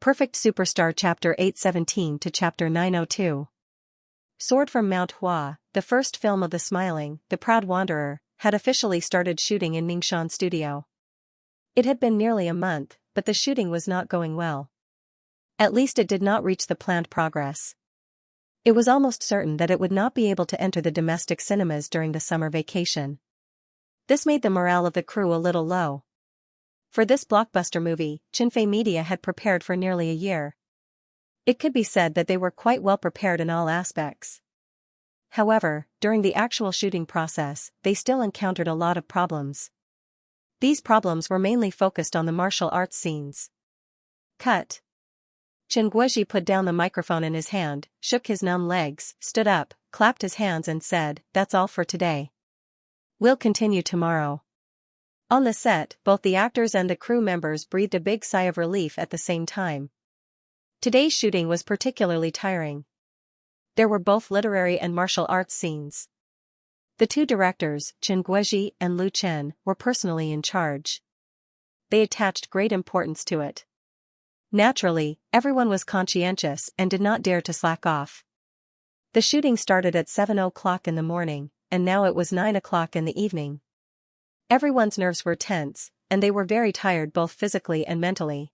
Perfect Superstar Chapter 817 to Chapter 902. Sword from Mount Hua, the first film of The Smiling, The Proud Wanderer, had officially started shooting in Ningxian Studio. It had been nearly a month, but the shooting was not going well. At least it did not reach the planned progress. It was almost certain that it would not be able to enter the domestic cinemas during the summer vacation. This made the morale of the crew a little low. For this blockbuster movie, Xinfei Media had prepared for nearly a year. It could be said that they were quite well prepared in all aspects. However, during the actual shooting process, they still encountered a lot of problems. These problems were mainly focused on the martial arts scenes. Cut. Chen Guozhi put down the microphone in his hand, shook his numb legs, stood up, clapped his hands and said, "That's all for today. We'll continue tomorrow." On the set, both the actors and the crew members breathed a big sigh of relief at the same time. Today's shooting was particularly tiring. There were both literary and martial arts scenes. The two directors, Chen Guozhi and Lu Chen, were personally in charge. They attached great importance to it. Naturally, everyone was conscientious and did not dare to slack off. The shooting started at 7 o'clock in the morning, and now it was 9 o'clock in the evening. Everyone's nerves were tense, and they were very tired both physically and mentally.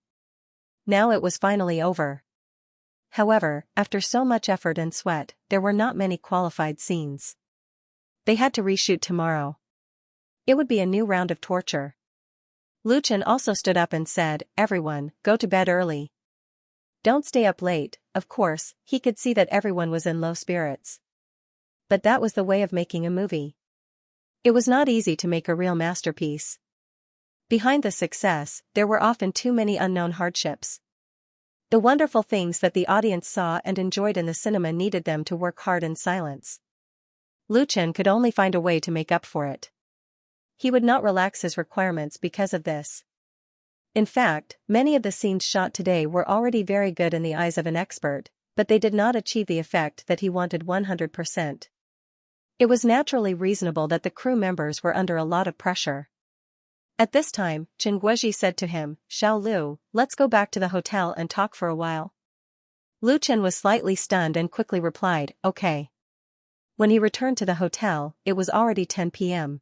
Now it was finally over. However, after so much effort and sweat, there were not many qualified scenes. They had to reshoot tomorrow. It would be a new round of torture. Lu Chen also stood up and said, "Everyone, go to bed early. Don't stay up late." Of course, he could see that everyone was in low spirits. But that was the way of making a movie. It was not easy to make a real masterpiece. Behind the success, there were often too many unknown hardships. The wonderful things that the audience saw and enjoyed in the cinema needed them to work hard in silence. Lu Chen could only find a way to make up for it. He would not relax his requirements because of this. In fact, many of the scenes shot today were already very good in the eyes of an expert, but they did not achieve the effect that he wanted 100%. It was naturally reasonable that the crew members were under a lot of pressure. At this time, Chen Guozhi said to him, "Xiao Lu, let's go back to the hotel and talk for a while." Lu Chen was slightly stunned and quickly replied, "Okay." When he returned to the hotel, it was already 10 p.m.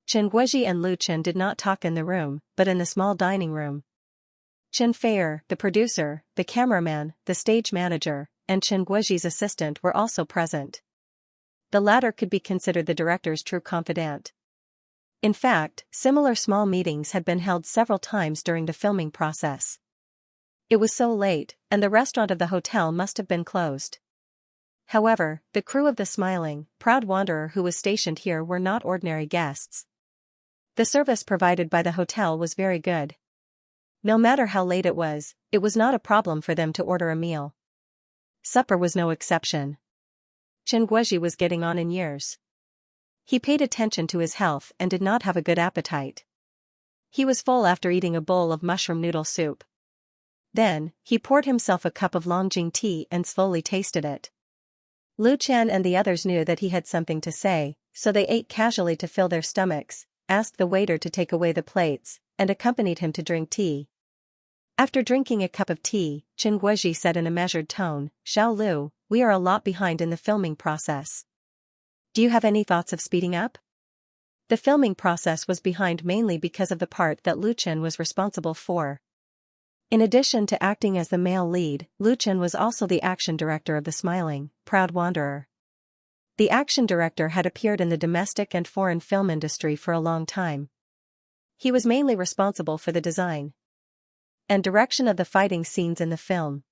Chen Guozhi and Lu Chen did not talk in the room, but in the small dining room. Chen Feier, the producer, the cameraman, the stage manager, and Chen Guozhi's assistant were also present. The latter could be considered the director's true confidant. In fact, similar small meetings had been held several times during the filming process. It was so late, and the restaurant of the hotel must have been closed. However, the crew of The Smiling, Proud Wanderer who was stationed here were not ordinary guests. The service provided by the hotel was very good. No matter how late it was not a problem for them to order a meal. Supper was no exception. Chen Guozhi was getting on in years. He paid attention to his health and did not have a good appetite. He was full after eating a bowl of mushroom noodle soup. Then, he poured himself a cup of Longjing tea and slowly tasted it. Lu Chen and the others knew that he had something to say, so they ate casually to fill their stomachs, asked the waiter to take away the plates, and accompanied him to drink tea. After drinking a cup of tea, Chen Guozhi said in a measured tone, "Xiao Lu, we are a lot behind in the filming process. Do you have any thoughts of speeding up?" The filming process was behind mainly because of the part that Lu Chen was responsible for. In addition to acting as the male lead, Lu Chen was also the action director of The Smiling, Proud Wanderer. The action director had appeared in the domestic and foreign film industry for a long time. He was mainly responsible for the design and direction of the fighting scenes in the film.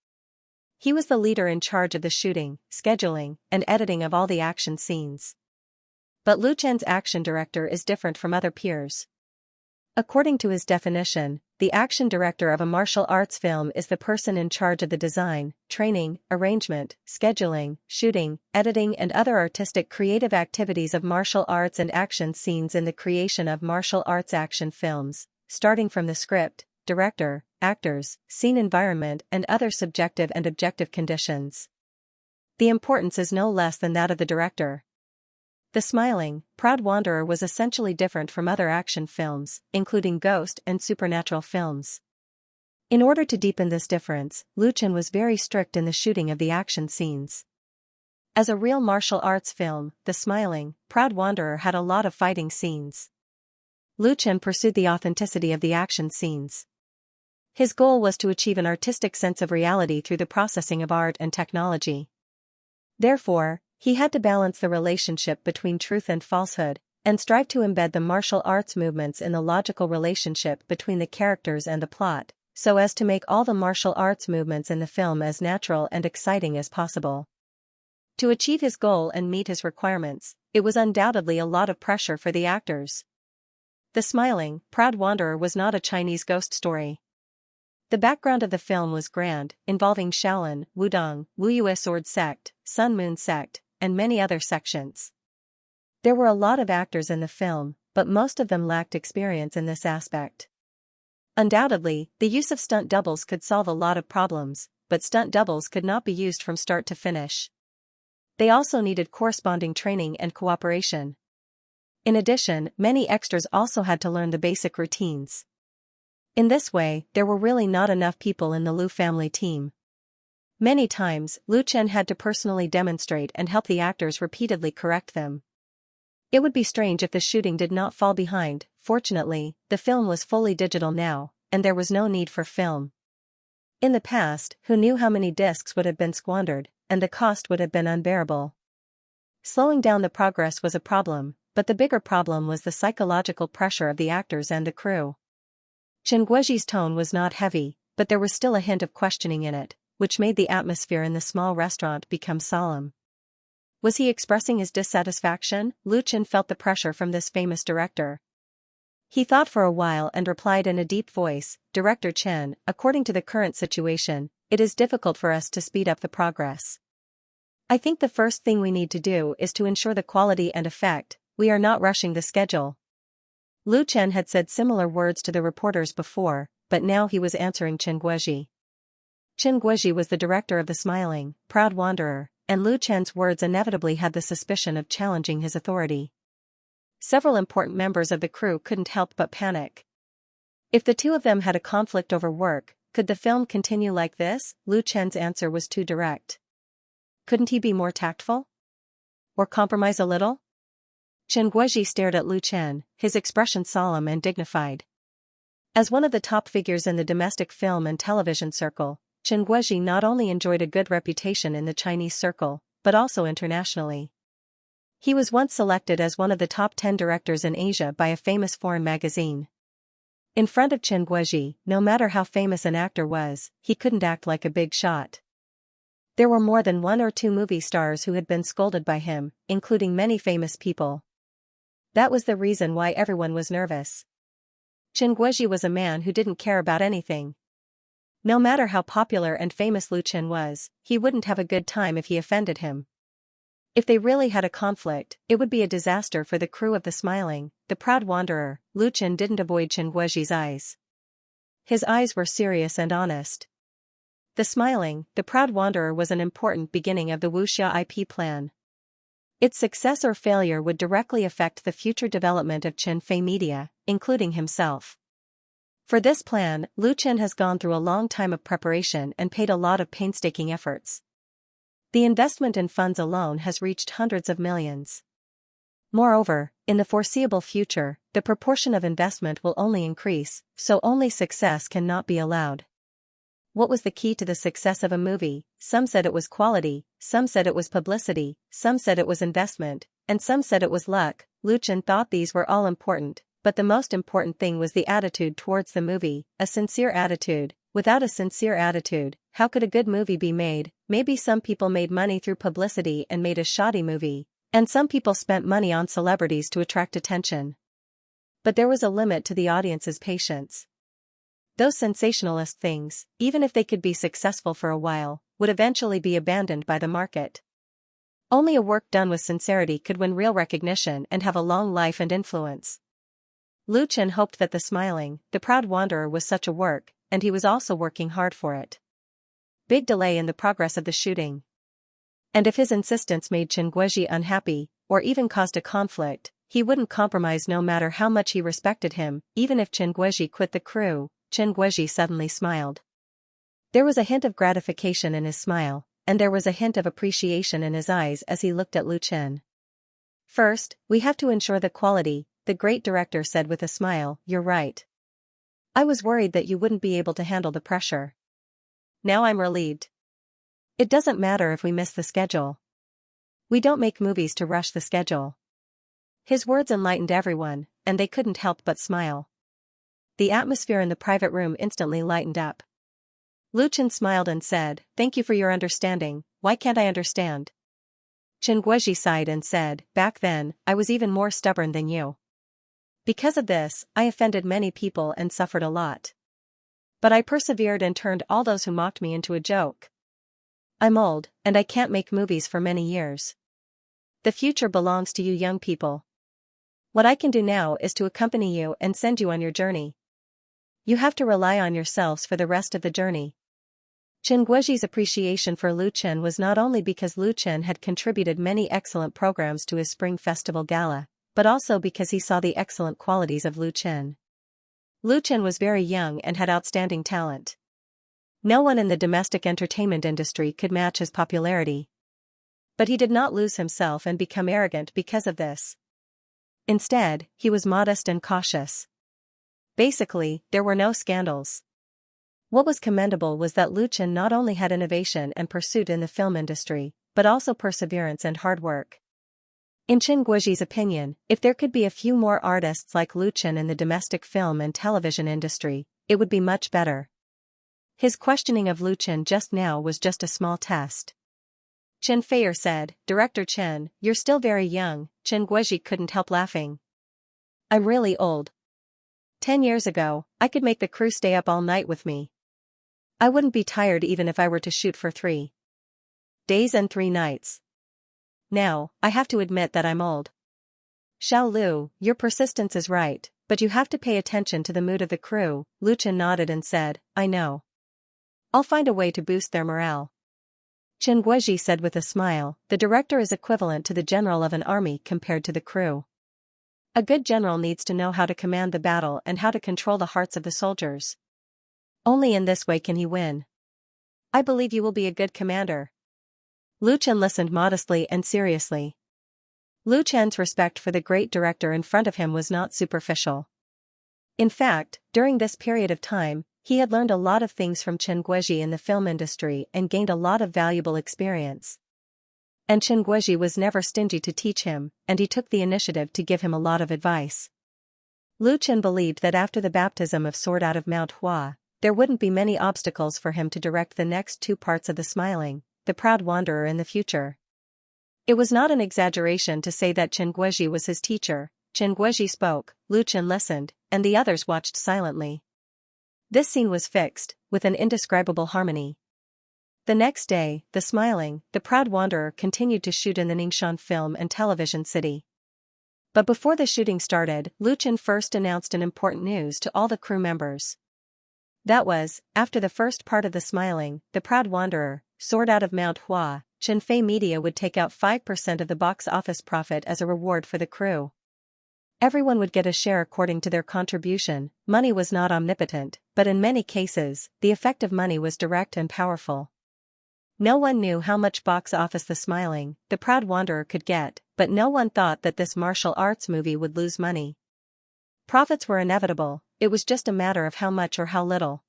He was the leader in charge of the shooting, scheduling, and editing of all the action scenes. But Lu Chen's action director is different from other peers. According to his definition, the action director of a martial arts film is the person in charge of the design, training, arrangement, scheduling, shooting, editing and other artistic creative activities of martial arts and action scenes in the creation of martial arts action films, starting from the script, director, actors, scene environment and other subjective and objective conditions. The importance is no less than that of the director. The Smiling, Proud Wanderer was essentially different from other action films, including ghost and supernatural films. In order to deepen this difference, Lu Chen was very strict in the shooting of the action scenes. As a real martial arts film, The Smiling, Proud Wanderer had a lot of fighting scenes. Lu Chen pursued the authenticity of the action scenes. His goal was to achieve an artistic sense of reality through the processing of art and technology. Therefore, he had to balance the relationship between truth and falsehood, and strive to embed the martial arts movements in the logical relationship between the characters and the plot, so as to make all the martial arts movements in the film as natural and exciting as possible. To achieve his goal and meet his requirements, it was undoubtedly a lot of pressure for the actors. The Smiling, Proud Wanderer was not a Chinese ghost story. The background of the film was grand, involving Shaolin, Wudong, Wuyue Sword Sect, Sun Moon Sect, and many other sections. There were a lot of actors in the film, but most of them lacked experience in this aspect. Undoubtedly, the use of stunt doubles could solve a lot of problems, but stunt doubles could not be used from start to finish. They also needed corresponding training and cooperation. In addition, many extras also had to learn the basic routines. In this way, there were really not enough people in the Lu family team. Many times, Lu Chen had to personally demonstrate and help the actors repeatedly correct them. It would be strange if the shooting did not fall behind. Fortunately, the film was fully digital now, and there was no need for film. In the past, who knew how many discs would have been squandered, and the cost would have been unbearable. Slowing down the progress was a problem, but the bigger problem was the psychological pressure of the actors and the crew. Chen Guoji's tone was not heavy, but there was still a hint of questioning in it, which made the atmosphere in the small restaurant become solemn. Was he expressing his dissatisfaction? Lu Chen felt the pressure from this famous director. He thought for a while and replied in a deep voice, "Director Chen, according to the current situation, it is difficult for us to speed up the progress. I think the first thing we need to do is to ensure the quality and effect. We are not rushing the schedule." Lu Chen had said similar words to the reporters before, but now he was answering Chen Guoji. Chen Guoji was the director of The Smiling, Proud Wanderer, and Lu Chen's words inevitably had the suspicion of challenging his authority. Several important members of the crew couldn't help but panic. If the two of them had a conflict over work, could the film continue like this? Lu Chen's answer was too direct. Couldn't he be more tactful? Or compromise a little? Chen Guoji stared at Lu Chen, his expression solemn and dignified. As one of the top figures in the domestic film and television circle, Chen Guoji not only enjoyed a good reputation in the Chinese circle, but also internationally. He was once selected as one of the top 10 directors in Asia by a famous foreign magazine. In front of Chen Guoji, no matter how famous an actor was, he couldn't act like a big shot. There were more than one or two movie stars who had been scolded by him, including many famous people. That was the reason why everyone was nervous. Chen Guoji was a man who didn't care about anything. No matter how popular and famous Lu Chen was, he wouldn't have a good time if he offended him. If they really had a conflict, it would be a disaster for the crew of The Smiling, the Proud Wanderer. Lu Chen didn't avoid Chen Guoji's eyes. His eyes were serious and honest. The Smiling, the Proud Wanderer was an important beginning of the Wuxia IP plan. Its success or failure would directly affect the future development of Chen Fei Media, including himself. For this plan, Lu Chen has gone through a long time of preparation and paid a lot of painstaking efforts. The investment in funds alone has reached hundreds of millions. Moreover, in the foreseeable future, the proportion of investment will only increase, so only success cannot be allowed. What was the key to the success of a movie? Some said it was quality, some said it was publicity, some said it was investment, and some said it was luck. Lu Chen thought these were all important, but the most important thing was the attitude towards the movie, a sincere attitude. Without a sincere attitude, how could a good movie be made? Maybe some people made money through publicity and made a shoddy movie, and some people spent money on celebrities to attract attention. But there was a limit to the audience's patience. Those sensationalist things, even if they could be successful for a while, would eventually be abandoned by the market. Only a work done with sincerity could win real recognition and have a long life and influence. Lu Chen hoped that The Smiling, the Proud Wanderer was such a work, and he was also working hard for it. Big delay in the progress of the shooting. And if his insistence made Chen Guoji unhappy, or even caused a conflict, he wouldn't compromise no matter how much he respected him. Even if Chen Guoji quit the crew, Chen Guizhi suddenly smiled. There was a hint of gratification in his smile, and there was a hint of appreciation in his eyes as he looked at Lu Chen. First, we have to ensure the quality, the great director said with a smile. You're right. I was worried that you wouldn't be able to handle the pressure. Now I'm relieved. It doesn't matter if we miss the schedule. We don't make movies to rush the schedule. His words enlightened everyone, and they couldn't help but smile. The atmosphere in the private room instantly lightened up. Lu Chen smiled and said, "Thank you for your understanding. Why can't I understand?" Chen Guizhi sighed and said, "Back then, I was even more stubborn than you. Because of this, I offended many people and suffered a lot. But I persevered and turned all those who mocked me into a joke. I'm old, and I can't make movies for many years. The future belongs to you young people. What I can do now is to accompany you and send you on your journey. You have to rely on yourselves for the rest of the journey." Chen Guizhi's appreciation for Lu Chen was not only because Lu Chen had contributed many excellent programs to his Spring Festival Gala, but also because he saw the excellent qualities of Lu Chen. Lu Chen was very young and had outstanding talent. No one in the domestic entertainment industry could match his popularity. But he did not lose himself and become arrogant because of this. Instead, he was modest and cautious. Basically, there were no scandals. What was commendable was that Lu Chen not only had innovation and pursuit in the film industry, but also perseverance and hard work. In Chen Guizhi's opinion, if there could be a few more artists like Lu Chen in the domestic film and television industry, it would be much better. His questioning of Lu Chen just now was just a small test. Chen Feier said, "Director Chen, you're still very young." Chen Guizhi couldn't help laughing. "I'm really old. 10 years ago, I could make the crew stay up all night with me. I wouldn't be tired even if I were to shoot for 3 days and 3 nights. Now, I have to admit that I'm old." "Xiao Lu, your persistence is right, but you have to pay attention to the mood of the crew." Lu Chen nodded and said, "I know. I'll find a way to boost their morale." Chen Guizhi said with a smile, "The director is equivalent to the general of an army compared to the crew. A good general needs to know how to command the battle and how to control the hearts of the soldiers. Only in this way can he win. I believe you will be a good commander." Lu Chen listened modestly and seriously. Lu Chen's respect for the great director in front of him was not superficial. In fact, during this period of time, he had learned a lot of things from Chen Guizhi in the film industry and gained a lot of valuable experience. And Chen Guizhi was never stingy to teach him, and he took the initiative to give him a lot of advice. Lu Chen believed that after the baptism of Sword out of Mount Hua, there wouldn't be many obstacles for him to direct the next 2 parts of The Smiling, The Proud Wanderer in the future. It was not an exaggeration to say that Chen Guizhi was his teacher. Chen Guizhi spoke, Lu Chen listened, and the others watched silently. This scene was fixed, with an indescribable harmony. The next day, The Smiling, The Proud Wanderer continued to shoot in the Ningxian film and television city. But before the shooting started, Lu Chen first announced an important news to all the crew members. That was, after the first part of The Smiling, The Proud Wanderer, Sword out of Mount Hua, Chen Fei Media would take out 5% of the box office profit as a reward for the crew. Everyone would get a share according to their contribution. Money was not omnipotent, but in many cases, the effect of money was direct and powerful. No one knew how much box office The Smiling, The Proud Wanderer could get, but no one thought that this martial arts movie would lose money. Profits were inevitable, it was just a matter of how much or how little.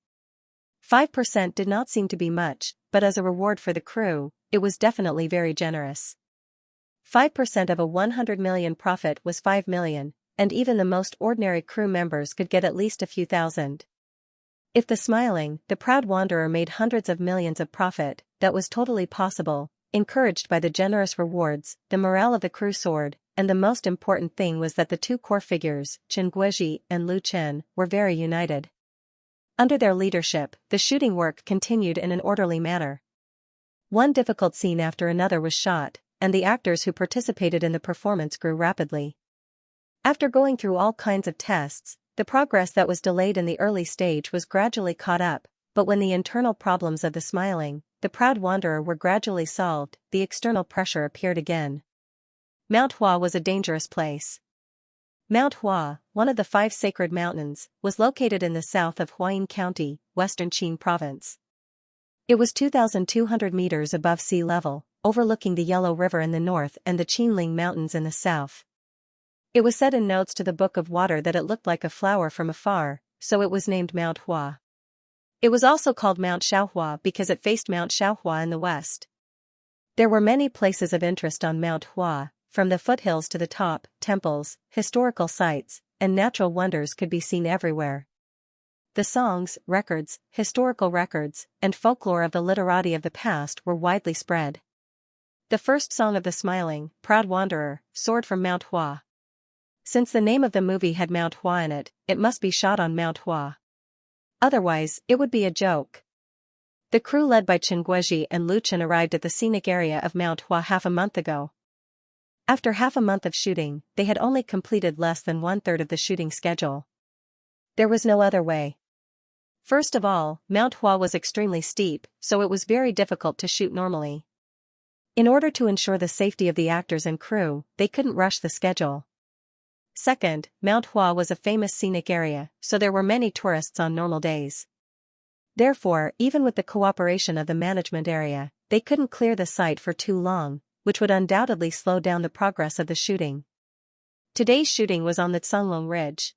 5% did not seem to be much, but as a reward for the crew, it was definitely very generous. 5% of a 100 million profit was 5 million, and even the most ordinary crew members could get at least a few thousand. If The Smiling, The Proud Wanderer made hundreds of millions of profit, that was totally possible, encouraged by the generous rewards, the morale of the crew soared, and the most important thing was that the 2 core figures, Chen Guizhi and Lu Chen, were very united. Under their leadership, the shooting work continued in an orderly manner. One difficult scene after another was shot, and the actors who participated in the performance grew rapidly. After going through all kinds of tests, the progress that was delayed in the early stage was gradually caught up, but when the internal problems of The Smiling, The Proud Wanderer were gradually solved, the external pressure appeared again. Mount Hua was a dangerous place. Mount Hua, one of the 5 sacred mountains, was located in the south of Huayin County, western Qin province. It was 2,200 meters above sea level, overlooking the Yellow River in the north and the Qinling Mountains in the south. It was said in notes to the Book of Water that it looked like a flower from afar, so it was named Mount Hua. It was also called Mount Xiaohua because it faced Mount Xiaohua in the west. There were many places of interest on Mount Hua, from the foothills to the top. Temples, historical sites, and natural wonders could be seen everywhere. The songs, records, historical records, and folklore of the literati of the past were widely spread. The first song of the smiling, proud wanderer, soared from Mount Hua. Since the name of the movie had Mount Hua in it, it must be shot on Mount Hua. Otherwise, it would be a joke. The crew led by Chen Guizhi and Lu Chen arrived at the scenic area of Mount Hua half a month ago. After half a month of shooting, they had only completed less than 1/3 of the shooting schedule. There was no other way. First of all, Mount Hua was extremely steep, so it was very difficult to shoot normally. In order to ensure the safety of the actors and crew, they couldn't rush the schedule. Second, Mount Hua was a famous scenic area, so there were many tourists on normal days. Therefore, even with the cooperation of the management area, they couldn't clear the site for too long, which would undoubtedly slow down the progress of the shooting. Today's shooting was on the Chenglong Ridge.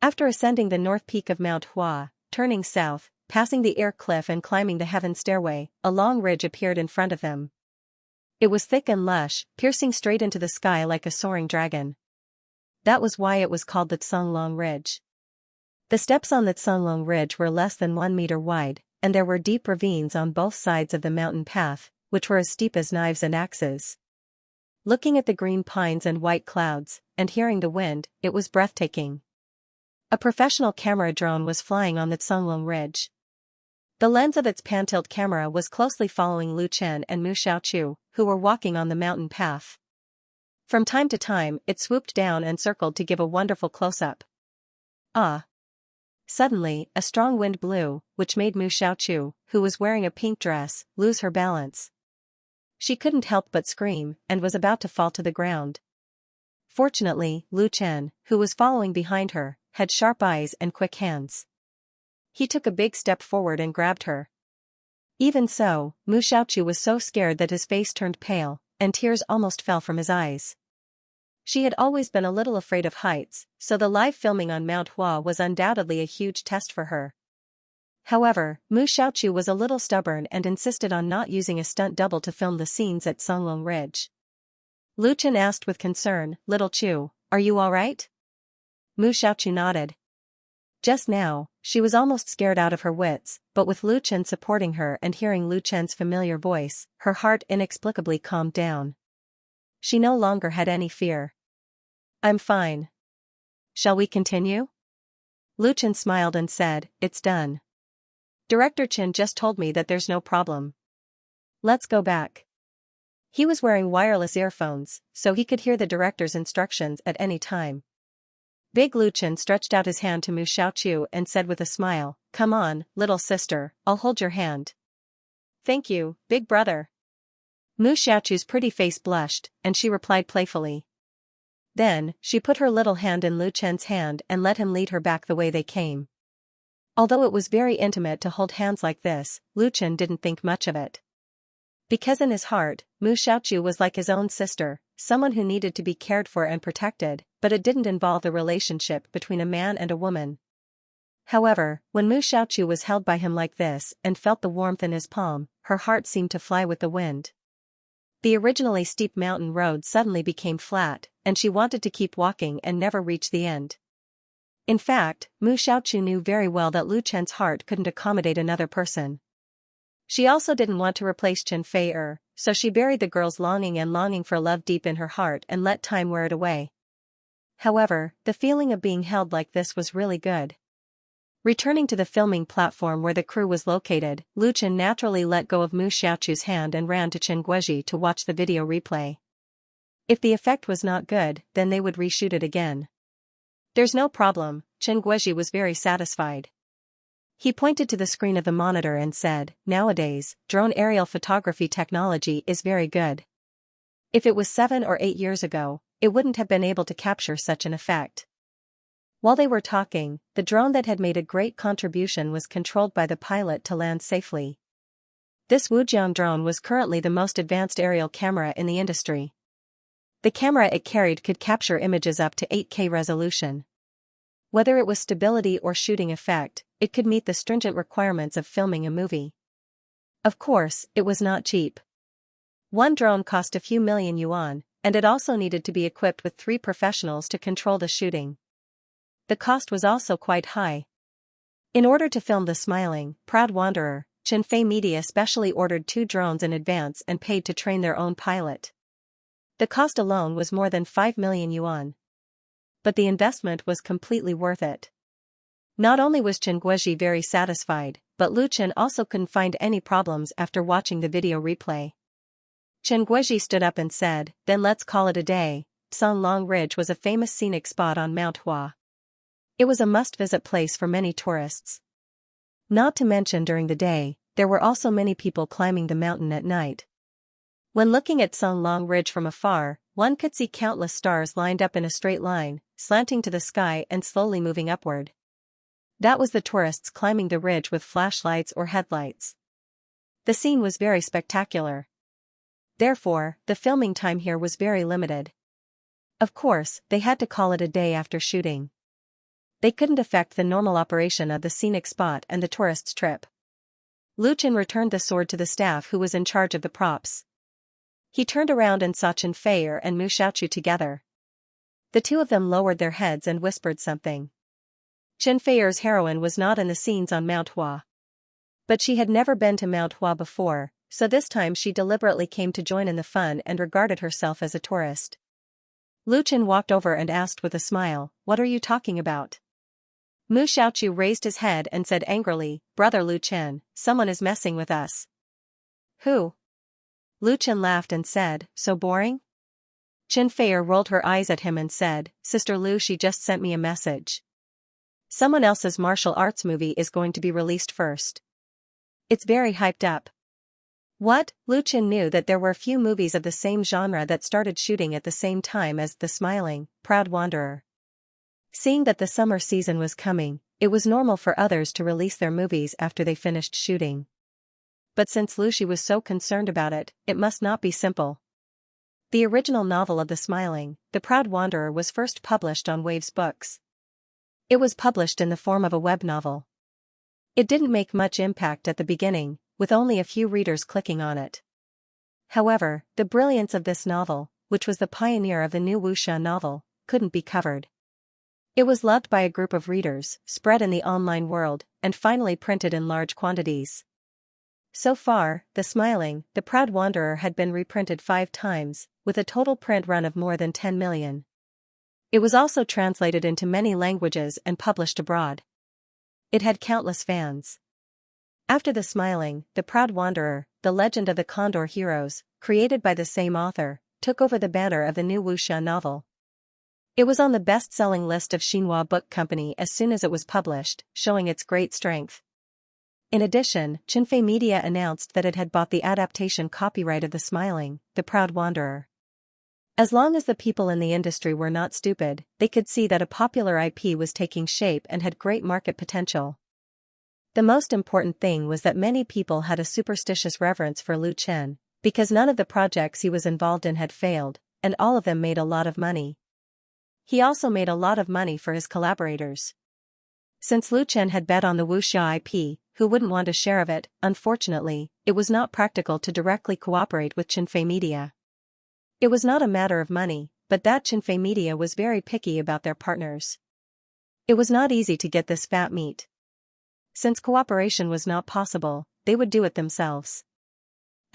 After ascending the north peak of Mount Hua, turning south, passing the air cliff and climbing the heaven stairway, a long ridge appeared in front of them. It was thick and lush, piercing straight into the sky like a soaring dragon. That was why it was called the Chenglong Ridge. The steps on the Chenglong Ridge were less than 1 meter wide, and there were deep ravines on both sides of the mountain path, which were as steep as knives and axes. Looking at the green pines and white clouds, and hearing the wind, it was breathtaking. A professional camera drone was flying on the Chenglong Ridge. The lens of its pan-tilt camera was closely following Lu Chen and Mu Xiaochu, who were walking on the mountain path. From time to time, it swooped down and circled to give a wonderful close-up. Ah! Suddenly, a strong wind blew, which made Mu Xiaochu, who was wearing a pink dress, lose her balance. She couldn't help but scream, and was about to fall to the ground. Fortunately, Lu Chen, who was following behind her, had sharp eyes and quick hands. He took a big step forward and grabbed her. Even so, Mu Xiaochu was so scared that his face turned pale, and tears almost fell from his eyes. She had always been a little afraid of heights, so the live filming on Mount Hua was undoubtedly a huge test for her. However, Mu Xiaochu was a little stubborn and insisted on not using a stunt double to film the scenes at Chenglong Ridge. Lu Chen asked with concern, "Little Chu, are you all right?" Mu Xiaochu nodded. Just now, she was almost scared out of her wits, but with Lu Chen supporting her and hearing Lu Chen's familiar voice, her heart inexplicably calmed down. She no longer had any fear. "I'm fine. Shall we continue?" Lu Chen smiled and said, "It's done. Director Chen just told me that there's no problem. Let's go back." He was wearing wireless earphones, so he could hear the director's instructions at any time. Big Lu Chen stretched out his hand to Mu Xiaochu and said with a smile, "Come on, little sister, I'll hold your hand." "Thank you, big brother." Mu Xiaochu's pretty face blushed, and she replied playfully. Then, she put her little hand in Lu Chen's hand and let him lead her back the way they came. Although it was very intimate to hold hands like this, Lu Chen didn't think much of it. Because in his heart, Mu Xiaochu was like his own sister, someone who needed to be cared for and protected, but it didn't involve the relationship between a man and a woman. However, when Mu Xiaochu was held by him like this and felt the warmth in his palm, her heart seemed to fly with the wind. The originally steep mountain road suddenly became flat, and she wanted to keep walking and never reach the end. In fact, Mu Xiaochu knew very well that Lu Chen's heart couldn't accommodate another person. She also didn't want to replace Chen Fei, so she buried the girl's longing for love deep in her heart and let time wear it away. However, the feeling of being held like this was really good. Returning to the filming platform where the crew was located, Lu Chen naturally let go of Mu Xiaochu's hand and ran to Chen Guizhi to watch the video replay. If the effect was not good, then they would reshoot it again. "There's no problem," Chen Guizhi was very satisfied. He pointed to the screen of the monitor and said, "Nowadays, drone aerial photography technology is very good. If it was 7 or 8 years ago, it wouldn't have been able to capture such an effect. While they were talking, the drone that had made a great contribution was controlled by the pilot to land safely. This Wujiang drone was currently the most advanced aerial camera in the industry. The camera it carried could capture images up to 8K resolution. Whether it was stability or shooting effect, it could meet the stringent requirements of filming a movie. Of course, it was not cheap. One drone cost a few million yuan, and it also needed to be equipped with 3 professionals to control the shooting. The cost was also quite high. In order to film The Smiling, Proud Wanderer, Xianxia Media specially ordered 2 drones in advance and paid to train their own pilot. The cost alone was more than 5 million yuan. But the investment was completely worth it. Not only was Chen Guizhi very satisfied, but Lu Chen also couldn't find any problems after watching the video replay. Chen Guizhi stood up and said, "Then let's call it a day." Sanlong Ridge was a famous scenic spot on Mount Hua. It was a must-visit place for many tourists. Not to mention during the day, there were also many people climbing the mountain at night. When looking at Sanlong Ridge from afar, one could see countless stars lined up in a straight line, slanting to the sky and slowly moving upward. That was the tourists climbing the ridge with flashlights or headlights. The scene was very spectacular. Therefore, the filming time here was very limited. Of course, they had to call it a day after shooting. They couldn't affect the normal operation of the scenic spot and the tourists' trip. Lu Chen returned the sword to the staff who was in charge of the props. He turned around and saw Chen Feier and Mu Xiaochu together. The two of them lowered their heads and whispered something. Chen Feier's heroine was not in the scenes on Mount Hua. But she had never been to Mount Hua before, so this time she deliberately came to join in the fun and regarded herself as a tourist. Lu Chen walked over and asked with a smile, "What are you talking about?" Mu Xiaochu raised his head and said angrily, "Brother Lu Chen, someone is messing with us." "Who?" Lu Chen laughed and said, "So boring?" Chen Feier rolled her eyes at him and said, "Sister Lu, she just sent me a message. Someone else's martial arts movie is going to be released first. It's very hyped up." What? Lu Chen knew that there were few movies of the same genre that started shooting at the same time as The Smiling, Proud Wanderer. Seeing that the summer season was coming, it was normal for others to release their movies after they finished shooting. But since Lu Xi was so concerned about it, it must not be simple. The original novel of The Smiling, The Proud Wanderer was first published on Waves Books. It was published in the form of a web novel. It didn't make much impact at the beginning, with only a few readers clicking on it. However, the brilliance of this novel, which was the pioneer of the new wuxia novel, couldn't be covered. It was loved by a group of readers, spread in the online world, and finally printed in large quantities. So far, The Smiling, The Proud Wanderer had been reprinted 5 times, with a total print run of more than 10 million. It was also translated into many languages and published abroad. It had countless fans. After The Smiling, The Proud Wanderer, The Legend of the Condor Heroes, created by the same author, took over the banner of the new wuxia novel. It was on the best-selling list of Xinhua Book Company as soon as it was published, showing its great strength. In addition, Xianxia Media announced that it had bought the adaptation copyright of The Smiling, The Proud Wanderer. As long as the people in the industry were not stupid, they could see that a popular IP was taking shape and had great market potential. The most important thing was that many people had a superstitious reverence for Lu Chen, because none of the projects he was involved in had failed, and all of them made a lot of money. He also made a lot of money for his collaborators. Since Lu Chen had bet on the wuxia IP, who wouldn't want a share of it? Unfortunately, it was not practical to directly cooperate with Xianxia Media. It was not a matter of money, but that Xianxia Media was very picky about their partners. It was not easy to get this fat meat. Since cooperation was not possible, they would do it themselves.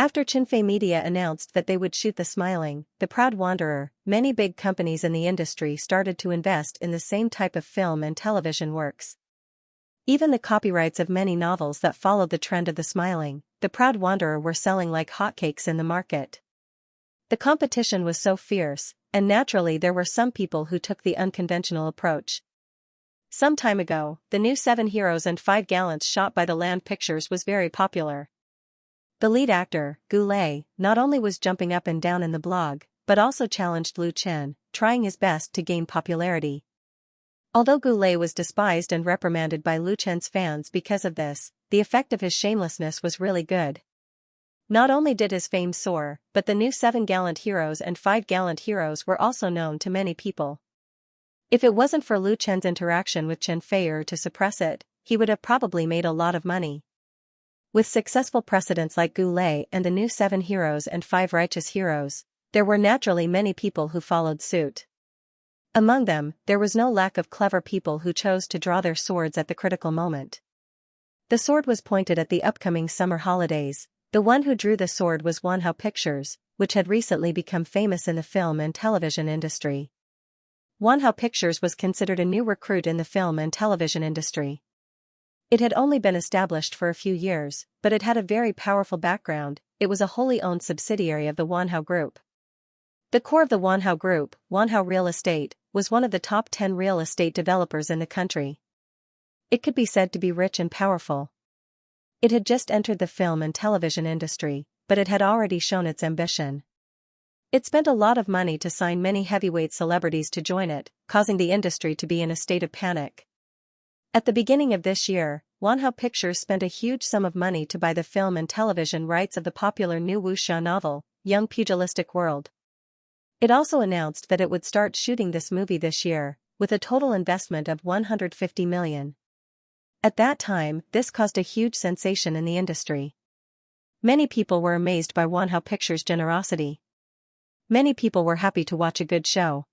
After Xianxia Media announced that they would shoot The Smiling, The Proud Wanderer, many big companies in the industry started to invest in the same type of film and television works. Even the copyrights of many novels that followed the trend of The Smiling, The Proud Wanderer were selling like hotcakes in the market. The competition was so fierce, and naturally there were some people who took the unconventional approach. Some time ago, the new 7 Heroes and 5 Gallants shot by the Land Pictures was very popular. The lead actor, Gu Lei, not only was jumping up and down in the blog, but also challenged Lu Chen, trying his best to gain popularity. Although Goulet was despised and reprimanded by Lu Chen's fans because of this, the effect of his shamelessness was really good. Not only did his fame soar, but the new 7 gallant heroes and 5 gallant heroes were also known to many people. If it wasn't for Lu Chen's interaction with Chen Feier to suppress it, he would have probably made a lot of money. With successful precedents like Goulet and the new 7 heroes and 5 righteous heroes, there were naturally many people who followed suit. Among them, there was no lack of clever people who chose to draw their swords at the critical moment. The sword was pointed at the upcoming summer holidays. The one who drew the sword was Wanhao Pictures, which had recently become famous in the film and television industry. Wanhao Pictures was considered a new recruit in the film and television industry. It had only been established for a few years, but it had a very powerful background. It was a wholly owned subsidiary of the Wanhao Group. The core of the Wanhao Group, Wanhao Real Estate, was one of the top 10 real estate developers in the country. It could be said to be rich and powerful. It had just entered the film and television industry, but it had already shown its ambition. It spent a lot of money to sign many heavyweight celebrities to join it, causing the industry to be in a state of panic. At the beginning of this year, Wanhao Pictures spent a huge sum of money to buy the film and television rights of the popular new wuxia novel, Young Pugilistic World. It also announced that it would start shooting this movie this year, with a total investment of 150 million. At that time, this caused a huge sensation in the industry. Many people were amazed by Wanhao Pictures' generosity. Many people were happy to watch a good show.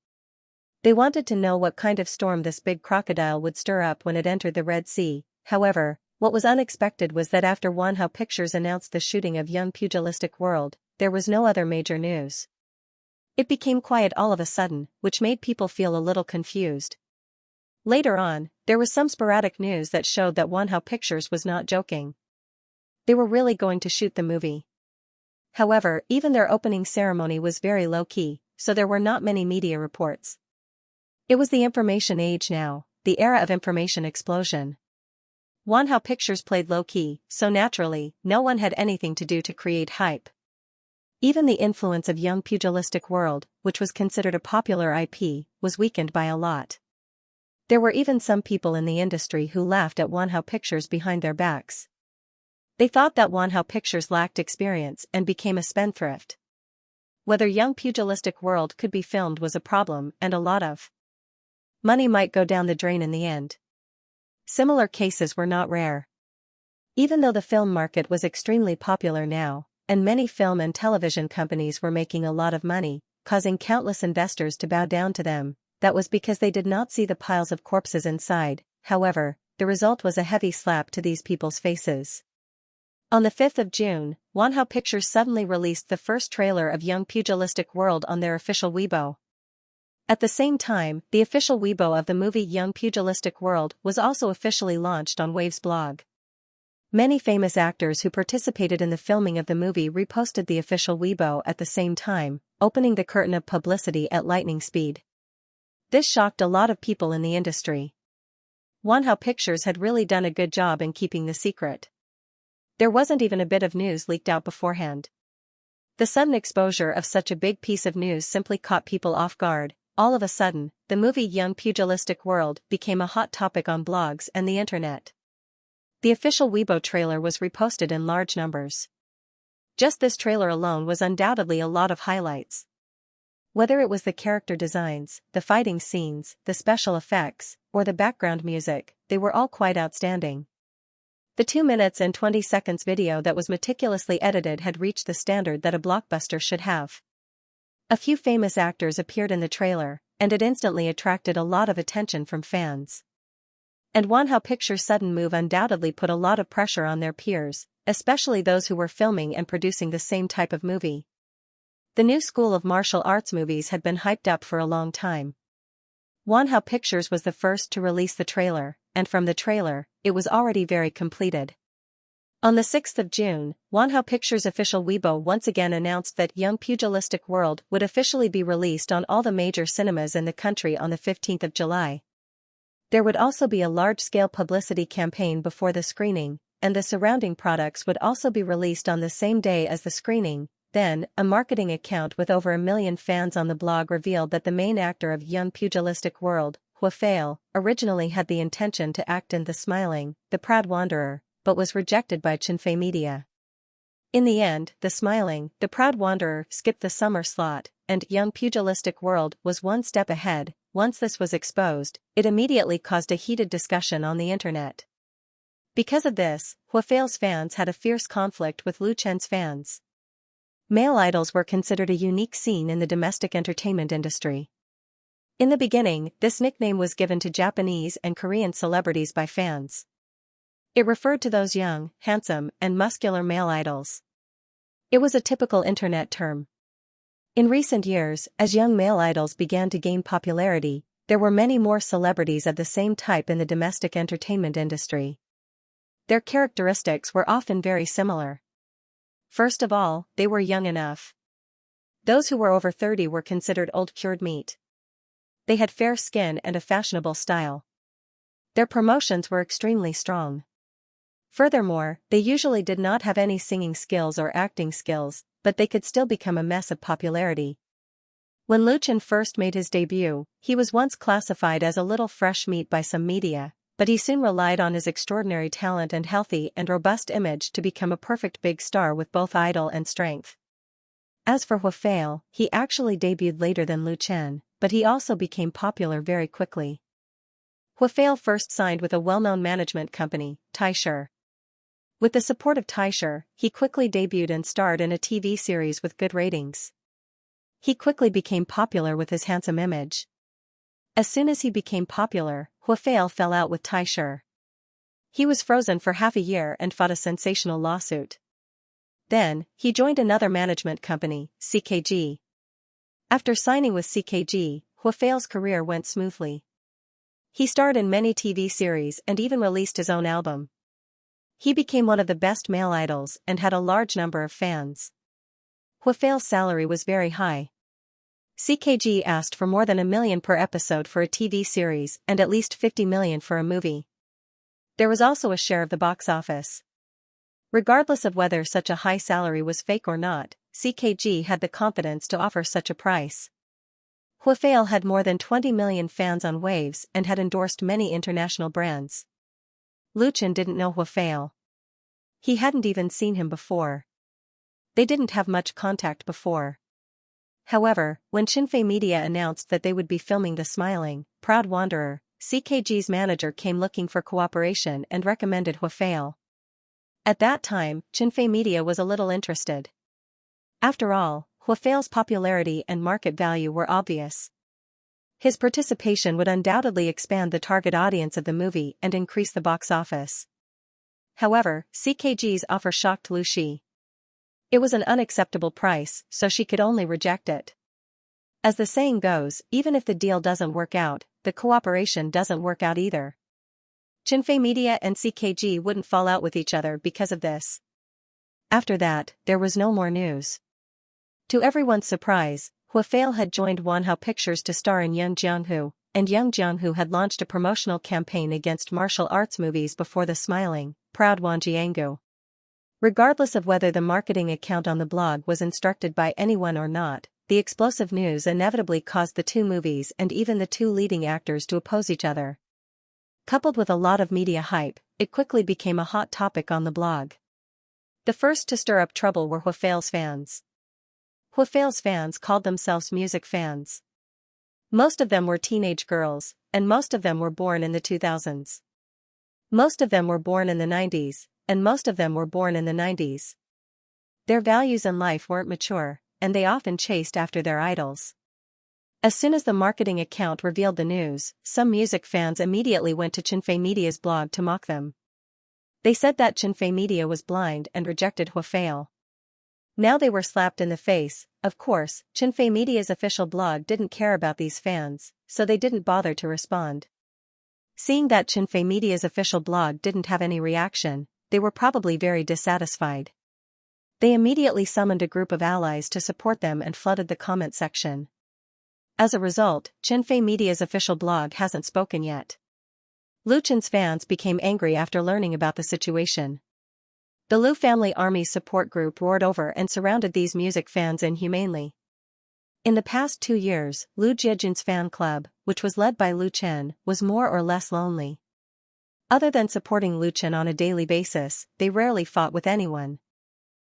They wanted to know what kind of storm this big crocodile would stir up when it entered the Red Sea. However, what was unexpected was that after Wanhao Pictures announced the shooting of Young Pugilistic World, there was no other major news. It became quiet all of a sudden, which made people feel a little confused. Later on, there was some sporadic news that showed that Wanhao Pictures was not joking. They were really going to shoot the movie. However, even their opening ceremony was very low-key, so there were not many media reports. It was the information age now, the era of information explosion. Wanhao Pictures played low-key, so naturally, no one had anything to do to create hype. Even the influence of Young Pugilistic World, which was considered a popular IP, was weakened by a lot. There were even some people in the industry who laughed at Wanhao Pictures behind their backs. They thought that Wanhao Pictures lacked experience and became a spendthrift. Whether Young Pugilistic World could be filmed was a problem, and a lot of money might go down the drain in the end. Similar cases were not rare. Even though the film market was extremely popular now, and many film and television companies were making a lot of money, causing countless investors to bow down to them, that was because they did not see the piles of corpses inside. However, the result was a heavy slap to these people's faces. On the 5th of June, Wanhao Pictures suddenly released the first trailer of Young Pugilistic World on their official Weibo. At the same time, the official Weibo of the movie Young Pugilistic World was also officially launched on Wave's blog. Many famous actors who participated in the filming of the movie reposted the official Weibo at the same time, opening the curtain of publicity at lightning speed. This shocked a lot of people in the industry. Wanhao Pictures had really done a good job in keeping the secret. There wasn't even a bit of news leaked out beforehand. The sudden exposure of such a big piece of news simply caught people off guard. All of a sudden, the movie Young Pugilistic World became a hot topic on blogs and the internet. The official Weibo trailer was reposted in large numbers. Just this trailer alone was undoubtedly a lot of highlights. Whether it was the character designs, the fighting scenes, the special effects, or the background music, they were all quite outstanding. The 2 minutes and 20 seconds video that was meticulously edited had reached the standard that a blockbuster should have. A few famous actors appeared in the trailer, and it instantly attracted a lot of attention from fans. And Wanhao Pictures' sudden move undoubtedly put a lot of pressure on their peers, especially those who were filming and producing the same type of movie. The new school of martial arts movies had been hyped up for a long time. Wanhao Pictures was the first to release the trailer, and from the trailer, it was already very completed. On the 6th of June, Wanhao Pictures' official Weibo once again announced that Young Pugilistic World would officially be released on all the major cinemas in the country on the 15th of July. There would also be a large-scale publicity campaign before the screening, and the surrounding products would also be released on the same day as the screening. Then, a marketing account with over 1 million fans on the blog revealed that the main actor of Young Pugilistic World, Huafei, originally had the intention to act in The Smiling, The Proud Wanderer, but was rejected by Chinfei Media. In the end, The Smiling, The Proud Wanderer skipped the summer slot, and Young Pugilistic World was one step ahead. Once this was exposed, it immediately caused a heated discussion on the internet. Because of this, Huafei's fans had a fierce conflict with Lu Chen's fans. Male idols were considered a unique scene in the domestic entertainment industry. In the beginning, this nickname was given to Japanese and Korean celebrities by fans. It referred to those young, handsome, and muscular male idols. It was a typical internet term. In recent years, as young male idols began to gain popularity, there were many more celebrities of the same type in the domestic entertainment industry. Their characteristics were often very similar. First of all, they were young enough. Those who were over 30 were considered old cured meat. They had fair skin and a fashionable style. Their promotions were extremely strong. Furthermore, they usually did not have any singing skills or acting skills, but they could still become a mess of popularity. When Lu Chen first made his debut, he was once classified as a little fresh meat by some media, but he soon relied on his extraordinary talent and healthy and robust image to become a perfect big star with both idol and strength. As for Huafei, he actually debuted later than Lu Chen, but he also became popular very quickly. Huafei first signed with a well-known management company, Taisher. With the support of Taisher, he quickly debuted and starred in a TV series with good ratings. He quickly became popular with his handsome image. As soon as he became popular, Huafei fell out with Taisher. He was frozen for half a year and fought a sensational lawsuit. Then, he joined another management company, CKG. After signing with CKG, Huafei's career went smoothly. He starred in many TV series and even released his own album. He became one of the best male idols and had a large number of fans. Huafei's salary was very high. CKG asked for more than $1 million per episode for a TV series and at least $50 million for a movie. There was also a share of the box office. Regardless of whether such a high salary was fake or not, CKG had the confidence to offer such a price. Huafei had more than 20 million fans on Waves and had endorsed many international brands. Lu Chen didn't know Huafei. He hadn't even seen him before. They didn't have much contact before. However, when Chinfei Media announced that they would be filming The Smiling, Proud Wanderer, CKG's manager came looking for cooperation and recommended Huafei. At that time, Chinfei Media was a little interested. After all, Huafei's popularity and market value were obvious. His participation would undoubtedly expand the target audience of the movie and increase the box office. However, CKG's offer shocked Lu Shi. It was an unacceptable price, so she could only reject it. As the saying goes, even if the deal doesn't work out, the cooperation doesn't work out either. Chinfei Media and CKG wouldn't fall out with each other because of this. After that, there was no more news. To everyone's surprise, Huafei had joined Wanhao Pictures to star in Young Jianghu, and Young Jianghu had launched a promotional campaign against martial arts movies before The Smiling, Proud Wanjiangu. Regardless of whether the marketing account on the blog was instructed by anyone or not, the explosive news inevitably caused the two movies and even the two leading actors to oppose each other. Coupled with a lot of media hype, it quickly became a hot topic on the blog. The first to stir up trouble were Huafei's fans. Huafei's fans called themselves music fans. Most of them were teenage girls, and most of them were born in the 2000s. Most of them were born in the 90s, and most of them were born in the 90s. Their values in life weren't mature, and they often chased after their idols. As soon as the marketing account revealed the news, some music fans immediately went to Chinfei Media's blog to mock them. They said that Chinfei Media was blind and rejected Huafei. Now they were slapped in the face. Of course, Chinfei Media's official blog didn't care about these fans, so they didn't bother to respond. Seeing that Chinfei Media's official blog didn't have any reaction, they were probably very dissatisfied. They immediately summoned a group of allies to support them and flooded the comment section. As a result, Chinfei Media's official blog hasn't spoken yet. Lu Chen's fans became angry after learning about the situation. The Lu family army support group roared over and surrounded these music fans inhumanely. In the past 2 years, Lu Jiejun's fan club, which was led by Lu Chen, was more or less lonely. Other than supporting Lu Chen on a daily basis, they rarely fought with anyone.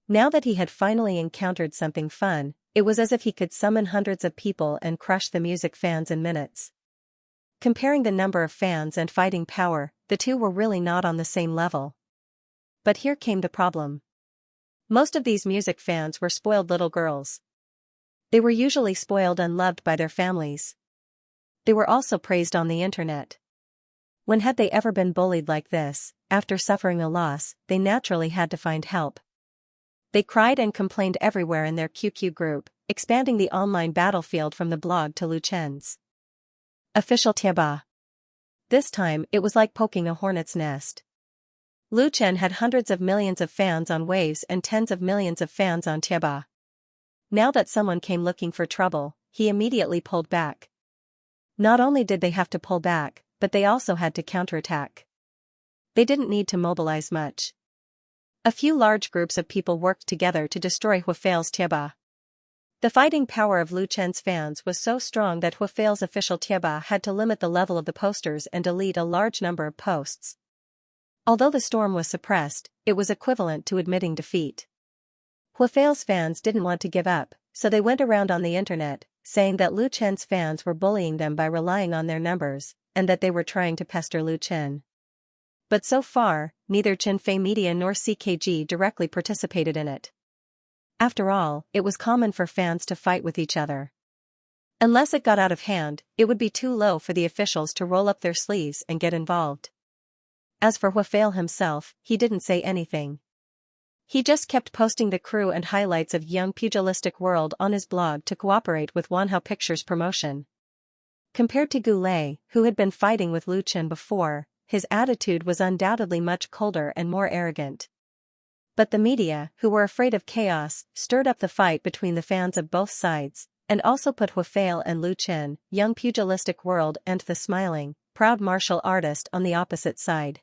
Now that he had finally encountered something fun, it was as if he could summon hundreds of people and crush the music fans in minutes. Comparing the number of fans and fighting power, the two were really not on the same level. But here came the problem. Most of these music fans were spoiled little girls. They were usually spoiled and loved by their families. They were also praised on the internet. When had they ever been bullied like this? After suffering a loss, they naturally had to find help. They cried and complained everywhere in their QQ group, expanding the online battlefield from the blog to Lu Chen's official Tieba. This time, it was like poking a hornet's nest. Lu Chen had hundreds of millions of fans on Waves and tens of millions of fans on Tieba. Now that someone came looking for trouble, he immediately pulled back. Not only did they have to pull back, but they also had to counterattack. They didn't need to mobilize much. A few large groups of people worked together to destroy Huafei's Tieba. The fighting power of Lu Chen's fans was so strong that Huafei's official Tieba had to limit the level of the posters and delete a large number of posts. Although the storm was suppressed, it was equivalent to admitting defeat. Huafei's fans didn't want to give up, so they went around on the internet, saying that Lu Chen's fans were bullying them by relying on their numbers, and that they were trying to pester Lu Chen. But so far, neither Xianxia Media nor CKG directly participated in it. After all, it was common for fans to fight with each other. Unless it got out of hand, it would be too low for the officials to roll up their sleeves and get involved. As for Huafei himself, he didn't say anything. He just kept posting the crew and highlights of Young Pugilistic World on his blog to cooperate with Wanhao Pictures promotion. Compared to Goulet, who had been fighting with Lu Chen before, his attitude was undoubtedly much colder and more arrogant. But the media, who were afraid of chaos, stirred up the fight between the fans of both sides, and also put Huafei and Lu Chen, Young Pugilistic World and the smiling, proud martial artist on the opposite side.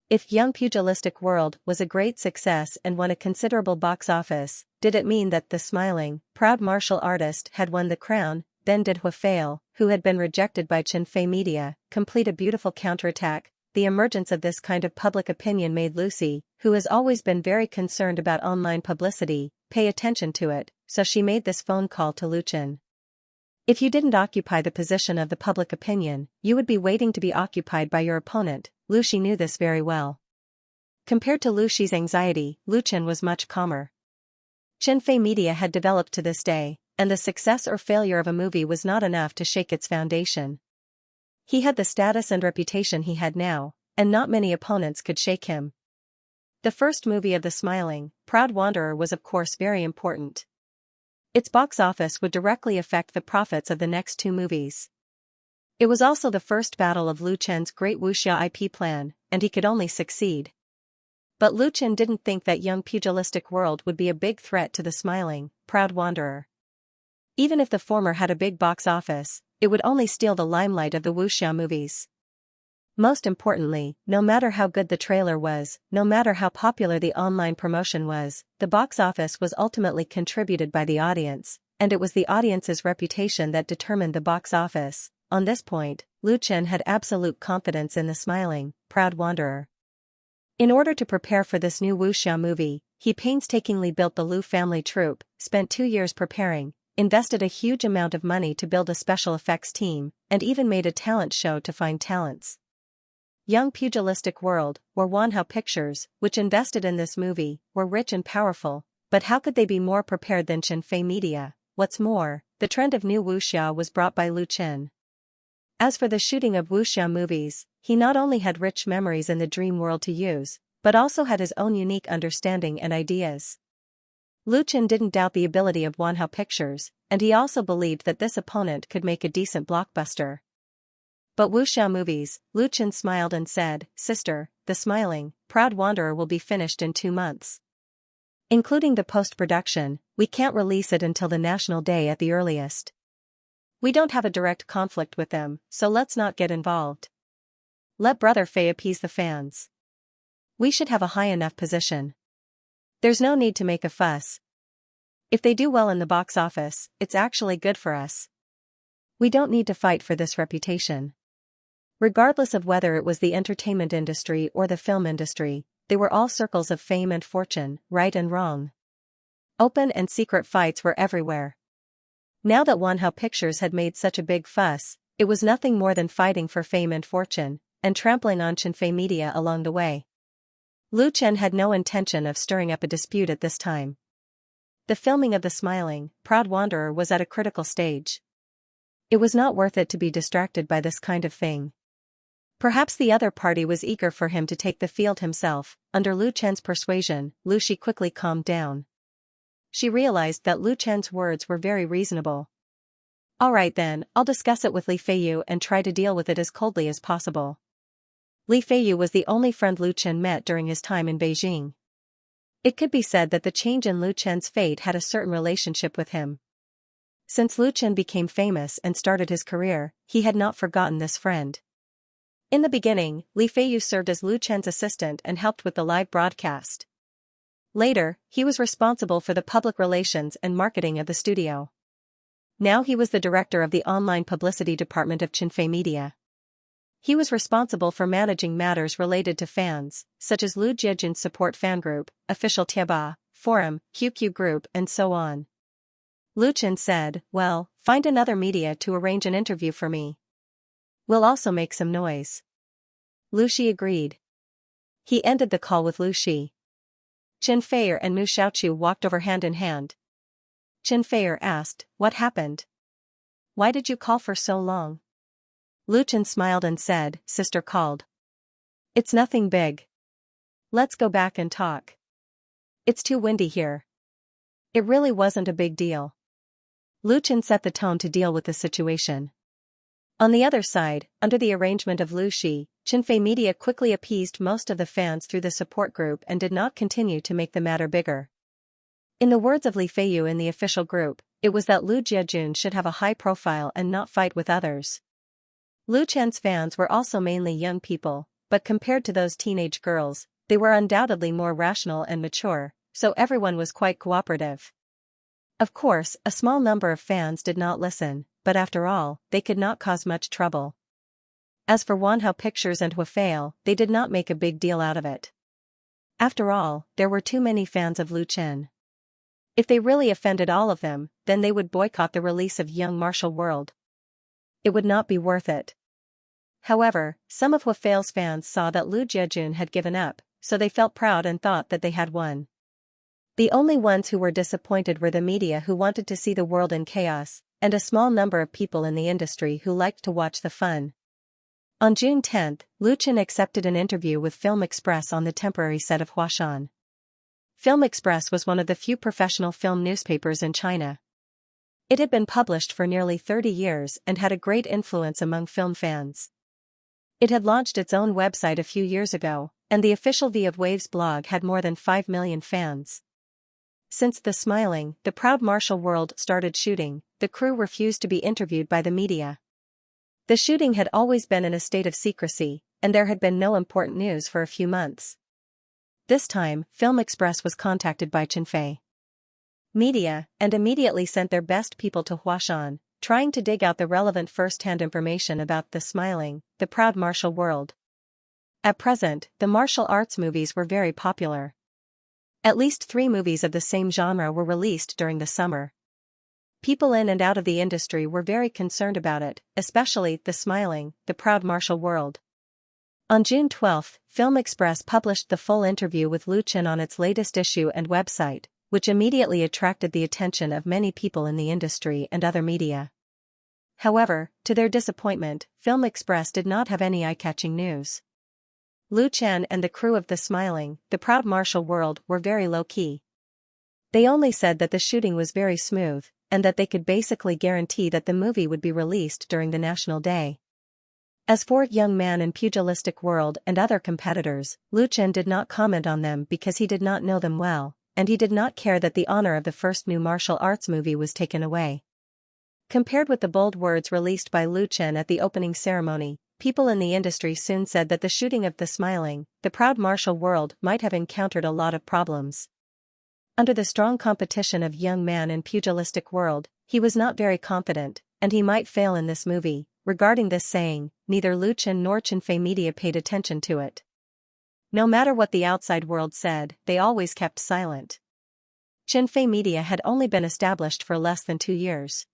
If Young Pugilistic World was a great success and won a considerable box office, did it mean that the smiling, proud martial artist had won the crown? Then did Huafei, who had been rejected by Xianxia Media, complete a beautiful counterattack. The emergence of this kind of public opinion made Lucy, who has always been very concerned about online publicity, pay attention to it, so she made this phone call to Lu Chen. If you didn't occupy the position of the public opinion, you would be waiting to be occupied by your opponent. Lucy knew this very well. Compared to Lucy's anxiety, Lu Chen was much calmer. Xianxia Media had developed to this day, and the success or failure of a movie was not enough to shake its foundation. He had the status and reputation he had now, and not many opponents could shake him. The first movie of the smiling, proud wanderer was of course very important. Its box office would directly affect the profits of the next 2 movies. It was also the first battle of Lu Chen's great wuxia IP plan, and he could only succeed. But Lu Chen didn't think that Young Pugilistic World would be a big threat to the smiling, proud wanderer. Even if the former had a big box office, it would only steal the limelight of the wuxia movies. Most importantly, no matter how good the trailer was, no matter how popular the online promotion was, the box office was ultimately contributed by the audience, and it was the audience's reputation that determined the box office. On this point, Lu Chen had absolute confidence in the smiling, proud wanderer. In order to prepare for this new wuxia movie, he painstakingly built the Lu family troupe, spent 2 years preparing, invested a huge amount of money to build a special effects team, and even made a talent show to find talents. Young Pugilistic World, or Wanhao Pictures, which invested in this movie, were rich and powerful, but how could they be more prepared than Xianxia Media? What's more, the trend of new wuxia was brought by Lu Chen. As for the shooting of wuxia movies, he not only had rich memories in the dream world to use, but also had his own unique understanding and ideas. Lu Chen didn't doubt the ability of Wanhao Pictures, and he also believed that this opponent could make a decent blockbuster. But wuxia movies, Lu Chen smiled and said, "Sister, the smiling, proud wanderer will be finished in 2 months. Including the post-production, we can't release it until the National Day at the earliest. We don't have a direct conflict with them, so let's not get involved. Let Brother Fei appease the fans." We should have a high enough position. There's no need to make a fuss. If they do well in the box office, it's actually good for us. We don't need to fight for this reputation. Regardless of whether it was the entertainment industry or the film industry, they were all circles of fame and fortune, right and wrong. Open and secret fights were everywhere. Now that Wanhao Pictures had made such a big fuss, it was nothing more than fighting for fame and fortune, and trampling on Xinfei media along the way. Lu Chen had no intention of stirring up a dispute at this time. The filming of The Smiling, Proud Wanderer was at a critical stage. It was not worth it to be distracted by this kind of thing. Perhaps the other party was eager for him to take the field himself. Under Lu Chen's persuasion, Lu Shi quickly calmed down. She realized that Lu Chen's words were very reasonable. All right then, I'll discuss it with Li Feiyu and try to deal with it as coldly as possible. Li Feiyu was the only friend Lu Chen met during his time in Beijing. It could be said that the change in Lu Chen's fate had a certain relationship with him. Since Lu Chen became famous and started his career, he had not forgotten this friend. In the beginning, Li Feiyu served as Lu Chen's assistant and helped with the live broadcast. Later, he was responsible for the public relations and marketing of the studio. Now he was the director of the online publicity department of Xinfei Media. He was responsible for managing matters related to fans, such as Lu Jiejun's support fan group, official Tieba, forum, QQ group and so on. Lu Chen said, well, find another media to arrange an interview for me. We'll also make some noise. Lu Shi agreed. He ended the call with Lu Shi. Chen Feier and Mu Xiaochu walked over hand in hand. Chen Feier asked, what happened? Why did you call for so long? Lu Chen smiled and said, sister called. It's nothing big. Let's go back and talk. It's too windy here. It really wasn't a big deal. Lu Chen set the tone to deal with the situation. On the other side, under the arrangement of Lu Shi, Xinfei Media quickly appeased most of the fans through the support group and did not continue to make the matter bigger. In the words of Li Feiyu in the official group, it was that Lu Jiejun should have a high profile and not fight with others. Lu Chen's fans were also mainly young people, but compared to those teenage girls, they were undoubtedly more rational and mature, so everyone was quite cooperative. Of course, a small number of fans did not listen, but after all, they could not cause much trouble. As for Wanhao Pictures and Huafei, they did not make a big deal out of it. After all, there were too many fans of Lu Chen. If they really offended all of them, then they would boycott the release of Young Martial World. It would not be worth it. However, some of Huafei's fans saw that Lu Jiejun had given up, so they felt proud and thought that they had won. The only ones who were disappointed were the media who wanted to see the world in chaos, and a small number of people in the industry who liked to watch the fun. On June 10, Lu Chen accepted an interview with Film Express on the temporary set of Huashan. Film Express was one of the few professional film newspapers in China. It had been published for nearly 30 years and had a great influence among film fans. It had launched its own website a few years ago, and the official V of Waves blog had more than 5 million fans. Since The Smiling, The Proud Martial World started shooting, the crew refused to be interviewed by the media. The shooting had always been in a state of secrecy, and there had been no important news for a few months. This time, Film Express was contacted by Xinfei Media, and immediately sent their best people to Huashan, trying to dig out the relevant first-hand information about The Smiling, The Proud Martial World. At present, the martial arts movies were very popular. At least 3 movies of the same genre were released during the summer. People in and out of the industry were very concerned about it, especially The Smiling, The Proud Martial World. On June 12, Film Express published the full interview with Lu Chen on its latest issue and website, which immediately attracted the attention of many people in the industry and other media. However, to their disappointment, Film Express did not have any eye-catching news. Lu Chen and the crew of The Smiling, The Proud Martial World were very low-key. They only said that the shooting was very smooth, and that they could basically guarantee that the movie would be released during the National Day. As for Young Man in Pugilistic World and other competitors, Lu Chen did not comment on them because he did not know them well, and he did not care that the honor of the first new martial arts movie was taken away. Compared with the bold words released by Lu Chen at the opening ceremony, people in the industry soon said that the shooting of The Smiling, the proud martial world might have encountered a lot of problems. Under the strong competition of young man in pugilistic world, he was not very confident, and he might fail in this movie. Regarding this saying, neither Lu Chen nor Chinfei Media paid attention to it. No matter what the outside world said, they always kept silent. Chinfei Media had only been established for less than 2 years.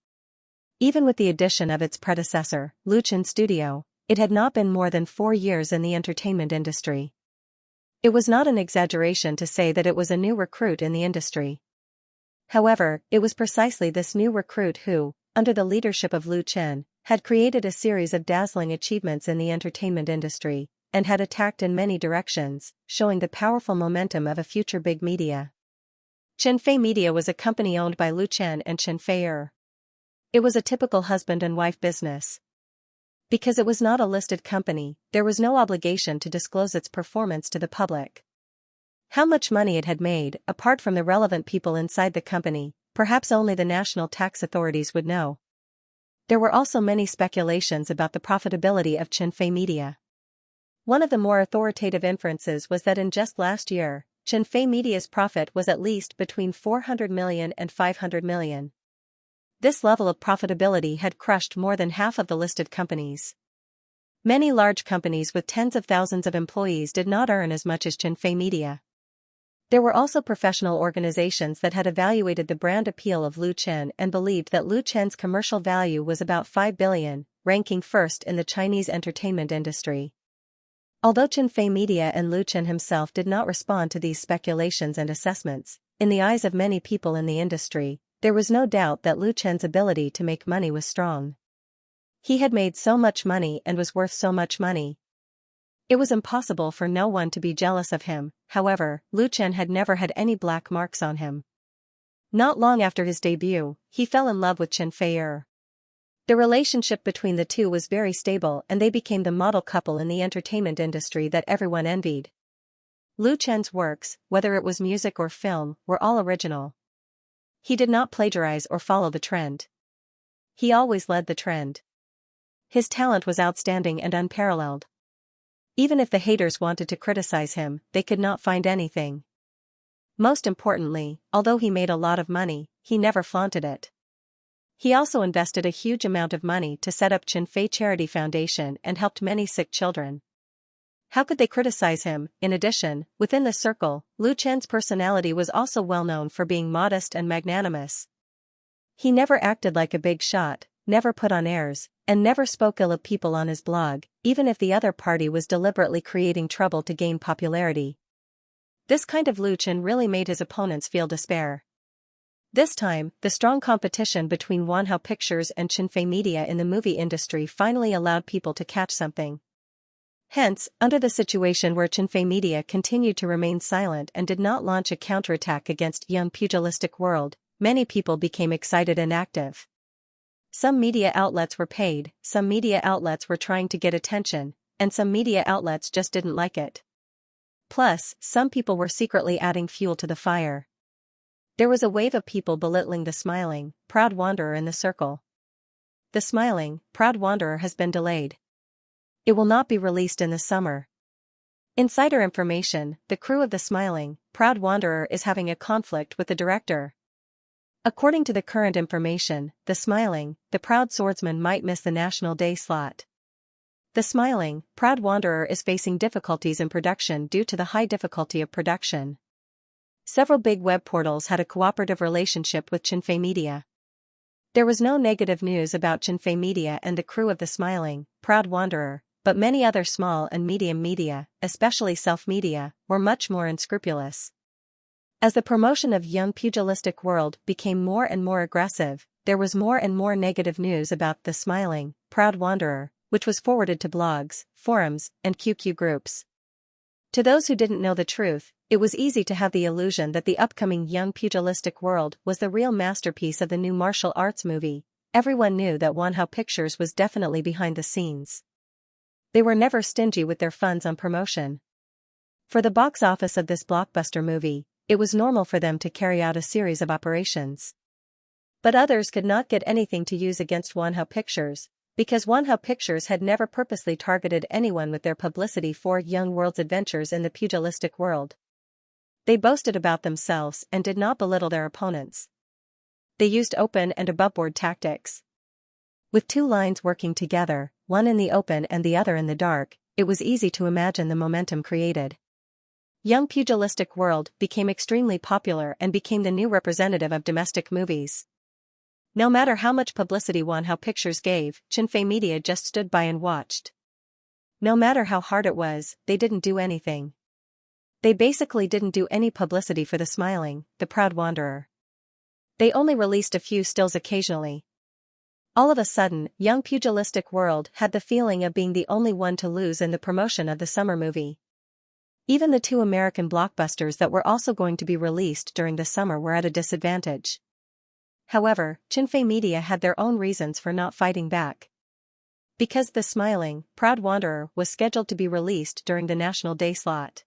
Even with the addition of its predecessor, Lu Chen Studio, it had not been more than 4 years in the entertainment industry. It was not an exaggeration to say that it was a new recruit in the industry. However, it was precisely this new recruit who, under the leadership of Lu Chen, had created a series of dazzling achievements in the entertainment industry, and had attacked in many directions, showing the powerful momentum of a future big media. Chinfei Media was a company owned by Lu Chen and Chinfei. It was a typical husband and wife business. Because it was not a listed company, there was no obligation to disclose its performance to the public. How much money it had made, apart from the relevant people inside the company, perhaps only the national tax authorities would know. There were also many speculations about the profitability of Chinfei Media. One of the more authoritative inferences was that in just last year, Chinfei Media's profit was at least between 400 million and 500 million. This level of profitability had crushed more than half of the listed companies. Many large companies with tens of thousands of employees did not earn as much as Chinfei Media. There were also professional organizations that had evaluated the brand appeal of Lu Chen and believed that Lu Chen's commercial value was about 5 billion, ranking first in the Chinese entertainment industry. Although Chinfei Media and Lu Chen himself did not respond to these speculations and assessments, in the eyes of many people in the industry, there was no doubt that Lu Chen's ability to make money was strong. He had made so much money and was worth so much money. It was impossible for no one to be jealous of him. However, Lu Chen had never had any black marks on him. Not long after his debut, he fell in love with Chinfei. The relationship between the two was very stable and they became the model couple in the entertainment industry that everyone envied. Lu Chen's works, whether it was music or film, were all original. He did not plagiarize or follow the trend. He always led the trend. His talent was outstanding and unparalleled. Even if the haters wanted to criticize him, they could not find anything. Most importantly, although he made a lot of money, he never flaunted it. He also invested a huge amount of money to set up Chinfei Charity Foundation and helped many sick children. How could they criticize him? In addition, within the circle, Lu Chen's personality was also well known for being modest and magnanimous. He never acted like a big shot, never put on airs, and never spoke ill of people on his blog, even if the other party was deliberately creating trouble to gain popularity. This kind of Lu Chen really made his opponents feel despair. This time, the strong competition between Wanhao Pictures and Chinfei Media in the movie industry finally allowed people to catch something. Hence, under the situation where Chinfei Media continued to remain silent and did not launch a counterattack against young pugilistic world, many people became excited and active. Some media outlets were paid, some media outlets were trying to get attention, and some media outlets just didn't like it. Plus, some people were secretly adding fuel to the fire. There was a wave of people belittling the smiling, proud wanderer in the circle. The smiling, proud wanderer has been delayed. It will not be released in the summer. Insider information: the crew of the smiling, proud wanderer is having a conflict with the director. According to the current information, the smiling, the proud swordsman might miss the National Day slot. The smiling, proud wanderer is facing difficulties in production due to the high difficulty of production. Several big web portals had a cooperative relationship with Chinfei Media. There was no negative news about Chinfei Media and the crew of the smiling, proud wanderer, but many other small and medium media, especially self-media, were much more unscrupulous. As the promotion of young pugilistic world became more and more aggressive, there was more and more negative news about the smiling, proud wanderer, which was forwarded to blogs, forums, and QQ groups. To those who didn't know the truth, it was easy to have the illusion that the upcoming young pugilistic world was the real masterpiece of the new martial arts movie. Everyone knew that Wanhao Pictures was definitely behind the scenes. They were never stingy with their funds on promotion. For the box office of this blockbuster movie, it was normal for them to carry out a series of operations. But others could not get anything to use against Wanhao Pictures, Because Wanhao Pictures had never purposely targeted anyone with their publicity for Young World's adventures in the pugilistic world. They boasted about themselves and did not belittle their opponents. They used open and aboveboard tactics. With two lines working together, one in the open and the other in the dark, it was easy to imagine the momentum created. Young Pugilistic World became extremely popular and became the new representative of domestic movies. No matter how much publicity Wanhao Pictures gave, Xinfei Media just stood by and watched. No matter how hard it was, they didn't do anything. They basically didn't do any publicity for The Smiling, The Proud Wanderer. They only released a few stills occasionally. All of a sudden, Young Pugilistic World had the feeling of being the only one to lose in the promotion of the summer movie. Even the two American blockbusters that were also going to be released during the summer were at a disadvantage. However, Xinfei Media had their own reasons for not fighting back. Because The Smiling, Proud Wanderer was scheduled to be released during the National Day slot.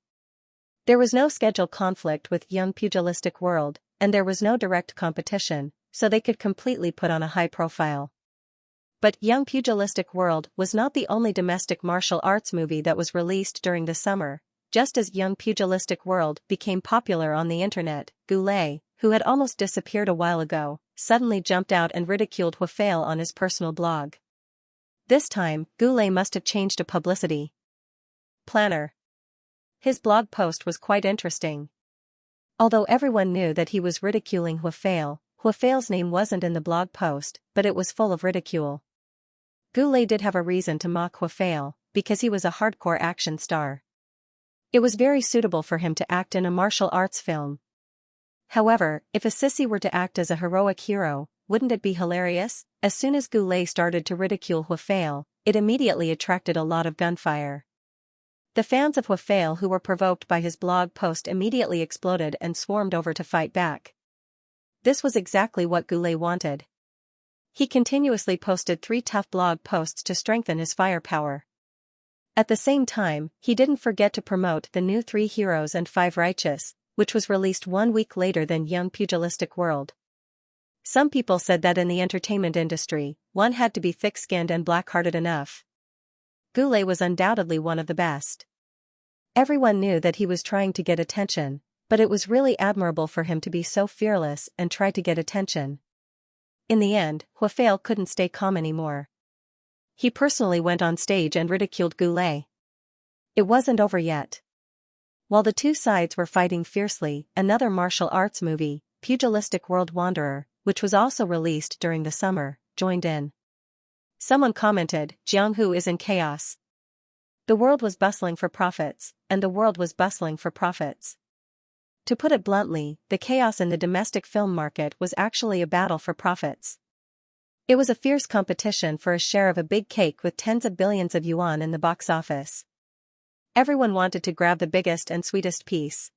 There was no schedule conflict with Young Pugilistic World, and there was no direct competition, so they could completely put on a high profile. But Young Pugilistic World was not the only domestic martial arts movie that was released during the summer. Just as Young Pugilistic World became popular on the internet, Goulet, who had almost disappeared a while ago, suddenly jumped out and ridiculed Huafei on his personal blog. This time, Goulet must have changed a publicity planner. His blog post was quite interesting. Although everyone knew that he was ridiculing Huafei's name wasn't in the blog post, but it was full of ridicule. Goulet did have a reason to mock Huafei, because he was a hardcore action star. It was very suitable for him to act in a martial arts film. However, if a sissy were to act as a heroic hero, wouldn't it be hilarious? As soon as Goulet started to ridicule Huafei, it immediately attracted a lot of gunfire. The fans of Huafei who were provoked by his blog post immediately exploded and swarmed over to fight back. This was exactly what Goulet wanted. He continuously posted 3 tough blog posts to strengthen his firepower. At the same time, he didn't forget to promote the new 3 Heroes and 5 Righteous, which was released 1 week later than Young Pugilistic World. Some people said that in the entertainment industry, one had to be thick-skinned and black-hearted enough. Goulet was undoubtedly one of the best. Everyone knew that he was trying to get attention, but it was really admirable for him to be so fearless and try to get attention. In the end, Huafei couldn't stay calm anymore. He personally went on stage and ridiculed Goulet. It wasn't over yet. While the two sides were fighting fiercely, another martial arts movie, Pugilistic World Wanderer, which was also released during the summer, joined in. Someone commented, "Jianghu is in chaos." The world was bustling for profits, and the world was bustling for profits. To put it bluntly, the chaos in the domestic film market was actually a battle for profits. It was a fierce competition for a share of a big cake with tens of billions of yuan in the box office. Everyone wanted to grab the biggest and sweetest piece.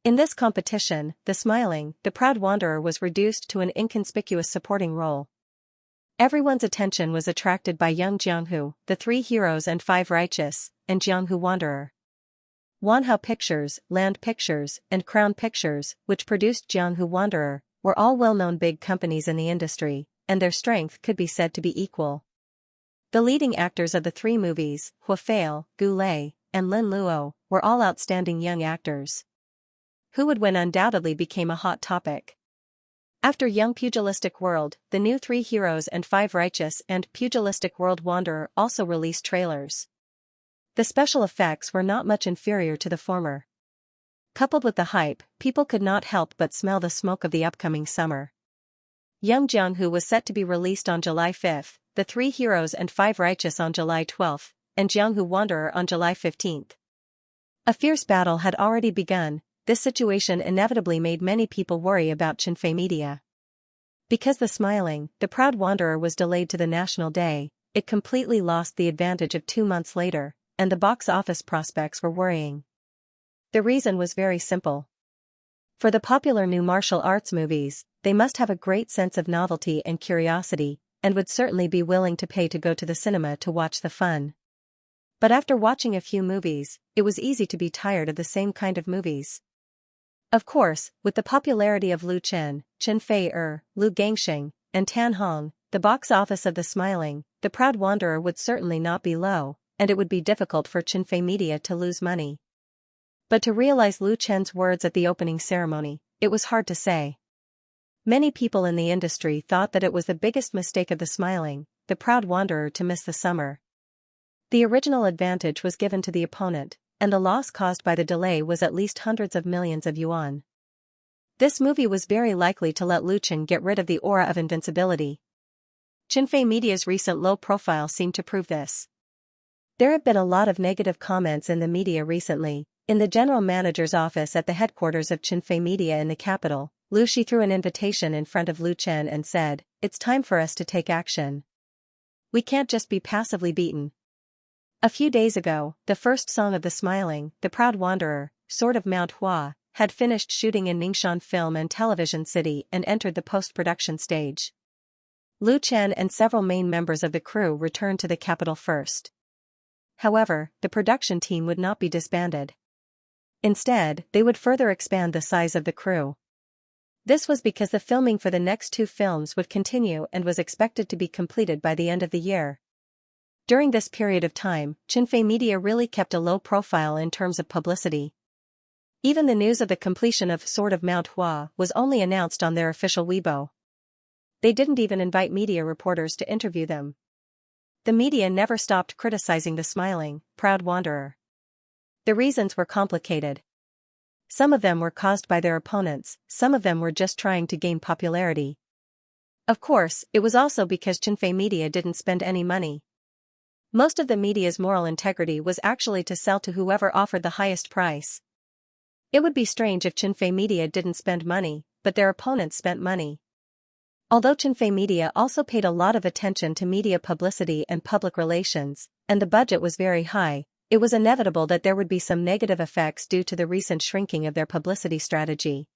In this competition, The Smiling, The Proud Wanderer was reduced to an inconspicuous supporting role. Everyone's attention was attracted by Young Jianghu, The 3 Heroes and 5 Righteous, and Jianghu Wanderer. Wanhao Pictures, Land Pictures, and Crown Pictures, which produced Jianghu Wanderer, were all well-known big companies in the industry, and their strength could be said to be equal. The leading actors of the 3 movies, Huafei, Goulet, and Lin Luo, were all outstanding young actors. Who would win undoubtedly became a hot topic. After Young Pugilistic World, the new 3 Heroes and 5 Righteous and Pugilistic World Wanderer also released trailers. The special effects were not much inferior to the former. Coupled with the hype, people could not help but smell the smoke of the upcoming summer. Young Jianghu was set to be released on July 5, The 3 Heroes and 5 Righteous on July 12, and Jianghu Wanderer on July 15. A fierce battle had already begun. This situation inevitably made many people worry about Xinfei Media. Because The Smiling, The Proud Wanderer was delayed to the National Day, it completely lost the advantage of 2 months later, and the box office prospects were worrying. The reason was very simple. For the popular new martial arts movies, they must have a great sense of novelty and curiosity, and would certainly be willing to pay to go to the cinema to watch the fun. But after watching a few movies, it was easy to be tired of the same kind of movies. Of course, with the popularity of Lu Chen, Chen Fei-er, Lu Gangxing, and Tan Hong, the box office of The Smiling, The Proud Wanderer would certainly not be low, and it would be difficult for Qinfei Media to lose money. But to realize Lu Chen's words at the opening ceremony, it was hard to say. Many people in the industry thought that it was the biggest mistake of The Smiling, The Proud Wanderer to miss the summer. The original advantage was given to the opponent, and the loss caused by the delay was at least hundreds of millions of yuan. This movie was very likely to let Lu Chen get rid of the aura of invincibility. Qinfei Media's recent low profile seemed to prove this. There have been a lot of negative comments in the media recently. In the general manager's office at the headquarters of Qinfei Media in the capital, Lu Shi threw an invitation in front of Lu Chen and said, "It's time for us to take action. We can't just be passively beaten." A few days ago, the first song of The Smiling, The Proud Wanderer, Sword of Mount Hua, had finished shooting in Ningxian Film and Television City and entered the post-production stage. Lu Chen and several main members of the crew returned to the capital first. However, the production team would not be disbanded. Instead, they would further expand the size of the crew. This was because the filming for the next 2 films would continue and was expected to be completed by the end of the year. During this period of time, Qinfei Media really kept a low profile in terms of publicity. Even the news of the completion of Sword of Mount Hua was only announced on their official Weibo. They didn't even invite media reporters to interview them. The media never stopped criticizing The Smiling, Proud Wanderer. The reasons were complicated. Some of them were caused by their opponents, some of them were just trying to gain popularity. Of course, it was also because Qinfei Media didn't spend any money. Most of the media's moral integrity was actually to sell to whoever offered the highest price. It would be strange if Qinfei Media didn't spend money, but their opponents spent money. Although Qinfei Media also paid a lot of attention to media publicity and public relations, and the budget was very high, it was inevitable that there would be some negative effects due to the recent shrinking of their publicity strategy.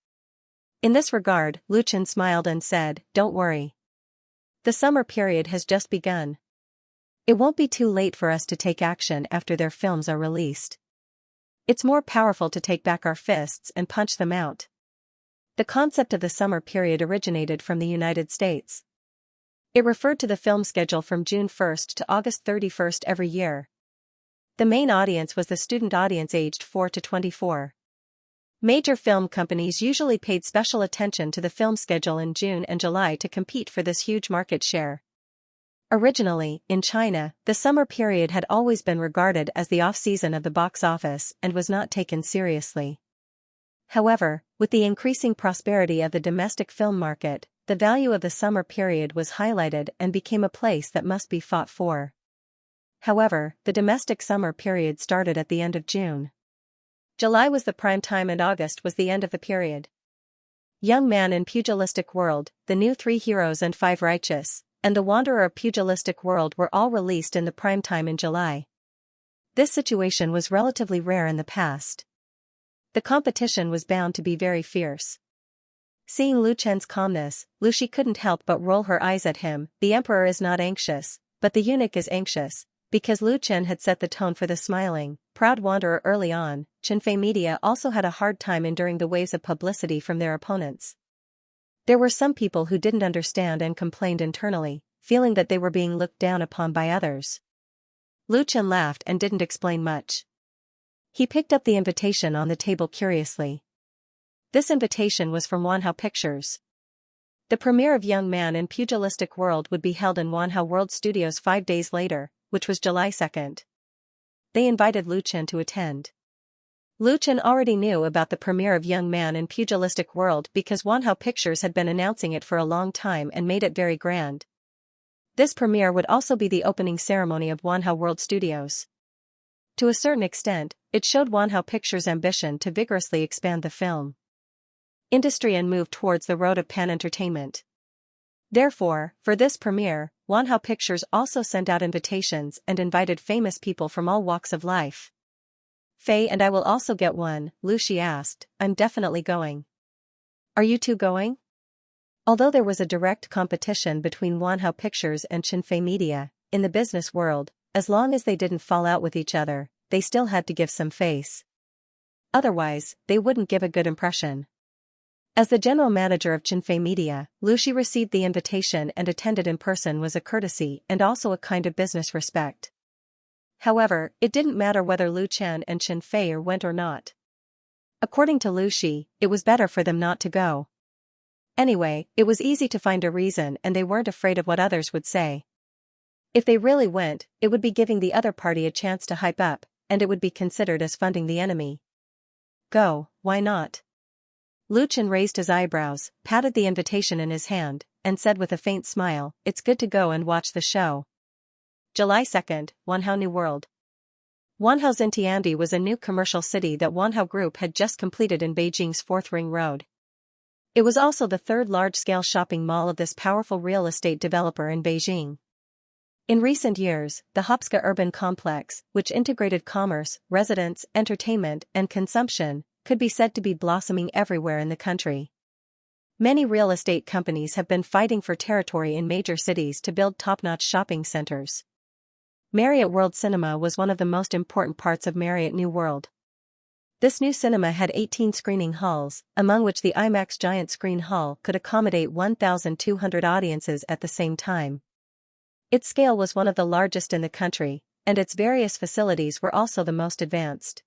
In this regard, Lu Chen smiled and said, "Don't worry. The summer period has just begun. It won't be too late for us to take action after their films are released. It's more powerful to take back our fists and punch them out." The concept of the summer period originated from the United States. It referred to the film schedule from June 1st to August 31st every year. The main audience was the student audience aged 4 to 24. Major film companies usually paid special attention to the film schedule in June and July to compete for this huge market share. Originally, in China, the summer period had always been regarded as the off-season of the box office and was not taken seriously. However, with the increasing prosperity of the domestic film market, the value of the summer period was highlighted and became a place that must be fought for. However, the domestic summer period started at the end of June. July was the prime time and August was the end of the period. Young Man in Pugilistic World, The New 3 Heroes and 5 Righteous, and The Wanderer of Pugilistic World were all released in the prime time in July. This situation was relatively rare in the past. The competition was bound to be very fierce. Seeing Lu Chen's calmness, Lu Shi couldn't help but roll her eyes at him. The emperor is not anxious, but the eunuch is anxious. Because Lu Chen had set the tone for The Smiling, Proud Wanderer early on, Qinfei Media also had a hard time enduring the waves of publicity from their opponents. There were some people who didn't understand and complained internally, feeling that they were being looked down upon by others. Lu Chen laughed and didn't explain much. He picked up the invitation on the table curiously. This invitation was from Wanhao Pictures. The premiere of Young Man in Pugilistic World would be held in Wanhao World Studios 5 days later, which was July 2nd. They invited Lu Chen to attend. Lu Chen already knew about the premiere of Young Man in Pugilistic World because Wanhao Pictures had been announcing it for a long time and made it very grand. This premiere would also be the opening ceremony of Wanhao World Studios. To a certain extent, it showed Wanhao Pictures' ambition to vigorously expand the film industry and move towards the road of pan-entertainment. Therefore, for this premiere, Wanhao Pictures also sent out invitations and invited famous people from all walks of life. "Faye and I will also get one," Lu Shi asked. "I'm definitely going. Are you two going?" Although there was a direct competition between Wanhao Pictures and Qinfei Media, in the business world, as long as they didn't fall out with each other, they still had to give some face. Otherwise, they wouldn't give a good impression. As the general manager of Xianxia Media, Lu Shi received the invitation and attended in person was a courtesy and also a kind of business respect. However, it didn't matter whether Lu Chen and Xianxia went or not. According to Lu Shi, it was better for them not to go. Anyway, it was easy to find a reason and they weren't afraid of what others would say. If they really went, it would be giving the other party a chance to hype up, and it would be considered as funding the enemy. Go, why not? Lu Chen raised his eyebrows, patted the invitation in his hand, and said with a faint smile, "It's good to go and watch the show." July 2nd, Wanhao New World. Wanhao Xintiandi was a new commercial city that Wanhao Group had just completed in Beijing's 4th Ring Road. It was also the third large-scale shopping mall of this powerful real estate developer in Beijing. In recent years, the Hopska urban complex, which integrated commerce, residence, entertainment, and consumption, could be said to be blossoming everywhere in the country. Many real estate companies have been fighting for territory in major cities to build top-notch shopping centers. Marriott World Cinema was one of the most important parts of Marriott New World. This new cinema had 18 screening halls, among which the IMAX giant screen hall could accommodate 1,200 audiences at the same time. Its scale was one of the largest in the country, and its various facilities were also the most advanced.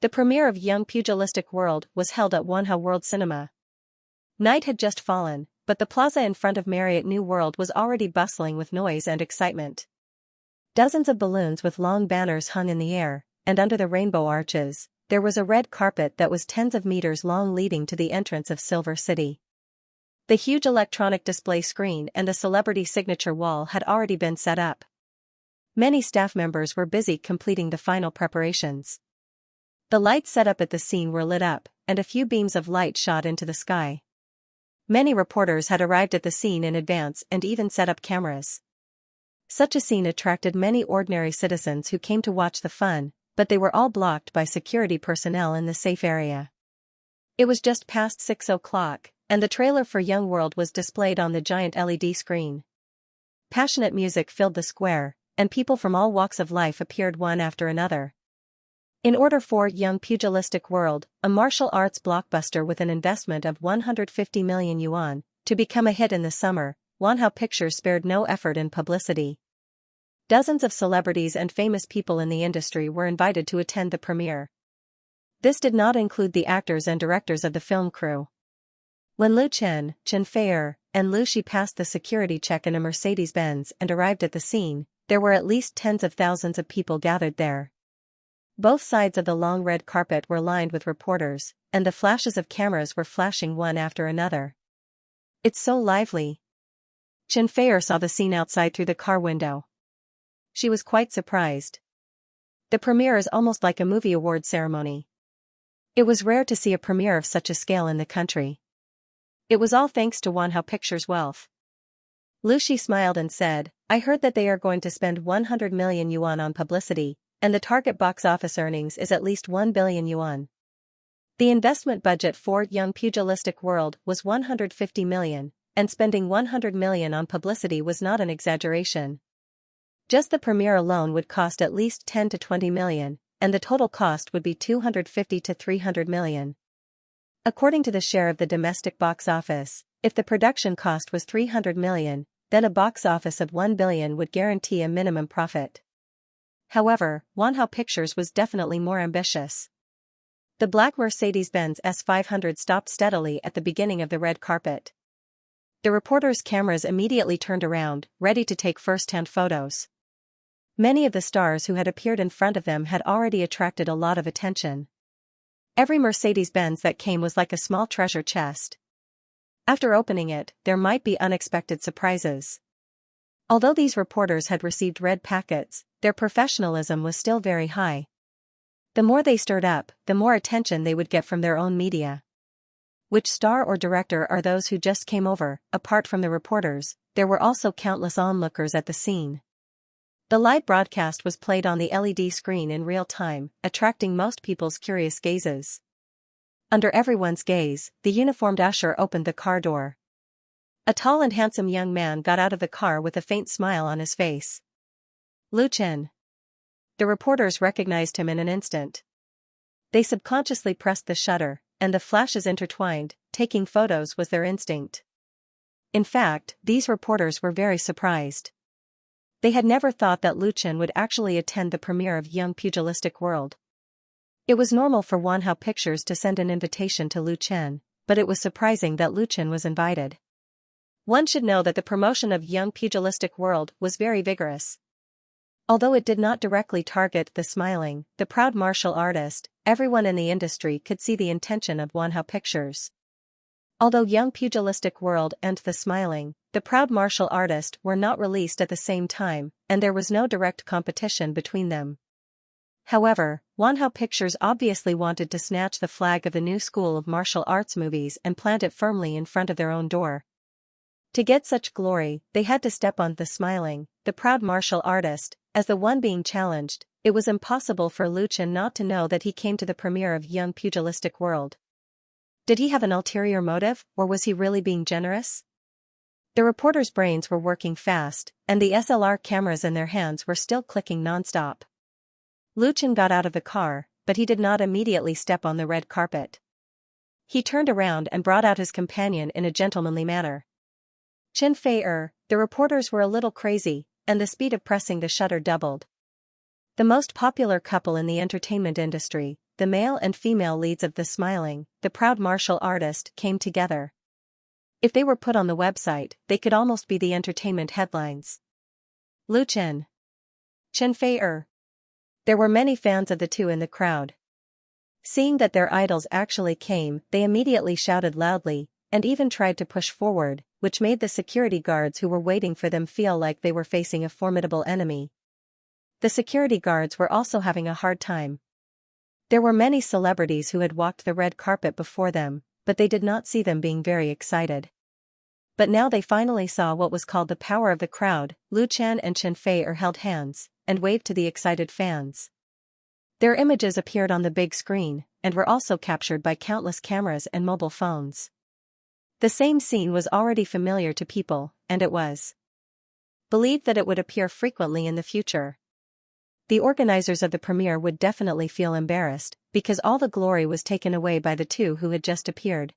The premiere of Young Pugilistic World was held at Wanhao World Cinema. Night had just fallen, but the plaza in front of Marriott New World was already bustling with noise and excitement. Dozens of balloons with long banners hung in the air, and under the rainbow arches, there was a red carpet that was tens of meters long leading to the entrance of Silver City. The huge electronic display screen and the celebrity signature wall had already been set up. Many staff members were busy completing the final preparations. The lights set up at the scene were lit up, and a few beams of light shot into the sky. Many reporters had arrived at the scene in advance and even set up cameras. Such a scene attracted many ordinary citizens who came to watch the fun, but they were all blocked by security personnel in the safe area. It was just past 6 o'clock, and the trailer for Young World was displayed on the giant LED screen. Passionate music filled the square, and people from all walks of life appeared one after another. In order for Young Pugilistic World, a martial arts blockbuster with an investment of 150 million yuan, to become a hit in the summer, Wanhao Pictures spared no effort in publicity. Dozens of celebrities and famous people in the industry were invited to attend the premiere. This did not include the actors and directors of the film crew. When Lu Chen, Xianxia, and Lu Shi passed the security check in a Mercedes-Benz and arrived at the scene, there were at least tens of thousands of people gathered there. Both sides of the long red carpet were lined with reporters, and the flashes of cameras were flashing one after another. "It's so lively." Xianxia saw the scene outside through the car window. She was quite surprised. The premiere is almost like a movie award ceremony. It was rare to see a premiere of such a scale in the country. It was all thanks to Wanhao Pictures' wealth. Lu Shi smiled and said, "I heard that they are going to spend 100 million yuan on publicity, and the target box office earnings is at least 1 billion yuan. The investment budget for Young Pugilistic World was 150 million, and spending 100 million on publicity was not an exaggeration. Just the premiere alone would cost at least 10 to 20 million, and the total cost would be 250 to 300 million. According to the share of the domestic box office, if the production cost was 300 million, then a box office of 1 billion would guarantee a minimum profit." However, Wanhao Pictures was definitely more ambitious. The black Mercedes-Benz S500 stopped steadily at the beginning of the red carpet. The reporters' cameras immediately turned around, ready to take first-hand photos. Many of the stars who had appeared in front of them had already attracted a lot of attention. Every Mercedes-Benz that came was like a small treasure chest. After opening it, there might be unexpected surprises. Although these reporters had received red packets, their professionalism was still very high. The more they stirred up, the more attention they would get from their own media. Which star or director are those who just came over? Apart from the reporters, there were also countless onlookers at the scene. The live broadcast was played on the LED screen in real time, attracting most people's curious gazes. Under everyone's gaze, the uniformed usher opened the car door. A tall and handsome young man got out of the car with a faint smile on his face. "Lu Chen." The reporters recognized him in an instant. They subconsciously pressed the shutter, and the flashes intertwined, taking photos was their instinct. In fact, these reporters were very surprised. They had never thought that Lu Chen would actually attend the premiere of Young Pugilistic World. It was normal for Wanhao Pictures to send an invitation to Lu Chen, but it was surprising that Lu Chen was invited. One should know that the promotion of Young Pugilistic World was very vigorous. Although it did not directly target the smiling, the proud martial artist, everyone in the industry could see the intention of Wanhao Pictures. Although Young Pugilistic World and the Smiling, the Proud Martial Artist were not released at the same time, and there was no direct competition between them. However, Wanhao Pictures obviously wanted to snatch the flag of the new school of martial arts movies and plant it firmly in front of their own door. To get such glory, they had to step on the Smiling, the Proud Martial Artist, as the one being challenged. It was impossible for Lu Chen not to know that he came to the premiere of Young Pugilistic World. Did he have an ulterior motive, or was he really being generous? The reporters' brains were working fast, and the SLR cameras in their hands were still clicking non-stop. Lu Chen got out of the car, but he did not immediately step on the red carpet. He turned around and brought out his companion in a gentlemanly manner. Chen Fei-er, the reporters were a little crazy, and the speed of pressing the shutter doubled. The most popular couple in the entertainment industry, the male and female leads of The Smiling, the Proud Martial Artist, came together. If they were put on the website, they could almost be the entertainment headlines. Lu Chen. Chen Fei-er. There were many fans of the two in the crowd. Seeing that their idols actually came, they immediately shouted loudly, and even tried to push forward, which made the security guards who were waiting for them feel like they were facing a formidable enemy. The security guards were also having a hard time. There were many celebrities who had walked the red carpet before them, but they did not see them being very excited. But now they finally saw what was called the power of the crowd. Lu Chen and Chen Fei-er held hands, and waved to the excited fans. Their images appeared on the big screen, and were also captured by countless cameras and mobile phones. The same scene was already familiar to people, and it was believed that it would appear frequently in the future. The organizers of the premiere would definitely feel embarrassed, because all the glory was taken away by the two who had just appeared.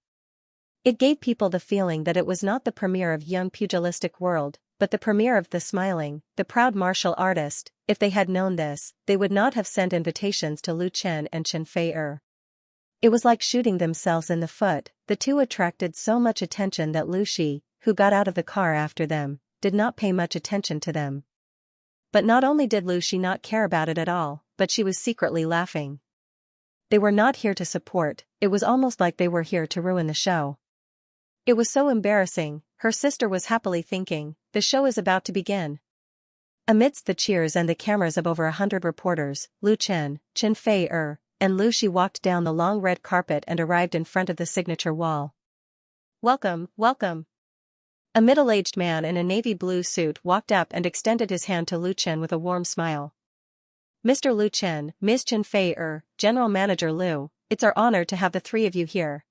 It gave people the feeling that it was not the premiere of Young Pugilistic World, but the premiere of The Smiling, the Proud Martial Artist. If they had known this, they would not have sent invitations to Lu Chen and Chen Fei-er. It was like shooting themselves in the foot. The two attracted so much attention that Lu Shi, who got out of the car after them, did not pay much attention to them. But not only did Lu Shi not care about it at all, but she was secretly laughing. They were not here to support, it was almost like they were here to ruin the show. It was so embarrassing, her sister was happily thinking, the show is about to begin. Amidst the cheers and the cameras of over 100 reporters, Lu Chen, Chen Fei-er, and Lu Shi walked down the long red carpet and arrived in front of the signature wall. "Welcome, welcome." A middle-aged man in a navy blue suit walked up and extended his hand to Lu Chen with a warm smile. "Mr. Lu Chen, Ms. Chen Fei-er, General Manager Lu, it's our honor to have the three of you here.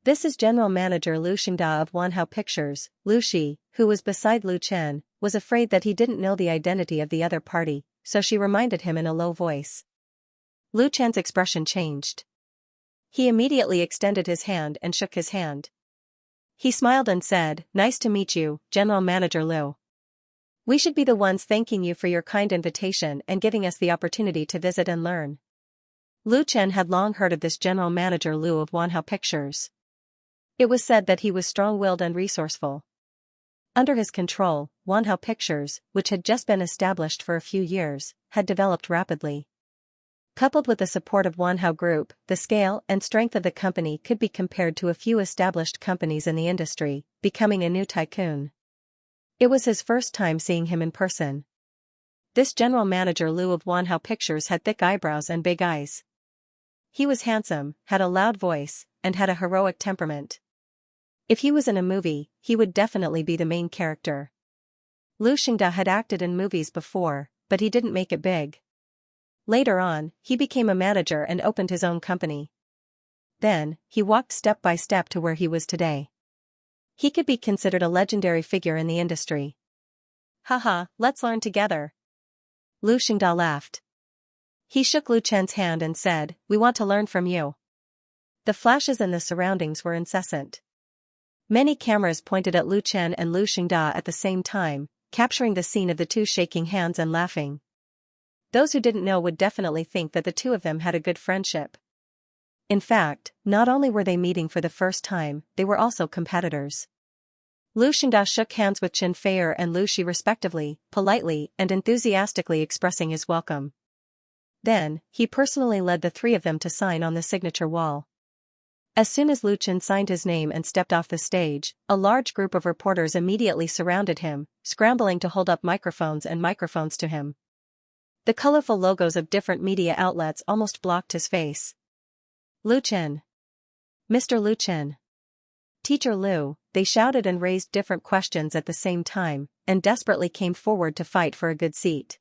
This is General Manager Lu Xingda of Wanhao Pictures." Lu Shi, who was beside Lu Chen, was afraid that he didn't know the identity of the other party, so she reminded him in a low voice. Lu Chen's expression changed. He immediately extended his hand and shook his hand. He smiled and said, "Nice to meet you, General Manager Lu. We should be the ones thanking you for your kind invitation and giving us the opportunity to visit and learn." Lu Chen had long heard of this General Manager Lu of Wanhao Pictures. It was said that he was strong-willed and resourceful. Under his control, Wanhao Pictures, which had just been established for a few years, had developed rapidly. Coupled with the support of Wanhao Group, the scale and strength of the company could be compared to a few established companies in the industry, becoming a new tycoon. It was his first time seeing him in person. This General Manager Lu of Wanhao Pictures had thick eyebrows and big eyes. He was handsome, had a loud voice, and had a heroic temperament. If he was in a movie, he would definitely be the main character. Lu Xingda had acted in movies before, but he didn't make it big. Later on, he became a manager and opened his own company. Then, he walked step by step to where he was today. He could be considered a legendary figure in the industry. "Haha, let's learn together." Lu Xingda laughed. He shook Lu Chen's hand and said, "We want to learn from you." The flashes and the surroundings were incessant. Many cameras pointed at Lu Chen and Lu Xingda at the same time, capturing the scene of the two shaking hands and laughing. Those who didn't know would definitely think that the two of them had a good friendship. In fact, not only were they meeting for the first time, they were also competitors. Lu Xingda shook hands with Chen Feier and Lu Shi respectively, politely and enthusiastically expressing his welcome. Then, he personally led the three of them to sign on the signature wall. As soon as Lu Chen signed his name and stepped off the stage, a large group of reporters immediately surrounded him, scrambling to hold up microphones to him. The colorful logos of different media outlets almost blocked his face. Lu Chen. Mr. Lu Chen. Teacher Lu, they shouted and raised different questions at the same time, and desperately came forward to fight for a good seat.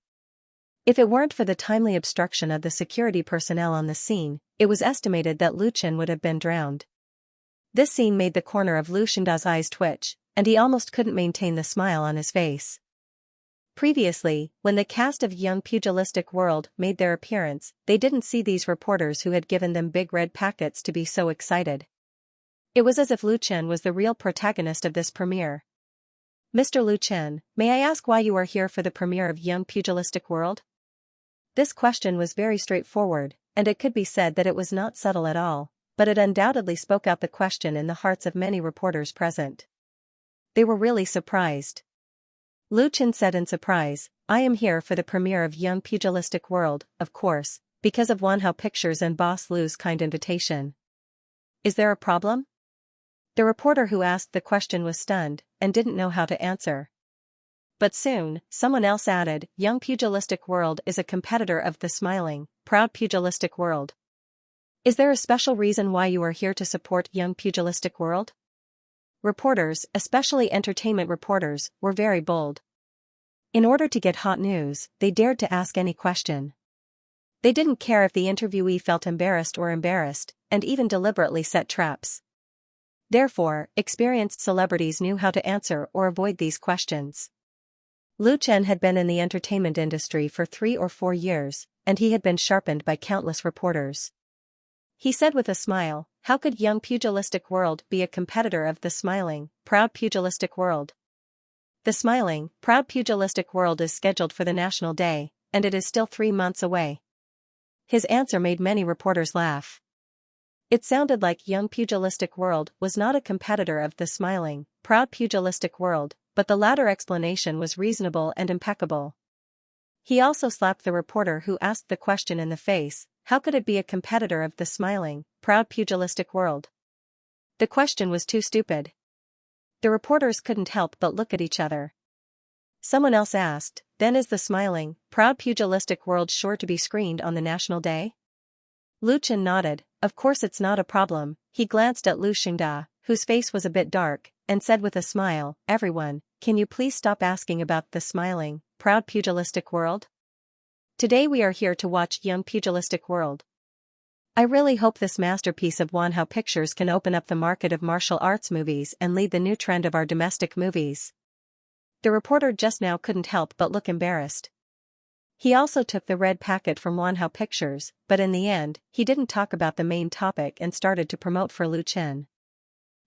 If it weren't for the timely obstruction of the security personnel on the scene, it was estimated that Lu Chen would have been drowned. This scene made the corner of Lu Xingda's eyes twitch, and he almost couldn't maintain the smile on his face. Previously, when the cast of Young Pugilistic World made their appearance, they didn't see these reporters who had given them big red packets to be so excited. It was as if Lu Chen was the real protagonist of this premiere. Mr. Lu Chen, may I ask why you are here for the premiere of Young Pugilistic World? This question was very straightforward, and it could be said that it was not subtle at all, but it undoubtedly spoke out the question in the hearts of many reporters present. They were really surprised. Lu Chen said in surprise, I am here for the premiere of Young Pugilistic World, of course, because of Wanhao Pictures and Boss Lu's kind invitation. Is there a problem? The reporter who asked the question was stunned, and didn't know how to answer. But soon, someone else added, Young Pugilistic World is a competitor of the smiling, proud Pugilistic World. Is there a special reason why you are here to support Young Pugilistic World? Reporters, especially entertainment reporters, were very bold. In order to get hot news, they dared to ask any question. They didn't care if the interviewee felt embarrassed, and even deliberately set traps. Therefore, experienced celebrities knew how to answer or avoid these questions. Lu Chen had been in the entertainment industry for 3 or 4 years, and he had been sharpened by countless reporters. He said with a smile, how could Young Pugilistic World be a competitor of the smiling, proud Pugilistic World? The smiling, proud Pugilistic World is scheduled for the National Day, and it is still 3 months away. His answer made many reporters laugh. It sounded like Young Pugilistic World was not a competitor of the smiling, proud Pugilistic World, but the latter explanation was reasonable and impeccable. He also slapped the reporter who asked the question in the face, how could it be a competitor of the smiling, proud Pugilistic World? The question was too stupid. The reporters couldn't help but look at each other. Someone else asked, then is the smiling, proud Pugilistic World sure to be screened on the National Day? Lu Chen nodded, of course it's not a problem. He glanced at Lu Xingda, whose face was a bit dark, and said with a smile, everyone, can you please stop asking about the smiling, proud Pugilistic World? Today we are here to watch Young Pugilistic World. I really hope this masterpiece of Wanhao Pictures can open up the market of martial arts movies and lead the new trend of our domestic movies. The reporter just now couldn't help but look embarrassed. He also took the red packet from Wanhao Pictures, but in the end, he didn't talk about the main topic and started to promote for Lu Chen.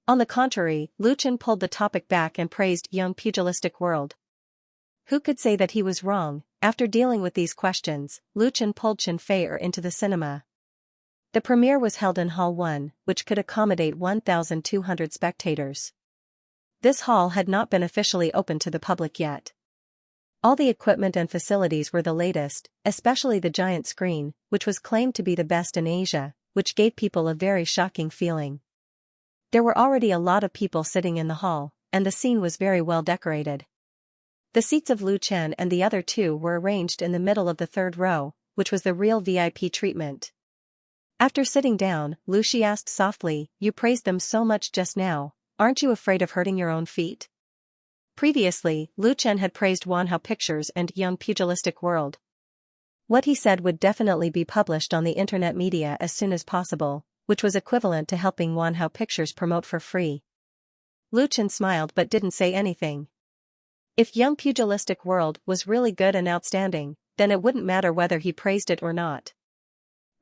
On the contrary, Lu Chen pulled the topic back and praised Young Pugilistic World. Who could say that he was wrong? After dealing with these questions, Lu Chen pulled Chen Feier into the cinema. The premiere was held in Hall 1, which could accommodate 1,200 spectators. This hall had not been officially opened to the public yet. All the equipment and facilities were the latest, especially the giant screen, which was claimed to be the best in Asia, which gave people a very shocking feeling. There were already a lot of people sitting in the hall, and the scene was very well decorated. The seats of Lu Chen and the other two were arranged in the middle of the third row, which was the real VIP treatment. After sitting down, Lu Shi asked softly, you praised them so much just now, aren't you afraid of hurting your own feet? Previously, Lu Chen had praised Wanhao Pictures and Young Pugilistic World. What he said would definitely be published on the internet media as soon as possible, which was equivalent to helping Wanhao Pictures promote for free. Lu Chen smiled but didn't say anything. If Young Pugilistic World was really good and outstanding, then it wouldn't matter whether he praised it or not.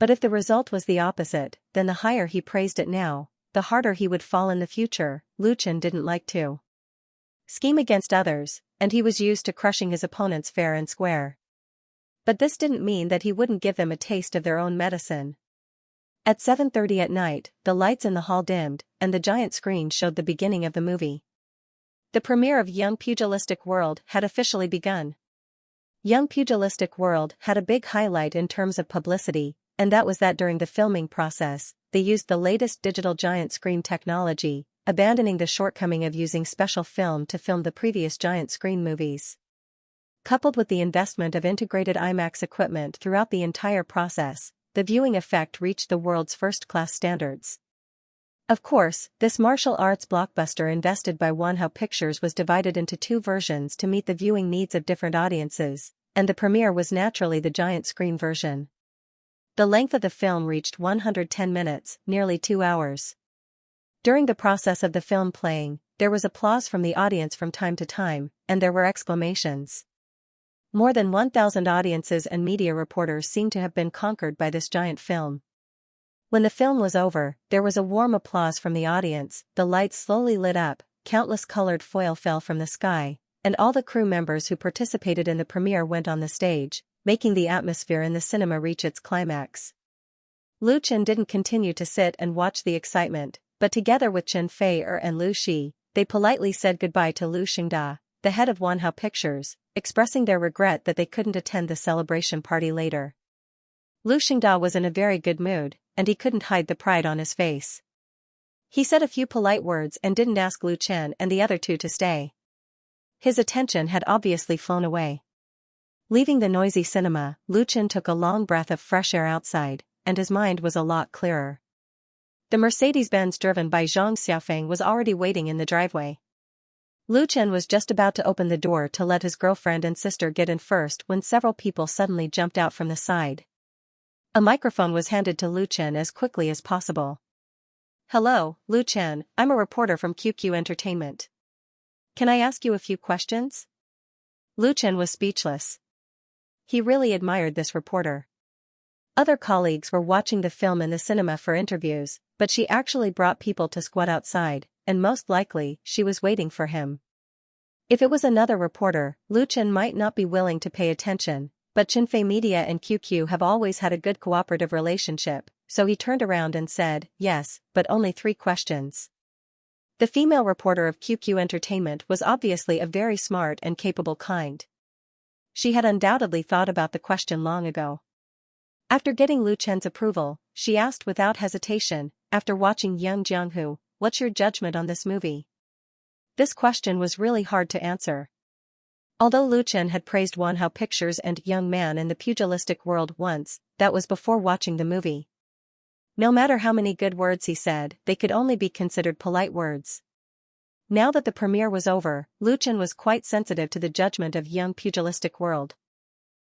But if the result was the opposite, then the higher he praised it now, the harder he would fall in the future. Lu Chen didn't like to scheme against others, and he was used to crushing his opponents fair and square. But this didn't mean that he wouldn't give them a taste of their own medicine. At 7:30 at night, the lights in the hall dimmed, and the giant screen showed the beginning of the movie. The premiere of Young Pugilistic World had officially begun. Young Pugilistic World had a big highlight in terms of publicity, and that was that during the filming process, they used the latest digital giant screen technology, abandoning the shortcoming of using special film to film the previous giant screen movies. Coupled with the investment of integrated IMAX equipment throughout the entire process, the viewing effect reached the world's first-class standards. Of course, this martial arts blockbuster invested by Wanhao Pictures was divided into two versions to meet the viewing needs of different audiences, and the premiere was naturally the giant screen version. The length of the film reached 110 minutes, nearly 2 hours. During the process of the film playing, there was applause from the audience from time to time, and there were exclamations. More than 1,000 audiences and media reporters seemed to have been conquered by this giant film. When the film was over, there was a warm applause from the audience, the lights slowly lit up, countless colored foil fell from the sky, and all the crew members who participated in the premiere went on the stage, making the atmosphere in the cinema reach its climax. Lu Chen didn't continue to sit and watch the excitement, but together with Chen Fei-er and Lu Shi, they politely said goodbye to Lu Xingda, the head of Wanhao Pictures, expressing their regret that they couldn't attend the celebration party later. Lu Xingda was in a very good mood, and he couldn't hide the pride on his face. He said a few polite words and didn't ask Lu Chen and the other two to stay. His attention had obviously flown away. Leaving the noisy cinema, Lu Chen took a long breath of fresh air outside, and his mind was a lot clearer. The Mercedes-Benz driven by Xianxia was already waiting in the driveway. Lu Chen was just about to open the door to let his girlfriend and sister get in first when several people suddenly jumped out from the side. A microphone was handed to Lu Chen as quickly as possible. "Hello, Lu Chen, I'm a reporter from QQ Entertainment. Can I ask you a few questions?" Lu Chen was speechless. He really admired this reporter. Other colleagues were watching the film in the cinema for interviews, but she actually brought people to squat outside, and most likely, she was waiting for him. If it was another reporter, Lu Chen might not be willing to pay attention, but Chinfei Media and QQ have always had a good cooperative relationship, so he turned around and said, "Yes, but only 3 questions." The female reporter of QQ Entertainment was obviously a very smart and capable kind. She had undoubtedly thought about the question long ago. After getting Lu Chen's approval, she asked without hesitation, "After watching Young Jianghu, what's your judgment on this movie?" This question was really hard to answer. Although Lu Chen had praised Wanhao Pictures and Young Man in the Pugilistic World once, that was before watching the movie. No matter how many good words he said, they could only be considered polite words. Now that the premiere was over, Lu Chen was quite sensitive to the judgment of Young Pugilistic World.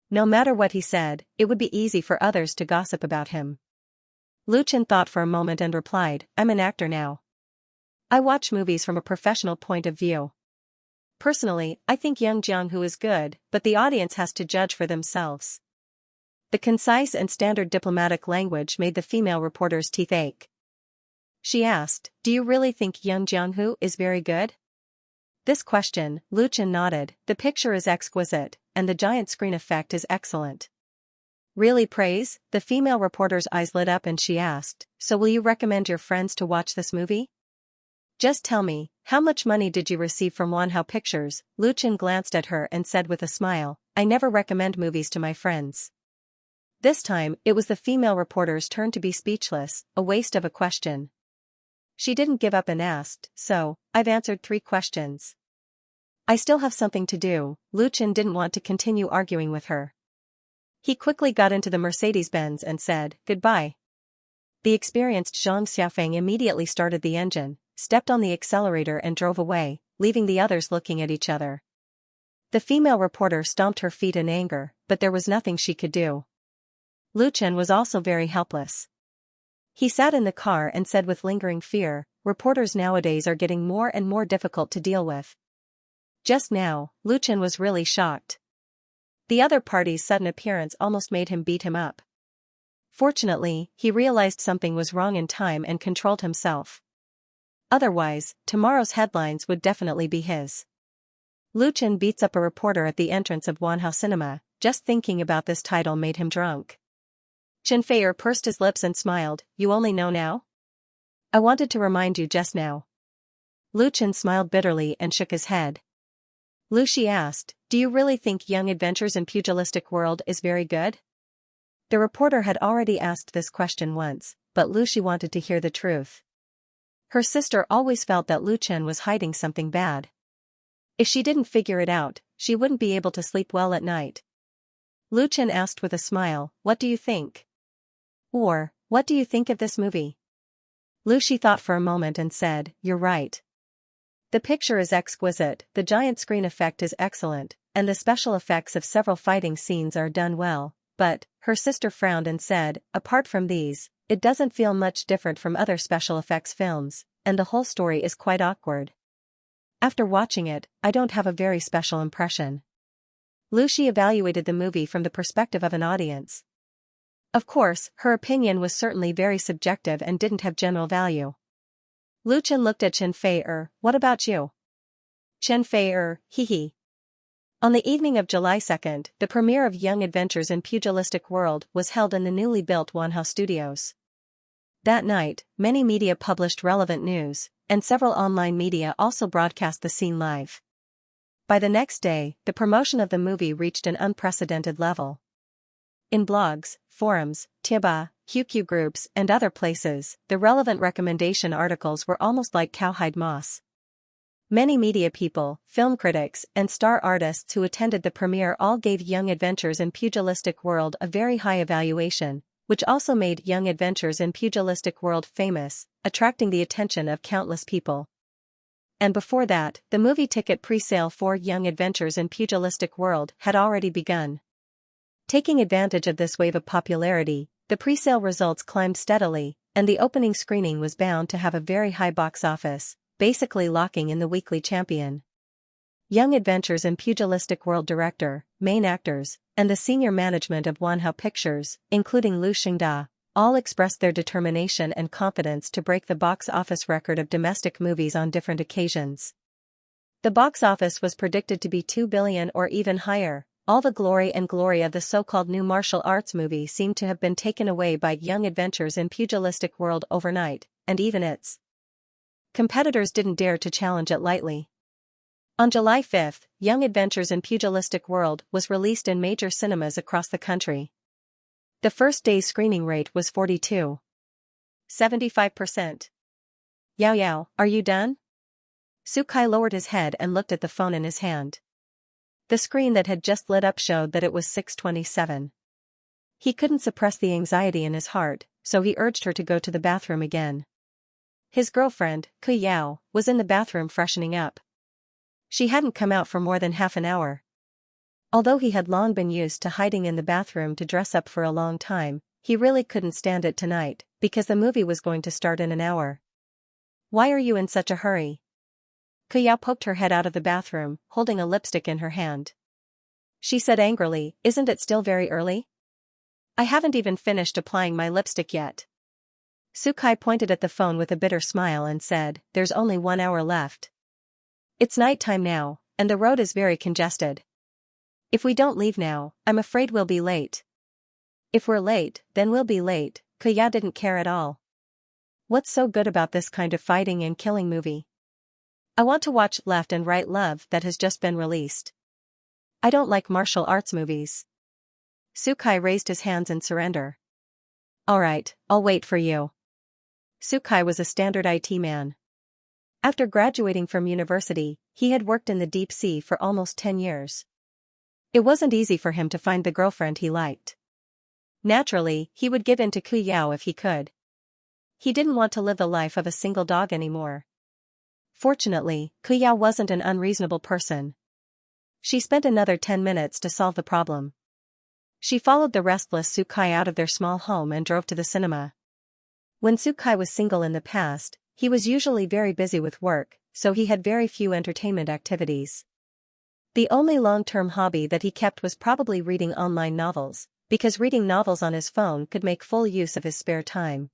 No matter what he said, it would be easy for others to gossip about him. Lu Chen thought for a moment and replied, "I'm an actor now. I watch movies from a professional point of view. Personally, I think Young Jianghu is good, but the audience has to judge for themselves." The concise and standard diplomatic language made the female reporter's teeth ache. She asked, "Do you really think Young Jianghu is very good?" This question, Lu Chen nodded, "The picture is exquisite, and the giant screen effect is excellent." "Really praise?" The female reporter's eyes lit up and she asked, "So will you recommend your friends to watch this movie? Just tell me, how much money did you receive from Wanhao Pictures?" Lu Chen glanced at her and said with a smile, "I never recommend movies to my friends." This time, it was the female reporter's turn to be speechless, a waste of a question. She didn't give up and asked, "So, I've answered 3 questions. I still have something to do." Lu Chen didn't want to continue arguing with her. He quickly got into the Mercedes-Benz and said, "Goodbye." The experienced Xianxia immediately started the engine, stepped on the accelerator and drove away, leaving the others looking at each other. The female reporter stomped her feet in anger, but there was nothing she could do. Lu Chen was also very helpless. He sat in the car and said with lingering fear, "Reporters nowadays are getting more and more difficult to deal with." Just now, Lu Chen was really shocked. The other party's sudden appearance almost made him beat him up. Fortunately, he realized something was wrong in time and controlled himself. Otherwise, tomorrow's headlines would definitely be his. Lu Chen beats up a reporter at the entrance of Wanhao Cinema. Just thinking about this title made him drunk. Chen Feier pursed his lips and smiled. You only know now? I wanted to remind you just now. Lu Chen smiled bitterly and shook his head. Lu Shi asked, do you really think Young Adventures in Pugilistic World is very good? The reporter had already asked this question once, but Lu Shi wanted to hear the truth. Her sister always felt that Lu Chen was hiding something bad. If she didn't figure it out, she wouldn't be able to sleep well at night. Lu Chen asked with a smile, what do you think? Or, what do you think of this movie? Lu Shi thought for a moment and said, you're right. The picture is exquisite, the giant screen effect is excellent, and the special effects of several fighting scenes are done well, but, her sister frowned and said, apart from these, it doesn't feel much different from other special effects films, and the whole story is quite awkward. After watching it, I don't have a very special impression. Lu Shi evaluated the movie from the perspective of an audience. Of course, her opinion was certainly very subjective and didn't have general value. Lu Chen looked at Chen Feier, what about you? Chen Feier, hee. On the evening of July 2nd, the premiere of Young Adventures in Pugilistic World was held in the newly built Wanhao Studios. That night, many media published relevant news, and several online media also broadcast the scene live. By the next day, the promotion of the movie reached an unprecedented level. In blogs, forums, Tieba, QQ groups, and other places, the relevant recommendation articles were almost like cowhide moss. Many media people, film critics, and star artists who attended the premiere all gave Young Adventures in Pugilistic World a very high evaluation, which also made Young Adventures in Pugilistic World famous, attracting the attention of countless people. And before that, the movie ticket pre-sale for Young Adventures in Pugilistic World had already begun. Taking advantage of this wave of popularity, the pre-sale results climbed steadily, and the opening screening was bound to have a very high box office, basically locking in the weekly champion. Young Adventures in Pugilistic World director, main actors, and the senior management of Wanhao Pictures, including Lu Xingda, all expressed their determination and confidence to break the box office record of domestic movies on different occasions. The box office was predicted to be 2 billion or even higher. All the glory of the so-called new martial arts movie seemed to have been taken away by Young Adventures in Pugilistic World overnight, and even its competitors didn't dare to challenge it lightly. On July 5th, Young Adventures in Pugilistic World was released in major cinemas across the country. The first day's screening rate was 42.75%. Yao, are you done? Sukai lowered his head and looked at the phone in his hand. The screen that had just lit up showed that it was 6:27. He couldn't suppress the anxiety in his heart, so he urged her to go to the bathroom again. His girlfriend, Ku Yao, was in the bathroom freshening up. She hadn't come out for more than half an hour. Although he had long been used to hiding in the bathroom to dress up for a long time, he really couldn't stand it tonight, because the movie was going to start in an hour. Why are you in such a hurry? Ku Yao poked her head out of the bathroom, holding a lipstick in her hand. She said angrily, isn't it still very early? I haven't even finished applying my lipstick yet. Sukai pointed at the phone with a bitter smile and said, there's only 1 hour left. It's nighttime now, and the road is very congested. If we don't leave now, I'm afraid we'll be late. If we're late, then we'll be late. Ku Yao didn't care at all. What's so good about this kind of fighting and killing movie? I want to watch Left and Right Love that has just been released. I don't like martial arts movies. Sukai raised his hands in surrender. Alright, I'll wait for you. Sukai was a standard IT man. After graduating from university, he had worked in the deep sea for almost 10 years. It wasn't easy for him to find the girlfriend he liked. Naturally, he would give in to Ku Yao if he could. He didn't want to live the life of a single dog anymore. Fortunately, Ku Yao wasn't an unreasonable person. She spent another 10 minutes to solve the problem. She followed the restless Sukai out of their small home and drove to the cinema. When Sukai was single in the past, he was usually very busy with work, so he had very few entertainment activities. The only long-term hobby that he kept was probably reading online novels, because reading novels on his phone could make full use of his spare time.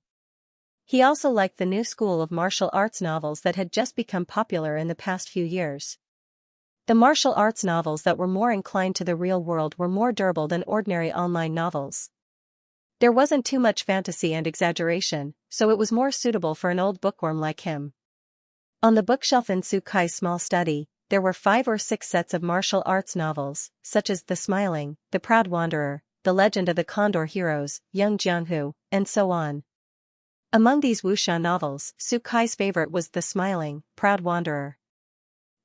He also liked the new school of martial arts novels that had just become popular in the past few years. The martial arts novels that were more inclined to the real world were more durable than ordinary online novels. There wasn't too much fantasy and exaggeration, so it was more suitable for an old bookworm like him. On the bookshelf in Sukai's small study, there were 5 or 6 sets of martial arts novels, such as The Smiling, The Proud Wanderer, The Legend of the Condor Heroes, Young Jianghu, and so on. Among these wuxia novels, Sukai's favorite was The Smiling, Proud Wanderer.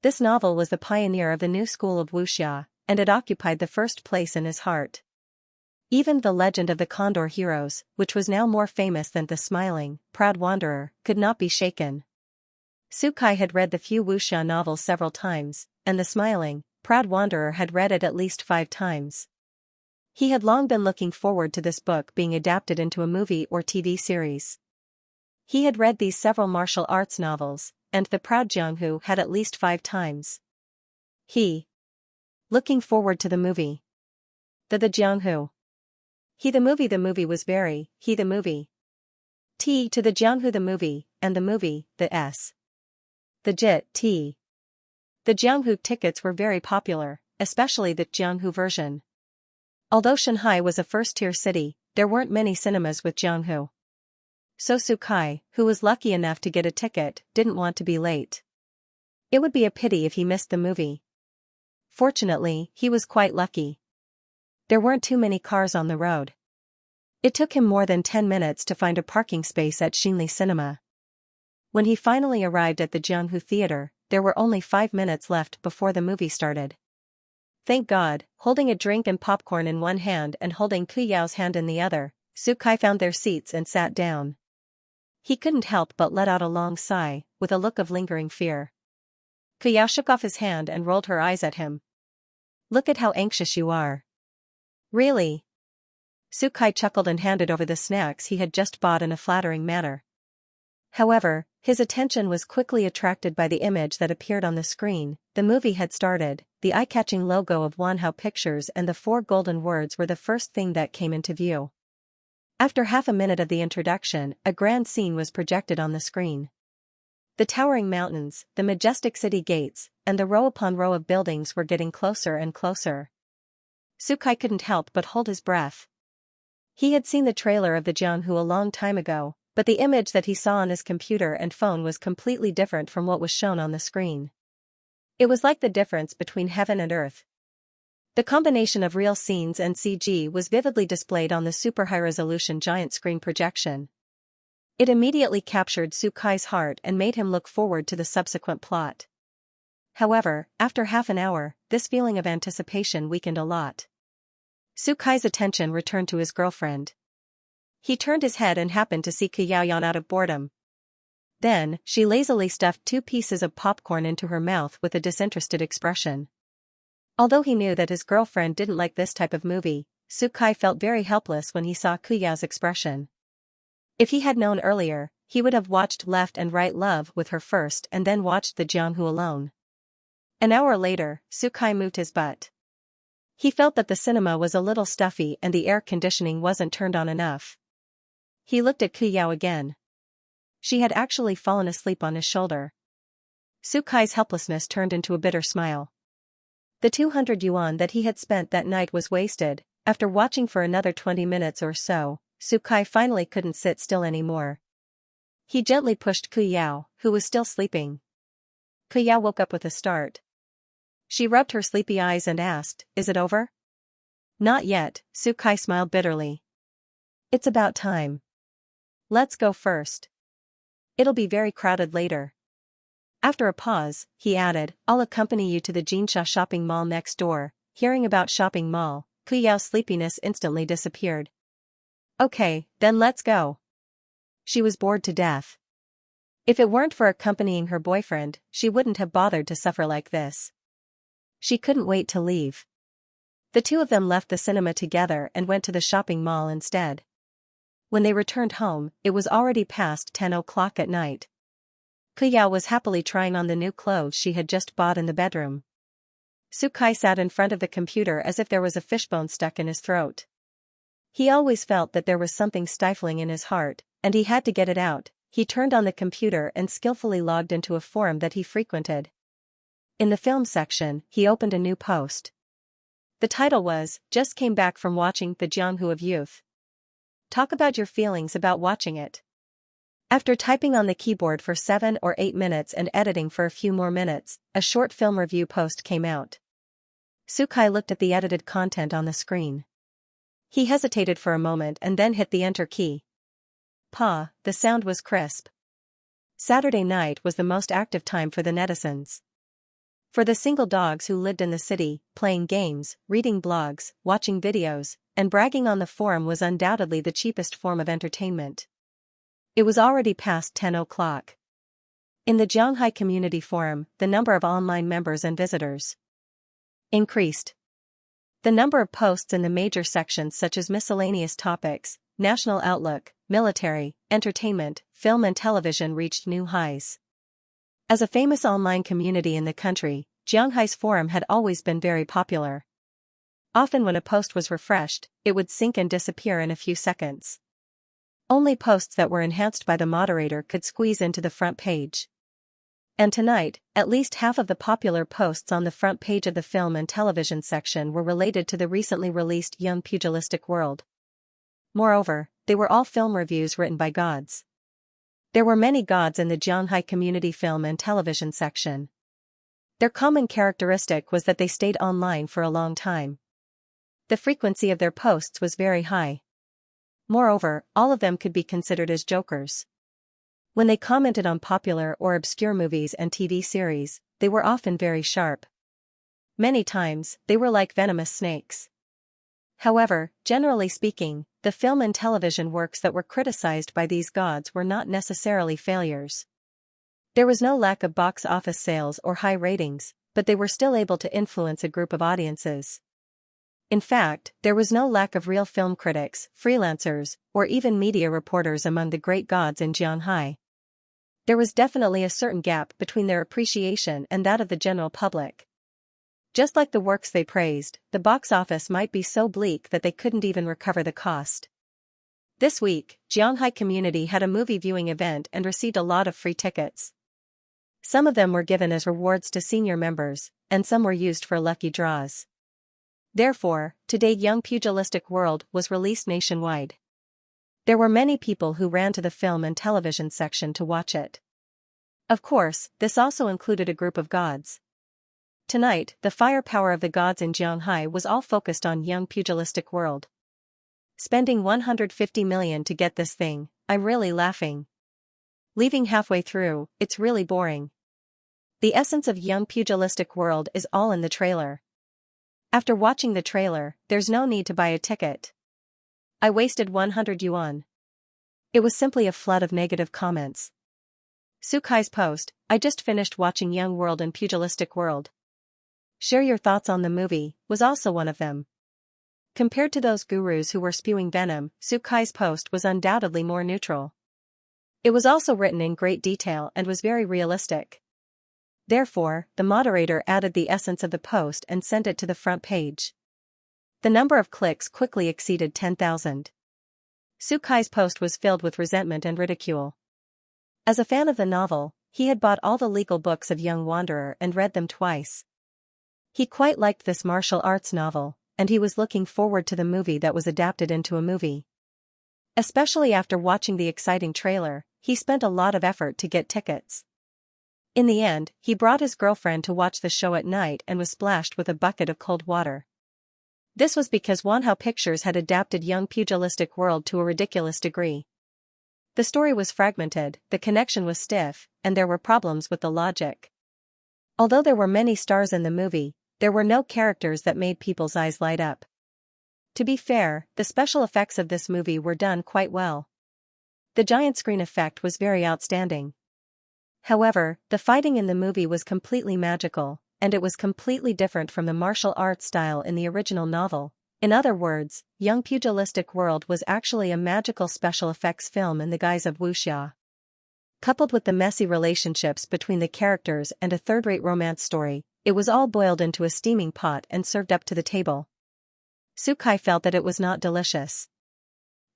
This novel was the pioneer of the new school of wuxia, and it occupied the first place in his heart. Even The Legend of the Condor Heroes, which was now more famous than The Smiling, Proud Wanderer, could not be shaken. Sukai had read the few wuxia novels several times, and The Smiling, Proud Wanderer had read it at least 5 times. He had long been looking forward to this book being adapted into a movie or TV series. He had read these several martial arts novels, and The Proud Jianghu had at least 5 times. Looking forward to the movie. The Jianghu. The movie was very, the movie. To the Jianghu the movie, and the movie, the S. The JIT, The Jianghu tickets were very popular, especially the Jianghu version. Although Shanghai was a first-tier city, there weren't many cinemas with Jianghu. So Sukai, who was lucky enough to get a ticket, didn't want to be late. It would be a pity if he missed the movie. Fortunately, he was quite lucky. There weren't too many cars on the road. It took him more than 10 minutes to find a parking space at Xinli Cinema. When he finally arrived at the Jianghu Theater, there were only 5 minutes left before the movie started. Thank God, holding a drink and popcorn in one hand and holding Ku Yao's hand in the other, Sukai found their seats and sat down. He couldn't help but let out a long sigh, with a look of lingering fear. Ku Yao shook off his hand and rolled her eyes at him. Look at how anxious you are. Really? Sukai chuckled and handed over the snacks he had just bought in a flattering manner. However, his attention was quickly attracted by the image that appeared on the screen. The movie had started, the eye-catching logo of Wanhao Pictures and the 4 golden words were the first thing that came into view. After half a minute of the introduction, a grand scene was projected on the screen. The towering mountains, the majestic city gates, and the row upon row of buildings were getting closer and closer. Sukai couldn't help but hold his breath. He had seen the trailer of the Jianghu a long time ago, but the image that he saw on his computer and phone was completely different from what was shown on the screen. It was like the difference between heaven and earth. The combination of real scenes and CG was vividly displayed on the super high-resolution giant screen projection. It immediately captured Sukai's heart and made him look forward to the subsequent plot. However, after half an hour, this feeling of anticipation weakened a lot. Sukai's attention returned to his girlfriend. He turned his head and happened to see Ku Yao yawn out of boredom. Then, she lazily stuffed 2 pieces of popcorn into her mouth with a disinterested expression. Although he knew that his girlfriend didn't like this type of movie, Sukai felt very helpless when he saw Ku Yao's expression. If he had known earlier, he would have watched Left and Right Love with her first and then watched the Jianghu alone. An hour later, Sukai moved his butt. He felt that the cinema was a little stuffy and the air conditioning wasn't turned on enough. He looked at Ku Yao again. She had actually fallen asleep on his shoulder. Sukai's helplessness turned into a bitter smile. The 200 yuan that he had spent that night was wasted. After watching for another 20 minutes or so, Sukai finally couldn't sit still anymore. He gently pushed Ku Yao, who was still sleeping. Ku Yao woke up with a start. She rubbed her sleepy eyes and asked, "Is it over?" "Not yet," Sukai smiled bitterly. "It's about time. Let's go first. It'll be very crowded later." After a pause, he added, "I'll accompany you to the Xianxia shopping mall next door." Hearing about shopping mall, Ku Yao's sleepiness instantly disappeared. "Okay, then let's go." She was bored to death. If it weren't for accompanying her boyfriend, she wouldn't have bothered to suffer like this. She couldn't wait to leave. The 2 of them left the cinema together and went to the shopping mall instead. When they returned home, it was already past 10 o'clock at night. Ku Yao was happily trying on the new clothes she had just bought in the bedroom. Sukai sat in front of the computer as if there was a fishbone stuck in his throat. He always felt that there was something stifling in his heart, and he had to get it out. He turned on the computer and skillfully logged into a forum that he frequented. In the film section, he opened a new post. The title was, "Just came back from watching The Jianghu of Youth. Talk about your feelings about watching it." After typing on the keyboard for 7 or 8 minutes and editing for a few more minutes, a short film review post came out. Sukai looked at the edited content on the screen. He hesitated for a moment and then hit the enter key. The sound was crisp. Saturday night was the most active time for the netizens. For the single dogs who lived in the city, playing games, reading blogs, watching videos, and bragging on the forum was undoubtedly the cheapest form of entertainment. It was already past 10 o'clock. In the Jianghai Community Forum, the number of online members and visitors increased. The number of posts in the major sections such as miscellaneous topics, national outlook, military, entertainment, film and television reached new highs. As a famous online community in the country, Jianghai's forum had always been very popular. Often when a post was refreshed, it would sink and disappear in a few seconds. Only posts that were enhanced by the moderator could squeeze into the front page. And tonight, at least half of the popular posts on the front page of the film and television section were related to the recently released Young Pugilistic World. Moreover, they were all film reviews written by gods. There were many gods in the Jianghai Community Film and Television section. Their common characteristic was that they stayed online for a long time. The frequency of their posts was very high. Moreover, all of them could be considered as jokers. When they commented on popular or obscure movies and TV series, they were often very sharp. Many times, they were like venomous snakes. However, generally speaking, the film and television works that were criticized by these gods were not necessarily failures. There was no lack of box office sales or high ratings, but they were still able to influence a group of audiences. In fact, there was no lack of real film critics, freelancers, or even media reporters among the great gods in Jianghai. There was definitely a certain gap between their appreciation and that of the general public. Just like the works they praised, the box office might be so bleak that they couldn't even recover the cost. This week, Jianghai Community had a movie viewing event and received a lot of free tickets. Some of them were given as rewards to senior members, and some were used for lucky draws. Therefore, today Young Pugilistic World was released nationwide. There were many people who ran to the film and television section to watch it. Of course, this also included a group of gods. Tonight, the firepower of the gods in Jianghai was all focused on Young Pugilistic World. Spending 150 million to get this thing, I'm really laughing. Leaving halfway through, it's really boring. The essence of Young Pugilistic World is all in the trailer. After watching the trailer, there's no need to buy a ticket. I wasted 100 yuan. It was simply a flood of negative comments. Sukai's post, "I just finished watching Young World and Pugilistic World. Share your thoughts on the movie," was also one of them. Compared to those gurus who were spewing venom, Sukai's post was undoubtedly more neutral. It was also written in great detail and was very realistic. Therefore, the moderator added the essence of the post and sent it to the front page. The number of clicks quickly exceeded 10,000. Sukai's post was filled with resentment and ridicule. As a fan of the novel, he had bought all the legal books of Young Wanderer and read them twice. He quite liked this martial arts novel, and he was looking forward to the movie that was adapted into a movie. Especially after watching the exciting trailer, he spent a lot of effort to get tickets. In the end, he brought his girlfriend to watch the show at night and was splashed with a bucket of cold water. This was because Wanhao Pictures had adapted Young Pugilistic World to a ridiculous degree. The story was fragmented, the connection was stiff, and there were problems with the logic. Although there were many stars in the movie, there were no characters that made people's eyes light up. To be fair, the special effects of this movie were done quite well. The giant screen effect was very outstanding. However, the fighting in the movie was completely magical, and it was completely different from the martial arts style in the original novel. In other words, Young Pugilistic World was actually a magical special effects film in the guise of wuxia. Coupled with the messy relationships between the characters and a third-rate romance story, it was all boiled into a steaming pot and served up to the table. Sukai felt that it was not delicious.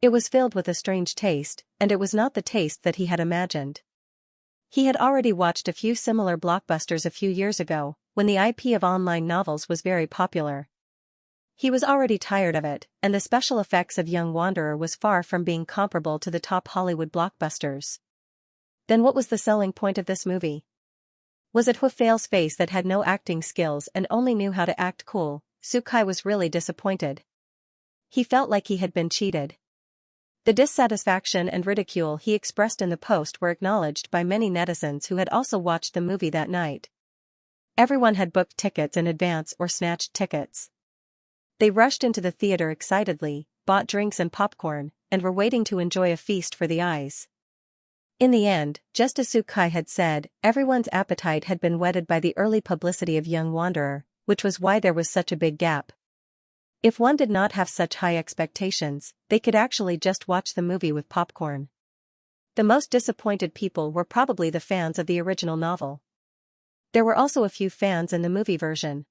It was filled with a strange taste, and it was not the taste that he had imagined. He had already watched a few similar blockbusters a few years ago, when the IP of online novels was very popular. He was already tired of it, and the special effects of Young Wanderer was far from being comparable to the top Hollywood blockbusters. Then what was the selling point of this movie? Was it Hwafale's face that had no acting skills and only knew how to act cool? Sukai was really disappointed. He felt like he had been cheated. The dissatisfaction and ridicule he expressed in the post were acknowledged by many netizens who had also watched the movie that night. Everyone had booked tickets in advance or snatched tickets. They rushed into the theater excitedly, bought drinks and popcorn, and were waiting to enjoy a feast for the eyes. In the end, just as Sukai had said, everyone's appetite had been whetted by the early publicity of Young Wanderer, which was why there was such a big gap. If one did not have such high expectations, they could actually just watch the movie with popcorn. The most disappointed people were probably the fans of the original novel. There were also a few fans in the movie version.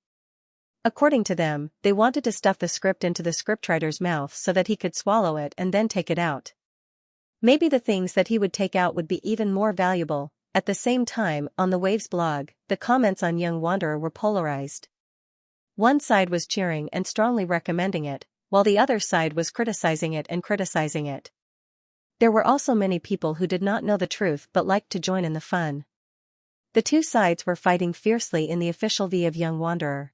According to them, they wanted to stuff the script into the scriptwriter's mouth so that he could swallow it and then take it out. Maybe the things that he would take out would be even more valuable. At the same time, on the Waves blog, the comments on Young Wanderer were polarized. One side was cheering and strongly recommending it, while the other side was criticizing it and criticizing it. There were also many people who did not know the truth but liked to join in the fun. The two sides were fighting fiercely in the official V of Young Wanderer.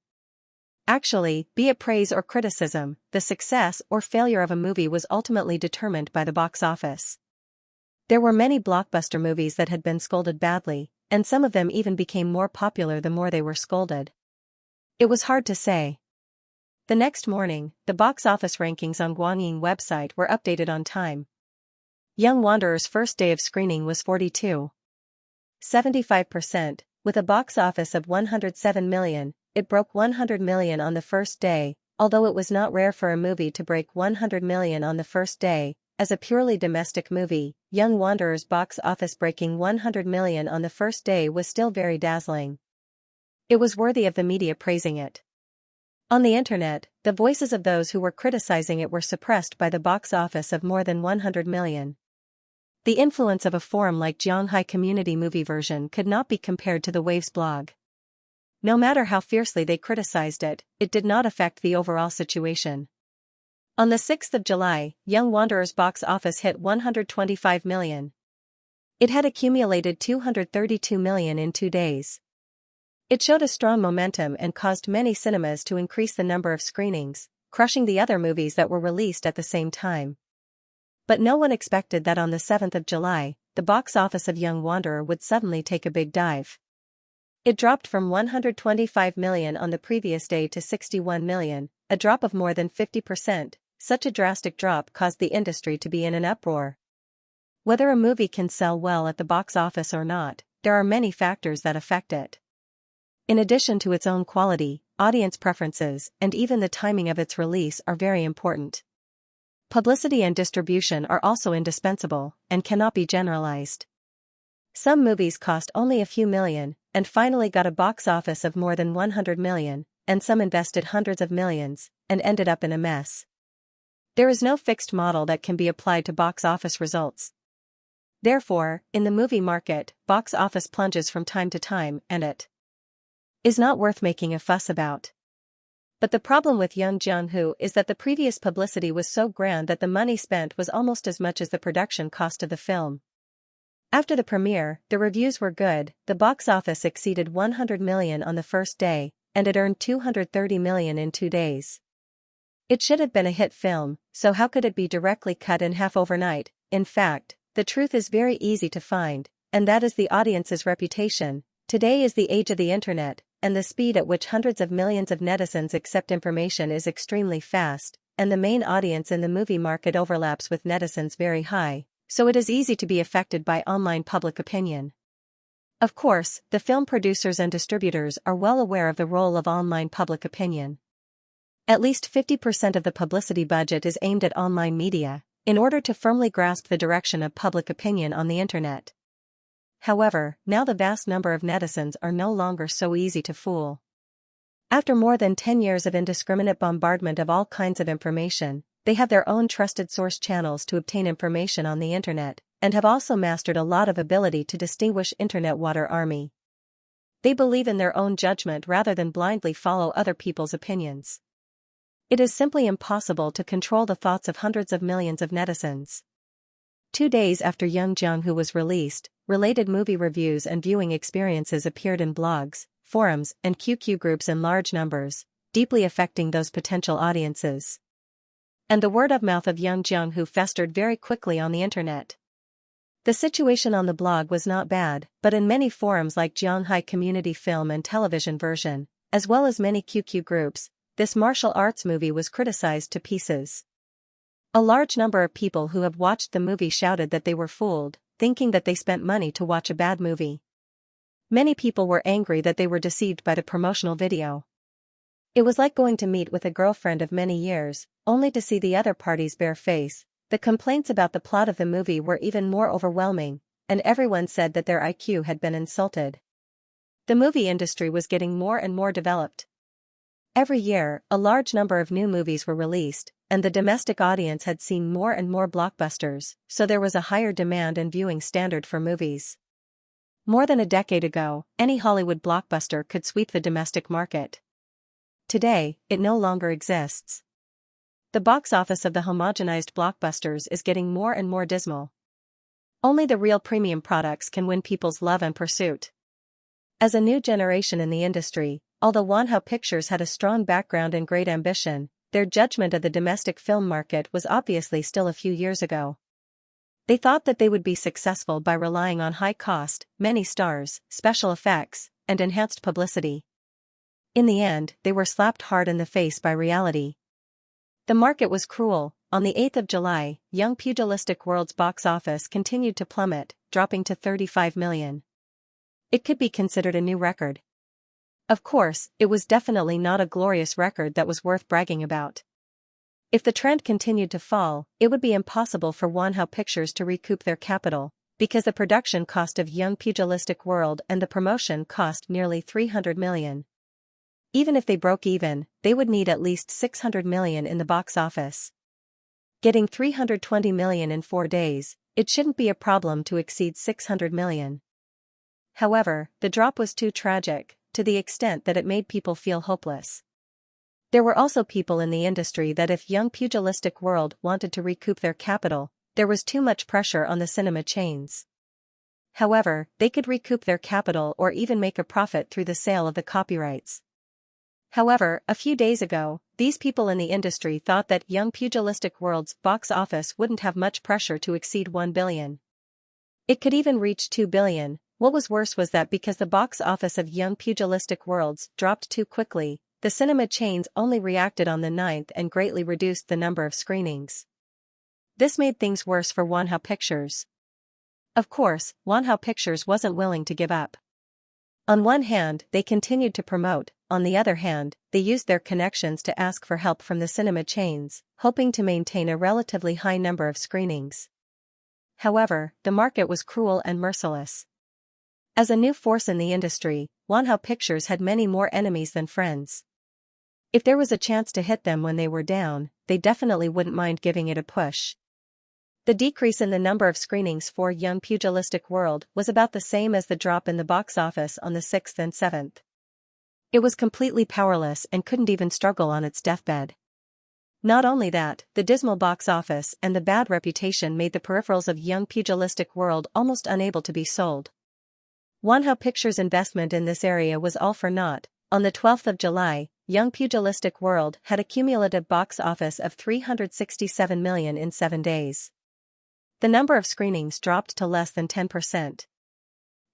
Actually, be it praise or criticism, the success or failure of a movie was ultimately determined by the box office. There were many blockbuster movies that had been scolded badly, and some of them even became more popular the more they were scolded. It was hard to say. The next morning, the box office rankings on Guanyin website were updated on time. Young Wanderer's first day of screening was 42.75%, with a box office of 107 million. It broke 100 million on the first day, although it was not rare for a movie to break 100 million on the first day. As a purely domestic movie, Young Wanderer's box office breaking 100 million on the first day was still very dazzling. It was worthy of the media praising it. On the internet, the voices of those who were criticizing it were suppressed by the box office of more than 100 million. The influence of a forum like Xianxia Community Movie Version could not be compared to the Waves blog. No matter how fiercely they criticized it, it did not affect the overall situation. On the 6th of July, Young Wanderer's box office hit 125 million. It had accumulated 232 million in 2 days. It showed a strong momentum and caused many cinemas to increase the number of screenings, crushing the other movies that were released at the same time. But no one expected that on the 7th of July, the box office of Young Wanderer would suddenly take a big dive. It dropped from 125 million on the previous day to 61 million, a drop of more than 50%. Such a drastic drop caused the industry to be in an uproar. Whether a movie can sell well at the box office or not, there are many factors that affect it. In addition to its own quality, audience preferences, and even the timing of its release are very important. Publicity and distribution are also indispensable, and cannot be generalized. Some movies cost only a few million, and finally got a box office of more than 100 million, and some invested hundreds of millions, and ended up in a mess. There is no fixed model that can be applied to box office results. Therefore, in the movie market, box office plunges from time to time, and it is not worth making a fuss about. But the problem with Young Jianhu is that the previous publicity was so grand that the money spent was almost as much as the production cost of the film. After the premiere, the reviews were good, the box office exceeded 100 million on the first day, and it earned 230 million in 2 days. It should have been a hit film, so how could it be directly cut in half overnight? In fact, the truth is very easy to find, and that is the audience's reputation. Today is the age of the internet, and the speed at which hundreds of millions of netizens accept information is extremely fast, and the main audience in the movie market overlaps with netizens very high, so it is easy to be affected by online public opinion. Of course, the film producers and distributors are well aware of the role of online public opinion. At least 50% of the publicity budget is aimed at online media, in order to firmly grasp the direction of public opinion on the internet. However, now the vast number of netizens are no longer so easy to fool. After more than 10 years of indiscriminate bombardment of all kinds of information, They have their own trusted source channels to obtain information on the internet, and have also mastered a lot of ability to distinguish internet water army. They believe in their own judgment rather than blindly follow other people's opinions. It is simply impossible to control the thoughts of hundreds of millions of netizens. 2 days after Young Jung-hoo was released, related movie reviews and viewing experiences appeared in blogs, forums, and QQ groups in large numbers, deeply affecting those potential audiences. And the word-of-mouth of Young Jung-hoo festered very quickly on the internet. The situation on the blog was not bad, but in many forums like Gyeonghai Community Film and Television Version, as well as many QQ groups, this martial arts movie was criticized to pieces. A large number of people who have watched the movie shouted that they were fooled, thinking that they spent money to watch a bad movie. Many people were angry that they were deceived by the promotional video. It was like going to meet with a girlfriend of many years, only to see the other party's bare face. The complaints about the plot of the movie were even more overwhelming, and everyone said that their IQ had been insulted. The movie industry was getting more and more developed. Every year, a large number of new movies were released, and the domestic audience had seen more and more blockbusters, so there was a higher demand and viewing standard for movies. More than a decade ago, any Hollywood blockbuster could sweep the domestic market. Today, it no longer exists. The box office of the homogenized blockbusters is getting more and more dismal. Only the real premium products can win people's love and pursuit. As a new generation in the industry, although Wonhao Pictures had a strong background and great ambition, their judgment of the domestic film market was obviously still a few years ago. They thought that they would be successful by relying on high cost, many stars, special effects, and enhanced publicity. In the end, they were slapped hard in the face by reality. The market was cruel. On the 8th of July, Young Pugilistic World's box office continued to plummet, dropping to 35 million. It could be considered a new record. Of course, it was definitely not a glorious record that was worth bragging about. If the trend continued to fall, it would be impossible for Wonhao Pictures to recoup their capital, because the production cost of Young Pugilistic World and the promotion cost nearly 300 million. Even if they broke even, they would need at least 600 million in the box office. Getting 320 million in 4 days, it shouldn't be a problem to exceed 600 million. However, the drop was too tragic, to the extent that it made people feel hopeless. There were also people in the industry that if Young Pugilistic World wanted to recoup their capital, there was too much pressure on the cinema chains. However, they could recoup their capital or even make a profit through the sale of the copyrights. However, a few days ago, these people in the industry thought that Young Pugilistic World's box office wouldn't have much pressure to exceed 1 billion. It could even reach 2 billion. What was worse was that because the box office of Young Pugilistic Worlds dropped too quickly, the cinema chains only reacted on the 9th and greatly reduced the number of screenings. This made things worse for Wonhao Pictures. Of course, Wonhao Pictures wasn't willing to give up. On one hand, they continued to promote, on the other hand, they used their connections to ask for help from the cinema chains, hoping to maintain a relatively high number of screenings. However, the market was cruel and merciless. As a new force in the industry, Wonhao Pictures had many more enemies than friends. If there was a chance to hit them when they were down, they definitely wouldn't mind giving it a push. The decrease in the number of screenings for Young Pugilistic World was about the same as the drop in the box office on the 6th and 7th. It was completely powerless and couldn't even struggle on its deathbed. Not only that, the dismal box office and the bad reputation made the peripherals of Young Pugilistic World almost unable to be sold. Wonhao Pictures' investment in this area was all for naught. On the 12th of July, Young Pugilistic World had a cumulative box office of 367 million in 7 days. The number of screenings dropped to less than 10%.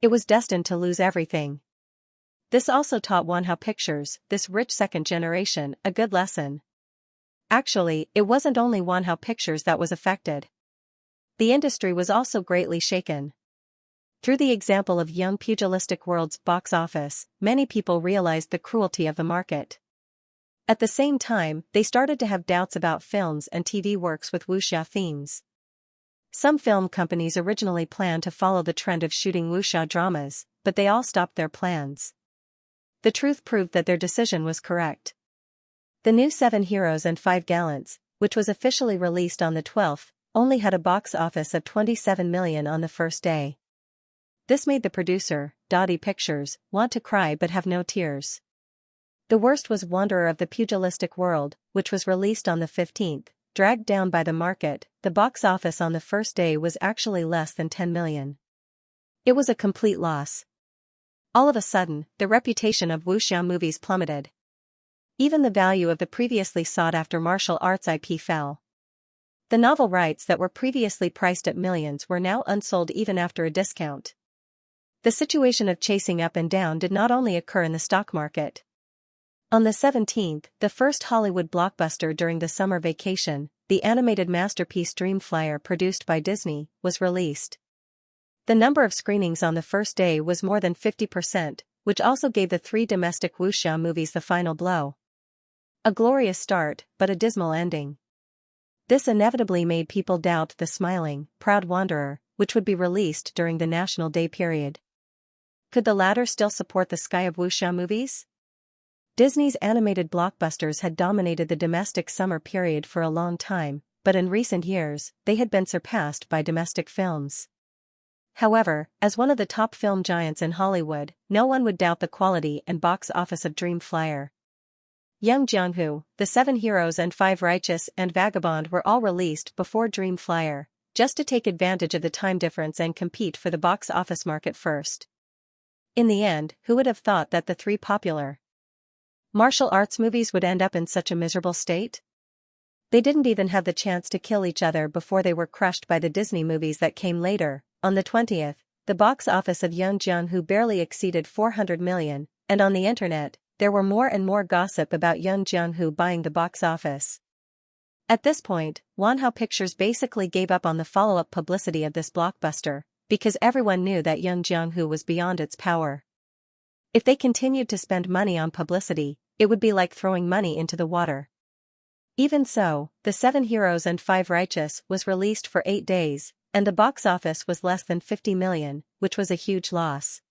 It was destined to lose everything. This also taught Wonhao Pictures, this rich second generation, a good lesson. Actually, it wasn't only Wonhao Pictures that was affected. The industry was also greatly shaken. Through the example of Young Pugilistic World's box office, many people realized the cruelty of the market. At the same time, they started to have doubts about films and TV works with wuxia themes. Some film companies originally planned to follow the trend of shooting wuxia dramas, but they all stopped their plans. The truth proved that their decision was correct. The new 7 Heroes and 5 Gallants, which was officially released on the 12th, only had a box office of 27 million on the first day. This made the producer, Dottie Pictures, want to cry but have no tears. The worst was Wanderer of the Pugilistic World, which was released on the 15th, dragged down by the market. The box office on the first day was actually less than 10 million. It was a complete loss. All of a sudden, the reputation of wuxia movies plummeted. Even the value of the previously sought-after martial arts IP fell. The novel rights that were previously priced at millions were now unsold even after a discount. The situation of chasing up and down did not only occur in the stock market. On the 17th, the first Hollywood blockbuster during the summer vacation, the animated masterpiece Dreamflyer produced by Disney, was released. The number of screenings on the first day was more than 50%, which also gave the 3 domestic wuxia movies the final blow. A glorious start, but a dismal ending. This inevitably made people doubt The Smiling, Proud Wanderer, which would be released during the National Day period. Could the latter still support the sky of wuxia movies? Disney's animated blockbusters had dominated the domestic summer period for a long time, but in recent years, they had been surpassed by domestic films. However, as one of the top film giants in Hollywood, no one would doubt the quality and box office of Dreamflyer. Young Jianghu, The 7 Heroes and 5 Righteous and Vagabond were all released before Dreamflyer, just to take advantage of the time difference and compete for the box office market first. In the end, who would have thought that the 3 popular martial arts movies would end up in such a miserable state? They didn't even have the chance to kill each other before they were crushed by the Disney movies that came later. On the 20th, the box office of Young Jianghu barely exceeded 400 million, and on the internet, there were more and more gossip about Young Jianghu buying the box office. At this point, Wanhao Pictures basically gave up on the follow-up publicity of this blockbuster, because everyone knew that Young Jianghu was beyond its power. If they continued to spend money on publicity, it would be like throwing money into the water. Even so, The 7 Heroes and 5 Righteous was released for 8 days, and the box office was less than 50 million, which was a huge loss.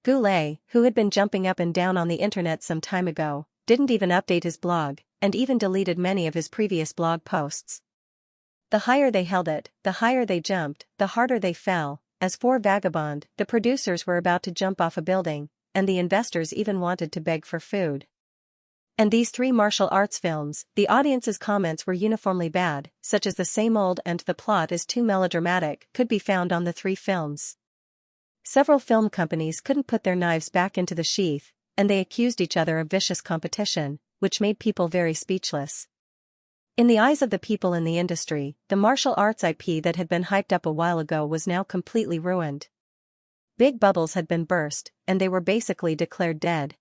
Goulet, who had been jumping up and down on the internet some time ago, didn't even update his blog, and even deleted many of his previous blog posts. The higher they held it, the higher they jumped, the harder they fell. As for Vagabond, the producers were about to jump off a building, and the investors even wanted to beg for food. And these 3 martial arts films, the audience's comments were uniformly bad, such as the same old and the plot is too melodramatic, could be found on the 3 films. Several film companies couldn't put their knives back into the sheath, and they accused each other of vicious competition, which made people very speechless. In the eyes of the people in the industry, the martial arts IP that had been hyped up a while ago was now completely ruined. Big bubbles had been burst, and they were basically declared dead.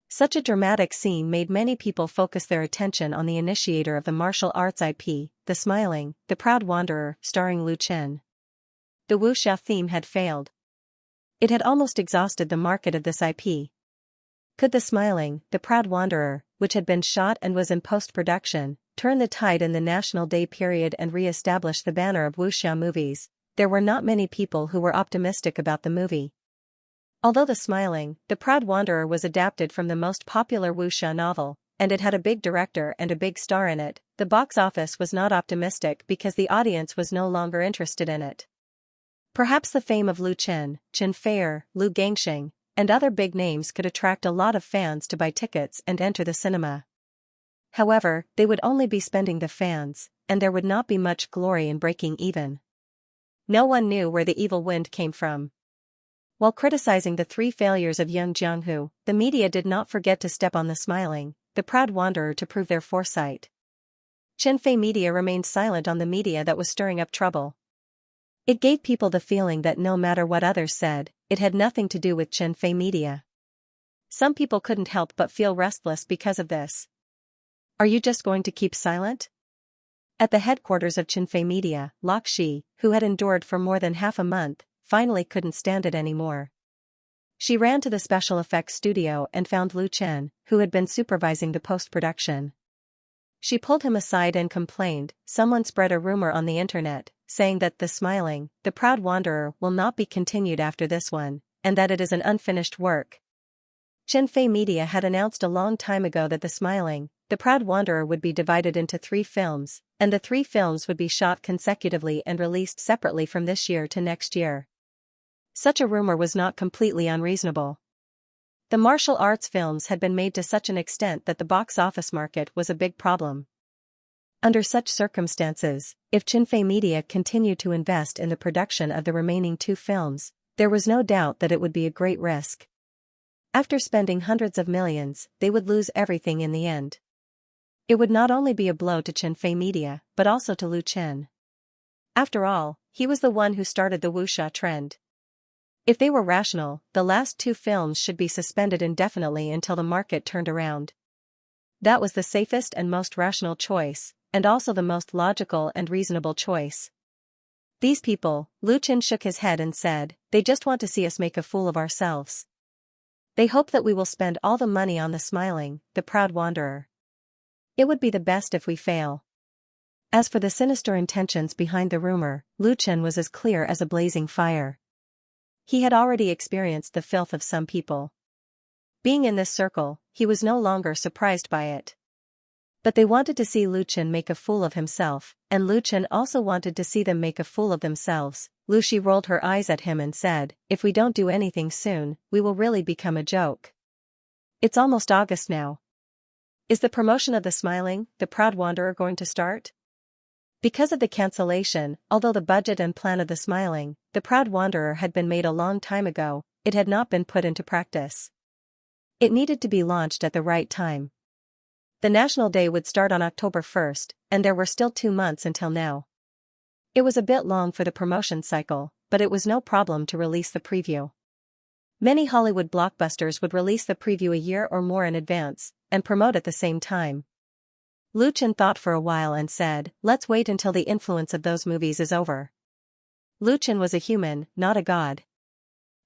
Such a dramatic scene made many people focus their attention on the initiator of the martial arts IP, The Smiling, The Proud Wanderer, starring Lu Chen. The wuxia theme had failed. It had almost exhausted the market of this IP. Could The Smiling, The Proud Wanderer, which had been shot and was in post-production, turn the tide in the National Day period and re-establish the banner of wuxia movies? There were not many people who were optimistic about the movie. Although The Smiling, The Proud Wanderer was adapted from the most popular wuxia novel, and it had a big director and a big star in it, the box office was not optimistic because the audience was no longer interested in it. Perhaps the fame of Lu Chen, Chen Feier, Lu Gangxing, and other big names could attract a lot of fans to buy tickets and enter the cinema. However, they would only be spending the fans, and there would not be much glory in breaking even. No one knew where the evil wind came from. While criticizing the 3 failures of Young Jianghu, the media did not forget to step on The Smiling, The Proud Wanderer to prove their foresight. Chenfei Media remained silent on the media that was stirring up trouble. It gave people the feeling that no matter what others said, it had nothing to do with Chenfei Media. Some people couldn't help but feel restless because of this. Are you just going to keep silent? At the headquarters of Chenfei Media, Lok Shi, who had endured for more than half a month, finally couldn't stand it anymore. She ran to the special effects studio and found Lu Chen, who had been supervising the post-production. She pulled him aside and complained, "Someone spread a rumor on the internet, saying that The Smiling, The Proud Wanderer will not be continued after this one, and that it is an unfinished work." Chenfei Media had announced a long time ago that The Smiling, The Proud Wanderer would be divided into 3 films, and the 3 films would be shot consecutively and released separately from this year to next year. Such a rumor was not completely unreasonable. The martial arts films had been made to such an extent that the box office market was a big problem. Under such circumstances, if Xinfei Media continued to invest in the production of the remaining 2 films, there was no doubt that it would be a great risk. After spending hundreds of millions, they would lose everything in the end. It would not only be a blow to Xinfei Media, but also to Lu Chen. After all, he was the one who started the wuxia trend. If they were rational, the last 2 films should be suspended indefinitely until the market turned around. That was the safest and most rational choice, and also the most logical and reasonable choice. These people, Lu Chen shook his head and said, they just want to see us make a fool of ourselves. They hope that we will spend all the money on the smiling, the proud wanderer. It would be the best if we fail. As for the sinister intentions behind the rumor, Lu Chen was as clear as a blazing fire. He had already experienced the filth of some people. Being in this circle, he was no longer surprised by it. But they wanted to see Lu Chen make a fool of himself, and Lu Chen also wanted to see them make a fool of themselves. Lu Shi rolled her eyes at him and said, if we don't do anything soon, we will really become a joke. It's almost August now. Is the promotion of the smiling, the proud wanderer going to start? Because of the cancellation, although the budget and plan of the smiling, the proud wanderer had been made a long time ago, it had not been put into practice. It needed to be launched at the right time. The National Day would start on October 1st, and there were still 2 months until now. It was a bit long for the promotion cycle, but it was no problem to release the preview. Many Hollywood blockbusters would release the preview a year or more in advance, and promote at the same time. Lu Chen thought for a while and said, let's wait until the influence of those movies is over. Lu Chen was a human, not a god.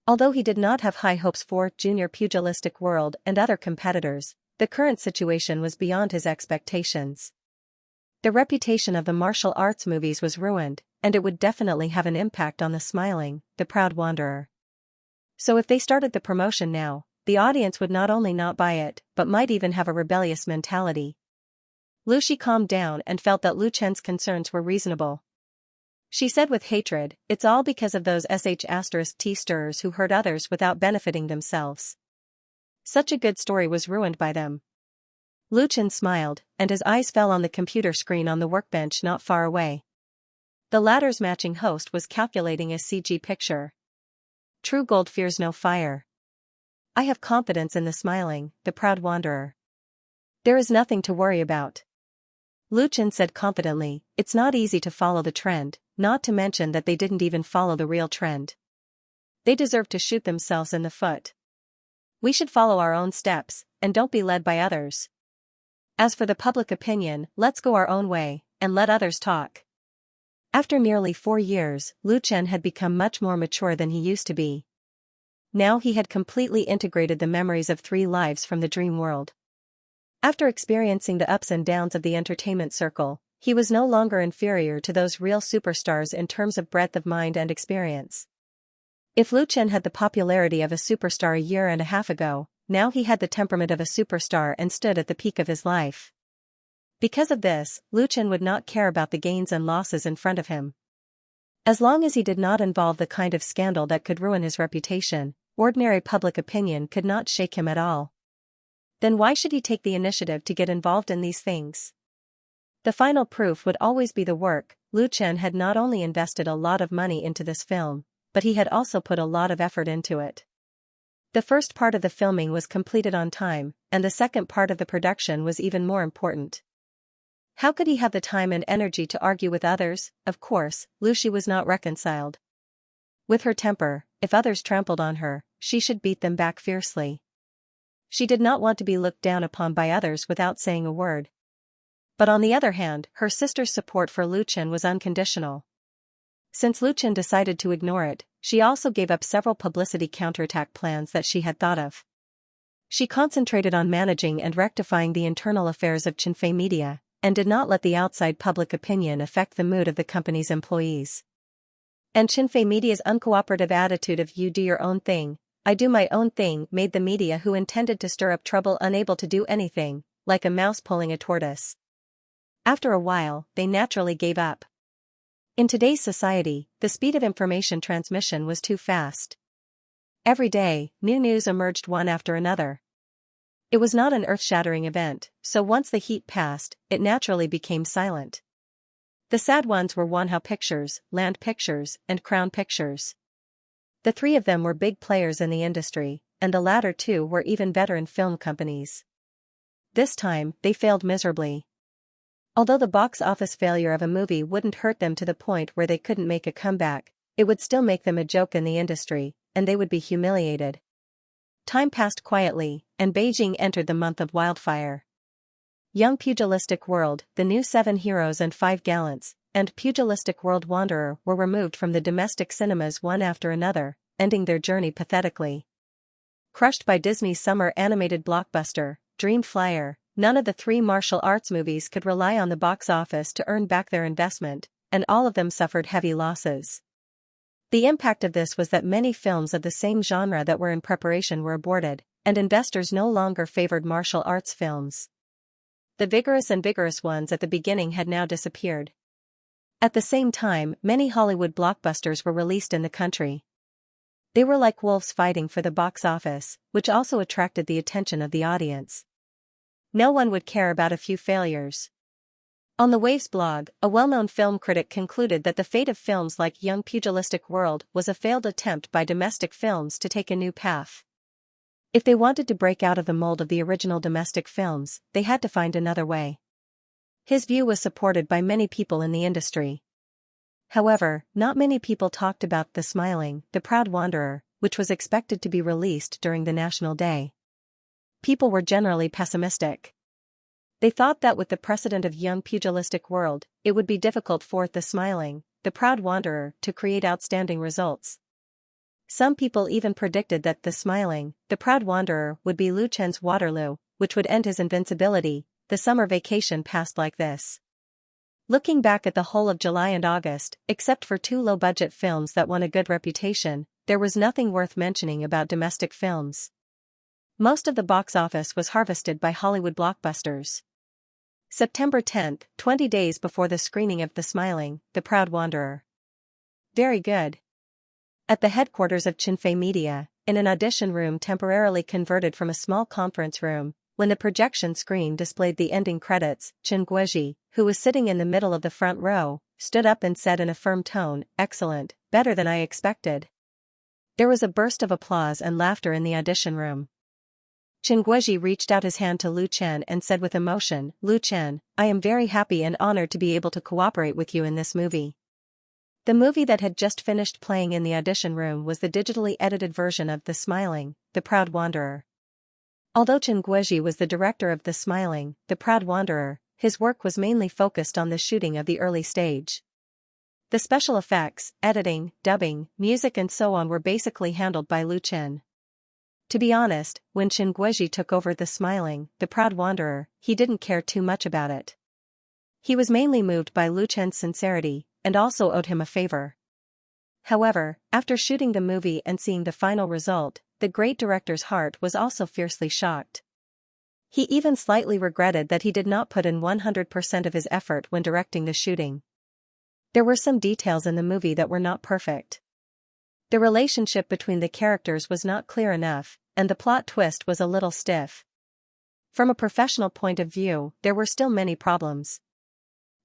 Although he did not have high hopes for Junior Pugilistic World and other competitors, the current situation was beyond his expectations. The reputation of the martial arts movies was ruined, and it would definitely have an impact on the smiling, the proud wanderer. So if they started the promotion now, the audience would not only not buy it, but might even have a rebellious mentality. Lu Shi calmed down and felt that Lu Chen's concerns were reasonable. She said with hatred, it's all because of those sh*t stirrers who hurt others without benefiting themselves. Such a good story was ruined by them. Lu Chen smiled, and his eyes fell on the computer screen on the workbench not far away. The latter's matching host was calculating a CG picture. True gold fears no fire. I have confidence in the smiling, the proud wanderer. There is nothing to worry about. Lu Chen said confidently, it's not easy to follow the trend, not to mention that they didn't even follow the real trend. They deserve to shoot themselves in the foot. We should follow our own steps, and don't be led by others. As for the public opinion, let's go our own way, and let others talk. After nearly 4 years, Lu Chen had become much more mature than he used to be. Now he had completely integrated the memories of 3 lives from the dream world. After experiencing the ups and downs of the entertainment circle, he was no longer inferior to those real superstars in terms of breadth of mind and experience. If Lu Chen had the popularity of a superstar a year and a half ago, now he had the temperament of a superstar and stood at the peak of his life. Because of this, Lu Chen would not care about the gains and losses in front of him. As long as he did not involve the kind of scandal that could ruin his reputation, ordinary public opinion could not shake him at all. Then why should he take the initiative to get involved in these things? The final proof would always be the work. Lu Chen had not only invested a lot of money into this film, but he had also put a lot of effort into it. The first part of the filming was completed on time, and the second part of the production was even more important. How could he have the time and energy to argue with others? Of course, Lu Shi was not reconciled. With her temper, if others trampled on her, she should beat them back fiercely. She did not want to be looked down upon by others without saying a word. But on the other hand, her sister's support for Lu Chen was unconditional. Since Lu Chen decided to ignore it, she also gave up several publicity counterattack plans that she had thought of. She concentrated on managing and rectifying the internal affairs of Xinfei Media, and did not let the outside public opinion affect the mood of the company's employees. And Xinfei Media's uncooperative attitude of you do your own thing, I do my own thing made the media who intended to stir up trouble unable to do anything, like a mouse pulling a tortoise. After a while, they naturally gave up. In today's society, the speed of information transmission was too fast. Every day, new news emerged one after another. It was not an earth-shattering event, so once the heat passed, it naturally became silent. The sad ones were Wanhao Pictures, Land Pictures, and Crown Pictures. The three of them were big players in the industry, and the latter two were even veteran film companies. This time, they failed miserably. Although the box office failure of a movie wouldn't hurt them to the point where they couldn't make a comeback, it would still make them a joke in the industry, and they would be humiliated. Time passed quietly, and Beijing entered the month of wildfire. Young Pugilistic World, The New 7 Heroes and 5 Gallants, and Pugilistic World Wanderer were removed from the domestic cinemas one after another, ending their journey pathetically. Crushed by Disney's summer animated blockbuster, Dream Flyer, none of the three martial arts movies could rely on the box office to earn back their investment, and all of them suffered heavy losses. The impact of this was that many films of the same genre that were in preparation were aborted, and investors no longer favored martial arts films. The vigorous ones at the beginning had now disappeared. At the same time, many Hollywood blockbusters were released in the country. They were like wolves fighting for the box office, which also attracted the attention of the audience. No one would care about a few failures. On the Waves blog, a well-known film critic concluded that the fate of films like Young Pugilistic World was a failed attempt by domestic films to take a new path. If they wanted to break out of the mold of the original domestic films, they had to find another way. His view was supported by many people in the industry. However, not many people talked about The Smiling, The Proud Wanderer, which was expected to be released during the National Day. People were generally pessimistic. They thought that with the precedent of Young Pugilistic World, it would be difficult for The Smiling, The Proud Wanderer to create outstanding results. Some people even predicted that The Smiling, The Proud Wanderer would be Lu Chen's Waterloo, which would end his invincibility. The summer vacation passed like this. Looking back at the whole of July and August, except for two low-budget films that won a good reputation, there was nothing worth mentioning about domestic films. Most of the box office was harvested by Hollywood blockbusters. September 10th, 20 days before the screening of The Smiling, The Proud Wanderer. Very good. At the headquarters of Chinfei Media, in an audition room temporarily converted from a small conference room, when the projection screen displayed the ending credits, Chen Guizhi, who was sitting in the middle of the front row, stood up and said in a firm tone, "Excellent, better than I expected." There was a burst of applause and laughter in the audition room. Chen Guizhi reached out his hand to Lu Chen and said with emotion, "Lu Chen, I am very happy and honored to be able to cooperate with you in this movie." The movie that had just finished playing in the audition room was the digitally edited version of The Smiling, The Proud Wanderer. Although Chen Guizhi was the director of The Smiling, The Proud Wanderer, his work was mainly focused on the shooting of the early stage. The special effects, editing, dubbing, music and so on were basically handled by Lu Chen. To be honest, when Chen Guizhi took over The Smiling, The Proud Wanderer, he didn't care too much about it. He was mainly moved by Lu Chen's sincerity, and also owed him a favor. However, after shooting the movie and seeing the final result, the great director's heart was also fiercely shocked. He even slightly regretted that he did not put in 100% of his effort when directing the shooting. There were some details in the movie that were not perfect. The relationship between the characters was not clear enough, and the plot twist was a little stiff. From a professional point of view, there were still many problems.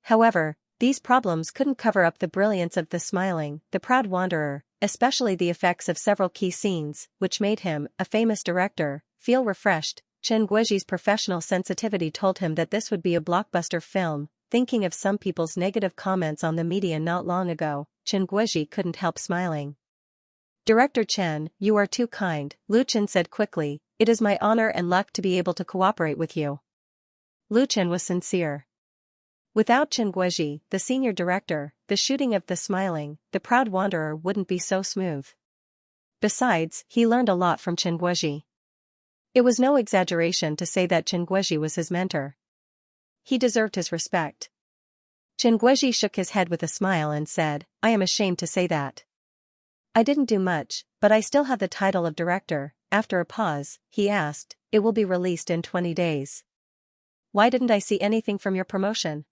However, these problems couldn't cover up the brilliance of The Smiling, The Proud Wanderer, especially the effects of several key scenes, which made him, a famous director, feel refreshed. Chen Guizhi's professional sensitivity told him that this would be a blockbuster film. Thinking of some people's negative comments on the media not long ago, Chen Guizhi couldn't help smiling. "Director Chen, you are too kind," Lu Chen said quickly. "It is my honor and luck to be able to cooperate with you." Lu Chen was sincere. Without Chen Guizhi, the senior director, the shooting of The Smiling, The Proud Wanderer wouldn't be so smooth. Besides, he learned a lot from Chen Guizhi. It was no exaggeration to say that Chen Guizhi was his mentor. He deserved his respect. Chen Guizhi shook his head with a smile and said, "I am ashamed to say that. I didn't do much, but I still have the title of director." After a pause, he asked, "It will be released in 20 days. why didn't I see anything from your promotion?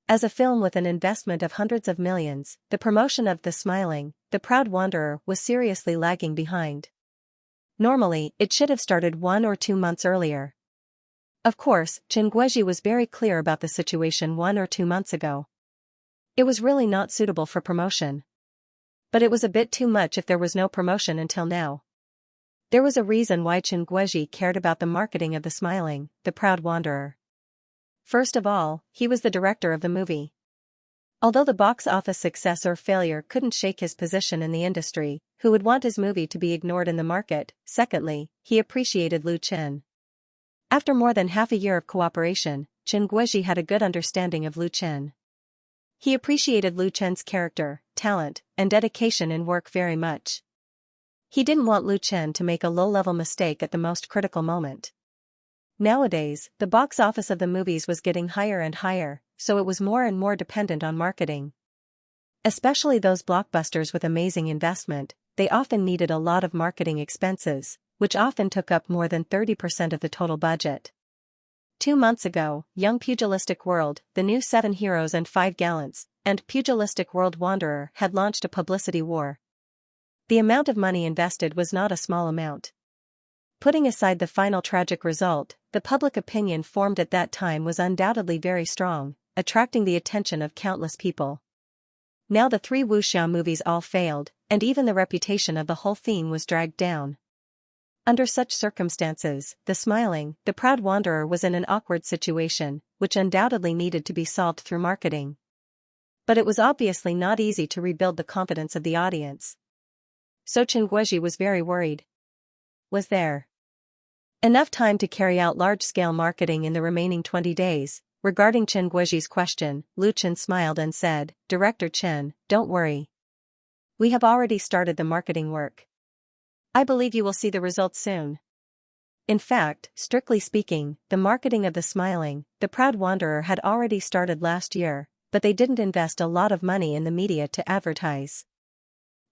As a film with an investment of hundreds of millions, the promotion of The Smiling, The Proud Wanderer was seriously lagging behind. Normally, it should have started 1 or 2 months earlier. Of course, Chen Guizhi was very clear about the situation 1 or 2 months ago. It was really not suitable for promotion. But it was a bit too much if there was no promotion until now. There was a reason why Chen Guizhi cared about the marketing of The Smiling, The Proud Wanderer. First of all, he was the director of the movie. Although the box office success or failure couldn't shake his position in the industry, who would want his movie to be ignored in the market? Secondly, he appreciated Lu Chen. After more than half a year of cooperation, Chen Guizhi had a good understanding of Lu Chen. He appreciated Lu Chen's character, talent, and dedication in work very much. He didn't want Lu Chen to make a low-level mistake at the most critical moment. Nowadays, the box office of the movies was getting higher and higher, so it was more and more dependent on marketing. Especially those blockbusters with amazing investment, they often needed a lot of marketing expenses, which often took up more than 30% of the total budget. 2 months ago, Young Pugilistic World, The New 7 Heroes and 5 Gallants, and Pugilistic World Wanderer had launched a publicity war. The amount of money invested was not a small amount. Putting aside the final tragic result, the public opinion formed at that time was undoubtedly very strong, attracting the attention of countless people. Now the 3 wuxia movies all failed, and even the reputation of the whole thing was dragged down. Under such circumstances, The Smiling, The Proud Wanderer was in an awkward situation, which undoubtedly needed to be solved through marketing. But it was obviously not easy to rebuild the confidence of the audience. So Chen Guizhi was very worried. Was there enough time to carry out large-scale marketing in the remaining 20 days? Regarding Chen Guizhi's question, Lu Chen smiled and said, "Director Chen, don't worry. We have already started the marketing work. I believe you will see the results soon." In fact, strictly speaking, the marketing of The Smiling, The Proud Wanderer had already started last year, but they didn't invest a lot of money in the media to advertise.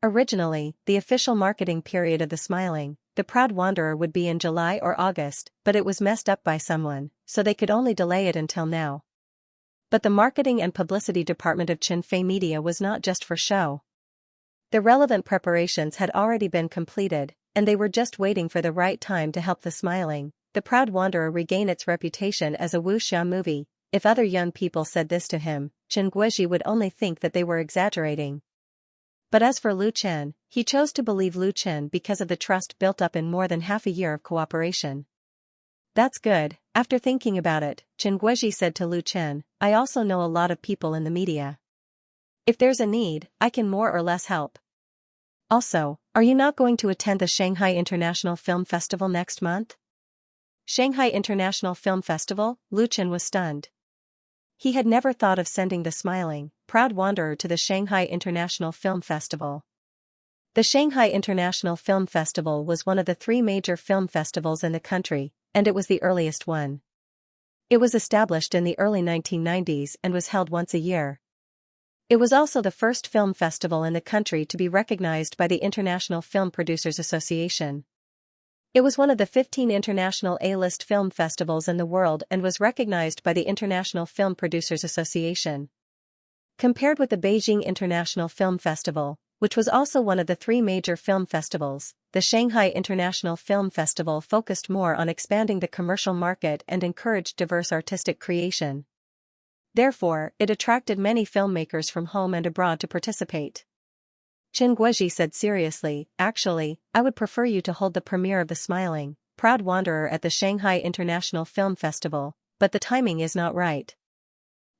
Originally, the official marketing period of The Smiling, The Proud Wanderer would be in July or August, but it was messed up by someone, so they could only delay it until now. But the marketing and publicity department of Xinfei Media was not just for show. The relevant preparations had already been completed, and they were just waiting for the right time to help The Smiling, The Proud Wanderer regain its reputation as a wuxia movie. If other young people said this to him, Chen Guizhi would only think that they were exaggerating. But as for Lu Chen, he chose to believe Lu Chen because of the trust built up in more than half a year of cooperation. "That's good." After thinking about it, Chen Guizhi said to Lu Chen, "I also know a lot of people in the media. If there's a need, I can more or less help. Also, are you not going to attend the Shanghai International Film Festival next month?" Shanghai International Film Festival? Lu Chen was stunned. He had never thought of sending The Smiling, Proud Wanderer to the Shanghai International Film Festival. The Shanghai International Film Festival was one of the 3 major film festivals in the country, and it was the earliest one. It was established in the early 1990s and was held once a year. It was also the first film festival in the country to be recognized by the International Film Producers Association. It was one of the 15 international A-list film festivals in the world and was recognized by the International Film Producers Association. Compared with the Beijing International Film Festival, which was also one of the 3 major film festivals, the Shanghai International Film Festival focused more on expanding the commercial market and encouraged diverse artistic creation. Therefore, it attracted many filmmakers from home and abroad to participate. Chen Guizhi said seriously, "Actually, I would prefer you to hold the premiere of The Smiling, Proud Wanderer at the Shanghai International Film Festival, but the timing is not right."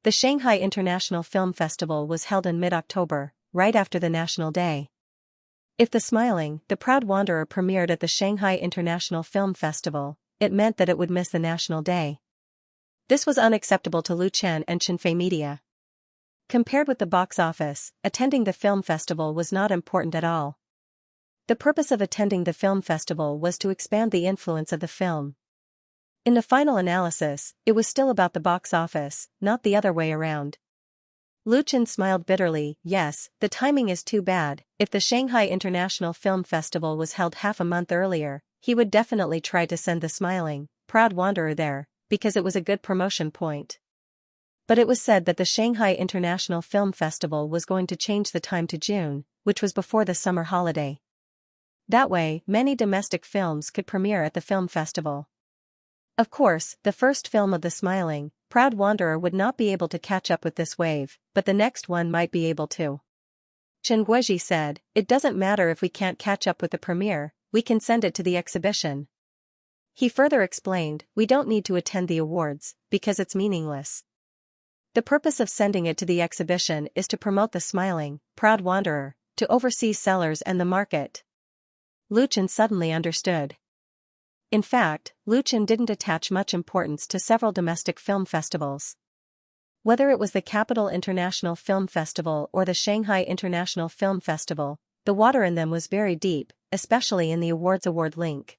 The Shanghai International Film Festival was held in mid-October, right after the National Day. If The Smiling, The Proud Wanderer premiered at the Shanghai International Film Festival, it meant that it would miss the National Day. This was unacceptable to Lu Chen and Xinfei Media. Compared with the box office, attending the film festival was not important at all. The purpose of attending the film festival was to expand the influence of the film. In the final analysis, it was still about the box office, not the other way around. Lu Chen smiled bitterly. "Yes, the timing is too bad. If the Shanghai International Film Festival was held half a month earlier, he would definitely try to send The Smiling, Proud Wanderer there, because it was a good promotion point. But it was said that the Shanghai International Film Festival was going to change the time to June, which was before the summer holiday. That way, many domestic films could premiere at the film festival. Of course, the first film of the smiling, proud wanderer would not be able to catch up with this wave, but the next one might be able to. Chen Guozhi said, "It doesn't matter if we can't catch up with the premiere, we can send it to the exhibition." He further explained, "We don't need to attend the awards, because it's meaningless. The purpose of sending it to the exhibition is to promote the smiling, proud wanderer, to overseas sellers and the market." Lu Chen suddenly understood. In fact, Lu Chen didn't attach much importance to several domestic film festivals. Whether it was the Capital International Film Festival or the Shanghai International Film Festival, the water in them was very deep, especially in the award link.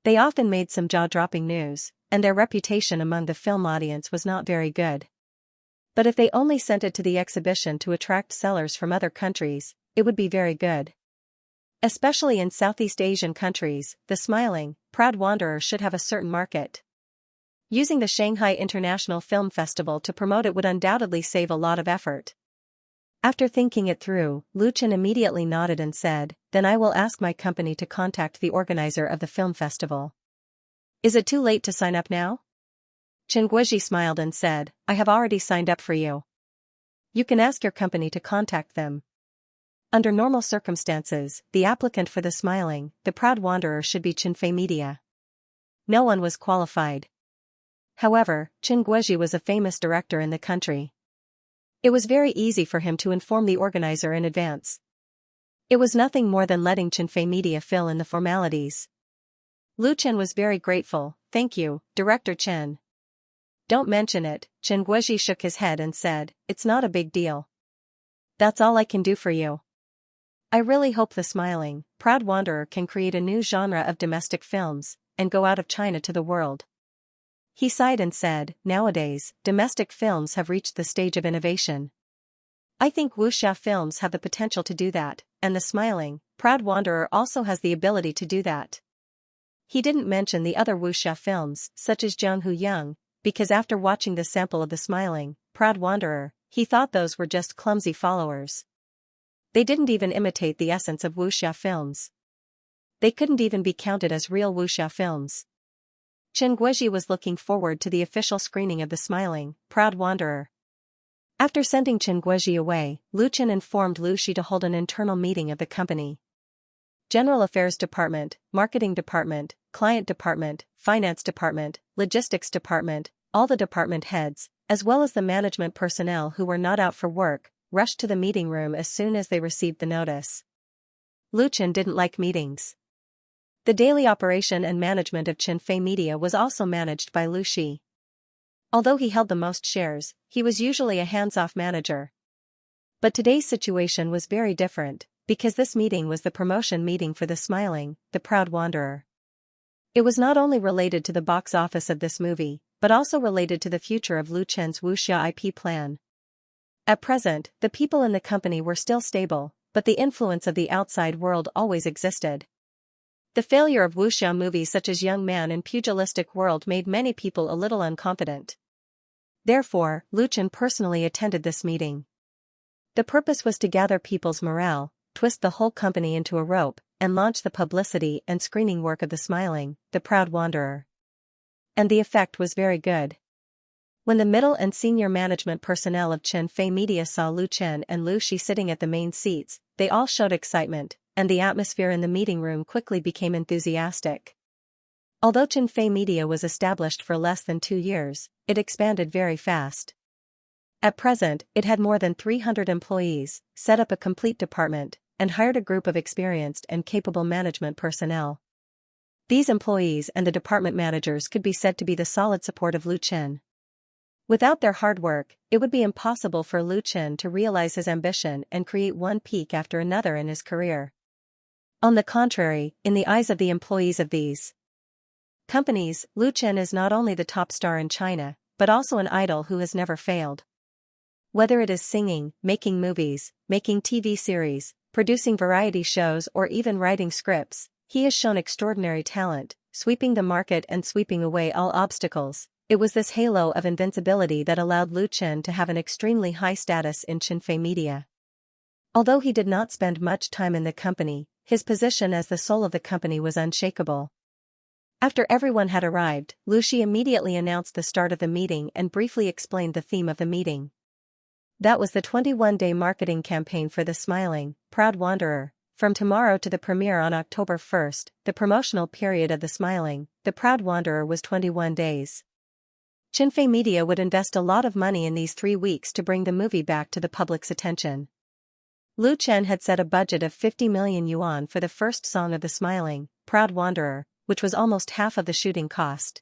They often made some jaw-dropping news, and their reputation among the film audience was not very good. But if they only sent it to the exhibition to attract sellers from other countries, it would be very good. Especially in Southeast Asian countries, the smiling, proud wanderer should have a certain market. Using the Shanghai International Film Festival to promote it would undoubtedly save a lot of effort. After thinking it through, Lu Chen immediately nodded and said, "Then I will ask my company to contact the organizer of the film festival." "Is it too late to sign up now?" Chen Guozhi smiled and said, "I have already signed up for you. You can ask your company to contact them." Under normal circumstances, the applicant for the smiling, the proud wanderer should be Chinfei Media. No one was qualified. However, Chen Guozhi was a famous director in the country. It was very easy for him to inform the organizer in advance. It was nothing more than letting Chinfei Media fill in the formalities. Lu Chen was very grateful. "Thank you, Director Chen." "Don't mention it," Chen Guozhi shook his head and said, "It's not a big deal. That's all I can do for you. I really hope the smiling, proud wanderer can create a new genre of domestic films, and go out of China to the world." He sighed and said, "Nowadays, domestic films have reached the stage of innovation. I think wuxia films have the potential to do that, and the smiling, proud wanderer also has the ability to do that." He didn't mention the other wuxia films, such as Zhonghu Yang, because after watching the sample of the smiling, proud wanderer, he thought those were just clumsy followers. They didn't even imitate the essence of wuxia films. They couldn't even be counted as real wuxia films. Chen Guozhi was looking forward to the official screening of the smiling, proud wanderer. After sending Chen Guozhi away, Lu Chen informed Lu Shi to hold an internal meeting of the company. General Affairs Department, Marketing Department, Client Department, Finance Department, Logistics Department, all the department heads, as well as the management personnel who were not out for work, rushed to the meeting room as soon as they received the notice. Lu Chen didn't like meetings. The daily operation and management of Chinfei Media was also managed by Lu Shi. Although he held the most shares, he was usually a hands-off manager. But today's situation was very different, because this meeting was the promotion meeting for the smiling, the proud wanderer. It was not only related to the box office of this movie, but also related to the future of Lu Chen's wuxia IP plan. At present, the people in the company were still stable, but the influence of the outside world always existed. The failure of wuxia movies such as Young Man and Pugilistic World made many people a little unconfident. Therefore, Lu Chen personally attended this meeting. The purpose was to gather people's morale, twist the whole company into a rope, and launch the publicity and screening work of the smiling, the proud wanderer. And the effect was very good. When the middle and senior management personnel of Chinfei Media saw Lu Chen and Lu Shi sitting at the main seats, they all showed excitement, and the atmosphere in the meeting room quickly became enthusiastic. Although Chinfei Media was established for less than 2 years, it expanded very fast. At present, it had more than 300 employees, set up a complete department, and hired a group of experienced and capable management personnel. These employees and the department managers could be said to be the solid support of Lu Chen. Without their hard work, it would be impossible for Lu Chen to realize his ambition and create one peak after another in his career. On the contrary, in the eyes of the employees of these companies, Lu Chen is not only the top star in China, but also an idol who has never failed. Whether it is singing, making movies, making TV series, producing variety shows or even writing scripts, he has shown extraordinary talent, sweeping the market and sweeping away all obstacles, It was this halo of invincibility that allowed Lu Chen to have an extremely high status in Xinfei media. Although he did not spend much time in the company, his position as the soul of the company was unshakable. After everyone had arrived, Lu Shi immediately announced the start of the meeting and briefly explained the theme of the meeting. That was the 21-day marketing campaign for The Smiling, Proud Wanderer. From tomorrow to the premiere on October 1st, the promotional period of The Smiling, The Proud Wanderer was 21 days. Xinfei Media would invest a lot of money in these 3 weeks to bring the movie back to the public's attention. Lu Chen had set a budget of 50 million yuan for the first song of The Smiling, Proud Wanderer, which was almost half of the shooting cost.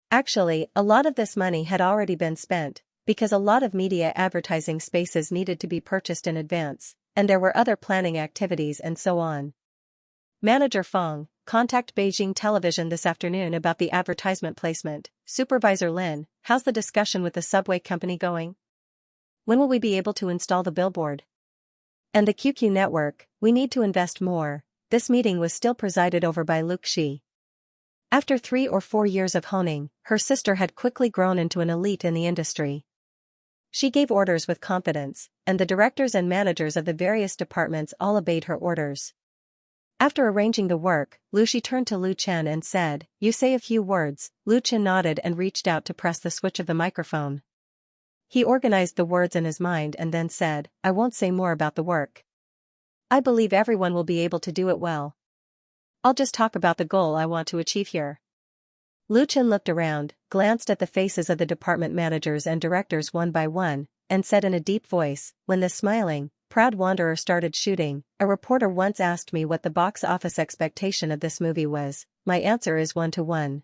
Actually, a lot of this money had already been spent, because a lot of media advertising spaces needed to be purchased in advance, and there were other planning activities and so on. Manager Fong, contact Beijing Television this afternoon about the advertisement placement. Supervisor Lin, how's the discussion with the subway company going? When will we be able to install the billboard? And the QQ network, we need to invest more. This meeting was still presided over by Lu Xi. After 3 or 4 years of honing, her sister had quickly grown into an elite in the industry. She gave orders with confidence, and the directors and managers of the various departments all obeyed her orders. After arranging the work, Lu Xi turned to Lu Chen and said, "You say a few words." Lu Chen nodded and reached out to press the switch of the microphone. He organized the words in his mind and then said, "I won't say more about the work. I believe everyone will be able to do it well. I'll just talk about the goal I want to achieve here." Lu Chen looked around, glanced at the faces of the department managers and directors one by one, and said in a deep voice, "When The Smiling, Proud Wanderer started shooting, a reporter once asked me what the box office expectation of this movie was. My answer is 1 to 1.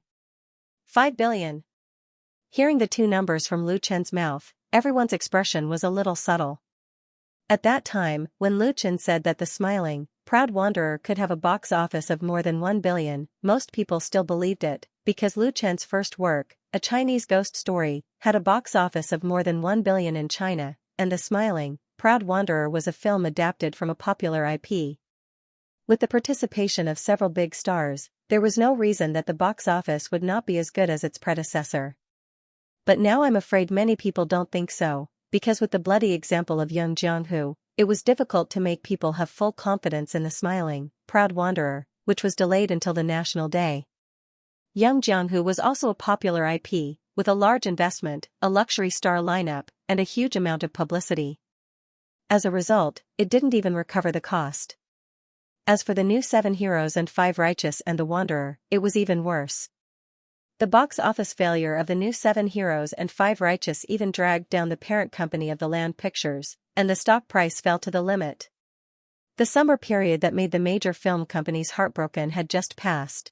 5 billion. Hearing the 2 numbers from Lu Chen's mouth, everyone's expression was a little subtle. At that time, when Lu Chen said that The Smiling, Proud Wanderer could have a box office of more than 1 billion, most people still believed it, because Lu Chen's first work, A Chinese Ghost Story, had a box office of more than 1 billion in China, and The Smiling, Proud Wanderer was a film adapted from a popular IP. With the participation of several big stars, there was no reason that the box office would not be as good as its predecessor. But now I'm afraid many people don't think so, because with the bloody example of young Jianghu, it was difficult to make people have full confidence in The Smiling, Proud Wanderer, which was delayed until the National Day. Young Jianghu was also a popular IP, with a large investment, a luxury star lineup, and a huge amount of publicity. As a result, it didn't even recover the cost. As for the new 7 Heroes and 5 Righteous and The Wanderer, it was even worse. The box office failure of the new 7 Heroes and 5 Righteous even dragged down the parent company of the Land Pictures, and the stock price fell to the limit. The summer period that made the major film companies heartbroken had just passed.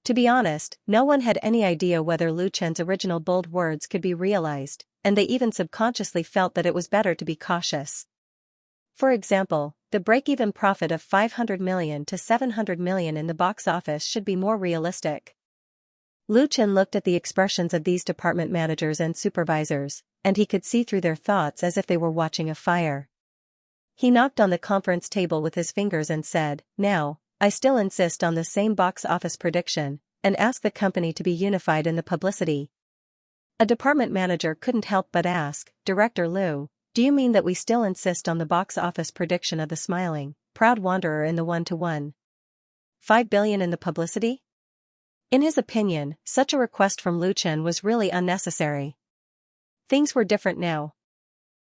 To be honest, no one had any idea whether Lu Chen's original bold words could be realized, and they even subconsciously felt that it was better to be cautious. For example, the break-even profit of 500 million to 700 million in the box office should be more realistic. Lu Chen looked at the expressions of these department managers and supervisors, and he could see through their thoughts as if they were watching a fire. He knocked on the conference table with his fingers and said, "Now, I still insist on the same box office prediction, and ask the company to be unified in the publicity." A department manager couldn't help but ask, "Director Lu, do you mean that we still insist on the box office prediction of The Smiling, Proud Wanderer in the 1 to 1? 5 billion in the publicity?" In his opinion, such a request from Lu Chen was really unnecessary. Things were different now.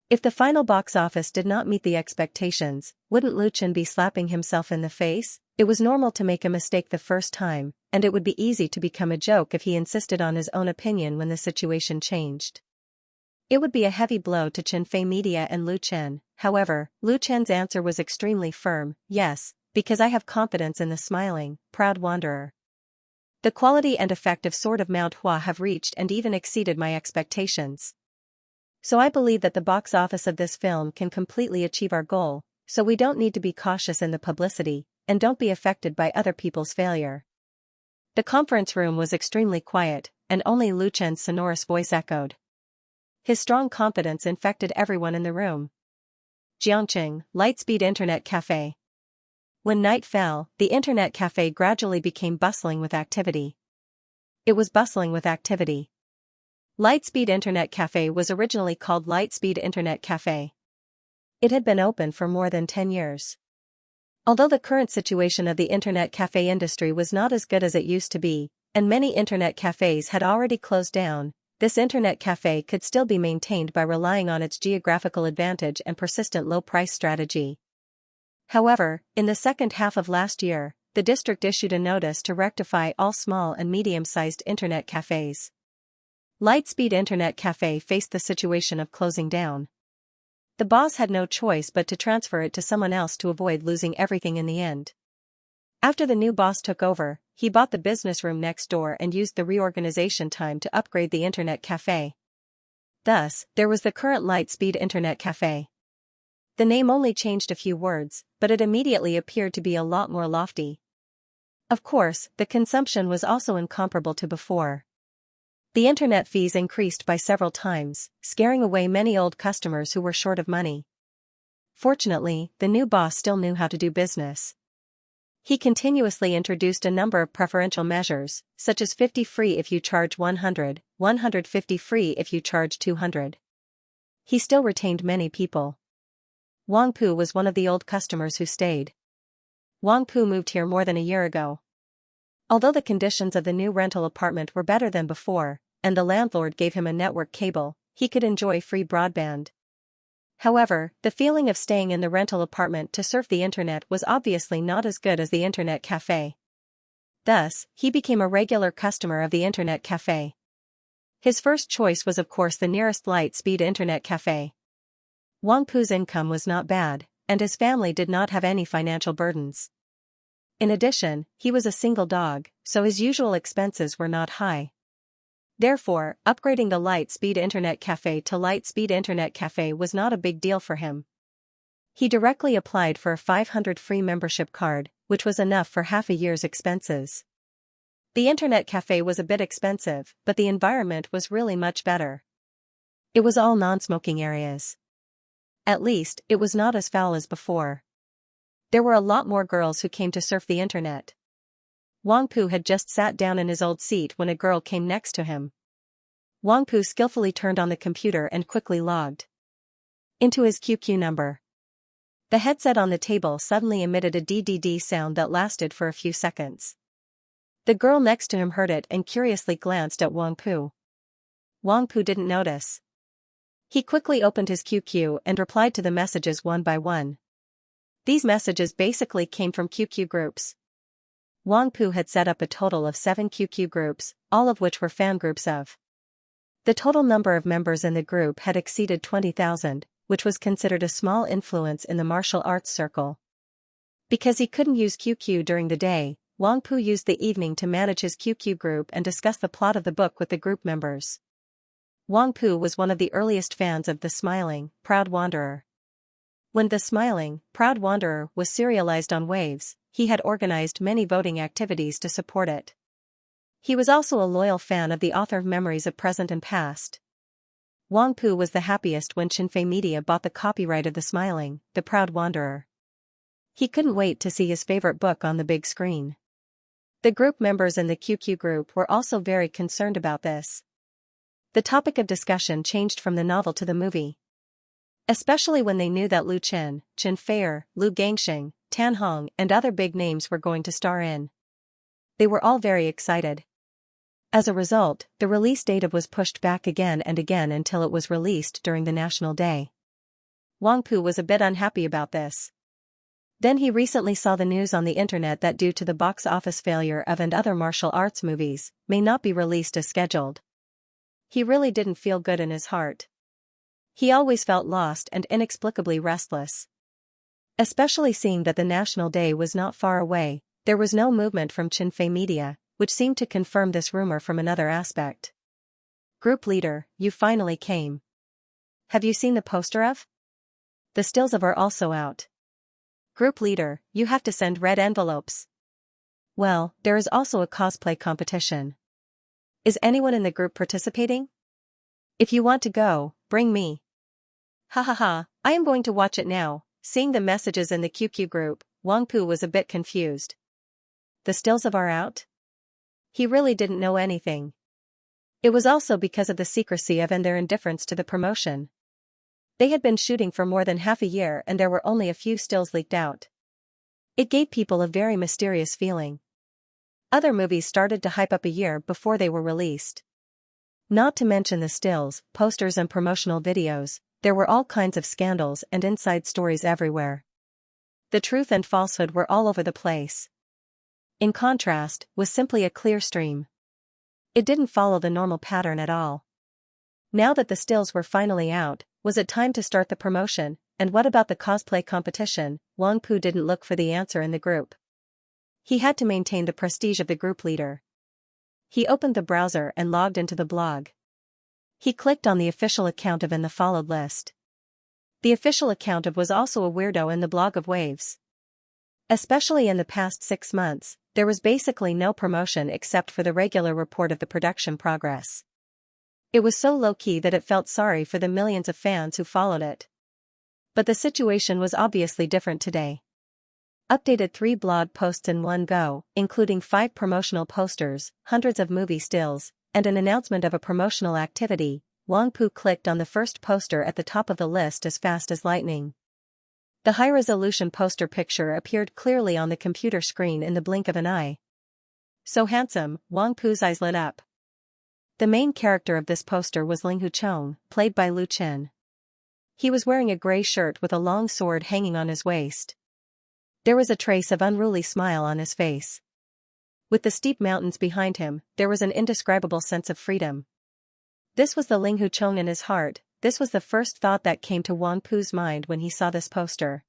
If the final box office did not meet the expectations, wouldn't Lu Chen be slapping himself in the face? It was normal to make a mistake the first time, and it would be easy to become a joke if he insisted on his own opinion when the situation changed. It would be a heavy blow to Xinfei Media and Lu Chen. However, Lu Chen's answer was extremely firm, "Yes, because I have confidence in The Smiling, Proud Wanderer. The quality and effect of Sword of Mount Hua have reached and even exceeded my expectations. So I believe that the box office of this film can completely achieve our goal, so we don't need to be cautious in the publicity, and don't be affected by other people's failure." The conference room was extremely quiet, and only Lu Chen's sonorous voice echoed. His strong confidence infected everyone in the room. Jiangqing, Lightspeed Internet Cafe. When night fell, the internet cafe gradually became bustling with activity. It was bustling with activity. Lightspeed Internet Cafe was originally called Lightspeed Internet Cafe. It had been open for more than 10 years. Although the current situation of the internet cafe industry was not as good as it used to be, and many internet cafes had already closed down, this internet cafe could still be maintained by relying on its geographical advantage and persistent low-price strategy. However, in the second half of last year, the district issued a notice to rectify all small and medium-sized internet cafes. Lightspeed Internet Cafe faced the situation of closing down. The boss had no choice but to transfer it to someone else to avoid losing everything in the end. After the new boss took over, he bought the business room next door and used the reorganization time to upgrade the internet cafe. Thus, there was the current Lightspeed Internet Cafe. The name only changed a few words, but it immediately appeared to be a lot more lofty. Of course, the consumption was also incomparable to before. The internet fees increased by several times, scaring away many old customers who were short of money. Fortunately, the new boss still knew how to do business. He continuously introduced a number of preferential measures, such as 50 free if you charge 100, 150 free if you charge 200. He still retained many people. Wang Pu was one of the old customers who stayed. Wang Pu moved here more than a year ago. Although the conditions of the new rental apartment were better than before, and the landlord gave him a network cable, he could enjoy free broadband. However, the feeling of staying in the rental apartment to surf the internet was obviously not as good as the internet cafe. Thus, he became a regular customer of the internet cafe. His first choice was of course the nearest Lightspeed Internet Cafe. Wang Pu's income was not bad, and his family did not have any financial burdens. In addition, he was a single dog, so his usual expenses were not high. Therefore, upgrading the Lightspeed Internet Cafe to Lightspeed Internet Cafe was not a big deal for him. He directly applied for a 500 free membership card, which was enough for half a year's expenses. The Internet Cafe was a bit expensive, but the environment was really much better. It was all non-smoking areas. At least, it was not as foul as before. There were a lot more girls who came to surf the internet. Wang Pu had just sat down in his old seat when a girl came next to him. Wang Pu skillfully turned on the computer and quickly logged into his QQ number. The headset on the table suddenly emitted a DDD sound that lasted for a few seconds. The girl next to him heard it and curiously glanced at Wang Pu. Wang Pu didn't notice. He quickly opened his QQ and replied to the messages one by one. These messages basically came from QQ groups. Wang Pu had set up a total of 7 QQ groups, all of which were fan groups of. The total number of members in the group had exceeded 20,000, which was considered a small influence in the martial arts circle. Because he couldn't use QQ during the day, Wang Pu used the evening to manage his QQ group and discuss the plot of the book with the group members. Wang Pu was one of the earliest fans of The Smiling, Proud Wanderer. When The Smiling, Proud Wanderer was serialized on Waves, he had organized many voting activities to support it. He was also a loyal fan of the author of Memories of Present and Past. Wang Pu was the happiest when Xinfei Media bought the copyright of The Smiling, The Proud Wanderer. He couldn't wait to see his favorite book on the big screen. The group members in the QQ group were also very concerned about this. The topic of discussion changed from the novel to the movie. Especially when they knew that Lu Chen, Chen Feier, Lu Gangxing, Tan Hong and other big names were going to star in. They were all very excited. As a result, the release date was pushed back again and again until it was released during the National Day. Wang Pu was a bit unhappy about this. Then he recently saw the news on the internet that due to the box office failure of and other martial arts movies, may not be released as scheduled. He really didn't feel good in his heart. He always felt lost and inexplicably restless. Especially seeing that the National Day was not far away, there was no movement from Xinfei Media, which seemed to confirm this rumor from another aspect. Group leader, you finally came. Have you seen the poster of? The stills of are also out. Group leader, you have to send red envelopes. Well, there is also a cosplay competition. Is anyone in the group participating? If you want to go, bring me. Ha ha ha, I am going to watch it now. Seeing the messages in the QQ group, Wang Pu was a bit confused. The stills of are out? He really didn't know anything. It was also because of the secrecy of and their indifference to the promotion. They had been shooting for more than half a year and there were only a few stills leaked out. It gave people a very mysterious feeling. Other movies started to hype up a year before they were released. Not to mention the stills, posters and promotional videos, there were all kinds of scandals and inside stories everywhere. The truth and falsehood were all over the place. In contrast, was simply a clear stream. It didn't follow the normal pattern at all. Now that the stills were finally out, was it time to start the promotion? And what about the cosplay competition? Wang Pu didn't look for the answer in the group. He had to maintain the prestige of the group leader. He opened the browser and logged into the blog. He clicked on the official account of in the followed list. The official account of was also a weirdo in the blog of Waves. Especially in the past 6 months, there was basically no promotion except for the regular report of the production progress. It was so low-key that it felt sorry for the millions of fans who followed it. But the situation was obviously different today. Updated 3 blog posts in one go, including 5 promotional posters, hundreds of movie stills, and an announcement of a promotional activity. Wang Pu clicked on the first poster at the top of the list as fast as lightning. The high-resolution poster picture appeared clearly on the computer screen in the blink of an eye. So handsome, Wang Pu's eyes lit up. The main character of this poster was Ling Huchong, played by Lu Chen. He was wearing a gray shirt with a long sword hanging on his waist. There was a trace of unruly smile on his face. With the steep mountains behind him, there was an indescribable sense of freedom. This was the Ling Huchong in his heart. This was the first thought that came to Wang Pu's mind when he saw this poster.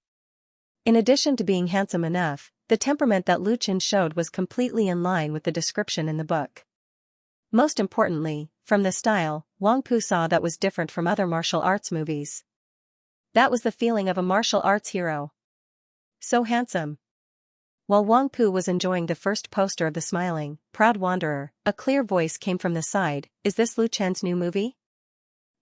In addition to being handsome enough, the temperament that Lu Chen showed was completely in line with the description in the book. Most importantly, from the style, Wang Pu saw that was different from other martial arts movies. That was the feeling of a martial arts hero. So handsome. While Wang Pu was enjoying the first poster of the smiling, proud wanderer, a clear voice came from the side. Is this Lu Chen's new movie?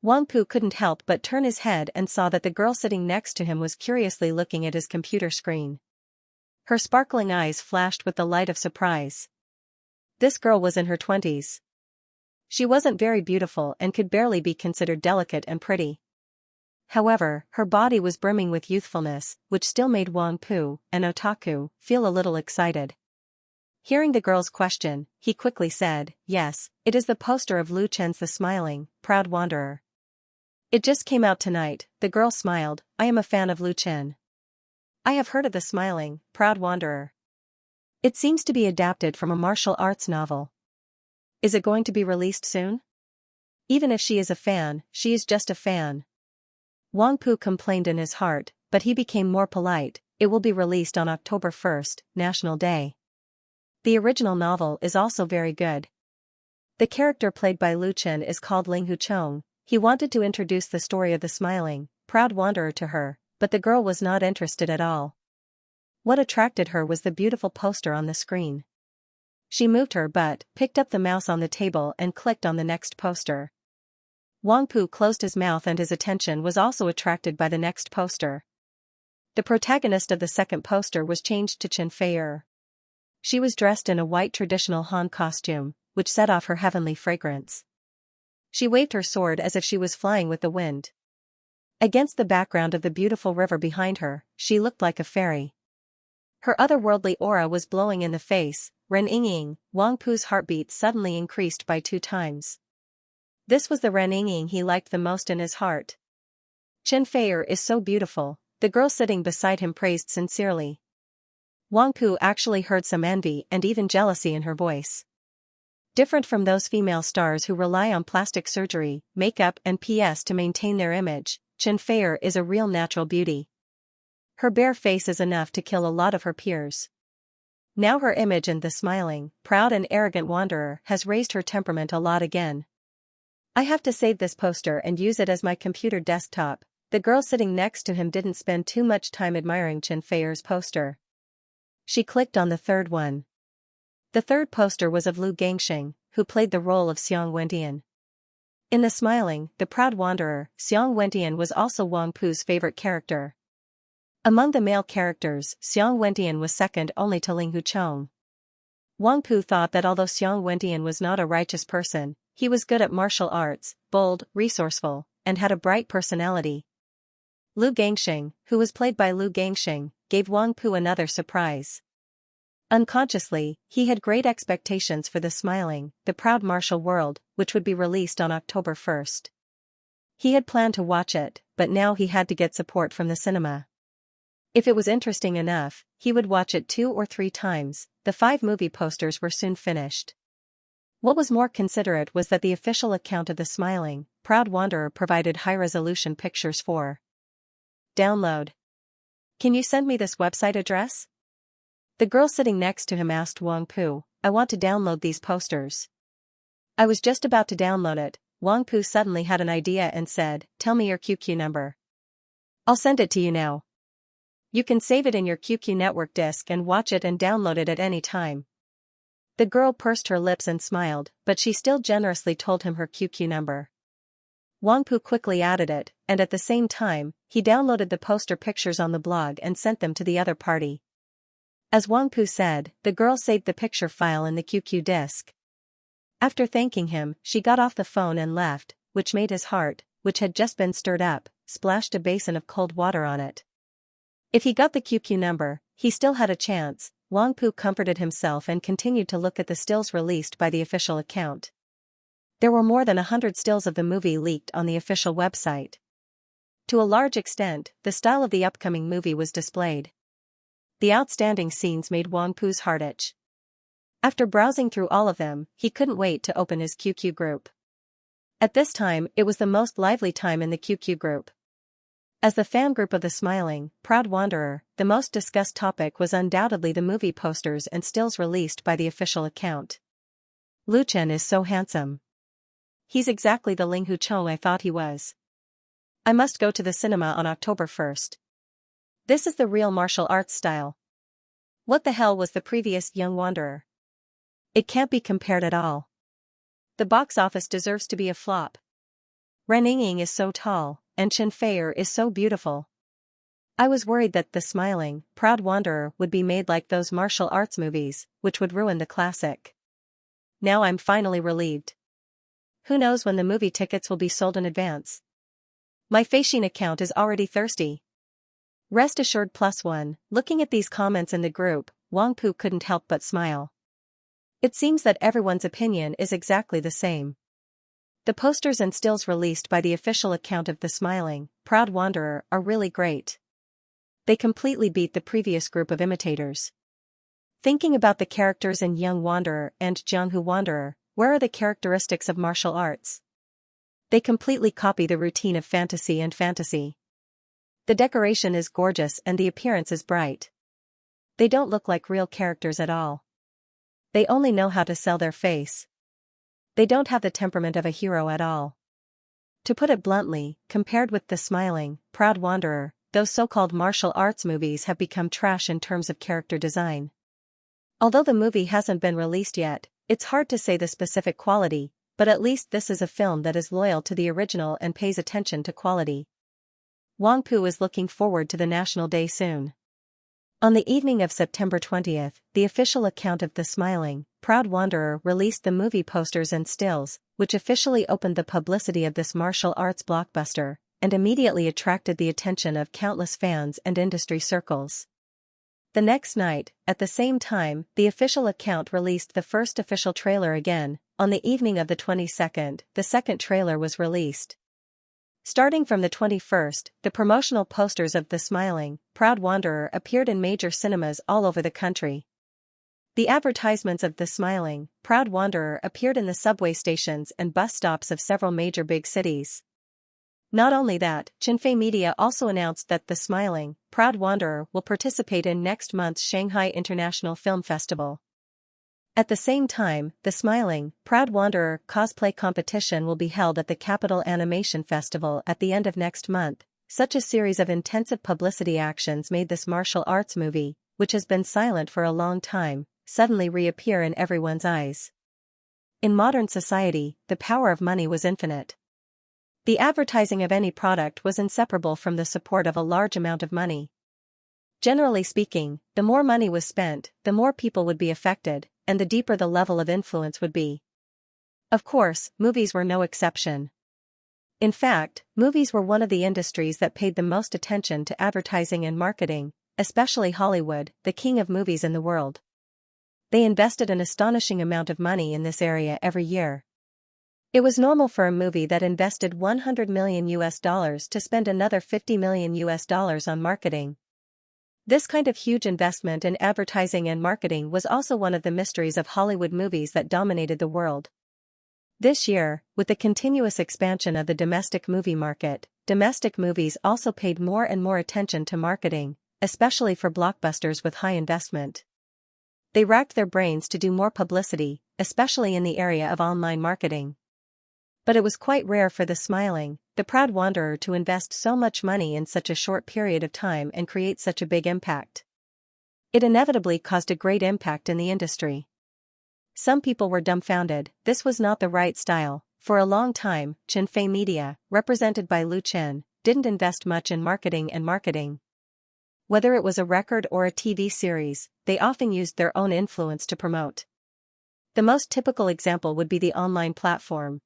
Wang Pu couldn't help but turn his head and saw that the girl sitting next to him was curiously looking at his computer screen. Her sparkling eyes flashed with the light of surprise. This girl was in her 20s. She wasn't very beautiful and could barely be considered delicate and pretty. However, her body was brimming with youthfulness, which still made Wang Pu, an otaku, feel a little excited. Hearing the girl's question, he quickly said, "Yes, it is the poster of Lu Chen's The Smiling, Proud Wanderer. It just came out tonight." The girl smiled. "I am a fan of Lu Chen. I have heard of The Smiling, Proud Wanderer. It seems to be adapted from a martial arts novel. Is it going to be released soon?" Even if she is a fan, she is just a fan. Wang Pu complained in his heart, but he became more polite. It will be released on October 1st, National Day. The original novel is also very good. The character played by Lu Chen is called Ling Huchong. He wanted to introduce the story of the smiling, proud wanderer to her, but the girl was not interested at all. What attracted her was the beautiful poster on the screen. She moved her butt, picked up the mouse on the table and clicked on the next poster. Wang Pu closed his mouth and his attention was also attracted by the next poster. The protagonist of the second poster was changed to Chen Feier. She was dressed in a white traditional Han costume, which set off her heavenly fragrance. She waved her sword as if she was flying with the wind. Against the background of the beautiful river behind her, she looked like a fairy. Her otherworldly aura was blowing in the face. Ren-ying, Wang Pu's heartbeat suddenly increased by 2 times. This was the Ren-ying he liked the most in his heart. Chen Feier is so beautiful, the girl sitting beside him praised sincerely. Wang Pu actually heard some envy and even jealousy in her voice. Different from those female stars who rely on plastic surgery, makeup and PS to maintain their image, Chen Feier is a real natural beauty. Her bare face is enough to kill a lot of her peers. Now her image in The Smiling, Proud and Arrogant Wanderer has raised her temperament a lot again. I have to save this poster and use it as my computer desktop. The girl sitting next to him didn't spend too much time admiring Chen Feier's poster. She clicked on the third one. The third poster was of Lu Gangxing, who played the role of Xiang Wendian. In The Smiling, the Proud Wanderer, Xiang Wendian was also Wang Pu's favorite character. Among the male characters, Xiang Wendian was second only to Ling Huchong. Wang Pu thought that although Xiang Wendian was not a righteous person, He was good at martial arts, bold, resourceful, and had a bright personality. Lu Gangxing, who was played by Lu Gangxing, gave Wang Pu another surprise. Unconsciously, he had great expectations for The Smiling, the Proud Martial World, which would be released on October 1st. He had planned to watch it, but now he had to get support from the cinema. If it was interesting enough, he would watch it 2 or 3 times. The 5 movie posters were soon finished. What was more considerate was that the official account of The Smiling, Proud Wanderer provided high-resolution pictures for download. Can you send me this website address? The girl sitting next to him asked Wang Pu. I want to download these posters. I was just about to download it. Wang Pu suddenly had an idea and said, tell me your QQ number. I'll send it to you now. You can save it in your QQ network disk and watch it and download it at any time. The girl pursed her lips and smiled, but she still generously told him her QQ number. Wang Pu quickly added it, and at the same time, he downloaded the poster pictures on the blog and sent them to the other party. As Wang Pu said, the girl saved the picture file in the QQ disk. After thanking him, she got off the phone and left, which made his heart, which had just been stirred up, splashed a basin of cold water on it. If he got the QQ number, he still had a chance. Wang Pu comforted himself and continued to look at the stills released by the official account. There were more than 100 stills of the movie leaked on the official website. To a large extent, the style of the upcoming movie was displayed. The outstanding scenes made Wang Pu's heart itch. After browsing through all of them, he couldn't wait to open his QQ group. At this time, it was the most lively time in the QQ group. As the fan group of The Smiling, Proud Wanderer, the most discussed topic was undoubtedly the movie posters and stills released by the official account. Lu Chen is so handsome. He's exactly the Ling Hu Chou I thought he was. I must go to the cinema on October 1st. This is the real martial arts style. What the hell was the previous Young Wanderer? It can't be compared at all. The box office deserves to be a flop. Ren Yingying is so tall, and Chen Feier is so beautiful. I was worried that The Smiling, Proud Wanderer would be made like those martial arts movies, which would ruin the classic. Now I'm finally relieved. Who knows when the movie tickets will be sold in advance? My Feishin account is already thirsty. Rest assured +1, looking at these comments in the group, Wang Pu couldn't help but smile. It seems that everyone's opinion is exactly the same. The posters and stills released by the official account of The Smiling, Proud Wanderer are really great. They completely beat the previous group of imitators. Thinking about the characters in Young Wanderer and Jianghu Wanderer, where are the characteristics of martial arts? They completely copy the routine of fantasy and fantasy. The decoration is gorgeous and the appearance is bright. They don't look like real characters at all. They only know how to sell their face. They don't have the temperament of a hero at all. To put it bluntly, compared with The Smiling, Proud Wanderer, those so-called martial arts movies have become trash in terms of character design. Although the movie hasn't been released yet, it's hard to say the specific quality, but at least this is a film that is loyal to the original and pays attention to quality. Wang Pu is looking forward to the National Day soon. On the evening of September 20th, the official account of The Smiling, Proud Wanderer released the movie posters and stills, which officially opened the publicity of this martial arts blockbuster, and immediately attracted the attention of countless fans and industry circles. The next night, at the same time, the official account released the first official trailer again. On the evening of the 22nd, the second trailer was released. Starting from the 21st, the promotional posters of The Smiling, Proud Wanderer appeared in major cinemas all over the country. The advertisements of The Smiling, Proud Wanderer appeared in the subway stations and bus stops of several major big cities. Not only that, Xinfei Media also announced that The Smiling, Proud Wanderer will participate in next month's Shanghai International Film Festival. At the same time, The Smiling, Proud Wanderer cosplay competition will be held at the Capital Animation Festival at the end of next month. Such a series of intensive publicity actions made this martial arts movie, which has been silent for a long time, suddenly reappear in everyone's eyes. In modern society, the power of money was infinite. The advertising of any product was inseparable from the support of a large amount of money. Generally speaking, the more money was spent, the more people would be affected, and the deeper the level of influence would be. Of course, movies were no exception. In fact, movies were one of the industries that paid the most attention to advertising and marketing, especially Hollywood, the king of movies in the world. They invested an astonishing amount of money in this area every year. It was normal for a movie that invested $100 million to spend another $50 million on marketing. This kind of huge investment in advertising and marketing was also one of the mysteries of Hollywood movies that dominated the world. This year, with the continuous expansion of the domestic movie market, domestic movies also paid more and more attention to marketing, especially for blockbusters with high investment. They racked their brains to do more publicity, especially in the area of online marketing. But it was quite rare for the smiling, the proud wanderer to invest so much money in such a short period of time and create such a big impact. It inevitably caused a great impact in the industry. Some people were dumbfounded. This was not the right style. For a long time, Xianxia Media, represented by Lu Chen, didn't invest much in marketing. Whether it was a record or a TV series, they often used their own influence to promote. The most typical example would be the online platform.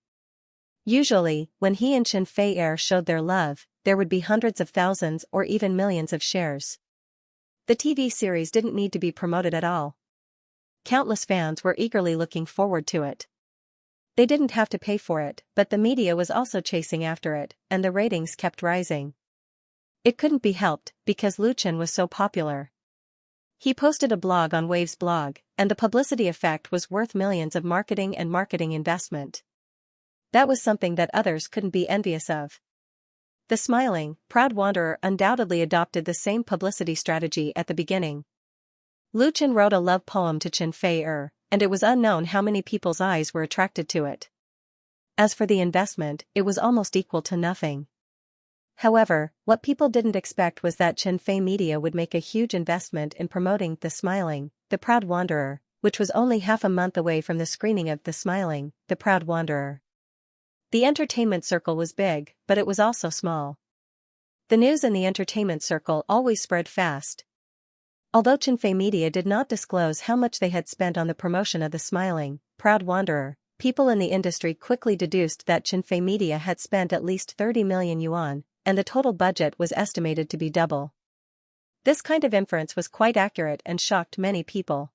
Usually, when he and Xianxia showed their love, there would be hundreds of thousands or even millions of shares. The TV series didn't need to be promoted at all. Countless fans were eagerly looking forward to it. They didn't have to pay for it, but the media was also chasing after it, and the ratings kept rising. It couldn't be helped, because Lu Chen was so popular. He posted a blog on Wave's blog, and the publicity effect was worth millions of marketing investment. That was something that others couldn't be envious of. The smiling, proud wanderer undoubtedly adopted the same publicity strategy at the beginning. Lu Chen wrote a love poem to Xianxia, and it was unknown how many people's eyes were attracted to it. As for the investment, it was almost equal to nothing. However, what people didn't expect was that Xianxia Media would make a huge investment in promoting The Smiling, The Proud Wanderer, which was only half a month away from the screening of The Smiling, The Proud Wanderer. The entertainment circle was big, but it was also small. The news in the entertainment circle always spread fast. Although Xianxia Media did not disclose how much they had spent on the promotion of The Smiling, Proud Wanderer, people in the industry quickly deduced that Xianxia Media had spent at least 30 million yuan, and the total budget was estimated to be double. This kind of inference was quite accurate and shocked many people.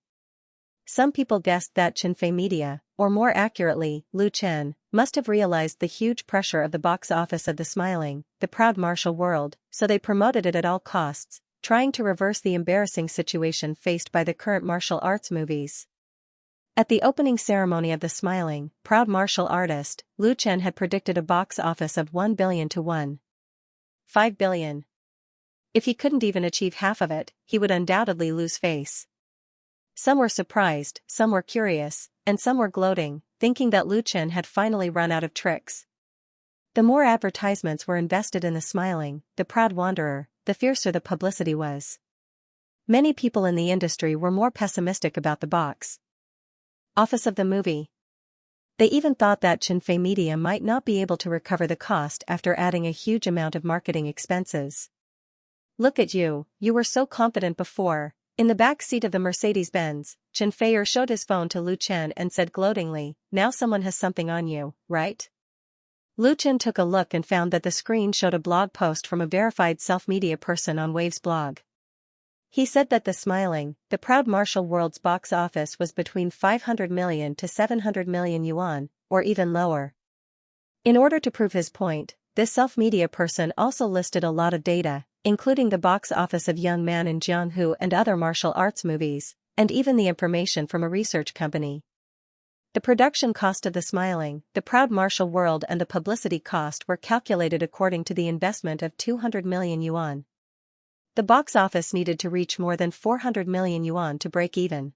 Some people guessed that Xianxia Media, or more accurately, Lu Chen, must have realized the huge pressure of the box office of The Smiling, The Proud Martial World, so they promoted it at all costs, trying to reverse the embarrassing situation faced by the current martial arts movies. At the opening ceremony of The Smiling, Proud Martial Artist, Lu Chen had predicted a box office of 1 billion to 1.5 billion. If he couldn't even achieve half of it, he would undoubtedly lose face. Some were surprised, some were curious, and some were gloating, thinking that Lu Chen had finally run out of tricks. The more advertisements were invested in The Smiling, The Proud Wanderer, the fiercer the publicity was. Many people in the industry were more pessimistic about the box office of the movie. They even thought that Xianxia Media might not be able to recover the cost after adding a huge amount of marketing expenses. Look at you, you were so confident before. In the back seat of the Mercedes-Benz, Xianxia showed his phone to Lu Chen and said gloatingly, "Now someone has something on you, right?" Lu Chen took a look and found that the screen showed a blog post from a verified self-media person on Wave's blog. He said that The Smiling, The Proud Martial World's box office was between 500 million to 700 million yuan, or even lower. In order to prove his point, this self-media person also listed a lot of data, including the box office of Young Man in Jianghu and other martial arts movies, and even the information from a research company. The production cost of The Smiling, The Proud Martial World and the publicity cost were calculated according to the investment of 200 million yuan. The box office needed to reach more than 400 million yuan to break even.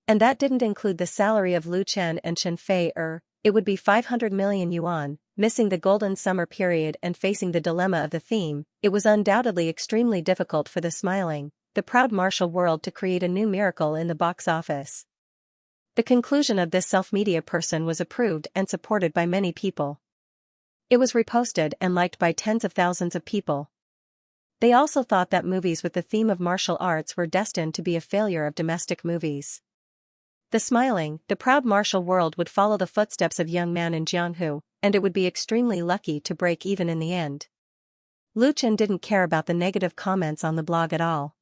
And that didn't include the salary of Lu Chen and Xianxia. It would be 500 million yuan, missing the golden summer period and facing the dilemma of the theme. It was undoubtedly extremely difficult for The Smiling, The Proud Martial World to create a new miracle in the box office. The conclusion of this self-media person was approved and supported by many people. It was reposted and liked by tens of thousands of people. They also thought that movies with the theme of martial arts were destined to be a failure of domestic movies. The smiling, the proud martial world would follow the footsteps of young man in Jianghu, and it would be extremely lucky to break even in the end. Lu Chen didn't care about the negative comments on the blog at all.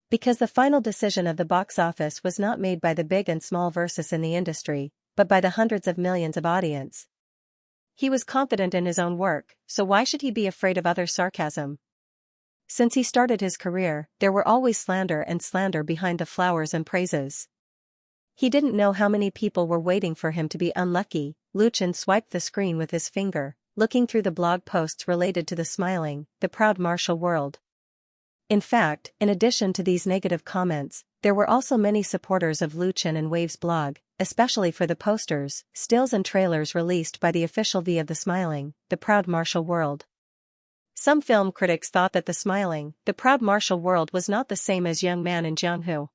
Because the final decision of the box office was not made by the big and small versus in the industry, but by the hundreds of millions of audience. He was confident in his own work, so why should he be afraid of other sarcasm? Since he started his career, there were always slander and slander behind the flowers and praises. He didn't know how many people were waiting for him to be unlucky. Lu Chen swiped the screen with his finger, looking through the blog posts related to the smiling, the proud martial world. In fact, in addition to these negative comments, there were also many supporters of Lu Chen and Wave's blog, especially for the posters, stills and trailers released by the official V of the smiling, the proud martial world. Some film critics thought that the smiling, the proud martial world was not the same as Young Man in Jianghu.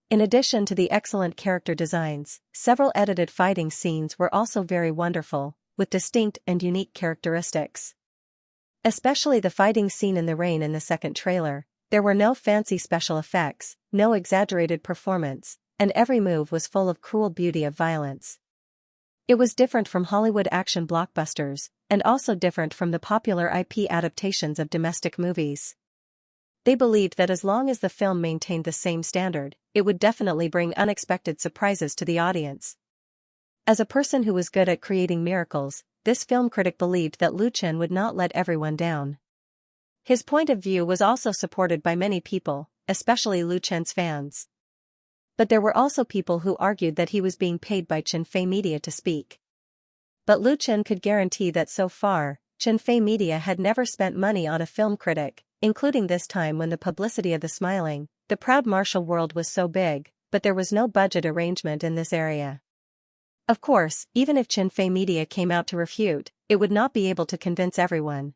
In addition to the excellent character designs, several edited fighting scenes were also very wonderful, with distinct and unique characteristics. Especially the fighting scene in the rain in the second trailer. There were no fancy special effects, no exaggerated performance, and every move was full of cruel beauty of violence. It was different from Hollywood action blockbusters, and also different from the popular IP adaptations of domestic movies. They believed that as long as the film maintained the same standard, it would definitely bring unexpected surprises to the audience. As a person who was good at creating miracles, this film critic believed that Lu Chen would not let everyone down. His point of view was also supported by many people, especially Lu Chen's fans. But there were also people who argued that he was being paid by Xianxia Media to speak. But Lu Chen could guarantee that so far, Xianxia Media had never spent money on a film critic, including this time when the publicity of the smiling, the proud martial world was so big, but there was no budget arrangement in this area. Of course, even if Xianxia Media came out to refute, it would not be able to convince everyone.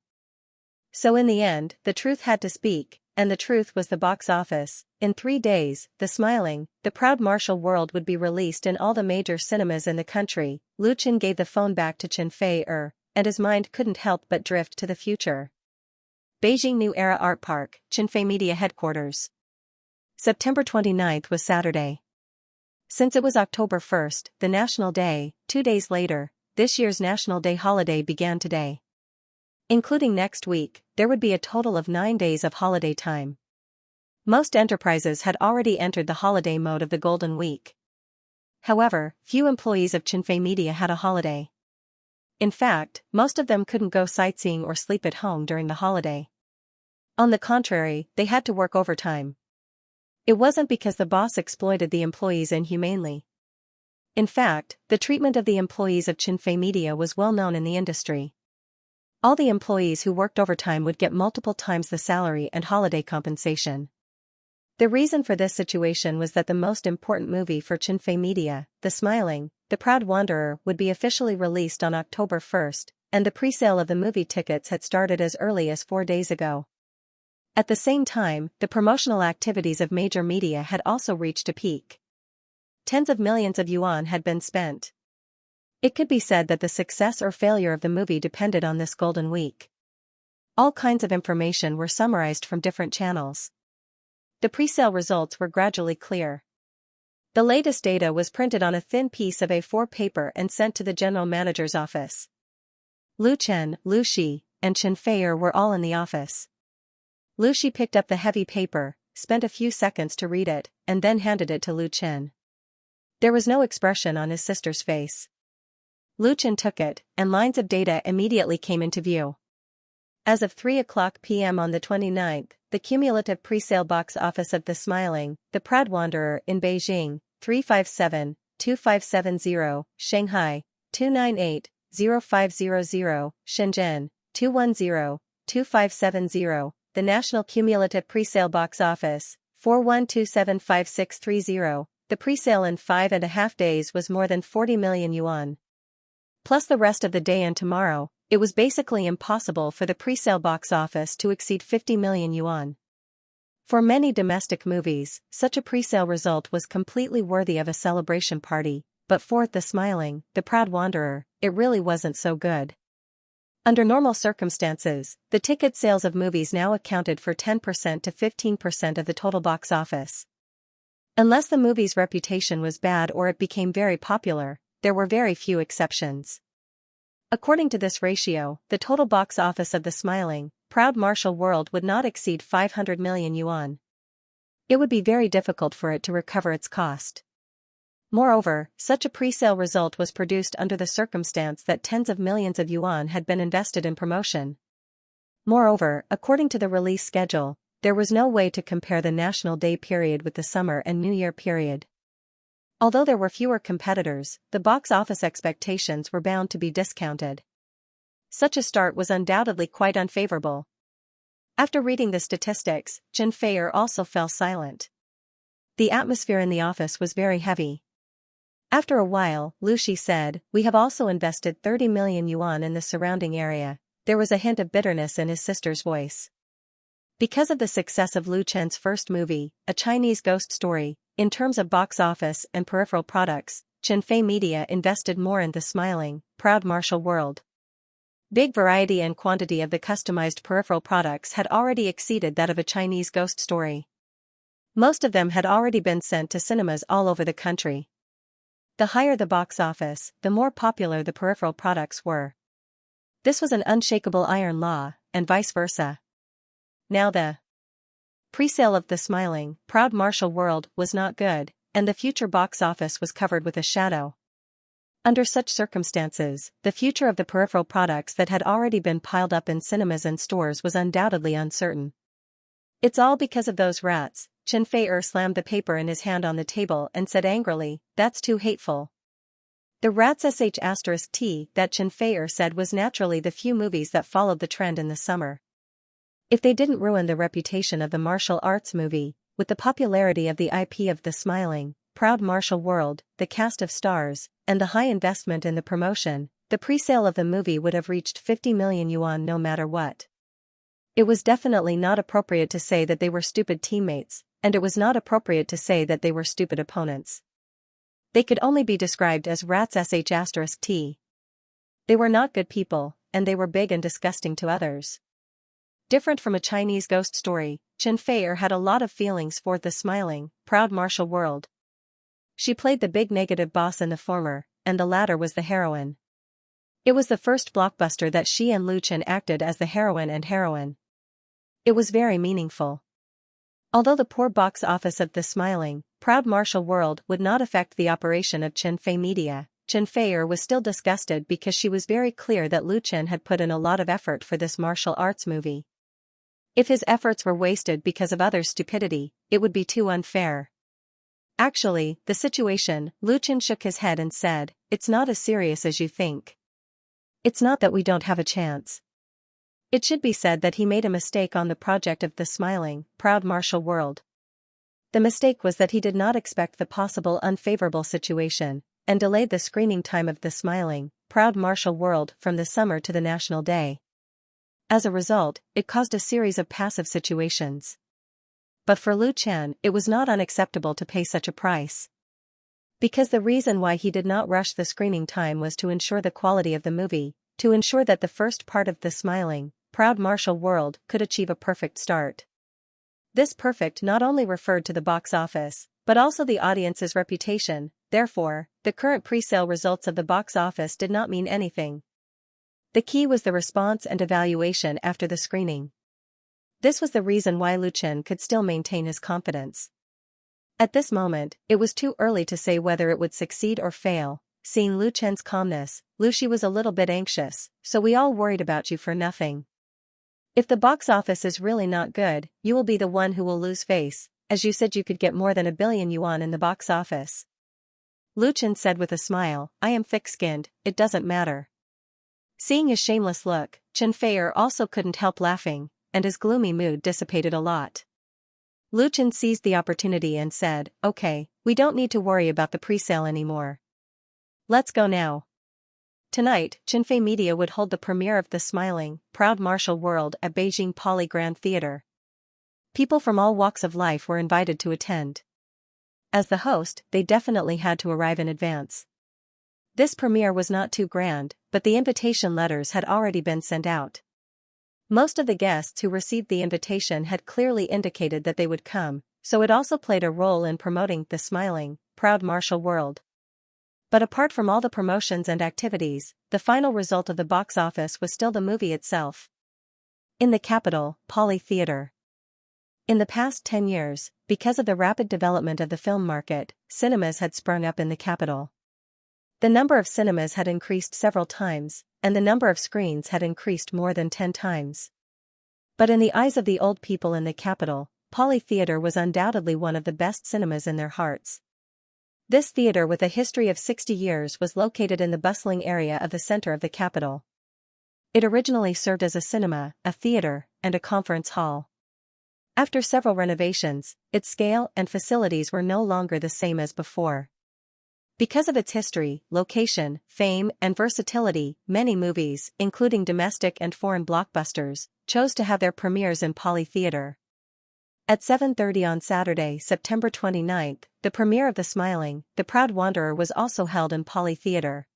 So in the end, the truth had to speak, and the truth was the box office. In 3 days, the smiling, the proud martial world would be released in all the major cinemas in the country. Lu Chen gave the phone back to Xianxia, and his mind couldn't help but drift to the future. Beijing New Era Art Park, Xianxia Media headquarters. September 29th was Saturday. Since it was October 1st, the National Day, 2 days later, this year's National Day holiday began today. Including next week, there would be a total of 9 days of holiday time. Most enterprises had already entered the holiday mode of the Golden Week. However, few employees of Xianxia Media had a holiday. In fact, most of them couldn't go sightseeing or sleep at home during the holiday. On the contrary, they had to work overtime. It wasn't because the boss exploited the employees inhumanely. In fact, the treatment of the employees of Xianxia Media was well known in the industry. All the employees who worked overtime would get multiple times the salary and holiday compensation. The reason for this situation was that the most important movie for Xianxia Media, The Smiling, The Proud Wanderer, would be officially released on October 1st, and the pre-sale of the movie tickets had started as early as 4 days ago. At the same time, the promotional activities of major media had also reached a peak. Tens of millions of yuan had been spent. It could be said that the success or failure of the movie depended on this Golden Week. All kinds of information were summarized from different channels. The pre-sale results were gradually clear. The latest data was printed on a thin piece of A4 paper and sent to the general manager's office. Lu Chen, Lu Shi, and Xianxia were all in the office. Lu Shi picked up the heavy paper, spent a few seconds to read it, and then handed it to Lu Chen. There was no expression on his sister's face. Lu Chen took it, and lines of data immediately came into view. As of 3:00 p.m. on the 29th, the cumulative pre-sale box office of The Smiling, The Proud Wanderer in Beijing, 357,2570, Shanghai, 298,0500, Shenzhen, 210,2570, the national cumulative pre-sale box office, 41275630, the pre-sale in 5.5 days was more than 40 million yuan. Plus the rest of the day and tomorrow, it was basically impossible for the pre-sale box office to exceed 50 million yuan. For many domestic movies, such a pre-sale result was completely worthy of a celebration party, but for The Smiling, The Proud Wanderer, it really wasn't so good. Under normal circumstances, the ticket sales of movies now accounted for 10% to 15% of the total box office. Unless the movie's reputation was bad or it became very popular, there were very few exceptions. According to this ratio, the total box office of the smiling, proud martial world would not exceed 500 million yuan. It would be very difficult for it to recover its cost. Moreover, such a pre-sale result was produced under the circumstance that tens of millions of yuan had been invested in promotion. Moreover, according to the release schedule, there was no way to compare the National Day period with the summer and New Year period. Although there were fewer competitors, the box office expectations were bound to be discounted. Such a start was undoubtedly quite unfavorable. After reading the statistics, Chen Feier also fell silent. The atmosphere in the office was very heavy. After a while, Lu Shi said, "We have also invested 30 million yuan in the surrounding area." There was a hint of bitterness in his sister's voice. Because of the success of Lu Chen's first movie, A Chinese Ghost Story, in terms of box office and peripheral products, Chen Fei Media invested more in the smiling, proud martial world. Big variety and quantity of the customized peripheral products had already exceeded that of A Chinese Ghost Story. Most of them had already been sent to cinemas all over the country. The higher the box office, the more popular the peripheral products were. This was an unshakable iron law, and vice versa. Now the pre-sale of the smiling, proud martial world was not good, and the future box office was covered with a shadow. Under such circumstances, the future of the peripheral products that had already been piled up in cinemas and stores was undoubtedly uncertain. "It's all because of those rats." Chen Feier slammed the paper in his hand on the table and said angrily, "That's too hateful." The rats *T that Chen Feier said was naturally the few movies that followed the trend in the summer. If they didn't ruin the reputation of the martial arts movie, with the popularity of the IP of the smiling, proud martial world, the cast of stars, and the high investment in the promotion, the pre-sale of the movie would have reached 50 million yuan no matter what. It was definitely not appropriate to say that they were stupid teammates, and it was not appropriate to say that they were stupid opponents. They could only be described as rats *T. They were not good people, and they were big and disgusting to others. Different from A Chinese Ghost Story, Chen Feier had a lot of feelings for the smiling, proud martial world. She played the big negative boss in the former, and the latter was the heroine. It was the first blockbuster that she and Lu Chen acted as the heroine and heroine. It was very meaningful. Although the poor box office of the smiling, proud martial world would not affect the operation of Chen Fei Media, Chen Feier was still disgusted because she was very clear that Lu Chen had put in a lot of effort for this martial arts movie. If his efforts were wasted because of others' stupidity, it would be too unfair. Actually, the situation, Lu Chen shook his head and said, "It's not as serious as you think. It's not that we don't have a chance." It should be said that he made a mistake on the project of the smiling, proud martial world. The mistake was that he did not expect the possible unfavorable situation, and delayed the screening time of the smiling, proud martial world from the summer to the National Day. As a result, it caused a series of passive situations. But for Lu Chen, it was not unacceptable to pay such a price. Because the reason why he did not rush the screening time was to ensure the quality of the movie, to ensure that the first part of the smiling, proud martial world could achieve a perfect start. This perfect not only referred to the box office, but also the audience's reputation. Therefore, the current pre-sale results of the box office did not mean anything. The key was the response and evaluation after the screening. This was the reason why Lu Chen could still maintain his confidence. At this moment, it was too early to say whether it would succeed or fail. Seeing Lu Chen's calmness, Lu Shi was a little bit anxious, "So we all worried about you for nothing. If the box office is really not good, you will be the one who will lose face, as you said you could get more than 1 billion yuan in the box office." Lu Chen said with a smile, "I am thick-skinned, it doesn't matter." Seeing his shameless look, Chen Feier also couldn't help laughing, and his gloomy mood dissipated a lot. Lu Chen seized the opportunity and said, "Okay, we don't need to worry about the pre-sale anymore. Let's go now." Tonight, Chen Fei Media would hold the premiere of the smiling, proud martial world at Beijing Poly Grand Theater. People from all walks of life were invited to attend. As the host, they definitely had to arrive in advance. This premiere was not too grand, but the invitation letters had already been sent out. Most of the guests who received the invitation had clearly indicated that they would come, so it also played a role in promoting the smiling, proud martial world. But apart from all the promotions and activities, the final result of the box office was still the movie itself. In the capital, Poly Theatre. In the past 10 years, because of the rapid development of the film market, cinemas had sprung up in the capital. The number of cinemas had increased several times, and the number of screens had increased more than 10 times. But in the eyes of the old people in the capital, Poly Theatre was undoubtedly one of the best cinemas in their hearts. This theatre with a history of 60 years was located in the bustling area of the center of the capital. It originally served as a cinema, a theatre, and a conference hall. After several renovations, its scale and facilities were no longer the same as before. Because of its history, location, fame, and versatility, many movies, including domestic and foreign blockbusters, chose to have their premieres in Poly Theatre. At 7:30 on Saturday, September 29, the premiere of The Smiling, The Proud Wanderer was also held in Poly Theatre.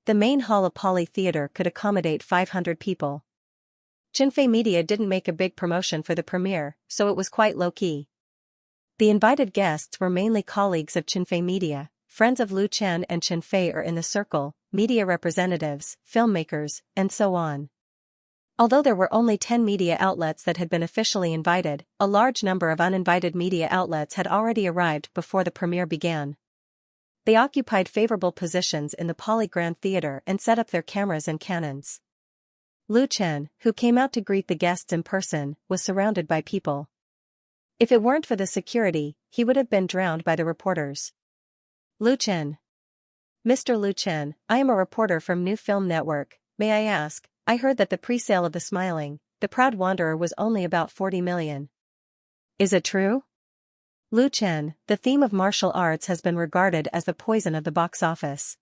The main hall of Poly Theatre could accommodate 500 people. Xinfei Media didn't make a big promotion for the premiere, so it was quite low-key. The invited guests were mainly colleagues of Xinfei Media, friends of Lu Chen and Xinfei are in the circle, media representatives, filmmakers, and so on. Although there were only 10 media outlets that had been officially invited, a large number of uninvited media outlets had already arrived before the premiere began. They occupied favorable positions in the Poly Grand Theatre and set up their cameras and cannons. Lu Chen, who came out to greet the guests in person, was surrounded by people. If it weren't for the security, he would have been drowned by the reporters. Lu Chen. Mr. Lu Chen, I am a reporter from New Film Network. May I ask, I heard that the pre-sale of The Smiling, The Proud Wanderer was only about 40 million. Is it true? Lu Chen, the theme of martial arts has been regarded as the poison of the box office.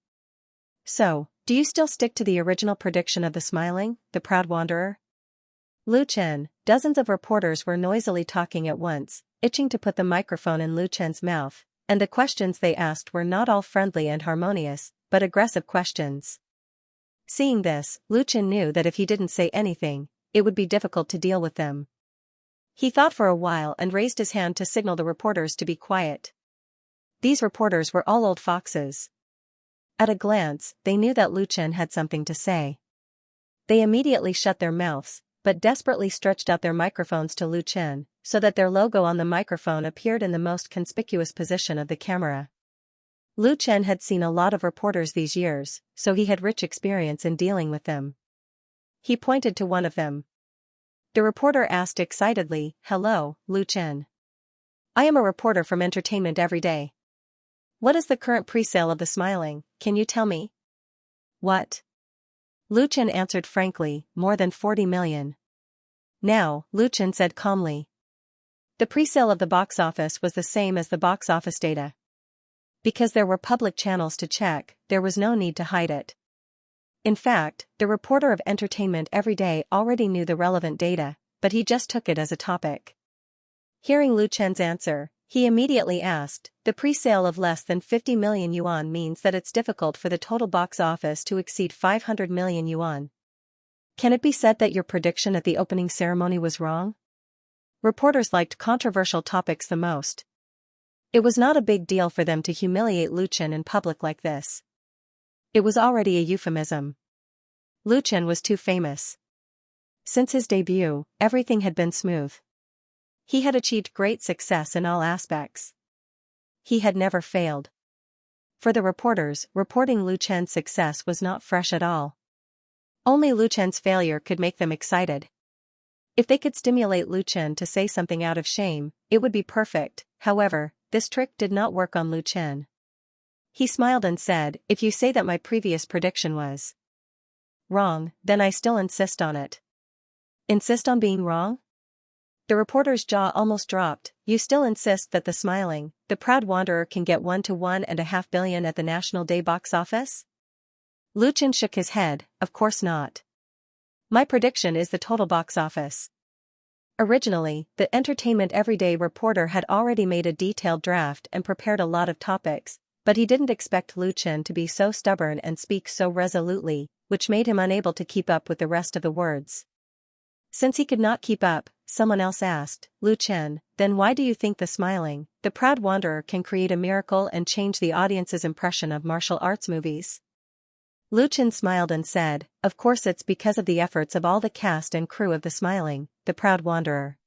So, do you still stick to the original prediction of The Smiling, The Proud Wanderer? Lu Chen, dozens of reporters were noisily talking at once, itching to put the microphone in Lu Chen's mouth, and the questions they asked were not all friendly and harmonious, but aggressive questions. Seeing this, Lu Chen knew that if he didn't say anything, it would be difficult to deal with them. He thought for a while and raised his hand to signal the reporters to be quiet. These reporters were all old foxes. At a glance, they knew that Lu Chen had something to say. They immediately shut their mouths, but desperately stretched out their microphones to Lu Chen, so that their logo on the microphone appeared in the most conspicuous position of the camera. Lu Chen had seen a lot of reporters these years, so he had rich experience in dealing with them. He pointed to one of them. The reporter asked excitedly, "Hello, Lu Chen. I am a reporter from Entertainment Every Day. What is the current pre-sale of The Smiling, can you tell me?" "What?" Lu Chen answered frankly, "More than 40 million. Now, Lu Chen said calmly. The pre-sale of the box office was the same as the box office data. Because there were public channels to check, there was no need to hide it. In fact, the reporter of Entertainment Every Day already knew the relevant data, but he just took it as a topic. Hearing Lu Chen's answer, he immediately asked, "The pre-sale of less than 50 million yuan means that it's difficult for the total box office to exceed 500 million yuan. Can it be said that your prediction at the opening ceremony was wrong?" Reporters liked controversial topics the most. It was not a big deal for them to humiliate Lu Chen in public like this. It was already a euphemism. Lu Chen was too famous. Since his debut, everything had been smooth. He had achieved great success in all aspects. He had never failed. For the reporters, reporting Lu Chen's success was not fresh at all. Only Lu Chen's failure could make them excited. If they could stimulate Lu Chen to say something out of shame, it would be perfect. However, this trick did not work on Lu Chen. He smiled and said, "If you say that my previous prediction was wrong, then I still insist on it." "Insist on being wrong?" The reporter's jaw almost dropped. "You still insist that The Smiling, The Proud Wanderer can get 1 to 1.5 billion at the National Day box office?" Lu Chen shook his head, "Of course not. My prediction is the total box office." Originally, the Entertainment Every Day reporter had already made a detailed draft and prepared a lot of topics, but he didn't expect Lu Chen to be so stubborn and speak so resolutely, which made him unable to keep up with the rest of the words. Since he could not keep up, someone else asked. Lu Chen, then why do you think The Smiling, The Proud Wanderer can create a miracle and change the audience's impression of martial arts movies? Lu Chen smiled and said, of course it's because of the efforts of all the cast and crew of The Smiling, The Proud Wanderer.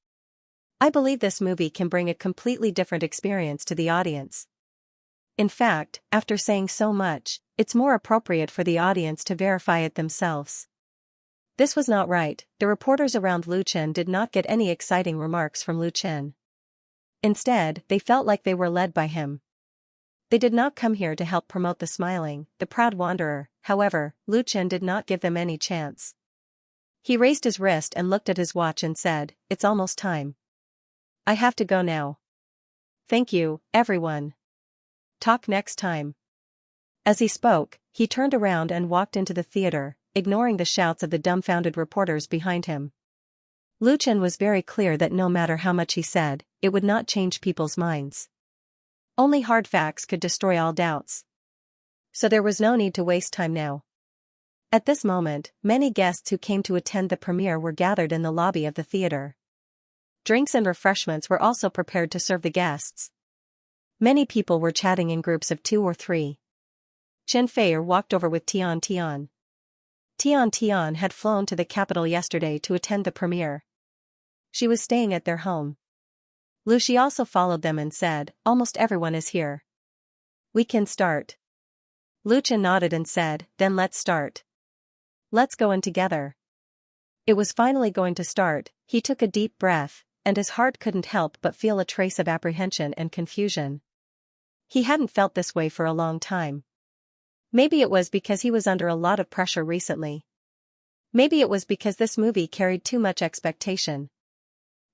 I believe this movie can bring a completely different experience to the audience. In fact, after saying so much, it's more appropriate for the audience to verify it themselves. This was not right. The reporters around Lu Chen did not get any exciting remarks from Lu Chen. Instead, they felt like they were led by him. They did not come here to help promote The Smiling, The Proud Wanderer. However, Lu Chen did not give them any chance. He raised his wrist and looked at his watch and said, it's almost time. I have to go now. Thank you, everyone. Talk next time. As he spoke, he turned around and walked into the theater, ignoring the shouts of the dumbfounded reporters behind him. Lu Chen was very clear that no matter how much he said, it would not change people's minds. Only hard facts could destroy all doubts. So there was no need to waste time now. At this moment, many guests who came to attend the premiere were gathered in the lobby of the theater. Drinks and refreshments were also prepared to serve the guests. Many people were chatting in groups of 2 or 3. Chen Feier walked over with Tian Tian. Tian had flown to the capital yesterday to attend the premiere. She was staying at their home. Lu Shi also followed them and said, almost everyone is here. We can start. Lu Chen nodded and said, then let's start. Let's go in together. It was finally going to start. He took a deep breath, and his heart couldn't help but feel a trace of apprehension and confusion. He hadn't felt this way for a long time. Maybe it was because he was under a lot of pressure recently. Maybe it was because this movie carried too much expectation.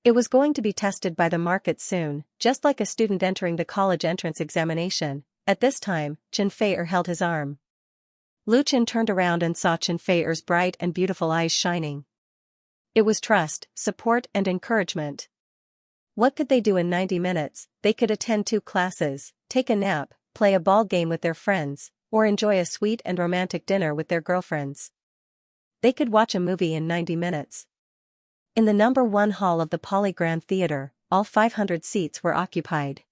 It was going to be tested by the market soon, just like a student entering the college entrance examination. At this time, Chen Feier held his arm. Lu Chen turned around and saw Chen Feier's bright and beautiful eyes shining. It was trust, support and encouragement. What could they do in 90 minutes? They could attend 2 classes, take a nap, play a ball game with their friends, or enjoy a sweet and romantic dinner with their girlfriends. They could watch a movie in 90 minutes. In the number 1 hall of the Polygram Theater, all 500 seats were occupied.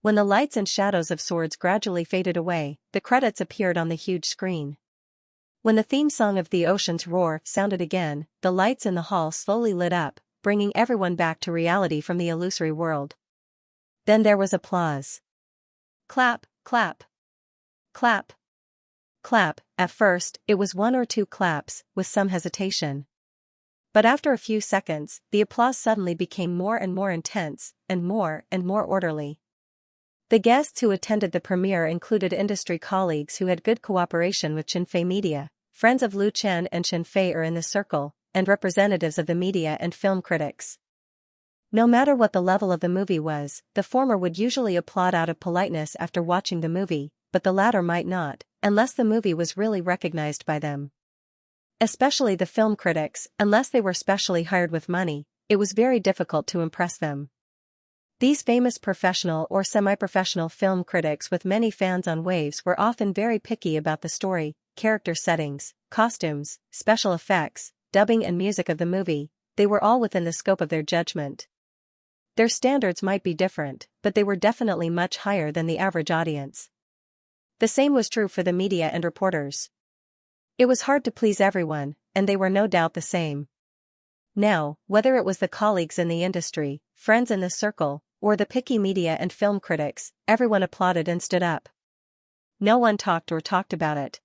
When the lights and shadows of swords gradually faded away, the credits appeared on the huge screen. When the theme song of The Ocean's Roar sounded again, the lights in the hall slowly lit up, bringing everyone back to reality from the illusory world. Then there was applause. Clap, clap. Clap. Clap. At first, it was 1 or 2 claps, with some hesitation. But after a few seconds, the applause suddenly became more and more intense, and more orderly. The guests who attended the premiere included industry colleagues who had good cooperation with Xinfei Media, friends of Lu Chen and Chen Feier in the circle, and representatives of the media and film critics. No matter what the level of the movie was, the former would usually applaud out of politeness after watching the movie, but the latter might not, unless the movie was really recognized by them. Especially the film critics, unless they were specially hired with money, it was very difficult to impress them. These famous professional or semi-professional film critics with many fans on waves were often very picky about the story, character settings, costumes, special effects, dubbing and music of the movie. They were all within the scope of their judgment. Their standards might be different, but they were definitely much higher than the average audience. The same was true for the media and reporters. It was hard to please everyone, and they were no doubt the same. Now, whether it was the colleagues in the industry, friends in the circle, or the picky media and film critics, everyone applauded and stood up. No one talked about it.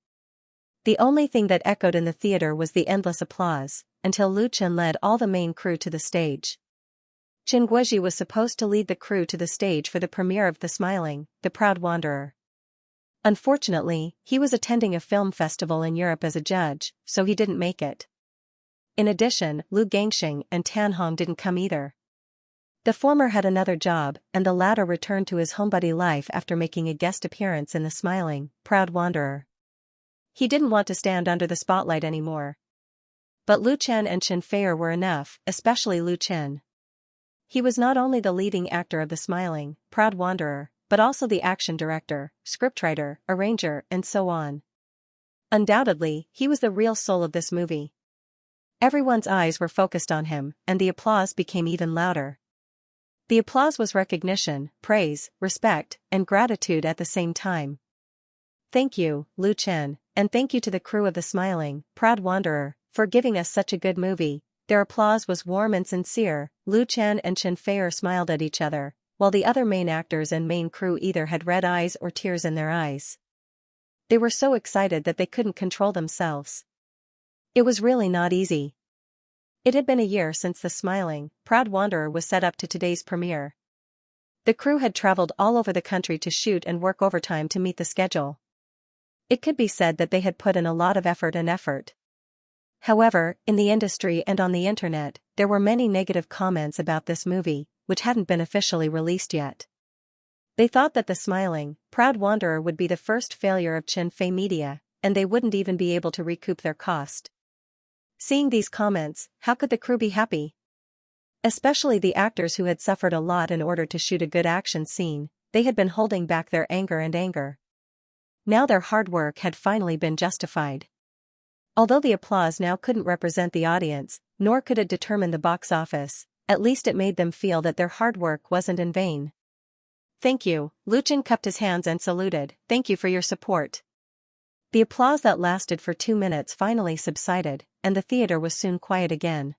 The only thing that echoed in the theater was the endless applause, until Lu Chen led all the main crew to the stage. Qin Guozhi was supposed to lead the crew to the stage for the premiere of The Smiling, The Proud Wanderer. Unfortunately, he was attending a film festival in Europe as a judge, so he didn't make it. In addition, Lu Gangxing and Tan Hong didn't come either. The former had another job, and the latter returned to his homebody life after making a guest appearance in The Smiling, Proud Wanderer. He didn't want to stand under the spotlight anymore. But Lu Chen and Chen Feier were enough, especially Lu Chen. He was not only the leading actor of The Smiling, Proud Wanderer, but also the action director, scriptwriter, arranger, and so on. Undoubtedly, he was the real soul of this movie. Everyone's eyes were focused on him, and the applause became even louder. The applause was recognition, praise, respect, and gratitude at the same time. Thank you, Lu Chen, and thank you to the crew of The Smiling, Proud Wanderer, for giving us such a good movie. Their applause was warm and sincere. Lu Chen and Chen Feier smiled at each other, while the other main actors and main crew either had red eyes or tears in their eyes. They were so excited that they couldn't control themselves. It was really not easy. It had been a year since The Smiling, Proud Wanderer was set up to today's premiere. The crew had traveled all over the country to shoot and work overtime to meet the schedule. It could be said that they had put in a lot of effort. However, in the industry and on the internet, there were many negative comments about this movie, which hadn't been officially released yet. They thought that The Smiling, Proud Wanderer would be the first failure of Chen Fei Media, and they wouldn't even be able to recoup their cost. Seeing these comments, how could the crew be happy? Especially the actors who had suffered a lot in order to shoot a good action scene. They had been holding back their anger. Now their hard work had finally been justified. Although the applause now couldn't represent the audience, nor could it determine the box office, at least it made them feel that their hard work wasn't in vain. Thank you, Lu Chen cupped his hands and saluted. Thank you for your support. The applause that lasted for 2 minutes finally subsided, and the theater was soon quiet again.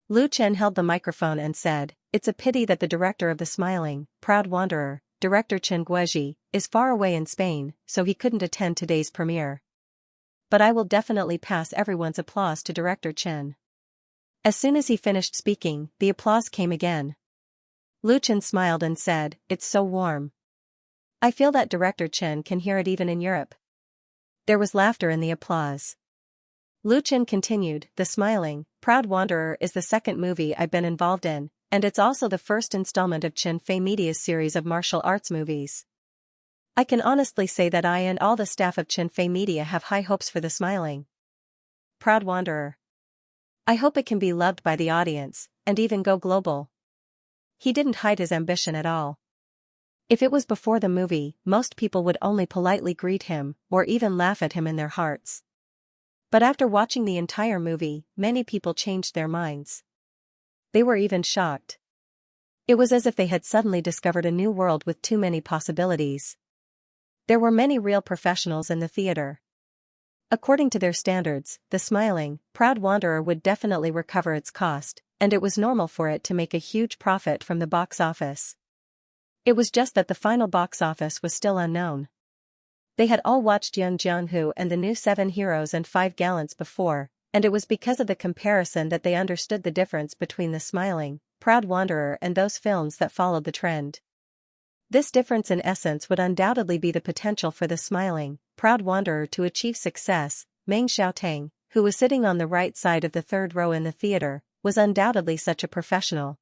Lu Chen held the microphone and said, "It's a pity that the director of The Smiling, Proud Wanderer, Director Chen Guozhi, is far away in Spain, so he couldn't attend today's premiere. But I will definitely pass everyone's applause to Director Chen." As soon as he finished speaking, the applause came again. Lu Chen smiled and said, "It's so warm. I feel that Director Chen can hear it even in Europe." There was laughter in the applause. Lu Chen continued, "The Smiling, Proud Wanderer is the second movie I've been involved in, and it's also the first installment of Chen Fei Media's series of martial arts movies. I can honestly say that I and all the staff of Chen Fei Media have high hopes for The Smiling, Proud Wanderer. I hope it can be loved by the audience, and even go global." He didn't hide his ambition at all. If it was before the movie, most people would only politely greet him, or even laugh at him in their hearts. But after watching the entire movie, many people changed their minds. They were even shocked. It was as if they had suddenly discovered a new world with too many possibilities. There were many real professionals in the theater. According to their standards, The Smiling, Proud Wanderer would definitely recover its cost, and it was normal for it to make a huge profit from the box office. It was just that the final box office was still unknown. They had all watched Young Jianghu and the new 7 Heroes and 5 Gallants before, and it was because of the comparison that they understood the difference between The Smiling, Proud Wanderer and those films that followed the trend. This difference in essence would undoubtedly be the potential for The Smiling, Proud Wanderer to achieve success. Meng Xiaotang, who was sitting on the right side of the third row in the theater, was undoubtedly such a professional.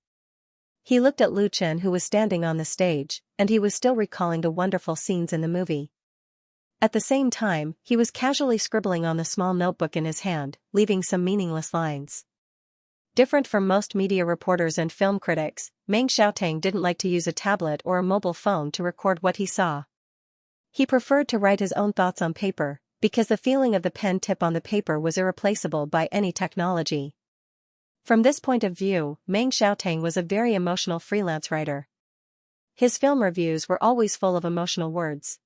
He looked at Lu Chen, who was standing on the stage, and he was still recalling the wonderful scenes in the movie. At the same time, he was casually scribbling on the small notebook in his hand, leaving some meaningless lines. Different from most media reporters and film critics, Meng Xiaotang didn't like to use a tablet or a mobile phone to record what he saw. He preferred to write his own thoughts on paper, because the feeling of the pen tip on the paper was irreplaceable by any technology. From this point of view, Meng Xiaotang was a very emotional freelance writer. His film reviews were always full of emotional words.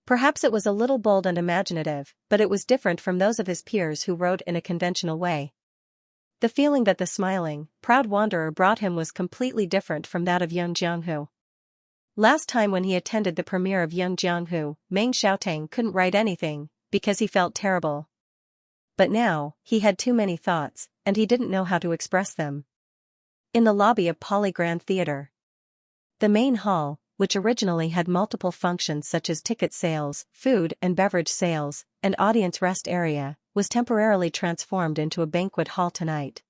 Perhaps it was a little bold and imaginative, but it was different from those of his peers who wrote in a conventional way. The feeling that The Smiling, Proud Wanderer brought him was completely different from that of Young Jianghu. Last time when he attended the premiere of Young Jianghu, Meng Xiaotang couldn't write anything, because he felt terrible. But now, he had too many thoughts, and he didn't know how to express them. In the lobby of Polygrand Theater, the main hall, which originally had multiple functions such as ticket sales, food and beverage sales, and audience rest area, was temporarily transformed into a banquet hall tonight.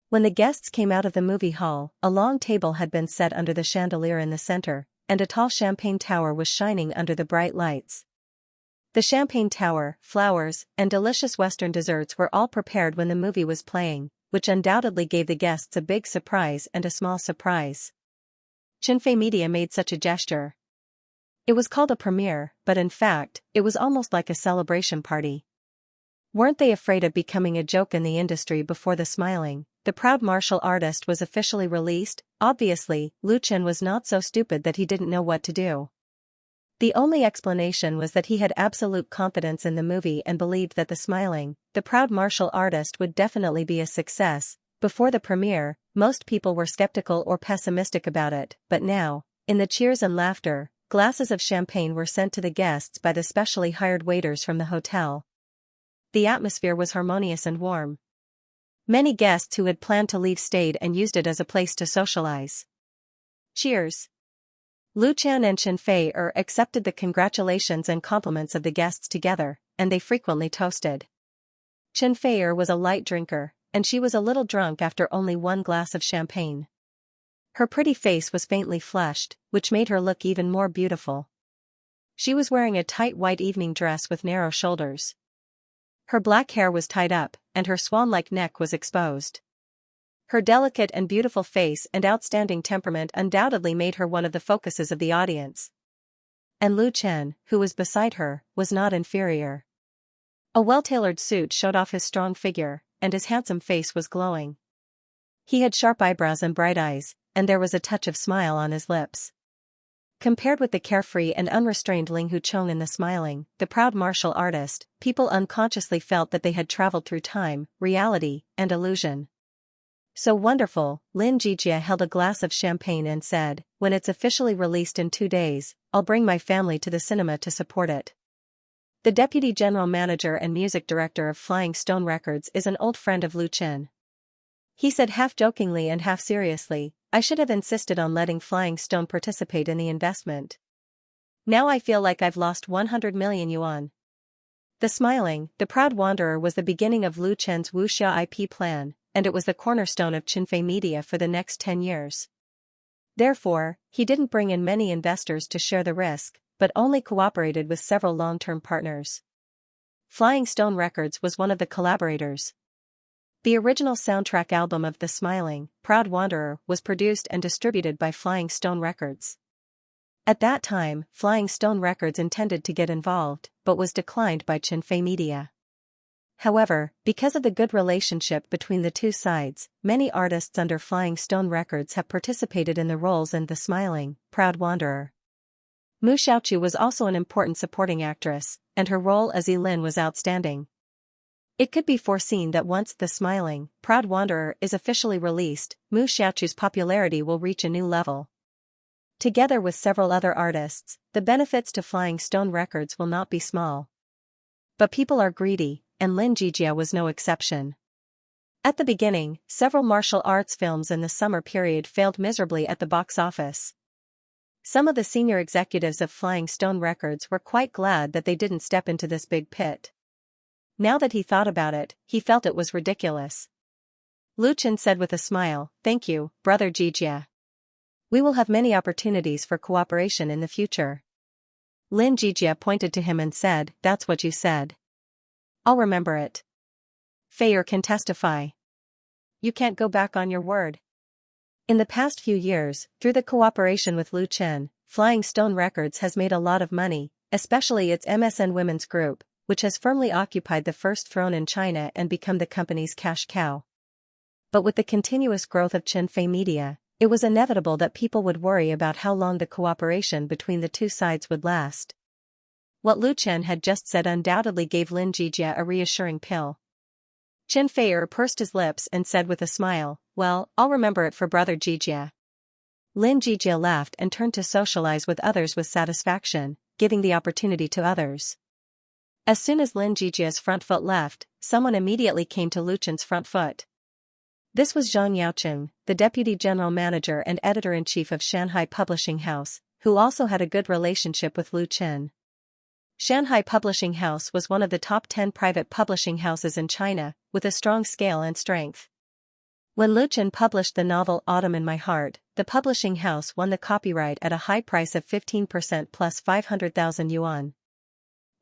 When the guests came out of the movie hall, a long table had been set under the chandelier in the center, and a tall champagne tower was shining under the bright lights. The champagne tower, flowers, and delicious Western desserts were all prepared when the movie was playing, which undoubtedly gave the guests a big surprise and a small surprise. Chen Fei Media made such a gesture. It was called a premiere, but in fact, it was almost like a celebration party. Weren't they afraid of becoming a joke in the industry before the smiling, the proud martial artist was officially released? Obviously, Lu Chen was not so stupid that he didn't know what to do. The only explanation was that he had absolute confidence in the movie and believed that the smiling, the proud martial artist would definitely be a success. Before the premiere, most people were skeptical or pessimistic about it, but now, in the cheers and laughter, glasses of champagne were sent to the guests by the specially hired waiters from the hotel. The atmosphere was harmonious and warm. Many guests who had planned to leave stayed and used it as a place to socialize. Cheers! Lu Chen and Xianxia accepted the congratulations and compliments of the guests together, and they frequently toasted. Xianxia was a light drinker, and she was a little drunk after only one glass of champagne. Her pretty face was faintly flushed, which made her look even more beautiful. She was wearing a tight white evening dress with narrow shoulders. Her black hair was tied up, and her swan-like neck was exposed. Her delicate and beautiful face and outstanding temperament undoubtedly made her one of the focuses of the audience. And Lu Chen, who was beside her, was not inferior. A well-tailored suit showed off his strong figure, and his handsome face was glowing. He had sharp eyebrows and bright eyes, and there was a touch of smile on his lips. Compared with the carefree and unrestrained Ling Huchong in the smiling, the proud martial artist, people unconsciously felt that they had traveled through time, reality, and illusion. So wonderful, Lin Jijia held a glass of champagne and said, "When it's officially released in 2 days, I'll bring my family to the cinema to support it." The deputy general manager and music director of Flying Stone Records is an old friend of Lu Chen. He said half jokingly and half seriously, "I should have insisted on letting Flying Stone participate in the investment. Now I feel like I've lost 100 million yuan." The smiling, the proud wanderer was the beginning of Lu Chen's wuxia IP plan, and it was the cornerstone of Cultivation Media for the next 10 years. Therefore, he didn't bring in many investors to share the risk, but only cooperated with several long-term partners. Flying Stone Records was one of the collaborators. The original soundtrack album of The Smiling, Proud Wanderer was produced and distributed by Flying Stone Records. At that time, Flying Stone Records intended to get involved, but was declined by Cultivation Media. However, because of the good relationship between the two sides, many artists under Flying Stone Records have participated in the roles in The Smiling, Proud Wanderer. Mu Xiaochu was also an important supporting actress, and her role as Yilin was outstanding. It could be foreseen that once The Smiling, Proud Wanderer is officially released, Mu Xiaochu's popularity will reach a new level. Together with several other artists, the benefits to Flying Stone Records will not be small. But people are greedy, and Lin Jijia was no exception. At the beginning, several martial arts films in the summer period failed miserably at the box office. Some of the senior executives of Flying Stone Records were quite glad that they didn't step into this big pit. Now that he thought about it, he felt it was ridiculous. Lu Chen said with a smile, "Thank you, brother Jijia. We will have many opportunities for cooperation in the future." Lin Jijia pointed to him and said, "That's what you said. I'll remember it. Feier can testify. You can't go back on your word." In the past few years, through the cooperation with Lu Chen, Flying Stone Records has made a lot of money, especially its MSN Women's Group, which has firmly occupied the first throne in China and become the company's cash cow. But with the continuous growth of Cultivation Media, it was inevitable that people would worry about how long the cooperation between the two sides would last. What Lu Chen had just said undoubtedly gave Lin Jijia a reassuring pill. Xianxia pursed his lips and said with a smile, "Well, I'll remember it for brother Jijia." Lin Jijia laughed and turned to socialize with others with satisfaction, giving the opportunity to others. As soon as Lin Jijia's front foot left, someone immediately came to Lu Chen's front foot. This was Zhang Yaocheng, the deputy general manager and editor-in-chief of Shanghai Publishing House, who also had a good relationship with Lu Chen. Shanghai Publishing House was one of the top 10 private publishing houses in China, with a strong scale and strength. When Lu Chen published the novel Autumn in My Heart, the publishing house won the copyright at a high price of 15% plus 500,000 yuan.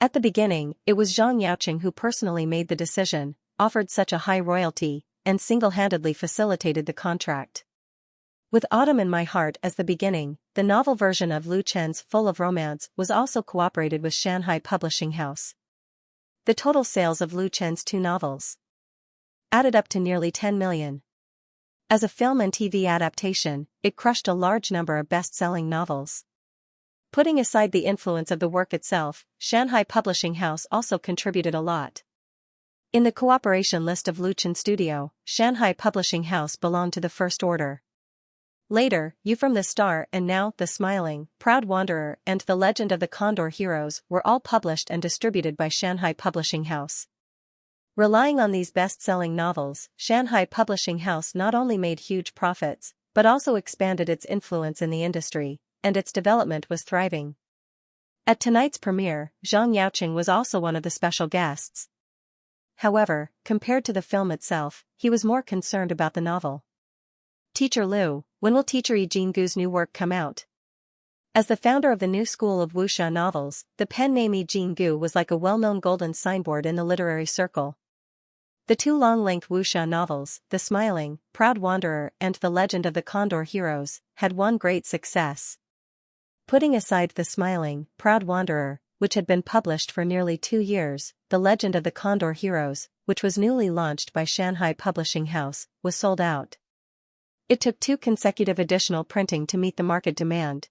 At the beginning, it was Zhang Yaocheng who personally made the decision, offered such a high royalty, and single-handedly facilitated the contract. With Autumn in My Heart as the beginning, the novel version of Lu Chen's Full of Romance was also cooperated with Shanghai Publishing House. The total sales of Lu Chen's two novels added up to nearly 10 million. As a film and TV adaptation, it crushed a large number of best-selling novels. Putting aside the influence of the work itself, Shanghai Publishing House also contributed a lot. In the cooperation list of Lu Chen Studio, Shanghai Publishing House belonged to the first order. Later, You from the Star and Now, The Smiling, Proud Wanderer and The Legend of the Condor Heroes were all published and distributed by Shanghai Publishing House. Relying on these best-selling novels, Shanghai Publishing House not only made huge profits, but also expanded its influence in the industry, and its development was thriving. At tonight's premiere, Zhang Yaoqing was also one of the special guests. However, compared to the film itself, he was more concerned about the novel. Teacher Lu, when will Teacher Yi Jinggu's new work come out? As the founder of the new school of wuxia novels, the pen name Yi Jinggu was like a well-known golden signboard in the literary circle. The two long-length wuxia novels, The Smiling, Proud Wanderer and The Legend of the Condor Heroes, had one great success. Putting aside The Smiling, Proud Wanderer, which had been published for nearly 2 years, The Legend of the Condor Heroes, which was newly launched by Shanghai Publishing House, was sold out. It took 2 consecutive additional printing to meet the market demand.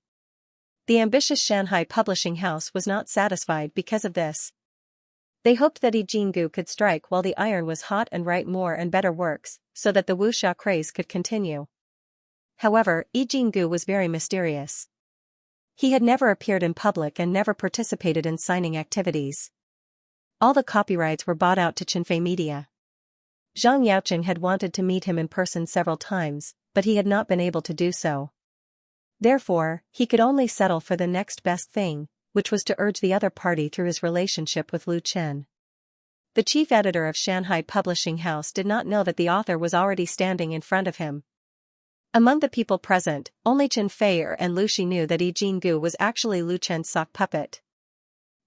The ambitious Shanghai Publishing House was not satisfied because of this. They hoped that Yi Jinggu could strike while the iron was hot and write more and better works, so that the wuxia craze could continue. However, Yi Jinggu was very mysterious. He had never appeared in public and never participated in signing activities. All the copyrights were bought out to Qinfei Media. Zhang Yaoqing had wanted to meet him in person several times, but he had not been able to do so. Therefore, he could only settle for the next best thing, which was to urge the other party through his relationship with Lu Chen. The chief editor of Shanghai Publishing House did not know that the author was already standing in front of him. Among the people present, only Chen Feier and Lu Shi knew that Yi Jinggu was actually Lu Chen's sock puppet.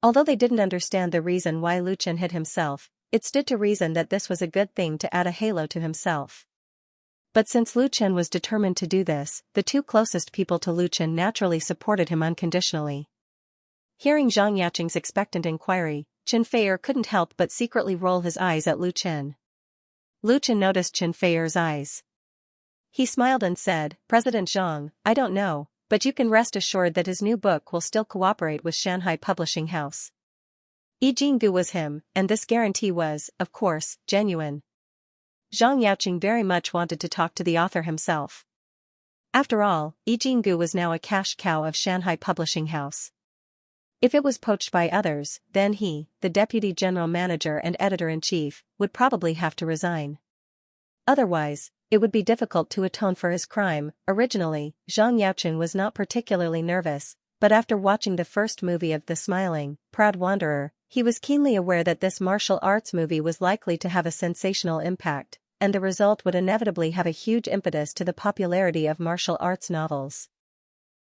Although they didn't understand the reason why Lu Chen hid himself, it stood to reason that this was a good thing to add a halo to himself. But since Lu Chen was determined to do this, the 2 closest people to Lu Chen naturally supported him unconditionally. Hearing Zhang Yaoqing's expectant inquiry, Chen Feier couldn't help but secretly roll his eyes at Lu Chen. Lu Chen noticed Chen Feier's eyes. He smiled and said, "President Zhang, I don't know, but you can rest assured that his new book will still cooperate with Shanghai Publishing House." Yi Jinggu was him, and this guarantee was, of course, genuine. Zhang Yaoqing very much wanted to talk to the author himself. After all, Yi Jinggu was now a cash cow of Shanghai Publishing House. If it was poached by others, then he, the deputy general manager and editor-in-chief, would probably have to resign. Otherwise, it would be difficult to atone for his crime. Originally, Zhang Yaoqing was not particularly nervous, but after watching the first movie of The Smiling, Proud Wanderer, he was keenly aware that this martial arts movie was likely to have a sensational impact, and the result would inevitably have a huge impetus to the popularity of martial arts novels.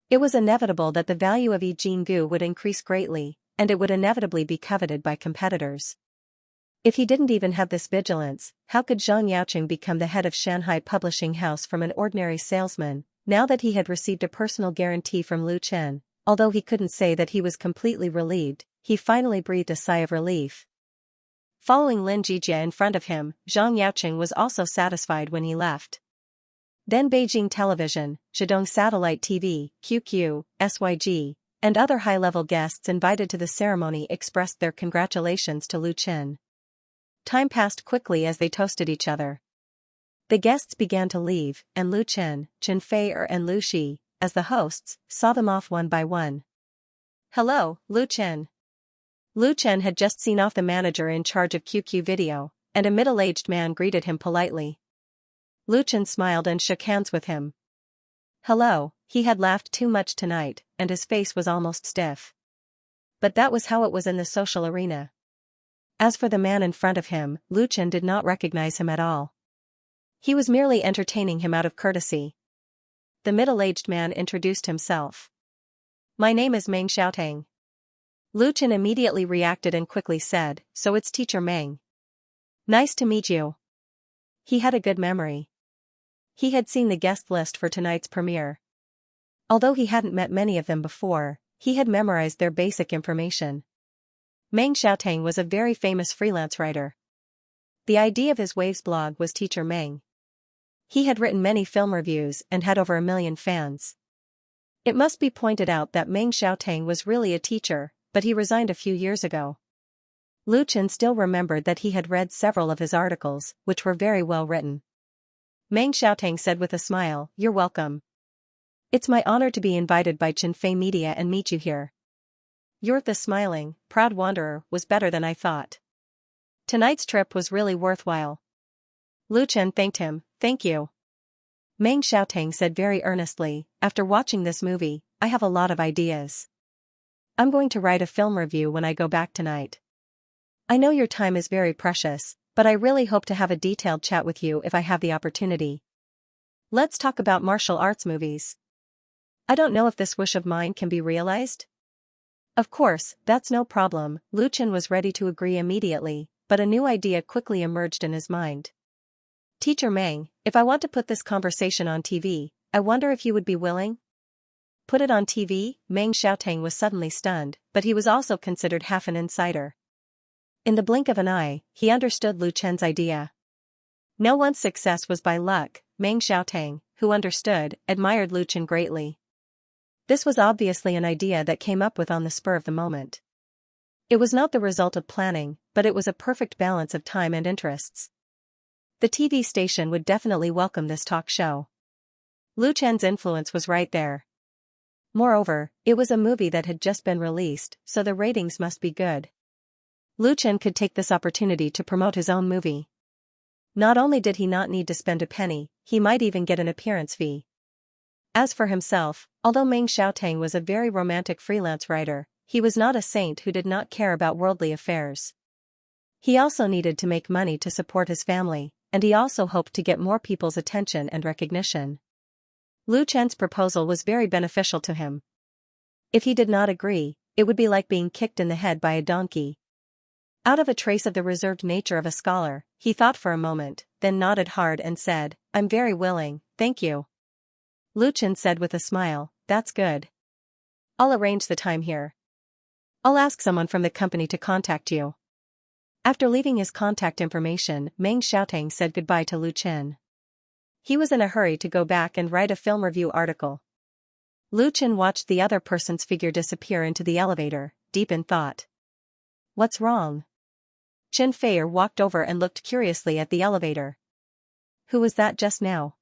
It was inevitable that the value of Yi Jinggu would increase greatly, and it would inevitably be coveted by competitors. If he didn't even have this vigilance, how could Zhang Yaoqing become the head of Shanghai Publishing House from an ordinary salesman, now that he had received a personal guarantee from Lu Chen? Although he couldn't say that he was completely relieved, he finally breathed a sigh of relief. Following Lin Jijie in front of him, Zhang Yaoqing was also satisfied when he left. Then Beijing Television, Zhejiang Satellite TV, QQ, SYG, and other high-level guests invited to the ceremony expressed their congratulations to Lu Chen. Time passed quickly as they toasted each other. The guests began to leave, and Lu Chen, Chen Feier and Lu Shi, as the hosts, saw them off one by one. "Hello, Lu Chen." Lu Chen had just seen off the manager in charge of QQ Video, and a middle-aged man greeted him politely. Lu Chen smiled and shook hands with him. "Hello," he had laughed too much tonight, and his face was almost stiff. But that was how it was in the social arena. As for the man in front of him, Lu Chen did not recognize him at all. He was merely entertaining him out of courtesy. The middle-aged man introduced himself. "My name is Meng Xiaotang." Lu Chen immediately reacted and quickly said, "So it's Teacher Meng. Nice to meet you." He had a good memory. He had seen the guest list for tonight's premiere. Although he hadn't met many of them before, he had memorized their basic information. Meng Xiaotang was a very famous freelance writer. The idea of his Waves blog was Teacher Meng. He had written many film reviews and had over 1 million fans. It must be pointed out that Meng Xiaotang was really a teacher, but he resigned a few years ago. Lu Chen still remembered that he had read several of his articles, which were very well written. Meng Xiaotang said with a smile, "You're welcome. It's my honor to be invited by Xianxia Media and meet you here. You're the smiling, proud wanderer was better than I thought. Tonight's trip was really worthwhile." Lu Chen thanked him. "Thank you." Meng Xiaotang said very earnestly, "After watching this movie, I have a lot of ideas. I'm going to write a film review when I go back tonight. I know your time is very precious, but I really hope to have a detailed chat with you if I have the opportunity. Let's talk about martial arts movies. I don't know if this wish of mine can be realized." Of course, that's no problem. Lu Chen was ready to agree immediately, but a new idea quickly emerged in his mind. "Teacher Meng, if I want to put this conversation on TV, I wonder if you would be willing?" Put it on TV? Meng Xiaotang was suddenly stunned, but he was also considered half an insider. In the blink of an eye, he understood Lu Chen's idea. No one's success was by luck. Meng Xiaotang, who understood, admired Lu Chen greatly. This was obviously an idea that came up with on the spur of the moment. It was not the result of planning, but it was a perfect balance of time and interests. The TV station would definitely welcome this talk show. Lu Chen's influence was right there. Moreover, it was a movie that had just been released, so the ratings must be good. Lu Chen could take this opportunity to promote his own movie. Not only did he not need to spend a penny, he might even get an appearance fee. As for himself, although Meng Xiaotang was a very romantic freelance writer, he was not a saint who did not care about worldly affairs. He also needed to make money to support his family, and he also hoped to get more people's attention and recognition. Lu Chen's proposal was very beneficial to him. If he did not agree, it would be like being kicked in the head by a donkey. Out of a trace of the reserved nature of a scholar, he thought for a moment, then nodded hard and said, "I'm very willing, thank you." Lu Chen said with a smile, "That's good. I'll arrange the time here. I'll ask someone from the company to contact you." After leaving his contact information, Meng Xiaotang said goodbye to Lu Chen. He was in a hurry to go back and write a film review article. Lu Chen watched the other person's figure disappear into the elevator, deep in thought. What's wrong? Chen Feier walked over and looked curiously at the elevator. Who was that just now?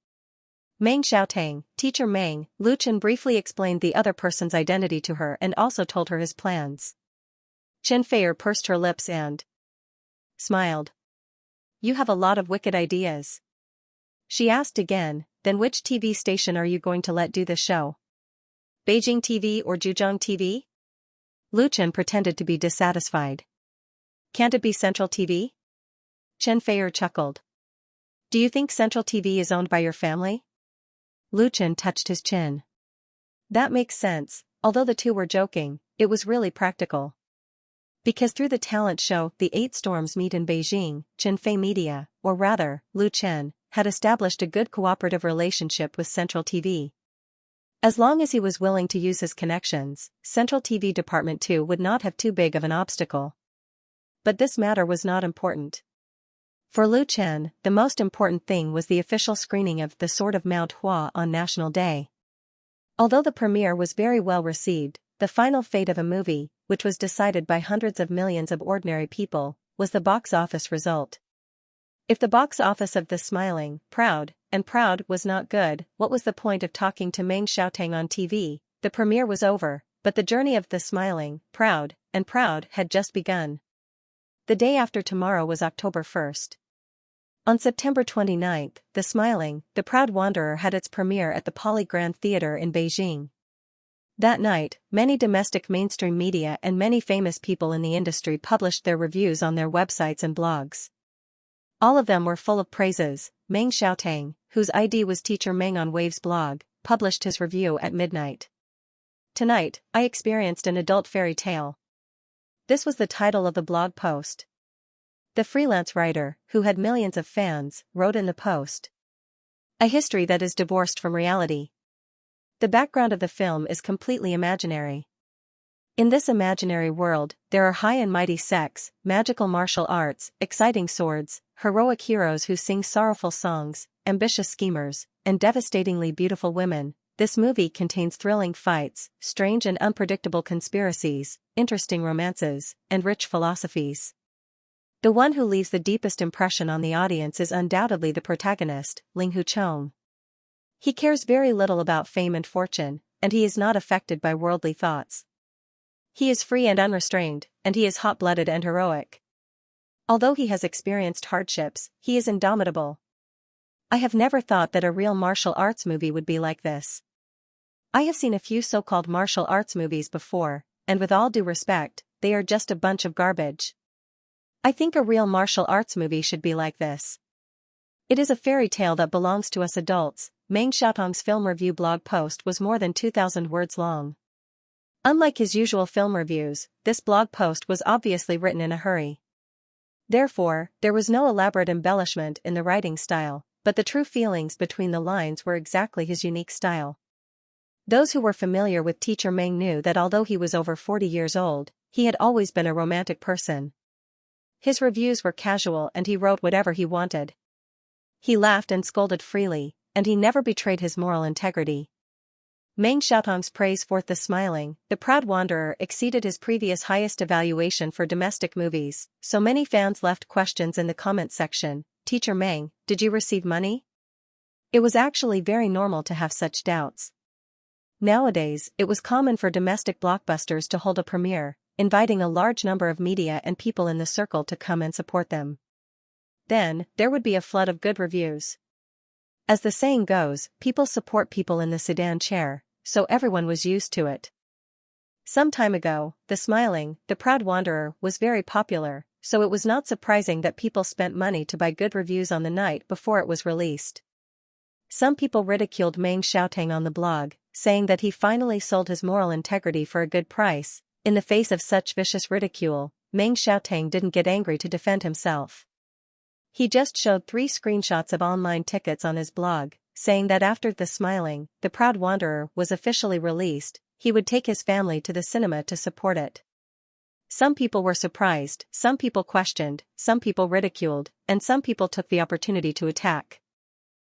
Meng Xiaotang, Teacher Meng. Lu Chen briefly explained the other person's identity to her and also told her his plans. Chen Feier pursed her lips and smiled. You have a lot of wicked ideas. She asked again, then which TV station are you going to let do the show? Beijing TV or Zhejiang TV? Lu Chen pretended to be dissatisfied. Can't it be Central TV? Chen Feier chuckled. Do you think Central TV is owned by your family? Lu Chen touched his chin. That makes sense. Although the two were joking, it was really practical. Because through the talent show The 8 Storms Meet in Beijing, Xianxia Media, or rather, Lu Chen, had established a good cooperative relationship with Central TV. As long as he was willing to use his connections, Central TV Department 2 would not have too big of an obstacle. But this matter was not important. For Lu Chen, the most important thing was the official screening of The Sword of Mount Hua on National Day. Although the premiere was very well received, the final fate of a movie, which was decided by hundreds of millions of ordinary people, was the box office result. If the box office of The Smiling, Proud, and Proud was not good, what was the point of talking to Meng Xiaotang on TV? The premiere was over, but the journey of The Smiling, Proud, and Proud had just begun. The day after tomorrow was October 1st. On September 29th, The Smiling, The Proud Wanderer had its premiere at the Poly Grand Theatre in Beijing. That night, many domestic mainstream media and many famous people in the industry published their reviews on their websites and blogs. All of them were full of praises. Meng Xiaotang, whose ID was Teacher Meng on Waves blog, published his review at midnight. Tonight, I experienced an adult fairy tale. This was the title of the blog post. The freelance writer, who had millions of fans, wrote in the post. A history that is divorced from reality. The background of the film is completely imaginary. In this imaginary world, there are high and mighty sex, magical martial arts, exciting swords, heroic heroes who sing sorrowful songs, ambitious schemers, and devastatingly beautiful women. This movie contains thrilling fights, strange and unpredictable conspiracies, interesting romances, and rich philosophies. The one who leaves the deepest impression on the audience is undoubtedly the protagonist, Ling Huchong. He cares very little about fame and fortune, and he is not affected by worldly thoughts. He is free and unrestrained, and he is hot-blooded and heroic. Although he has experienced hardships, he is indomitable. I have never thought that a real martial arts movie would be like this. I have seen a few so-called martial arts movies before, and with all due respect, they are just a bunch of garbage. I think a real martial arts movie should be like this. It is a fairy tale that belongs to us adults. Meng Xiaotong's film review blog post was more than 2,000 words long. Unlike his usual film reviews, this blog post was obviously written in a hurry. Therefore, there was no elaborate embellishment in the writing style, but the true feelings between the lines were exactly his unique style. Those who were familiar with teacher Meng knew that although he was over 40 years old, he had always been a romantic person. His reviews were casual and he wrote whatever he wanted. He laughed and scolded freely, and he never betrayed his moral integrity. Meng Xiaotong's praise for The Smiling, The Proud Wanderer exceeded his previous highest evaluation for domestic movies, so many fans left questions in the comment section. Teacher Meng, did you receive money? It was actually very normal to have such doubts. Nowadays, it was common for domestic blockbusters to hold a premiere, inviting a large number of media and people in the circle to come and support them. Then, there would be a flood of good reviews. As the saying goes, people support people in the sedan chair, so everyone was used to it. Some time ago, The Smiling, The Proud Wanderer was very popular, so it was not surprising that people spent money to buy good reviews on the night before it was released. Some people ridiculed Meng Xiaotong on the blog, saying that he finally sold his moral integrity for a good price. In the face of such vicious ridicule, Meng Xiaotong didn't get angry to defend himself. He just showed 3 screenshots of online tickets on his blog, saying that after The Smiling, The Proud Wanderer was officially released, he would take his family to the cinema to support it. Some people were surprised, some people questioned, some people ridiculed, and some people took the opportunity to attack.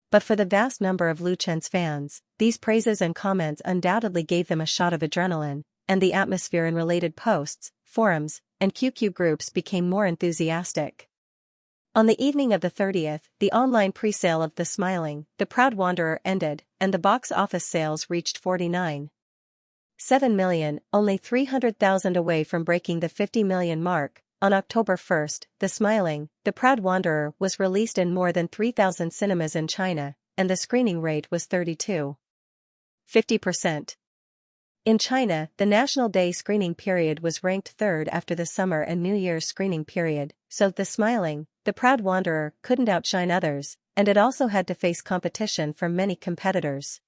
But for the vast number of Lu Chen's fans, these praises and comments undoubtedly gave them a shot of adrenaline, and the atmosphere in related posts, forums, and QQ groups became more enthusiastic. On the evening of the 30th, the online pre-sale of The Smiling, The Proud Wanderer ended, and the box office sales reached 49.7 million, only 300,000 away from breaking the 50 million mark. On October 1st, The Smiling, The Proud Wanderer was released in more than 3,000 cinemas in China, and the screening rate was 32.50%. In China, the National Day screening period was ranked third after the Summer and New Year's screening period, so The Smiling, The Proud Wanderer couldn't outshine others, and it also had to face competition from many competitors.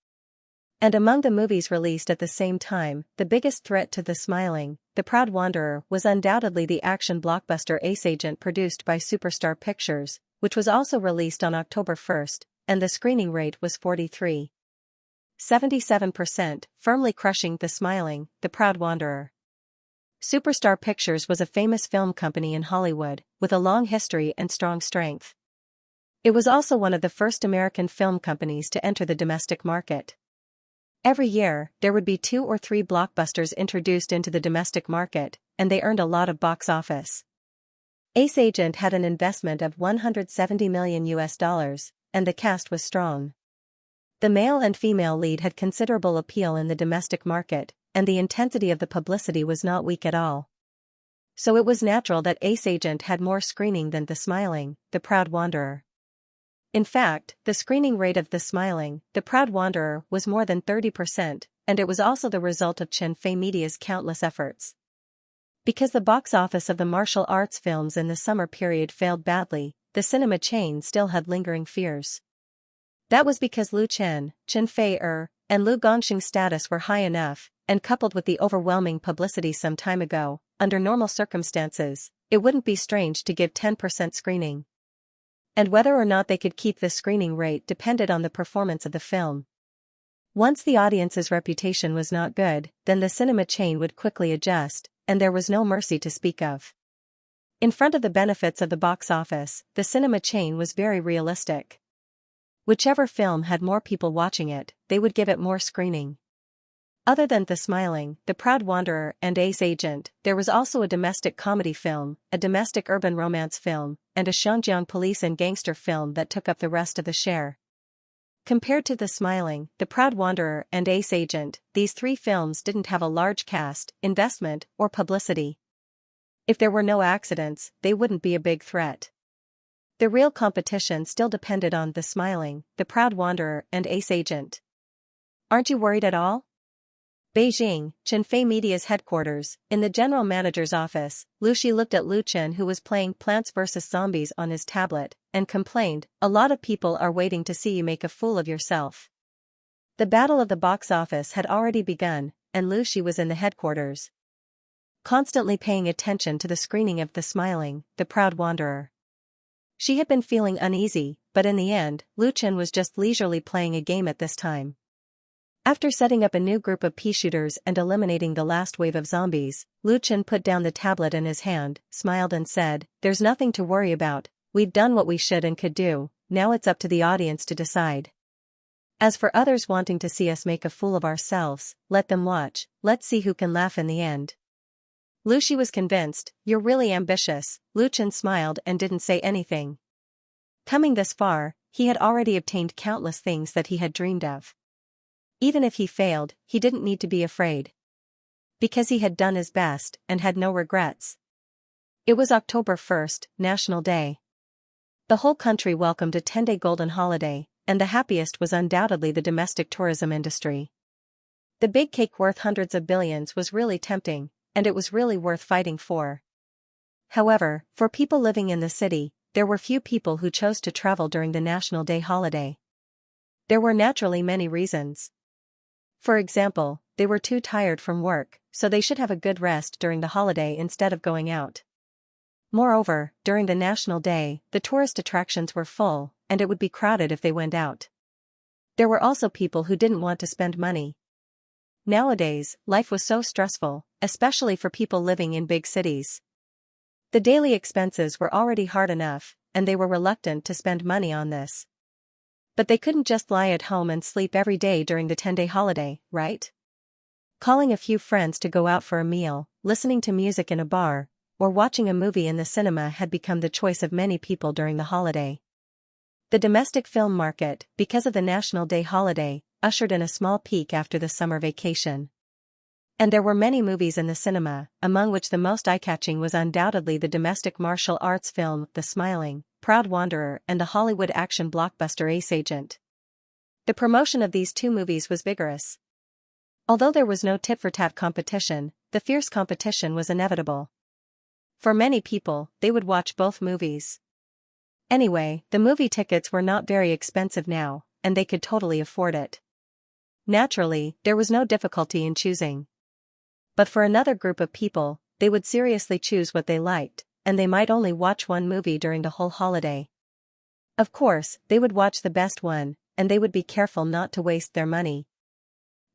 And among the movies released at the same time, the biggest threat to The Smiling, The Proud Wanderer was undoubtedly the action blockbuster Ace Agent produced by Superstar Pictures, which was also released on October 1st, and the screening rate was 43.77%, firmly crushing The Smiling, The Proud Wanderer. Superstar Pictures was a famous film company in Hollywood, with a long history and strong strength. It was also one of the first American film companies to enter the domestic market. Every year, there would be 2 or 3 blockbusters introduced into the domestic market, and they earned a lot of box office. Ace Agent had an investment of $170 million, and the cast was strong. The male and female lead had considerable appeal in the domestic market, and the intensity of the publicity was not weak at all. So it was natural that Ace Agent had more screening than The Smiling, The Proud Wanderer. In fact, the screening rate of The Smiling, The Proud Wanderer was more than 30%, and it was also the result of Chen Fei Media's countless efforts. Because the box office of the martial arts films in the summer period failed badly, the cinema chain still had lingering fears. That was because Lu Chen, Chen Fei and Lu Gongxing's status were high enough, and coupled with the overwhelming publicity some time ago, under normal circumstances, it wouldn't be strange to give 10% screening. And whether or not they could keep this screening rate depended on the performance of the film. Once the audience's reputation was not good, then the cinema chain would quickly adjust, and there was no mercy to speak of. In front of the benefits of the box office, the cinema chain was very realistic. Whichever film had more people watching it, they would give it more screening. Other than The Smiling, The Proud Wanderer and Ace Agent, there was also a domestic comedy film, a domestic urban romance film, and a Xianxia police and gangster film that took up the rest of the share. Compared to The Smiling, The Proud Wanderer and Ace Agent, these three films didn't have a large cast, investment, or publicity. If there were no accidents, they wouldn't be a big threat. The real competition still depended on The Smiling, The Proud Wanderer and Ace Agent. Aren't you worried at all? Beijing, Chenfei Media's headquarters, in the general manager's office, Lu Shi looked at Lu Chen, who was playing Plants vs. Zombies on his tablet, and complained, "A lot of people are waiting to see you make a fool of yourself." The battle of the box office had already begun, and Lu Shi was in the headquarters, constantly paying attention to the screening of The Smiling, The Proud Wanderer. She had been feeling uneasy, but in the end, Lu Chen was just leisurely playing a game at this time. After setting up a new group of pea shooters and eliminating the last wave of zombies, Lu Chen put down the tablet in his hand, smiled and said, "There's nothing to worry about, we've done what we should and could do, now it's up to the audience to decide. As for others wanting to see us make a fool of ourselves, let them watch, let's see who can laugh in the end." Lu Shi was convinced. "You're really ambitious." Lu Chen smiled and didn't say anything. Coming this far, he had already obtained countless things that he had dreamed of. Even if he failed, he didn't need to be afraid. Because he had done his best and had no regrets. It was October 1st, National Day. The whole country welcomed a 10-day golden holiday, and the happiest was undoubtedly the domestic tourism industry. The big cake worth hundreds of billions was really tempting, and it was really worth fighting for. However, for people living in the city, there were few people who chose to travel during the National Day holiday. There were naturally many reasons. For example, they were too tired from work, so they should have a good rest during the holiday instead of going out. Moreover, during the National Day, the tourist attractions were full, and it would be crowded if they went out. There were also people who didn't want to spend money. Nowadays, life was so stressful, especially for people living in big cities. The daily expenses were already hard enough, and they were reluctant to spend money on this. But they couldn't just lie at home and sleep every day during the 10-day holiday, right? Calling a few friends to go out for a meal, listening to music in a bar, or watching a movie in the cinema had become the choice of many people during the holiday. The domestic film market, because of the National Day holiday, ushered in a small peak after the summer vacation. And there were many movies in the cinema, among which the most eye-catching was undoubtedly the domestic martial arts film The Smiling, Proud Wanderer and the Hollywood action blockbuster Ace Agent. The promotion of these two movies was vigorous. Although there was no tit-for-tat competition, the fierce competition was inevitable. For many people, they would watch both movies. Anyway, the movie tickets were not very expensive now, and they could totally afford it. Naturally, there was no difficulty in choosing. But for another group of people, they would seriously choose what they liked, and they might only watch one movie during the whole holiday. Of course, they would watch the best one, and they would be careful not to waste their money.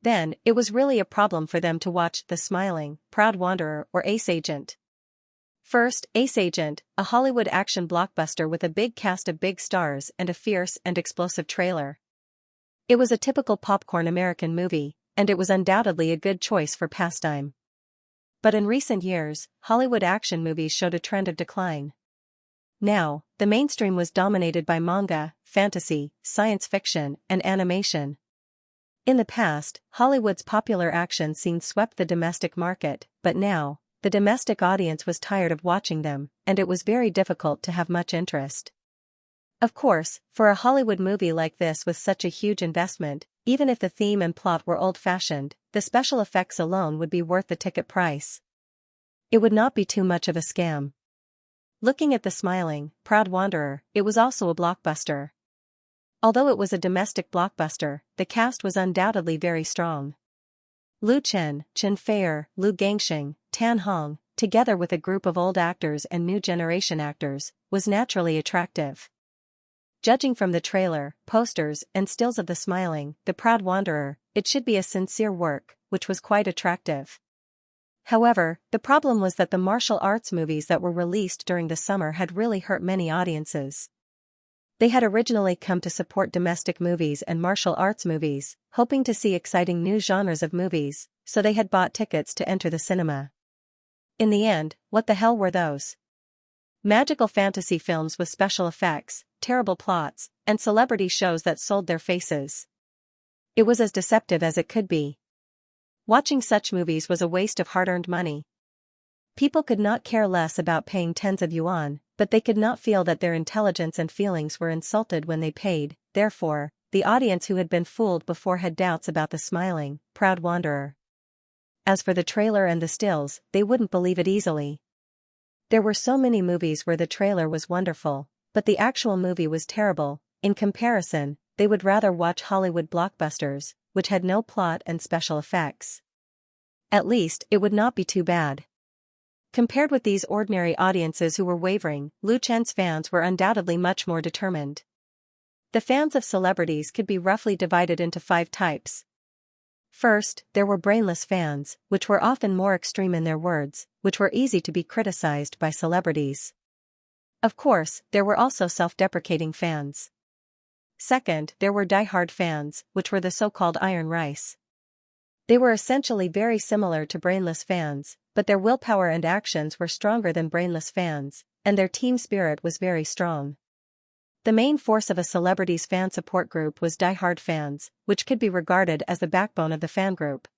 Then, it was really a problem for them to watch The Smiling, Proud Wanderer or Ace Agent. First, Ace Agent, a Hollywood action blockbuster with a big cast of big stars and a fierce and explosive trailer. It was a typical popcorn American movie, and it was undoubtedly a good choice for pastime. But in recent years, Hollywood action movies showed a trend of decline. Now, the mainstream was dominated by manga, fantasy, science fiction, and animation. In the past, Hollywood's popular action scenes swept the domestic market, but now, the domestic audience was tired of watching them, and it was very difficult to have much interest. Of course, for a Hollywood movie like this with such a huge investment, even if the theme and plot were old-fashioned, the special effects alone would be worth the ticket price. It would not be too much of a scam. Looking at The Smiling, Proud Wanderer, it was also a blockbuster. Although it was a domestic blockbuster, the cast was undoubtedly very strong. Lu Chen, Chen Feier, Lu Gangxing, Tan Hong, together with a group of old actors and new generation actors, was naturally attractive. Judging from the trailer, posters, and stills of The Smiling, The Proud Wanderer, it should be a sincere work, which was quite attractive. However, the problem was that the martial arts movies that were released during the summer had really hurt many audiences. They had originally come to support domestic movies and martial arts movies, hoping to see exciting new genres of movies, so they had bought tickets to enter the cinema. In the end, what the hell were those? Magical fantasy films with special effects, terrible plots, and celebrity shows that sold their faces. It was as deceptive as it could be. Watching such movies was a waste of hard-earned money. People could not care less about paying tens of yuan, but they could not feel that their intelligence and feelings were insulted when they paid. Therefore, the audience who had been fooled before had doubts about The Smiling, Proud Wanderer. As for the trailer and the stills, they wouldn't believe it easily. There were so many movies where the trailer was wonderful, but the actual movie was terrible. In comparison, they would rather watch Hollywood blockbusters, which had no plot and special effects. At least, it would not be too bad. Compared with these ordinary audiences who were wavering, Lu Chen's fans were undoubtedly much more determined. The fans of celebrities could be roughly divided into 5 types. First, there were brainless fans, which were often more extreme in their words, which were easy to be criticized by celebrities. Of course, there were also self-deprecating fans. Second, there were die-hard fans, which were the so-called iron rice. They were essentially very similar to brainless fans, but their willpower and actions were stronger than brainless fans, and their team spirit was very strong. The main force of a celebrity's fan support group was die-hard fans, which could be regarded as the backbone of the fan group.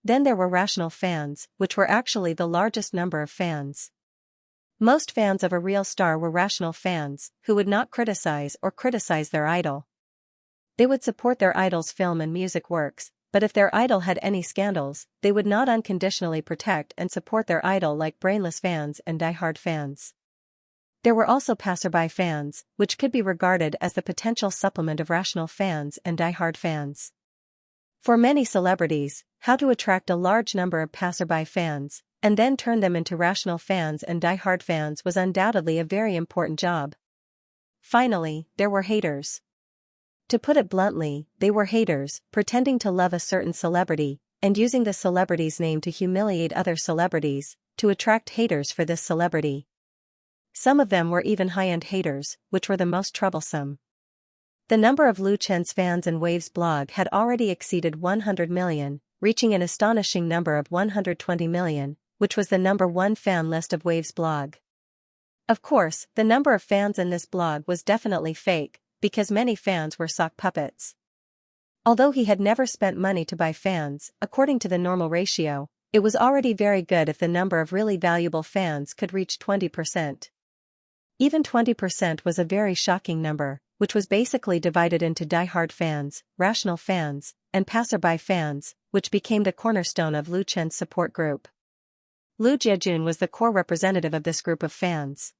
Then there were rational fans, which were actually the largest number of fans. Most fans of a real star were rational fans, who would not criticize their idol. They would support their idol's film and music works, but if their idol had any scandals, they would not unconditionally protect and support their idol like brainless fans and die-hard fans. There were also passerby fans, which could be regarded as the potential supplement of rational fans and die-hard fans. For many celebrities, how to attract a large number of passerby fans, and then turn them into rational fans and die-hard fans was undoubtedly a very important job. Finally, there were haters. To put it bluntly, they were haters, pretending to love a certain celebrity, and using the celebrity's name to humiliate other celebrities, to attract haters for this celebrity. Some of them were even high-end haters, which were the most troublesome. The number of Lu Chen's fans in Wave's blog had already exceeded 100 million, reaching an astonishing number of 120 million, which was the #1 fan list of Wave's blog. Of course, the number of fans in this blog was definitely fake, because many fans were sock puppets. Although he had never spent money to buy fans, according to the normal ratio, it was already very good if the number of really valuable fans could reach 20%. Even 20% was a very shocking number, which was basically divided into die-hard fans, rational fans, and passerby fans, which became the cornerstone of Lu Chen's support group. Lu Jiejun was the core representative of this group of fans.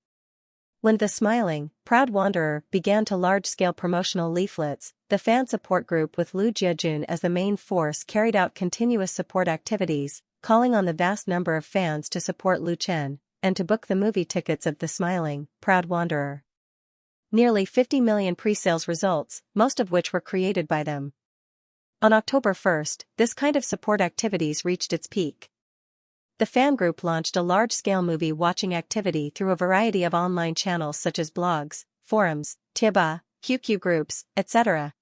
When The Smiling, Proud Wanderer began to large-scale promotional leaflets, the fan support group with Lu Jiejun as the main force carried out continuous support activities, calling on the vast number of fans to support Lu Chen, and to book the movie tickets of The Smiling, Proud Wanderer. Nearly 50 million pre-sales results, most of which were created by them. On October 1st, this kind of support activities reached its peak. The fan group launched a large-scale movie-watching activity through a variety of online channels such as blogs, forums, Tieba, QQ groups, etc.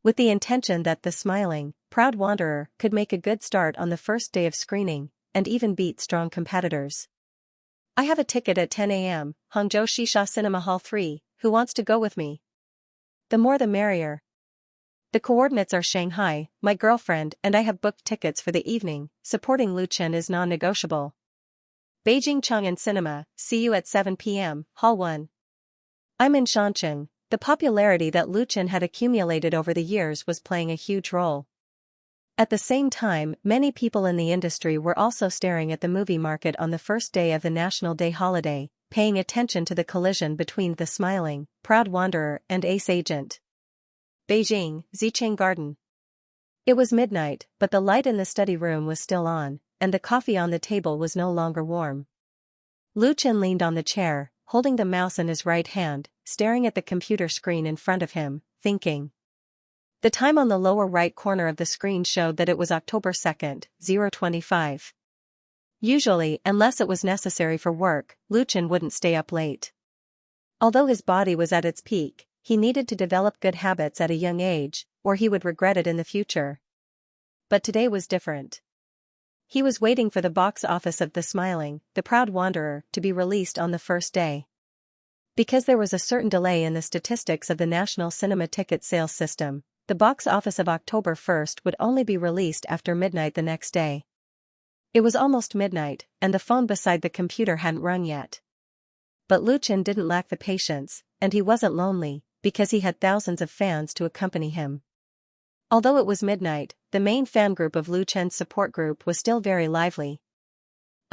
With the intention that The Smiling, Proud Wanderer could make a good start on the first day of screening, and even beat strong competitors. I have a ticket at 10 a.m., Hangzhou Shisha Cinema Hall 3, who wants to go with me? The more the merrier. The coordinates are Shanghai, my girlfriend and I have booked tickets for the evening, supporting Lu Chen is non-negotiable. Beijing Chang'an Cinema, see you at 7 p.m., Hall 1. I'm in Shancheng. The popularity that Lu Chen had accumulated over the years was playing a huge role. At the same time, many people in the industry were also staring at the movie market on the first day of the National Day holiday, paying attention to the collision between The Smiling, Proud Wanderer and Ace Agent. Beijing, Zicheng Garden. It was midnight, but the light in the study room was still on, and the coffee on the table was no longer warm. Lu Chen leaned on the chair, holding the mouse in his right hand, staring at the computer screen in front of him, thinking. The time on the lower right corner of the screen showed that it was October 2nd, 0:25. Usually, unless it was necessary for work, Lucien wouldn't stay up late. Although his body was at its peak, he needed to develop good habits at a young age, or he would regret it in the future. But today was different. He was waiting for the box office of The Smiling, The Proud Wanderer, to be released on the first day. Because there was a certain delay in the statistics of the national cinema ticket sales system, the box office of October 1st would only be released after midnight the next day. It was almost midnight, and the phone beside the computer hadn't rung yet. But Lucien didn't lack the patience, and he wasn't lonely, because he had thousands of fans to accompany him. Although it was midnight, the main fan group of Lucien's support group was still very lively.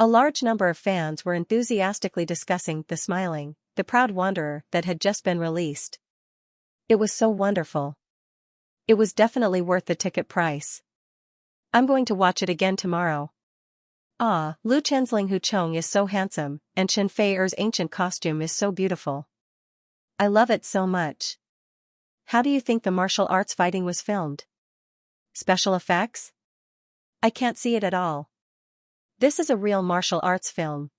A large number of fans were enthusiastically discussing The Smiling, The Proud Wanderer that had just been released. It was so wonderful. It was definitely worth the ticket price. I'm going to watch it again tomorrow. Ah, Lucien's Ling Huchong is so handsome, and Chen Fei-er's ancient costume is so beautiful. I love it so much. How do you think the martial arts fighting was filmed? Special effects? I can't see it at all. This is a real martial arts film.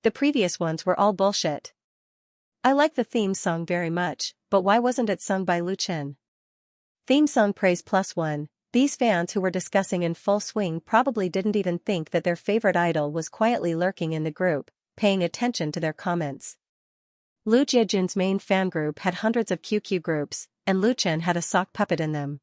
The previous ones were all bullshit. I like the theme song very much, but why wasn't it sung by Lucien? Theme song praise +1. These fans who were discussing in full swing probably didn't even think that their favorite idol was quietly lurking in the group, paying attention to their comments. Lu Jiejun's main fan group had hundreds of QQ groups, and Lucien had a sock puppet in them.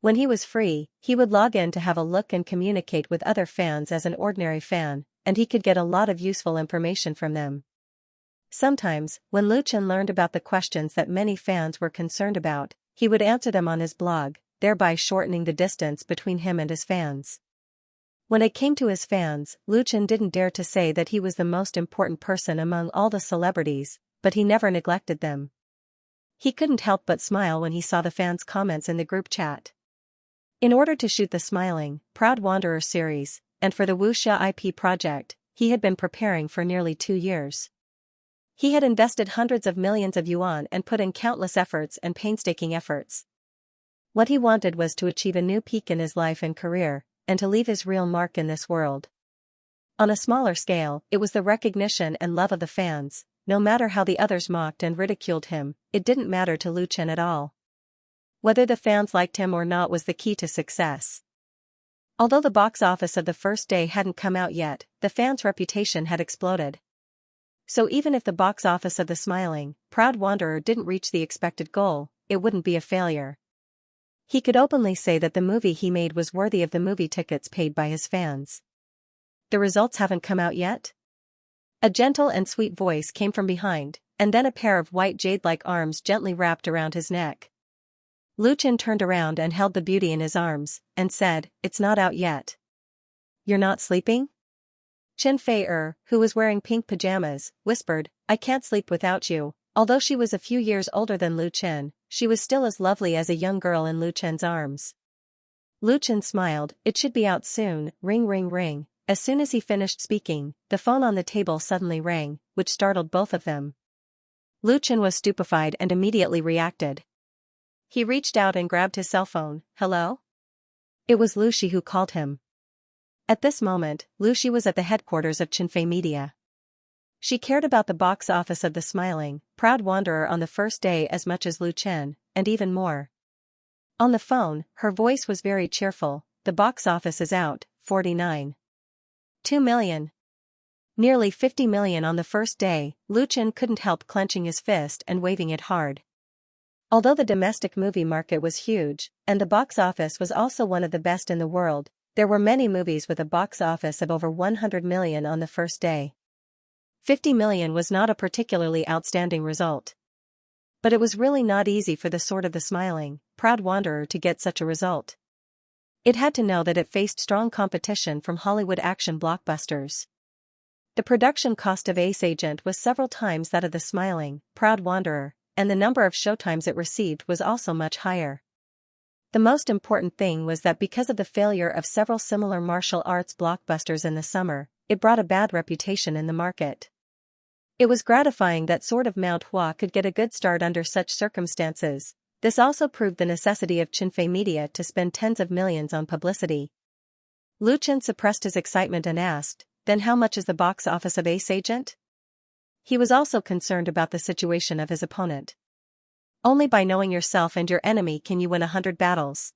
When he was free, he would log in to have a look and communicate with other fans as an ordinary fan, and he could get a lot of useful information from them. Sometimes, when Lucien learned about the questions that many fans were concerned about, he would answer them on his blog, thereby shortening the distance between him and his fans. When it came to his fans, Lucien didn't dare to say that he was the most important person among all the celebrities, but he never neglected them. He couldn't help but smile when he saw the fans' comments in the group chat. In order to shoot the Smiling, Proud Wanderer series, and for the Wuxia IP project, he had been preparing for nearly 2 years. He had invested hundreds of millions of yuan and put in countless efforts and painstaking efforts. What he wanted was to achieve a new peak in his life and career, and to leave his real mark in this world. On a smaller scale, it was the recognition and love of the fans. No matter how the others mocked and ridiculed him, it didn't matter to Lucien at all. Whether the fans liked him or not was the key to success. Although the box office of the first day hadn't come out yet, the fans' reputation had exploded. So even if the box office of The Smiling, Proud Wanderer didn't reach the expected goal, it wouldn't be a failure. He could openly say that the movie he made was worthy of the movie tickets paid by his fans. The results haven't come out yet? A gentle and sweet voice came from behind, and then a pair of white jade-like arms gently wrapped around his neck. Lucien turned around and held the beauty in his arms, and said, "It's not out yet." "You're not sleeping?" Chen Fei-er, who was wearing pink pajamas, whispered, "I can't sleep without you." Although she was a few years older than Lucien, she was still as lovely as a young girl in Lucien's arms. Lucien smiled. "It should be out soon." Ring ring ring. As soon as he finished speaking, the phone on the table suddenly rang, which startled both of them. Lucien was stupefied and immediately reacted. He reached out and grabbed his cell phone. "Hello?" It was Lu Shi who called him. At this moment, Lu Shi was at the headquarters of Chinfei Media. She cared about the box office of The Smiling, Proud Wanderer on the first day as much as Lucien, and even more. On the phone, her voice was very cheerful. "The box office is out, 49.2 million. Nearly 50 million on the first day." Lucien couldn't help clenching his fist and waving it hard. Although the domestic movie market was huge, and the box office was also one of the best in the world, there were many movies with a box office of over 100 million on the first day. 50 million was not a particularly outstanding result. But it was really not easy for the sort of The Smiling, Proud Wanderer to get such a result. It had to know that it faced strong competition from Hollywood action blockbusters. The production cost of Ace Agent was several times that of The Smiling, Proud Wanderer, and the number of showtimes it received was also much higher. The most important thing was that because of the failure of several similar martial arts blockbusters in the summer, it brought a bad reputation in the market. It was gratifying that Sword of Mount Hua could get a good start under such circumstances. This also proved the necessity of Qinfei Media to spend tens of millions on publicity. Lu Chen suppressed his excitement and asked, "Then how much is the box office of Ace Agent?" He was also concerned about the situation of his opponent. Only by knowing yourself and your enemy can you win 100 battles.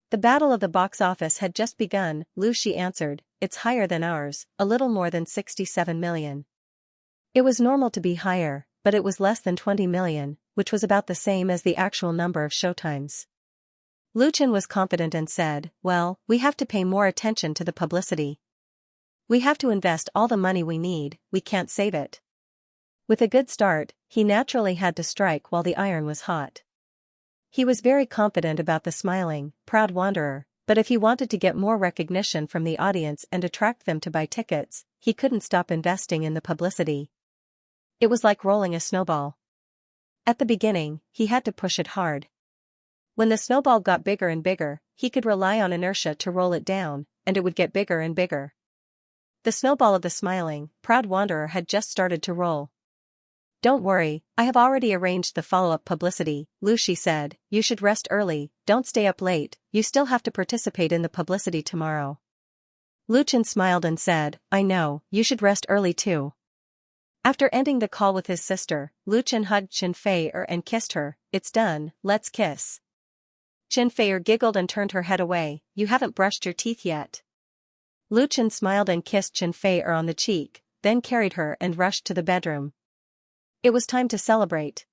The battle of the box office had just begun, Lu Shi answered, "It's higher than ours, a little more than 67 million. It was normal to be higher, but it was less than 20 million, which was about the same as the actual number of showtimes." Lu Chen was confident and said, "Well, we have to pay more attention to the publicity. We have to invest all the money we need, we can't save it." With a good start, he naturally had to strike while the iron was hot. He was very confident about the smiling, proud wanderer, but if he wanted to get more recognition from the audience and attract them to buy tickets, he couldn't stop investing in the publicity. It was like rolling a snowball. At the beginning, he had to push it hard. When the snowball got bigger and bigger, he could rely on inertia to roll it down, and it would get bigger and bigger. The snowball of the smiling, proud wanderer had just started to roll. "Don't worry, I have already arranged the follow-up publicity," Lu Shi said. "You should rest early, don't stay up late, you still have to participate in the publicity tomorrow." Lu Chen smiled and said, "I know, you should rest early too." After ending the call with his sister, Lu Chen hugged Qinfei and kissed her. "It's done, let's kiss." Qinfei giggled and turned her head away. "You haven't brushed your teeth yet." Lu Chen smiled and kissed Qinfei on the cheek, then carried her and rushed to the bedroom. It was time to celebrate.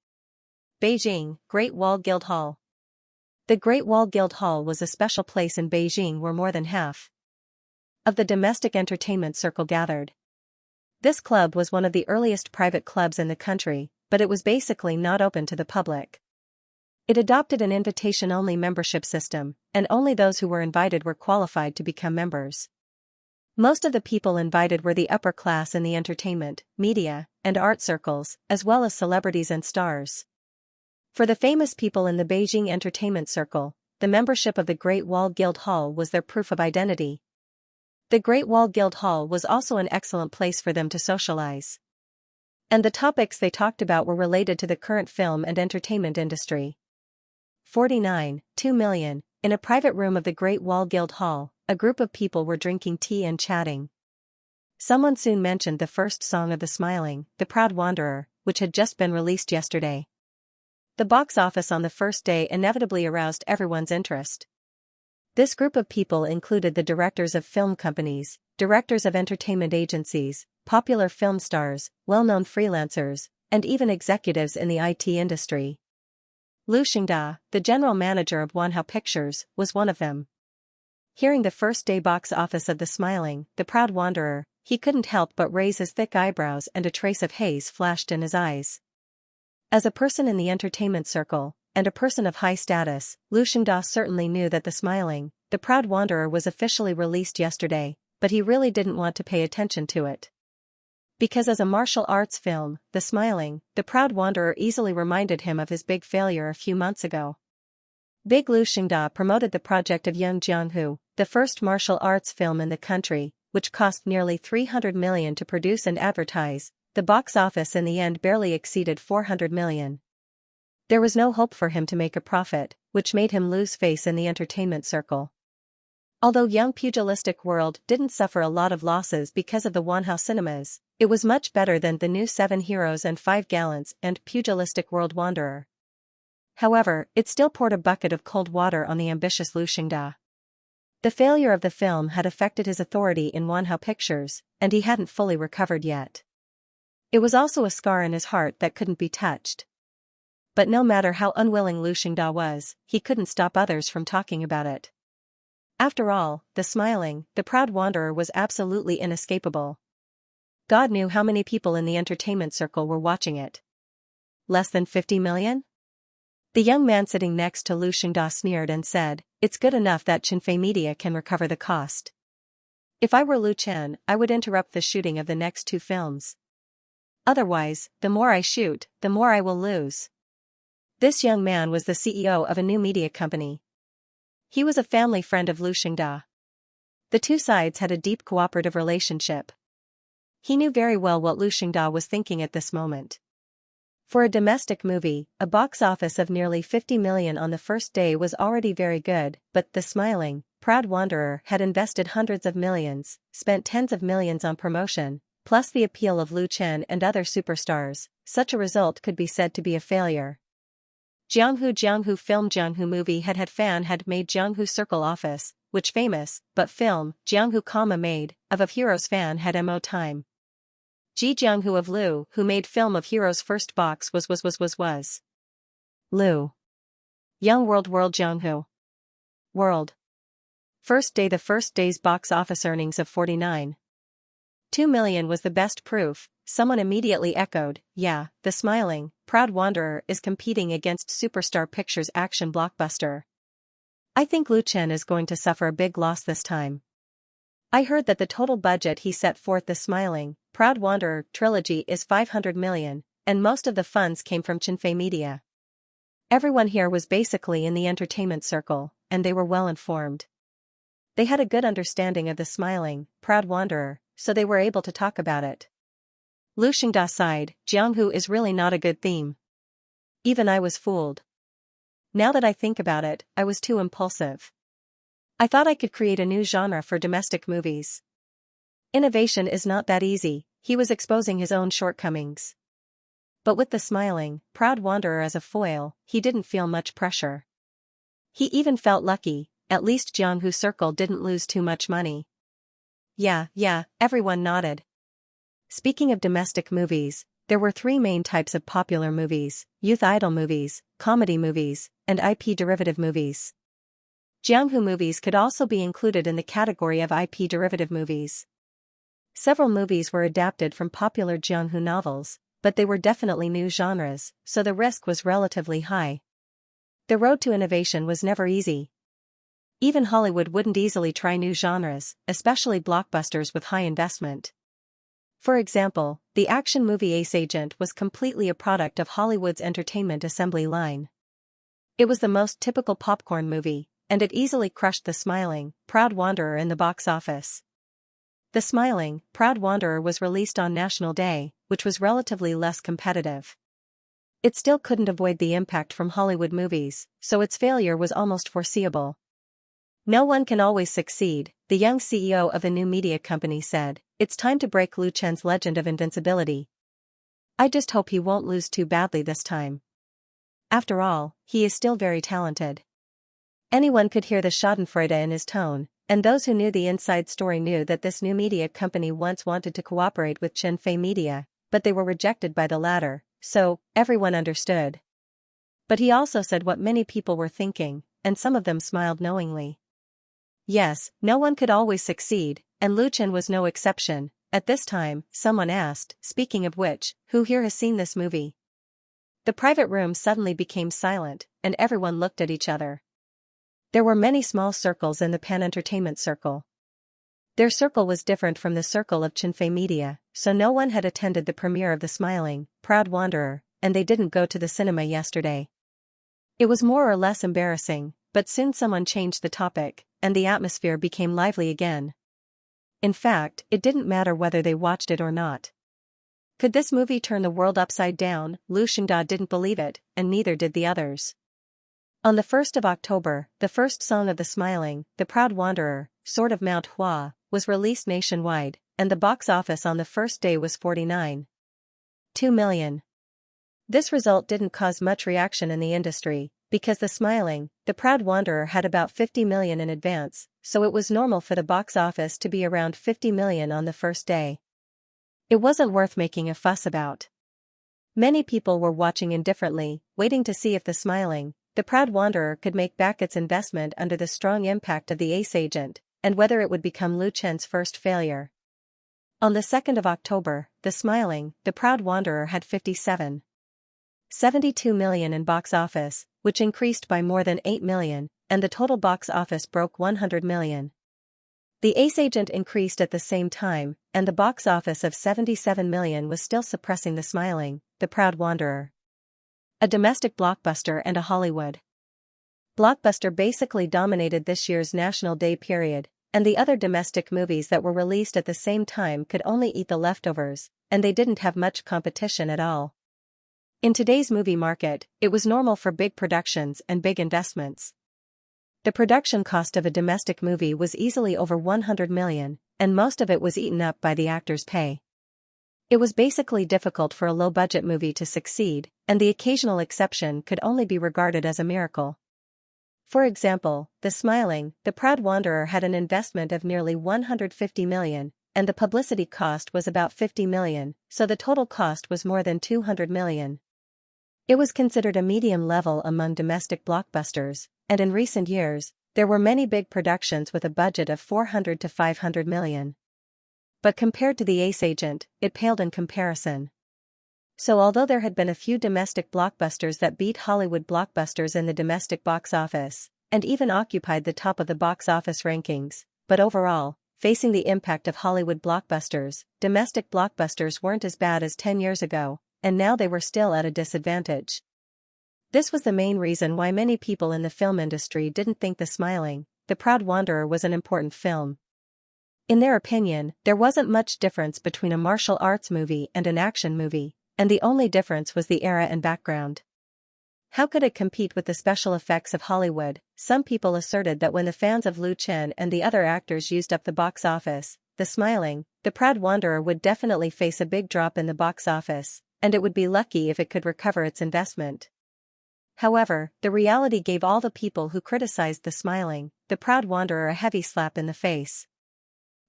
Beijing, Great Wall Guild Hall. The Great Wall Guild Hall was a special place in Beijing where more than half of the domestic entertainment circle gathered. This club was one of the earliest private clubs in the country, but it was basically not open to the public. It adopted an invitation-only membership system, and only those who were invited were qualified to become members. Most of the people invited were the upper class in the entertainment, media, and art circles, as well as celebrities and stars. For the famous people in the Beijing entertainment circle, the membership of the Great Wall Guild Hall was their proof of identity. The Great Wall Guild Hall was also an excellent place for them to socialize. And the topics they talked about were related to the current film and entertainment industry. 49, 2 million, in a private room of the Great Wall Guild Hall, a group of people were drinking tea and chatting. Someone soon mentioned the first song of the Smiling, The Proud Wanderer, which had just been released yesterday. The box office on the first day inevitably aroused everyone's interest. This group of people included the directors of film companies, directors of entertainment agencies, popular film stars, well-known freelancers, and even executives in the IT industry. Lu Xingda, the general manager of Wanhao Pictures, was one of them. Hearing the first day box office of The Smiling, The Proud Wanderer, he couldn't help but raise his thick eyebrows and a trace of haze flashed in his eyes. As a person in the entertainment circle, and a person of high status, Lu Xingda certainly knew that The Smiling, The Proud Wanderer was officially released yesterday, but he really didn't want to pay attention to it. Because as a martial arts film, The Smiling, The Proud Wanderer easily reminded him of his big failure a few months ago. Big Lu Xingda promoted the project of Young Jianghu, the first martial arts film in the country, which cost nearly 300 million to produce and advertise. The box office in the end barely exceeded 400 million. There was no hope for him to make a profit, which made him lose face in the entertainment circle. Although Young Pugilistic World didn't suffer a lot of losses because of the Wanhao cinemas, it was much better than the new 7 Heroes and 5 Gallants and Pugilistic World Wanderer. However, it still poured a bucket of cold water on the ambitious Lu Xingda. The failure of the film had affected his authority in Wanhao Pictures, and he hadn't fully recovered yet. It was also a scar in his heart that couldn't be touched. But no matter how unwilling Lu Xingda was, he couldn't stop others from talking about it. After all, The Smiling, The Proud Wanderer was absolutely inescapable. God knew how many people in the entertainment circle were watching it. Less than 50 million? The young man sitting next to Lu Xingda sneered and said, "It's good enough that Qinfei Media can recover the cost. If I were Lu Chen, I would interrupt the shooting of the next 2 films. Otherwise, the more I shoot, the more I will lose." This young man was the CEO of a new media company. He was a family friend of Lu Xingda. The two sides had a deep cooperative relationship. He knew very well what Lu Xingda was thinking at this moment. For a domestic movie, a box office of nearly 50 million on the first day was already very good, but the smiling, proud wanderer had invested hundreds of millions, spent tens of millions on promotion, plus the appeal of Lu Chen and other superstars. Such a result could be said to be a failure. Jianghu film Jianghu movie had made Jianghu Circle Office, which famous, but film, Jianghu made, of Heroes fan had mo time. Ji Jianghu of Lu, who made film of Heroes first box was Lu. Young World Jianghu. World. First day. The first day's box office earnings of 49.2 million was the best proof. Someone immediately echoed, yeah, the smiling, proud wanderer is competing against Superstar Pictures' action blockbuster. I think Lu Chen is going to suffer a big loss this time. I heard that the total budget he set forth the smiling, proud wanderer trilogy is 500 million, and most of the funds came from Qinfei Media. Everyone here was basically in the entertainment circle, and they were well informed. They had a good understanding of the smiling, proud wanderer, so they were able to talk about it. Lu Xingda sighed, Jianghu is really not a good theme. Even I was fooled. Now that I think about it, I was too impulsive. I thought I could create a new genre for domestic movies. Innovation is not that easy. He was exposing his own shortcomings. But with the smiling, proud wanderer as a foil, he didn't feel much pressure. He even felt lucky, at least Jianghu Circle didn't lose too much money. Yeah, everyone nodded. Speaking of domestic movies, there were three main types of popular movies: youth idol movies, comedy movies, and IP derivative movies. Jianghu movies could also be included in the category of IP derivative movies. Several movies were adapted from popular Jianghu novels, but they were definitely new genres, so the risk was relatively high. The road to innovation was never easy. Even Hollywood wouldn't easily try new genres, especially blockbusters with high investment. For example, the action movie Ace Agent was completely a product of Hollywood's entertainment assembly line. It was the most typical popcorn movie, and it easily crushed the smiling, proud wanderer in the box office. The smiling, proud wanderer was released on National Day, which was relatively less competitive. It still couldn't avoid the impact from Hollywood movies, so its failure was almost foreseeable. No one can always succeed, the young CEO of a new media company said. It's time to break Lu Chen's legend of invincibility. I just hope he won't lose too badly this time. After all, he is still very talented. Anyone could hear the schadenfreude in his tone, and those who knew the inside story knew that this new media company once wanted to cooperate with Qinfei Media, but they were rejected by the latter, so everyone understood. But he also said what many people were thinking, and some of them smiled knowingly. Yes, no one could always succeed, and Lu Chen was no exception. At this time, someone asked, speaking of which, who here has seen this movie? The private room suddenly became silent, and everyone looked at each other. There were many small circles in the pan-entertainment circle. Their circle was different from the circle of Qinfei Media, so no one had attended the premiere of The Smiling, Proud Wanderer, and they didn't go to the cinema yesterday. It was more or less embarrassing, but soon someone changed the topic, and the atmosphere became lively again. In fact, it didn't matter whether they watched it or not. Could this movie turn the world upside down? Lu Xingda didn't believe it, and neither did the others. On the 1st of October, the first song of The Smiling, The Proud Wanderer, Sword of Mount Hua, was released nationwide, and the box office on the first day was 49.2 million. This result didn't cause much reaction in the industry, because The Smiling, The Proud Wanderer had about 50 million in advance, so it was normal for the box office to be around 50 million on the first day. It wasn't worth making a fuss about. Many people were watching indifferently, waiting to see if The Smiling, The Proud Wanderer could make back its investment under the strong impact of the Ace Agent, and whether it would become Lu Chen's first failure. On the 2nd of October, The Smiling, The Proud Wanderer had 57.72 million in box office, which increased by more than 8 million, and the total box office broke 100 million. The Ace Agent increased at the same time, and the box office of 77 million was still suppressing The Smiling, The Proud Wanderer. A domestic blockbuster and a Hollywood blockbuster basically dominated this year's National Day period, and the other domestic movies that were released at the same time could only eat the leftovers, and they didn't have much competition at all. In today's movie market, it was normal for big productions and big investments. The production cost of a domestic movie was easily over 100 million, and most of it was eaten up by the actors' pay. It was basically difficult for a low-budget movie to succeed, and the occasional exception could only be regarded as a miracle. For example, The Smiling, The Proud Wanderer had an investment of nearly 150 million, and the publicity cost was about 50 million, so the total cost was more than 200 million. It was considered a medium level among domestic blockbusters, and in recent years, there were many big productions with a budget of 400 to 500 million. But compared to The Ace Agent, it paled in comparison. So although there had been a few domestic blockbusters that beat Hollywood blockbusters in the domestic box office, and even occupied the top of the box office rankings, but overall, facing the impact of Hollywood blockbusters, domestic blockbusters weren't as bad as 10 years ago, and now they were still at a disadvantage. This was the main reason why many people in the film industry didn't think The Smiling, The Proud Wanderer was an important film. In their opinion, there wasn't much difference between a martial arts movie and an action movie, and the only difference was the era and background. How could it compete with the special effects of Hollywood? Some people asserted that when the fans of Liu Chen and the other actors used up the box office, The Smiling, The Proud Wanderer would definitely face a big drop in the box office, and it would be lucky if it could recover its investment. However, the reality gave all the people who criticized The Smiling, The Proud Wanderer a heavy slap in the face.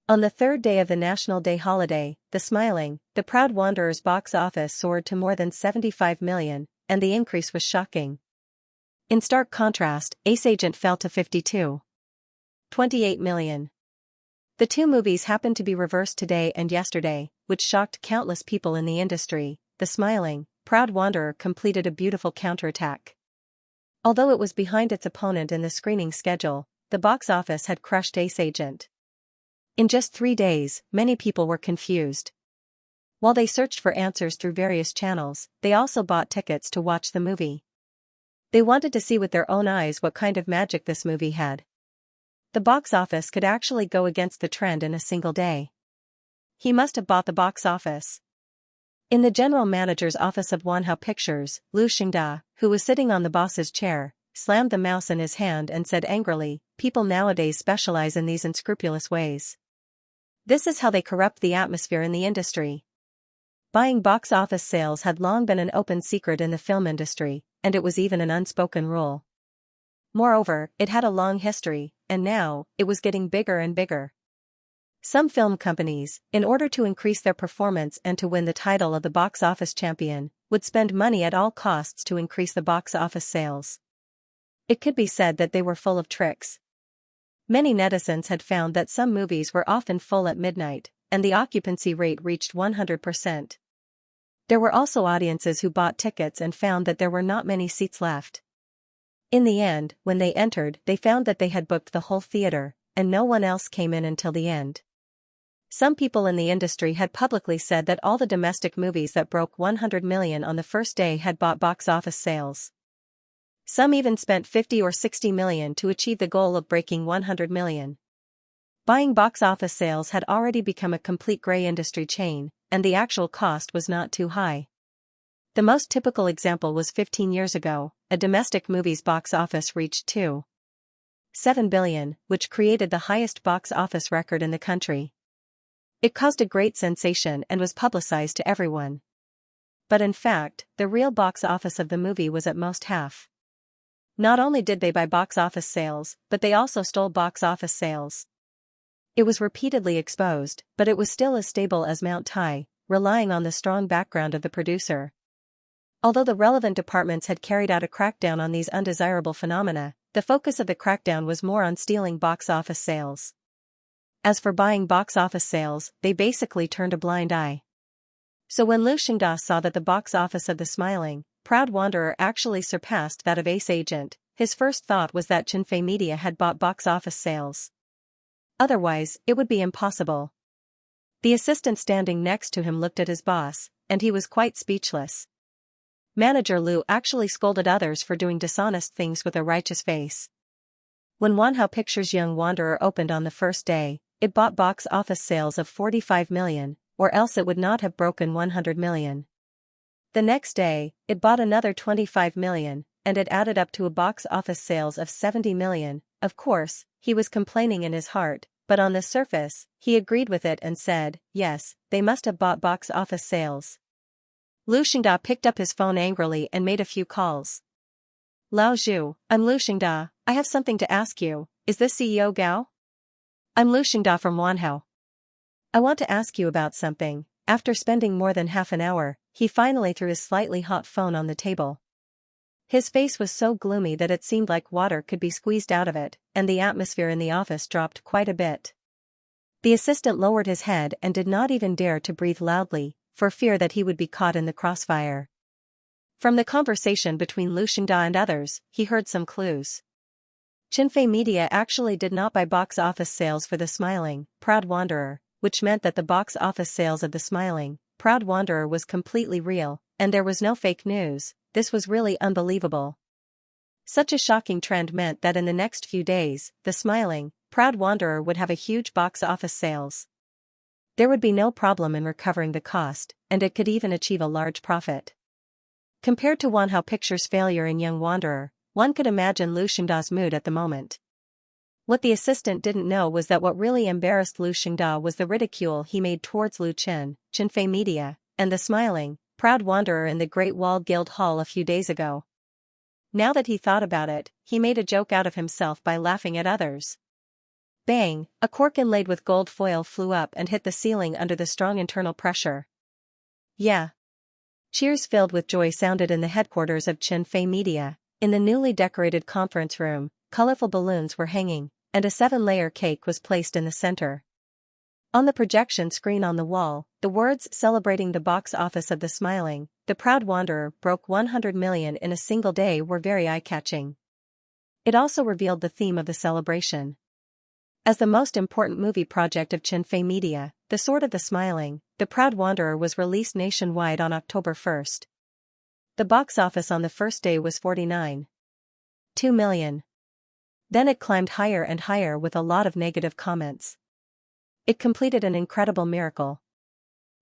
On the third day of the National Day holiday, The Smiling, The Proud Wanderer's box office soared to more than 75 million, and the increase was shocking. In stark contrast, Ace Agent fell to 52.28 million. The two movies happened to be reversed today and yesterday, which shocked countless people in the industry. The Smiling, Proud Wanderer completed a beautiful counterattack. Although it was behind its opponent in the screening schedule, the box office had crushed Ace Agent. In just 3 days, many people were confused. While they searched for answers through various channels, they also bought tickets to watch the movie. They wanted to see with their own eyes what kind of magic this movie had. The box office could actually go against the trend in a single day. He must have bought the box office. In the general manager's office of Wanhao Pictures, Liu Xianxia, who was sitting on the boss's chair, slammed the mouse in his hand and said angrily, "People nowadays specialize in these unscrupulous ways. This is how they corrupt the atmosphere in the industry." Buying box office sales had long been an open secret in the film industry, and it was even an unspoken rule. Moreover, it had a long history, and now, it was getting bigger and bigger. Some film companies, in order to increase their performance and to win the title of the box office champion, would spend money at all costs to increase the box office sales. It could be said that they were full of tricks. Many netizens had found that some movies were often full at midnight, and the occupancy rate reached 100%. There were also audiences who bought tickets and found that there were not many seats left. In the end, when they entered, they found that they had booked the whole theater, and no one else came in until the end. Some people in the industry had publicly said that all the domestic movies that broke 100 million on the first day had bought box office sales. Some even spent 50 or 60 million to achieve the goal of breaking 100 million. Buying box office sales had already become a complete gray industry chain, and the actual cost was not too high. The most typical example was 15 years ago, a domestic movie's box office reached 2.7 billion, which created the highest box office record in the country. It caused a great sensation and was publicized to everyone. But in fact, the real box office of the movie was at most half. Not only did they buy box office sales, but they also stole box office sales. It was repeatedly exposed, but it was still as stable as Mount Tai, relying on the strong background of the producer. Although the relevant departments had carried out a crackdown on these undesirable phenomena, the focus of the crackdown was more on stealing box office sales. As for buying box office sales, they basically turned a blind eye. So when Liu Xianxia saw that the box office of The Smiling, Proud Wanderer actually surpassed that of Ace Agent, his first thought was that Chinfei Media had bought box office sales. Otherwise, it would be impossible. The assistant standing next to him looked at his boss, and he was quite speechless. Manager Liu actually scolded others for doing dishonest things with a righteous face. When Wanhao Pictures' Young Wanderer opened on the first day, it bought box office sales of 45 million, or else it would not have broken 100 million. The next day, it bought another 25 million, and it added up to a box office sales of 70 million. Of course, he was complaining in his heart, but on the surface, he agreed with it and said, yes, they must have bought box office sales. Lu Xingda picked up his phone angrily and made a few calls. Lao Zhu, I'm Lu Xingda, I have something to ask you, is this CEO Gao? I'm Lu Xingda from Wanhao. I want to ask you about something. After spending more than half an hour, he finally threw his slightly hot phone on the table. His face was so gloomy that it seemed like water could be squeezed out of it, and the atmosphere in the office dropped quite a bit. The assistant lowered his head and did not even dare to breathe loudly, for fear that he would be caught in the crossfire. From the conversation between Lu Xingda and others, he heard some clues. Qinfei Media actually did not buy box office sales for The Smiling, Proud Wanderer, which meant that the box office sales of The Smiling, Proud Wanderer was completely real, and there was no fake news. This was really unbelievable. Such a shocking trend meant that in the next few days, The Smiling, Proud Wanderer would have a huge box office sales. There would be no problem in recovering the cost, and it could even achieve a large profit. Compared to Wanhao Pictures' failure in Young Wanderer, one could imagine Lu Xingda's mood at the moment. What the assistant didn't know was that what really embarrassed Lu Xingda was the ridicule he made towards Lu Qin, Qinfei Media, and The Smiling, Proud Wanderer in the Great Wall Guild Hall a few days ago. Now that he thought about it, he made a joke out of himself by laughing at others. Bang! A cork inlaid with gold foil flew up and hit the ceiling under the strong internal pressure. Yeah. Cheers filled with joy sounded in the headquarters of Qinfei Media. In the newly decorated conference room, colorful balloons were hanging, and a 7-layer cake was placed in the center. On the projection screen on the wall, the words celebrating the box office of The Smiling, The Proud Wanderer broke 100 million in a single day were very eye-catching. It also revealed the theme of the celebration. As the most important movie project of Qinfei Media, The Sword of the Smiling, The Proud Wanderer was released nationwide on October 1st. The box office on the first day was 49.2 million. Then it climbed higher and higher with a lot of negative comments. It completed an incredible miracle.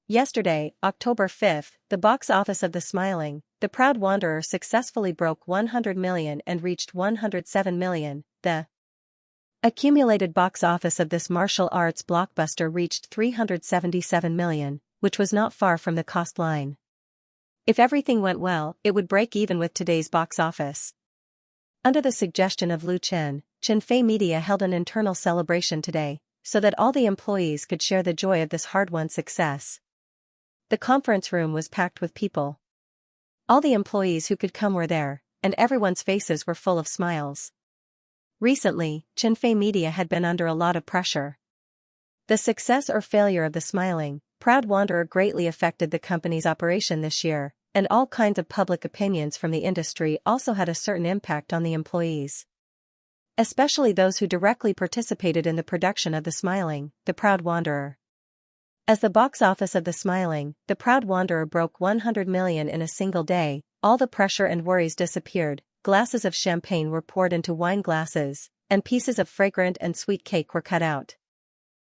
Yesterday, October 5th, the box office of The Smiling, The Proud Wanderer successfully broke 100 million and reached 107 million. The accumulated box office of this martial arts blockbuster reached 377 million, which was not far from the cost line. If everything went well, it would break even with today's box office. Under the suggestion of Lu Qin, Qinfei Media held an internal celebration today, so that all the employees could share the joy of this hard-won success. The conference room was packed with people. All the employees who could come were there, and everyone's faces were full of smiles. Recently, Qinfei Media had been under a lot of pressure. The success or failure of The Smiling, Proud Wanderer greatly affected the company's operation this year, and all kinds of public opinions from the industry also had a certain impact on the employees. Especially those who directly participated in the production of The Smiling, The Proud Wanderer. As the box office of The Smiling, The Proud Wanderer broke 100 million in a single day, all the pressure and worries disappeared, glasses of champagne were poured into wine glasses, and pieces of fragrant and sweet cake were cut out.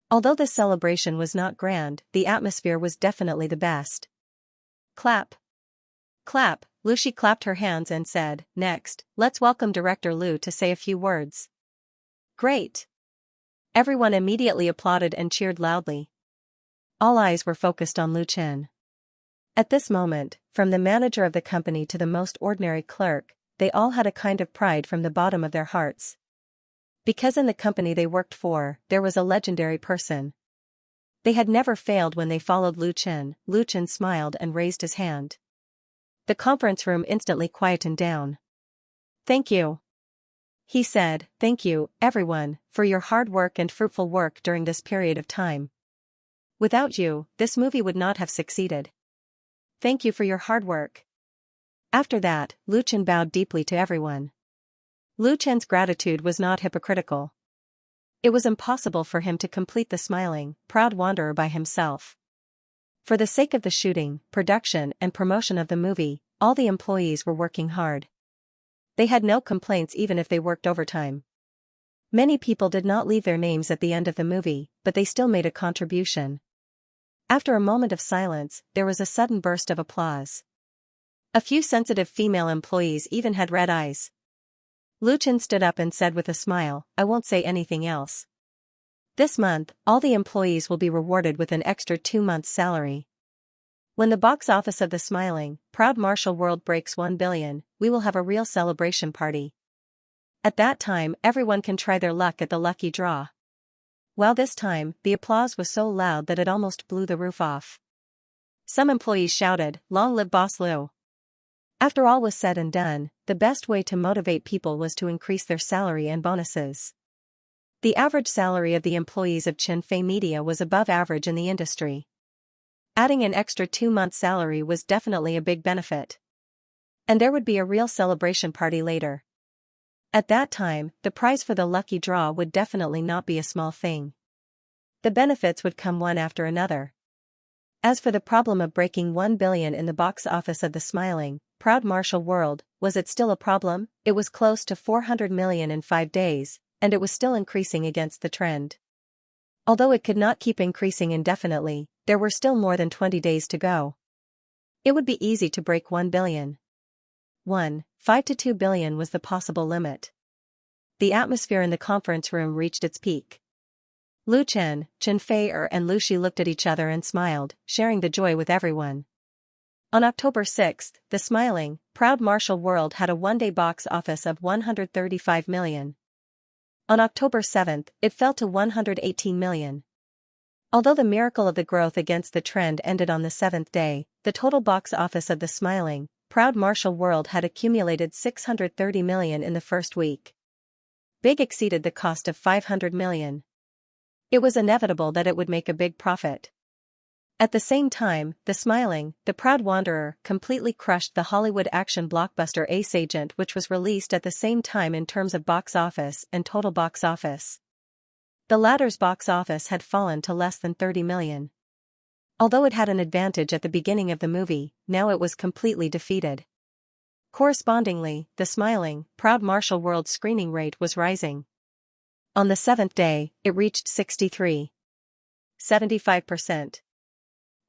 Although the celebration was not grand, the atmosphere was definitely the best. Clap. Clap, Lucy clapped her hands and said, next, let's welcome Director Lu to say a few words. Great. Everyone immediately applauded and cheered loudly. All eyes were focused on Lu Qin. At this moment, from the manager of the company to the most ordinary clerk, they all had a kind of pride from the bottom of their hearts. Because in the company they worked for, there was a legendary person. They had never failed when they followed Lu Qin. Lu Qin smiled and raised his hand. The conference room instantly quietened down. Thank you. He said, thank you, everyone, for your hard work and fruitful work during this period of time. Without you, this movie would not have succeeded. Thank you for your hard work. After that, Lu Qin bowed deeply to everyone. Lu Qin's gratitude was not hypocritical. It was impossible for him to complete The Smiling, Proud Wanderer by himself. For the sake of the shooting, production and promotion of the movie, all the employees were working hard. They had no complaints even if they worked overtime. Many people did not leave their names at the end of the movie, but they still made a contribution. After a moment of silence, there was a sudden burst of applause. A few sensitive female employees even had red eyes. Lu Chen stood up and said with a smile, "I won't say anything else. This month, all the employees will be rewarded with an extra 2 months' salary. When the box office of the smiling, proud martial world breaks 1 billion, we will have a real celebration party. At that time, everyone can try their luck at the lucky draw." While this time, the applause was so loud that it almost blew the roof off. Some employees shouted, "Long live Boss Liu." After all was said and done, the best way to motivate people was to increase their salary and bonuses. The average salary of the employees of Xianxia Media was above average in the industry. Adding an extra 2 months' salary was definitely a big benefit. And there would be a real celebration party later. At that time, the prize for the lucky draw would definitely not be a small thing. The benefits would come one after another. As for the problem of breaking 1 billion in the box office of the smiling, proud martial world, was it still a problem? It was close to 400 million in 5 days, and it was still increasing against the trend. Although it could not keep increasing indefinitely, there were still more than 20 days to go. It would be easy to break 1 billion. 1.5 to 2 billion was the possible limit. The atmosphere in the conference room reached its peak. Lu Chen, Chen Fei and Lu Shi looked at each other and smiled, sharing the joy with everyone. On October 6, the smiling, proud martial world had a one-day box office of 135 million. On October 7, it fell to 118 million. Although the miracle of the growth against the trend ended on the 7th day, the total box office of the smiling, proud martial world had accumulated 630 million in the first week. Big exceeded the cost of 500 million. It was inevitable that it would make a big profit. At the same time, the smiling, the proud wanderer completely crushed the Hollywood action blockbuster Ace Agent, which was released at the same time in terms of box office and total box office. The latter's box office had fallen to less than 30 million. Although it had an advantage at the beginning of the movie, now it was completely defeated. Correspondingly, the smiling, proud martial world screening rate was rising. On the 7th day, it reached 73.75%.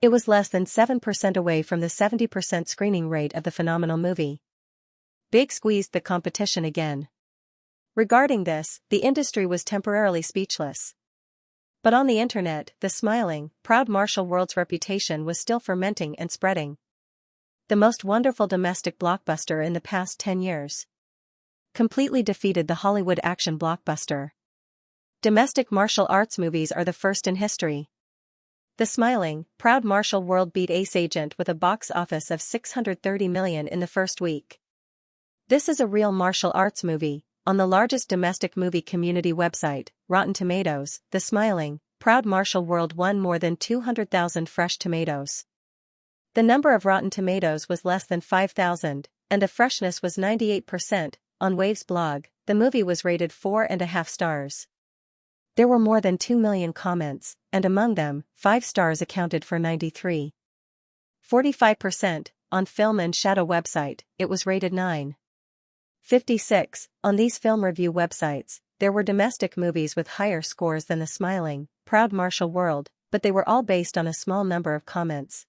It was less than 7% away from the 70% screening rate of the phenomenal movie. Big squeezed the competition again. Regarding this, the industry was temporarily speechless. But on the internet, the smiling, proud martial world's reputation was still fermenting and spreading. The most wonderful domestic blockbuster in the past 10 years. Completely defeated the Hollywood action blockbuster. Domestic martial arts movies are the first in history. The smiling, proud martial world beat Ace Agent with a box office of 630 million in the first week. This is a real martial arts movie. On the largest domestic movie community website, Rotten Tomatoes, the smiling, proud martial world won more than 200,000 fresh tomatoes. The number of Rotten Tomatoes was less than 5,000, and the freshness was 98%. On Wave's blog, the movie was rated 4.5 stars. There were more than 2 million comments, and among them, 5 stars accounted for 93.45%. On Film and Shadow website, it was rated 9.56. On these film review websites, there were domestic movies with higher scores than the smiling, proud martial world, but they were all based on a small number of comments.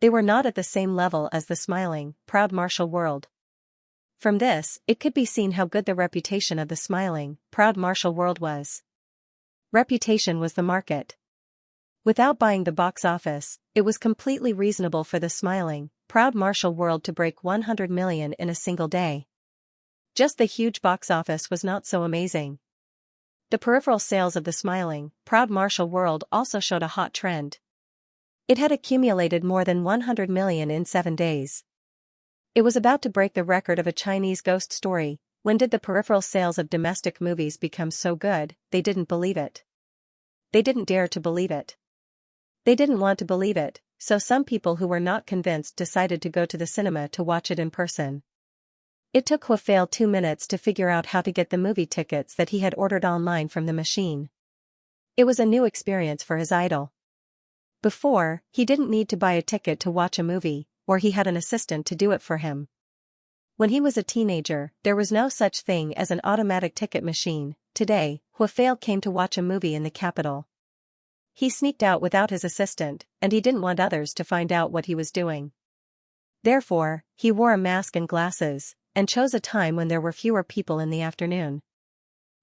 They were not at the same level as the smiling, proud martial world. From this, it could be seen how good the reputation of the smiling, proud martial world was. Reputation was the market. Without buying the box office, it was completely reasonable for the smiling, proud martial world to break 100 million in a single day. Just the huge box office was not so amazing. The peripheral sales of the smiling, proud martial world also showed a hot trend. It had accumulated more than 100 million in 7 days. It was about to break the record of a Chinese ghost story. When did the peripheral sales of domestic movies become so good? They didn't believe it. They didn't dare to believe it. They didn't want to believe it, so some people who were not convinced decided to go to the cinema to watch it in person. It took Huafei 2 minutes to figure out how to get the movie tickets that he had ordered online from the machine. It was a new experience for his idol. Before, he didn't need to buy a ticket to watch a movie, or he had an assistant to do it for him. When he was a teenager, there was no such thing as an automatic ticket machine, today, Huafei came to watch a movie in the capital. He sneaked out without his assistant, and he didn't want others to find out what he was doing. Therefore, he wore a mask and glasses, and chose a time when there were fewer people in the afternoon.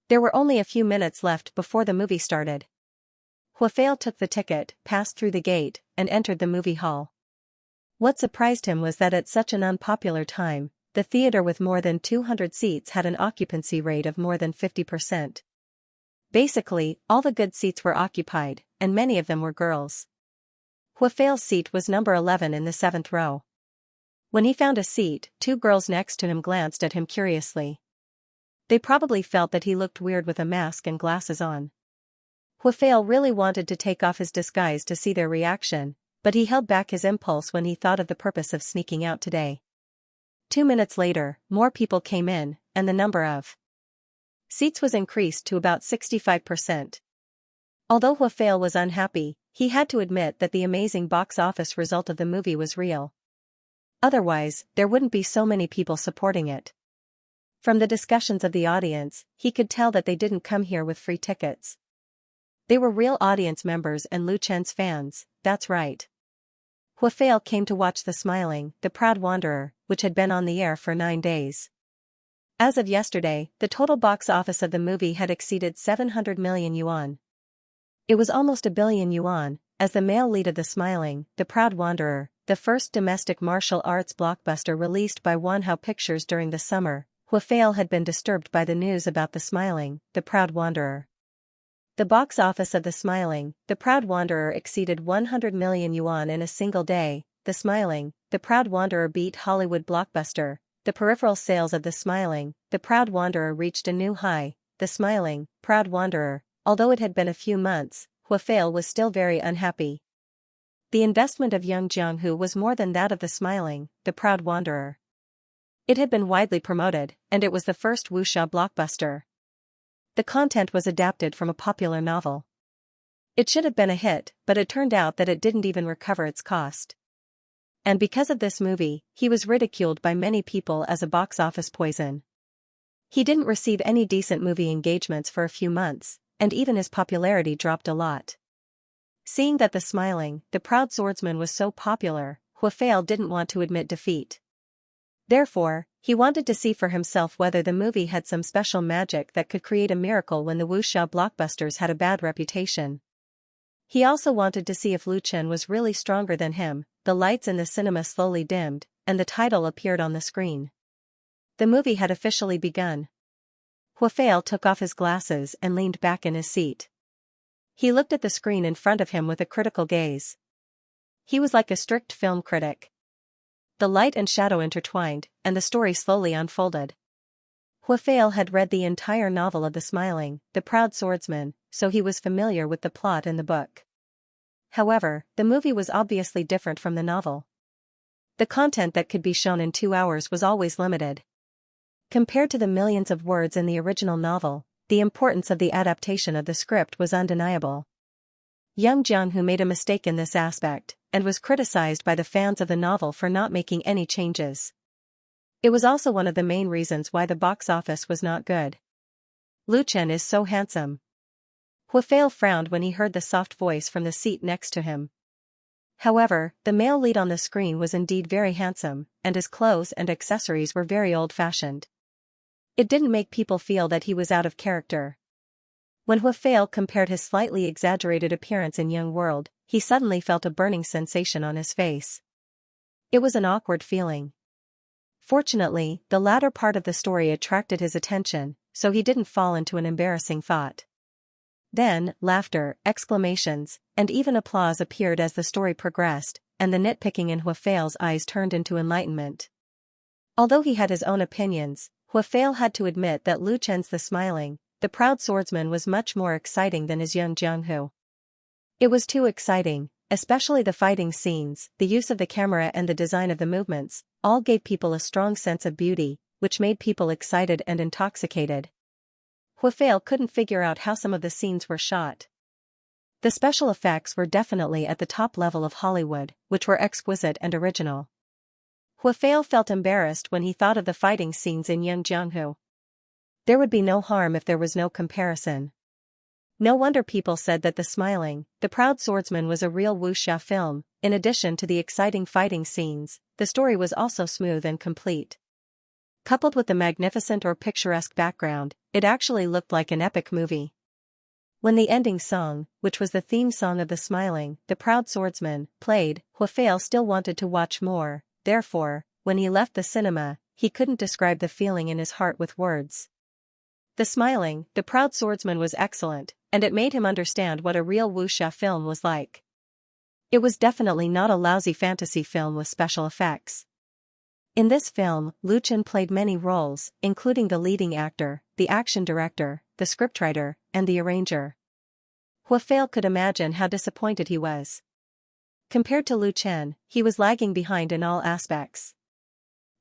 There were only a few minutes left before the movie started. Huafei took the ticket, passed through the gate, and entered the movie hall. What surprised him was that at such an unpopular time, the theater with more than 200 seats had an occupancy rate of more than 50%. Basically, all the good seats were occupied, and many of them were girls. Huafei's seat was number 11 in the 7th row. When he found a seat, 2 girls next to him glanced at him curiously. They probably felt that he looked weird with a mask and glasses on. Huafei really wanted to take off his disguise to see their reaction, but he held back his impulse when he thought of the purpose of sneaking out today. 2 minutes later, more people came in, and the number of seats was increased to about 65%. Although Huafei was unhappy, he had to admit that the amazing box office result of the movie was real. Otherwise, there wouldn't be so many people supporting it. From the discussions of the audience, he could tell that they didn't come here with free tickets. They were real audience members and Lu Chen's fans, that's right. Huafei came to watch The Smiling, The Proud Wanderer, which had been on the air for 9 days. As of yesterday, the total box office of the movie had exceeded 700 million yuan. It was almost a billion yuan, as the male lead of The Smiling, The Proud Wanderer, the first domestic martial arts blockbuster released by Wanhao Pictures during the summer, Huafei had been disturbed by the news about The Smiling, The Proud Wanderer. The box office of The Smiling, The Proud Wanderer exceeded 100 million yuan in a single day. The Smiling, The Proud Wanderer beat Hollywood blockbuster. The peripheral sales of The Smiling, The Proud Wanderer reached a new high. The Smiling, Proud Wanderer, although it had been a few months, Huafei was still very unhappy. The investment of Yang Jianghu was more than that of The Smiling, The Proud Wanderer. It had been widely promoted, and it was the first wuxia blockbuster. The content was adapted from a popular novel. It should have been a hit, but it turned out that it didn't even recover its cost. And because of this movie, he was ridiculed by many people as a box office poison. He didn't receive any decent movie engagements for a few months, and even his popularity dropped a lot. Seeing that The Smiling, The Proud Swordsman was so popular, Huafei didn't want to admit defeat. Therefore, he wanted to see for himself whether the movie had some special magic that could create a miracle when the wuxia blockbusters had a bad reputation. He also wanted to see if Lu Chen was really stronger than him. The lights in the cinema slowly dimmed, and the title appeared on the screen. The movie had officially begun. Huafei took off his glasses and leaned back in his seat. He looked at the screen in front of him with a critical gaze. He was like a strict film critic. The light and shadow intertwined, and the story slowly unfolded. Huafei had read the entire novel of The Smiling, The Proud Swordsman, so he was familiar with the plot in the book. However, the movie was obviously different from the novel. The content that could be shown in 2 hours was always limited. Compared to the millions of words in the original novel, the importance of the adaptation of the script was undeniable. Yang Jianghu made a mistake in this aspect, and was criticized by the fans of the novel for not making any changes. It was also one of the main reasons why the box office was not good. Lu Chen is so handsome. Huafei frowned when he heard the soft voice from the seat next to him. However, the male lead on the screen was indeed very handsome, and his clothes and accessories were very old-fashioned. It didn't make people feel that he was out of character. When Huafei compared his slightly exaggerated appearance in Young World, he suddenly felt a burning sensation on his face. It was an awkward feeling. Fortunately, the latter part of the story attracted his attention, so he didn't fall into an embarrassing thought. Then, laughter, exclamations, and even applause appeared as the story progressed, and the nitpicking in Huafei's eyes turned into enlightenment. Although he had his own opinions, Huafei had to admit that Lu Chen's The Smiling, The Proud Swordsman was much more exciting than his Young Jianghu. It was too exciting, especially the fighting scenes, the use of the camera and the design of the movements, all gave people a strong sense of beauty, which made people excited and intoxicated. Huafei couldn't figure out how some of the scenes were shot. The special effects were definitely at the top level of Hollywood, which were exquisite and original. Huafei felt embarrassed when he thought of the fighting scenes in Young Jianghu. There would be no harm if there was no comparison. No wonder people said that The Proud Swordsman was a real wuxia film. In addition to the exciting fighting scenes, the story was also smooth and complete. Coupled with the magnificent or picturesque background, it actually looked like an epic movie. When the ending song, which was the theme song of The Proud Swordsman, played, Huafei still wanted to watch more. Therefore, when he left the cinema, he couldn't describe the feeling in his heart with words. The Proud Swordsman was excellent, and it made him understand what a real wuxia film was like. It was definitely not a lousy fantasy film with special effects. In this film, Lu Chen played many roles, including the leading actor, the action director, the scriptwriter, and the arranger. Huafei could imagine how disappointed he was. Compared to Lu Chen, he was lagging behind in all aspects.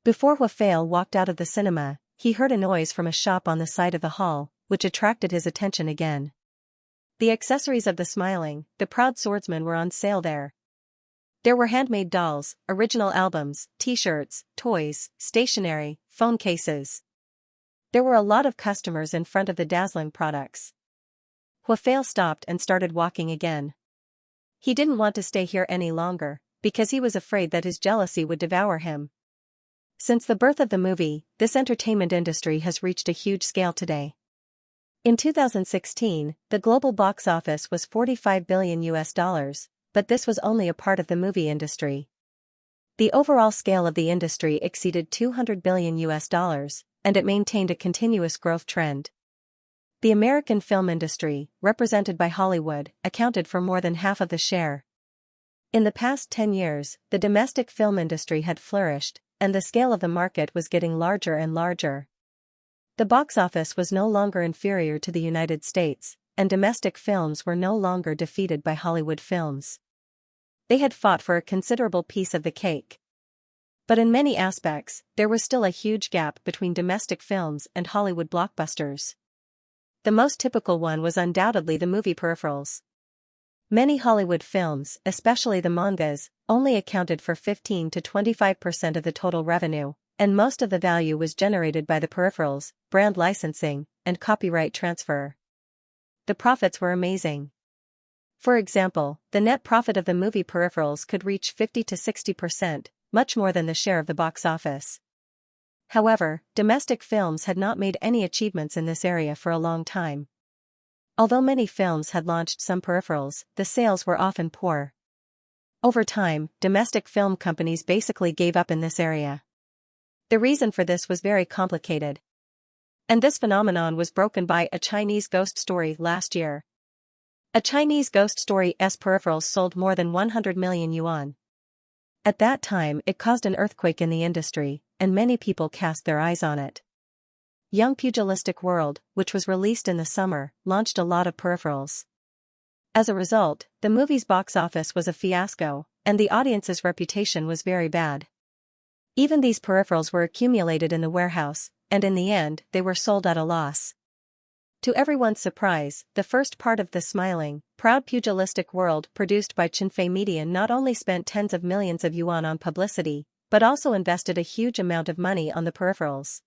Before Huafei walked out of the cinema, he heard a noise from a shop on the side of the hall, which attracted his attention again. The accessories of The Proud Swordsman were on sale there. There were handmade dolls, original albums, t-shirts, toys, stationery, phone cases. There were a lot of customers in front of the dazzling products. Huafei stopped and started walking again. He didn't want to stay here any longer, because he was afraid that his jealousy would devour him. Since the birth of the movie, this entertainment industry has reached a huge scale today. In 2016, the global box office was $45 billion, but this was only a part of the movie industry. The overall scale of the industry exceeded $200 billion, and it maintained a continuous growth trend. The American film industry, represented by Hollywood, accounted for more than half of the share. In the past 10 years, the domestic film industry had flourished, and the scale of the market was getting larger and larger. The box office was no longer inferior to the United States, and domestic films were no longer defeated by Hollywood films. They had fought for a considerable piece of the cake. But in many aspects, there was still a huge gap between domestic films and Hollywood blockbusters. The most typical one was undoubtedly the movie peripherals. Many Hollywood films, especially the mangas, only accounted for 15 to 25% of the total revenue, and most of the value was generated by the peripherals, brand licensing, and copyright transfer. The profits were amazing. For example, the net profit of the movie peripherals could reach 50 to 60%, much more than the share of the box office. However, domestic films had not made any achievements in this area for a long time. Although many films had launched some peripherals, the sales were often poor. Over time, domestic film companies basically gave up in this area. The reason for this was very complicated. And this phenomenon was broken by A Chinese Ghost Story last year. A Chinese Ghost Story's peripherals sold more than 100 million yuan. At that time, it caused an earthquake in the industry, and many people cast their eyes on it. Young Pugilistic World, which was released in the summer, launched a lot of peripherals. As a result, the movie's box office was a fiasco, and the audience's reputation was very bad. Even these peripherals were accumulated in the warehouse, and in the end, they were sold at a loss. To everyone's surprise, the first part of The Proud Pugilistic World produced by Xianxia Media not only spent tens of millions of yuan on publicity, but also invested a huge amount of money on the peripherals.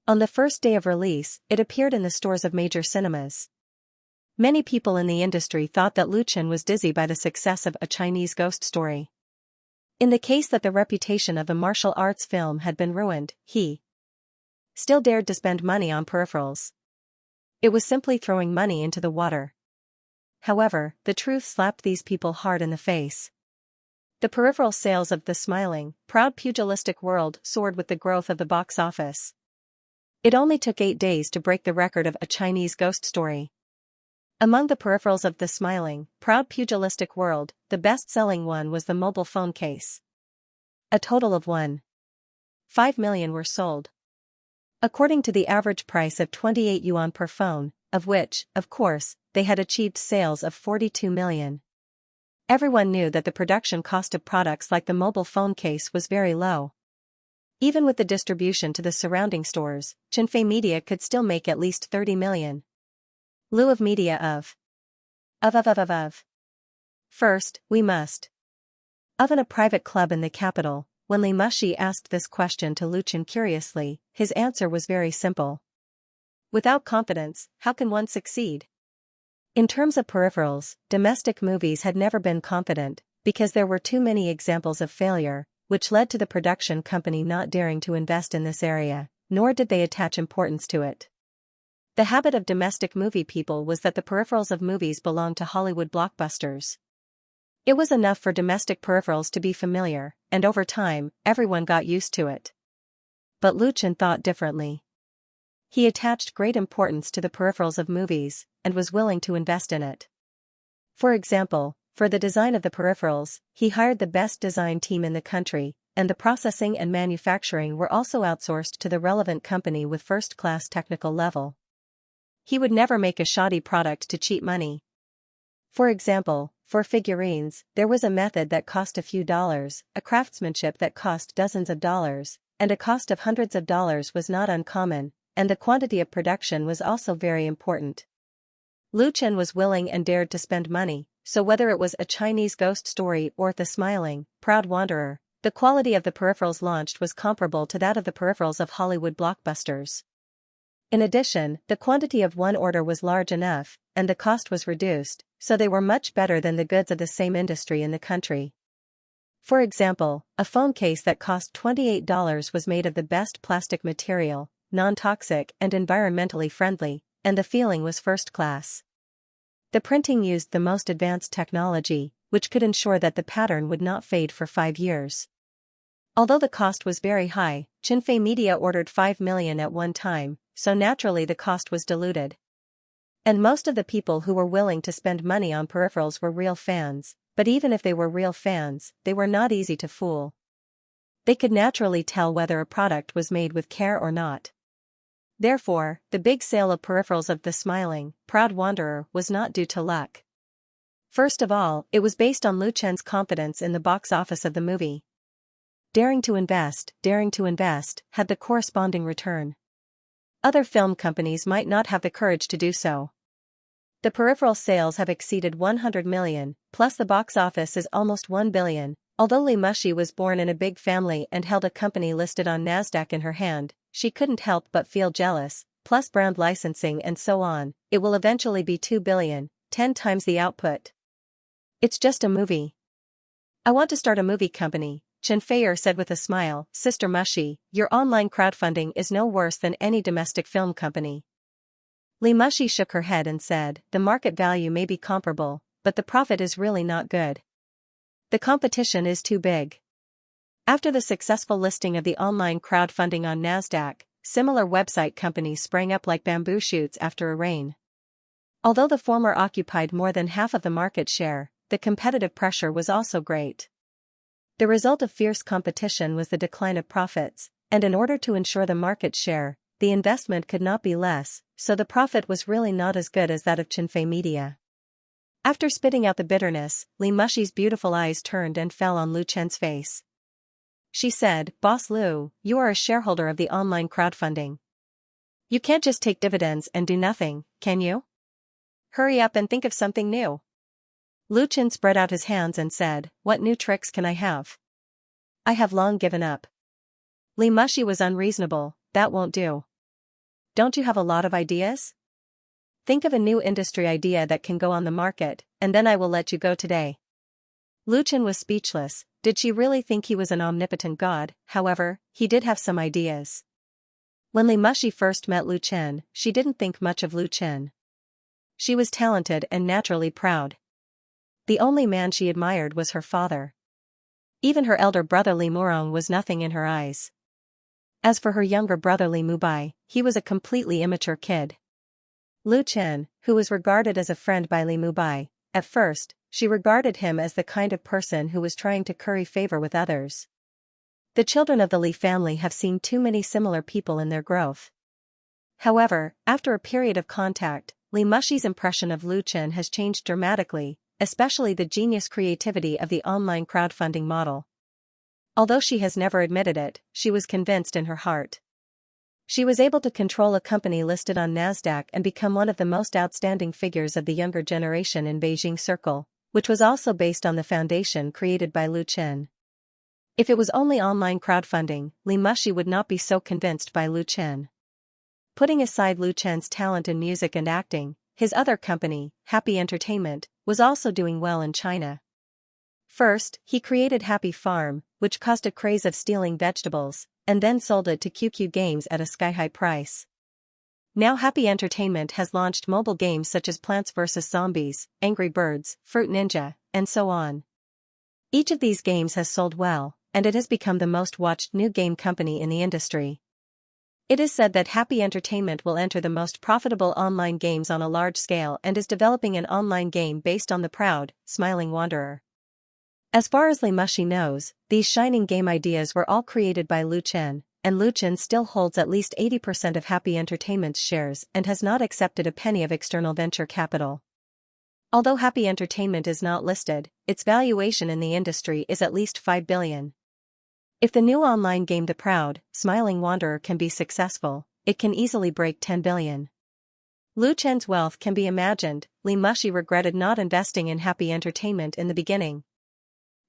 On the first day of release, it appeared in the stores of major cinemas. Many people in the industry thought that Lu Chen was dizzy by the success of A Chinese Ghost Story. In the case that the reputation of a martial arts film had been ruined, he still dared to spend money on peripherals. It was simply throwing money into the water. However, the truth slapped these people hard in the face. The peripheral sales of The Proud Pugilistic World soared with the growth of the box office. It only took 8 days to break the record of A Chinese Ghost Story. Among the peripherals of The Proud Pugilistic World, the best-selling one was the mobile phone case. A total of 1.5 million were sold. According to the average price of 28 yuan per phone, of which, of course, they had achieved sales of 42 million. Everyone knew that the production cost of products like the mobile phone case was very low. Even with the distribution to the surrounding stores, Xianxia Media could still make at least 30 million. Lieu of media of. First, we must. In a private club in the capital, when Li Mushi asked this question to Lu Chen curiously, his answer was very simple. Without confidence, how can one succeed? In terms of peripherals, domestic movies had never been confident, because there were too many examples of failure, which led to the production company not daring to invest in this area, nor did they attach importance to it. The habit of domestic movie people was that the peripherals of movies belonged to Hollywood blockbusters. It was enough for domestic peripherals to be familiar, and over time, everyone got used to it. But Lu Chen thought differently. He attached great importance to the peripherals of movies, and was willing to invest in it. For example, for the design of the peripherals, he hired the best design team in the country, and the processing and manufacturing were also outsourced to the relevant company with first-class technical level. He would never make a shoddy product to cheat money. For example, for figurines, there was a method that cost a few dollars, a craftsmanship that cost dozens of dollars, and a cost of hundreds of dollars was not uncommon, and the quantity of production was also very important. Lu Chen was willing and dared to spend money, so whether it was a Chinese ghost story or The Smiling, Proud Wanderer, the quality of the peripherals launched was comparable to that of the peripherals of Hollywood blockbusters. In addition, the quantity of one order was large enough, and the cost was reduced, so they were much better than the goods of the same industry in the country. For example, a phone case that cost $28 was made of the best plastic material, non-toxic and environmentally friendly, and the feeling was first class. The printing used the most advanced technology, which could ensure that the pattern would not fade for 5 years. Although the cost was very high, Xianxia Media ordered 5 million at one time, so naturally the cost was diluted. And most of the people who were willing to spend money on peripherals were real fans, but even if they were real fans, they were not easy to fool. They could naturally tell whether a product was made with care or not. Therefore, the big sale of peripherals of The Smiling, Proud Wanderer was not due to luck. First of all, it was based on Lu Chen's confidence in the box office of the movie. Daring to invest, had the corresponding return. Other film companies might not have the courage to do so. The peripheral sales have exceeded 100 million, plus the box office is almost 1 billion. Although Li Mushi was born in a big family and held a company listed on Nasdaq in her hand, she couldn't help but feel jealous, plus brand licensing and so on, it will eventually be 2 billion, 10 times the output. It's just a movie. I want to start a movie company, Chen Feier said with a smile. Sister Mushi, your online crowdfunding is no worse than any domestic film company. Li Mushi shook her head and said, the market value may be comparable, but the profit is really not good. The competition is too big. After the successful listing of the online crowdfunding on Nasdaq, similar website companies sprang up like bamboo shoots after a rain. Although the former occupied more than half of the market share, the competitive pressure was also great. The result of fierce competition was the decline of profits, and in order to ensure the market share, the investment could not be less, so the profit was really not as good as that of Xianxia Media. After spitting out the bitterness, Li Mushi's beautiful eyes turned and fell on Lu Chen's face. She said, Boss Lu, you are a shareholder of the online crowdfunding. You can't just take dividends and do nothing, can you? Hurry up and think of something new. Lu Chen spread out his hands and said, what new tricks can I have? I have long given up. Li Mushi was unreasonable, that won't do. Don't you have a lot of ideas? Think of a new industry idea that can go on the market, and then I will let you go today. Lu Chen was speechless. Did she really think he was an omnipotent god? However, he did have some ideas. When Li Mushi first met Lu Chen, she didn't think much of Lu Chen. She was talented and naturally proud. The only man she admired was her father. Even her elder brother Li Murong was nothing in her eyes. As for her younger brother Li Mubai, he was a completely immature kid. Lu Chen, who was regarded as a friend by Li Mubai, at first, she regarded him as the kind of person who was trying to curry favor with others. The children of the Li family have seen too many similar people in their growth. However, after a period of contact, Li Mushi's impression of Lu Chen has changed dramatically, especially the genius creativity of the online crowdfunding model. Although she has never admitted it, she was convinced in her heart. She was able to control a company listed on Nasdaq and become one of the most outstanding figures of the younger generation in Beijing Circle, which was also based on the foundation created by Lu Chen. If it was only online crowdfunding, Li Mushi would not be so convinced by Lu Chen. Putting aside Lu Chen's talent in music and acting, his other company, Happy Entertainment, was also doing well in China. First, he created Happy Farm, which caused a craze of stealing vegetables, and then sold it to QQ Games at a sky-high price. Now Happy Entertainment has launched mobile games such as Plants vs. Zombies, Angry Birds, Fruit Ninja, and so on. Each of these games has sold well, and it has become the most watched new game company in the industry. It is said that Happy Entertainment will enter the most profitable online games on a large scale and is developing an online game based on the proud, smiling wanderer. As far as Li Mushi knows, these shining game ideas were all created by Lu Chen, and Lu Chen still holds at least 80% of Happy Entertainment's shares and has not accepted a penny of external venture capital. Although Happy Entertainment is not listed, its valuation in the industry is at least 5 billion. If the new online game The Proud, Smiling Wanderer can be successful, it can easily break 10 billion. Lu Chen's wealth can be imagined. Li Mushi regretted not investing in Happy Entertainment in the beginning.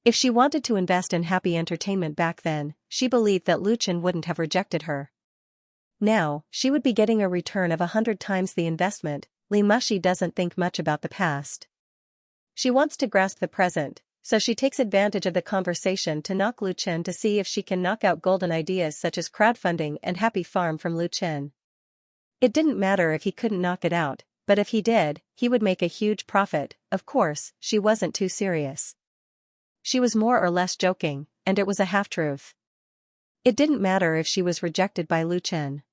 If she wanted to invest in Happy Entertainment back then, she believed that Lu Chen wouldn't have rejected her. Now, she would be getting a return of 100 times the investment. Li Mushi doesn't think much about the past. She wants to grasp the present, so she takes advantage of the conversation to knock Lu Chen to see if she can knock out golden ideas such as crowdfunding and Happy Farm from Lu Chen. It didn't matter if he couldn't knock it out, but if he did, he would make a huge profit. Of course, she wasn't too serious. She was more or less joking, and it was a half-truth. It didn't matter if she was rejected by Lu Chen.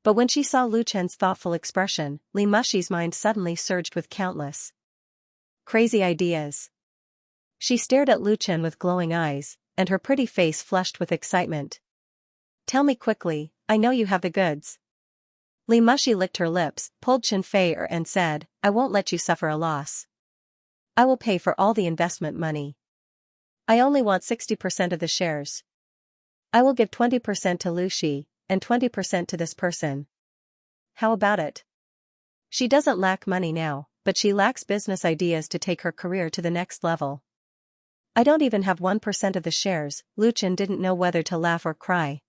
But when she saw Lu Chen's thoughtful expression, Li Mushi's mind suddenly surged with countless crazy ideas. She stared at Lu Chen with glowing eyes, and her pretty face flushed with excitement. "Tell me quickly, I know you have the goods." Li Mushi licked her lips, pulled Xianxia and said, "I won't let you suffer a loss. I will pay for all the investment money. I only want 60% of the shares. I will give 20% to Lu Shi, and 20% to this person. How about it?" She doesn't lack money now, but she lacks business ideas to take her career to the next level. "I don't even have 1% of the shares." Lu Chen didn't know whether to laugh or cry.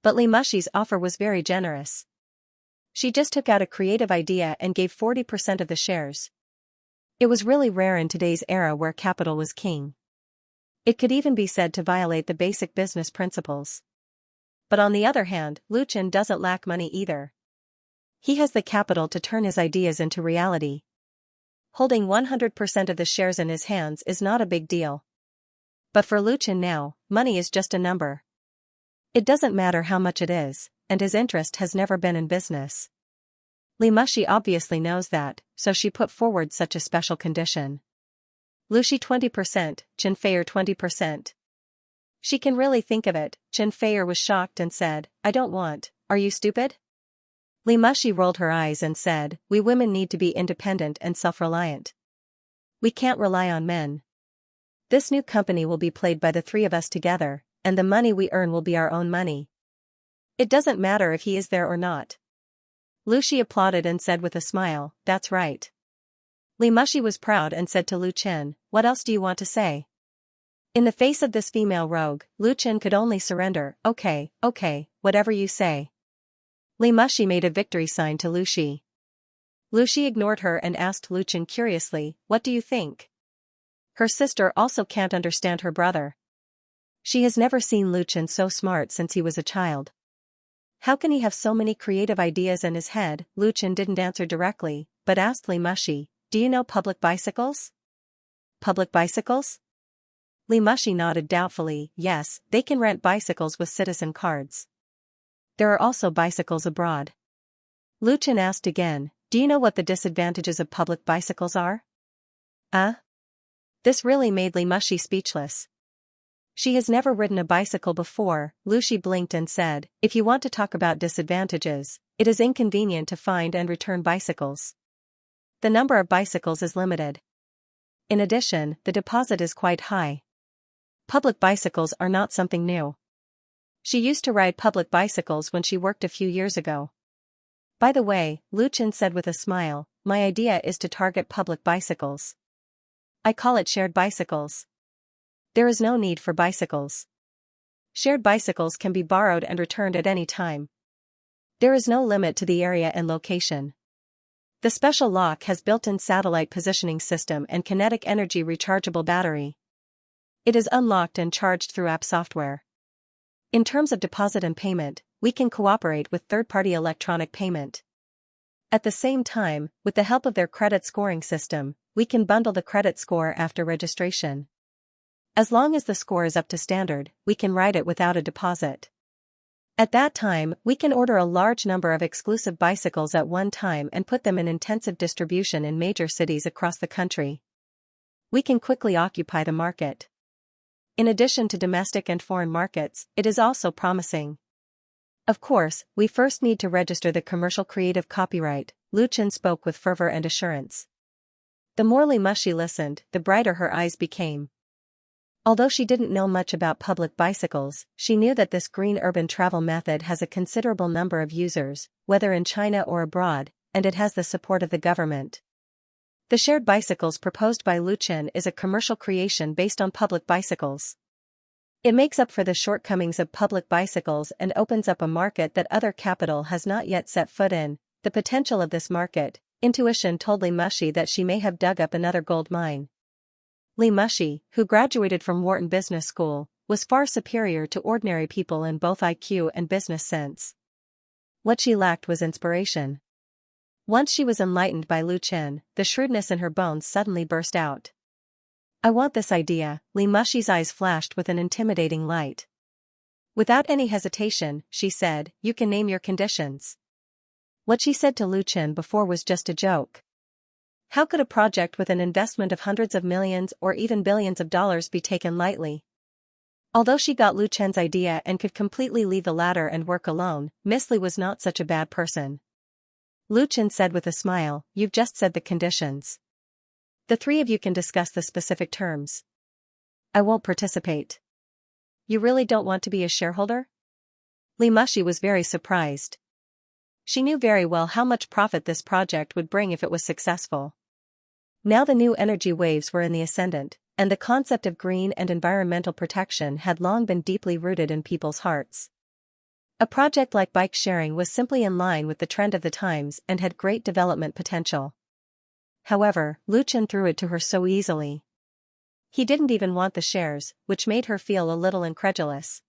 But Li Mushi's offer was very generous. She just took out a creative idea and gave 40% of the shares. It was really rare in today's era where capital was king. It could even be said to violate the basic business principles. But on the other hand, Lu Chen doesn't lack money either. He has the capital to turn his ideas into reality. Holding 100% of the shares in his hands is not a big deal. But for Lu Chen now, money is just a number. It doesn't matter how much it is, and his interest has never been in business. Li Mushi obviously knows that, so she put forward such a special condition. Lu Shi 20%, Xianxia 20%. She can really think of it. Xianxia was shocked and said, "I don't want, are you stupid?" Li Mushi rolled her eyes and said, "We women need to be independent and self-reliant. We can't rely on men. This new company will be played by the three of us together, and the money we earn will be our own money. It doesn't matter if he is there or not." Lu Shi applauded and said with a smile, "That's right." Li Mushi was proud and said to Lu Chen, "What else do you want to say?" In the face of this female rogue, Lu Chen could only surrender. Okay, whatever you say." Li Mushi made a victory sign to Lu Shi. Lu Shi ignored her and asked Lu Chen curiously, "What do you think?" Her sister also can't understand her brother. She has never seen Lu Chen so smart since he was a child. How can he have so many creative ideas in his head? Lu Chen didn't answer directly, but asked Li Mushi, "Do you know public bicycles?" "Public bicycles?" Li Mushi nodded doubtfully. "Yes, they can rent bicycles with citizen cards. There are also bicycles abroad." Lu Chen asked again, "Do you know what the disadvantages of public bicycles are?" This really made Li Mushi speechless. She has never ridden a bicycle before. Lu Shi blinked and said, "If you want to talk about disadvantages, it is inconvenient to find and return bicycles. The number of bicycles is limited. In addition, the deposit is quite high. Public bicycles are not something new. She used to ride public bicycles when she worked a few years ago." "By the way," Lu Chen said with a smile, "my idea is to target public bicycles. I call it shared bicycles. There is no need for bicycles. Shared bicycles can be borrowed and returned at any time. There is no limit to the area and location. The special lock has built-in satellite positioning system and kinetic energy rechargeable battery. It is unlocked and charged through app software. In terms of deposit and payment, we can cooperate with third-party electronic payment. At the same time, with the help of their credit scoring system, we can bundle the credit score after registration. As long as the score is up to standard, we can ride it without a deposit. At that time, we can order a large number of exclusive bicycles at one time and put them in intensive distribution in major cities across the country. We can quickly occupy the market. In addition to domestic and foreign markets, it is also promising. Of course, we first need to register the commercial creative copyright, Lu Chen spoke with fervor and assurance. The more Li Mushi listened, the brighter her eyes became. Although she didn't know much about public bicycles, she knew that this green urban travel method has a considerable number of users, whether in China or abroad, and it has the support of the government. The shared bicycles proposed by Lu Chen is a commercial creation based on public bicycles. It makes up for the shortcomings of public bicycles and opens up a market that other capital has not yet set foot in. The potential of this market, intuition told Li Mushi that she may have dug up another gold mine. Li Mushi, who graduated from Wharton Business School, was far superior to ordinary people in both IQ and business sense. What she lacked was inspiration. Once she was enlightened by Lu Chen, the shrewdness in her bones suddenly burst out. I want this idea, Li Mushi's eyes flashed with an intimidating light. Without any hesitation, she said, you can name your conditions. What she said to Lu Chen before was just a joke. How could a project with an investment of hundreds of millions or even billions of dollars be taken lightly? Although she got Lu Chen's idea and could completely leave the latter and work alone, Miss Li was not such a bad person. Lu Chen said with a smile, you've just said the conditions. The three of you can discuss the specific terms. I won't participate. You really don't want to be a shareholder? Li Mushi was very surprised. She knew very well how much profit this project would bring if it was successful. Now the new energy waves were in the ascendant, and the concept of green and environmental protection had long been deeply rooted in people's hearts. A project like bike sharing was simply in line with the trend of the times and had great development potential. However, Lu Chen threw it to her so easily. He didn't even want the shares, which made her feel a little incredulous.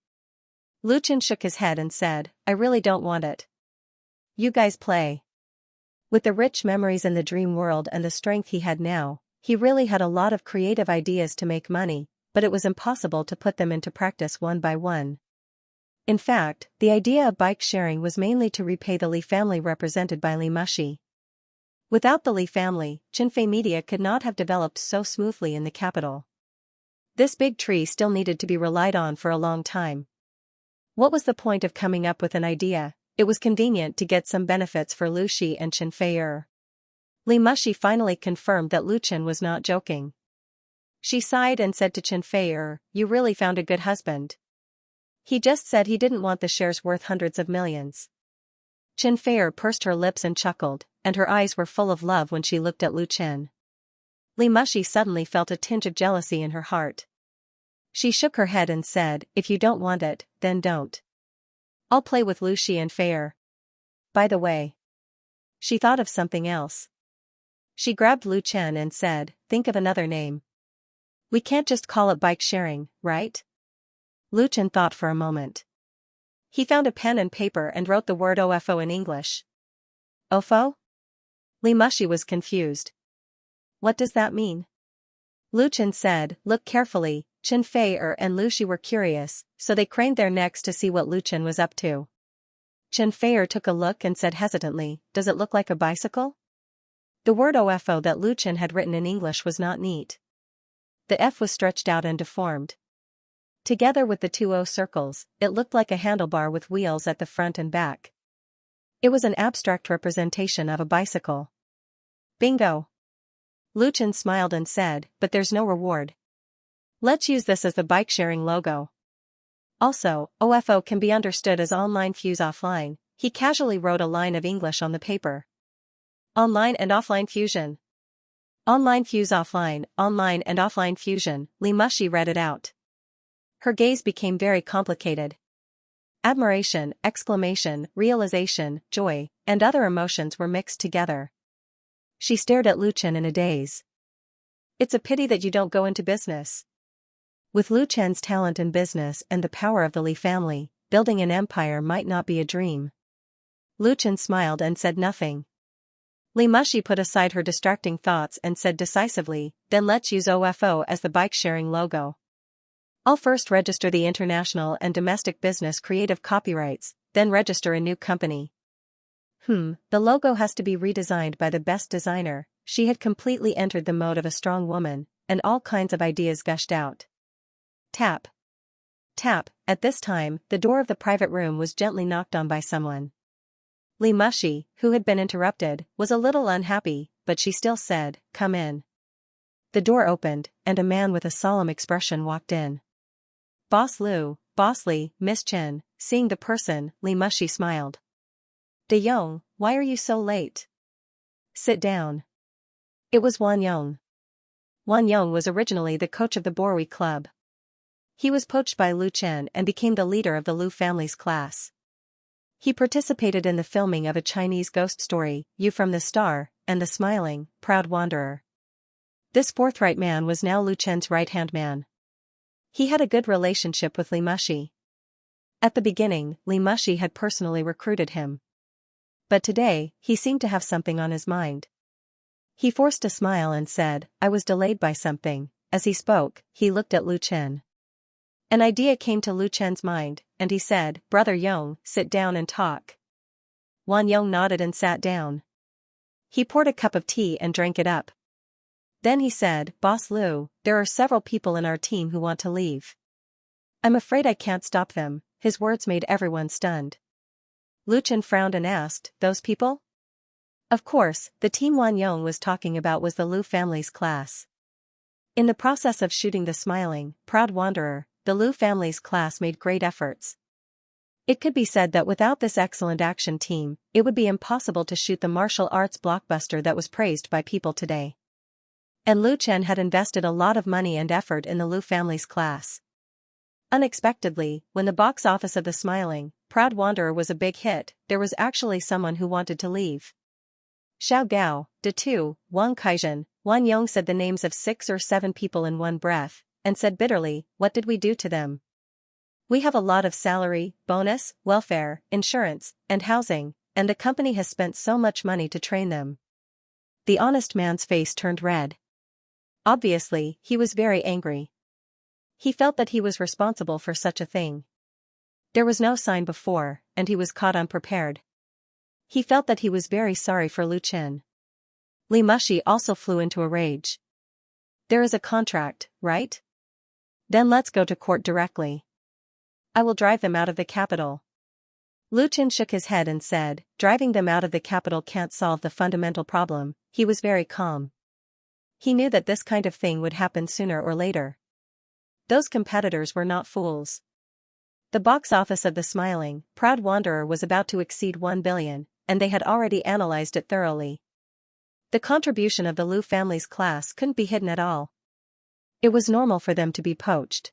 Lu Chen shook his head and said, I really don't want it. You guys play. With the rich memories in the dream world and the strength he had now, he really had a lot of creative ideas to make money, but it was impossible to put them into practice one by one. In fact, the idea of bike sharing was mainly to repay the Li family represented by Li Mushi. Without the Li family, Xianxia Media could not have developed so smoothly in the capital. This big tree still needed to be relied on for a long time. What was the point of coming up with an idea? It was convenient to get some benefits for Lu Shi and Xianxia. Li Mushi finally confirmed that Lu Chen was not joking. She sighed and said to Xianxia, you really found a good husband. He just said he didn't want the shares worth hundreds of millions. Xianxia pursed her lips and chuckled, and her eyes were full of love when she looked at Lu Chen. Li Mushi suddenly felt a tinge of jealousy in her heart. She shook her head and said, if you don't want it, then don't. I'll play with Lu Shi and Fair. By the way. She thought of something else. She grabbed Lu Chen and said, think of another name. We can't just call it bike sharing, right? Lu Chen thought for a moment. He found a pen and paper and wrote the word OFO in English. OFO? Li Mushi was confused. What does that mean? Lu Chen said, look carefully. Xianxia and Lu Shi were curious, so they craned their necks to see what Lu Chen was up to. Xianxia took a look and said hesitantly, does it look like a bicycle? The word OFO that Lu Chen had written in English was not neat. The F was stretched out and deformed. Together with the two O circles, it looked like a handlebar with wheels at the front and back. It was an abstract representation of a bicycle. Bingo! Lu Chen smiled and said, but there's no reward. Let's use this as the bike-sharing logo. Also, OFO can be understood as online fuse offline. He casually wrote a line of English on the paper. Online and offline fusion. Online fuse offline, online and offline fusion, Li Mushi read it out. Her gaze became very complicated. Admiration, exclamation, realization, joy, and other emotions were mixed together. She stared at Lu Chen in a daze. It's a pity that you don't go into business. With Lu Chen's talent in business and the power of the Li family, building an empire might not be a dream. Lu Chen smiled and said nothing. Li Mushi put aside her distracting thoughts and said decisively, then let's use OFO as the bike-sharing logo. I'll first register the international and domestic business creative copyrights, then register a new company. The logo has to be redesigned by the best designer. She had completely entered the mode of a strong woman, and all kinds of ideas gushed out. Tap. Tap. At this time, the door of the private room was gently knocked on by someone. Li Mushi, who had been interrupted, was a little unhappy, but she still said, "Come in." The door opened, and a man with a solemn expression walked in. Boss Lu, Boss Li, Miss Chen. Seeing the person, Li Mushi smiled. De Yong, why are you so late? Sit down. It was Wan Yong. Wan Yong was originally the coach of the Borui club. He was poached by Lu Chen and became the leader of the Lu family's class. He participated in the filming of a Chinese ghost story, You from the Star, and The Smiling, Proud Wanderer. This forthright man was now Lu Chen's right-hand man. He had a good relationship with Li Mushi. At the beginning, Li Mushi had personally recruited him. But today, he seemed to have something on his mind. He forced a smile and said, I was delayed by something. As he spoke, he looked at Lu Chen. An idea came to Lu Chen's mind, and he said, Brother Yong, sit down and talk. Wan Yong nodded and sat down. He poured a cup of tea and drank it up. Then he said, Boss Lu, there are several people in our team who want to leave. I'm afraid I can't stop them. His words made everyone stunned. Lu Chen frowned and asked, those people? Of course, the team Wan Yong was talking about was the Lu family's class. In the process of shooting The Smiling, Proud Wanderer, the Lu family's class made great efforts. It could be said that without this excellent action team, it would be impossible to shoot the martial arts blockbuster that was praised by people today. And Lu Chen had invested a lot of money and effort in the Lu family's class. Unexpectedly, when the box office of The Smiling, Proud Wanderer was a big hit, there was actually someone who wanted to leave. Xiao Gao, De Tu, Wang Kaizhen, Wan Yong said the names of 6 or 7 people in one breath, and said bitterly, what did we do to them? We have a lot of salary, bonus, welfare, insurance, and housing, and the company has spent so much money to train them. The honest man's face turned red. Obviously, he was very angry. He felt that he was responsible for such a thing. There was no sign before, and he was caught unprepared. He felt that he was very sorry for Lu Chen. Li Mushi also flew into a rage. There is a contract, right? Then let's go to court directly. I will drive them out of the capital. Lu Chen shook his head and said, driving them out of the capital can't solve the fundamental problem. He was very calm. He knew that this kind of thing would happen sooner or later. Those competitors were not fools. The box office of The Smiling, Proud Wanderer was about to exceed 1 billion, and they had already analyzed it thoroughly. The contribution of the Lu family's class couldn't be hidden at all. It was normal for them to be poached.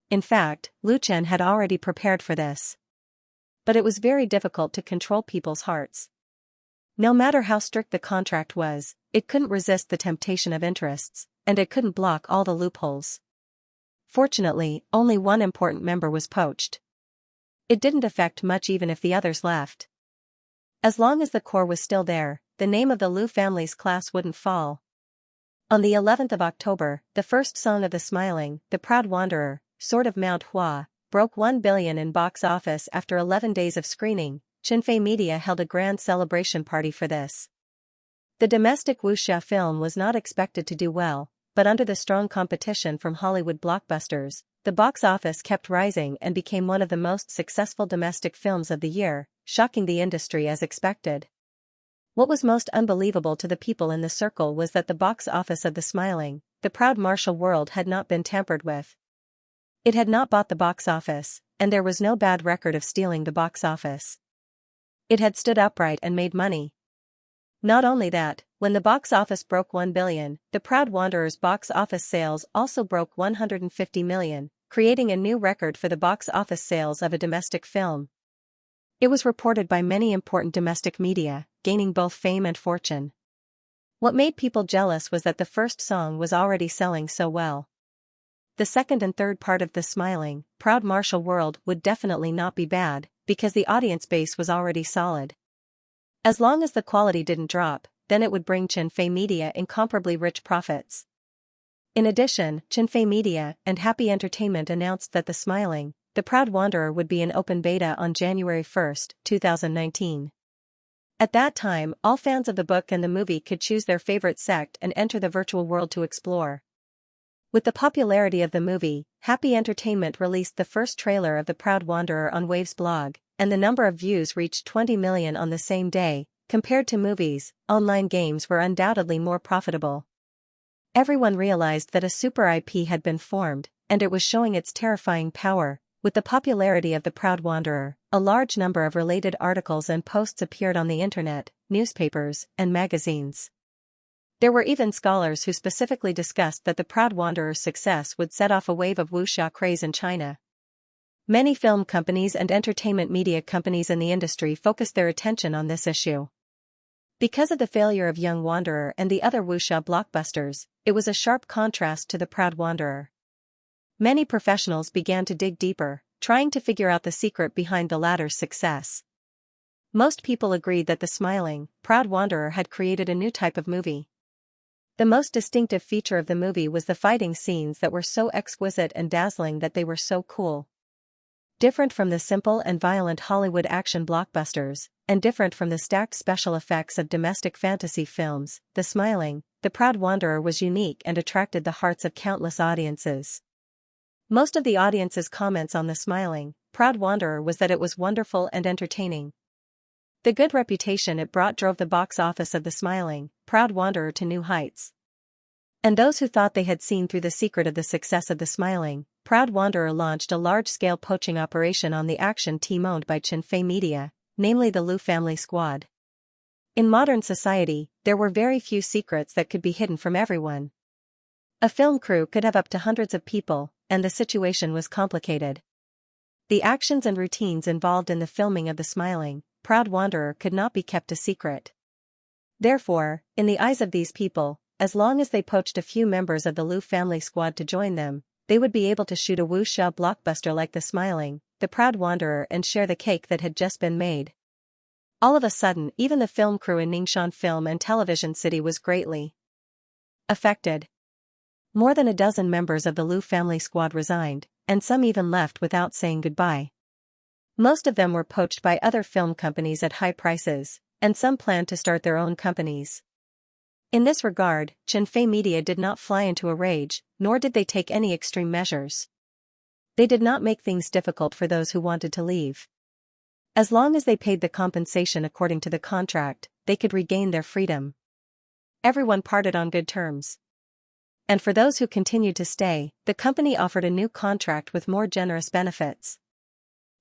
In fact, Lu Chen had already prepared for this. But it was very difficult to control people's hearts. No matter how strict the contract was, it couldn't resist the temptation of interests, and it couldn't block all the loopholes. Fortunately, only one important member was poached. It didn't affect much even if the others left. As long as the core was still there, the name of the Lu family's class wouldn't fall. On the 11th of October, the first song of The Smiling, The Proud Wanderer, Sword of Mount Hua, broke 1 billion in box office after 11 days of screening. Chinfei Media held a grand celebration party for this. The domestic wuxia film was not expected to do well, but under the strong competition from Hollywood blockbusters, the box office kept rising and became one of the most successful domestic films of the year, shocking the industry as expected. What was most unbelievable to the people in the circle was that the box office of The Smiling, The Proud Martial World had not been tampered with. It had not bought the box office, and there was no bad record of stealing the box office. It had stood upright and made money. Not only that, when the box office broke 1 billion, The Proud Wanderer's box office sales also broke 150 million, creating a new record for the box office sales of a domestic film. It was reported by many important domestic media, gaining both fame and fortune. What made people jealous was that the first song was already selling so well. The second and third part of the smiling, proud martial world would definitely not be bad, because the audience base was already solid. As long as the quality didn't drop, then it would bring Xianxia Media incomparably rich profits. In addition, Xianxia Media and Happy Entertainment announced that The Smiling, The Proud Wanderer would be in open beta on January 1, 2019. At that time, all fans of the book and the movie could choose their favorite sect and enter the virtual world to explore. With the popularity of the movie, Happy Entertainment released the first trailer of The Proud Wanderer on Wave's blog, and the number of views reached 20 million on the same day. Compared to movies, online games were undoubtedly more profitable. Everyone realized that a super IP had been formed, and it was showing its terrifying power. With the popularity of The Proud Wanderer, a large number of related articles and posts appeared on the internet, newspapers, and magazines. There were even scholars who specifically discussed that The Proud Wanderer's success would set off a wave of wuxia craze in China. Many film companies and entertainment media companies in the industry focused their attention on this issue. Because of the failure of Young Wanderer and the other wuxia blockbusters, it was a sharp contrast to The Proud Wanderer. Many professionals began to dig deeper, trying to figure out the secret behind the latter's success. Most people agreed that The Smiling, Proud Wanderer had created a new type of movie. The most distinctive feature of the movie was the fighting scenes that were so exquisite and dazzling that they were so cool. Different from the simple and violent Hollywood action blockbusters, and different from the stacked special effects of domestic fantasy films, The Smiling, The Proud Wanderer was unique and attracted the hearts of countless audiences. Most of the audience's comments on The Smiling, Proud Wanderer was that it was wonderful and entertaining. The good reputation it brought drove the box office of The Smiling, Proud Wanderer to new heights. And those who thought they had seen through the secret of the success of The Smiling, Proud Wanderer launched a large-scale poaching operation on the action team owned by Xianxia Media, namely the Liu family squad. In modern society, there were very few secrets that could be hidden from everyone. A film crew could have up to hundreds of people, and the situation was complicated. The actions and routines involved in the filming of The Smiling, Proud Wanderer could not be kept a secret. Therefore, in the eyes of these people, as long as they poached a few members of the Liu family squad to join them, they would be able to shoot a wuxia blockbuster like The Smiling, The Proud Wanderer and share the cake that had just been made. All of a sudden, even the film crew in Ningxian Film and Television City was greatly affected. More than a dozen members of the Liu family squad resigned, and some even left without saying goodbye. Most of them were poached by other film companies at high prices, and some planned to start their own companies. In this regard, Xianxia Media did not fly into a rage, nor did they take any extreme measures. They did not make things difficult for those who wanted to leave. As long as they paid the compensation according to the contract, they could regain their freedom. Everyone parted on good terms. And for those who continued to stay, the company offered a new contract with more generous benefits.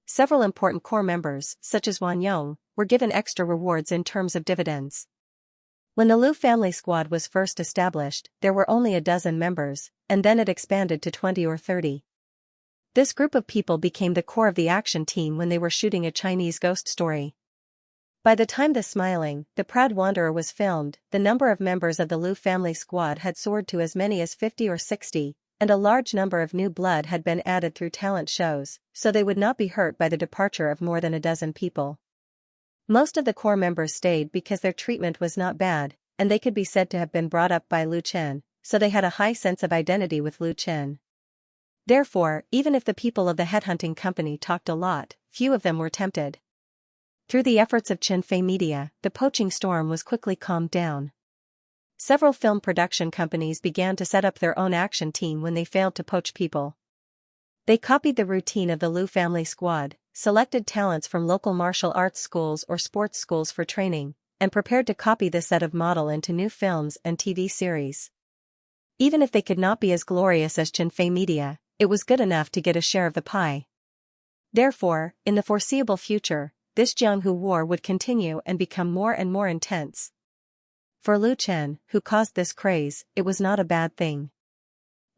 Several important core members, such as Wan Yong, were given extra rewards in terms of dividends. When the Liu family squad was first established, there were only a dozen members, and then it expanded to 20 or 30. This group of people became the core of the action team when they were shooting a Chinese ghost story. By the time The Smiling, The Proud Wanderer was filmed, the number of members of the Liu family squad had soared to as many as 50 or 60, and a large number of new blood had been added through talent shows, so they would not be hurt by the departure of more than a dozen people. Most of the core members stayed because their treatment was not bad, and they could be said to have been brought up by Liu Chen, so they had a high sense of identity with Liu Chen. Therefore, even if the people of the headhunting company talked a lot, few of them were tempted. Through the efforts of Xianxia Media, the poaching storm was quickly calmed down. Several film production companies began to set up their own action team when they failed to poach people. They copied the routine of the Liu family squad, selected talents from local martial arts schools or sports schools for training, and prepared to copy this set of model into new films and TV series. Even if they could not be as glorious as Xianxia Media, it was good enough to get a share of the pie. Therefore, in the foreseeable future, this Jianghu war would continue and become more and more intense. For Liu Chen, who caused this craze, it was not a bad thing.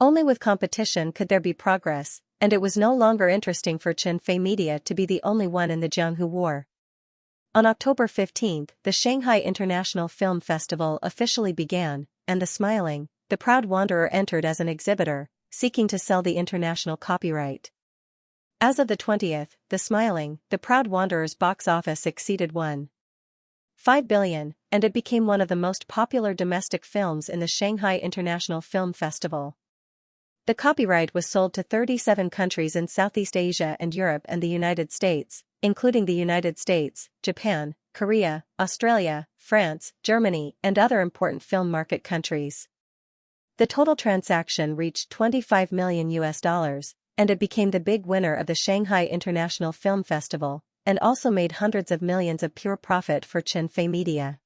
Only with competition could there be progress, and it was no longer interesting for Qianfei Media to be the only one in the Jianghu War. On October 15, the Shanghai International Film Festival officially began, and the Proud Wanderer entered as an exhibitor, seeking to sell the international copyright. As of the 20th, the Proud Wanderer's box office exceeded 1.5 billion, and it became one of the most popular domestic films in the Shanghai International Film Festival. The copyright was sold to 37 countries in Southeast Asia and Europe and the United States, including the United States, Japan, Korea, Australia, France, Germany, and other important film market countries. The total transaction reached $25 million, and it became the big winner of the Shanghai International Film Festival, and also made hundreds of millions of pure profit for Qianfei Media.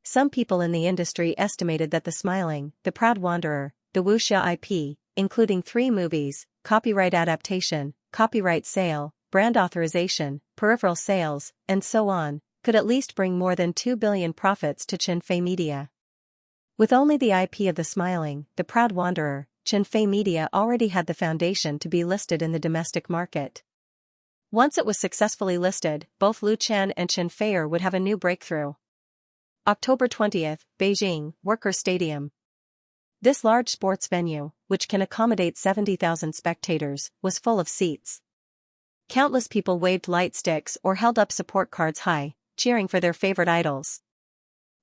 Some people in the industry estimated that the Proud Wanderer, the wuxia IP, including 3 movies, copyright adaptation, copyright sale, brand authorization, peripheral sales, and so on, could at least bring more than 2 billion profits to Qianfei Media. With only the IP of the Proud Wanderer, Qianfei Media already had the foundation to be listed in the domestic market. Once it was successfully listed, both Lu Qian and Qianfei would have a new breakthrough. October 20, Beijing, Workers' Stadium. This large sports venue, which can accommodate 70,000 spectators, was full of seats. Countless people waved light sticks or held up support cards high, cheering for their favorite idols.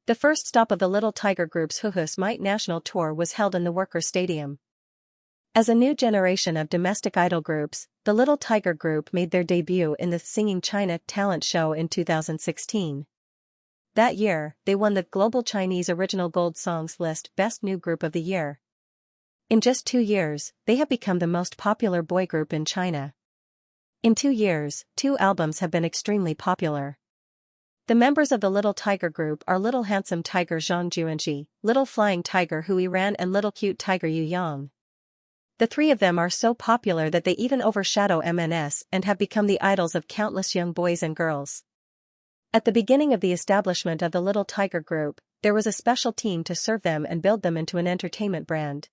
The first stop of the Little Tiger Group's Huhus Might National Tour was held in the Workers' Stadium. As a new generation of domestic idol groups, the Little Tiger Group made their debut in the Singing China talent show in 2016. That year, they won the Global Chinese Original Gold Songs List Best New Group of the Year. In just 2 years, they have become the most popular boy group in China. In 2 years, 2 albums have been extremely popular. The members of the Little Tiger Group are Little Handsome Tiger Zhang Juanji, Little Flying Tiger Hu Yiran and Little Cute Tiger Yu Yang. The 3 of them are so popular that they even overshadow MNS and have become the idols of countless young boys and girls. At the beginning of the establishment of the Little Tiger Group, there was a special team to serve them and build them into an entertainment brand.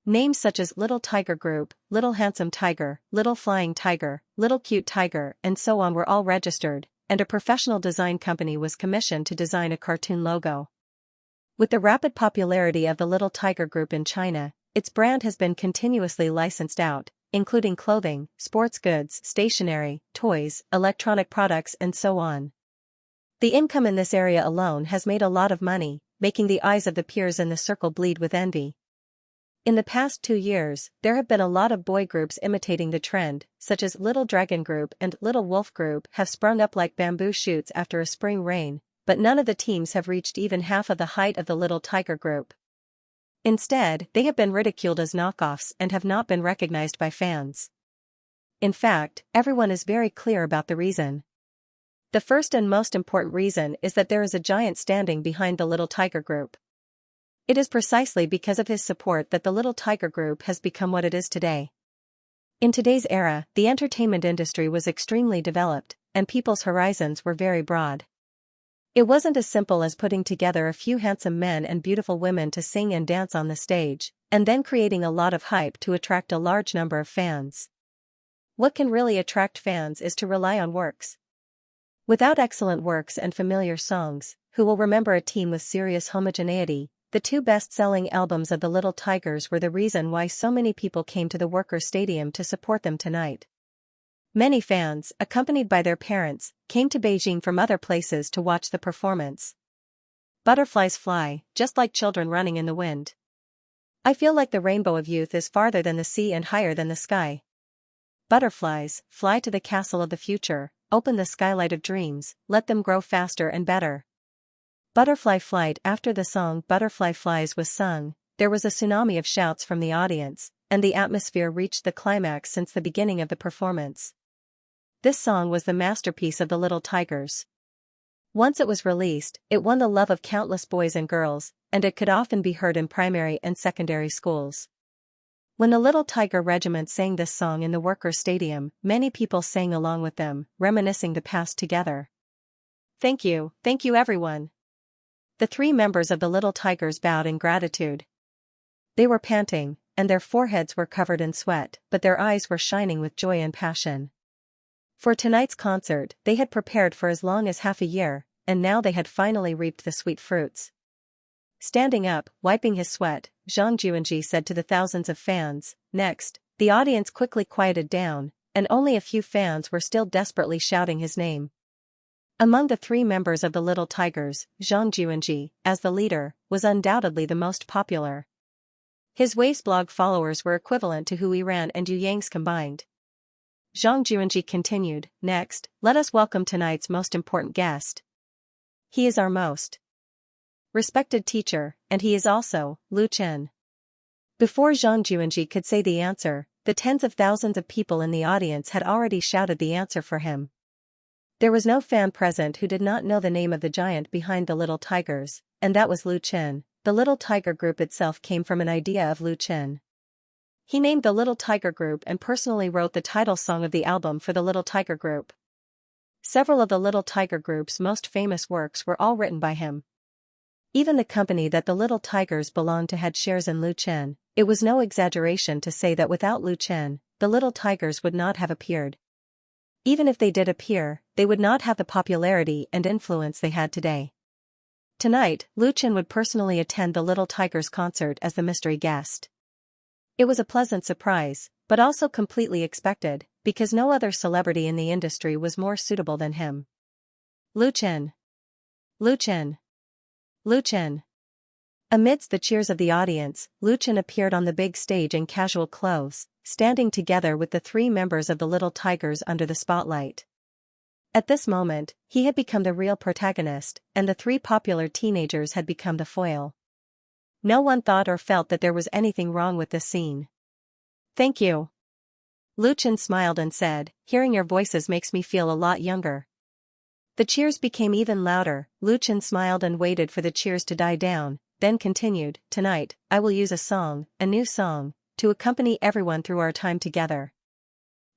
Names such as Little Tiger Group, Little Handsome Tiger, Little Flying Tiger, Little Cute Tiger, and so on were all registered, and a professional design company was commissioned to design a cartoon logo. With the rapid popularity of the Little Tiger Group in China, its brand has been continuously licensed out, including clothing, sports goods, stationery, toys, electronic products, and so on. The income in this area alone has made a lot of money, making the eyes of the peers in the circle bleed with envy. In the past 2 years, there have been a lot of boy groups imitating the trend, such as Little Dragon Group and Little Wolf Group have sprung up like bamboo shoots after a spring rain, but none of the teams have reached even half of the height of the Little Tiger Group. Instead, they have been ridiculed as knockoffs and have not been recognized by fans. In fact, everyone is very clear about the reason. The first and most important reason is that there is a giant standing behind the Little Tiger Group. It is precisely because of his support that the Little Tiger Group has become what it is today. In today's era, the entertainment industry was extremely developed, and people's horizons were very broad. It wasn't as simple as putting together a few handsome men and beautiful women to sing and dance on the stage, and then creating a lot of hype to attract a large number of fans. What can really attract fans is to rely on works. Without excellent works and familiar songs, who will remember a team with serious homogeneity? The 2 best-selling albums of the Little Tigers were the reason why so many people came to the Workers' Stadium to support them tonight. Many fans, accompanied by their parents, came to Beijing from other places to watch the performance. Butterflies fly, just like children running in the wind. I feel like the rainbow of youth is farther than the sea and higher than the sky. Butterflies, fly to the castle of the future, open the skylight of dreams, let them grow faster and better. Butterfly flight. After the song Butterfly Flies was sung, there was a tsunami of shouts from the audience, and the atmosphere reached the climax since the beginning of the performance. This song was the masterpiece of the Little Tigers. Once it was released, it won the love of countless boys and girls, and it could often be heard in primary and secondary schools. When the Little Tiger Regiment sang this song in the Workers' Stadium, many people sang along with them, reminiscing the past together. Thank you everyone. The 3 members of the Little Tigers bowed in gratitude. They were panting, and their foreheads were covered in sweat, but their eyes were shining with joy and passion. For tonight's concert, they had prepared for as long as half a year, and now they had finally reaped the sweet fruits. Standing up, wiping his sweat, Xianxia said to the thousands of fans, "Next." The audience quickly quieted down, and only a few fans were still desperately shouting his name. Among the three members of the Little Tigers, Xianxia, as the leader, was undoubtedly the most popular. His Weibo followers were equivalent to Hu Yiran and Yu Yang's combined. Xianxia continued, "Next, let us welcome tonight's most important guest. He is our most respected teacher, and he is also Lu Chen." Before Xianxia could say the answer, the tens of thousands of people in the audience had already shouted the answer for him. There was no fan present who did not know the name of the giant behind the Little Tigers, and that was Lu Chen. The Little Tiger Group itself came from an idea of Lu Chen. He named the Little Tiger Group and personally wrote the title song of the album for the Little Tiger Group. Several of the Little Tiger Group's most famous works were all written by him. Even the company that the Little Tigers belonged to had shares in Lu Chen. It was no exaggeration to say that without Lu Chen, the Little Tigers would not have appeared. Even if they did appear, they would not have the popularity and influence they had today. Tonight, Lu Chen would personally attend the Little Tigers concert as the mystery guest. It was a pleasant surprise, but also completely expected, because no other celebrity in the industry was more suitable than him. Lu Chen. Lu Chen. Lu Chen. Amidst the cheers of the audience, Lu Chen appeared on the big stage in casual clothes, standing together with the three members of the Little Tigers under the spotlight. At this moment, he had become the real protagonist, and the three popular teenagers had become the foil. No one thought or felt that there was anything wrong with this scene. "Thank you." Lu Chen smiled and said, "Hearing your voices makes me feel a lot younger." The cheers became even louder. Lu Chen smiled and waited for the cheers to die down, then continued, "Tonight, I will use a new song, to accompany everyone through our time together.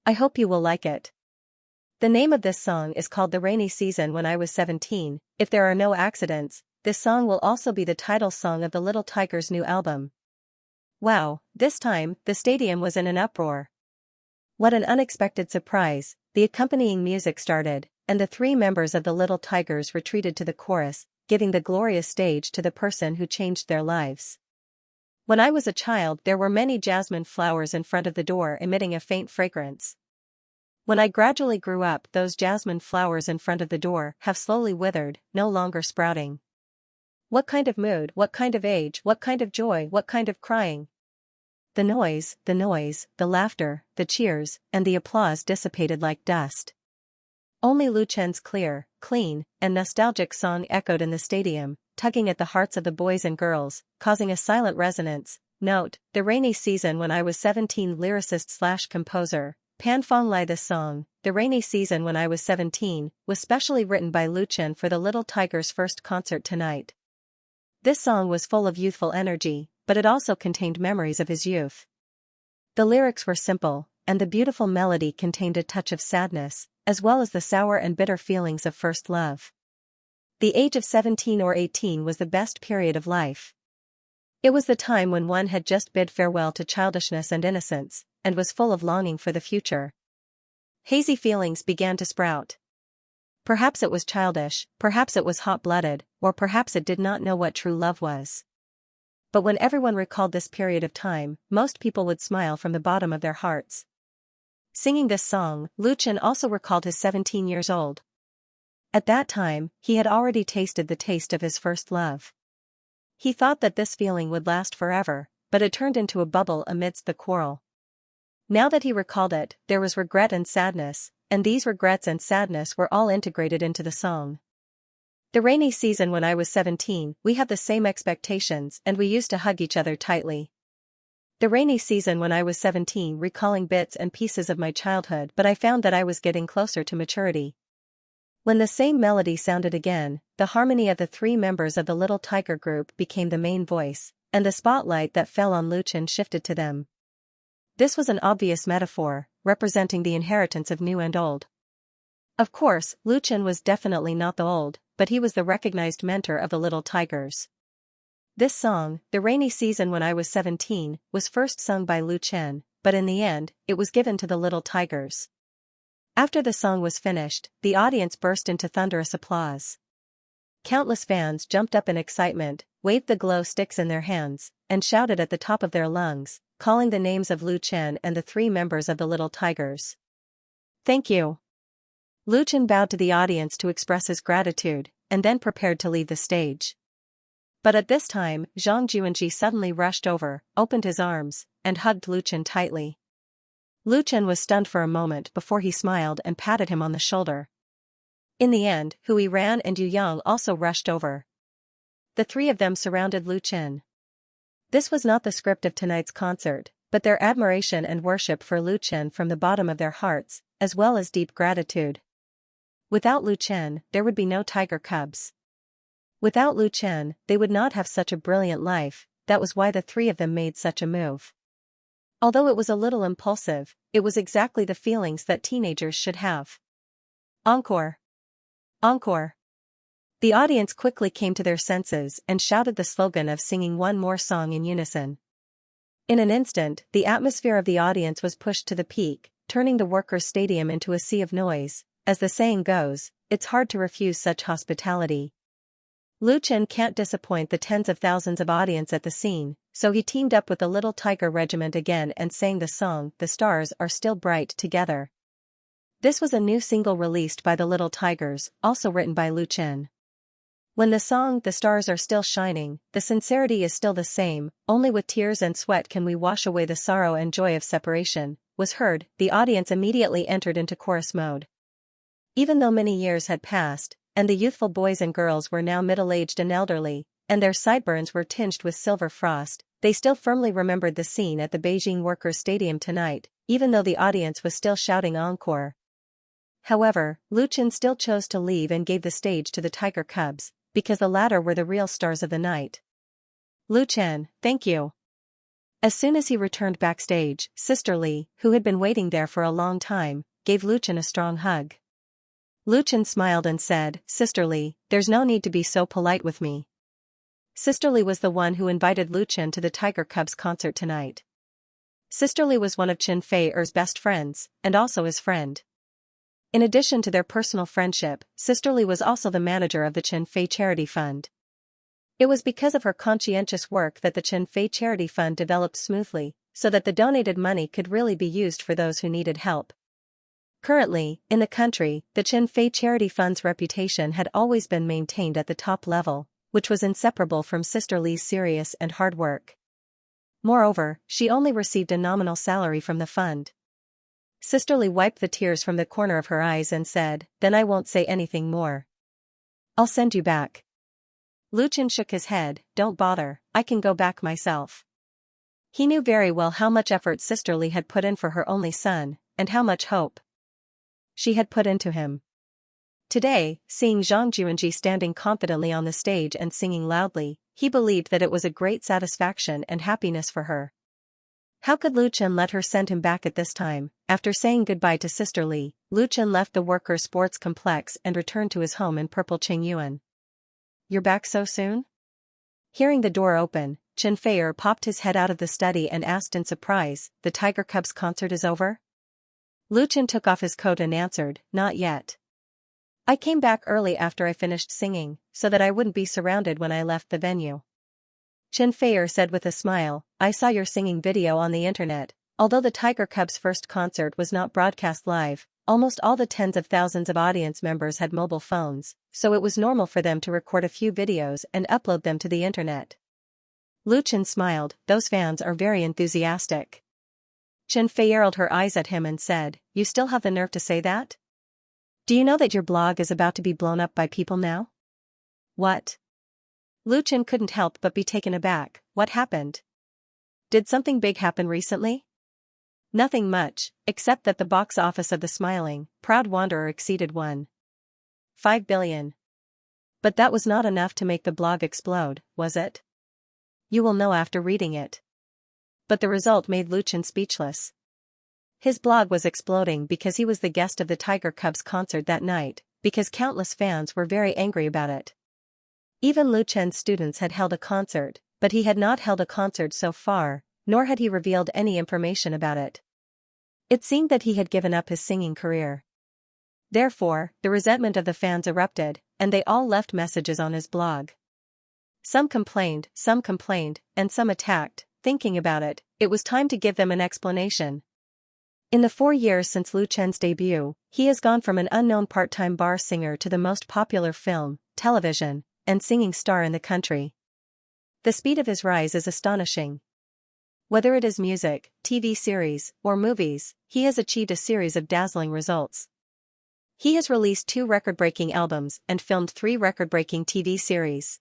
I hope you will like it. The name of this song is called The Rainy Season When I Was 17. If there are no accidents, this song will also be the title song of the Little Tigers' new album." Wow, this time, the stadium was in an uproar. What an unexpected surprise. The accompanying music started, and the three members of the Little Tigers retreated to the chorus, giving the glorious stage to the person who changed their lives. "When I was a child, there were many jasmine flowers in front of the door emitting a faint fragrance. When I gradually grew up, those jasmine flowers in front of the door have slowly withered, no longer sprouting. What kind of mood, what kind of age, what kind of joy, what kind of crying?" The noise, the laughter, the cheers, and the applause dissipated like dust. Only Lu Chen's clear, clean, and nostalgic song echoed in the stadium, tugging at the hearts of the boys and girls, causing a silent resonance. Note, The Rainy Season When I Was 17. Lyricist/composer, Pan Fonglai. This song, The Rainy Season When I Was 17, was specially written by Lu Chen for the Little Tigers' first concert tonight. This song was full of youthful energy, but it also contained memories of his youth. The lyrics were simple, and the beautiful melody contained a touch of sadness, as well as the sour and bitter feelings of first love. The age of 17 or 18 was the best period of life. It was the time when one had just bid farewell to childishness and innocence, and was full of longing for the future. Hazy feelings began to sprout. Perhaps it was childish, perhaps it was hot-blooded, or perhaps it did not know what true love was. But when everyone recalled this period of time, most people would smile from the bottom of their hearts. Singing this song, Lu Chen also recalled his 17 years old. At that time, he had already tasted the taste of his first love. He thought that this feeling would last forever, but it turned into a bubble amidst the quarrel. Now that he recalled it, there was regret and sadness, and these regrets and sadness were all integrated into the song. The rainy season when I was 17, we had the same expectations and we used to hug each other tightly. The rainy season when I was 17, recalling bits and pieces of my childhood, but I found that I was getting closer to maturity. When the same melody sounded again, the harmony of the three members of the Little Tiger Group became the main voice, and the spotlight that fell on Lu Chen shifted to them. This was an obvious metaphor, representing the inheritance of new and old. Of course, Lu Chen was definitely not the old, but he was the recognized mentor of the Little Tigers. This song, The Rainy Season When I Was 17, was first sung by Lu Chen, but in the end, it was given to the Little Tigers. After the song was finished, the audience burst into thunderous applause. Countless fans jumped up in excitement, waved the glow sticks in their hands, and shouted at the top of their lungs, calling the names of Lu Chen and the 3 members of the Little Tigers. Thank you. Lu Chen bowed to the audience to express his gratitude, and then prepared to leave the stage. But at this time, Xianxia suddenly rushed over, opened his arms, and hugged Lu Chen tightly. Lu Chen was stunned for a moment before he smiled and patted him on the shoulder. In the end, Hui Ran and Yu Yang also rushed over. The 3 of them surrounded Lu Chen. This was not the script of tonight's concert, but their admiration and worship for Lu Chen from the bottom of their hearts, as well as deep gratitude. Without Lu Chen, there would be no tiger cubs. Without Lu Chen, they would not have such a brilliant life. That was why the 3 of them made such a move. Although it was a little impulsive, it was exactly the feelings that teenagers should have. Encore! Encore! The audience quickly came to their senses and shouted the slogan of singing one more song in unison. In an instant, the atmosphere of the audience was pushed to the peak, turning the workers' stadium into a sea of noise. As the saying goes, it's hard to refuse such hospitality. Lu Chen can't disappoint the tens of thousands of audience at the scene, so he teamed up with the Little Tiger Regiment again and sang the song The Stars Are Still Bright together. This was a new single released by the Little Tigers, also written by Lu Chen. When the song The Stars Are Still Shining, the sincerity is still the same, only with tears and sweat can we wash away the sorrow and joy of separation, was heard, the audience immediately entered into chorus mode. Even though many years had passed, and the youthful boys and girls were now middle-aged and elderly, and their sideburns were tinged with silver frost, they still firmly remembered the scene at the Beijing Workers' Stadium tonight, even though the audience was still shouting encore. However, Lu Chen still chose to leave and gave the stage to the Tiger Cubs, because the latter were the real stars of the night. Lu Chen, thank you. As soon as he returned backstage, Sister Li, who had been waiting there for a long time, gave Lu Chen a strong hug. Lu Chen smiled and said, Sister Li, there's no need to be so polite with me. Sister Li was the one who invited Lu Chen to the Tiger Cubs concert tonight. Sister Li was one of Chen Fei-er's best friends, and also his friend. In addition to their personal friendship, Sister Li was also the manager of the Chen Fei Charity Fund. It was because of her conscientious work that the Chen Fei Charity Fund developed smoothly, so that the donated money could really be used for those who needed help. Currently, in the country, the Chen Fei Charity Fund's reputation had always been maintained at the top level, which was inseparable from Sister Li's serious and hard work. Moreover, she only received a nominal salary from the fund. Sister Li wiped the tears from the corner of her eyes and said, Then I won't say anything more. I'll send you back. Lu Chen shook his head, Don't bother, I can go back myself. He knew very well how much effort Sister Li had put in for her only son, and how much hope she had put into him. Today, seeing Zhang Juanji standing confidently on the stage and singing loudly, he believed that it was a great satisfaction and happiness for her. How could Lu Chen let her send him back at this time? After saying goodbye to Sister Li, Lu Chen left the worker sports complex and returned to his home in Purple Qingyuan. You're back so soon? Hearing the door open, Chen Fei-er popped his head out of the study and asked in surprise, The Tiger Cubs concert is over? Lu Chen took off his coat and answered, Not yet. I came back early after I finished singing, so that I wouldn't be surrounded when I left the venue. Chen Fei-er said with a smile, I saw your singing video on the internet. Although the Tiger Cubs' first concert was not broadcast live, almost all the tens of thousands of audience members had mobile phones, so it was normal for them to record a few videos and upload them to the internet. Lu Chen smiled, Those fans are very enthusiastic. Chen Fei rolled her eyes at him and said, You still have the nerve to say that? Do you know that your blog is about to be blown up by people now? What? Lu Chen couldn't help but be taken aback. What happened? Did something big happen recently? Nothing much, except that the box office of The Smiling, Proud Wanderer exceeded 1.5 billion. But that was not enough to make the blog explode, was it? You will know after reading it. But the result made Lu Chen speechless. His blog was exploding because he was the guest of the Tiger Cubs concert that night, because countless fans were very angry about it. Even Lu Chen's students had held a concert, but he had not held a concert so far, nor had he revealed any information about it. It seemed that he had given up his singing career. Therefore, the resentment of the fans erupted, and they all left messages on his blog. Some complained, and some attacked. Thinking about it, it was time to give them an explanation. In the 4 years since Lu Chen's debut, he has gone from an unknown part-time bar singer to the most popular film, television, and singing star in the country. The speed of his rise is astonishing. Whether it is music, TV series, or movies, he has achieved a series of dazzling results. He has released 2 record-breaking albums and filmed 3 record-breaking TV series.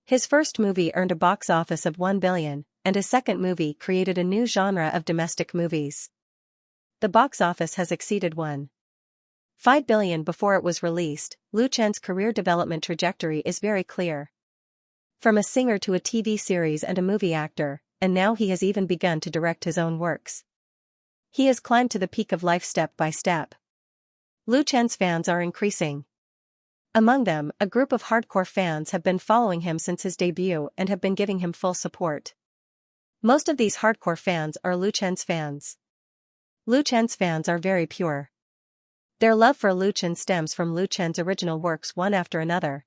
His first movie earned a box office of $1 billion, and his second movie created a new genre of domestic movies. The box office has exceeded $1.5 billion before it was released. Lu Chen's career development trajectory is very clear. From a singer to a TV series and a movie actor, and now he has even begun to direct his own works. He has climbed to the peak of life step by step. Lu Chen's fans are increasing. Among them, a group of hardcore fans have been following him since his debut and have been giving him full support. Most of these hardcore fans are Lu Chen's fans. Lu Chen's fans are very pure. Their love for Lu Chen stems from Lu Chen's original works one after another.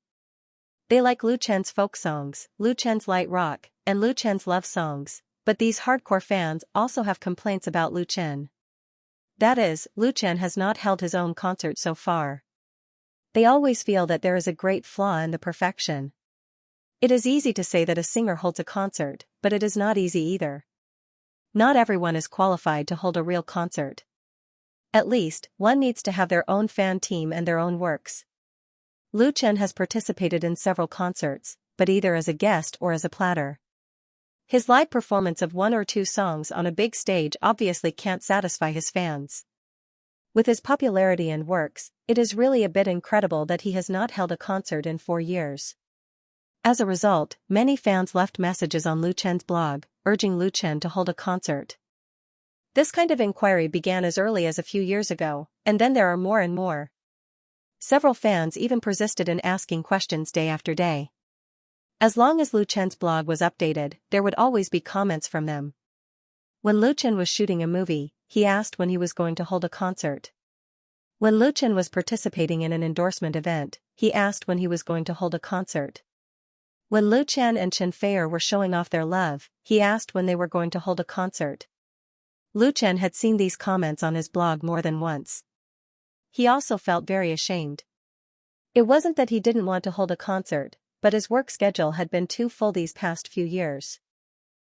They like Lu Chen's folk songs, Lu Chen's light rock, and Lu Chen's love songs, but these hardcore fans also have complaints about Lu Chen. That is, Lu Chen has not held his own concert so far. They always feel that there is a great flaw in the perfection. It is easy to say that a singer holds a concert, but it is not easy either. Not everyone is qualified to hold a real concert. At least, one needs to have their own fan team and their own works. Lu Chen has participated in several concerts, but either as a guest or as a platter. His live performance of 1 or 2 songs on a big stage obviously can't satisfy his fans. With his popularity and works, it is really a bit incredible that he has not held a concert in 4 years. As a result, many fans left messages on Lu Chen's blog, urging Lu Chen to hold a concert. This kind of inquiry began as early as a few years ago, and then there are more and more. Several fans even persisted in asking questions day after day. As long as Lu Chen's blog was updated, there would always be comments from them. When Lu Chen was shooting a movie, he asked when he was going to hold a concert. When Lu Chen was participating in an endorsement event, he asked when he was going to hold a concert. When Lu Chen and Xianxia were showing off their love, he asked when they were going to hold a concert. Lu Chen had seen these comments on his blog more than once. He also felt very ashamed. It wasn't that he didn't want to hold a concert, but his work schedule had been too full these past few years.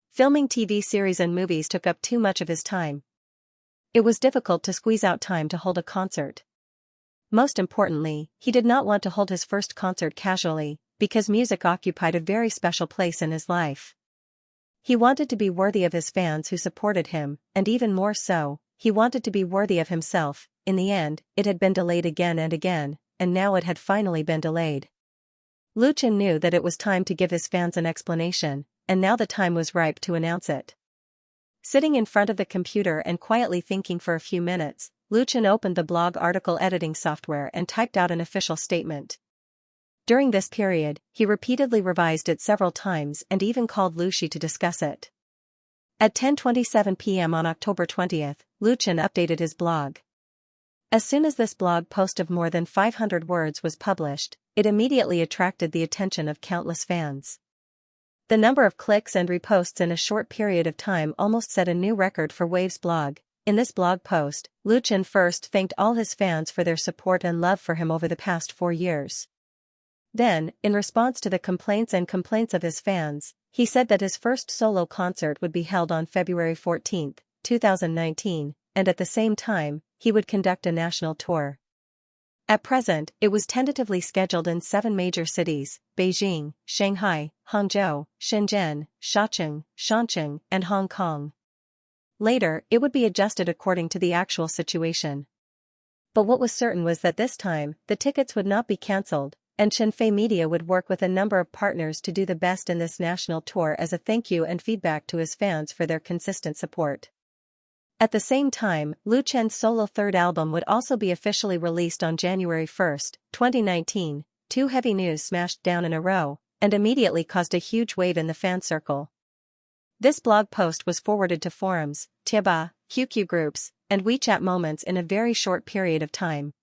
Filming TV series and movies took up too much of his time. It was difficult to squeeze out time to hold a concert. Most importantly, he did not want to hold his first concert casually, because music occupied a very special place in his life. He wanted to be worthy of his fans who supported him, and even more so, he wanted to be worthy of himself. In the end, it had been delayed again and again, and now it had finally been delayed. Lu Chen knew that it was time to give his fans an explanation, and now the time was ripe to announce it. Sitting in front of the computer and quietly thinking for a few minutes, Lu Chen opened the blog article editing software and typed out an official statement. During this period, he repeatedly revised it several times and even called Lu Shi to discuss it. At 10:27 p.m. on October 20th, Lu Chen updated his blog. As soon as this blog post of more than 500 words was published, it immediately attracted the attention of countless fans. The number of clicks and reposts in a short period of time almost set a new record for Wave's blog. In this blog post, Lu Chen first thanked all his fans for their support and love for him over the past 4 years. Then, in response to the complaints of his fans, he said that his first solo concert would be held on February 14, 2019, and at the same time, he would conduct a national tour. At present, it was tentatively scheduled in 7 major cities: Beijing, Shanghai, Hangzhou, Shenzhen, Chongqing, and Hong Kong. Later, it would be adjusted according to the actual situation. But what was certain was that this time, the tickets would not be cancelled, and Xianxia Media would work with a number of partners to do the best in this national tour as a thank you and feedback to his fans for their consistent support. At the same time, Lu Chen's solo third album would also be officially released on January 1, 2019, two heavy news smashed down in a row, and immediately caused a huge wave in the fan circle. This blog post was forwarded to forums, Tieba, QQ groups, and WeChat moments in a very short period of time.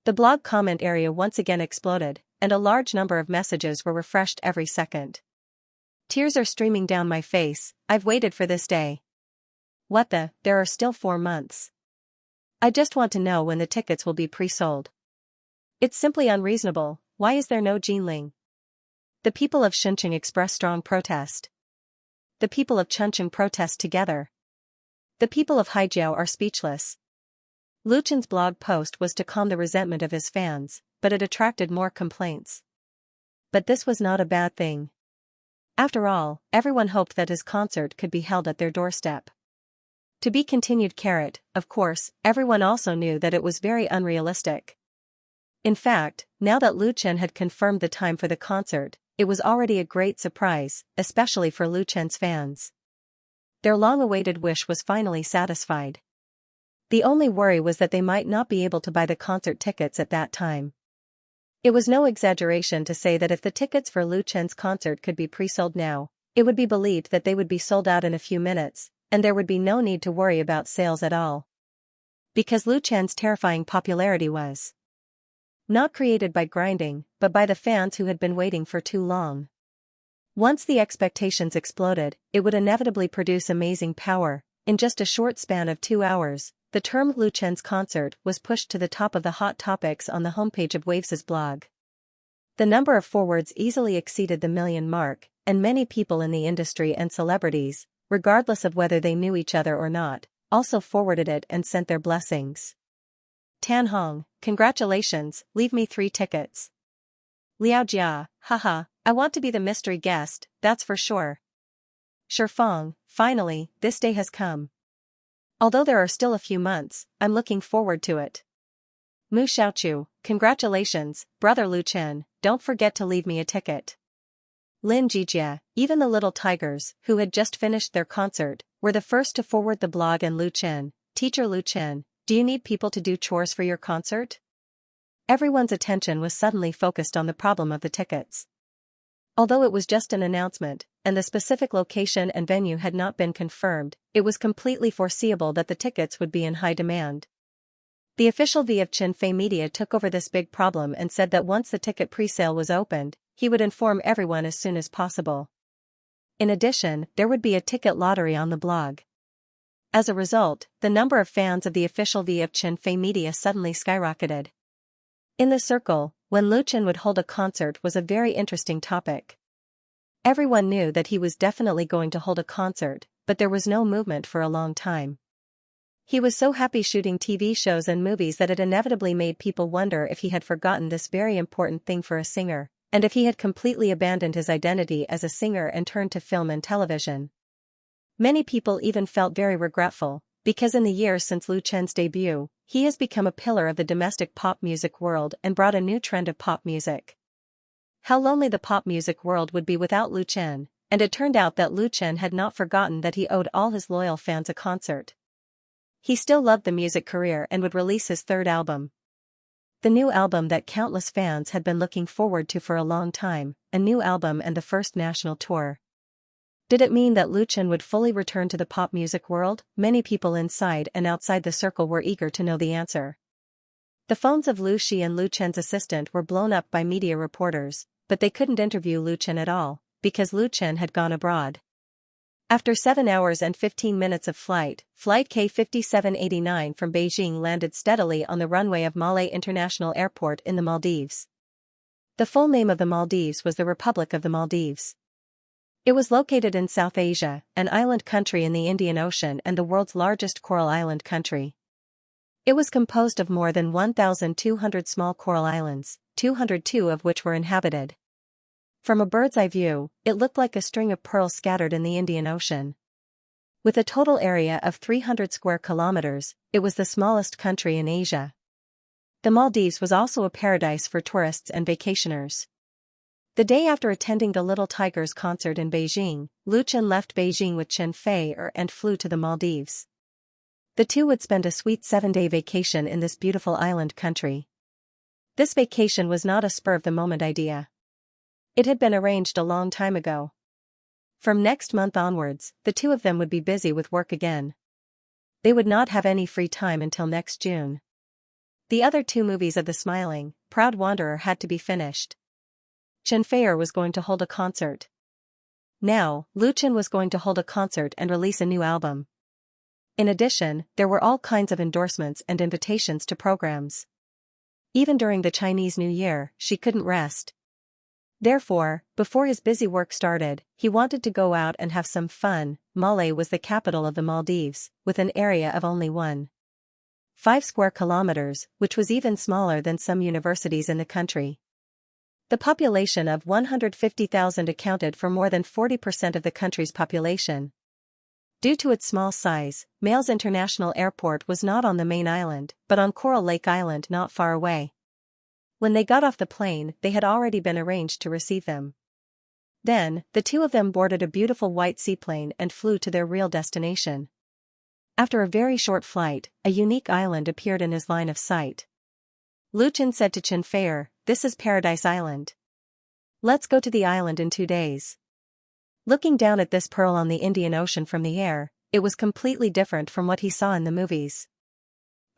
The blog comment area once again exploded, and a large number of messages were refreshed every second. Tears are streaming down my face, I've waited for this day. What the, there are still 4 months. I just want to know when the tickets will be pre-sold. It's simply unreasonable, why is there no Jinling? The people of Xianxia express strong protest. The people of Chengcheng protest together. The people of Haijiao are speechless. Lu Chen's blog post was to calm the resentment of his fans, but it attracted more complaints. But this was not a bad thing. After all, everyone hoped that his concert could be held at their doorstep. To be continued. Of course, everyone also knew that it was very unrealistic. In fact, now that Lu Chen had confirmed the time for the concert, it was already a great surprise, especially for Lu Chen's fans. Their long-awaited wish was finally satisfied. The only worry was that they might not be able to buy the concert tickets at that time. It was no exaggeration to say that if the tickets for Lu Chen's concert could be pre-sold now, it would be believed that they would be sold out in a few minutes, and there would be no need to worry about sales at all. Because Lu Chen's terrifying popularity was not created by grinding, but by the fans who had been waiting for too long. Once the expectations exploded, it would inevitably produce amazing power. In just a short span of 2 hours, the term Lu Chen's concert was pushed to the top of the hot topics on the homepage of Waves's blog. The number of forwards easily exceeded the 1 million mark, and many people in the industry and celebrities, regardless of whether they knew each other or not, also forwarded it and sent their blessings. Tan Hong, congratulations, leave me 3 tickets. Liao Jia, haha, I want to be the mystery guest, that's for sure. Shifeng, finally, this day has come. Although there are still a few months, I'm looking forward to it. Mu Xiaochu, congratulations, brother Lu Chen, don't forget to leave me a ticket. Lin Jijia, even the little tigers, who had just finished their concert, were the first to forward the blog and Lu Chen, teacher Lu Chen, do you need people to do chores for your concert? Everyone's attention was suddenly focused on the problem of the tickets. Although it was just an announcement, and the specific location and venue had not been confirmed, it was completely foreseeable that the tickets would be in high demand. The official V of Qinfei Media took over this big problem and said that once the ticket pre-sale was opened, he would inform everyone as soon as possible. In addition, there would be a ticket lottery on the blog. As a result, the number of fans of the official V of Qinfei Media suddenly skyrocketed. In the circle, when Lu Chen would hold a concert was a very interesting topic. Everyone knew that he was definitely going to hold a concert, but there was no movement for a long time. He was so happy shooting TV shows and movies that it inevitably made people wonder if he had forgotten this very important thing for a singer, and if he had completely abandoned his identity as a singer and turned to film and television. Many people even felt very regretful, because in the years since Lu Chen's debut, he has become a pillar of the domestic pop music world and brought a new trend of pop music. How lonely the pop music world would be without Lu Chen, and it turned out that Lu Chen had not forgotten that he owed all his loyal fans a concert. He still loved the music career and would release his 3rd album. The new album that countless fans had been looking forward to for a long time, a new album and the first national tour. Did it mean that Lu Chen would fully return to the pop music world? Many people inside and outside the circle were eager to know the answer. The phones of Lu Shi and Lu Chen's assistant were blown up by media reporters, but they couldn't interview Lu Chen at all, because Lu Chen had gone abroad. After 7 hours and 15 minutes of flight K-5789 from Beijing landed steadily on the runway of Malé International Airport in the Maldives. The full name of the Maldives was the Republic of the Maldives. It was located in South Asia, an island country in the Indian Ocean and the world's largest coral island country. It was composed of more than 1,200 small coral islands, 202 of which were inhabited. From a bird's-eye view, it looked like a string of pearls scattered in the Indian Ocean. With a total area of 300 square kilometers, it was the smallest country in Asia. The Maldives was also a paradise for tourists and vacationers. The day after attending the Little Tigers concert in Beijing, Lu Chen left Beijing with Chen Fei and flew to the Maldives. The two would spend a sweet 7-day vacation in this beautiful island country. This vacation was not a spur-of-the-moment idea. It had been arranged a long time ago. From next month onwards, the two of them would be busy with work again. They would not have any free time until next June. The other two movies of the smiling, proud wanderer had to be finished. Xianxia was going to hold a concert. Now, Luchin was going to hold a concert and release a new album. In addition, there were all kinds of endorsements and invitations to programs. Even during the Chinese New Year, she couldn't rest. Therefore, before his busy work started, he wanted to go out and have some fun. Malé was the capital of the Maldives, with an area of only 1.5 square kilometers, which was even smaller than some universities in the country. The population of 150,000 accounted for more than 40% of the country's population. Due to its small size, Males International Airport was not on the main island, but on Coral Lake Island not far away. When they got off the plane, they had already been arranged to receive them. Then, the two of them boarded a beautiful white seaplane and flew to their real destination. After a very short flight, a unique island appeared in his line of sight. Luchin said to Xianxia, "This is Paradise Island. Let's go to the island in 2 days." Looking down at this pearl on the Indian Ocean from the air, it was completely different from what he saw in the movies.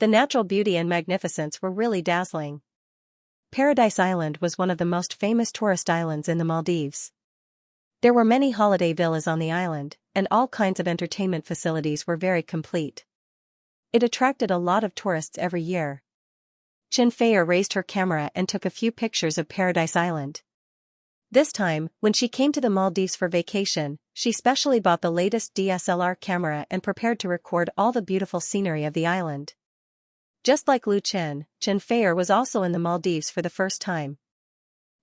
The natural beauty and magnificence were really dazzling. Paradise Island was one of the most famous tourist islands in the Maldives. There were many holiday villas on the island, and all kinds of entertainment facilities were very complete. It attracted a lot of tourists every year. Xianxia raised her camera and took a few pictures of Paradise Island. This time, when she came to the Maldives for vacation, she specially bought the latest DSLR camera and prepared to record all the beautiful scenery of the island. Just like Luchin, Xianxia was also in the Maldives for the first time.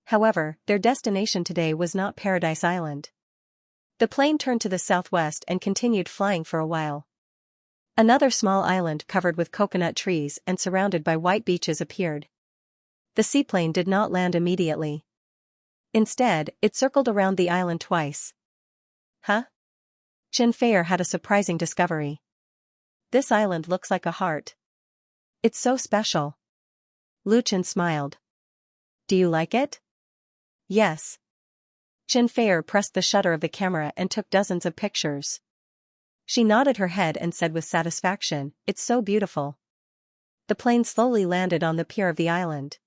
However, their destination today was not Paradise Island. The plane turned to the southwest and continued flying for a while. Another small island covered with coconut trees and surrounded by white beaches appeared. The seaplane did not land immediately. Instead, it circled around the island twice. Huh? Xianxia had a surprising discovery. This island looks like a heart. It's so special. Luchin smiled. Do you like it? Yes. Xianxia pressed the shutter of the camera and took dozens of pictures. She nodded her head and said with satisfaction, "It's so beautiful." The plane slowly landed on the pier of the island.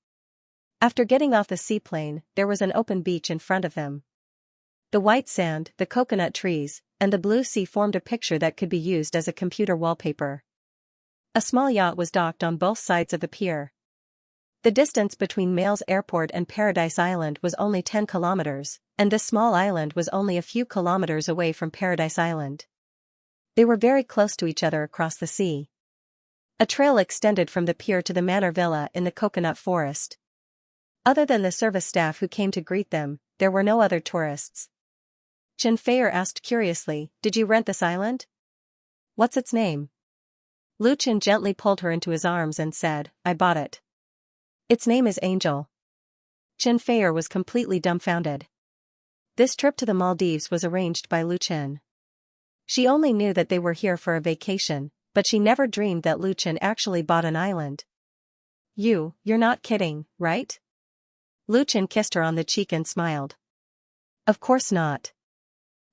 After getting off the seaplane, there was an open beach in front of them. The white sand, the coconut trees, and the blue sea formed a picture that could be used as a computer wallpaper. A small yacht was docked on both sides of the pier. The distance between Males Airport and Paradise Island was only 10 kilometers, and this small island was only a few kilometers away from Paradise Island. They were very close to each other across the sea. A trail extended from the pier to the manor villa in the coconut forest. Other than the service staff who came to greet them, there were no other tourists. Xianxia asked curiously, "Did you rent this island? What's its name?" Luchin gently pulled her into his arms and said, "I bought it. Its name is Angel." Xianxia was completely dumbfounded. This trip to the Maldives was arranged by Luchin. She only knew that they were here for a vacation, but she never dreamed that Luchin actually bought an island. You're not kidding, right?" Luchin kissed her on the cheek and smiled. "Of course not.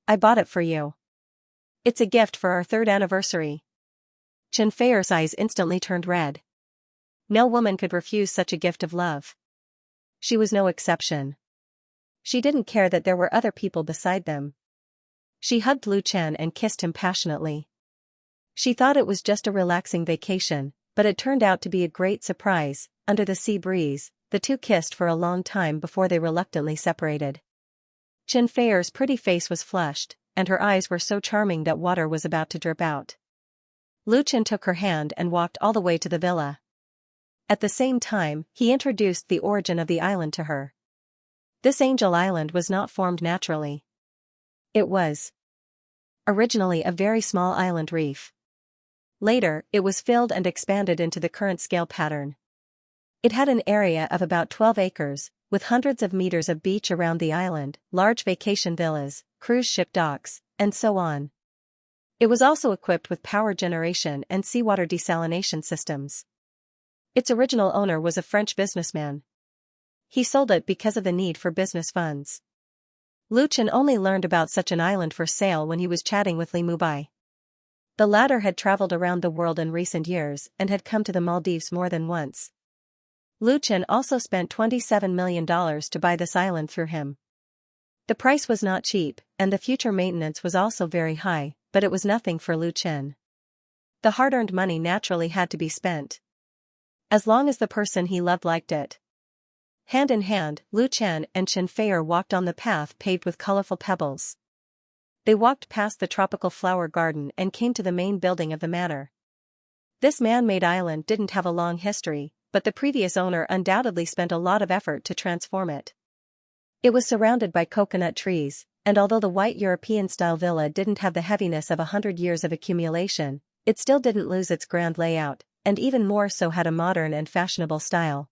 I bought it for you. It's a gift for our 3rd anniversary." Xianxia's eyes instantly turned red. No woman could refuse such a gift of love. She was no exception. She didn't care that there were other people beside them. She hugged Luchin and kissed him passionately. She thought it was just a relaxing vacation, but it turned out to be a great surprise. Under the sea breeze, the two kissed for a long time before they reluctantly separated. Xianxia's pretty face was flushed, and her eyes were so charming that water was about to drip out. Luchin took her hand and walked all the way to the villa. At the same time, he introduced the origin of the island to her. This Angel Island was not formed naturally. It was originally a very small island reef. Later, it was filled and expanded into the current scale pattern. It had an area of about 12 acres, with hundreds of meters of beach around the island, large vacation villas, cruise ship docks, and so on. It was also equipped with power generation and seawater desalination systems. Its original owner was a French businessman. He sold it because of the need for business funds. Lu Chen only learned about such an island for sale when he was chatting with Li Mubai. The latter had traveled around the world in recent years and had come to the Maldives more than once. Lu Chen also spent $27 million to buy this island through him. The price was not cheap, and the future maintenance was also very high, but it was nothing for Lu Chen. The hard-earned money naturally had to be spent. As long as the person he loved liked it. Hand in hand, Lu Chen and Chen Feier walked on the path paved with colorful pebbles. They walked past the tropical flower garden and came to the main building of the manor. This man-made island didn't have a long history, but the previous owner undoubtedly spent a lot of effort to transform it. It was surrounded by coconut trees, and although the white European-style villa didn't have the heaviness of 100 years of accumulation, it still didn't lose its grand layout, and even more so had a modern and fashionable style.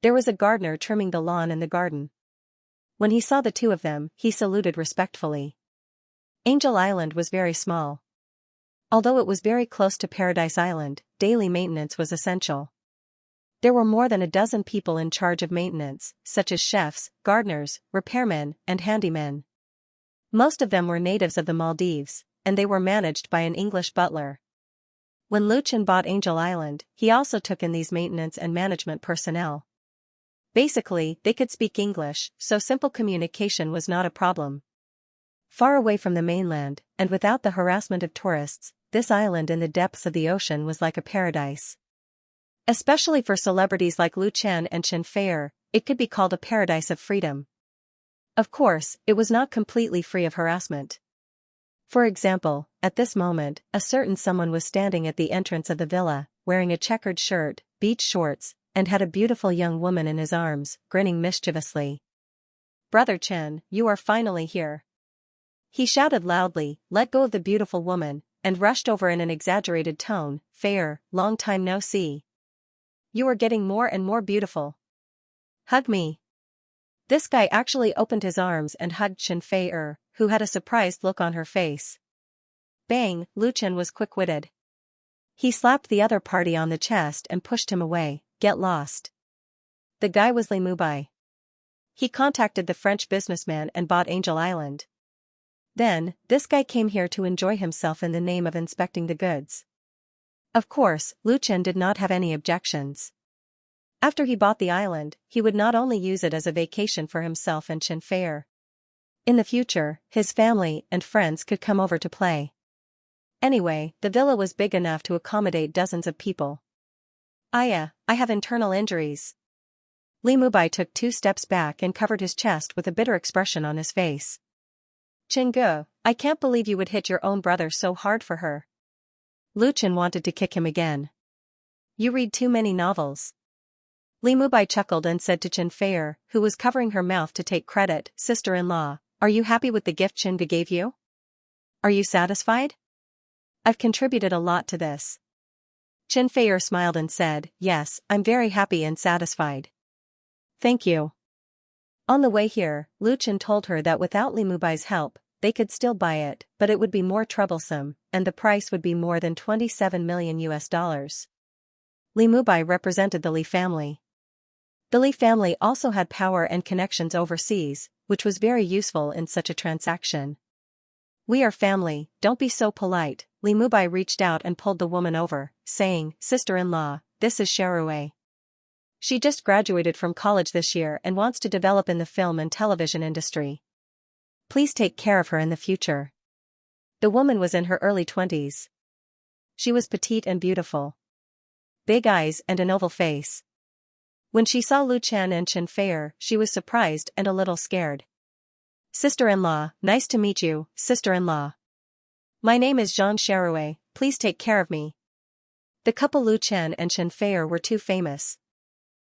There was a gardener trimming the lawn in the garden. When he saw the two of them, he saluted respectfully. Angel Island was very small. Although it was very close to Paradise Island, daily maintenance was essential. There were more than a dozen people in charge of maintenance, such as chefs, gardeners, repairmen, and handymen. Most of them were natives of the Maldives, and they were managed by an English butler. When Lu Chen bought Angel Island, he also took in these maintenance and management personnel. Basically, they could speak English, so simple communication was not a problem. Far away from the mainland, and without the harassment of tourists, this island in the depths of the ocean was like a paradise. Especially for celebrities like Lu Chen and Chen Feier, it could be called a paradise of freedom. Of course, it was not completely free of harassment. For example, at this moment, a certain someone was standing at the entrance of the villa, wearing a checkered shirt, beach shorts, and had a beautiful young woman in his arms, grinning mischievously. "Brother Chen, you are finally here." He shouted loudly, let go of the beautiful woman, and rushed over in an exaggerated tone, "Feier, long time no see. You are getting more and more beautiful. Hug me." This guy actually opened his arms and hugged Chen Feier, who had a surprised look on her face. Bang, Lu Chen was quick-witted. He slapped the other party on the chest and pushed him away. "Get lost." The guy was Li Mubai. He contacted the French businessman and bought Angel Island. Then, this guy came here to enjoy himself in the name of inspecting the goods. Of course, Lu Chen did not have any objections. After he bought the island, he would not only use it as a vacation for himself and Chen Feier. In the future, his family and friends could come over to play. Anyway, the villa was big enough to accommodate dozens of people. I have internal injuries." Li Mubai took 2 steps back and covered his chest with a bitter expression on his face. "Chen Ge, I can't believe you would hit your own brother so hard for her." Lu Chen wanted to kick him again. "You read too many novels." Li Mubai chuckled and said to Chen Feier, who was covering her mouth to take credit, "Sister-in-law, are you happy with the gift Chen Ge gave you? Are you satisfied? I've contributed a lot to this." Chen Feier smiled and said, "Yes, I'm very happy and satisfied. Thank you." On the way here, Lu Chen told her that without Li Mubai's help, they could still buy it, but it would be more troublesome, and the price would be more than $27 million. Li Mubai represented the Li family. The Li family also had power and connections overseas, which was very useful in such a transaction. "We are family, don't be so polite." Li Mubai reached out and pulled the woman over, saying, "Sister-in-law, this is Xianxia. She just graduated from college this year and wants to develop in the film and television industry. Please take care of her in the future." The woman was in her early 20s. She was petite and beautiful. Big eyes and an oval face. When she saw Lu Chen and Chen Feier, she was surprised and a little scared. "Sister-in-law, nice to meet you, sister-in-law. My name is Xianxia, please take care of me." The couple Lu Chen and Chen Feier were too famous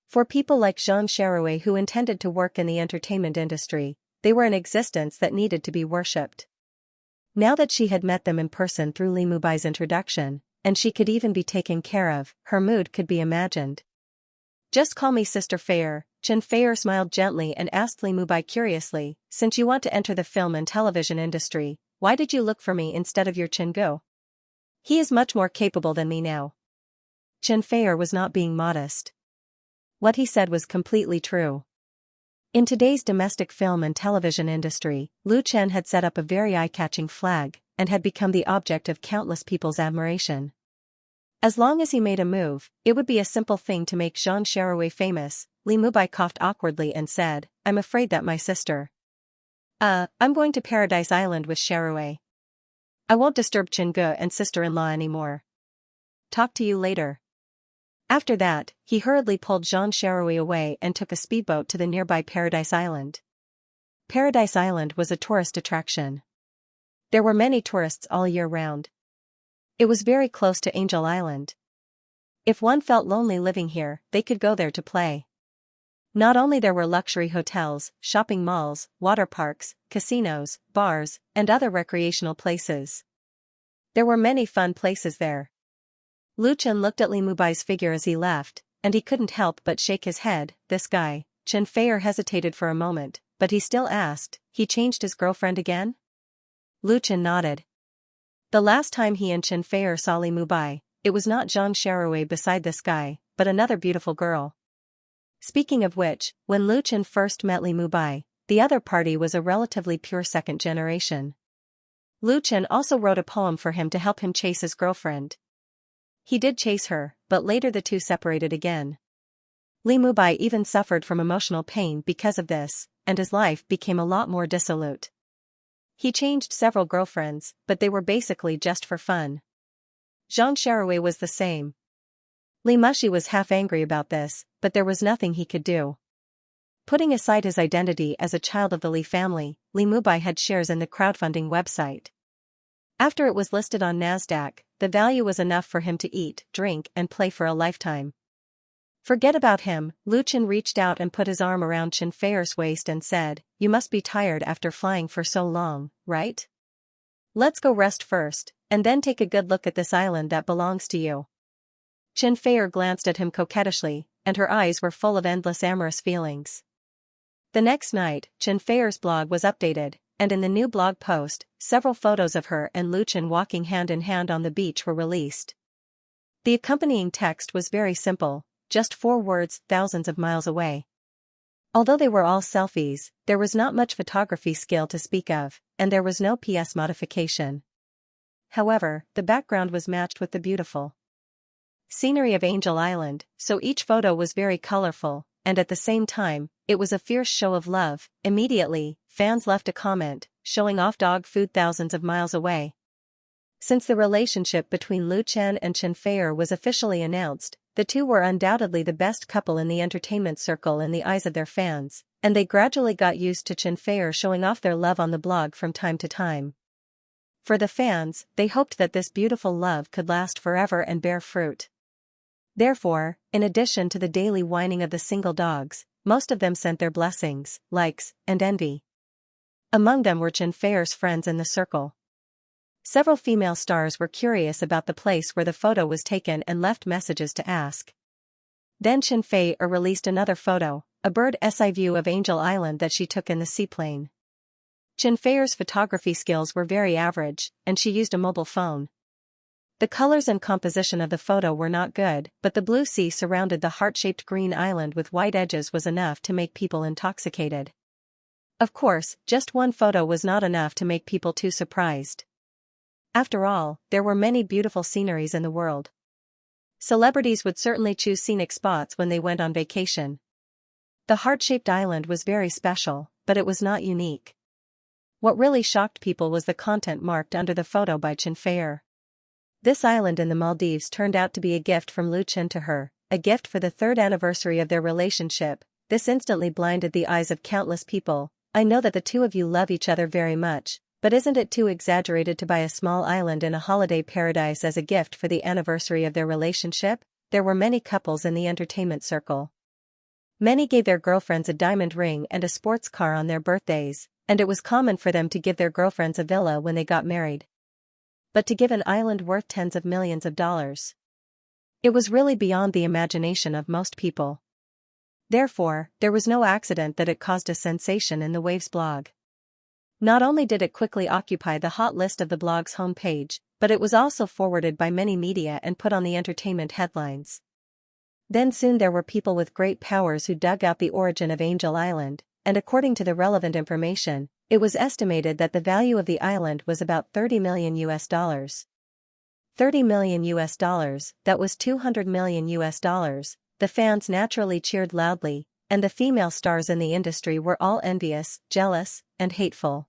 for people like Xianxia who intended to work in the entertainment industry. They were an existence that needed to be worshipped. Now that she had met them in person through Li Mubai's introduction, and she could even be taken care of, her mood could be imagined. "Just call me Sister Feier." Chen Feier smiled gently and asked Li Mubai curiously, "Since you want to enter the film and television industry, why did you look for me instead of your Chen Ge? He is much more capable than me now." Chen Feier was not being modest. What he said was completely true. In today's domestic film and television industry, Lu Chen had set up a very eye-catching flag, and had become the object of countless people's admiration. As long as he made a move, it would be a simple thing to make Xianxia famous. Li Mubai coughed awkwardly and said, "I'm afraid that my sister. I'm going to Paradise Island with Xiaorui. I won't disturb Chingge and sister-in-law anymore. Talk to you later." After that, he hurriedly pulled Zhang Xiaorui away and took a speedboat to the nearby Paradise Island. Paradise Island was a tourist attraction. There were many tourists all year round. It was very close to Angel Island. If one felt lonely living here, they could go there to play. Not only there were luxury hotels, shopping malls, water parks, casinos, bars, and other recreational places. There were many fun places there. Lu Chen looked at Li Mubai's figure as he left, and he couldn't help but shake his head. This guy. Chen Feier hesitated for a moment, but he still asked, "He changed his girlfriend again?" Lu Chen nodded. The last time he and Chen Feier saw Li Mubai, it was not Zhang Xiaorui beside this guy, but another beautiful girl. Speaking of which, when Lu Chen first met Li Mubai, the other party was a relatively pure second generation. Lu Chen also wrote a poem for him to help him chase his girlfriend. He did chase her, but later the two separated again. Li Mubai even suffered from emotional pain because of this, and his life became a lot more dissolute. He changed several girlfriends, but they were basically just for fun. Zhang Xiaorui was the same. Li Mushi was half angry about this, but there was nothing he could do. Putting aside his identity as a child of the Li family, Li Mubai had shares in the crowdfunding website. After it was listed on Nasdaq, the value was enough for him to eat, drink, and play for a lifetime. Forget about him. Lu Chen reached out and put his arm around Chen Feier's waist and said, "You must be tired after flying for so long, right? Let's go rest first, and then take a good look at this island that belongs to you." Chen Feier glanced at him coquettishly, and her eyes were full of endless amorous feelings. The next night, Chen Feier's blog was updated, and in the new blog post, several photos of her and Lu Chen walking hand in hand on the beach were released. The accompanying text was very simple, just 4 words, "thousands of miles away." Although they were all selfies, there was not much photography skill to speak of, and there was no PS modification. However, the background was matched with the beautiful scenery of Angel Island, so each photo was very colorful, and at the same time, it was a fierce show of love. Immediately, fans left a comment, showing off dog food thousands of miles away. Since the relationship between Lu Chen and Chen Feier was officially announced, the two were undoubtedly the best couple in the entertainment circle in the eyes of their fans, and they gradually got used to Chen Feier showing off their love on the blog from time to time. For the fans, they hoped that this beautiful love could last forever and bear fruit. Therefore, in addition to the daily whining of the single dogs, most of them sent their blessings, likes, and envy. Among them were Chen Feier's friends in the circle. Several female stars were curious about the place where the photo was taken and left messages to ask. Then Chen Feier released another photo, a bird's-eye view of Angel Island that she took in the seaplane. Chen Feier's photography skills were very average, and she used a mobile phone. The colors and composition of the photo were not good, but the blue sea surrounded the heart-shaped green island with white edges was enough to make people intoxicated. Of course, just one photo was not enough to make people too surprised. After all, there were many beautiful sceneries in the world. Celebrities would certainly choose scenic spots when they went on vacation. The heart-shaped island was very special, but it was not unique. What really shocked people was the content marked under the photo by Chen Feier. This island in the Maldives turned out to be a gift from Lu Chen to her, a gift for the 3rd anniversary of their relationship. This instantly blinded the eyes of countless people. "I know that the two of you love each other very much, but isn't it too exaggerated to buy a small island in a holiday paradise as a gift for the anniversary of their relationship?" There were many couples in the entertainment circle. Many gave their girlfriends a diamond ring and a sports car on their birthdays, and it was common for them to give their girlfriends a villa when they got married. But to give an island worth tens of millions of dollars, it was really beyond the imagination of most people. Therefore, there was no accident that it caused a sensation in the Waves blog. Not only did it quickly occupy the hot list of the blog's homepage, but it was also forwarded by many media and put on the entertainment headlines. Then soon there were people with great powers who dug out the origin of Angel Island, and according to the relevant information, it was estimated that the value of the island was about 30 million US dollars. 30 million US dollars, that was 200 million US dollars. The fans naturally cheered loudly, and the female stars in the industry were all envious, jealous, and hateful.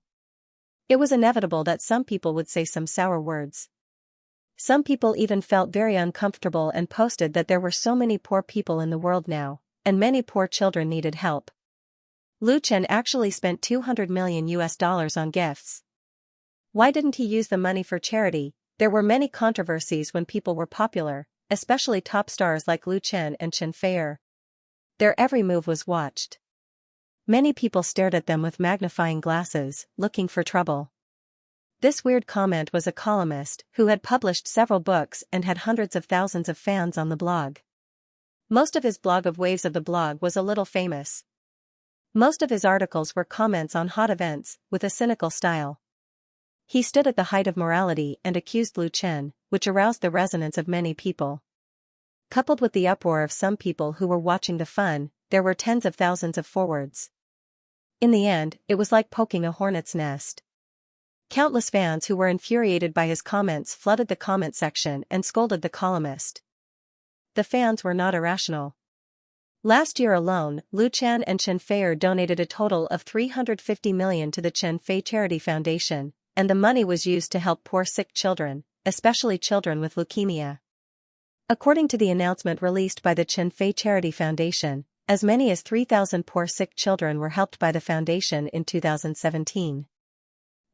It was inevitable that some people would say some sour words. Some people even felt very uncomfortable and posted that there were so many poor people in the world now, and many poor children needed help. Lu Chen actually spent 200 million US dollars on gifts. Why didn't he use the money for charity? There were many controversies when people were popular, especially top stars like Lu Chen and Chen Feier. Their every move was watched. Many people stared at them with magnifying glasses, looking for trouble. This weird comment was a columnist who had published several books and had hundreds of thousands of fans on the blog. Most of his blog of Waves of the Blog was a little famous. Most of his articles were comments on hot events, with a cynical style. He stood at the height of morality and accused Lu Chen, which aroused the resonance of many people. Coupled with the uproar of some people who were watching the fun, there were tens of thousands of forwards. In the end, it was like poking a hornet's nest. Countless fans who were infuriated by his comments flooded the comment section and scolded the columnist. The fans were not irrational. Last year alone, Lu Chen and Chen Feier donated a total of 350 million to the Chen Fei Charity Foundation, and the money was used to help poor sick children, especially children with leukemia. According to the announcement released by the Chen Fei Charity Foundation, as many as 3,000 poor sick children were helped by the foundation in 2017.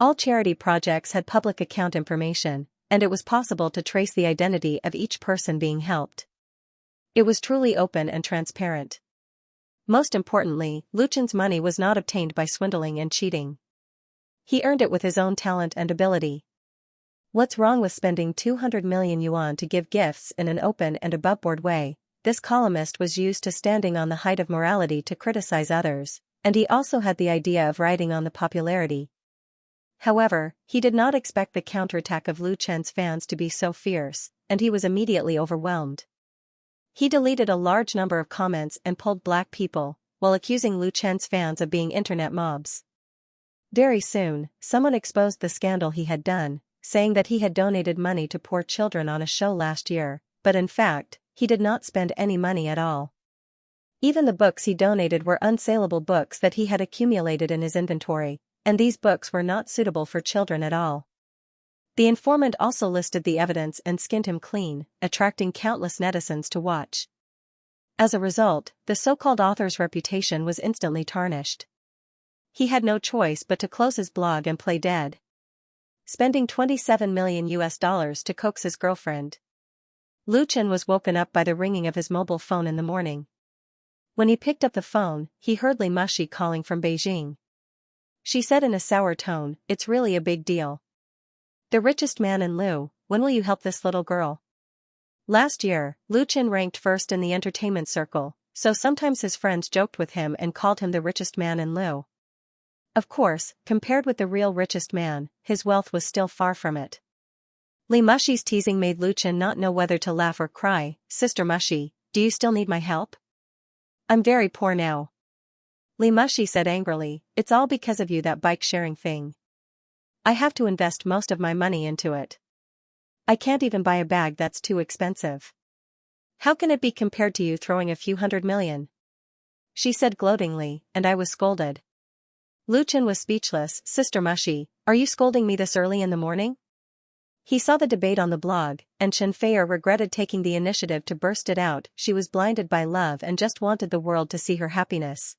All charity projects had public account information, and it was possible to trace the identity of each person being helped. It was truly open and transparent. Most importantly, Lu Chen's money was not obtained by swindling and cheating. He earned it with his own talent and ability. What's wrong with spending 200 million yuan to give gifts in an open and aboveboard way? This columnist was used to standing on the height of morality to criticize others, and he also had the idea of riding on the popularity. However, he did not expect the counterattack of Lu Chen's fans to be so fierce, and he was immediately overwhelmed. He deleted a large number of comments and pulled black people, while accusing Lu Chen's fans of being internet mobs. Very soon, someone exposed the scandal he had done, saying that he had donated money to poor children on a show last year, but in fact, he did not spend any money at all. Even the books he donated were unsaleable books that he had accumulated in his inventory, and these books were not suitable for children at all. The informant also listed the evidence and skinned him clean, attracting countless netizens to watch. As a result, the so-called author's reputation was instantly tarnished. He had no choice but to close his blog and play dead. Spending 27 million US dollars to coax his girlfriend. Lu Chen was woken up by the ringing of his mobile phone in the morning. When he picked up the phone, he heard Li Mushi calling from Beijing. She said in a sour tone, "It's really a big deal. The richest man in Lu, when will you help this little girl?" Last year, Lu Chen ranked first in the entertainment circle, so sometimes his friends joked with him and called him the richest man in Lu. Of course, compared with the real richest man, his wealth was still far from it. Li Mushi's teasing made Lu Chen not know whether to laugh or cry. "Sister Mushi, do you still need my help? I'm very poor now." Li Mushi said angrily, "It's all because of you, that bike sharing thing. I have to invest most of my money into it. I can't even buy a bag that's too expensive. How can it be compared to you throwing a few $100 million? She said gloatingly, and I was scolded. Lu Chen was speechless. "Sister Mushi, are you scolding me this early in the morning?" He saw the debate on the blog, and Chen Feier regretted taking the initiative to burst it out. She was blinded by love and just wanted the world to see her happiness.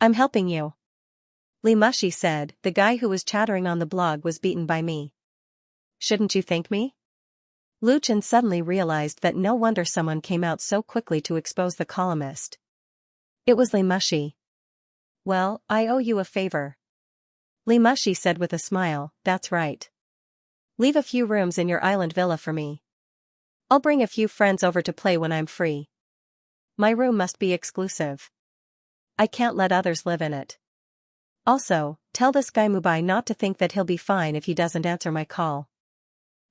"I'm helping you," Li Mushi said. "The guy who was chattering on the blog was beaten by me. Shouldn't you thank me?" Lu Chen suddenly realized that no wonder someone came out so quickly to expose the columnist. It was Li Mushi. "Well, I owe you a favor," Li Mushi said with a smile. "That's right. Leave a few rooms in your island villa for me. I'll bring a few friends over to play when I'm free. My room must be exclusive. I can't let others live in it. Also, tell this guy Mubai not to think that he'll be fine if he doesn't answer my call.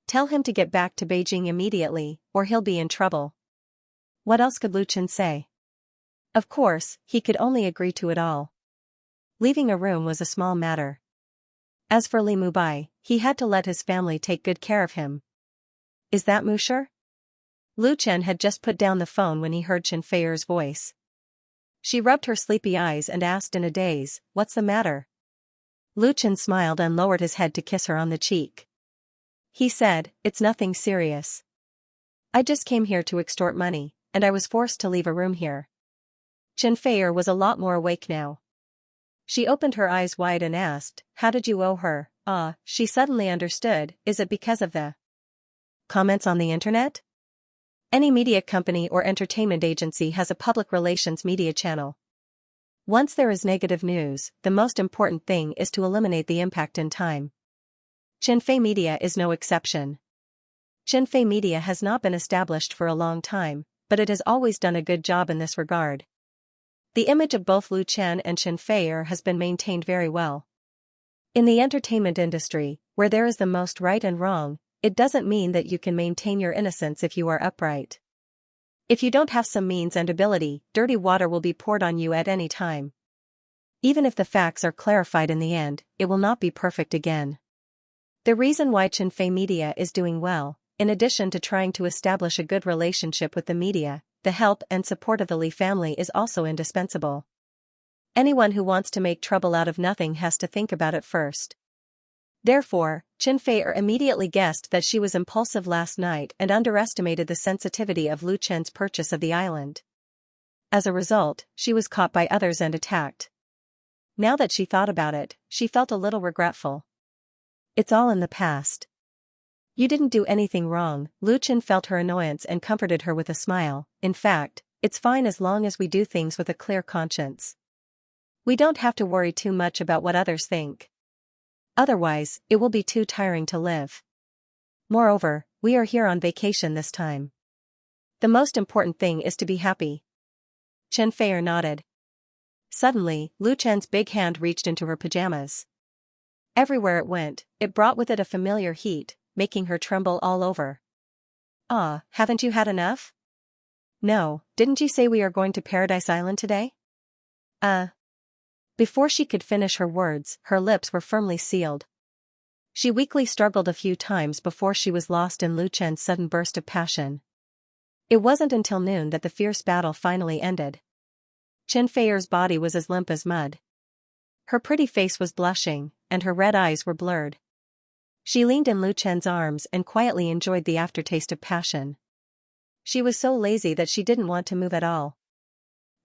Tell him to get back to Beijing immediately, or he'll be in trouble." What else could Lu Chen say? Of course, he could only agree to it all. Leaving a room was a small matter. As for Li Mubai, he had to let his family take good care of him. Is that Musher? Lu Chen had just put down the phone when he heard Chen Feier's voice. She rubbed her sleepy eyes and asked in a daze, "What's the matter?" Lu Chen smiled and lowered his head to kiss her on the cheek. He said, "It's nothing serious. I just came here to extort money, and I was forced to leave a room here." Chen Feier was a lot more awake now. She opened her eyes wide and asked, "How did you owe her?" She suddenly understood. Is it because of the comments on the internet? Any media company or entertainment agency has a public relations media channel. Once there is negative news, the most important thing is to eliminate the impact in time. Qinfei Media is no exception. Qinfei Media has not been established for a long time, but it has always done a good job in this regard. The image of both Lu Chen and Chen Feier has been maintained very well. In the entertainment industry, where there is the most right and wrong, it doesn't mean that you can maintain your innocence if you are upright. If you don't have some means and ability, dirty water will be poured on you at any time. Even if the facts are clarified in the end, it will not be perfect again. The reason why Qinfei Media is doing well, in addition to trying to establish a good relationship with the media, the help and support of the Li family is also indispensable. Anyone who wants to make trouble out of nothing has to think about it first. Therefore, Chen Feier immediately guessed that she was impulsive last night and underestimated the sensitivity of Lu Chen's purchase of the island. As a result, she was caught by others and attacked. Now that she thought about it, she felt a little regretful. It's all in the past. You didn't do anything wrong. Lu Chen felt her annoyance and comforted her with a smile. In fact, it's fine as long as we do things with a clear conscience. We don't have to worry too much about what others think. Otherwise, it will be too tiring to live. Moreover, we are here on vacation this time. The most important thing is to be happy. Chen Feier nodded. Suddenly, Lu Chen's big hand reached into her pajamas. Everywhere it went, it brought with it a familiar heat, making her tremble all over. Haven't you had enough? No, didn't you say we are going to Paradise Island today? Before she could finish her words, her lips were firmly sealed. She weakly struggled a few times before she was lost in Lu Chen's sudden burst of passion. It wasn't until noon that the fierce battle finally ended. Chen Feier's body was as limp as mud. Her pretty face was blushing, and her red eyes were blurred. She leaned in Lu Chen's arms and quietly enjoyed the aftertaste of passion. She was so lazy that she didn't want to move at all.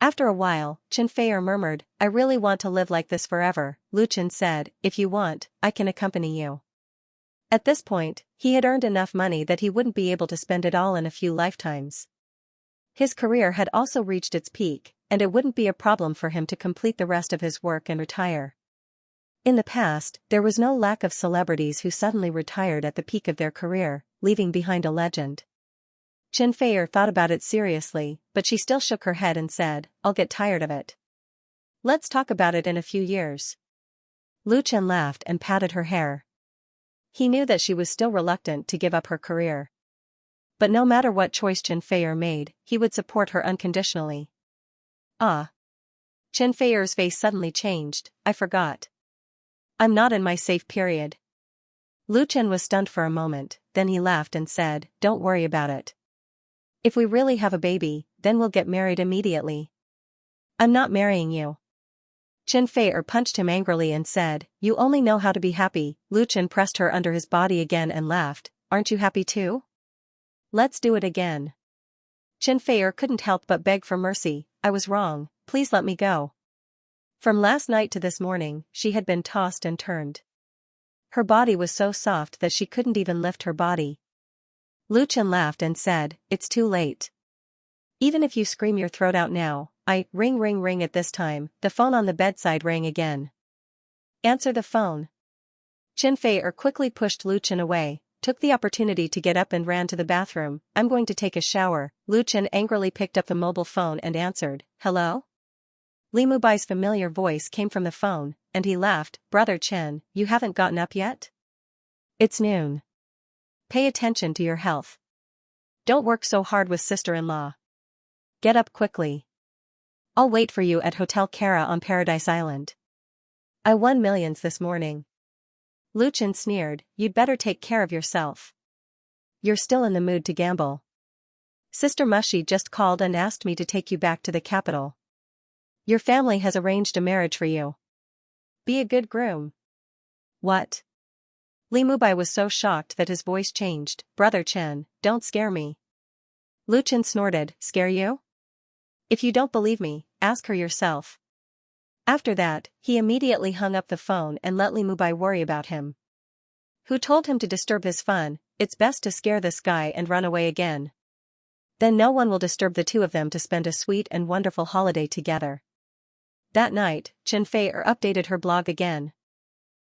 After a while, Chen Feier murmured, "I really want to live like this forever." Lu Chen said, "If you want, I can accompany you." At this point, he had earned enough money that he wouldn't be able to spend it all in a few lifetimes. His career had also reached its peak, and it wouldn't be a problem for him to complete the rest of his work and retire. In the past, there was no lack of celebrities who suddenly retired at the peak of their career, leaving behind a legend. Chen Feier thought about it seriously, but she still shook her head and said, "I'll get tired of it. Let's talk about it in a few years." Lu Chen laughed and patted her hair. He knew that she was still reluctant to give up her career. But no matter what choice Chen Feier made, he would support her unconditionally. Chen Feier's face suddenly changed. "I forgot. I'm not in my safe period." Lu Chen was stunned for a moment, then he laughed and said, "Don't worry about it. If we really have a baby, then we'll get married immediately." "I'm not marrying you." Chen Feier punched him angrily and said, "You only know how to be happy." Lu Chen pressed her under his body again and laughed, "Aren't you happy too? Let's do it again." Chen Feier couldn't help but beg for mercy. "I was wrong, please let me go." From last night to this morning, she had been tossed and turned. Her body was so soft that she couldn't even lift her body. Lu Chen laughed and said, "It's too late. Even if you scream your throat out now, ring ring ring." At this time, the phone on the bedside rang again. "Answer the phone." Chen Feier quickly pushed Lu Chen away, took the opportunity to get up and ran to the bathroom. "I'm going to take a shower." Lu Chen angrily picked up the mobile phone and answered, "Hello?" Li Mubai's familiar voice came from the phone, and he laughed, "Brother Chen, you haven't gotten up yet? It's noon. Pay attention to your health. Don't work so hard with sister-in-law." Get up quickly. I'll wait for you at Hotel Kara on Paradise Island. I won millions this morning. Lu Chen sneered, you'd better take care of yourself. You're still in the mood to gamble. Sister Mushy just called and asked me to take you back to the capital. Your family has arranged a marriage for you. Be a good groom. What? Li Mubai was so shocked that his voice changed. Brother Chen, don't scare me. Lu Chen snorted, scare you? If you don't believe me, ask her yourself. After that, he immediately hung up the phone and let Li Mubai worry about him. Who told him to disturb his fun? It's best to scare this guy and run away again. Then no one will disturb the two of them to spend a sweet and wonderful holiday together. That night, Chen Fei updated her blog again.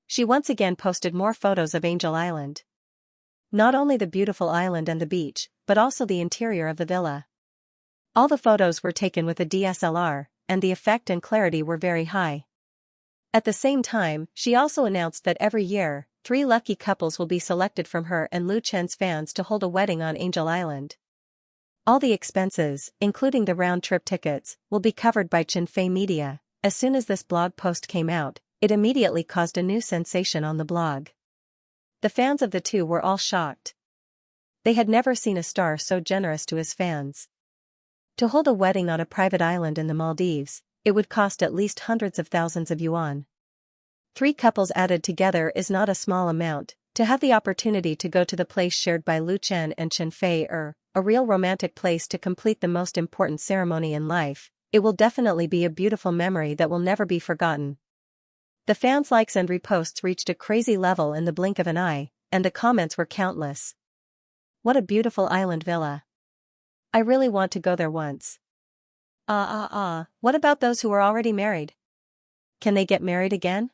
She once again posted more photos of Angel Island. Not only the beautiful island and the beach, but also the interior of the villa. All the photos were taken with a DSLR, and the effect and clarity were very high. At the same time, she also announced that every year, 3 lucky couples will be selected from her and Lu Chen's fans to hold a wedding on Angel Island. All the expenses, including the round-trip tickets, will be covered by Chen Fei Media. As soon as this blog post came out, it immediately caused a new sensation on the blog. The fans of the two were all shocked. They had never seen a star so generous to his fans. To hold a wedding on a private island in the Maldives, it would cost at least hundreds of thousands of yuan. 3 couples added together is not a small amount. To have the opportunity to go to the place shared by Lu Chen and Chen Fei a real romantic place to complete the most important ceremony in life, it will definitely be a beautiful memory that will never be forgotten. The fans' likes and reposts reached a crazy level in the blink of an eye, and the comments were countless. What a beautiful island villa. I really want to go there once. What about those who are already married? Can they get married again?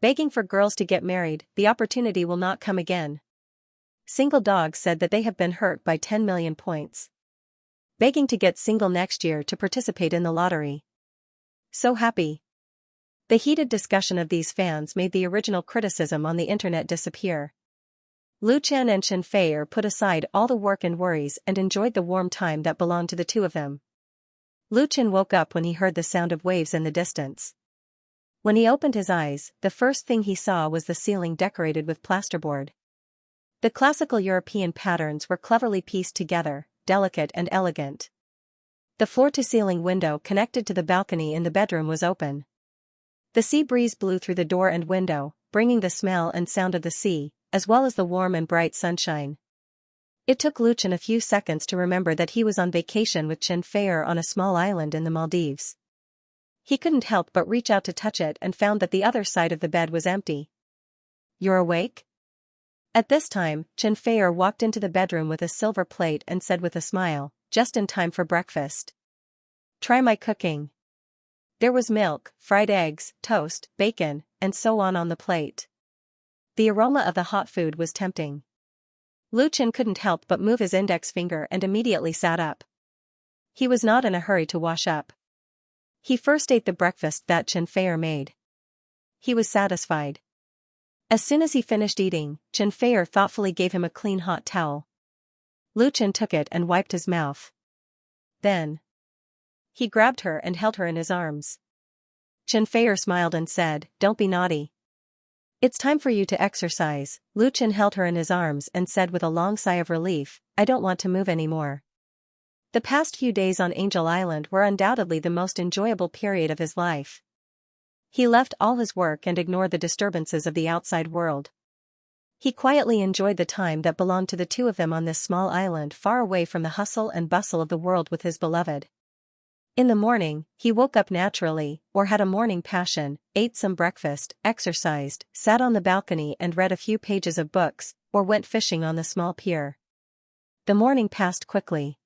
Begging for girls to get married, the opportunity will not come again. Single dogs said that they have been hurt by 10 million points. Begging to get single next year to participate in the lottery. So happy. The heated discussion of these fans made the original criticism on the internet disappear. Lu Chen and Chen Fei put aside all the work and worries and enjoyed the warm time that belonged to the two of them. Lu Chen woke up when he heard the sound of waves in the distance. When he opened his eyes, the first thing he saw was the ceiling decorated with plasterboard. The classical European patterns were cleverly pieced together, delicate and elegant. The floor-to-ceiling window connected to the balcony in the bedroom was open. The sea breeze blew through the door and window, bringing the smell and sound of the sea, as well as the warm and bright sunshine. It took Lu Chen a few seconds to remember that he was on vacation with Chen Fei on a small island in the Maldives. He couldn't help but reach out to touch it and found that the other side of the bed was empty. You're awake? At this time, Chen Fei walked into the bedroom with a silver plate and said with a smile, just in time for breakfast. Try my cooking. There was milk, fried eggs, toast, bacon, and so on the plate. The aroma of the hot food was tempting. Lu Chen couldn't help but move his index finger and immediately sat up. He was not in a hurry to wash up. He first ate the breakfast that Chen Fei made. He was satisfied. As soon as he finished eating, Chen Fei thoughtfully gave him a clean hot towel. Lu Chen took it and wiped his mouth. Then he grabbed her and held her in his arms. Chen Fei smiled and said, "Don't be naughty. It's time for you to exercise." Lu Chen held her in his arms and said with a long sigh of relief, "I don't want to move anymore." The past few days on Angel Island were undoubtedly the most enjoyable period of his life. He left all his work and ignored the disturbances of the outside world. He quietly enjoyed the time that belonged to the two of them on this small island far away from the hustle and bustle of the world with his beloved. In the morning, he woke up naturally, or had a morning passion, ate some breakfast, exercised, sat on the balcony and read a few pages of books, or went fishing on the small pier. The morning passed quickly.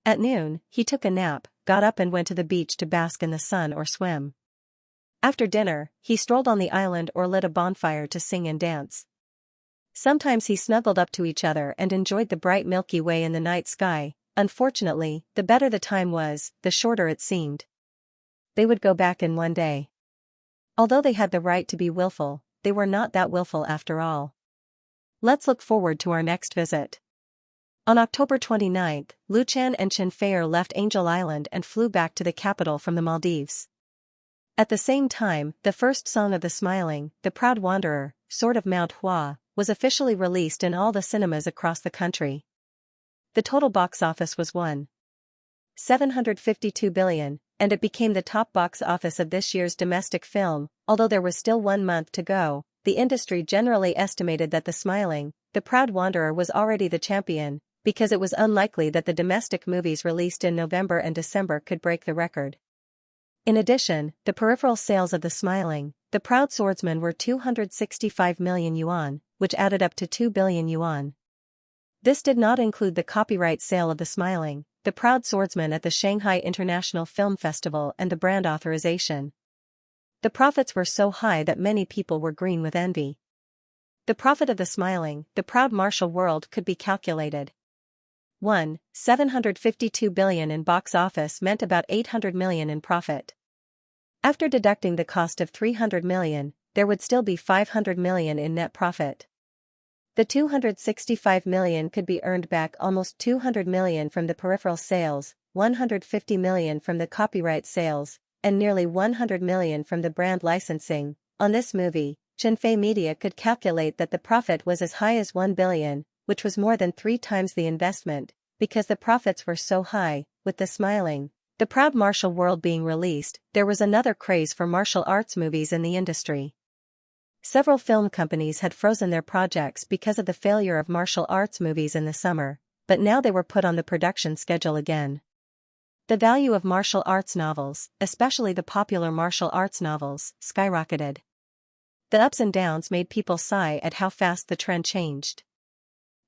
At noon, he took a nap, got up and went to the beach to bask in the sun or swim. After dinner, he strolled on the island or lit a bonfire to sing and dance. Sometimes he snuggled up to each other and enjoyed the bright Milky Way in the night sky. Unfortunately, the better the time was, the shorter it seemed. They would go back in one day. Although they had the right to be willful, they were not that willful after all. Let's look forward to our next visit. On October 29, Luchan and Xianxia left Angel Island and flew back to the capital from the Maldives. At the same time, the first song of The Smiling, The Proud Wanderer, Sword of Mount Hua, was officially released in all the cinemas across the country. The total box office was $1.752 billion, and it became the top box office of this year's domestic film. Although there was still 1 month to go, the industry generally estimated that The Smiling, The Proud Wanderer was already the champion, because it was unlikely that the domestic movies released in November and December could break the record. In addition, the peripheral sales of The Smiling, The Proud Swordsman were 265 million yuan, which added up to 2 billion yuan. This did not include the copyright sale of The Smiling, The Proud Swordsman at the Shanghai International Film Festival and the brand authorization. The profits were so high that many people were green with envy. The profit of The Smiling, The Proud Martial World could be calculated. 1.752 billion in box office meant about 800 million in profit. After deducting the cost of 300 million, there would still be 500 million in net profit. The 265 million could be earned back, almost 200 million from the peripheral sales, 150 million from the copyright sales, and nearly 100 million from the brand licensing. On this movie, Xianxia Media could calculate that the profit was as high as 1 billion, which was more than 3 times the investment, because the profits were so high. With The Smiling, The Proud Martial World being released, there was another craze for martial arts movies in the industry. Several film companies had frozen their projects because of the failure of martial arts movies in the summer, but now they were put on the production schedule again. The value of martial arts novels, especially the popular martial arts novels, skyrocketed. The ups and downs made people sigh at how fast the trend changed.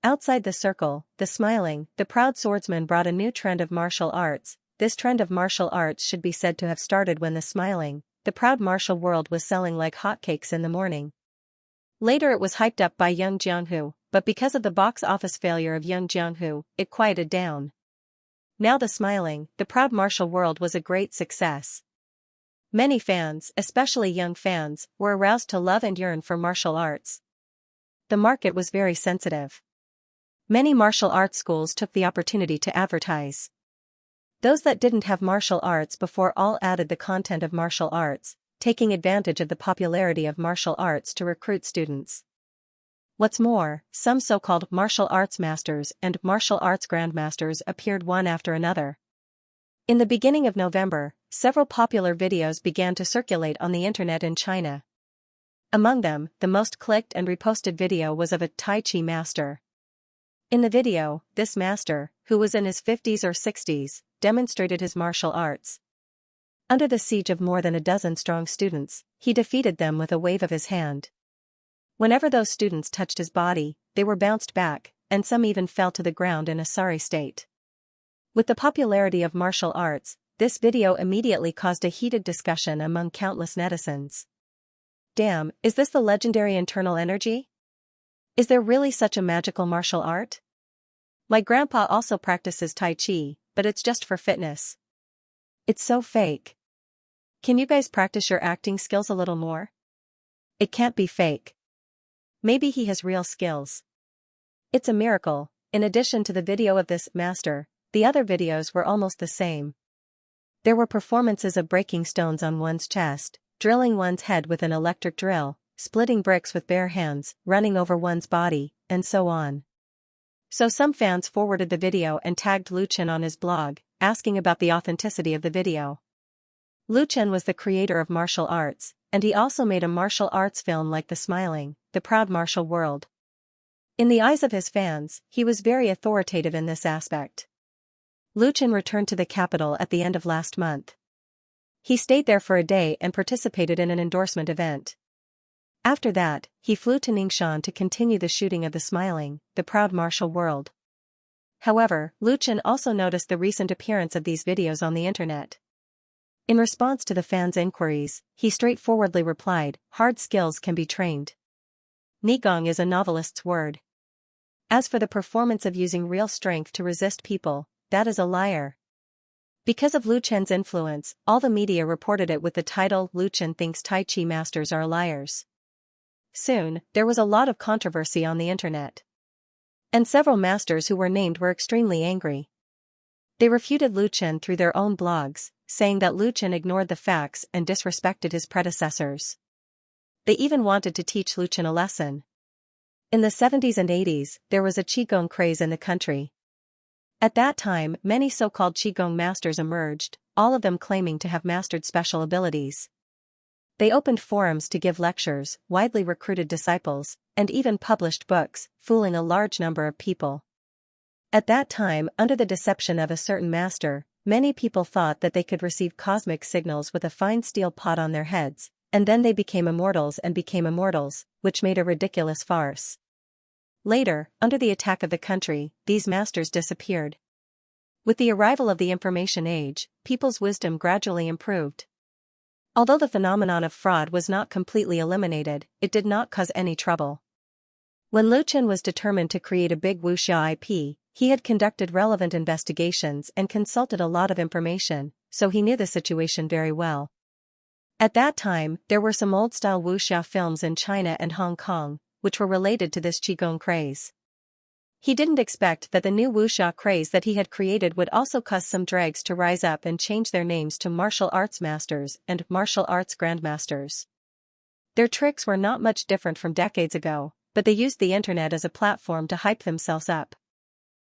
Outside the circle, The Smiling, The Proud Swordsman brought a new trend of martial arts. This trend of martial arts should be said to have started when The Smiling, The Proud Martial World was selling like hotcakes in the morning. Later it was hyped up by Young Jianghu, but because of the box office failure of Young Jianghu, it quieted down. Now The Smiling, The Proud Martial World was a great success. Many fans, especially young fans, were aroused to love and yearn for martial arts. The market was very sensitive. Many martial arts schools took the opportunity to advertise. Those that didn't have martial arts before all added the content of martial arts, taking advantage of the popularity of martial arts to recruit students. What's more, some so-called martial arts masters and martial arts grandmasters appeared one after another. In the beginning of November, several popular videos began to circulate on the internet in China. Among them, the most clicked and reposted video was of a Tai Chi master. In the video, this master, who was in his 50s or 60s, demonstrated his martial arts. Under the siege of more than a dozen strong students, he defeated them with a wave of his hand. Whenever those students touched his body, they were bounced back, and some even fell to the ground in a sorry state. With the popularity of martial arts, this video immediately caused a heated discussion among countless netizens. Damn, is this the legendary internal energy? Is there really such a magical martial art? My grandpa also practices Tai Chi, but it's just for fitness. It's so fake. Can you guys practice your acting skills a little more? It can't be fake. Maybe he has real skills. It's a miracle. In addition to the video of this master, the other videos were almost the same. There were performances of breaking stones on one's chest, drilling one's head with an electric drill, splitting bricks with bare hands, running over one's body, and so on. So some fans forwarded the video and tagged Luchan on his blog, asking about the authenticity of the video. Luchan was the creator of martial arts, and he also made a martial arts film like The Smiling, The Proud Martial World. In the eyes of his fans, he was very authoritative in this aspect. Luchan returned to the capital at the end of last month. He stayed there for a day and participated in an endorsement event. After that, he flew to Ningxian to continue the shooting of The Smiling, The Proud Martial World. However, Luchan also noticed the recent appearance of these videos on the internet. In response to the fans' inquiries, he straightforwardly replied, "Hard skills can be trained. Nigong is a novelist's word. As for the performance of using real strength to resist people, that is a liar." Because of Luchan's influence, all the media reported it with the title, "Luchan thinks Tai Chi masters are liars." Soon, there was a lot of controversy on the internet. And several masters who were named were extremely angry. They refuted Lu Chen through their own blogs, saying that Lu Chen ignored the facts and disrespected his predecessors. They even wanted to teach Lu Chen a lesson. In the 70s and 80s, there was a Qigong craze in the country. At that time, many so-called Qigong masters emerged, all of them claiming to have mastered special abilities. They opened forums to give lectures, widely recruited disciples, and even published books, fooling a large number of people. At that time, under the deception of a certain master, many people thought that they could receive cosmic signals with a fine steel pot on their heads, and then they became immortals, which made a ridiculous farce. Later, under the attack of the country, these masters disappeared. With the arrival of the information age, people's wisdom gradually improved. Although the phenomenon of fraud was not completely eliminated, it did not cause any trouble. When Lu Chen was determined to create a big wuxia IP, he had conducted relevant investigations and consulted a lot of information, so he knew the situation very well. At that time, there were some old-style wuxia films in China and Hong Kong, which were related to this Qigong craze. He didn't expect that the new wuxia craze that he had created would also cause some drags to rise up and change their names to martial arts masters and martial arts grandmasters. Their tricks were not much different from decades ago, but they used the internet as a platform to hype themselves up.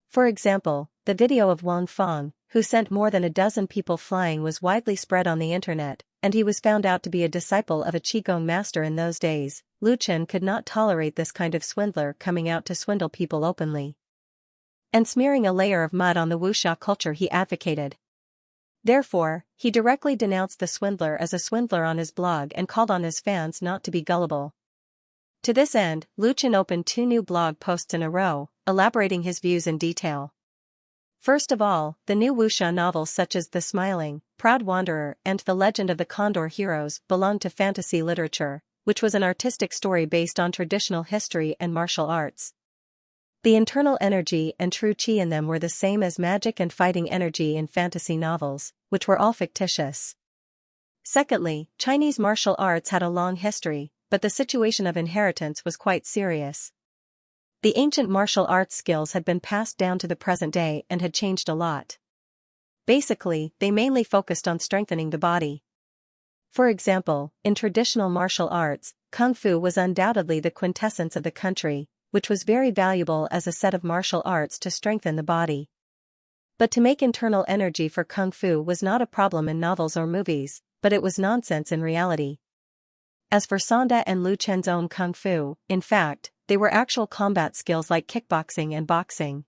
For example, the video of Wang Feng, who sent more than a dozen people flying, was widely spread on the internet, and he was found out to be a disciple of a Qigong master in those days. Lu Chen could not tolerate this kind of swindler coming out to swindle people openly and smearing a layer of mud on the wuxia culture he advocated. Therefore, he directly denounced the swindler as a swindler on his blog and called on his fans not to be gullible. To this end, Lu Chen opened 2 new blog posts in a row, elaborating his views in detail. First of all, the new wuxia novels such as The Smiling, Proud Wanderer, and The Legend of the Condor Heroes belonged to fantasy literature, which was an artistic story based on traditional history and martial arts. The internal energy and true qi in them were the same as magic and fighting energy in fantasy novels, which were all fictitious. Secondly, Chinese martial arts had a long history, but the situation of inheritance was quite serious. The ancient martial arts skills had been passed down to the present day and had changed a lot. Basically, they mainly focused on strengthening the body. For example, in traditional martial arts, Kung Fu was undoubtedly the quintessence of the country, which was very valuable as a set of martial arts to strengthen the body. But to make internal energy for Kung Fu was not a problem in novels or movies, but it was nonsense in reality. As for Sonda and Lu Chen's own Kung Fu, in fact, they were actual combat skills like kickboxing and boxing.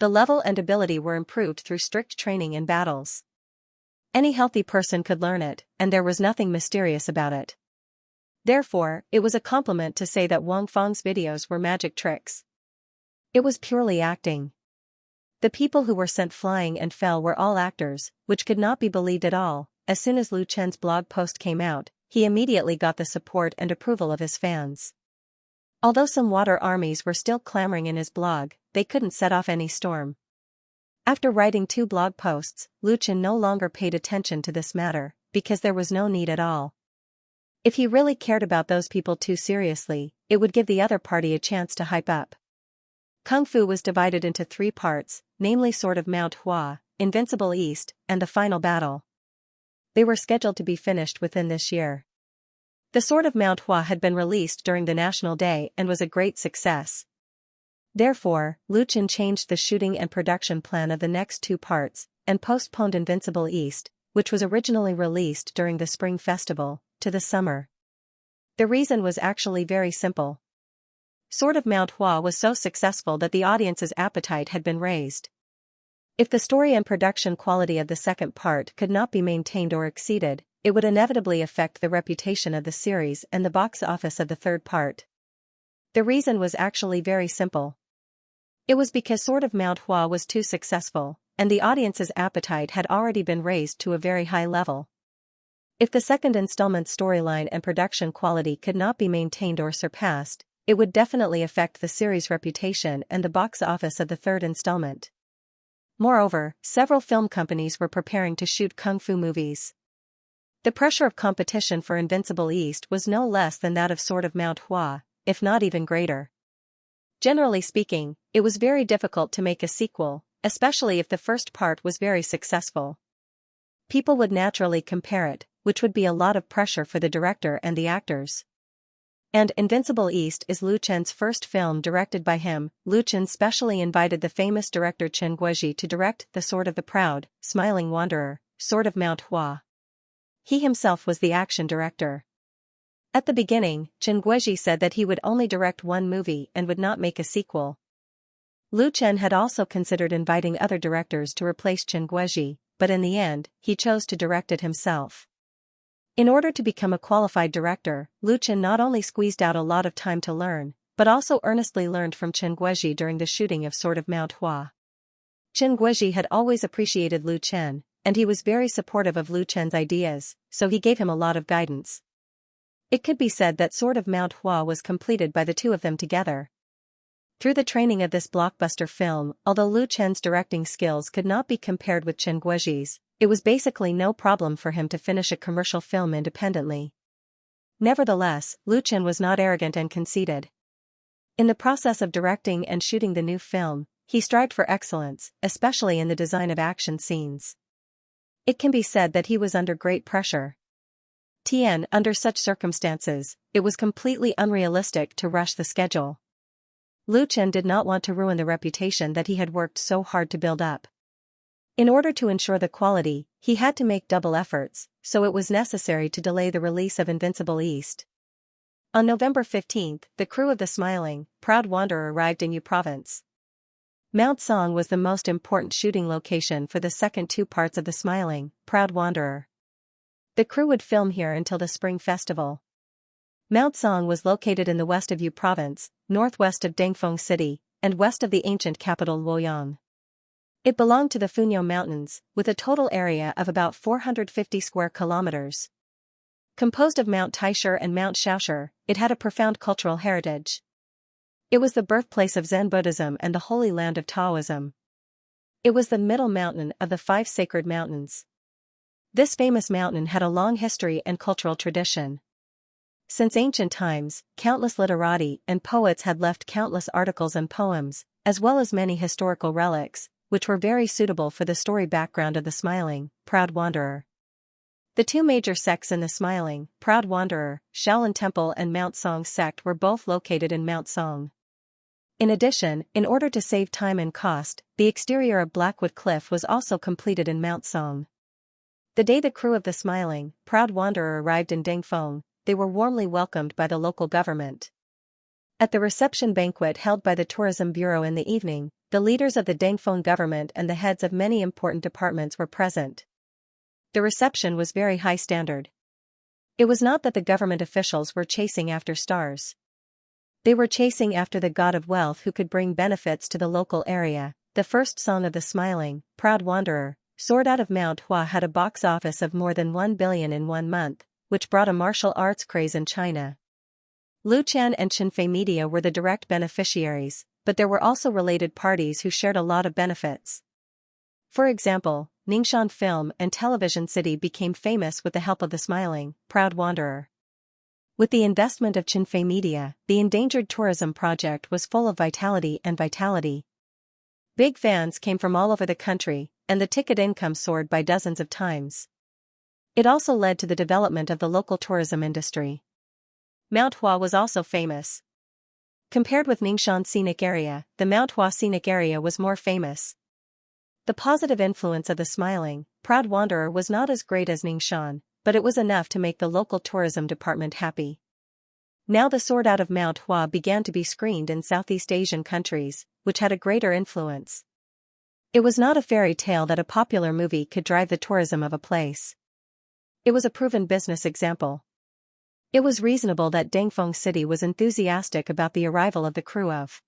The level and ability were improved through strict training in battles. Any healthy person could learn it, and there was nothing mysterious about it. Therefore, it was a compliment to say that Wang Feng's videos were magic tricks. It was purely acting. The people who were sent flying and fell were all actors, which could not be believed at all. As soon as Lu Chen's blog post came out, he immediately got the support and approval of his fans. Although some water armies were still clamoring in his blog, they couldn't set off any storm. After writing 2 blog posts, Lu Chen no longer paid attention to this matter, because there was no need at all. If he really cared about those people too seriously, it would give the other party a chance to hype up. Kung Fu was divided into 3 parts, namely Sword of Mount Hua, Invincible East, and the Final Battle. They were scheduled to be finished within this year. The Sword of Mount Hua had been released during the National Day and was a great success. Therefore, Lu Chen changed the shooting and production plan of the next 2 parts, and postponed Invincible East, which was originally released during the Spring Festival, to the summer. The reason was actually very simple. Sword of Mount Hua was so successful that the audience's appetite had been raised. If the story and production quality of the second part could not be maintained or exceeded, it would inevitably affect the reputation of the series and the box office of the third part. The reason was actually very simple. It was because Sword of Mount Hua was too successful, and the audience's appetite had already been raised to a very high level. If the second installment's storyline and production quality could not be maintained or surpassed, it would definitely affect the series' reputation and the box office of the third installment. Moreover, several film companies were preparing to shoot Kung Fu movies. The pressure of competition for Invincible East was no less than that of Sword of Mount Hua, if not even greater. Generally speaking, it was very difficult to make a sequel, especially if the first part was very successful. People would naturally compare it, which would be a lot of pressure for the director and the actors. And Invincible East is Liu Chen's first film directed by him. Liu Chen specially invited the famous director Chen Guozhi to direct The Sword of the Proud, Smiling Wanderer, Sword of Mount Hua. He himself was the action director. At the beginning, Chen Guozhi said that he would only direct one movie and would not make a sequel. Liu Chen had also considered inviting other directors to replace Chen Guozhi, but in the end, he chose to direct it himself. In order to become a qualified director, Liu Chen not only squeezed out a lot of time to learn, but also earnestly learned from Chen Guozhi during the shooting of Sword of Mount Hua. Chen Guozhi had always appreciated Liu Chen, and he was very supportive of Liu Chen's ideas, so he gave him a lot of guidance. It could be said that Sword of Mount Hua was completed by the two of them together. Through the training of this blockbuster film, although Liu Chen's directing skills could not be compared with Chen Guozhi's, it was basically no problem for him to finish a commercial film independently. Nevertheless, Liu Chen was not arrogant and conceited. In the process of directing and shooting the new film, he strived for excellence, especially in the design of action scenes. It can be said that he was under great pressure. Under such circumstances, it was completely unrealistic to rush the schedule. Liu Chen did not want to ruin the reputation that he had worked so hard to build up. In order to ensure the quality, he had to make double efforts, so it was necessary to delay the release of Invincible East. On November 15, the crew of The Smiling, Proud Wanderer arrived in Yu Province. Mount Song was the most important shooting location for the second two parts of The Smiling, Proud Wanderer. The crew would film here until the Spring Festival. Mount Song was located in the west of Yu Province, northwest of Dangfeng City, and west of the ancient capital Luoyang. It belonged to the Funyo Mountains, with a total area of about 450 square kilometers. Composed of Mount Taisher and Mount Shaosher, it had a profound cultural heritage. It was the birthplace of Zen Buddhism and the holy land of Taoism. It was the middle mountain of the 5 sacred mountains. This famous mountain had a long history and cultural tradition. Since ancient times, countless literati and poets had left countless articles and poems, as well as many historical relics, which were very suitable for the story background of The Smiling, Proud Wanderer. The two major sects in The Smiling, Proud Wanderer, Shaolin Temple and Mount Song sect were both located in Mount Song. In addition, in order to save time and cost, the exterior of Blackwood Cliff was also completed in Mount Song. The day the crew of The Smiling, Proud Wanderer arrived in Dangfeng, they were warmly welcomed by the local government. At the reception banquet held by the Tourism Bureau in the evening, the leaders of the Dangfeng government and the heads of many important departments were present. The reception was very high standard. It was not that the government officials were chasing after stars. They were chasing after the god of wealth who could bring benefits to the local area. The first song of The Smiling, Proud Wanderer, Sword Out of Mount Hua had a box office of more than 1 billion in 1 month, which brought a martial arts craze in China. Liu Chen and Xinfei Media were the direct beneficiaries, but there were also related parties who shared a lot of benefits. For example, Ningxian Film and Television City became famous with the help of The Smiling, Proud Wanderer. With the investment of Xinfei Media, the endangered tourism project was full of vitality. Big fans came from all over the country, and the ticket income soared by dozens of times. It also led to the development of the local tourism industry. Mount Hua was also famous. Compared with Ningxian Scenic Area, the Mount Hua Scenic Area was more famous. The positive influence of The Smiling, Proud Wanderer was not as great as Ningxian, but it was enough to make the local tourism department happy. Now The Sword Out of Mount Hua began to be screened in Southeast Asian countries, which had a greater influence. It was not a fairy tale that a popular movie could drive the tourism of a place. It was a proven business example. It was reasonable that Dangfeng City was enthusiastic about the arrival of the crew of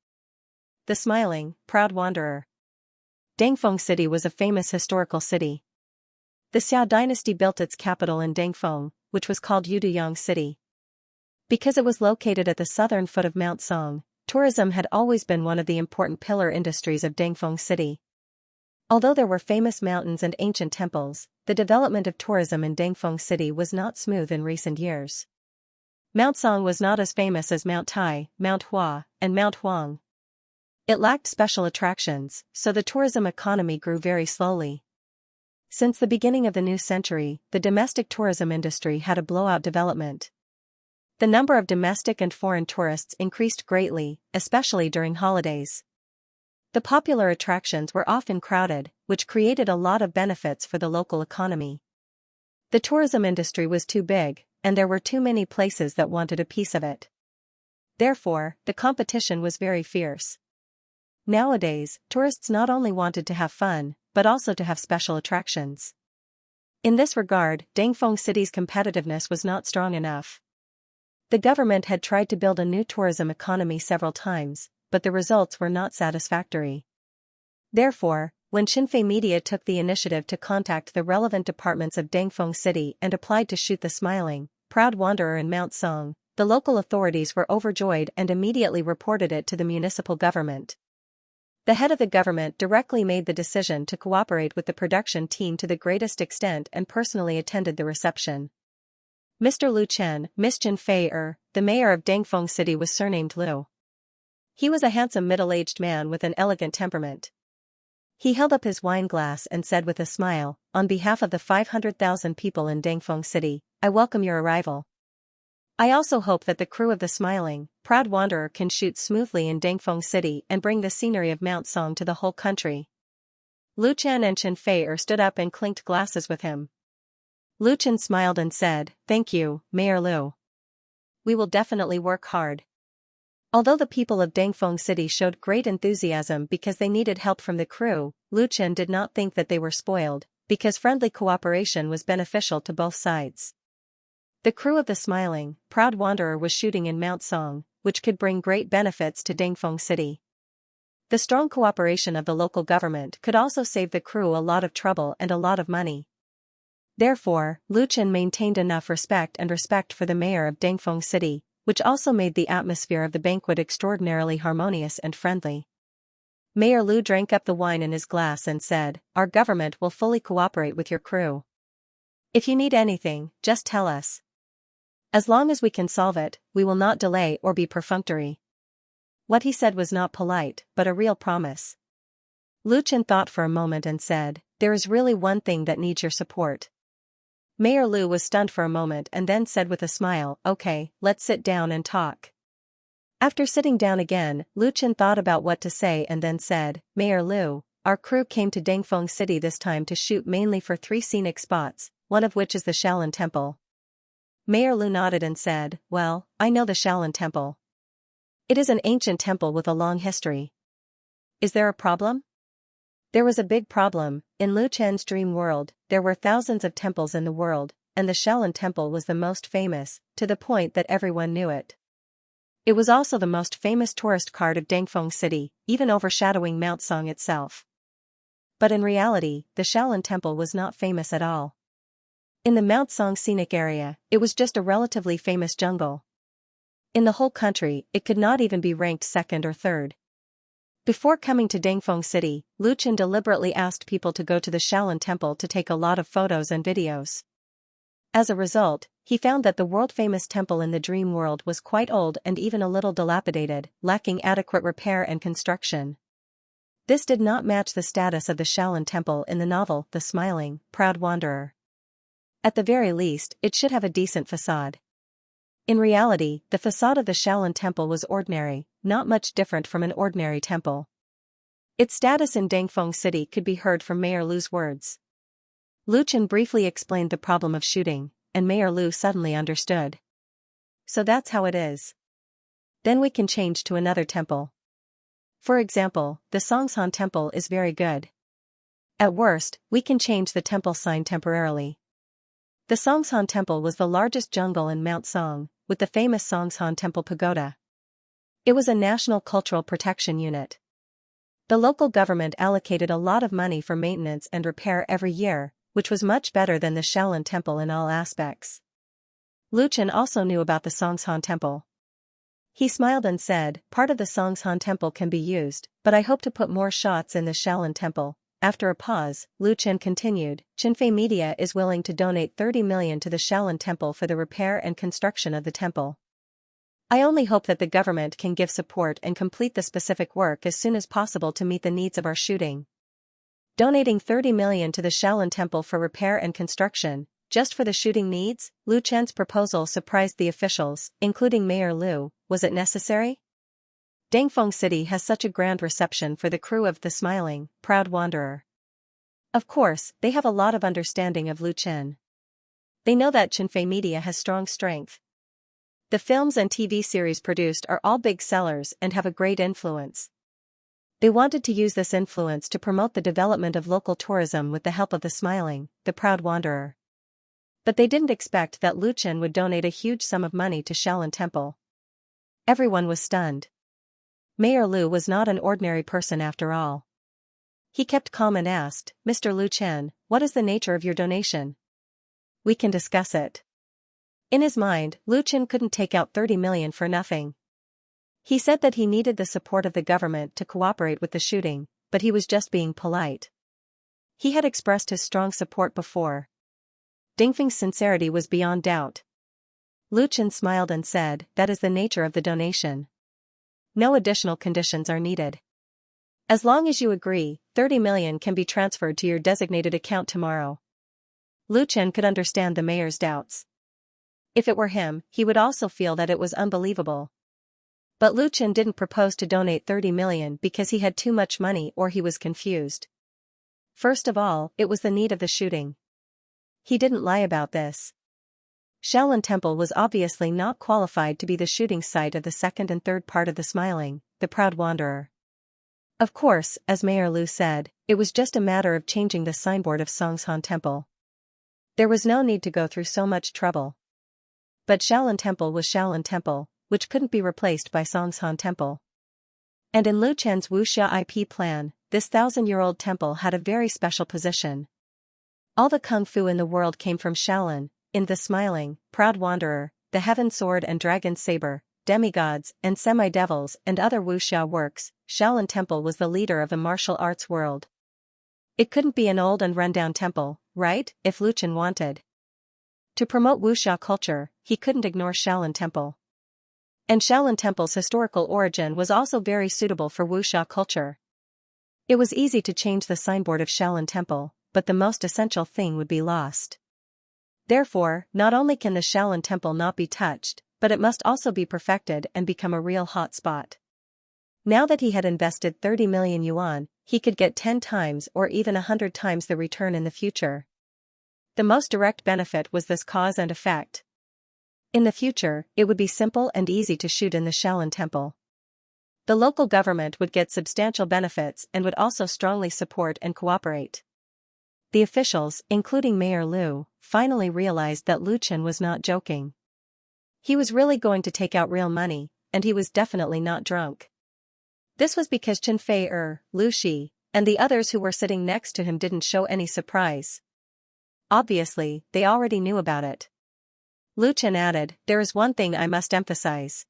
The Smiling, Proud Wanderer. Dangfeng City was a famous historical city. The Xiao dynasty built its capital in Dangfeng, which was called Yuduyang City. Because it was located at the southern foot of Mount Song, tourism had always been one of the important pillar industries of Dangfeng City. Although there were famous mountains and ancient temples, the development of tourism in Dangfeng City was not smooth in recent years. Mount Song was not as famous as Mount Tai, Mount Hua, and Mount Huang. It lacked special attractions, so the tourism economy grew very slowly. Since the beginning of the new century, the domestic tourism industry had a blowout development. The number of domestic and foreign tourists increased greatly, especially during holidays. The popular attractions were often crowded, which created a lot of benefits for the local economy. The tourism industry was too big, and there were too many places that wanted a piece of it. Therefore, the competition was very fierce. Nowadays, tourists not only wanted to have fun, but also to have special attractions. In this regard, Dangfeng City's competitiveness was not strong enough. The government had tried to build a new tourism economy several times, but the results were not satisfactory. Therefore, when Xinfei Media took the initiative to contact the relevant departments of Dangfeng City and applied to shoot the smiling, proud wanderer in Mount Song, the local authorities were overjoyed and immediately reported it to the municipal government. The head of the government directly made the decision to cooperate with the production team to the greatest extent and personally attended the reception. Mr. Lu Chen, Miss Xinfei the mayor of Dangfeng City, was surnamed Lu. He was a handsome middle-aged man with an elegant temperament. He held up his wine glass and said with a smile, "On behalf of the 500,000 people in Dangfeng City, I welcome your arrival. I also hope that the crew of the smiling, proud wanderer can shoot smoothly in Dangfeng City and bring the scenery of Mount Song to the whole country." Lu Chen and Xinfei stood up and clinked glasses with him. Lu Chen smiled and said, "Thank you, Mayor Lu. We will definitely work hard." Although the people of Dangfeng City showed great enthusiasm because they needed help from the crew, Lu Chen did not think that they were spoiled, because friendly cooperation was beneficial to both sides. The crew of the smiling, proud wanderer was shooting in Mount Song, which could bring great benefits to Dangfeng City. The strong cooperation of the local government could also save the crew a lot of trouble and a lot of money. Therefore, Lu Chen maintained enough respect for the mayor of Dangfeng City, which also made the atmosphere of the banquet extraordinarily harmonious and friendly. Mayor Lu drank up the wine in his glass and said, "Our government will fully cooperate with your crew. If you need anything, just tell us. As long as we can solve it, we will not delay or be perfunctory." What he said was not polite, but a real promise. Lu Chen thought for a moment and said, "There is really one thing that needs your support." Mayor Lu was stunned for a moment and then said with a smile, "Okay, let's sit down and talk." After sitting down again, Lu Chen thought about what to say and then said, "Mayor Lu, our crew came to Dangfeng City this time to shoot mainly for 3 scenic spots, one of which is the Shaolin Temple." Mayor Lu nodded and said, "Well, I know the Shaolin Temple. It is an ancient temple with a long history. Is there a problem?" There was a big problem. In Lu Chen's dream world, there were thousands of temples in the world, and the Shaolin Temple was the most famous, to the point that everyone knew it. It was also the most famous tourist card of Dangfeng City, even overshadowing Mount Song itself. But in reality, the Shaolin Temple was not famous at all. In the Mount Song scenic area, it was just a relatively famous jungle. In the whole country, it could not even be ranked second or third. Before coming to Dangfeng City, Lu Chen deliberately asked people to go to the Shaolin Temple to take a lot of photos and videos. As a result, he found that the world-famous temple in the dream world was quite old and even a little dilapidated, lacking adequate repair and construction. This did not match the status of the Shaolin Temple in the novel The Smiling, Proud Wanderer. At the very least, it should have a decent facade. In reality, the facade of the Shaolin Temple was ordinary, not much different from an ordinary temple. Its status in Dangfeng City could be heard from Mayor Lu's words. Lu Chen briefly explained the problem of shooting, and Mayor Lu suddenly understood. "So that's how it is. Then we can change to another temple. For example, the Songshan Temple is very good. At worst, we can change the temple sign temporarily." The Songshan Temple was the largest jungle in Mount Song, with the famous Songshan Temple Pagoda. It was a national cultural protection unit. The local government allocated a lot of money for maintenance and repair every year, which was much better than the Shaolin Temple in all aspects. Lu Chen also knew about the Songshan Temple. He smiled and said, "Part of the Songshan Temple can be used, but I hope to put more shots in the Shaolin Temple." After a pause, Lu Chen continued, "Xinfei Media is willing to donate 30 million to the Shaolin Temple for the repair and construction of the temple." I only hope that the government can give support and complete the specific work as soon as possible to meet the needs of our shooting. Donating 30 million to the Shaolin Temple for repair and construction, just for the shooting needs, Lu Chen's proposal surprised the officials, including Mayor Lu. Was it necessary? Dangfeng City has such a grand reception for the crew of The Smiling, Proud Wanderer. Of course, they have a lot of understanding of Lu Chen. They know that Qinfei Media has strong strength. The films and TV series produced are all big sellers and have a great influence. They wanted to use this influence to promote the development of local tourism with the help of The Smiling, the Proud Wanderer. But they didn't expect that Lu Chen would donate a huge sum of money to Shaolin Temple. Everyone was stunned. Mayor Lu was not an ordinary person after all. He kept calm and asked, "Mr. Lu Chen, what is the nature of your donation? We can discuss it." In his mind, Lu Chen couldn't take out 30 million for nothing. He said that he needed the support of the government to cooperate with the shooting, but he was just being polite. He had expressed his strong support before. Dingfeng's sincerity was beyond doubt. Lu Chen smiled and said, "That is the nature of the donation. No additional conditions are needed. As long as you agree, 30 million can be transferred to your designated account tomorrow." Lu Chen could understand the mayor's doubts. If it were him, he would also feel that it was unbelievable. But Lu Chen didn't propose to donate 30 million because he had too much money or he was confused. First of all, it was the need of the shooting. He didn't lie about this. Shaolin Temple was obviously not qualified to be the shooting site of the second and third part of The Smiling, the Proud Wanderer. Of course, as Mayor Lu said, it was just a matter of changing the signboard of Songshan Temple. There was no need to go through so much trouble. But Shaolin Temple was Shaolin Temple, which couldn't be replaced by Songshan Temple. And in Lu Chen's wuxia IP plan, this 1,000-year-old temple had a very special position. All the kung fu in the world came from Shaolin. In The Smiling, Proud Wanderer, the Heaven Sword and Dragon Saber, demigods and semi-devils and other wuxia works, Shaolin Temple was the leader of the martial arts world. It couldn't be an old and rundown temple, right, if Lu Chen wanted to promote wuxia culture, he couldn't ignore Shaolin Temple. And Shaolin Temple's historical origin was also very suitable for wuxia culture. It was easy to change the signboard of Shaolin Temple, but the most essential thing would be lost. Therefore, not only can the Shaolin Temple not be touched, but it must also be perfected and become a real hot spot. Now that he had invested 30 million yuan, he could get 10 times or even 100 times the return in the future. The most direct benefit was this cause and effect. In the future, it would be simple and easy to shoot in the Shaolin Temple. The local government would get substantial benefits and would also strongly support and cooperate. The officials, including Mayor Lu, finally realized that Lu Chen was not joking. He was really going to take out real money, and he was definitely not drunk. This was because Qinfei Lu Shi, and the others who were sitting next to him didn't show any surprise. Obviously, they already knew about it. Lu Chen added, "There is one thing I must emphasize.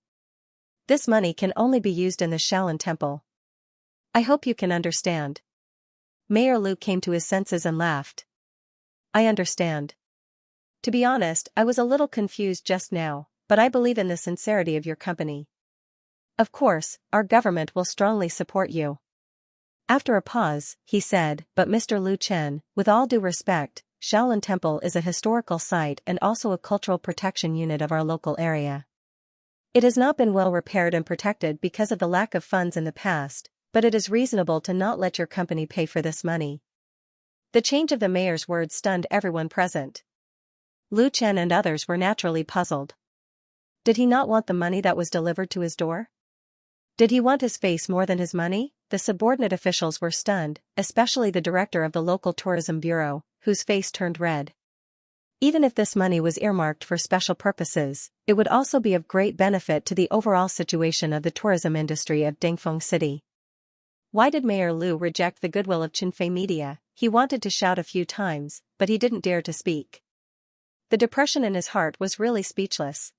This money can only be used in the Shaolin Temple. I hope you can understand." Mayor Lu came to his senses and laughed. "I understand. To be honest, I was a little confused just now, but I believe in the sincerity of your company. Of course, our government will strongly support you." After a pause, he said, "But Mr. Lu Chen, with all due respect, Shaolin Temple is a historical site and also a cultural protection unit of our local area. It has not been well repaired and protected because of the lack of funds in the past, but it is reasonable to not let your company pay for this money." The change of the mayor's words stunned everyone present. Lu Chen and others were naturally puzzled. Did he not want the money that was delivered to his door? Did he want his face more than his money? The subordinate officials were stunned, especially the director of the local tourism bureau, whose face turned red. Even if this money was earmarked for special purposes, it would also be of great benefit to the overall situation of the tourism industry of Dingfeng City. Why did Mayor Lu reject the goodwill of Qinfei Media? He wanted to shout a few times, but he didn't dare to speak. The depression in his heart was really speechless.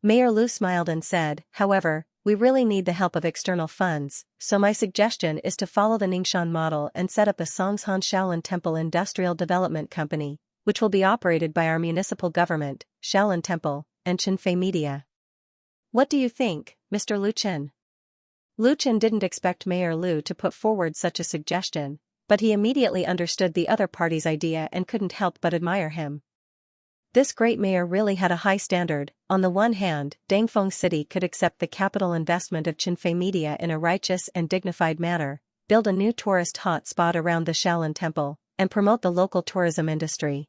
Mayor Lu smiled and said, "However, we really need the help of external funds, so my suggestion is to follow the Ningxian model and set up a Songshan Shaolin Temple Industrial Development Company, which will be operated by our municipal government, Shaolin Temple, and Qinfei Media." What do you think, Mr. Lu Chen? Lu Chen didn't expect Mayor Lu to put forward such a suggestion, but he immediately understood the other party's idea and couldn't help but admire him. This great mayor really had a high standard. On the one hand, Dangfeng City could accept the capital investment of Qinfei Media in a righteous and dignified manner, build a new tourist hot spot around the Shaolin Temple, and promote the local tourism industry.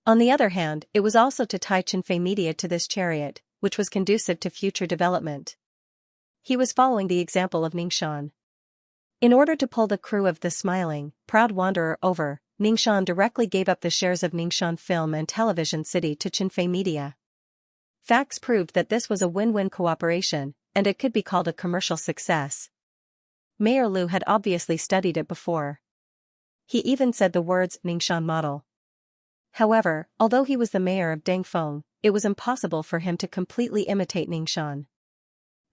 On the other hand, it was also to tie Qinfei Media to this chariot, which was conducive to future development. He was following the example of Ningxian. In order to pull the crew of the smiling, proud wanderer over, Ningxian directly gave up the shares of Ningxian Film and Television City to Qinfei Media. Facts proved that this was a win-win cooperation, and it could be called a commercial success. Mayor Lu had obviously studied it before. He even said the words Ningxian model. However, although he was the mayor of Dangfeng, it was impossible for him to completely imitate Ningxian.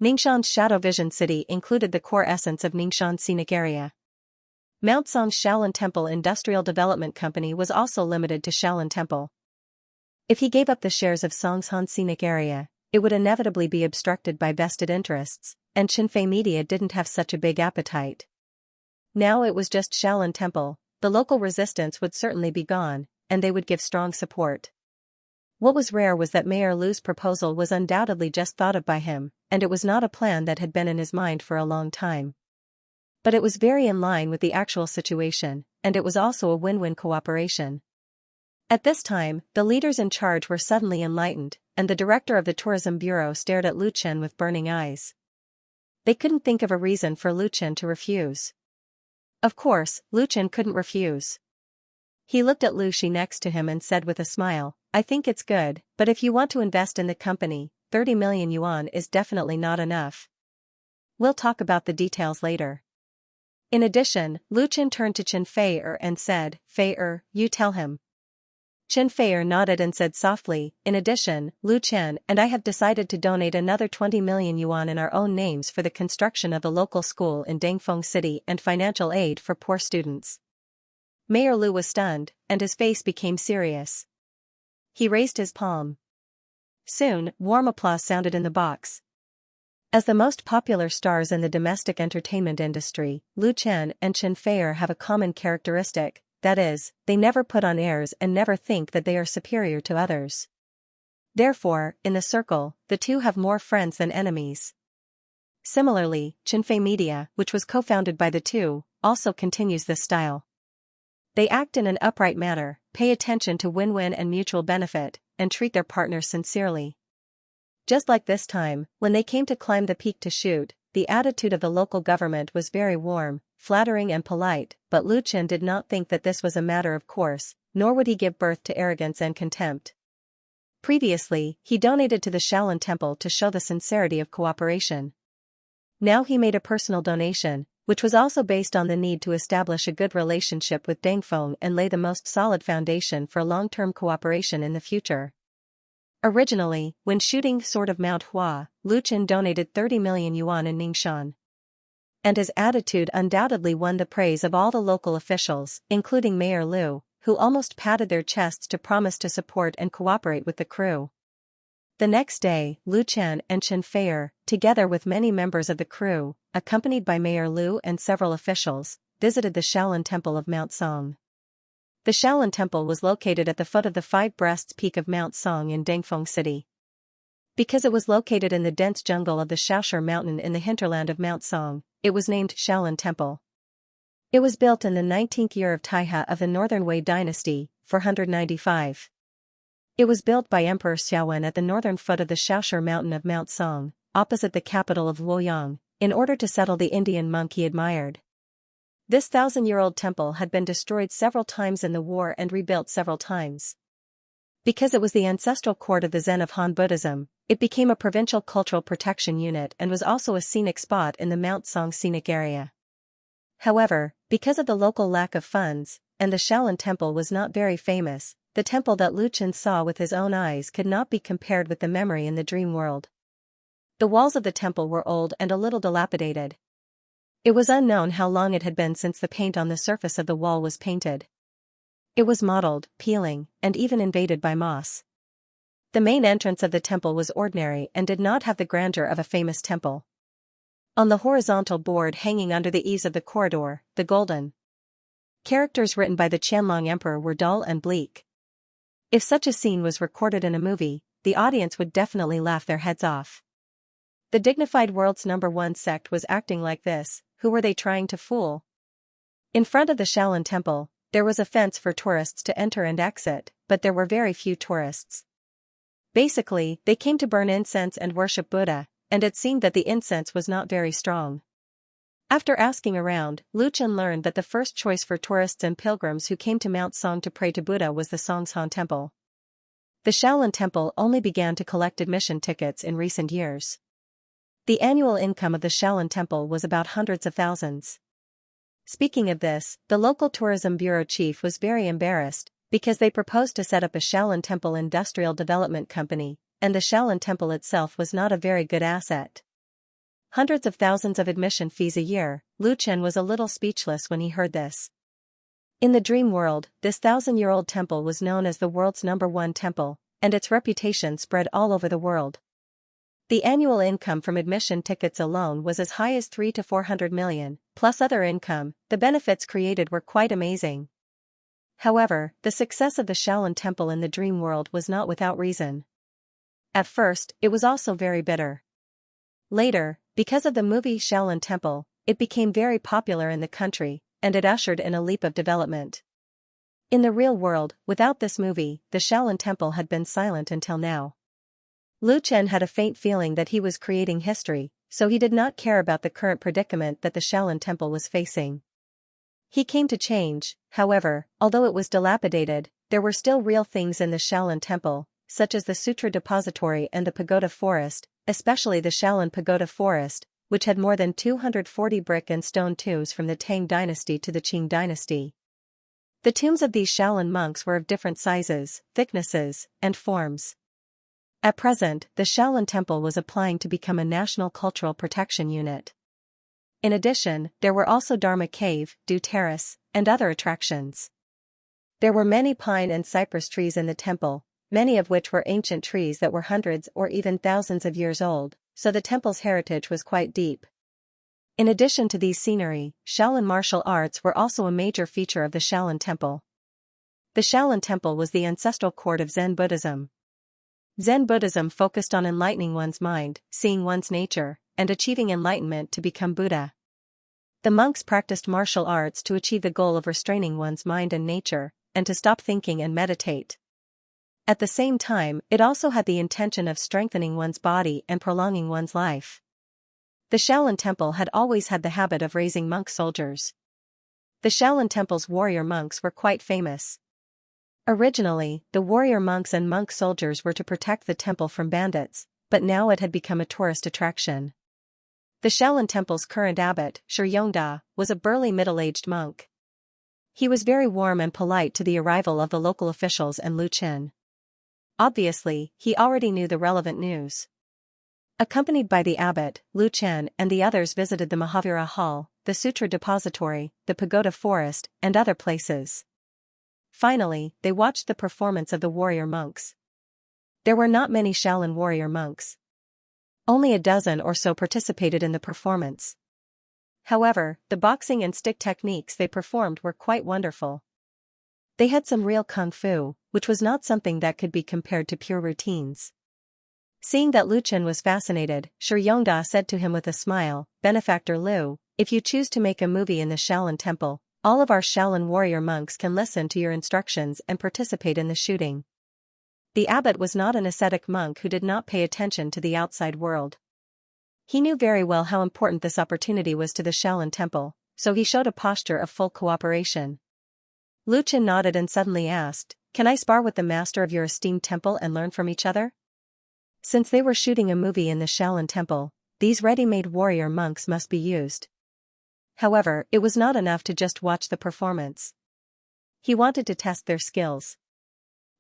Ningxian's Shadow Vision City included the core essence of Ningxian scenic area. Mount Song's Shaolin Temple Industrial Development Company was also limited to Shaolin Temple. If he gave up the shares of Songshan scenic area, it would inevitably be obstructed by vested interests, and Qinfei Media didn't have such a big appetite. Now it was just Shaolin Temple, the local resistance would certainly be gone, and they would give strong support. What was rare was that Mayor Lu's proposal was undoubtedly just thought of by him, and it was not a plan that had been in his mind for a long time. But it was very in line with the actual situation, and it was also a win-win cooperation. At this time, the leaders in charge were suddenly enlightened, and the director of the Tourism Bureau stared at Lu Chen with burning eyes. They couldn't think of a reason for Lu Chen to refuse. Of course, Lu Chen couldn't refuse. He looked at Lu Shi next to him and said with a smile, "I think it's good, but if you want to invest in the company, 30 million yuan is definitely not enough. We'll talk about the details later." In addition, Lu Chen turned to Chen Fei-er and said, "Fei-er, you tell him." Chen Fei-er nodded and said softly, "In addition, Lu Chen and I have decided to donate another 20 million yuan in our own names for the construction of the local school in Dangfeng City and financial aid for poor students." Mayor Lu was stunned, and his face became serious. He raised his palm. Soon, warm applause sounded in the box. As the most popular stars in the domestic entertainment industry, Lu Chen and Chen Fei-er have a common characteristic, that is, they never put on airs and never think that they are superior to others. Therefore, in the circle, the two have more friends than enemies. Similarly, Qinfei Media, which was co-founded by the two, also continues this style. They act in an upright manner, pay attention to win-win and mutual benefit, and treat their partners sincerely. Just like this time, when they came to climb the peak to shoot, the attitude of the local government was very warm, flattering and polite, but Lu Chen did not think that this was a matter of course, nor would he give birth to arrogance and contempt. Previously, he donated to the Shaolin Temple to show the sincerity of cooperation. Now he made a personal donation, which was also based on the need to establish a good relationship with Dangfeng and lay the most solid foundation for long-term cooperation in the future. Originally, when shooting Sword of Mount Hua, Lu Chen donated 30 million yuan in Ningxian. And his attitude undoubtedly won the praise of all the local officials, including Mayor Lu, who almost patted their chests to promise to support and cooperate with the crew. The next day, Lu Chen and Chen Fei-er, together with many members of the crew, accompanied by Mayor Lu and several officials, visited the Shaolin Temple of Mount Song. The Shaolin Temple was located at the foot of the Five Breasts Peak of Mount Song in Dangfeng City. Because it was located in the dense jungle of the Shaoshi Mountain in the hinterland of Mount Song, it was named Shaolin Temple. It was built in the 19th year of Taihe of the Northern Wei Dynasty, 495. It was built by Emperor Xiaowen at the northern foot of the Shaoshi Mountain of Mount Song, opposite the capital of Luoyang, in order to settle the Indian monk he admired. This 1,000-year-old temple had been destroyed several times in the war and rebuilt several times. Because it was the ancestral court of the Zen of Han Buddhism, it became a provincial cultural protection unit and was also a scenic spot in the Mount Song scenic area. However, because of the local lack of funds, and the Shaolin Temple was not very famous, the temple that Lu Chen saw with his own eyes could not be compared with the memory in the dream world. The walls of the temple were old and a little dilapidated. It was unknown how long it had been since the paint on the surface of the wall was painted. It was mottled, peeling, and even invaded by moss. The main entrance of the temple was ordinary and did not have the grandeur of a famous temple. On the horizontal board hanging under the eaves of the corridor, the golden characters written by the Qianlong Emperor were dull and bleak. If such a scene was recorded in a movie, the audience would definitely laugh their heads off. The dignified world's #1 sect was acting like this. Who were they trying to fool? In front of the Shaolin Temple, there was a fence for tourists to enter and exit, but there were very few tourists. Basically, they came to burn incense and worship Buddha, and it seemed that the incense was not very strong. After asking around, Lu Chen learned that the first choice for tourists and pilgrims who came to Mount Song to pray to Buddha was the Songshan Temple. The Shaolin Temple only began to collect admission tickets in recent years. The annual income of the Shaolin Temple was about hundreds of thousands. Speaking of this, the local tourism bureau chief was very embarrassed, because they proposed to set up a Shaolin Temple Industrial Development Company, and the Shaolin Temple itself was not a very good asset. Hundreds of thousands of admission fees a year. Lu Chen was a little speechless when he heard this. In the dream world, this 1,000-year-old temple was known as the world's #1 temple, and its reputation spread all over the world. The annual income from admission tickets alone was as high as 300 to 400 million, plus other income. The benefits created were quite amazing. However, the success of the Shaolin Temple in the dream world was not without reason. At first, it was also very bitter. Later, because of the movie Shaolin Temple, it became very popular in the country, and it ushered in a leap of development. In the real world, without this movie, the Shaolin Temple had been silent until now. Lu Chen had a faint feeling that he was creating history, so he did not care about the current predicament that the Shaolin Temple was facing. He came to change, however, although it was dilapidated, there were still real things in the Shaolin Temple, such as the Sutra Depository and the Pagoda Forest, especially the Shaolin Pagoda Forest, which had more than 240 brick and stone tombs from the Tang dynasty to the Qing dynasty. The tombs of these Shaolin monks were of different sizes, thicknesses, and forms. At present, the Shaolin Temple was applying to become a national cultural protection unit. In addition, there were also Dharma Cave, Du Terrace, and other attractions. There were many pine and cypress trees in the temple, many of which were ancient trees that were hundreds or even thousands of years old, so the temple's heritage was quite deep. In addition to these scenery, Shaolin martial arts were also a major feature of the Shaolin Temple. The Shaolin Temple was the ancestral court of Zen Buddhism. Zen Buddhism focused on enlightening one's mind, seeing one's nature, and achieving enlightenment to become Buddha. The monks practiced martial arts to achieve the goal of restraining one's mind and nature, and to stop thinking and meditate. At the same time, it also had the intention of strengthening one's body and prolonging one's life. The Shaolin Temple had always had the habit of raising monk soldiers. The Shaolin Temple's warrior monks were quite famous. Originally, the warrior monks and monk soldiers were to protect the temple from bandits, but now it had become a tourist attraction. The Shaolin Temple's current abbot, Xianxia, was a burly middle-aged monk. He was very warm and polite to the arrival of the local officials and Lu Chen. Obviously, he already knew the relevant news. Accompanied by the abbot, Lu Chen and the others visited the Mahavira Hall, the Sutra Depository, the Pagoda Forest, and other places. Finally, they watched the performance of the warrior monks. There were not many Shaolin warrior monks. Only a dozen or so participated in the performance. However, the boxing and stick techniques they performed were quite wonderful. They had some real kung fu, which was not something that could be compared to pure routines. Seeing that Lu Chen was fascinated, Xianxia said to him with a smile, "Benefactor Lu, if you choose to make a movie in the Shaolin Temple, all of our Shaolin warrior monks can listen to your instructions and participate in the shooting." The abbot was not an ascetic monk who did not pay attention to the outside world. He knew very well how important this opportunity was to the Shaolin Temple, so he showed a posture of full cooperation. Lu Chen nodded and suddenly asked, "Can I spar with the master of your esteemed temple and learn from each other?" Since they were shooting a movie in the Shaolin Temple, these ready-made warrior monks must be used. However, it was not enough to just watch the performance. He wanted to test their skills.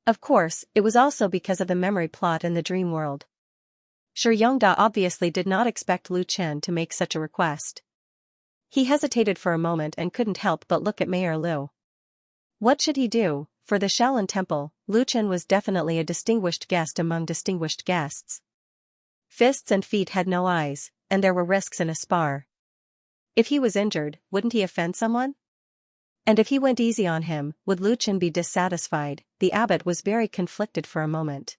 Of course, it was also because of the memory plot in the dream world. Xianxia obviously did not expect Lu Chen to make such a request. He hesitated for a moment and couldn't help but look at Mayor Lu. What should he do? for the Shaolin Temple, Lu Chen was definitely a distinguished guest among distinguished guests. Fists and feet had no eyes, and there were risks in a spar. If he was injured, wouldn't he offend someone? And if he went easy on him, would Lu Chen be dissatisfied? The abbot was very conflicted for a moment.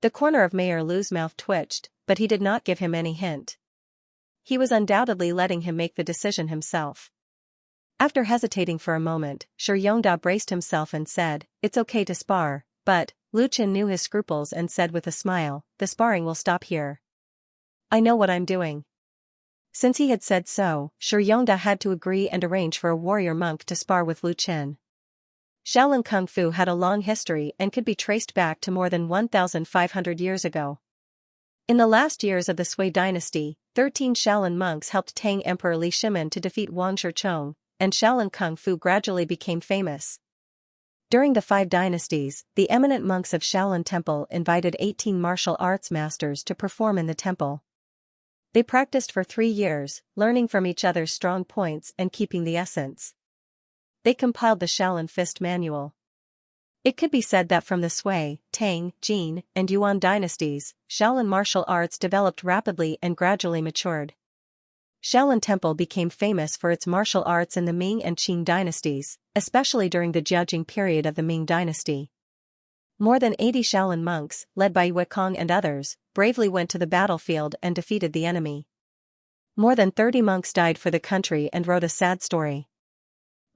The corner of Mayor Lu's mouth twitched, but he did not give him any hint. He was undoubtedly letting him make the decision himself. After hesitating for a moment, Xianxia braced himself and said, "It's okay to spar," but Lu Chen knew his scruples and said with a smile, "The sparring will stop here. I know what I'm doing." Since he had said so, Xianxia had to agree and arrange for a warrior monk to spar with Lu Chen. Shaolin Kung Fu had a long history and could be traced back to more than 1,500 years ago. In the last years of the Sui dynasty, 13 Shaolin monks helped Tang Emperor Li Shimin to defeat Wang Shichong, and Shaolin Kung Fu gradually became famous. During the 5 dynasties, the eminent monks of Shaolin Temple invited 18 martial arts masters to perform in the temple. They practiced for 3 years, learning from each other's strong points and keeping the essence. They compiled the Shaolin Fist Manual. It could be said that from the Sui, Tang, Jin, and Yuan dynasties, Shaolin martial arts developed rapidly and gradually matured. Shaolin Temple became famous for its martial arts in the Ming and Qing dynasties, especially during the Jiaojing period of the Ming dynasty. More than 80 Shaolin monks, led by Wukong and others, bravely went to the battlefield and defeated the enemy. More than 30 monks died for the country and wrote a sad story.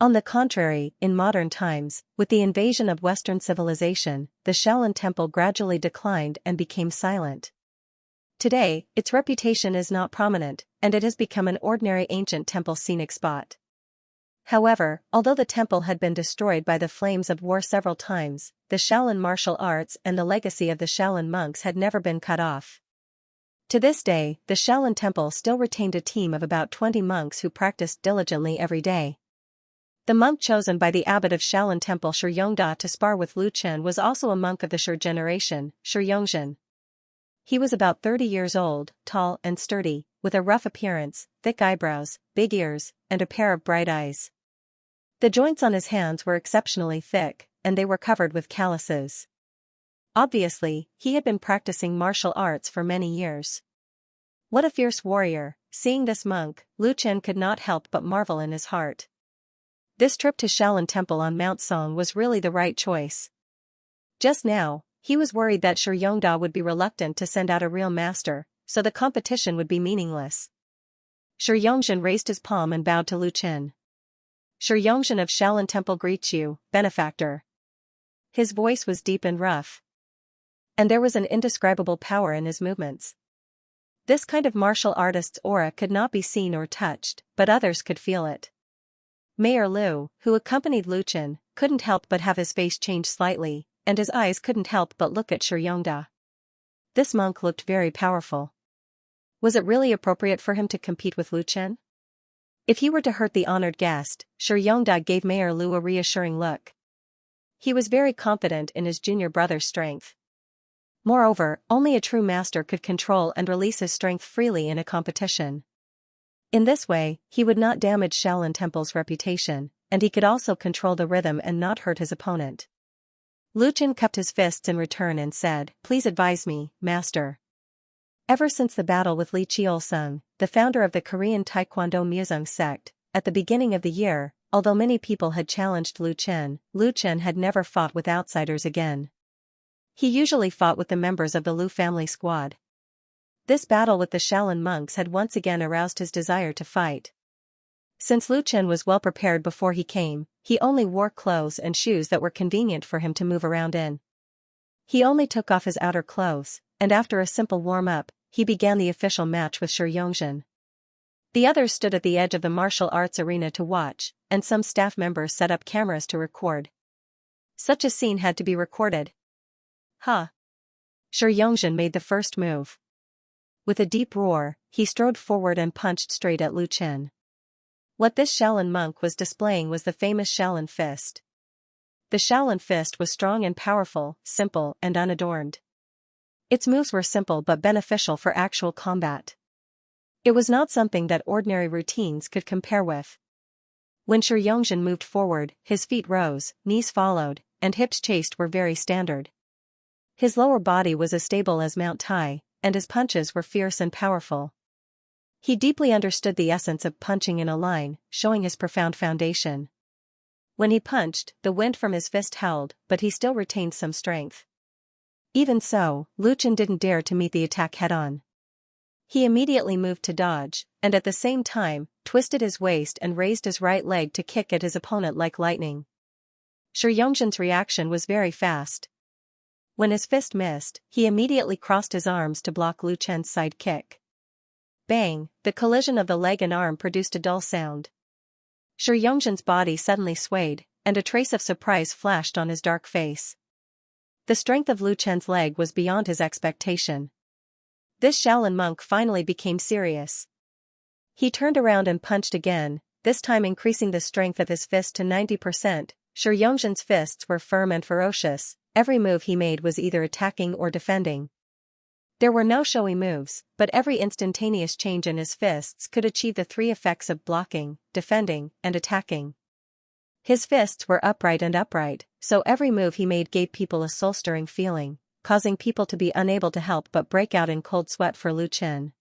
On the contrary, in modern times, with the invasion of Western civilization, the Shaolin Temple gradually declined and became silent. Today, its reputation is not prominent, and it has become an ordinary ancient temple scenic spot. However, although the temple had been destroyed by the flames of war several times, the Shaolin martial arts and the legacy of the Shaolin monks had never been cut off. To this day, the Shaolin Temple still retained a team of about 20 monks who practiced diligently every day. The monk chosen by the abbot of Shaolin Temple Xianxia to spar with Lu Chen was also a monk of the Shi generation, Xianxia. He was about 30 years old, tall and sturdy, with a rough appearance, thick eyebrows, big ears, and a pair of bright eyes. The joints on his hands were exceptionally thick, and they were covered with calluses. Obviously, he had been practicing martial arts for many years. What a fierce warrior! Seeing this monk, Lu Chen could not help but marvel in his heart. This trip to Shaolin Temple on Mount Song was really the right choice. Just now, he was worried that Xianxia would be reluctant to send out a real master, so the competition would be meaningless. Xianxia raised his palm and bowed to Lu Chen. "Xianxia of Shaolin Temple greets you, benefactor." His voice was deep and rough. And there was an indescribable power in his movements. This kind of martial artist's aura could not be seen or touched, but others could feel it. Mayor Lu, who accompanied Lu Chen, couldn't help but have his face change slightly, and his eyes couldn't help but look at Xianxia. This monk looked very powerful. Was it really appropriate for him to compete with Lu Chen? If he were to hurt the honored guest, Xianxia gave Mayor Lu a reassuring look. He was very confident in his junior brother's strength. Moreover, only a true master could control and release his strength freely in a competition. In this way, he would not damage Shaolin Temple's reputation, and he could also control the rhythm and not hurt his opponent. Lu Chen cupped his fists in return and said, "Please advise me, master." Ever since the battle with Li Qiulsung, the founder of the Korean Taekwondo Muzung sect, at the beginning of the year, although many people had challenged Lu Chen had never fought with outsiders again. He usually fought with the members of the Lu family squad. This battle with the Shaolin monks had once again aroused his desire to fight. Since Lu Chen was well prepared before he came, he only wore clothes and shoes that were convenient for him to move around in. He only took off his outer clothes, and after a simple warm-up, he began the official match with Xianxia. The others stood at the edge of the martial arts arena to watch, and some staff members set up cameras to record. Such a scene had to be recorded. "Ha!" Xianxia made the first move. With a deep roar, he strode forward and punched straight at Lu Chen. What this Shaolin monk was displaying was the famous Shaolin fist. The Shaolin fist was strong and powerful, simple and unadorned. Its moves were simple but beneficial for actual combat. It was not something that ordinary routines could compare with. When Xianxia moved forward, his feet rose, knees followed, and hips chased were very standard. His lower body was as stable as Mount Tai, and his punches were fierce and powerful. He deeply understood the essence of punching in a line, showing his profound foundation. When he punched, the wind from his fist howled, but he still retained some strength. Even so, Lu Chen didn't dare to meet the attack head-on. He immediately moved to dodge, and at the same time, twisted his waist and raised his right leg to kick at his opponent like lightning. Xianxia's reaction was very fast. When his fist missed, he immediately crossed his arms to block Lu Chen's side kick. Bang! The collision of the leg and arm produced a dull sound. Xianxia's body suddenly swayed, and a trace of surprise flashed on his dark face. The strength of Lu Chen's leg was beyond his expectation. This Shaolin monk finally became serious. He turned around and punched again, this time increasing the strength of his fist to 90%. Xianxia's fists were firm and ferocious, every move he made was either attacking or defending. There were no showy moves, but every instantaneous change in his fists could achieve the three effects of blocking, defending, and attacking. His fists were upright, so every move he made gave people a soul-stirring feeling, causing people to be unable to help but break out in cold sweat for Lu Chen.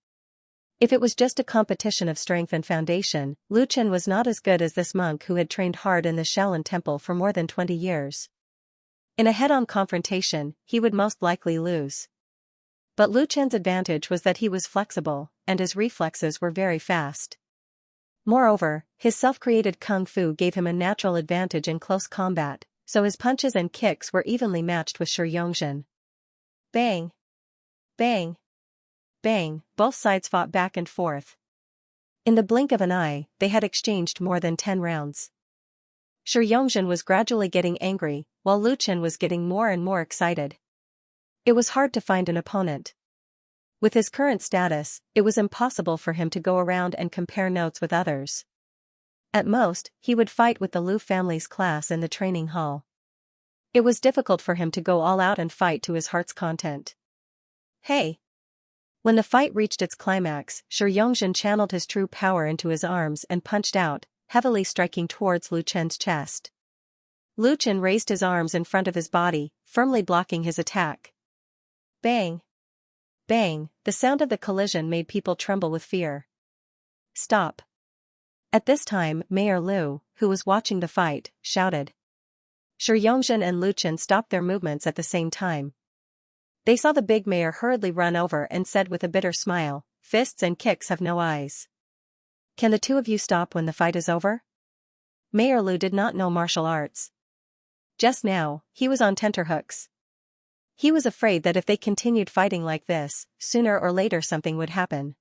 If it was just a competition of strength and foundation, Lu Chen was not as good as this monk who had trained hard in the Shaolin Temple for more than 20 years. In a head-on confrontation, he would most likely lose. But Lu Chen's advantage was that he was flexible, and his reflexes were very fast. Moreover, his self-created kung fu gave him a natural advantage in close combat, so his punches and kicks were evenly matched with Xianxia. Bang! Bang! Bang! Both sides fought back and forth. In the blink of an eye, they had exchanged more than 10 rounds. Xianxia was gradually getting angry, while Lu Chen was getting more and more excited. It was hard to find an opponent. With his current status, it was impossible for him to go around and compare notes with others. At most, he would fight with the Lu family's class in the training hall. It was difficult for him to go all out and fight to his heart's content. Hey! When the fight reached its climax, Xianxia channeled his true power into his arms and punched out, heavily striking towards Lu Chen's chest. Lu Chen raised his arms in front of his body, firmly blocking his attack. Bang! Bang! The sound of the collision made people tremble with fear. Stop! At this time, Mayor Lu, who was watching the fight, shouted. Xianxia and Lu Chen stopped their movements at the same time. They saw the big mayor hurriedly run over and said with a bitter smile, "Fists and kicks have no eyes. Can the two of you stop when the fight is over?" Mayor Lu did not know martial arts. Just now, he was on tenterhooks. He was afraid that if they continued fighting like this, sooner or later something would happen.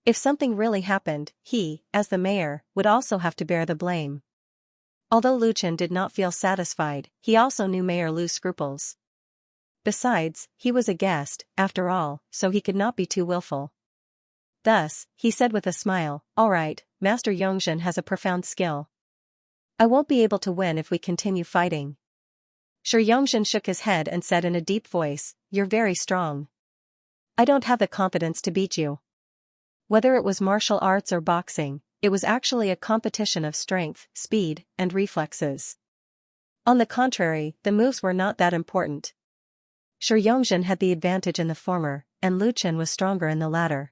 If something really happened, he, as the mayor, would also have to bear the blame. Although Lu Chen did not feel satisfied, he also knew Mayor Lu's scruples. Besides, he was a guest, after all, so he could not be too willful. Thus, he said with a smile, "All right, Master Yongzhen has a profound skill. I won't be able to win if we continue fighting." Yongzhen shook his head and said in a deep voice, "You're very strong. I don't have the confidence to beat you." Whether it was martial arts or boxing, it was actually a competition of strength, speed, and reflexes. On the contrary, the moves were not that important. Yongzhen had the advantage in the former, and Lu Chen was stronger in the latter.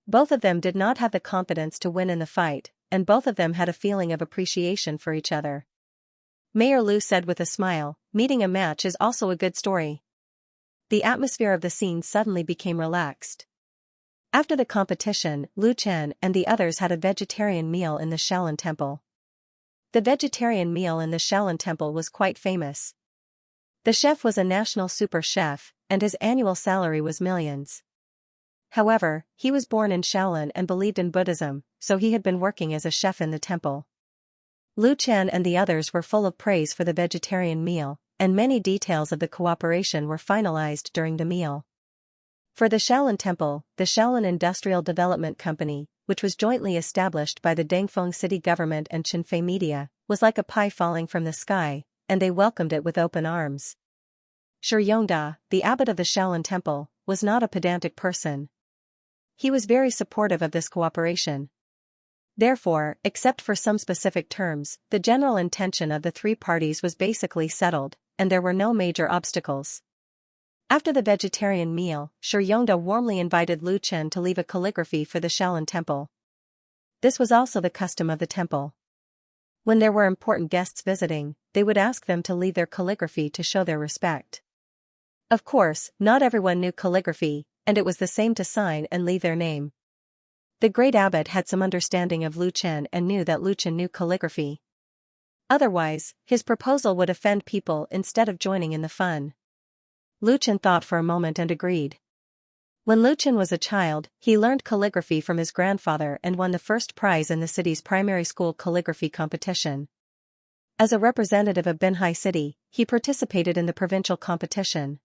Both of them did not have the confidence to win in the fight, and both of them had a feeling of appreciation for each other. Mayor Lu said with a smile, "Meeting a match is also a good story." The atmosphere of the scene suddenly became relaxed. After the competition, Lu Chen and the others had a vegetarian meal in the Shaolin Temple. The vegetarian meal in the Shaolin Temple was quite famous. The chef was a national super chef, and his annual salary was millions. However, he was born in Shaolin and believed in Buddhism, so he had been working as a chef in the temple. Lu Chen and the others were full of praise for the vegetarian meal, and many details of the cooperation were finalized during the meal. For the Shaolin Temple, the Shaolin Industrial Development Company, which was jointly established by the Dangfeng city government and Xinfei media, was like a pie falling from the sky, and they welcomed it with open arms. Shi Yongda, the abbot of the Shaolin Temple, was not a pedantic person. He was very supportive of this cooperation. Therefore, except for some specific terms, the general intention of the three parties was basically settled, and there were no major obstacles. After the vegetarian meal, Xianxia warmly invited Lu Chen to leave a calligraphy for the Shaolin temple. This was also the custom of the temple. When there were important guests visiting, they would ask them to leave their calligraphy to show their respect. Of course, not everyone knew calligraphy, and it was the same to sign and leave their name. The great abbot had some understanding of Lu Chen and knew that Lu Chen knew calligraphy. Otherwise, his proposal would offend people instead of joining in the fun. Lu Chen thought for a moment and agreed. When Lu Chen was a child, he learned calligraphy from his grandfather and won the first prize in the city's primary school calligraphy competition. As a representative of Binhai City, he participated in the provincial competition.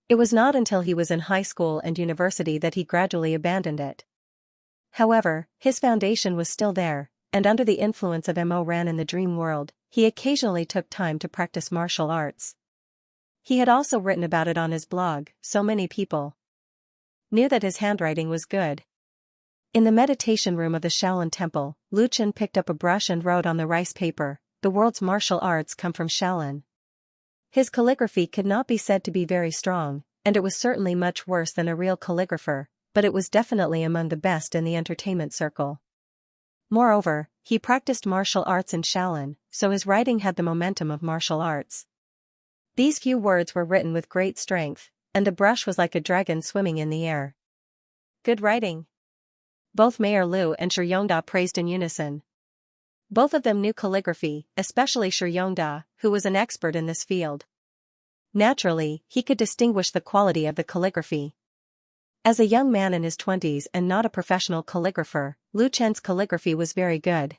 It was not until he was in high school and university that he gradually abandoned it. However, his foundation was still there, and under the influence of Mo Ran in the dream world, he occasionally took time to practice martial arts. He had also written about it on his blog, so many people knew that his handwriting was good. In the meditation room of the Shaolin temple, Lu Chen picked up a brush and wrote on the rice paper, "The world's martial arts come from Shaolin." His calligraphy could not be said to be very strong, and it was certainly much worse than a real calligrapher, but it was definitely among the best in the entertainment circle. Moreover, he practiced martial arts in Shaolin, so his writing had the momentum of martial arts. These few words were written with great strength, and the brush was like a dragon swimming in the air. Good writing. Both Mayor Lu and Xianxia praised in unison. Both of them knew calligraphy, especially Xianxia, who was an expert in this field. Naturally, he could distinguish the quality of the calligraphy. As a young man in his 20s and not a professional calligrapher, Lu Chen's calligraphy was very good.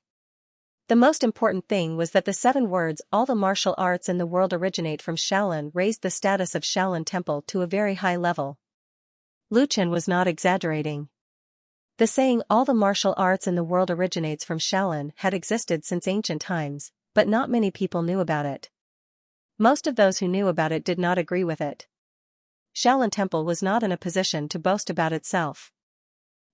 The most important thing was that the 7 words "all the martial arts in the world originate from Shaolin" raised the status of Shaolin Temple to a very high level. Lu Chen was not exaggerating. The saying "all the martial arts in the world originates from Shaolin" had existed since ancient times, but not many people knew about it. Most of those who knew about it did not agree with it. Shaolin Temple was not in a position to boast about itself.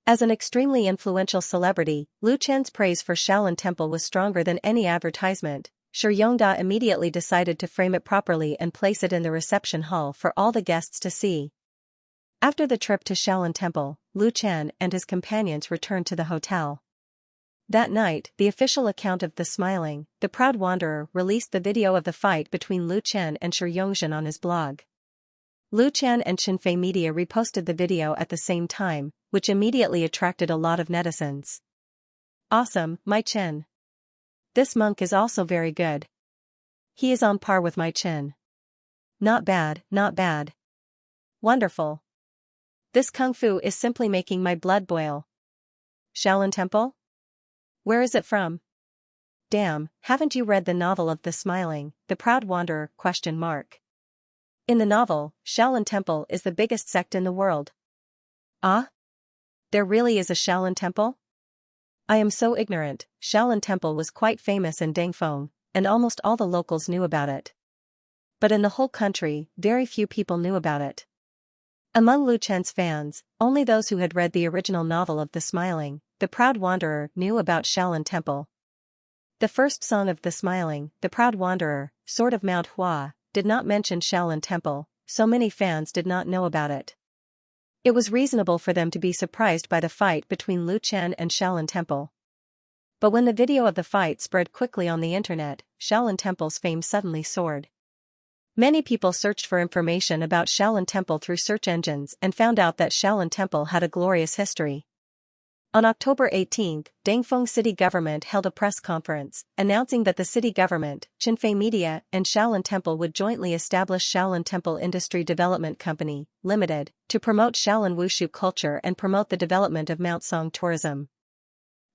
As an extremely influential celebrity, Lu Chen's praise for Shaolin Temple was stronger than any advertisement. Xianxia immediately decided to frame it properly and place it in the reception hall for all the guests to see. After the trip to Shaolin Temple, Lu Chen and his companions returned to the hotel. That night, the official account of The Smiling, The Proud Wanderer released the video of the fight between Lu Chen and Xianxia on his blog. Lu Chen and Xinfei Media reposted the video at the same time, which immediately attracted a lot of netizens. Awesome, my Chen. This monk is also very good. He is on par with my Chen. Not bad, not bad. Wonderful. This kung fu is simply making my blood boil. Shaolin Temple? Where is it from? Damn, haven't you read the novel of The Smiling, The Proud Wanderer? In the novel, Shaolin Temple is the biggest sect in the world. Ah? There really is a Shaolin Temple? I am so ignorant. Shaolin Temple was quite famous in Dangfeng, and almost all the locals knew about it. But in the whole country, very few people knew about it. Among Lu Chen's fans, only those who had read the original novel of The Smiling, The Proud Wanderer knew about Shaolin Temple. The first song of The Smiling, The Proud Wanderer, Sword of Mount Hua, did not mention Shaolin Temple, so many fans did not know about it. It was reasonable for them to be surprised by the fight between Lu Chen and Shaolin Temple. But when the video of the fight spread quickly on the internet, Shaolin Temple's fame suddenly soared. Many people searched for information about Shaolin Temple through search engines and found out that Shaolin Temple had a glorious history. On October 18, Dangfeng City Government held a press conference, announcing that the city government, Xinfei Media, and Shaolin Temple would jointly establish Shaolin Temple Industry Development Company, Limited, to promote Shaolin Wushu culture and promote the development of Mount Song tourism.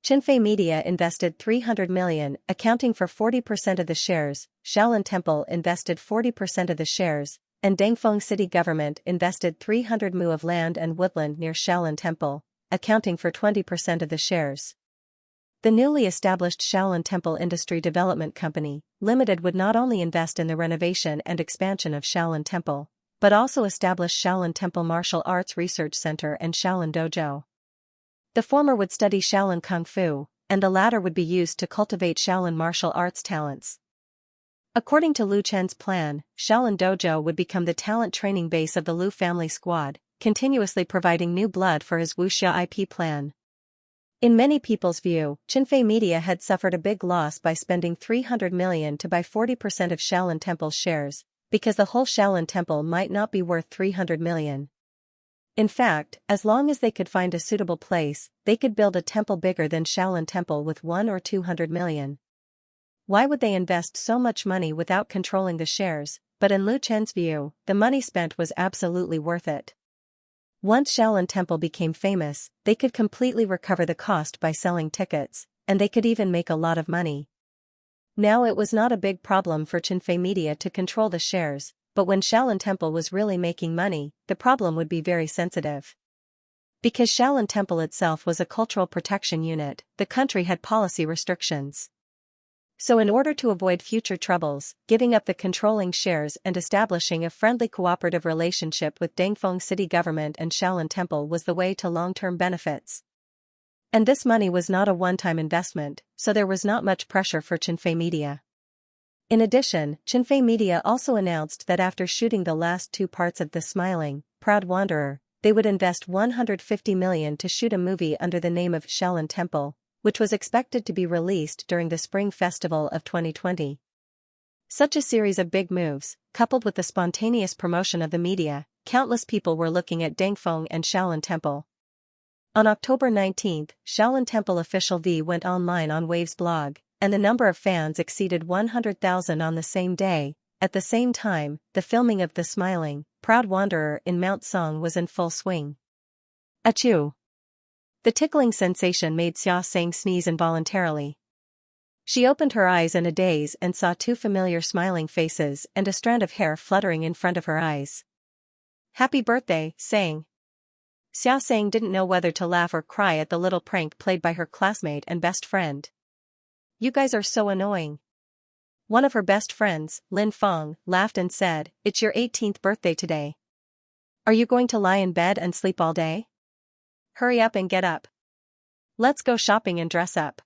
Xinfei Media invested 300 million, accounting for 40% of the shares, Shaolin Temple invested 40% of the shares, and Dangfeng City Government invested 300 mu of land and woodland near Shaolin Temple, accounting for 20% of the shares. The newly established Shaolin Temple Industry Development Company, Limited would not only invest in the renovation and expansion of Shaolin Temple, but also establish Shaolin Temple Martial Arts Research Center and Shaolin Dojo. The former would study Shaolin Kung Fu, and the latter would be used to cultivate Shaolin martial arts talents. According to Lu Chen's plan, Shaolin Dojo would become the talent training base of the Lu family squad, continuously providing new blood for his wuxia IP plan. In many people's view, Qinfei Media had suffered a big loss by spending 300 million to buy 40% of Shaolin Temple's shares, because the whole Shaolin Temple might not be worth 300 million. In fact, as long as they could find a suitable place, they could build a temple bigger than Shaolin Temple with 1 or 200 million. Why would they invest so much money without controlling the shares? But in Lu Chen's view, the money spent was absolutely worth it. Once Shaolin Temple became famous, they could completely recover the cost by selling tickets, and they could even make a lot of money. Now it was not a big problem for Qinfei Media to control the shares, but when Shaolin Temple was really making money, the problem would be very sensitive. Because Shaolin Temple itself was a cultural protection unit, the country had policy restrictions. So in order to avoid future troubles, giving up the controlling shares and establishing a friendly cooperative relationship with Dangfeng city government and Shaolin Temple was the way to long-term benefits. And this money was not a one-time investment, so there was not much pressure for Qinfei Media. In addition, Qinfei Media also announced that after shooting the last 2 parts of The Smiling, Proud Wanderer, they would invest 150 million to shoot a movie under the name of Shaolin Temple, which was expected to be released during the Spring Festival of 2020. Such a series of big moves, coupled with the spontaneous promotion of the media, countless people were looking at Dangfeng and Shaolin Temple. On October 19, Shaolin Temple official V went online on Wave's blog, and the number of fans exceeded 100,000 on the same day. At the same time, the filming of The Smiling, Proud Wanderer in Mount Song was in full swing. Achoo! The tickling sensation made Xianxia sneeze involuntarily. She opened her eyes in a daze and saw 2 familiar smiling faces and a strand of hair fluttering in front of her eyes. "Happy birthday, Sang." Xianxia didn't know whether to laugh or cry at the little prank played by her classmate and best friend. "You guys are so annoying." One of her best friends, Lin Feng, laughed and said, "It's your 18th birthday today. Are you going to lie in bed and sleep all day? Hurry up and get up. Let's go shopping and dress up.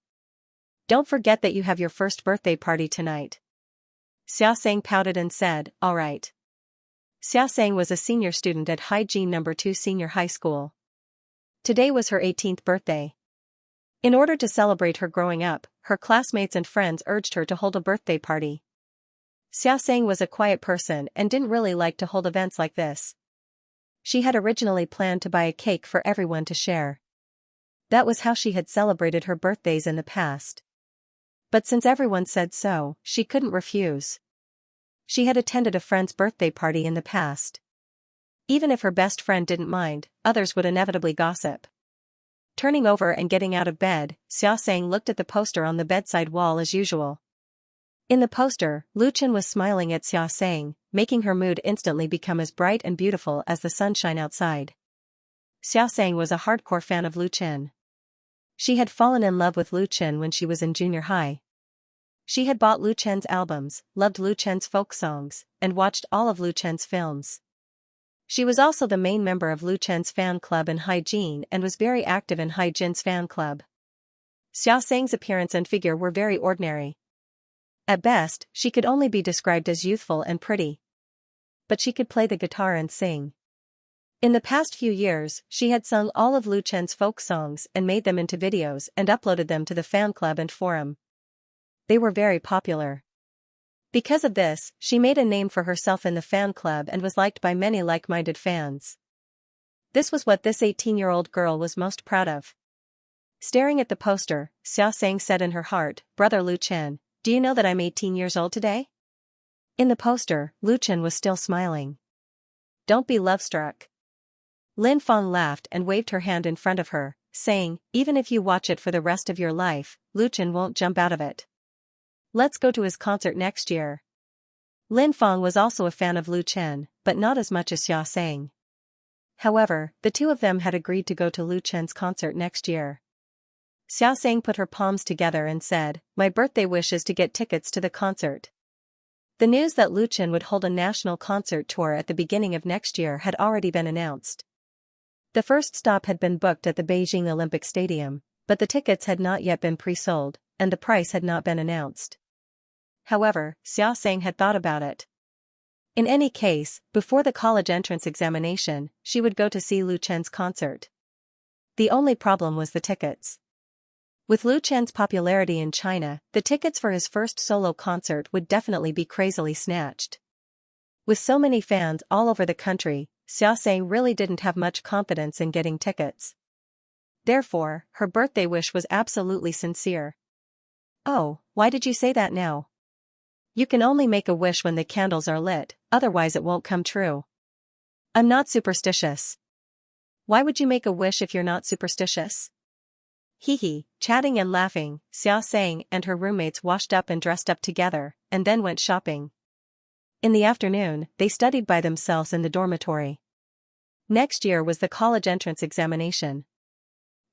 Don't forget that you have your first birthday party tonight." Xiaoxing pouted and said, "All right." Xiaoxing was a senior student at Haijin No. 2 Senior High School. Today was her 18th birthday. In order to celebrate her growing up, her classmates and friends urged her to hold a birthday party. Xiaoxing was a quiet person and didn't really like to hold events like this. She had originally planned to buy a cake for everyone to share. That was how she had celebrated her birthdays in the past. But since everyone said so, she couldn't refuse. She had attended a friend's birthday party in the past. Even if her best friend didn't mind, others would inevitably gossip. Turning over and getting out of bed, Xiaoxing looked at the poster on the bedside wall as usual. In the poster, Lu Chen was smiling at Xiaoxing, making her mood instantly become as bright and beautiful as the sunshine outside. Xiaoxing was a hardcore fan of Lu Chen. She had fallen in love with Lu Chen when she was in junior high. She had bought Lu Chen's albums, loved Lu Chen's folk songs, and watched all of Lu Chen's films. She was also the main member of Lu Chen's fan club in Haijin and was very active in Haijin's fan club. Xiaoxing's appearance and figure were very ordinary. At best, she could only be described as youthful and pretty. But she could play the guitar and sing. In the past few years, she had sung all of Lu Chen's folk songs and made them into videos and uploaded them to the fan club and forum. They were very popular. Because of this, she made a name for herself in the fan club and was liked by many like-minded fans. This was what this 18-year-old girl was most proud of. Staring at the poster, Xiaoxing said in her heart, "Brother Lu Chen, do you know that I'm 18 years old today?" In the poster, Lu Chen was still smiling. "Don't be love-struck." Lin Feng laughed and waved her hand in front of her, saying, "Even if you watch it for the rest of your life, Lu Chen won't jump out of it. Let's go to his concert next year." Lin Feng was also a fan of Lu Chen, but not as much as Xiaoxing. However, the two of them had agreed to go to Lu Chen's concert next year. Xiaoxing put her palms together and said, "My birthday wish is to get tickets to the concert." The news that Lu Chen would hold a national concert tour at the beginning of next year had already been announced. The first stop had been booked at the Beijing Olympic Stadium, but the tickets had not yet been pre-sold, and the price had not been announced. However, Xiaoxing had thought about it. In any case, before the college entrance examination, she would go to see Lu Chen's concert. The only problem was the tickets. With Lu Chen's popularity in China, the tickets for his first solo concert would definitely be crazily snatched. With so many fans all over the country, Xiaoxing really didn't have much confidence in getting tickets. Therefore, her birthday wish was absolutely sincere. "Oh, why did you say that now? You can only make a wish when the candles are lit, otherwise it won't come true." "I'm not superstitious." "Why would you make a wish if you're not superstitious?" Hee. Chatting and laughing, Xiaoxing and her roommates washed up and dressed up together, and then went shopping. In the afternoon, they studied by themselves in the dormitory. Next year was the college entrance examination.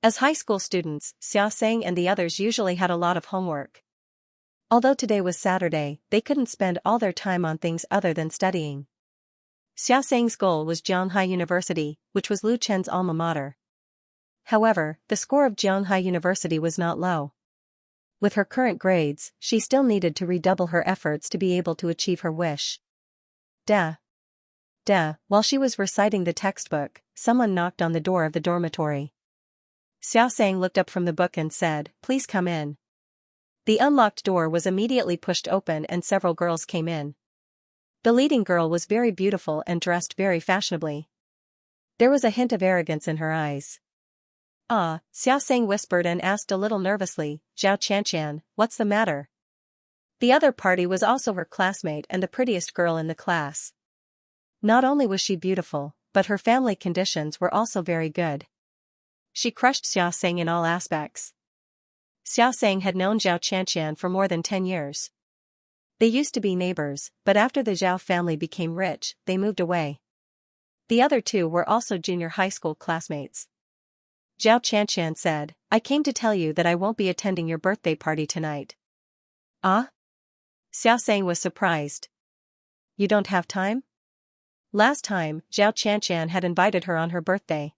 As high school students, Xiaoxing and the others usually had a lot of homework. Although today was Saturday, they couldn't spend all their time on things other than studying. Xiaoxing's goal was Xianxia University, which was Lu Chen's alma mater. However, the score of Xianxia University was not low. With her current grades, she still needed to redouble her efforts to be able to achieve her wish. While she was reciting the textbook, someone knocked on the door of the dormitory. Xiaoxing looked up from the book and said, "Please come in." The unlocked door was immediately pushed open and several girls came in. The leading girl was very beautiful and dressed very fashionably. There was a hint of arrogance in her eyes. "Ah," Xiaoxing whispered and asked a little nervously, "Xianxia, what's the matter?" The other party was also her classmate and the prettiest girl in the class. Not only was she beautiful, but her family conditions were also very good. She crushed Xiaoxing in all aspects. Xiaoxing had known Xianxia for more than 10 years. They used to be neighbors, but after the Zhao family became rich, they moved away. The other two were also junior high school classmates. Xianxia said, "I came to tell you that I won't be attending your birthday party tonight." "Ah?" Xiaoxing was surprised. "You don't have time?" Last time, Xianxia had invited her on her birthday.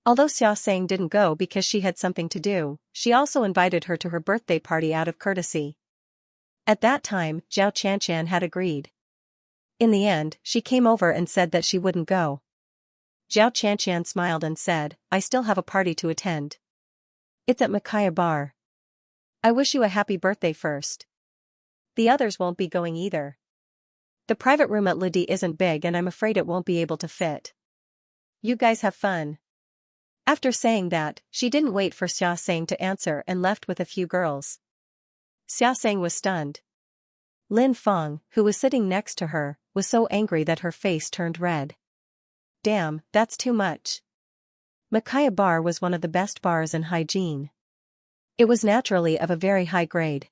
Although Xiaoxing didn't go because she had something to do, she also invited her to her birthday party out of courtesy. At that time, Xianxia had agreed. In the end, she came over and said that she wouldn't go. Xianxia smiled and said, "I still have a party to attend. It's at Makaya Bar. I wish you a happy birthday first. The others won't be going either. The private room at Lidi isn't big and I'm afraid it won't be able to fit. You guys have fun." After saying that, she didn't wait for Xiaoxing to answer and left with a few girls. Xiaoxing was stunned. Lin Feng, who was sitting next to her, was so angry that her face turned red. "Damn, that's too much." Makaya Bar was one of the best bars in hygiene. It was naturally of a very high grade.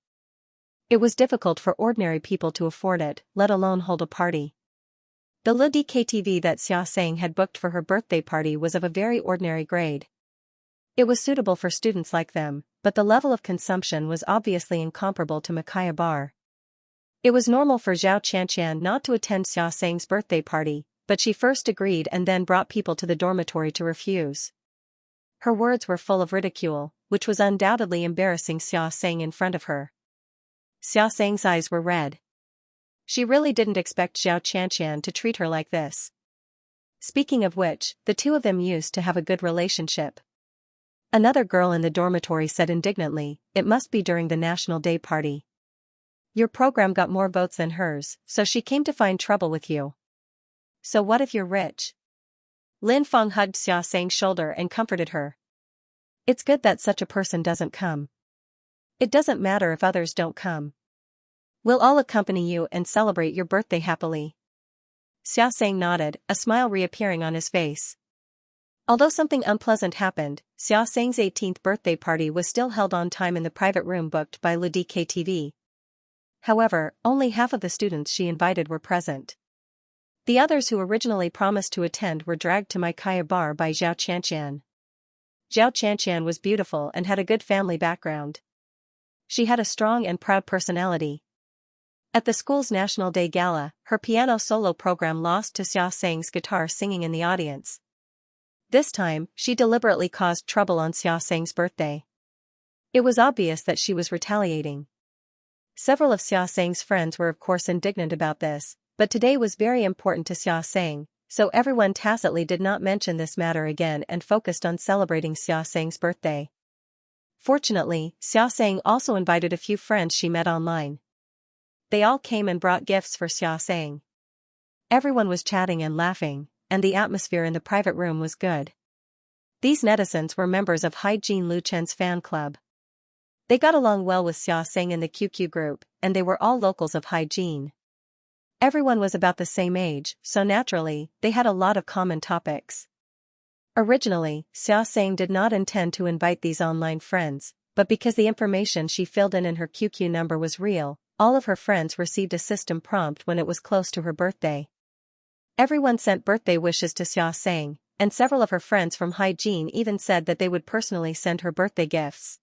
It was difficult for ordinary people to afford it, let alone hold a party. The Lidi KTV that Xiaoxing had booked for her birthday party was of a very ordinary grade. It was suitable for students like them, but the level of consumption was obviously incomparable to Makaya Bar. It was normal for Xianxia not to attend Xiaoxing's birthday party, but she first agreed and then brought people to the dormitory to refuse. Her words were full of ridicule, which was undoubtedly embarrassing Xiaoxing in front of her. Xiaoxing's eyes were red. She really didn't expect Xianxia to treat her like this. Speaking of which, the two of them used to have a good relationship. Another girl in the dormitory said indignantly, "It must be during the National Day party. Your program got more votes than hers, so she came to find trouble with you. So what if you're rich?" Lin Feng hugged Xiaoxing's shoulder and comforted her. "It's good that such a person doesn't come. It doesn't matter if others don't come. We'll all accompany you and celebrate your birthday happily." Xiaoxing nodded, a smile reappearing on his face. Although something unpleasant happened, Xiaoxing's 18th birthday party was still held on time in the private room booked by Lidi KTV. However, only half of the students she invited were present. The others who originally promised to attend were dragged to Makaya Bar by Xianxia. Xianxia was beautiful and had a good family background. She had a strong and proud personality. At the school's National Day Gala, her piano solo program lost to Xiaoxing's guitar singing in the audience. This time, she deliberately caused trouble on Xiaoxing's birthday. It was obvious that she was retaliating. Several of Xiaxang's friends were of course indignant about this, but today was very important to Xiaxang, so everyone tacitly did not mention this matter again and focused on celebrating Xiaxang's birthday. Fortunately, Xiaxang also invited a few friends she met online. They all came and brought gifts for Xiaxang. Everyone was chatting and laughing, and the atmosphere in the private room was good. These netizens were members of Haijin Luchen's fan club. They got along well with Xiaxang in the QQ group, and they were all locals of Haijin. Everyone was about the same age, so naturally, they had a lot of common topics. Originally, Xiaxang did not intend to invite these online friends, but because the information she filled in her QQ number was real, all of her friends received a system prompt when it was close to her birthday. Everyone sent birthday wishes to Xiaxang, and several of her friends from Haijin even said that they would personally send her birthday gifts.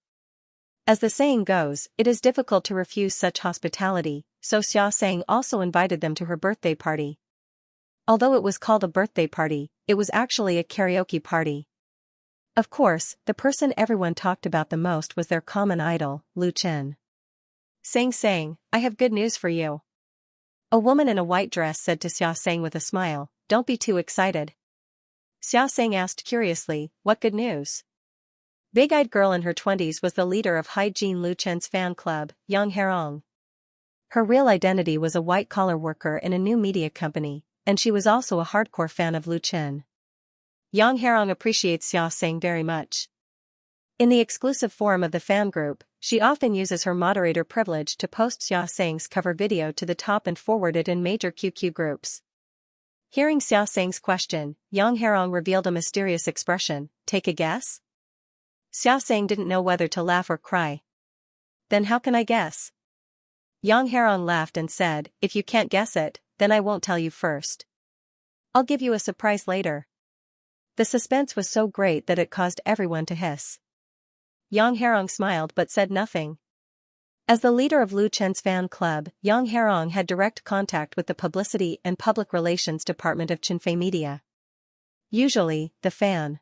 As the saying goes, it is difficult to refuse such hospitality, so Xiaxang also invited them to her birthday party. Although it was called a birthday party, it was actually a karaoke party. Of course, the person everyone talked about the most was their common idol, Lu Chen. Xiaxang, I have good news for you. A woman in a white dress said to Xiaxang with a smile, "Don't be too excited." Xiaxang asked curiously, "What good news?" Big-eyed girl in her 20s was the leader of Haijin Luchen's fan club, Yang Herong. Her real identity was a white-collar worker in a new media company, and she was also a hardcore fan of Lu Chen. Yang Herong appreciates Xiaxang very much. In the exclusive forum of the fan group, she often uses her moderator privilege to post Xiaxang's cover video to the top and forward it in major QQ groups. Hearing Xiaxang's question, Yang Herong revealed a mysterious expression, "Take a guess?" Xiaxang didn't know whether to laugh or cry. "Then how can I guess?" Yang Herong laughed and said, "If you can't guess it, then I won't tell you first. I'll give you a surprise later." The suspense was so great that it caused everyone to hiss. Yang Herong smiled but said nothing. As the leader of Lu Chen's fan club, Yang Herong had direct contact with the Publicity and Public Relations Department of Cultivation Media. Usually, the fan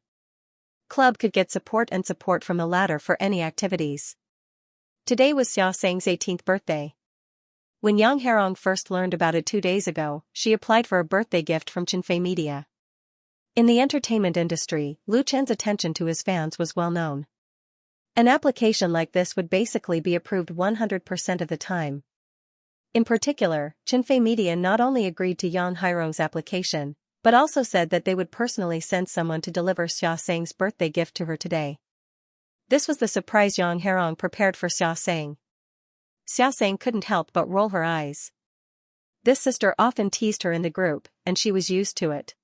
club could get support from the latter for any activities. Today was Xiaxang's 18th birthday. When Yang Herong first learned about it 2 days ago, she applied for a birthday gift from Cultivation Media. In the entertainment industry, Lu Chen's attention to his fans was well known. An application like this would basically be approved 100% of the time. In particular, Cultivation Media not only agreed to Yang Herong's application, but also said that they would personally send someone to deliver Xiaxang's birthday gift to her today. This was the surprise Yang Herong prepared for Xiaxang. Xiaxang couldn't help but roll her eyes. This sister often teased her in the group, and she was used to it.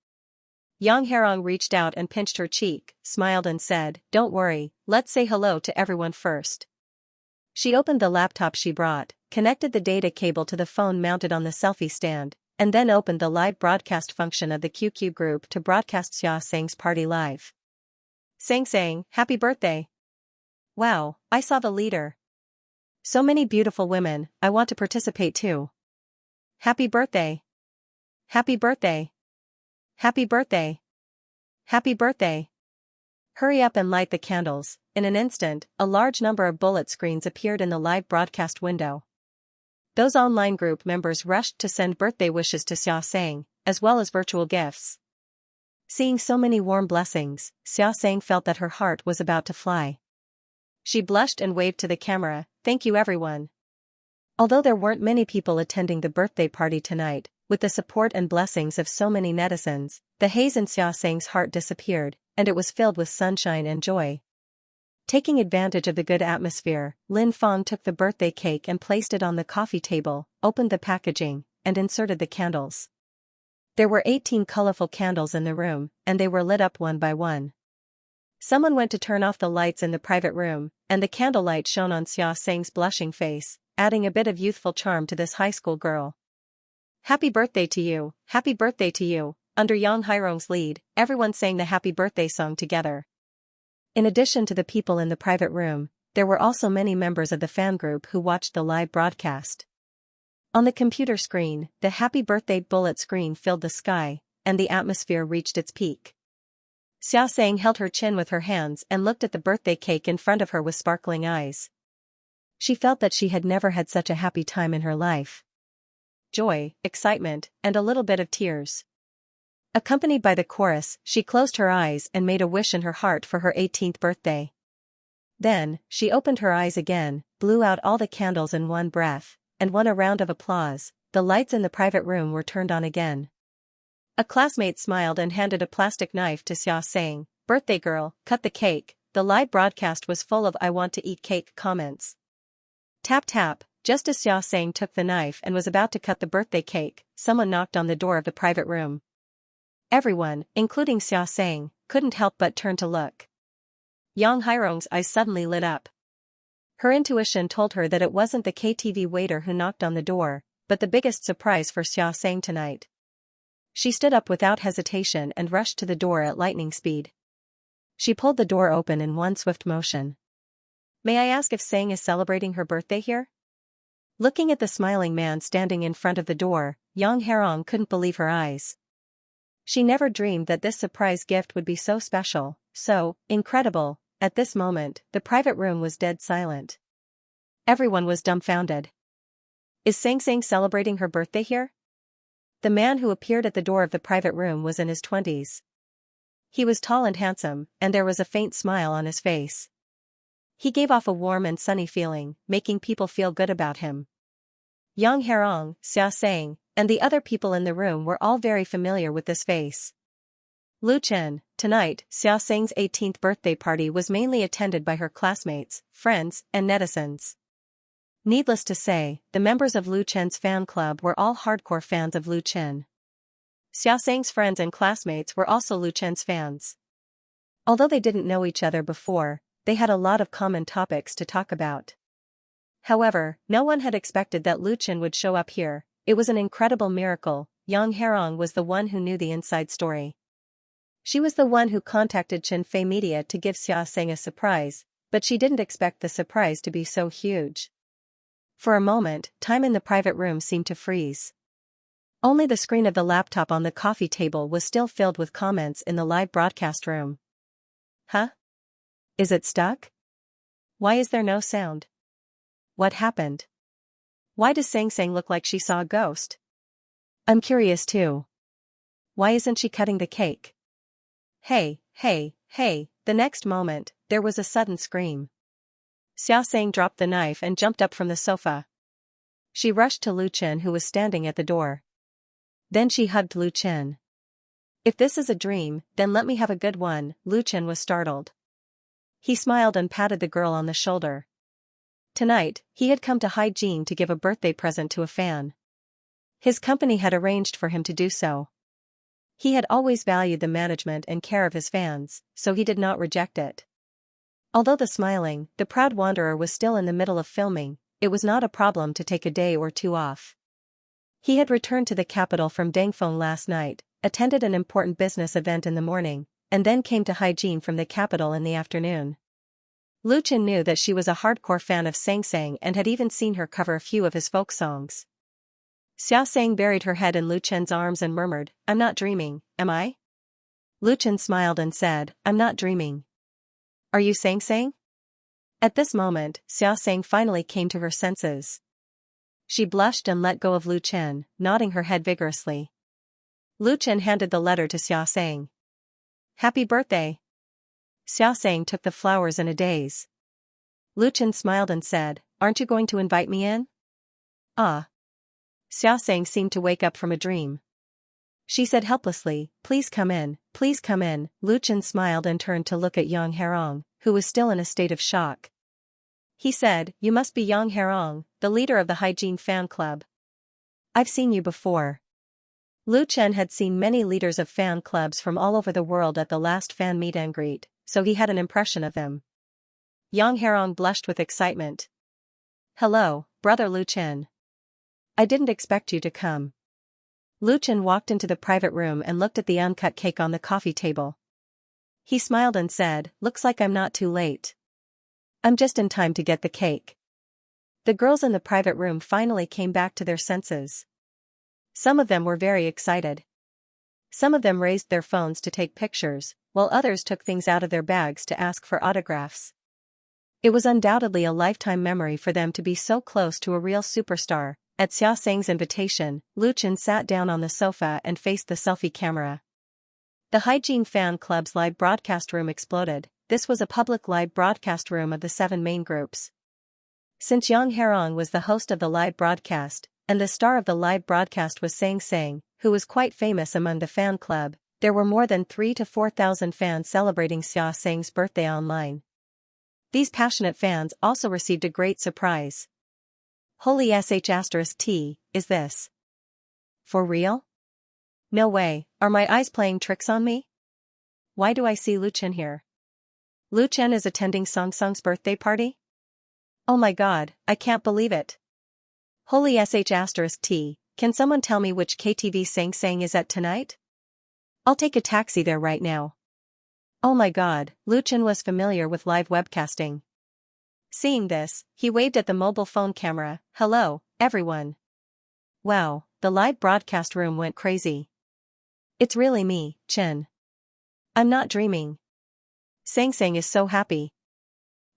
Yang Herong reached out and pinched her cheek, smiled and said, "Don't worry, let's say hello to everyone first." She opened the laptop she brought, connected the data cable to the phone mounted on the selfie stand, and then opened the live broadcast function of the QQ group to broadcast Xiaxang's party live. "Xiaxang, happy birthday! Wow, I saw the leader. So many beautiful women, I want to participate too. Happy birthday! Happy birthday! Happy birthday! Happy birthday!" Hurry up and light the candles. In an instant, a large number of bullet screens appeared in the live broadcast window. Those online group members rushed to send birthday wishes to Xiaxang, as well as virtual gifts. Seeing so many warm blessings, Xiaxang felt that her heart was about to fly. She blushed and waved to the camera, "Thank you everyone." Although there weren't many people attending the birthday party tonight, with the support and blessings of so many netizens, the haze in Xiaxang's heart disappeared, and it was filled with sunshine and joy. Taking advantage of the good atmosphere, Lin Fong took the birthday cake and placed it on the coffee table, opened the packaging, and inserted the candles. There were 18 colorful candles in the room, and they were lit up one by one. Someone went to turn off the lights in the private room, and the candlelight shone on Xiaxang's blushing face, adding a bit of youthful charm to this high school girl. "Happy birthday to you, happy birthday to you." Under Yang Herong's lead, everyone sang the happy birthday song together. In addition to the people in the private room, there were also many members of the fan group who watched the live broadcast. On the computer screen, the happy birthday bullet screen filled the sky, and the atmosphere reached its peak. Xiaoxing held her chin with her hands and looked at the birthday cake in front of her with sparkling eyes. She felt that she had never had such a happy time in her life. Joy, excitement, and a little bit of tears. Accompanied by the chorus, she closed her eyes and made a wish in her heart for her 18th birthday. Then, she opened her eyes again, blew out all the candles in one breath, and won a round of applause. The lights in the private room were turned on again. A classmate smiled and handed a plastic knife to Xia saying, "Birthday girl, cut the cake." The live broadcast was full of "I want to eat cake" comments. Tap tap, just as Xia Sang took the knife and was about to cut the birthday cake, someone knocked on the door of the private room. Everyone, including Xia Sang, couldn't help but turn to look. Yang Hairong's eyes suddenly lit up. Her intuition told her that it wasn't the KTV waiter who knocked on the door, but the biggest surprise for Xia Sang tonight. She stood up without hesitation and rushed to the door at lightning speed. She pulled the door open in one swift motion. "May I ask if Sang is celebrating her birthday here?" Looking at the smiling man standing in front of the door, Yang Hairong couldn't believe her eyes. She never dreamed that this surprise gift would be so special, so incredible. At this moment, the private room was dead silent. Everyone was dumbfounded. Is Sang celebrating her birthday here? The man who appeared at the door of the private room was in his 20s. He was tall and handsome, and there was a faint smile on his face. He gave off a warm and sunny feeling, making people feel good about him. Yang Hairong, Xia Sang, and the other people in the room were all very familiar with this face. Lu Chen. Tonight, Xia Sang's 18th birthday party was mainly attended by her classmates, friends, and netizens. Needless to say, the members of Lu Chen's fan club were all hardcore fans of Lu Chen. Xia Sang's friends and classmates were also Lu Chen's fans. Although they didn't know each other before, they had a lot of common topics to talk about. However, no one had expected that Lu Chen would show up here. It was an incredible miracle. Yang Hairong was the one who knew the inside story. She was the one who contacted Chen Fei Media to give Xia Sang a surprise, but she didn't expect the surprise to be so huge. For a moment, time in the private room seemed to freeze. Only the screen of the laptop on the coffee table was still filled with comments in the live broadcast room. Huh? Is it stuck? Why is there no sound? What happened? Why does Sang look like she saw a ghost? I'm curious too. Why isn't she cutting the cake? Hey, hey, hey, the next moment, there was a sudden scream. Xia Sang dropped the knife and jumped up from the sofa. She rushed to Lu Chen who was standing at the door. Then she hugged Lu Chen. If this is a dream, then let me have a good one. Lu Chen was startled. He smiled and patted the girl on the shoulder. Tonight, he had come to Haijin to give a birthday present to a fan. His company had arranged for him to do so. He had always valued the management and care of his fans, so he did not reject it. Although the proud wanderer was still in the middle of filming, it was not a problem to take a day or two off. He had returned to the capital from Dangfeng last night, attended an important business event in the morning, and then came to Haijin from the capital in the afternoon. Lu Chen knew that she was a hardcore fan of Sang and had even seen her cover a few of his folk songs. Xia Sang buried her head in Lu Chen's arms and murmured, "I'm not dreaming, am I?" Lu Chen smiled and said, "I'm not dreaming. Are you Sang?" At this moment, Xia Sang finally came to her senses. She blushed and let go of Lu Chen, nodding her head vigorously. Lu Chen handed the letter to Xia Sang. "Happy birthday." Xia Sang took the flowers in a daze. Lu Chen smiled and said, "Aren't you going to invite me in?" "Ah." Xia Sang seemed to wake up from a dream. She said helplessly, "Please come in, please come in." Lu Chen smiled and turned to look at Yang Hairong, who was still in a state of shock. He said, "You must be Yang Hairong, the leader of the Haijin fan club. I've seen you before." Lu Chen had seen many leaders of fan clubs from all over the world at the last fan meet and greet, so he had an impression of them. Yang Hairong blushed with excitement. "Hello, brother Lu Chen. I didn't expect you to come." Lu Chen walked into the private room and looked at the uncut cake on the coffee table. He smiled and said, "Looks like I'm not too late. I'm just in time to get the cake." The girls in the private room finally came back to their senses. Some of them were very excited. Some of them raised their phones to take pictures, while others took things out of their bags to ask for autographs. It was undoubtedly a lifetime memory for them to be so close to a real superstar. At Xiaoxing's invitation, Lu Chen sat down on the sofa and faced the selfie camera. The Hygiene Fan Club's live broadcast room exploded. This was a public live broadcast room of the 7 main groups. Since Yang Herong was the host of the live broadcast, and the star of the live broadcast was Xianxia, who was quite famous among the fan club, there were more than 3,000 to 4,000 fans celebrating Xiaoxing's birthday online. These passionate fans also received a great surprise. Holy sh*t, is this for real? No way, are my eyes playing tricks on me? Why do I see Lu Chen here? Lu Chen is attending Xiaoxing's birthday party? Oh my god, I can't believe it. Holy sh*t, can someone tell me which KTV Xianxia is at tonight? I'll take a taxi there right now. Oh my god, Lu Chen was familiar with live webcasting. Seeing this, he waved at the mobile phone camera. Hello, everyone. Wow, the live broadcast room went crazy. It's really me, Chen. I'm not dreaming. Xianxia is so happy.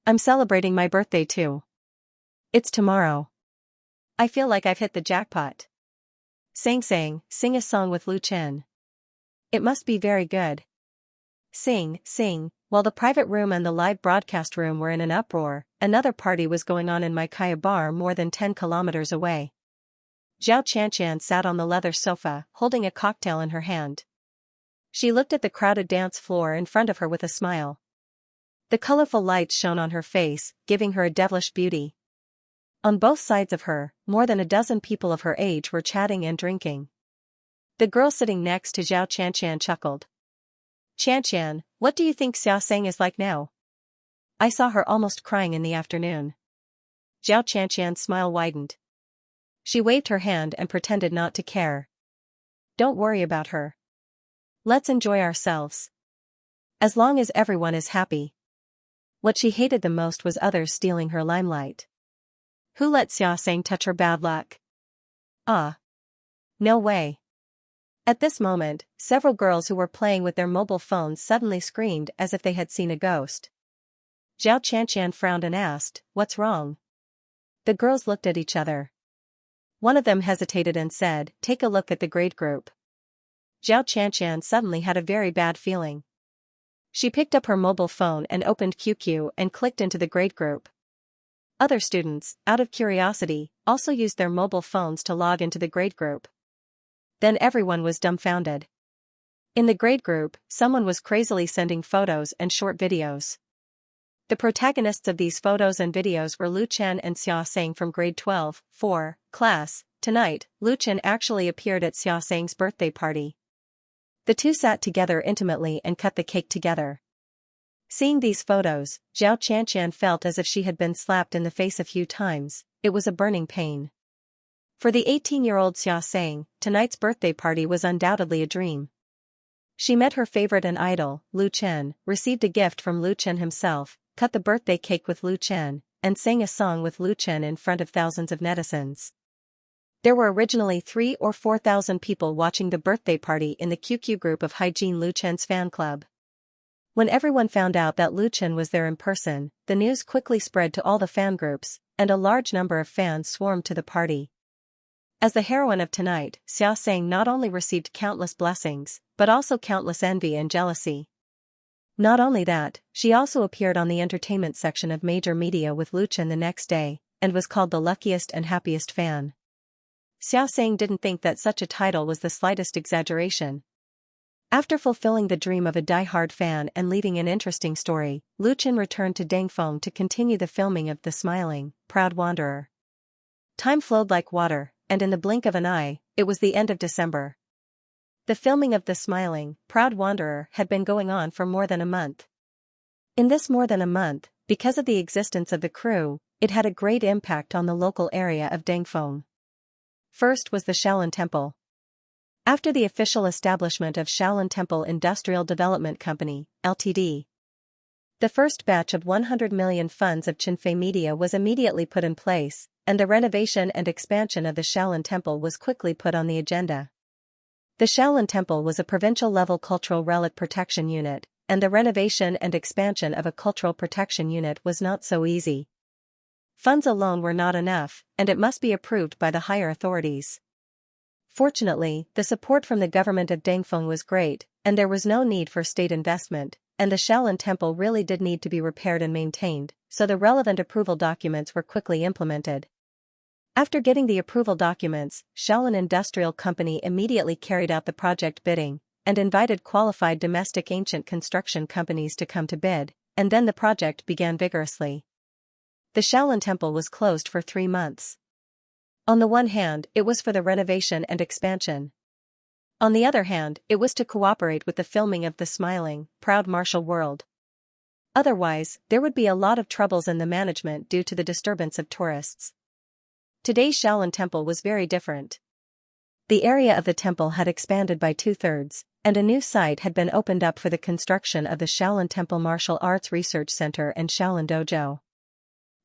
I'm celebrating my birthday too. It's tomorrow. I feel like I've hit the jackpot. Xianxia, sing a song with Lu Chen. It must be very good. Sing. While the private room and the live broadcast room were in an uproar, another party was going on in Maikaya Bar more than 10 kilometers away. Xianxia sat on the leather sofa, holding a cocktail in her hand. She looked at the crowded dance floor in front of her with a smile. The colorful lights shone on her face, giving her a devilish beauty. On both sides of her, more than a dozen people of her age were chatting and drinking. The girl sitting next to Xianxia chuckled. Xianxia, what do you think Xiaoxing is like now? I saw her almost crying in the afternoon. Xiaoxian's smile widened. She waved her hand and pretended not to care. Don't worry about her. Let's enjoy ourselves. As long as everyone is happy. What she hated the most was others stealing her limelight. Who let Xiaoxing touch her bad luck? Ah. No way. At this moment, several girls who were playing with their mobile phones suddenly screamed as if they had seen a ghost. Xiaoxian frowned and asked, "What's wrong?" The girls looked at each other. One of them hesitated and said, "Take a look at the grade group." Xiaoxian suddenly had a very bad feeling. She picked up her mobile phone and opened QQ and clicked into the grade group. Other students, out of curiosity, also used their mobile phones to log into the grade group. Then everyone was dumbfounded. In the grade group, someone was crazily sending photos and short videos. The protagonists of these photos and videos were Lu Chen and Xiaoxing from grade 12-4 class. Tonight, Lu Chen actually appeared at Xiaoxing's birthday party. The two sat together intimately and cut the cake together. Seeing these photos, Xiaoxian felt as if she had been slapped in the face a few times. It was a burning pain. For the 18-year-old Xiaoxing, tonight's birthday party was undoubtedly a dream. She met her favorite and idol, Lu Chen, received a gift from Lu Chen himself, cut the birthday cake with Lu Chen, and sang a song with Lu Chen in front of thousands of netizens. There were originally 3,000 or 4,000 people watching the birthday party in the QQ group of Hygiene Lu Chen's fan club. When everyone found out that Lu Chen was there in person, the news quickly spread to all the fan groups, and a large number of fans swarmed to the party. As the heroine of tonight, Xiaoxing not only received countless blessings, but also countless envy and jealousy. Not only that, she also appeared on the entertainment section of major media with Lu Chen the next day, and was called the luckiest and happiest fan. Xiaoxing didn't think that such a title was the slightest exaggeration. After fulfilling the dream of a die-hard fan and leaving an interesting story, Lu Chen returned to Dangfeng to continue the filming of The Smiling, Proud Wanderer. Time flowed like water, and in the blink of an eye, it was the end of December. The filming of The Smiling, Proud Wanderer had been going on for more than a month. In this more than a month, because of the existence of the crew, it had a great impact on the local area of Dangfeng. First was the Shaolin Temple. After the official establishment of Shaolin Temple Industrial Development Company, Ltd., the first batch of 100 million funds of Qinfei Media was immediately put in place, and the renovation and expansion of the Shaolin Temple was quickly put on the agenda. The Shaolin Temple was a provincial-level cultural relic protection unit, and the renovation and expansion of a cultural protection unit was not so easy. Funds alone were not enough, and it must be approved by the higher authorities. Fortunately, the support from the government of Dengfeng was great, and there was no need for state investment, and the Shaolin Temple really did need to be repaired and maintained, so the relevant approval documents were quickly implemented. After getting the approval documents, Shaolin Industrial Company immediately carried out the project bidding, and invited qualified domestic ancient construction companies to come to bid, and then the project began vigorously. The Shaolin Temple was closed for 3 months. On the one hand, it was for the renovation and expansion. On the other hand, it was to cooperate with the filming of the smiling, proud martial world. Otherwise, there would be a lot of troubles in the management due to the disturbance of tourists. Today's Shaolin Temple was very different. The area of the temple had expanded by 2/3, and a new site had been opened up for the construction of the Shaolin Temple Martial Arts Research Center and Shaolin Dojo.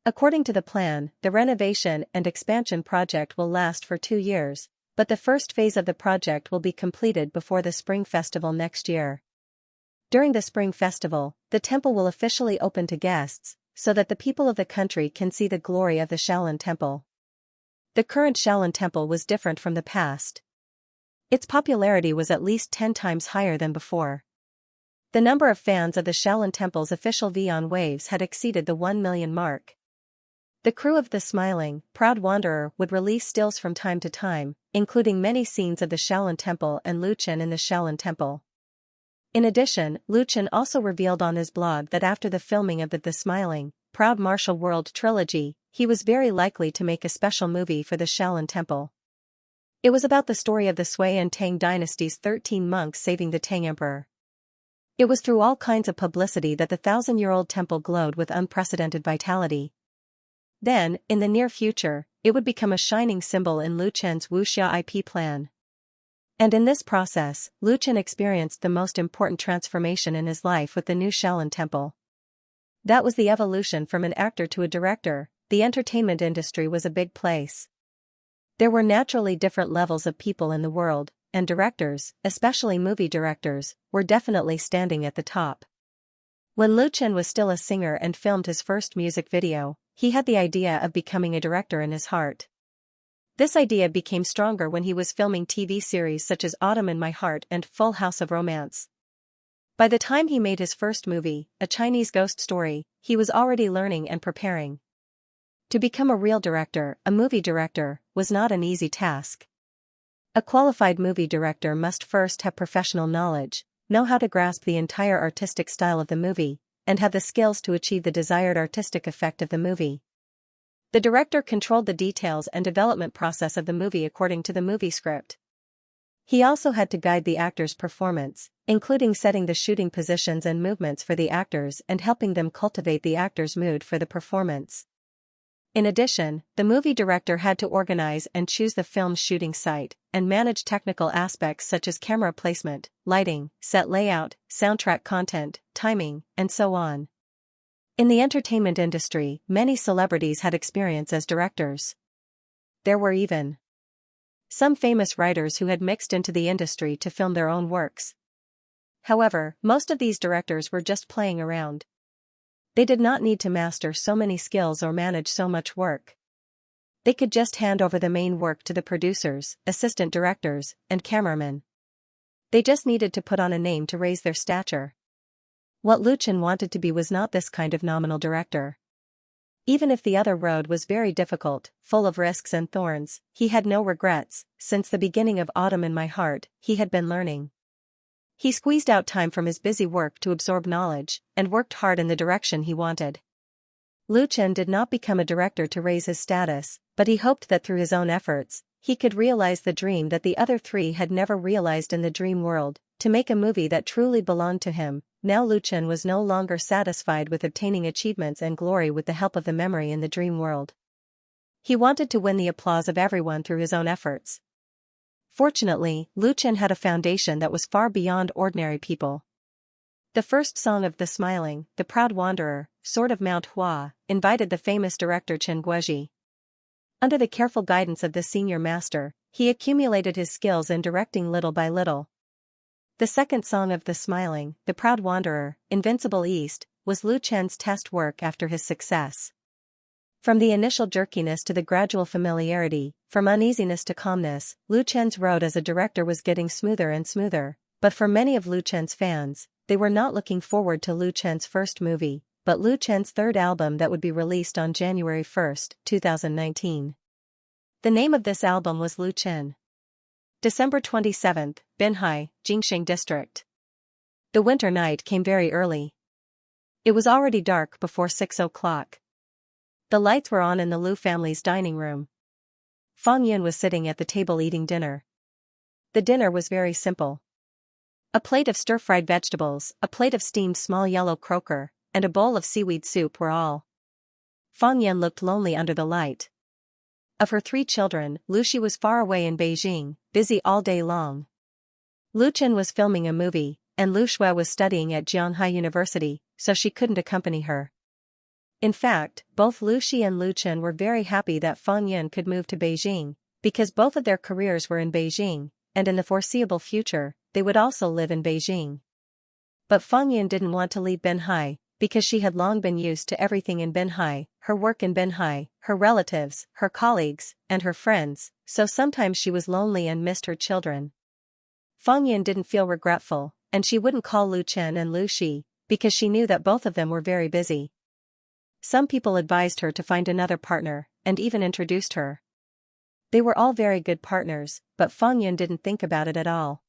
According to the plan, the renovation and expansion project will last for 2 years, but the first phase of the project will be completed before the Spring Festival next year. During the Spring Festival, the temple will officially open to guests, so that the people of the country can see the glory of the Shaolin Temple. The current Shaolin Temple was different from the past. Its popularity was at least 10 times higher than before. The number of fans of the Shaolin Temple's official Vion waves had exceeded the 1 million mark. The crew of the Smiling, Proud Wanderer would release stills from time to time, including many scenes of the Shaolin Temple and Lu Chen in the Shaolin Temple. In addition, Lu Chen also revealed on his blog that after the filming of the Smiling, Proud Martial World trilogy, he was very likely to make a special movie for the Shaolin Temple. It was about the story of the Sui and Tang dynasty's 13 monks saving the Tang Emperor. It was through all kinds of publicity that the 1,000-year-old temple glowed with unprecedented vitality. Then, in the near future, it would become a shining symbol in Lu Chen's wuxia IP plan. And in this process, Lu Chen experienced the most important transformation in his life with the new Shaolin Temple. That was the evolution from an actor to a director. The entertainment industry was a big place. There were naturally different levels of people in the world, and directors, especially movie directors, were definitely standing at the top. When Lu Chen was still a singer and filmed his first music video, he had the idea of becoming a director in his heart. This idea became stronger when he was filming TV series such as Autumn in My Heart and Full House of Romance. By the time he made his first movie, A Chinese Ghost Story, he was already learning and preparing. To become a real director, a movie director, was not an easy task. A qualified movie director must first have professional knowledge, know how to grasp the entire artistic style of the movie, and have the skills to achieve the desired artistic effect of the movie. The director controlled the details and development process of the movie according to the movie script. He also had to guide the actors' performance, including setting the shooting positions and movements for the actors and helping them cultivate the actors' mood for the performance. In addition, the movie director had to organize and choose the film's shooting site, and manage technical aspects such as camera placement, lighting, set layout, soundtrack content, timing, and so on. In the entertainment industry, many celebrities had experience as directors. There were even some famous writers who had mixed into the industry to film their own works. However, most of these directors were just playing around. They did not need to master so many skills or manage so much work. They could just hand over the main work to the producers, assistant directors, and cameramen. They just needed to put on a name to raise their stature. What Lu Chen wanted to be was not this kind of nominal director. Even if the other road was very difficult, full of risks and thorns, he had no regrets. Since the beginning of Autumn in My Heart, he had been learning. He squeezed out time from his busy work to absorb knowledge, and worked hard in the direction he wanted. Lu Chen did not become a director to raise his status, but he hoped that through his own efforts, he could realize the dream that the other three had never realized in the dream world, to make a movie that truly belonged to him. Now Lu Chen was no longer satisfied with obtaining achievements and glory with the help of the memory in the dream world. He wanted to win the applause of everyone through his own efforts. Fortunately, Lu Chen had a foundation that was far beyond ordinary people. The first song of The Smiling, The Proud Wanderer, Sword of Mount Hua, invited the famous director Chen Guozhi. Under the careful guidance of the senior master, he accumulated his skills in directing little by little. The second song of The Smiling, The Proud Wanderer, Invincible East, was Lu Chen's test work after his success. From the initial jerkiness to the gradual familiarity, from uneasiness to calmness, Lu Chen's road as a director was getting smoother and smoother, but for many of Lu Chen's fans, they were not looking forward to Lu Chen's first movie, but Lu Chen's third album that would be released on January 1, 2019. The name of this album was Lu Chen. December 27, Binhai, Jingxing District. The winter night came very early. It was already dark before 6 o'clock. The lights were on in the Lu family's dining room. Fang Yun was sitting at the table eating dinner. The dinner was very simple. A plate of stir-fried vegetables, a plate of steamed small yellow croaker, and a bowl of seaweed soup were all. Fang Yun looked lonely under the light. Of her 3 children, Lu Xi was far away in Beijing, busy all day long. Lu Chen was filming a movie, and Lu Shui was studying at Jianghai University, so she couldn't accompany her. In fact, both Lu Xi and Lu Chen were very happy that Fang Yun could move to Beijing, because both of their careers were in Beijing, and in the foreseeable future, they would also live in Beijing. But Fang Yun didn't want to leave Binhai, because she had long been used to everything in Binhai, her work in Binhai, her relatives, her colleagues, and her friends, so sometimes she was lonely and missed her children. Fang Yun didn't feel regretful, and she wouldn't call Lu Chen and Lu Xi, because she knew that both of them were very busy. Some people advised her to find another partner, and even introduced her. They were all very good partners, but Fang Yun didn't think about it at all.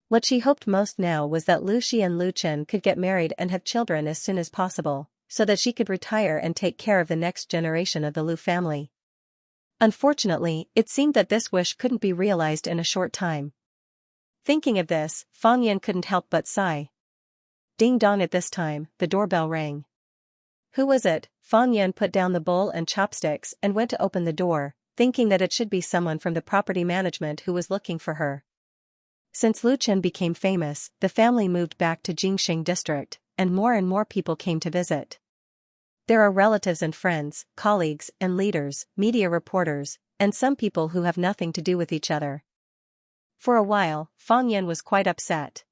What she hoped most now was that Lu Xi and Lu Chen could get married and have children as soon as possible, so that she could retire and take care of the next generation of the Lu family. Unfortunately, it seemed that this wish couldn't be realized in a short time. Thinking of this, Fang Yun couldn't help but sigh. Ding dong, at this time, the doorbell rang. Who was it? Fang Yun put down the bowl and chopsticks and went to open the door, thinking that it should be someone from the property management who was looking for her. Since Lu Chen became famous, the family moved back to Jingxing District, and more people came to visit. There are relatives and friends, colleagues and leaders, media reporters, and some people who have nothing to do with each other. For a while, Fang Yun was quite upset.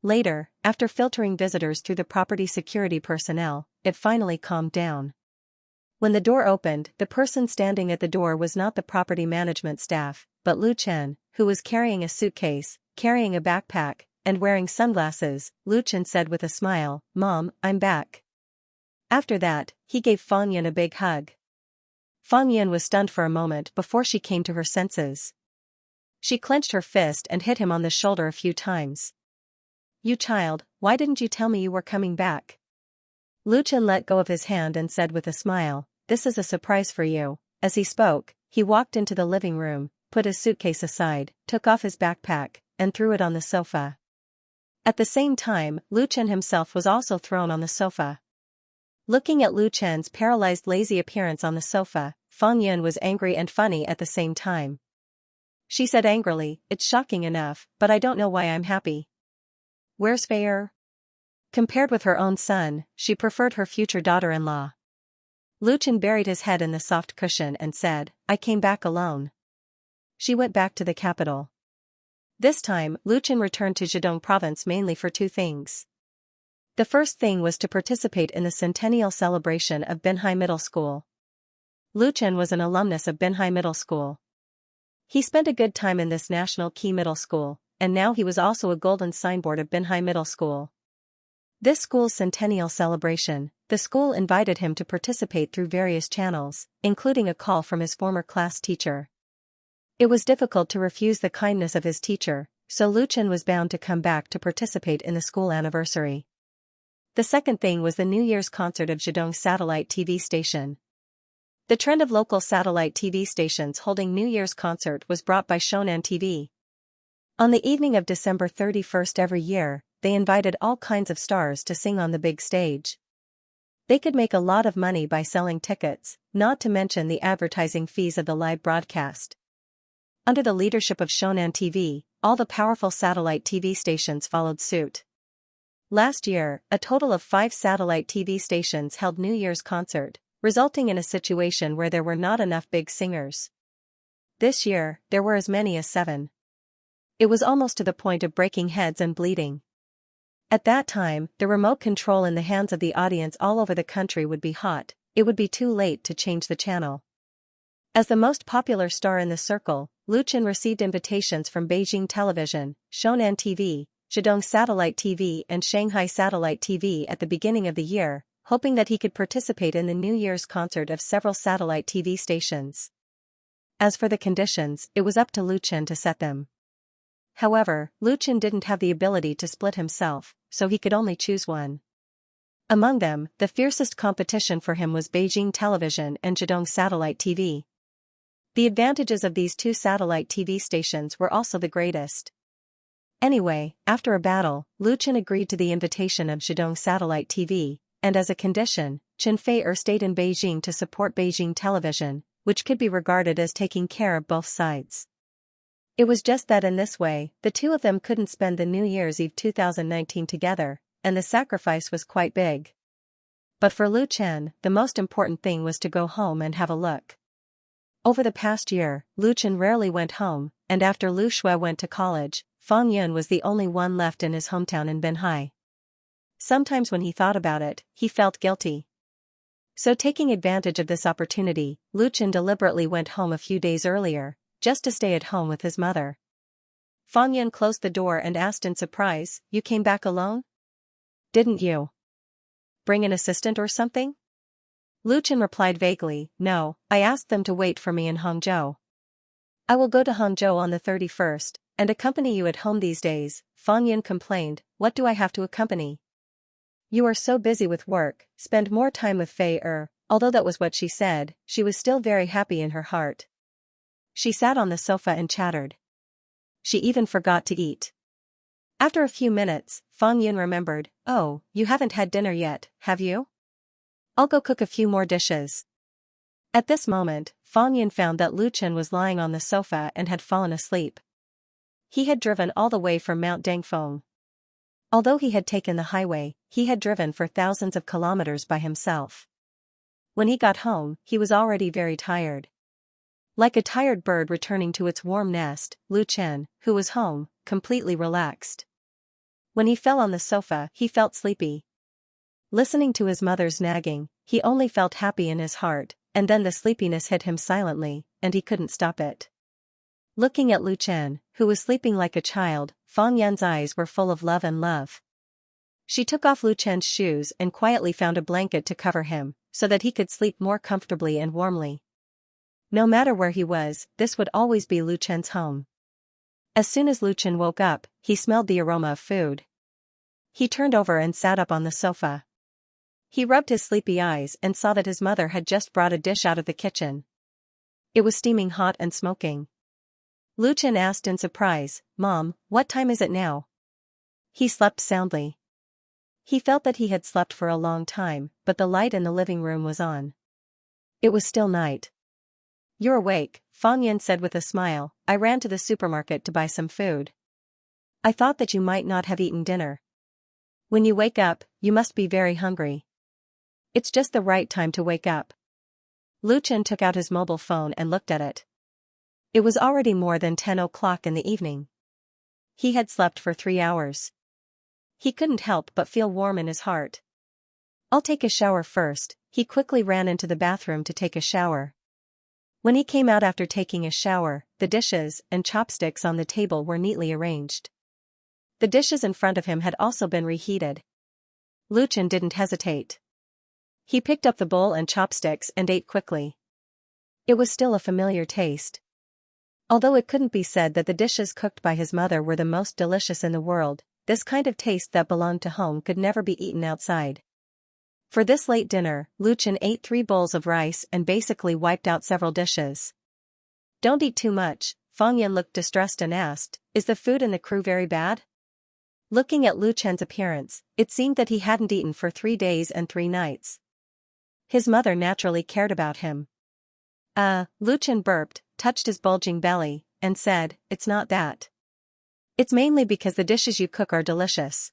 Later, after filtering visitors through the property security personnel, it finally calmed down. When the door opened, the person standing at the door was not the property management staff, but Lu Chen, who was carrying a suitcase, carrying a backpack, and wearing sunglasses. Lu Chen said with a smile, "Mom, I'm back." After that, he gave Fang Yun a big hug. Fang Yun was stunned for a moment before she came to her senses. She clenched her fist and hit him on the shoulder a few times. "You child, why didn't you tell me you were coming back?" Lu Chen let go of his hand and said with a smile, "This is a surprise for you." As he spoke, he walked into the living room, put his suitcase aside, took off his backpack, and threw it on the sofa. At the same time, Lu Chen himself was also thrown on the sofa. Looking at Lu Chen's paralyzed lazy appearance on the sofa, Fang Yun was angry and funny at the same time. She said angrily, "It's shocking enough, but I don't know why I'm happy. Where's Fei?" Compared with her own son, she preferred her future daughter-in-law. Lu Chen buried his head in the soft cushion and said, "I came back alone." She went back to the capital. This time, Lu Chen returned to Zhejiang province mainly for 2 things. The first thing was to participate in the centennial celebration of Binhai Middle School. Lu Chen was an alumnus of Binhai Middle School. He spent a good time in this national key middle school, and now he was also a golden signboard of Binhai Middle School. This school's centennial celebration, the school invited him to participate through various channels, including a call from his former class teacher. It was difficult to refuse the kindness of his teacher, so Lu Chen was bound to come back to participate in the school anniversary. The second thing was the New Year's concert of Zhejiang Satellite TV Station. The trend of local satellite TV stations holding New Year's concert was brought by Shonan TV. On the evening of December 31st every year, they invited all kinds of stars to sing on the big stage. They could make a lot of money by selling tickets, not to mention the advertising fees of the live broadcast. Under the leadership of Shonan TV, all the powerful satellite TV stations followed suit. Last year, a total of 5 satellite TV stations held New Year's concert, resulting in a situation where there were not enough big singers. This year, there were as many as 7. It was almost to the point of breaking heads and bleeding. At that time, the remote control in the hands of the audience all over the country would be hot. It would be too late to change the channel. As the most popular star in the circle, Lu Chen received invitations from Beijing Television, Shonan TV, Zhejiang Satellite TV and Shanghai Satellite TV at the beginning of the year, hoping that he could participate in the New Year's concert of several satellite TV stations. As for the conditions, it was up to Lu Chen to set them. However, Lu Chen didn't have the ability to split himself, so he could only choose one. Among them, the fiercest competition for him was Beijing Television and Zhejiang Satellite TV. The advantages of these two satellite TV stations were also the greatest. Anyway, after a battle, Lu Chen agreed to the invitation of Zhejiang Satellite TV, and as a condition, Chen Fei-er stayed in Beijing to support Beijing Television, which could be regarded as taking care of both sides. It was just that in this way, the two of them couldn't spend the New Year's Eve 2019 together, and the sacrifice was quite big. But for Lu Chen, the most important thing was to go home and have a look. Over the past year, Lu Chen rarely went home, and after Lu Shui went to college, Fang Yun was the only one left in his hometown in Binhai. Sometimes when he thought about it, he felt guilty. So taking advantage of this opportunity, Lu Chen deliberately went home a few days earlier, just to stay at home with his mother. Fang Yun closed the door and asked in surprise, "You came back alone? Didn't you bring an assistant or something?" Lu Chen replied vaguely, "No, I asked them to wait for me in Hangzhou." "I will go to Hangzhou on the 31st, and accompany you at home these days," Fang Yun complained. "What do I have to accompany? You are so busy with work, spend more time with Fei-er." Although that was what she said, she was still very happy in her heart. She sat on the sofa and chattered. She even forgot to eat. After a few minutes, Fang Yun remembered, "Oh, you haven't had dinner yet, have you? I'll go cook a few more dishes." At this moment, Fang Yun found that Lu Chen was lying on the sofa and had fallen asleep. He had driven all the way from Mount Dangfeng. Although he had taken the highway, he had driven for thousands of kilometers by himself. When he got home, he was already very tired. Like a tired bird returning to its warm nest, Lu Chen, who was home, completely relaxed. When he fell on the sofa, he felt sleepy. Listening to his mother's nagging, he only felt happy in his heart, and then the sleepiness hit him silently, and he couldn't stop it. Looking at Lu Chen, who was sleeping like a child, Fang Yun's eyes were full of love. She took off Lu Chen's shoes and quietly found a blanket to cover him, so that he could sleep more comfortably and warmly. No matter where he was, this would always be Lu Chen's home. As soon as Lu Chen woke up, he smelled the aroma of food. He turned over and sat up on the sofa. He rubbed his sleepy eyes and saw that his mother had just brought a dish out of the kitchen. It was steaming hot and smoking. Lu Chen asked in surprise, "Mom, what time is it now?" He slept soundly. He felt that he had slept for a long time, but the light in the living room was on. It was still night. "You're awake," Fang Yun said with a smile. "I ran to the supermarket to buy some food. I thought that you might not have eaten dinner. When you wake up, you must be very hungry. It's just the right time to wake up." Lu Chen took out his mobile phone and looked at it. It was already more than 10 o'clock in the evening. He had slept for 3 hours. He couldn't help but feel warm in his heart. "I'll take a shower first." He quickly ran into the bathroom to take a shower. When he came out after taking a shower, the dishes and chopsticks on the table were neatly arranged. The dishes in front of him had also been reheated. Lu Chen didn't hesitate. He picked up the bowl and chopsticks and ate quickly. It was still a familiar taste. Although it couldn't be said that the dishes cooked by his mother were the most delicious in the world, this kind of taste that belonged to home could never be eaten outside. For this late dinner, Lu Chen ate 3 bowls of rice and basically wiped out several dishes. "Don't eat too much," Fang Yun looked distressed and asked, "Is the food in the crew very bad?" Looking at Lu Chen's appearance, it seemed that he hadn't eaten for 3 days and 3 nights. His mother naturally cared about him. Lu Chen burped, touched his bulging belly, and said, "It's not that. It's mainly because the dishes you cook are delicious."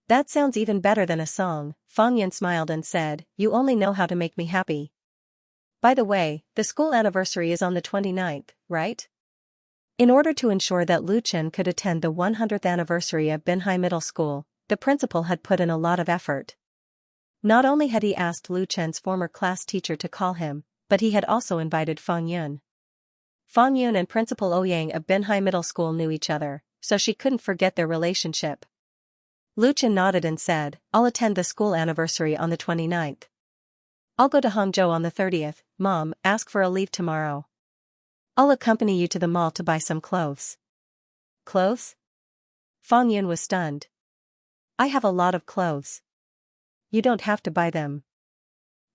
"That sounds even better than a song," Fang Yun smiled and said, "You only know how to make me happy." By the way, the school anniversary is on the 29th, right? In order to ensure that Lu Chen could attend the 100th anniversary of Binhai Middle School, the principal had put in a lot of effort. Not only had he asked Lu Chen's former class teacher to call him, but he had also invited Fang Yun. Fang Yun and Principal Ouyang of Binhai Middle School knew each other, so she couldn't forget their relationship. Lu Chen nodded and said, "I'll attend the school anniversary on the 29th. I'll go to Hangzhou on the 30th, Mom, ask for a leave tomorrow. I'll accompany you to the mall to buy some clothes." Clothes? Fang Yun was stunned. "I have a lot of clothes. You don't have to buy them.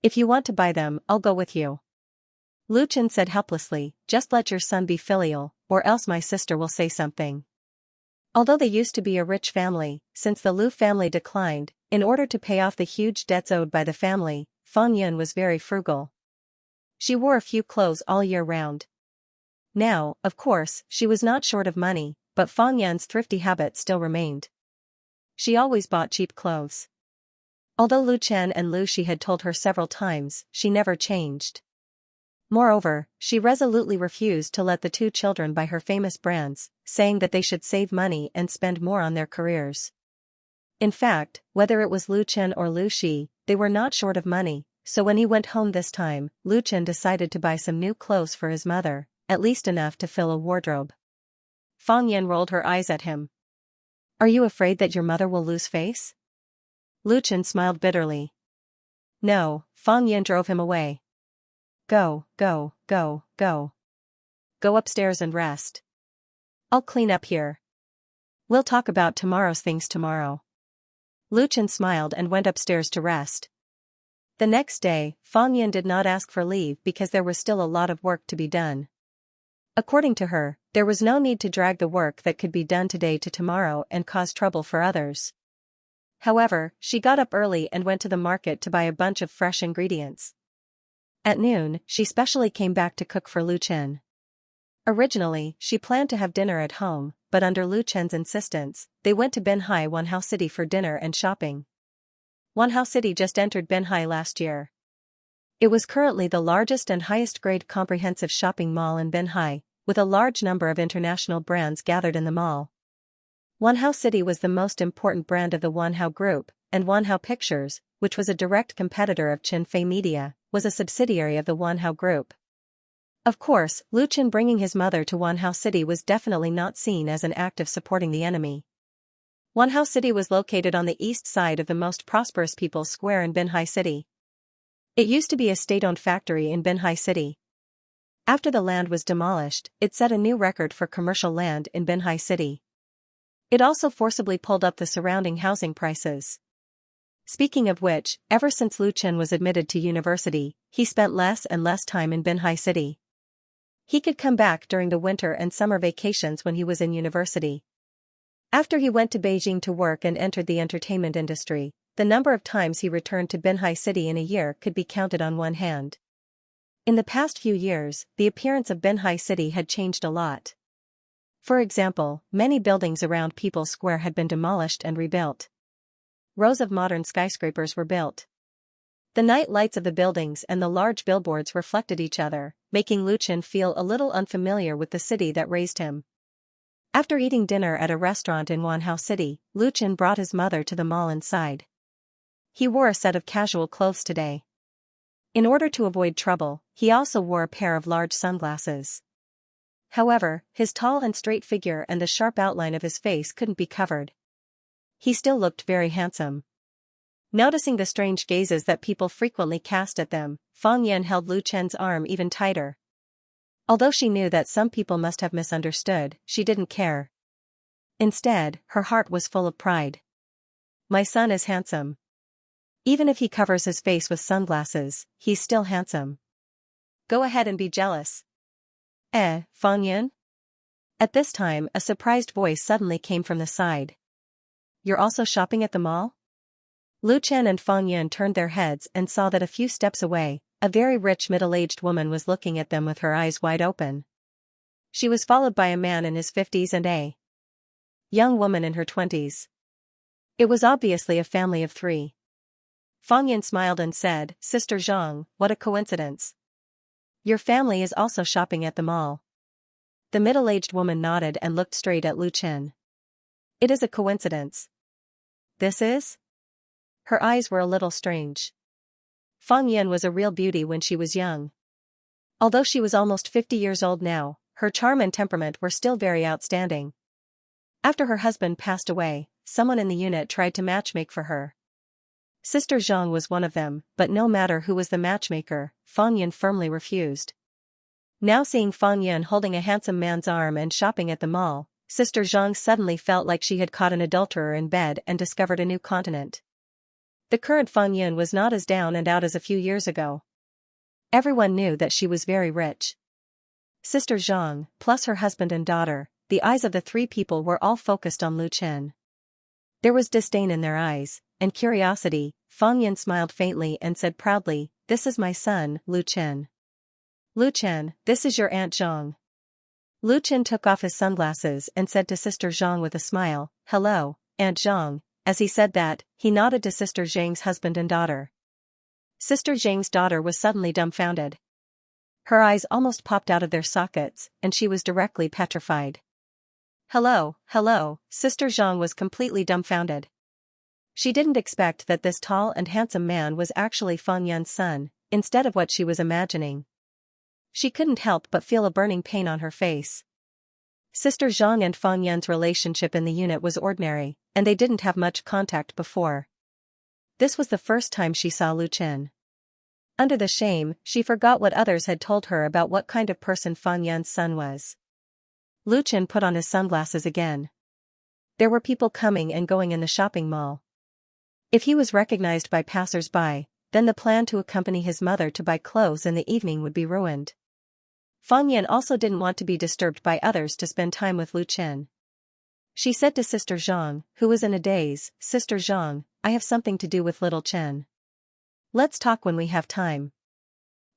If you want to buy them, I'll go with you." Lu Chen said helplessly, "Just let your son be filial, or else my sister will say something." Although they used to be a rich family, since the Lu family declined, in order to pay off the huge debts owed by the family, Fang Yun was very frugal. She wore a few clothes all year round. Now, of course, she was not short of money, but Fang Yun's thrifty habit still remained. She always bought cheap clothes. Although Lu Chen and Lu Shi had told her several times, she never changed. Moreover, she resolutely refused to let the two children buy her famous brands, saying that they should save money and spend more on their careers. In fact, whether it was Lu Chen or Lu Shi, they were not short of money, so when he went home this time, Lu Chen decided to buy some new clothes for his mother, at least enough to fill a wardrobe. Fang Yun rolled her eyes at him. "Are you afraid that your mother will lose face?" Lu Chen smiled bitterly. "No," Fang Yun drove him away. Go, go, go, go. Go upstairs and rest. I'll clean up here. We'll talk about tomorrow's things tomorrow." Lu Chen smiled and went upstairs to rest. The next day, Fang Yun did not ask for leave because there was still a lot of work to be done. According to her, there was no need to drag the work that could be done today to tomorrow and cause trouble for others. However, she got up early and went to the market to buy a bunch of fresh ingredients. At noon, she specially came back to cook for Lu Chen. Originally, she planned to have dinner at home, but under Lu Chen's insistence, they went to Binhai Wanhao City for dinner and shopping. Wanhao City just entered Binhai last year. It was currently the largest and highest-grade comprehensive shopping mall in Binhai, with a large number of international brands gathered in the mall. Wanhao City was the most important brand of the Wanhao Group, and Wanhao Pictures, which was a direct competitor of Qinfei Media, was a subsidiary of the Wanhao Group. Of course, Lu Chen bringing his mother to Wanhao City was definitely not seen as an act of supporting the enemy. Wanhao City was located on the east side of the most prosperous People's Square in Binhai City. It used to be a state-owned factory in Binhai City. After the land was demolished, it set a new record for commercial land in Binhai City. It also forcibly pulled up the surrounding housing prices. Speaking of which, ever since Lu Chen was admitted to university, he spent less and less time in Binhai City. He could come back during the winter and summer vacations when he was in university. After he went to Beijing to work and entered the entertainment industry, the number of times he returned to Binhai City in a year could be counted on one hand. In the past few years, the appearance of Binhai City had changed a lot. For example, many buildings around People's Square had been demolished and rebuilt. Rows of modern skyscrapers were built. The night lights of the buildings and the large billboards reflected each other, making Lu Chen feel a little unfamiliar with the city that raised him. After eating dinner at a restaurant in Wanhao City, Lu Chen brought his mother to the mall inside. He wore a set of casual clothes today. In order to avoid trouble, he also wore a pair of large sunglasses. However, his tall and straight figure and the sharp outline of his face couldn't be covered. He still looked very handsome. Noticing the strange gazes that people frequently cast at them, Fang Yun held Lu Chen's arm even tighter. Although she knew that some people must have misunderstood, she didn't care. Instead, her heart was full of pride. My son is handsome. Even if he covers his face with sunglasses, he's still handsome. Go ahead and be jealous. Fang Yun? At this time, a surprised voice suddenly came from the side. You're also shopping at the mall? Lu Chen and Fang Yun turned their heads and saw that a few steps away, a very rich middle-aged woman was looking at them with her eyes wide open. She was followed by a man in his 50s and a young woman in her 20s. It was obviously a family of three. Fang Yun smiled and said, Sister Zhang, what a coincidence. Your family is also shopping at the mall. The middle-aged woman nodded and looked straight at Lu Chen. It is a coincidence. This is? Her eyes were a little strange. Fang Yan was a real beauty when she was young. Although she was almost 50 years old now, her charm and temperament were still very outstanding. After her husband passed away, someone in the unit tried to matchmake for her. Sister Zhang was one of them, but no matter who was the matchmaker, Fang Yan firmly refused. Now seeing Fang Yan holding a handsome man's arm and shopping at the mall, Sister Zhang suddenly felt like she had caught an adulterer in bed and discovered a new continent. The current Fang Yan was not as down and out as a few years ago. Everyone knew that she was very rich. Sister Zhang, plus her husband and daughter, the eyes of the three people were all focused on Lu Chen. There was disdain in their eyes, and curiosity. Fang Yan smiled faintly and said proudly, "This is my son, Lu Chen." "Lu Chen, this is your Aunt Zhang." Lu Chen took off his sunglasses and said to Sister Zhang with a smile, "Hello, Aunt Zhang." As he said that, he nodded to Sister Zhang's husband and daughter. Sister Zhang's daughter was suddenly dumbfounded. Her eyes almost popped out of their sockets, and she was directly petrified. Hello, Sister Zhang was completely dumbfounded. She didn't expect that this tall and handsome man was actually Fang Yan's son, instead of what she was imagining. She couldn't help but feel a burning pain on her face. Sister Zhang and Fang Yan's relationship in the unit was ordinary, and they didn't have much contact before. This was the first time she saw Lu Chen. Under the shame, she forgot what others had told her about what kind of person Fang Yan's son was. Lu Chen put on his sunglasses again. There were people coming and going in the shopping mall. If he was recognized by passers-by, then the plan to accompany his mother to buy clothes in the evening would be ruined. Fang Yan also didn't want to be disturbed by others to spend time with Lu Chen. She said to Sister Zhang, who was in a daze, "Sister Zhang, I have something to do with little Chen. Let's talk when we have time."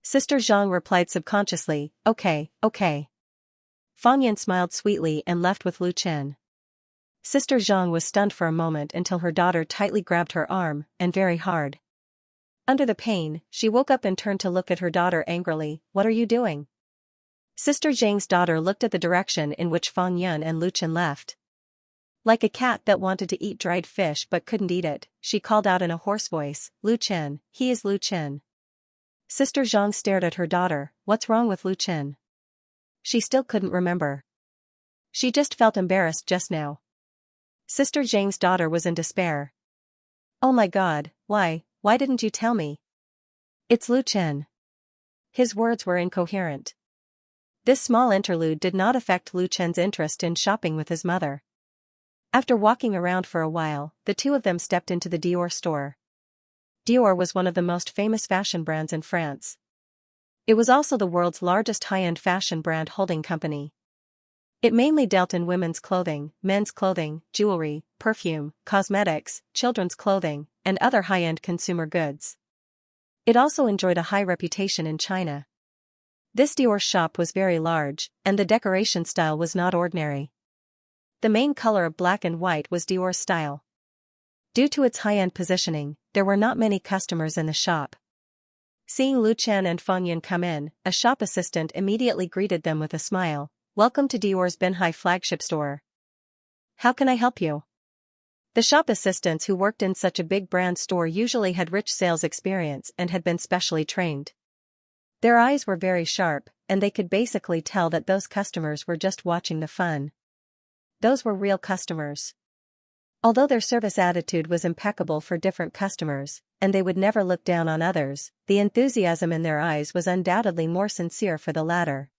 Sister Zhang replied subconsciously, Okay. Fang Yan smiled sweetly and left with Lu Chen. Sister Zhang was stunned for a moment until her daughter tightly grabbed her arm, and very hard. Under the pain, she woke up and turned to look at her daughter angrily. "What are you doing?" Sister Zhang's daughter looked at the direction in which Fang Yan and Lu Chen left. Like a cat that wanted to eat dried fish but couldn't eat it, she called out in a hoarse voice, "Lu Chen, he is Lu Chen." Sister Zhang stared at her daughter. What's wrong with Lu Chen? She still couldn't remember. She just felt embarrassed just now. Sister Zhang's daughter was in despair. "Oh my God, why didn't you tell me? It's Lu Chen." His words were incoherent. This small interlude did not affect Lu Chen's interest in shopping with his mother. After walking around for a while, the two of them stepped into the Dior store. Dior was one of the most famous fashion brands in France. It was also the world's largest high-end fashion brand holding company. It mainly dealt in women's clothing, men's clothing, jewelry, perfume, cosmetics, children's clothing, and other high-end consumer goods. It also enjoyed a high reputation in China. This Dior shop was very large, and the decoration style was not ordinary. The main color of black and white was Dior's style. Due to its high-end positioning, there were not many customers in the shop. Seeing Lu Chen and Fang Yan come in, a shop assistant immediately greeted them with a smile. "Welcome to Dior's Binhai flagship store. How can I help you?" The shop assistants who worked in such a big brand store usually had rich sales experience and had been specially trained. Their eyes were very sharp, and they could basically tell that those customers were just watching the fun. Those were real customers. Although their service attitude was impeccable for different customers, and they would never look down on others, the enthusiasm in their eyes was undoubtedly more sincere for the latter.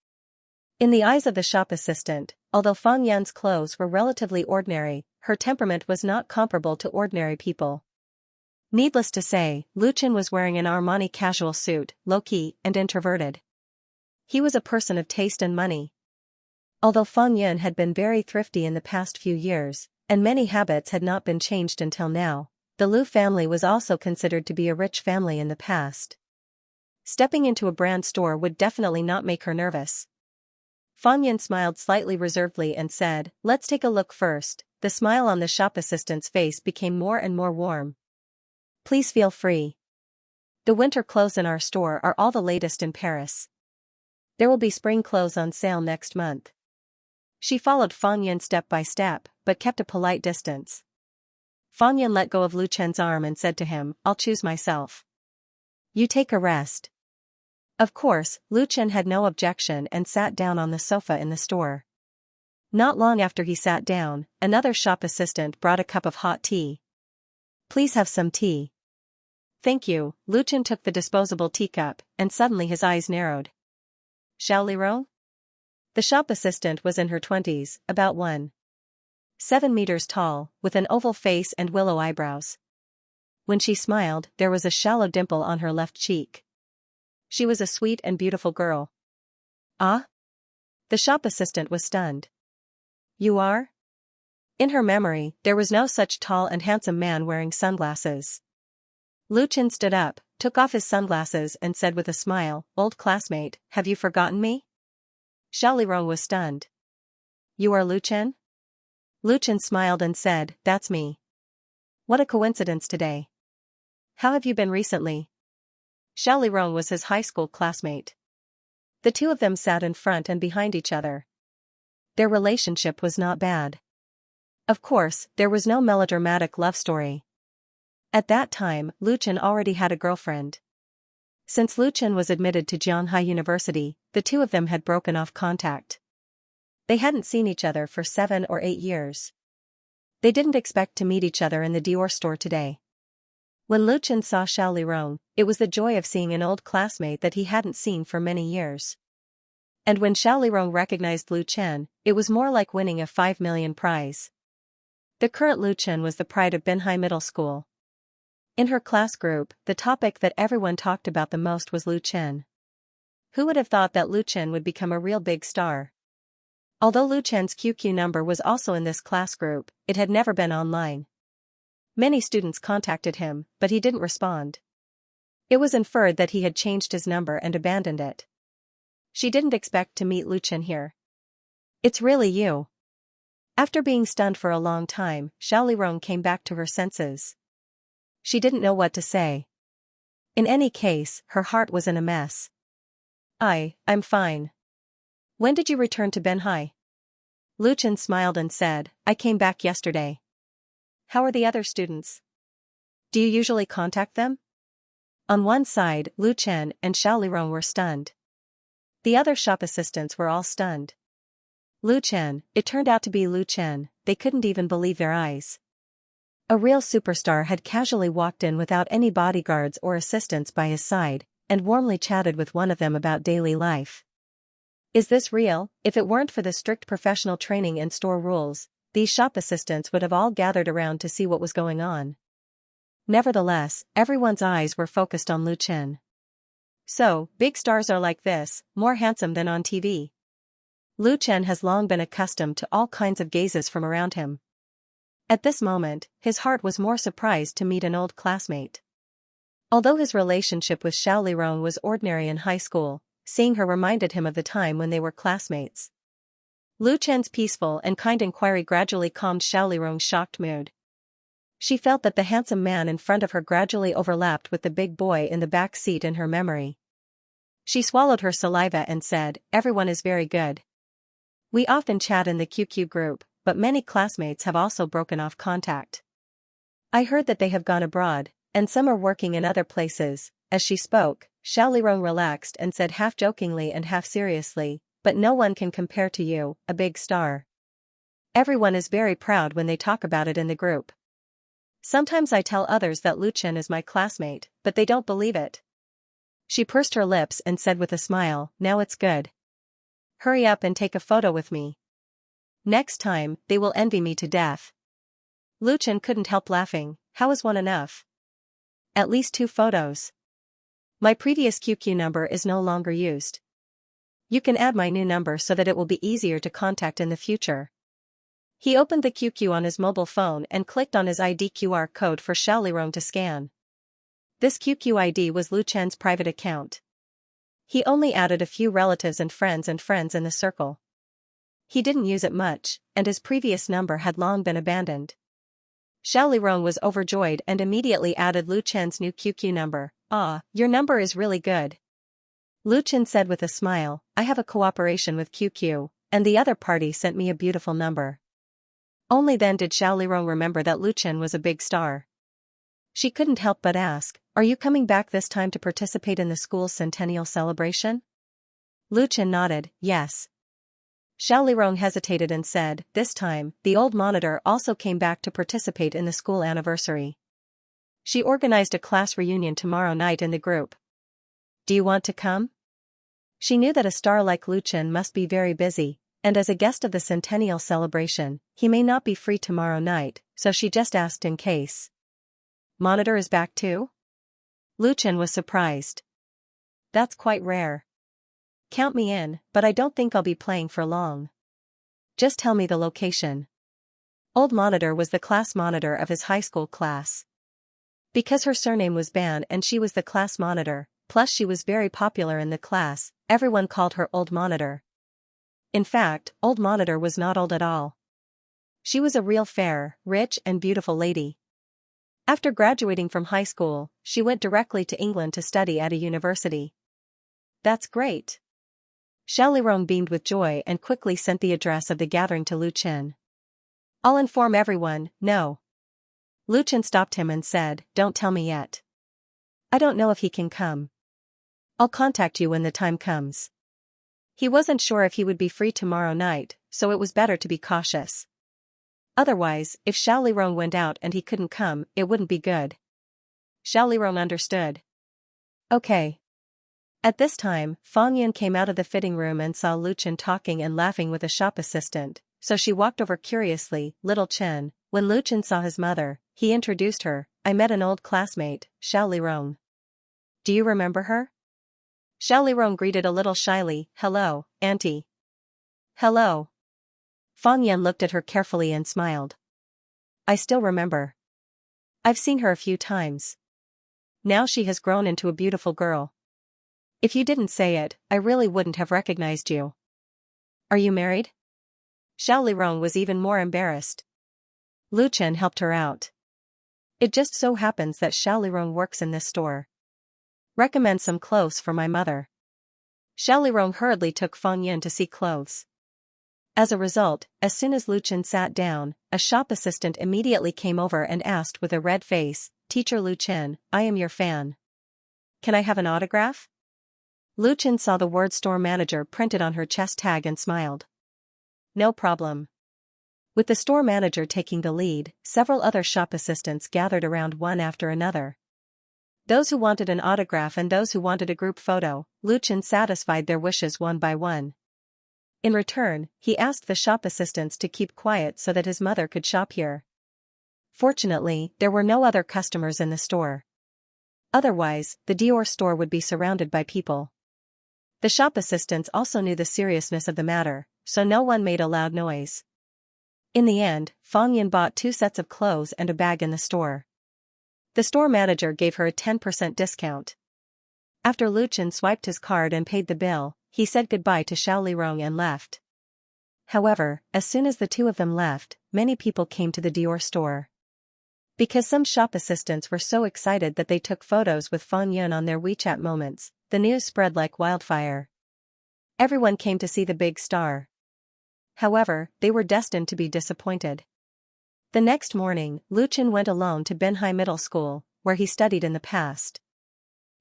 In the eyes of the shop assistant, although Fang Yan's clothes were relatively ordinary, her temperament was not comparable to ordinary people. Needless to say, Lu Chen was wearing an Armani casual suit, low-key and introverted. He was a person of taste and money. Although Fang Yan had been very thrifty in the past few years, and many habits had not been changed until now, the Lu family was also considered to be a rich family in the past. Stepping into a brand store would definitely not make her nervous. Fang Yan smiled slightly reservedly and said, "Let's take a look first." The smile on the shop assistant's face became more and more warm. "Please feel free. The winter clothes in our store are all the latest in Paris. There will be spring clothes on sale next month. She followed Fang Yan step by step, but kept a polite distance. Fang Yan let go of Lu Chen's arm and said to him, "I'll choose myself. You take a rest." Of course, Lu Chen had no objection and sat down on the sofa in the store. Not long after he sat down, another shop assistant brought a cup of hot tea. "Please have some tea." "Thank you." Lu Chen took the disposable teacup, and suddenly his eyes narrowed. "Xiao Lirong?" The shop assistant was in her 20s, about 1.7 meters tall, with an oval face and willow eyebrows. When she smiled, there was a shallow dimple on her left cheek. She was a sweet and beautiful girl. "Ah?" The shop assistant was stunned. "You are?" In her memory, there was no such tall and handsome man wearing sunglasses. Lu Chen stood up, took off his sunglasses and said with a smile, "Old classmate, have you forgotten me?" Xiao Lirong was stunned. "You are Lu Chen?" Lu Chen smiled and said, "That's me. What a coincidence today. How have you been recently?" Xiao Lirong was his high school classmate. The two of them sat in front and behind each other. Their relationship was not bad. Of course, there was no melodramatic love story. At that time, Lu Chen already had a girlfriend. Since Lu Chen was admitted to Jianhai University, the two of them had broken off contact. They hadn't seen each other for 7 or 8 years. They didn't expect to meet each other in the Dior store today. When Lu Chen saw Xiao Lirong, it was the joy of seeing an old classmate that he hadn't seen for many years. And when Xiao Lirong recognized Lu Chen, it was more like winning a 5 million prize. The current Lu Chen was the pride of Binhai Middle School. In her class group, the topic that everyone talked about the most was Lu Chen. Who would have thought that Lu Chen would become a real big star? Although Lu Chen's QQ number was also in this class group, it had never been online. Many students contacted him, but he didn't respond. It was inferred that he had changed his number and abandoned it. She didn't expect to meet Lu Chen here. "It's really you." After being stunned for a long time, Xiao Lirong came back to her senses. She didn't know what to say. In any case, her heart was in a mess. I'm fine. When did you return to Binhai?" Lu Chen smiled and said, "I came back yesterday." "How are the other students? Do you usually contact them?" On one side, Lu Chen and Xiao Lirong were stunned. The other shop assistants were all stunned. Lu Chen, it turned out to be Lu Chen, they couldn't even believe their eyes. A real superstar had casually walked in without any bodyguards or assistants by his side, and warmly chatted with one of them about daily life. Is this real? If it weren't for the strict professional training and store rules, these shop assistants would have all gathered around to see what was going on. Nevertheless, everyone's eyes were focused on Lu Chen. So, big stars are like this, more handsome than on TV. Lu Chen has long been accustomed to all kinds of gazes from around him. At this moment, his heart was more surprised to meet an old classmate. Although his relationship with Xiao Lirong was ordinary in high school, seeing her reminded him of the time when they were classmates. Lu Chen's peaceful and kind inquiry gradually calmed Xiao Lirong's shocked mood. She felt that the handsome man in front of her gradually overlapped with the big boy in the back seat in her memory. She swallowed her saliva and said, "Everyone is very good. We often chat in the QQ group, but many classmates have also broken off contact. I heard that they have gone abroad, and some are working in other places." As she spoke, Xiao Lirong relaxed and said half jokingly and half seriously, "But no one can compare to you, a big star. Everyone is very proud when they talk about it in the group. Sometimes I tell others that Lu Chen is my classmate, but they don't believe it." She pursed her lips and said with a smile, "Now it's good. Hurry up and take a photo with me. Next time, they will envy me to death." Lu Chen couldn't help laughing. "How is one enough? At least 2 photos. My previous QQ number is no longer used. You can add my new number so that it will be easier to contact in the future." He opened the QQ on his mobile phone and clicked on his ID QR code for Xiao Lirong to scan. This QQ ID was Lu Chen's private account. He only added a few relatives and friends in the circle. He didn't use it much, and his previous number had long been abandoned. Xiao Lirong was overjoyed and immediately added Lu Chen's new QQ number. "Ah, your number is really good. Lu Chen said with a smile, I have a cooperation with QQ, and the other party sent me a beautiful number. Only then did Xiao Lirong remember that Lu Chen was a big star. She couldn't help but ask, are you coming back this time to participate in the school's centennial celebration? Lu Chen nodded, yes. Xiao Lirong hesitated and said, this time, the old monitor also came back to participate in the school anniversary. She organized a class reunion tomorrow night in the group. Do you want to come? She knew that a star like Lu Chen must be very busy, and as a guest of the centennial celebration, he may not be free tomorrow night, so she just asked in case. Monitor is back too? Lu Chen was surprised. That's quite rare. Count me in, but I don't think I'll be playing for long. Just tell me the location. Old Monitor was the class monitor of his high school class. Because her surname was Ban and she was the class monitor, plus she was very popular in the class, everyone called her Old Monitor. In fact, Old Monitor was not old at all. She was a real fair, rich and beautiful lady. After graduating from high school, she went directly to England to study at a university. That's great. Xiao Lirong beamed with joy and quickly sent the address of the gathering to Lu Chen. I'll inform everyone, no. Lu Chen stopped him and said, don't tell me yet. I don't know if he can come. I'll contact you when the time comes. He wasn't sure if he would be free tomorrow night, so it was better to be cautious. Otherwise, if Xiao Lirong went out and he couldn't come, it wouldn't be good. Xiao Lirong understood. Okay. At this time, Fang Yun came out of the fitting room and saw Lu Chen talking and laughing with a shop assistant, so she walked over curiously, Little Chen. When Lu Chen saw his mother, he introduced her, I met an old classmate, Xiao Lirong. Do you remember her? Xiao Lirong greeted a little shyly, hello, auntie. Hello. Fang Yun looked at her carefully and smiled. I still remember. I've seen her a few times. Now she has grown into a beautiful girl. If you didn't say it, I really wouldn't have recognized you. Are you married? Xiao Lirong was even more embarrassed. Lu Chen helped her out. It just so happens that Xiao Lirong works in this store. Recommend some clothes for my mother. Xiao Lirong hurriedly took Fang Yun to see clothes. As a result, as soon as Lu Chen sat down, a shop assistant immediately came over and asked with a red face, Teacher Lu Chen, I am your fan. Can I have an autograph? Lu Chen saw the word store manager printed on her chest tag and smiled. No problem. With the store manager taking the lead, several other shop assistants gathered around one after another. Those who wanted an autograph and those who wanted a group photo, Lu Chen satisfied their wishes one by one. In return, he asked the shop assistants to keep quiet so that his mother could shop here. Fortunately, there were no other customers in the store. Otherwise, the Dior store would be surrounded by people. The shop assistants also knew the seriousness of the matter, so no one made a loud noise. In the end, Fang Yun bought 2 sets of clothes and a bag in the store. The store manager gave her a 10% discount. After Lu Chen swiped his card and paid the bill, he said goodbye to Xiao Lirong and left. However, as soon as the two of them left, many people came to the Dior store. Because some shop assistants were so excited that they took photos with Fang Yun on their WeChat moments, the news spread like wildfire. Everyone came to see the big star. However, they were destined to be disappointed. The next morning, Lu Chen went alone to Binhai Middle School, where he studied in the past.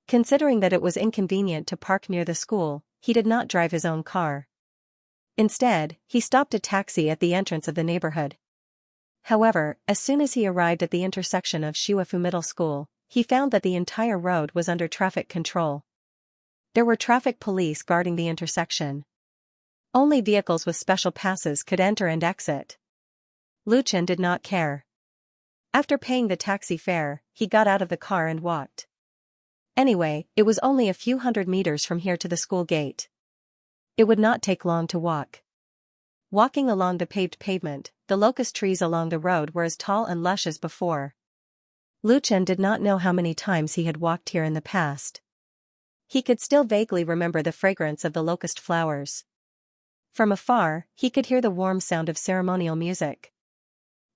Considering that it was inconvenient to park near the school, he did not drive his own car. Instead, he stopped a taxi at the entrance of the neighborhood. However, as soon as he arrived at the intersection of Shuafu Middle School, he found that the entire road was under traffic control. There were traffic police guarding the intersection. Only vehicles with special passes could enter and exit. Lu Chen did not care. After paying the taxi fare, he got out of the car and walked. Anyway, it was only a few hundred meters from here to the school gate. It would not take long to walk. Walking along the paved pavement, the locust trees along the road were as tall and lush as before. Lu Chen did not know how many times he had walked here in the past. He could still vaguely remember the fragrance of the locust flowers. From afar, he could hear the warm sound of ceremonial music.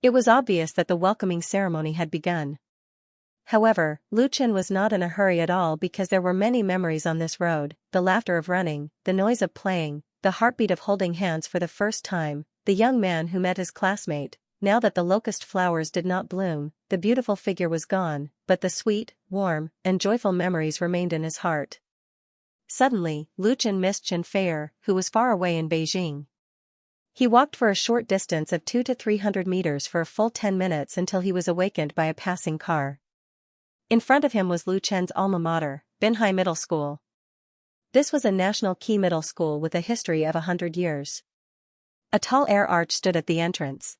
It was obvious that the welcoming ceremony had begun. However, Lu Chen was not in a hurry at all because there were many memories on this road: the laughter of running, the noise of playing, the heartbeat of holding hands for the first time, the young man who met his classmate. Now that the locust flowers did not bloom, the beautiful figure was gone, but the sweet, warm, and joyful memories remained in his heart. Suddenly, Lu Chen missed Chen Feier, who was far away in Beijing. He walked for a short distance of 200 to 300 meters for a full 10 minutes until he was awakened by a passing car. In front of him was Lu Chen's alma mater, Binhai Middle School. This was a national key middle school with a history of 100 years. A tall air arch stood at the entrance.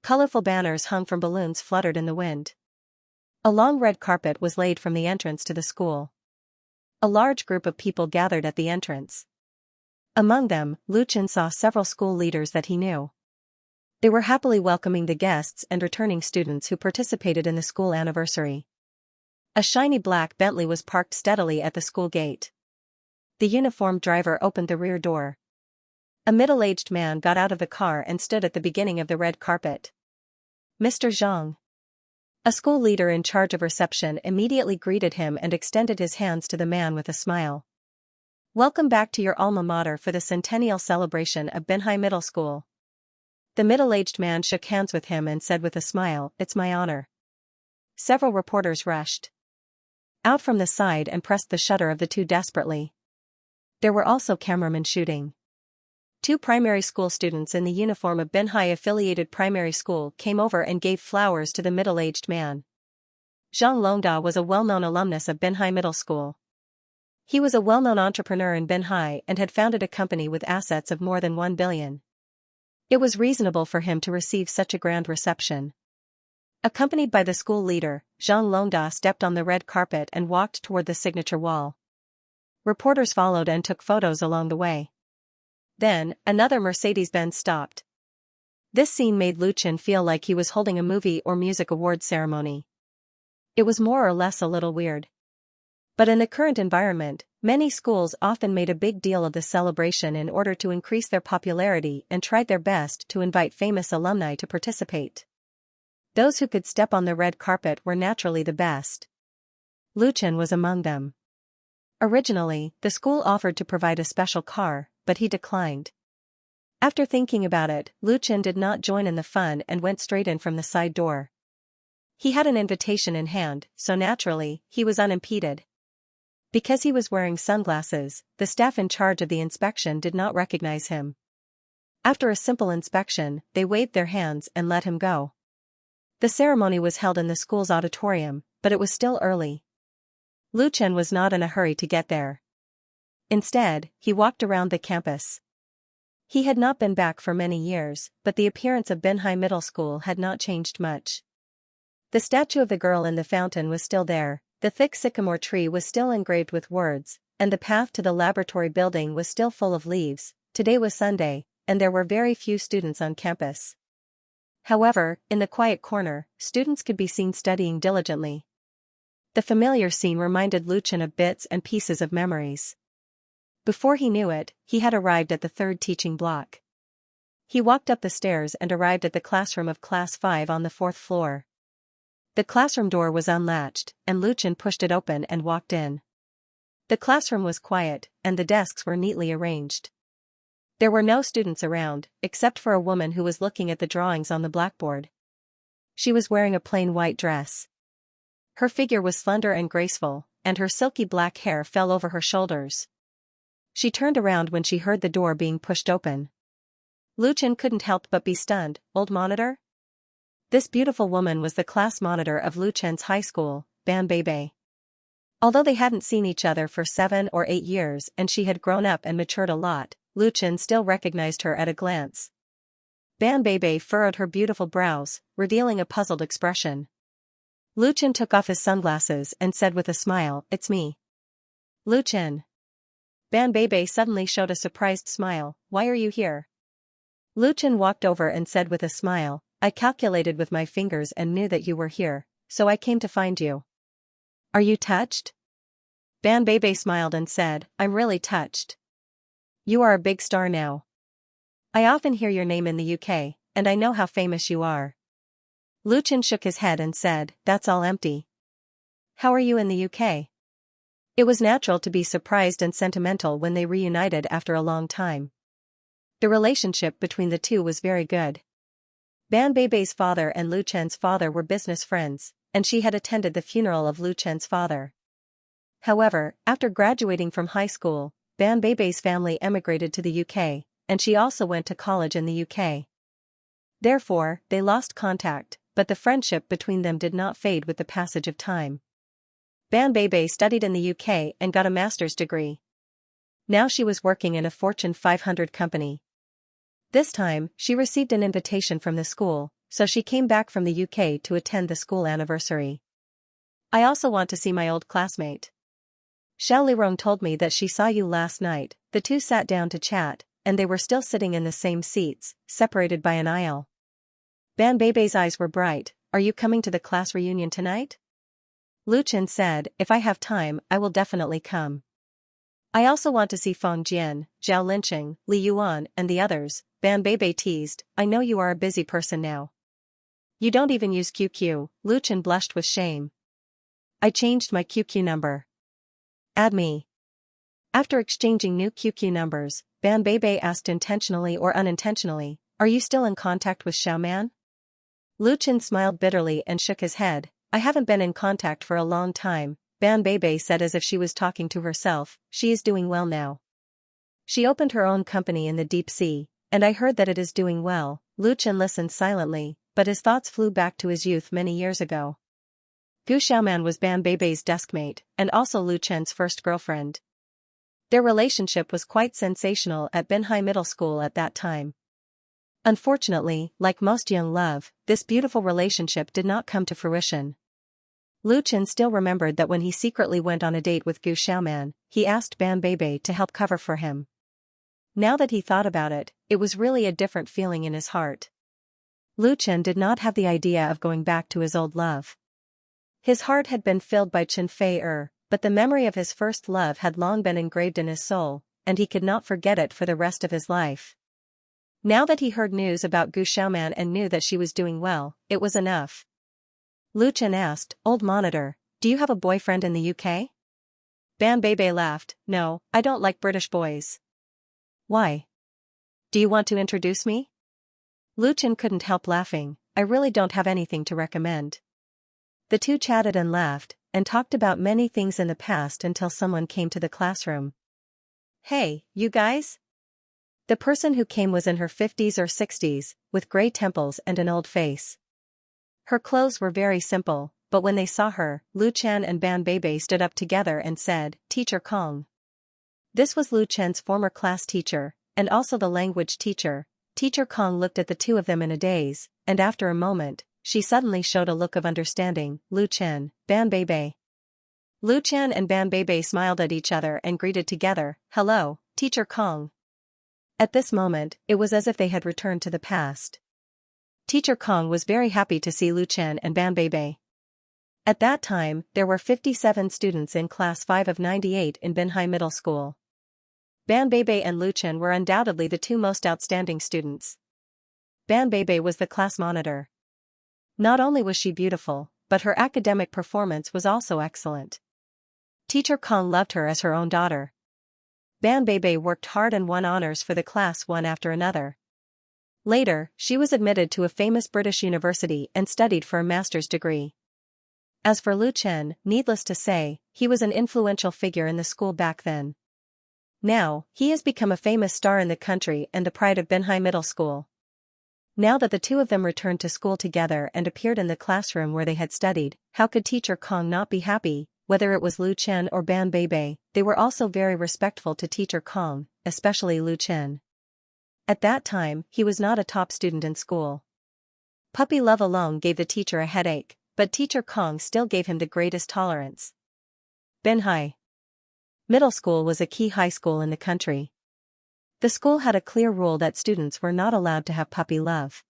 Colorful banners hung from balloons fluttered in the wind. A long red carpet was laid from the entrance to the school. A large group of people gathered at the entrance. Among them, Lu Chen saw several school leaders that he knew. They were happily welcoming the guests and returning students who participated in the school anniversary. A shiny black Bentley was parked steadily at the school gate. The uniformed driver opened the rear door. A middle-aged man got out of the car and stood at the beginning of the red carpet. "Mr. Zhang." A school leader in charge of reception immediately greeted him and extended his hands to the man with a smile. "Welcome back to your alma mater for the centennial celebration of Binhai Middle School." The middle-aged man shook hands with him and said with a smile, "It's my honor." Several reporters rushed out from the side and pressed the shutter of the two desperately. There were also cameramen shooting. Two primary school students in the uniform of Binhai affiliated primary school came over and gave flowers to the middle-aged man. Zhang Longda was a well-known alumnus of Binhai Middle School. He was a well-known entrepreneur in Binhai and had founded a company with assets of more than 1 billion. It was reasonable for him to receive such a grand reception. Accompanied by the school leader, Zhang Longda stepped on the red carpet and walked toward the signature wall. Reporters followed and took photos along the way. Then, another Mercedes-Benz stopped. This scene made Lu Chen feel like he was holding a movie or music awards ceremony. It was more or less a little weird. But in the current environment, many schools often made a big deal of the celebration in order to increase their popularity and tried their best to invite famous alumni to participate. Those who could step on the red carpet were naturally the best. Lu Chen was among them. Originally, the school offered to provide a special car, but he declined. After thinking about it, Lu Chen did not join in the fun and went straight in from the side door. He had an invitation in hand, so naturally, he was unimpeded. Because he was wearing sunglasses, the staff in charge of the inspection did not recognize him. After a simple inspection, they waved their hands and let him go. The ceremony was held in the school's auditorium, but it was still early. Lu Chen was not in a hurry to get there. Instead, he walked around the campus. He had not been back for many years, but the appearance of Binhai Middle School had not changed much. The statue of the girl in the fountain was still there, the thick sycamore tree was still engraved with words, and the path to the laboratory building was still full of leaves. Today was Sunday, and there were very few students on campus. However, in the quiet corner, students could be seen studying diligently. The familiar scene reminded Lu Chen of bits and pieces of memories. Before he knew it, he had arrived at the third teaching block. He walked up the stairs and arrived at the classroom of Class 5 on the 4th floor. The classroom door was unlatched, and Lu Chen pushed it open and walked in. The classroom was quiet, and the desks were neatly arranged. There were no students around, except for a woman who was looking at the drawings on the blackboard. She was wearing a plain white dress. Her figure was slender and graceful, and her silky black hair fell over her shoulders. She turned around when she heard the door being pushed open. Lu Chen couldn't help but be stunned. "Old monitor?" This beautiful woman was the class monitor of Lu Chen's high school, Ban Beibei. Although they hadn't seen each other for 7 or 8 years and she had grown up and matured a lot, Lu Chen still recognized her at a glance. Ban Beibei furrowed her beautiful brows, revealing a puzzled expression. Lu Chen took off his sunglasses and said with a smile, "It's me." "Lu Chen." Ban Beibei suddenly showed a surprised smile. "Why are you here?" Lu Chen walked over and said with a smile, "I calculated with my fingers and knew that you were here, so I came to find you." "Are you touched?" Ban Beibei smiled and said, "I'm really touched. You are a big star now. I often hear your name in the UK, and I know how famous you are." Lu Chen shook his head and said, "That's all empty. How are you in the UK? It was natural to be surprised and sentimental when they reunited after a long time. The relationship between the two was very good. Ban Beibei's father and Lu Chen's father were business friends, and she had attended the funeral of Lu Chen's father. However, after graduating from high school, Ban Beibei's family emigrated to the UK, and she also went to college in the UK. Therefore, they lost contact, but the friendship between them did not fade with the passage of time. Ban Beibei studied in the UK and got a master's degree. Now she was working in a Fortune 500 company. This time, she received an invitation from the school, so she came back from the UK to attend the school anniversary. I also want to see my old classmate. Xiao Lirong told me that she saw you last night. The two sat down to chat, and they were still sitting in the same seats, separated by an aisle. Ban Beibei's eyes were bright. Are you coming to the class reunion tonight? Lu Chen said, if I have time, I will definitely come. I also want to see Feng Jian, Zhao Linqing, Li Yuan and the others. Ban Beibei teased, I know you are a busy person now. You don't even use QQ. Lu Chen blushed with shame. I changed my QQ number. Add me. After exchanging new QQ numbers, Ban Beibei asked intentionally or unintentionally, are you still in contact with Xiaoman? Lu Chen smiled bitterly and shook his head. I haven't been in contact for a long time, Ban Beibei said as if she was talking to herself. She is doing well now. She opened her own company in the deep sea, and I heard that it is doing well. Lu Chen listened silently, but his thoughts flew back to his youth many years ago. Gu Xiaoman was Ban Beibei's deskmate, and also Lu Chen's first girlfriend. Their relationship was quite sensational at Binhai Middle School at that time. Unfortunately, like most young love, this beautiful relationship did not come to fruition. Lu Chen still remembered that when he secretly went on a date with Gu Xiaoman, he asked Ban Beibei to help cover for him. Now that he thought about it, it was really a different feeling in his heart. Lu Chen did not have the idea of going back to his old love. His heart had been filled by Chen Fei, but the memory of his first love had long been engraved in his soul, and he could not forget it for the rest of his life. Now that he heard news about Gu Xiaoman and knew that she was doing well, it was enough. Lu Chen asked, Old Monitor, do you have a boyfriend in the UK? Ban Beibei laughed, No, I don't like British boys. Why? Do you want to introduce me? Lu Chen couldn't help laughing, I really don't have anything to recommend. The two chatted and laughed, and talked about many things in the past until someone came to the classroom. Hey, you guys? The person who came was in her 50s or 60s, with gray temples and an old face. Her clothes were very simple, but when they saw her, Lu Chen and Ban Beibei stood up together and said, Teacher Kong. This was Lu Chen's former class teacher, and also the language teacher. Teacher Kong looked at the two of them in a daze, and after a moment, she suddenly showed a look of understanding. Lu Chen, Ban Beibei. Lu Chen and Ban Beibei smiled at each other and greeted together, Hello, Teacher Kong. At this moment, it was as if they had returned to the past. Teacher Kong was very happy to see Lu Chen and Ban Beibei. At that time, there were 57 students in class 5 of 98 in Binhai Middle School. Ban Beibei and Lu Chen were undoubtedly the two most outstanding students. Ban Beibei was the class monitor. Not only was she beautiful, but her academic performance was also excellent. Teacher Kong loved her as her own daughter. Ban Beibei worked hard and won honors for the class one after another. Later, she was admitted to a famous British university and studied for a master's degree. As for Lu Chen, needless to say, he was an influential figure in the school back then. Now, he has become a famous star in the country and the pride of Binhai Middle School. Now that the two of them returned to school together and appeared in the classroom where they had studied, how could Teacher Kong not be happy? Whether it was Lu Chen or Ban Beibei, they were also very respectful to Teacher Kong, especially Lu Chen. At that time, he was not a top student in school. Puppy love alone gave the teacher a headache, but Teacher Kong still gave him the greatest tolerance. Binhai Middle School was a key high school in the country. The school had a clear rule that students were not allowed to have puppy love.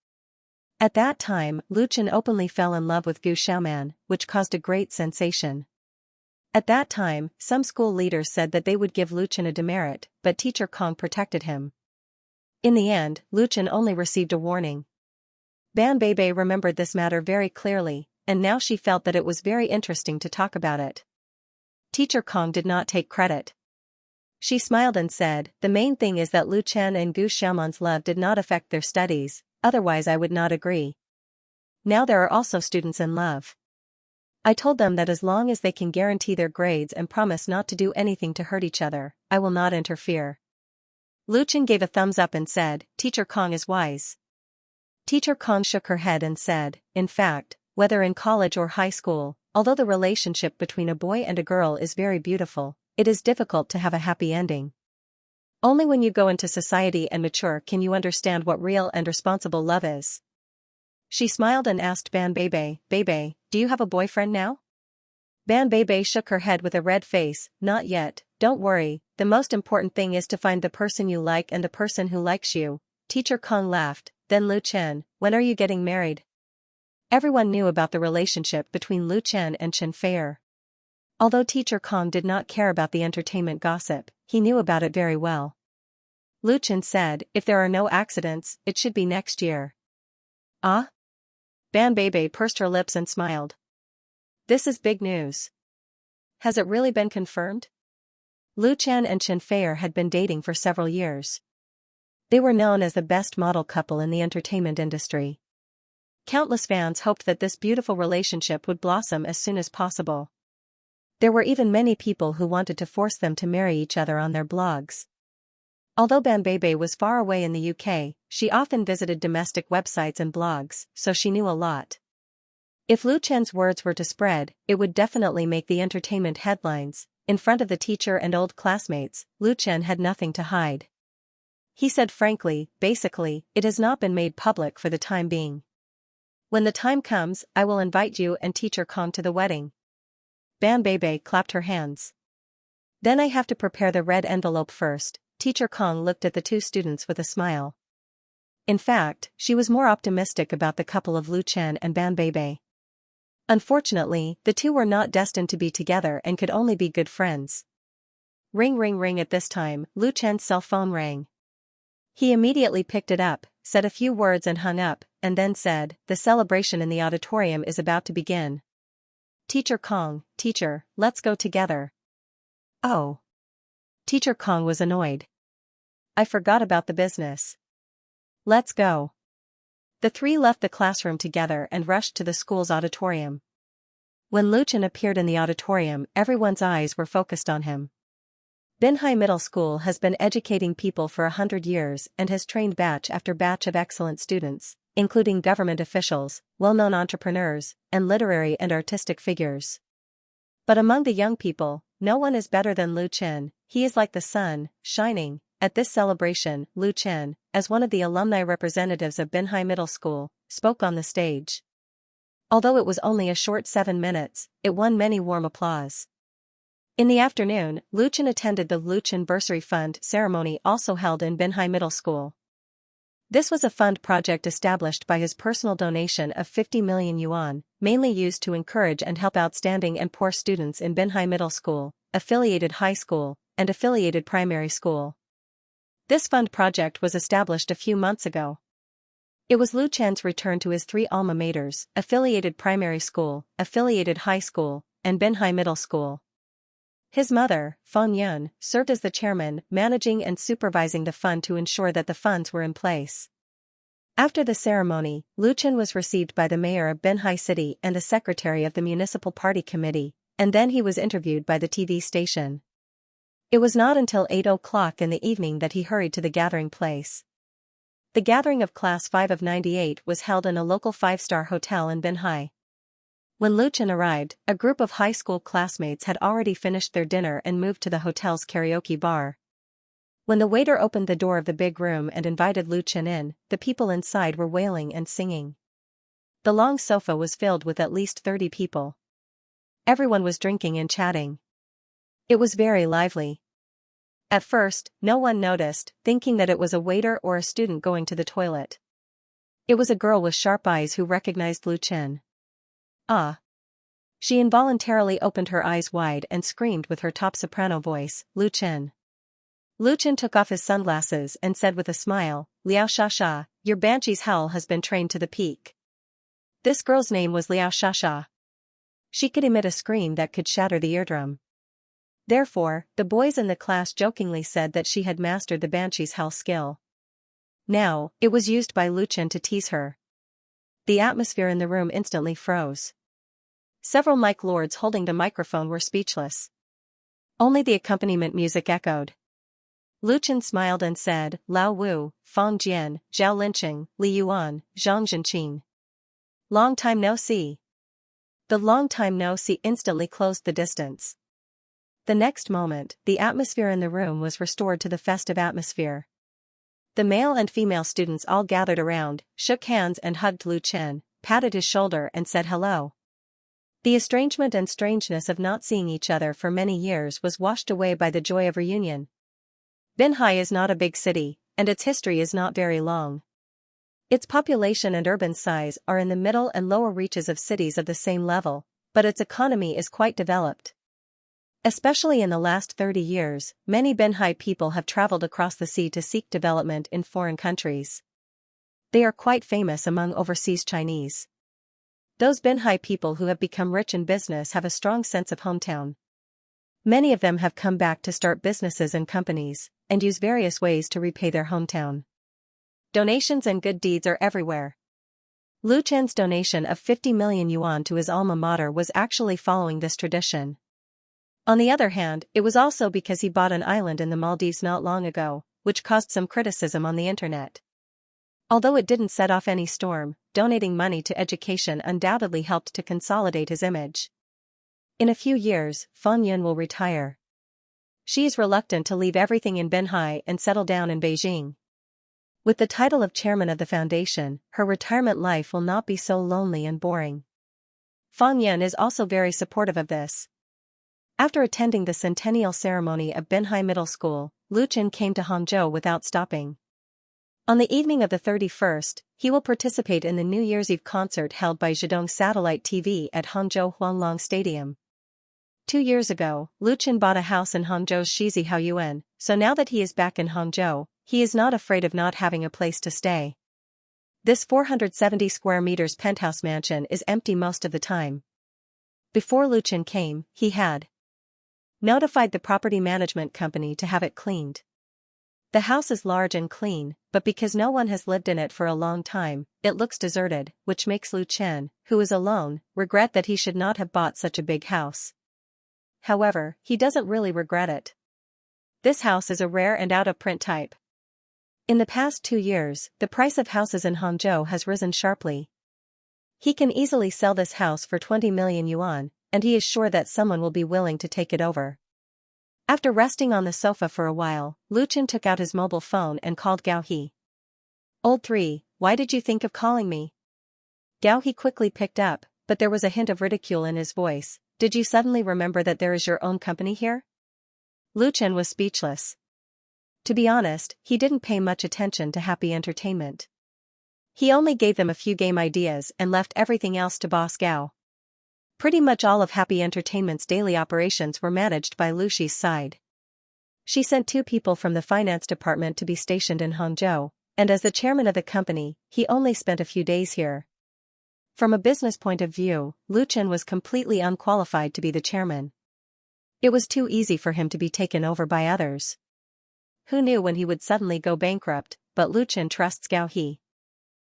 At that time, Lu Chen openly fell in love with Gu Xiaoman, which caused a great sensation. At that time, some school leaders said that they would give Lu Chen a demerit, but Teacher Kong protected him. In the end, Lu Chen only received a warning. Ban Beibei remembered this matter very clearly. and now she felt that it was very interesting to talk about it. Teacher Kong did not take credit. She smiled and said, "The main thing is that Lu Chen and Gu Xiaoman's love did not affect their studies, otherwise I would not agree. Now there are also students in love. I told them that as long as they can guarantee their grades and promise not to do anything to hurt each other, I will not interfere." Lu Chen gave a thumbs up and said, "Teacher Kong is wise." Teacher Kong shook her head and said, "In fact, whether in college or high school, although the relationship between a boy and a girl is very beautiful, it is difficult to have a happy ending. Only when you go into society and mature can you understand what real and responsible love is." She smiled and asked Ban Bebe, "Bebe, do you have a boyfriend now?" Ban Bebe shook her head with a red face, "Not yet, don't worry, the most important thing is to find the person you like and the person who likes you." Teacher Kong laughed, "Then Lu Chen, when are you getting married?" Everyone knew about the relationship between Lu Chen and Chen Feier. Although Teacher Kong did not care about the entertainment gossip, he knew about it very well. Lu Chen said, "If there are no accidents, it should be next year." "Ah?" Ban Bebe pursed her lips and smiled. "This is big news. Has it really been confirmed?" Lu Chen and Chen Feier had been dating for several years. They were known as the best model couple in the entertainment industry. Countless fans hoped that this beautiful relationship would blossom as soon as possible. There were even many people who wanted to force them to marry each other on their blogs. Although Ban Bebe was far away in the UK, she often visited domestic websites and blogs, so she knew a lot. If Lu Chen's words were to spread, it would definitely make the entertainment headlines. In front of the teacher and old classmates, Lu Chen had nothing to hide. He said frankly, "Basically, it has not been made public for the time being. When the time comes, I will invite you and Teacher Kong to the wedding." Ban Bebe clapped her hands. "Then I have to prepare the red envelope first." Teacher Kong looked at the two students with a smile. In fact, she was more optimistic about the couple of Lu Chen and Ban Bebe. Unfortunately, the two were not destined to be together and could only be good friends. Ring ring ring. At this time, Lu Chen's cell phone rang. He immediately picked it up, said a few words and hung up, and then said, "The celebration in the auditorium is about to begin. Teacher Kong, teacher, let's go together." "Oh." Teacher Kong was annoyed. "I forgot about the business. Let's go." The three left the classroom together and rushed to the school's auditorium. When Lu Chen appeared in the auditorium, everyone's eyes were focused on him. Binhai Middle School has been educating people for 100 years and has trained batch after batch of excellent students, including government officials, well-known entrepreneurs, and literary and artistic figures. But among the young people, no one is better than Lu Chen. He is like the sun, shining. At this celebration, Lu Chen, as one of the alumni representatives of Binhai Middle School, spoke on the stage. Although it was only a short 7 minutes, it won many warm applause. In the afternoon, Lu Chen attended the Lu Chen Bursary Fund ceremony also held in Binhai Middle School. This was a fund project established by his personal donation of 50 million yuan, mainly used to encourage and help outstanding and poor students in Binhai Middle School, affiliated high school, and affiliated primary school. This fund project was established a few months ago. It was Lu Chen's return to his 3 alma maters, affiliated primary school, affiliated high school, and Binhai Middle School. His mother, Feng Yun, served as the chairman, managing and supervising the fund to ensure that the funds were in place. After the ceremony, Lu Chen was received by the mayor of Binhai City and the secretary of the municipal party committee, and then he was interviewed by the TV station. It was not until 8 o'clock in the evening that he hurried to the gathering place. The gathering of Class 5 of 98 was held in a local 5-star hotel in Binhai. When Lu Chen arrived, a group of high school classmates had already finished their dinner and moved to the hotel's karaoke bar. When the waiter opened the door of the big room and invited Lu Chen in, the people inside were wailing and singing. The long sofa was filled with at least 30 people. Everyone was drinking and chatting. It was very lively. At first, no one noticed, thinking that it was a waiter or a student going to the toilet. It was a girl with sharp eyes who recognized Lu Chen. "Ah!" She involuntarily opened her eyes wide and screamed with her top soprano voice, "Lu Chen." Lu Chen took off his sunglasses and said with a smile, "Liao Sha Sha, your banshee's howl has been trained to the peak." This girl's name was Xianxia. She could emit a scream that could shatter the eardrum. Therefore, the boys in the class jokingly said that she had mastered the banshee's hell skill. Now, it was used by Lu Chen to tease her. The atmosphere in the room instantly froze. Several mic lords holding the microphone were speechless. Only the accompaniment music echoed. Lu Chen smiled and said, Lao Wu, Fang Jian, Zhao Linqing, Li Yuan, Zhang Zhenqing. Long time no see. The long time no see instantly closed the distance. The next moment, the atmosphere in the room was restored to the festive atmosphere. The male and female students all gathered around, shook hands and hugged Lu Chen, patted his shoulder and said hello. The estrangement and strangeness of not seeing each other for many years was washed away by the joy of reunion. Binhai is not a big city, and its history is not very long. Its population and urban size are in the middle and lower reaches of cities of the same level, but its economy is quite developed. Especially in the last 30 years, many Binhai people have traveled across the sea to seek development in foreign countries. They are quite famous among overseas Chinese. Those Binhai people who have become rich in business have a strong sense of hometown. Many of them have come back to start businesses and companies, and use various ways to repay their hometown. Donations and good deeds are everywhere. Lu Chen's donation of 50 million yuan to his alma mater was actually following this tradition. On the other hand, it was also because he bought an island in the Maldives not long ago, which caused some criticism on the internet. Although it didn't set off any storm, donating money to education undoubtedly helped to consolidate his image. In a few years, Fang Yun will retire. She is reluctant to leave everything in Binhai and settle down in Beijing. With the title of chairman of the foundation, her retirement life will not be so lonely and boring. Fang Yun is also very supportive of this. After attending the centennial ceremony of Binhai Middle School, Lu Chen came to Hangzhou without stopping. On the evening of the 31st, he will participate in the New Year's Eve concert held by Zhidong Satellite TV at Hangzhou Huanglong Stadium. 2 years ago, Lu Chen bought a house in Hangzhou's Shizi Haoyuan, so now that he is back in Hangzhou, he is not afraid of not having a place to stay. This 470 square meters penthouse mansion is empty most of the time. Before Lu Chen came, he had notified the property management company to have it cleaned. The house is large and clean, but because no one has lived in it for a long time, it looks deserted, which makes Lu Chen, who is alone, regret that he should not have bought such a big house. However, he doesn't really regret it. This house is a rare and out-of-print type. In the past 2 years, the price of houses in Hangzhou has risen sharply. He can easily sell this house for 20 million yuan, and he is sure that someone will be willing to take it over. After resting on the sofa for a while, Lu Chen took out his mobile phone and called Gao He. Old 3, why did you think of calling me? Gao He quickly picked up, but there was a hint of ridicule in his voice. Did you suddenly remember that there is your own company here? Lu Chen was speechless. To be honest, he didn't pay much attention to Happy Entertainment. He only gave them a few game ideas and left everything else to Boss Gao. Pretty much all of Happy Entertainment's daily operations were managed by Lu Shi's side. She sent 2 people from the finance department to be stationed in Hangzhou, and as the chairman of the company, he only spent a few days here. From a business point of view, Lu Chen was completely unqualified to be the chairman. It was too easy for him to be taken over by others. Who knew when he would suddenly go bankrupt, but Lu Chen trusts Gao He.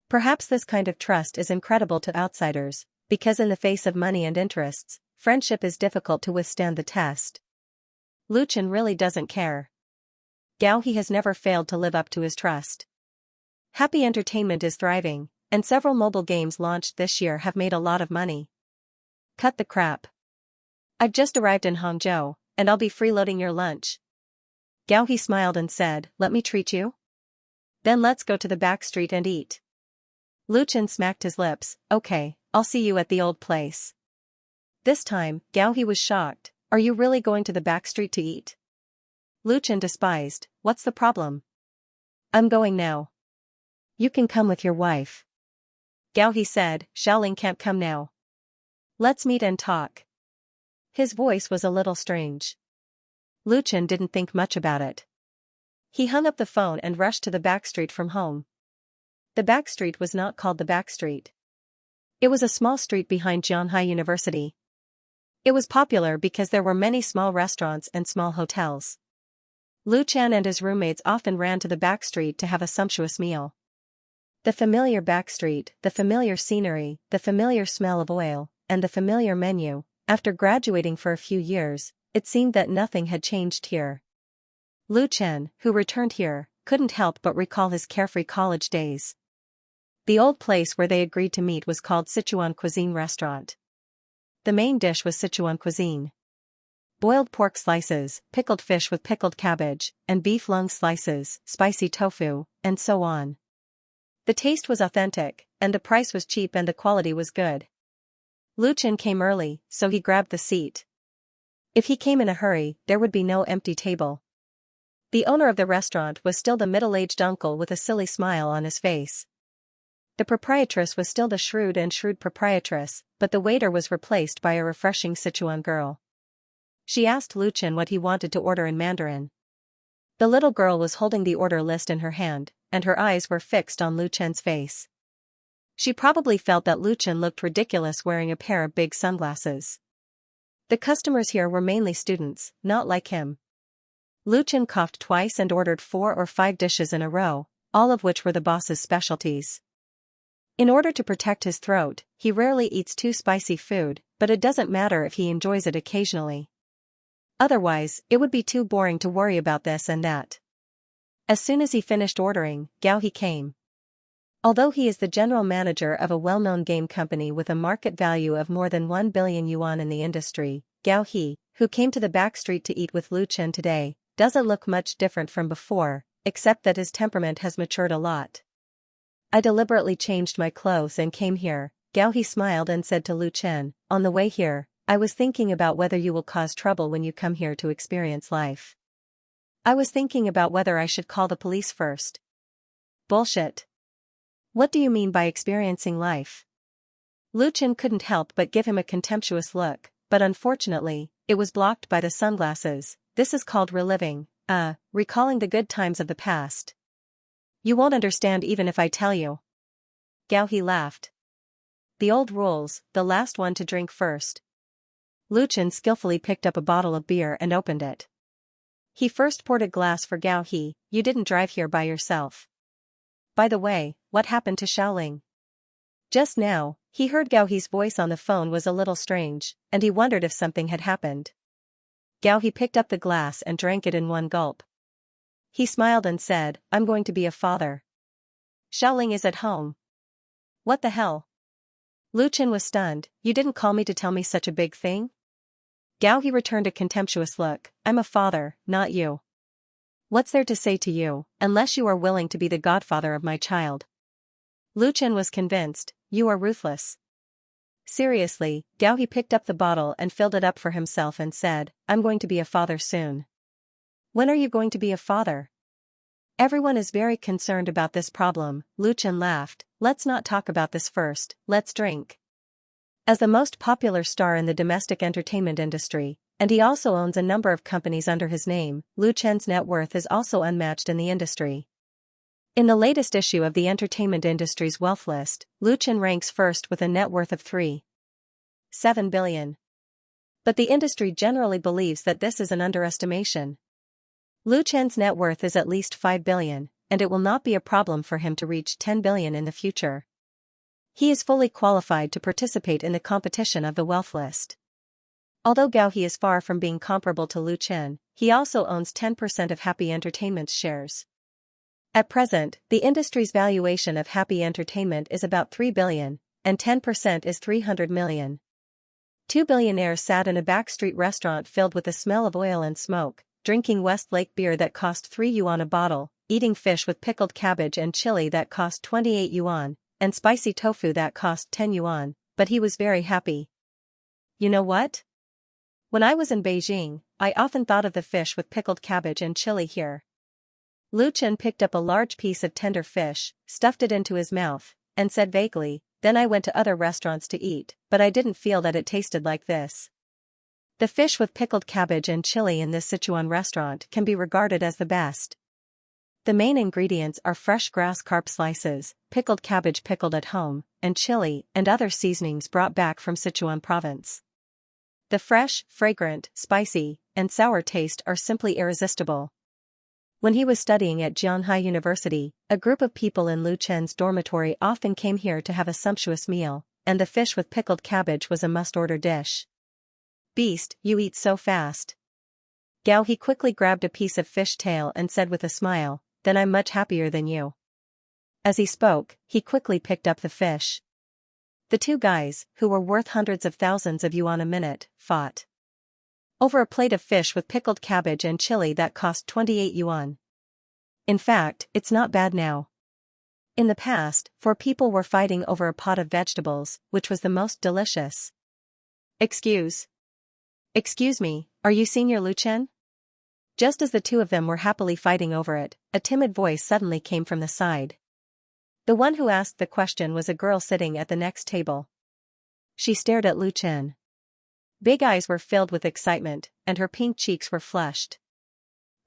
Perhaps this kind of trust is incredible to outsiders, because in the face of money and interests, friendship is difficult to withstand the test. Lu Chen really doesn't care. Gao He has never failed to live up to his trust. Happy Entertainment is thriving, and several mobile games launched this year have made a lot of money. Cut the crap. I've just arrived in Hangzhou, and I'll be freeloading your lunch. Gao He smiled and said, let me treat you? Then let's go to the back street and eat. Lu Chen smacked his lips, okay, I'll see you at the old place. This time, Gao He was shocked, are you really going to the back street to eat? Lu Chen despised, what's the problem? I'm going now. You can come with your wife. Gao He said, Xiaoling can't come now. Let's meet and talk. His voice was a little strange. Lu Chen didn't think much about it. He hung up the phone and rushed to the back street from home. The back street was not called the back street. It was a small street behind Xianxia University. It was popular because there were many small restaurants and small hotels. Lu Chen and his roommates often ran to the back street to have a sumptuous meal. The familiar back street, the familiar scenery, the familiar smell of oil, and the familiar menu. After graduating for a few years, it seemed that nothing had changed here. Lu Chen, who returned here, couldn't help but recall his carefree college days. The old place where they agreed to meet was called Sichuan Cuisine Restaurant. The main dish was Sichuan cuisine. Boiled pork slices, pickled fish with pickled cabbage, and beef lung slices, spicy tofu, and so on. The taste was authentic, and the price was cheap and the quality was good. Lu Chen came early, so he grabbed the seat. If he came in a hurry, there would be no empty table. The owner of the restaurant was still the middle-aged uncle with a silly smile on his face. The proprietress was still the shrewd proprietress, but the waiter was replaced by a refreshing Sichuan girl. She asked Lu Chen what he wanted to order in Mandarin. The little girl was holding the order list in her hand, and her eyes were fixed on Lu Chen's face. She probably felt that Lu Chen looked ridiculous wearing a pair of big sunglasses. The customers here were mainly students, not like him. Lu Chen coughed twice and ordered 4 or 5 dishes in a row, all of which were the boss's specialties. In order to protect his throat, he rarely eats too spicy food, but it doesn't matter if he enjoys it occasionally. Otherwise, it would be too boring to worry about this and that. As soon as he finished ordering, Gao He came. Although he is the general manager of a well-known game company with a market value of more than 1 billion yuan in the industry, Gao He, who came to the back street to eat with Lu Chen today, doesn't look much different from before, except that his temperament has matured a lot. I deliberately changed my clothes and came here, Gao He smiled and said to Lu Chen, on the way here, I was thinking about whether you will cause trouble when you come here to experience life. I was thinking about whether I should call the police first. Bullshit. What do you mean by experiencing life? Lu Chen couldn't help but give him a contemptuous look, but unfortunately, it was blocked by the sunglasses. This is called reliving, recalling the good times of the past. You won't understand even if I tell you. Gao He laughed. The old rules, the last one to drink first. Lu Chen skillfully picked up a bottle of beer and opened it. He first poured a glass for Gao He. You didn't drive here by yourself. By the way, what happened to Xiaoling? Just now, he heard Gao He's voice on the phone was a little strange, and he wondered if something had happened. Gao He picked up the glass and drank it in one gulp. He smiled and said, I'm going to be a father. Xiaoling is at home. What the hell? Lu Chen was stunned. You didn't call me to tell me such a big thing? Gao He returned a contemptuous look. I'm a father, not you. What's there to say to you, unless you are willing to be the godfather of my child? Lu Chen was convinced. You are ruthless. Seriously, Gao He picked up the bottle and filled it up for himself and said, I'm going to be a father soon. When are you going to be a father? Everyone is very concerned about this problem. Lu Chen laughed. Let's not talk about this first, let's drink. As the most popular star in the domestic entertainment industry, and he also owns a number of companies under his name, Lu Chen's net worth is also unmatched in the industry. In the latest issue of the entertainment industry's wealth list, Lu Chen ranks first with a net worth of 3.7 billion. But the industry generally believes that this is an underestimation. Lu Chen's net worth is at least 5 billion, and it will not be a problem for him to reach 10 billion in the future. He is fully qualified to participate in the competition of the wealth list. Although Gao He is far from being comparable to Lu Chen, he also owns 10% of Happy Entertainment's shares. At present, the industry's valuation of Happy Entertainment is about 3 billion, and 10% is 300 million. 2 billionaires sat in a backstreet restaurant filled with the smell of oil and smoke, drinking Westlake beer that cost 3 yuan a bottle, eating fish with pickled cabbage and chili that cost 28 yuan, and spicy tofu that cost 10 yuan, but he was very happy. You know what? When I was in Beijing, I often thought of the fish with pickled cabbage and chili here. Lu Chen picked up a large piece of tender fish, stuffed it into his mouth, and said vaguely, then I went to other restaurants to eat, but I didn't feel that it tasted like this. The fish with pickled cabbage and chili in this Sichuan restaurant can be regarded as the best. The main ingredients are fresh grass carp slices, pickled cabbage pickled at home, and chili and other seasonings brought back from Sichuan province. The fresh, fragrant, spicy, and sour taste are simply irresistible. When he was studying at Jianghai University, a group of people in Lu Chen's dormitory often came here to have a sumptuous meal, and the fish with pickled cabbage was a must-order dish. "Beast, you eat so fast." Gao He quickly grabbed a piece of fish tail and said with a smile, "Then I'm much happier than you." As he spoke, he quickly picked up the fish. The two guys, who were worth hundreds of thousands of yuan a minute, fought over a plate of fish with pickled cabbage and chili that cost 28 yuan. In fact, it's not bad now. In the past, 4 people were fighting over a pot of vegetables, which was the most delicious. Excuse me, are you Senior Lu Chen?" Just as the two of them were happily fighting over it, a timid voice suddenly came from the side. The one who asked the question was a girl sitting at the next table. She stared at Lu Chen. Big eyes were filled with excitement, and her pink cheeks were flushed.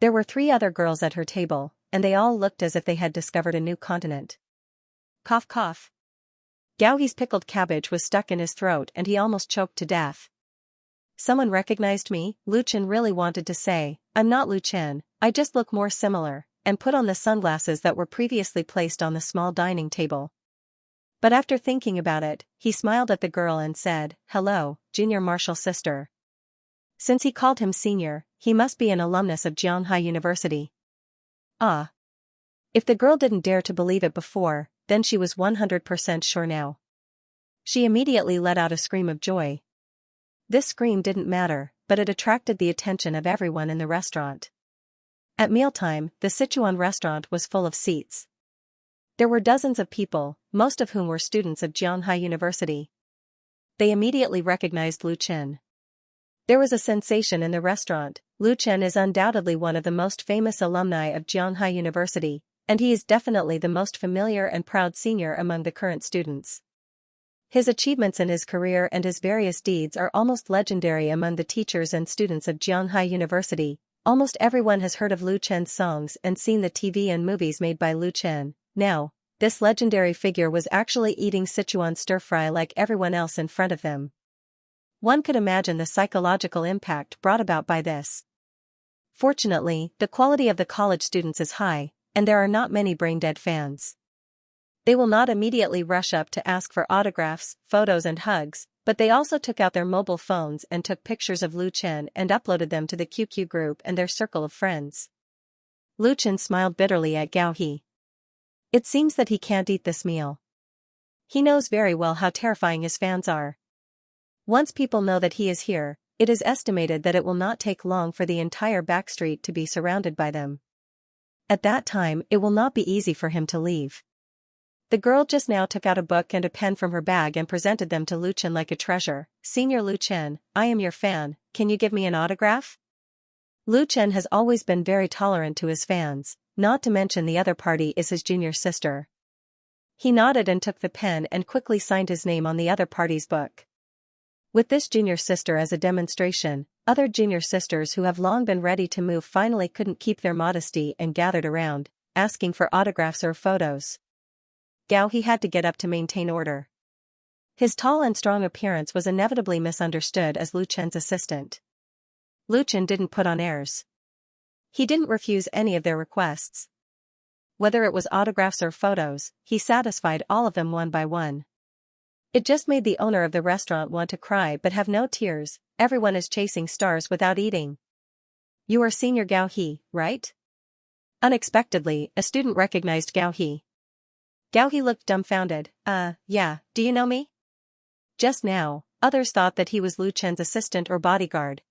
There were 3 other girls at her table, and they all looked as if they had discovered a new continent. Cough cough. Gao He's pickled cabbage was stuck in his throat and he almost choked to death. "Someone recognized me," Lu Chen really wanted to say, "I'm not Lu Chen, I just look more similar," and put on the sunglasses that were previously placed on the small dining table. But after thinking about it, he smiled at the girl and said, "Hello, junior martial sister." Since he called him senior, he must be an alumnus of Jianghai University. Ah. If the girl didn't dare to believe it before, then she was 100% sure now. She immediately let out a scream of joy. This scream didn't matter, but it attracted the attention of everyone in the restaurant. At mealtime, the Sichuan restaurant was full of seats. There were dozens of people, most of whom were students of Jianghai University. They immediately recognized Lu Chen. There was a sensation in the restaurant. Lu Chen is undoubtedly one of the most famous alumni of Jianghai University, and he is definitely the most familiar and proud senior among the current students. His achievements in his career and his various deeds are almost legendary among the teachers and students of Jianghai University. Almost everyone has heard of Lu Chen's songs and seen the TV and movies made by Lu Chen. Now, this legendary figure was actually eating Sichuan stir-fry like everyone else in front of them. One could imagine the psychological impact brought about by this. Fortunately, the quality of the college students is high, and there are not many brain-dead fans. They will not immediately rush up to ask for autographs, photos and hugs, but they also took out their mobile phones and took pictures of Lu Chen and uploaded them to the QQ group and their circle of friends. Lu Chen smiled bitterly at Gao He. It seems that he can't eat this meal. He knows very well how terrifying his fans are. Once people know that he is here, it is estimated that it will not take long for the entire backstreet to be surrounded by them. At that time, it will not be easy for him to leave. The girl just now took out a book and a pen from her bag and presented them to Lu Chen like a treasure. "Senior Lu Chen, I am your fan, can you give me an autograph?" Lu Chen has always been very tolerant to his fans, not to mention the other party is his junior sister. He nodded and took the pen and quickly signed his name on the other party's book. With this junior sister as a demonstration, other junior sisters who have long been ready to move finally couldn't keep their modesty and gathered around, asking for autographs or photos. Gao He had to get up to maintain order. His tall and strong appearance was inevitably misunderstood as Lu Chen's assistant. Lu Chen didn't put on airs. He didn't refuse any of their requests. Whether it was autographs or photos, he satisfied all of them one by one. It just made the owner of the restaurant want to cry but have no tears. Everyone is chasing stars without eating. "You are Senior Gao He, right?" Unexpectedly, a student recognized Gao He. Gao He looked dumbfounded. Yeah, do you know me?" Just now, others thought that he was Lu Chen's assistant or bodyguard.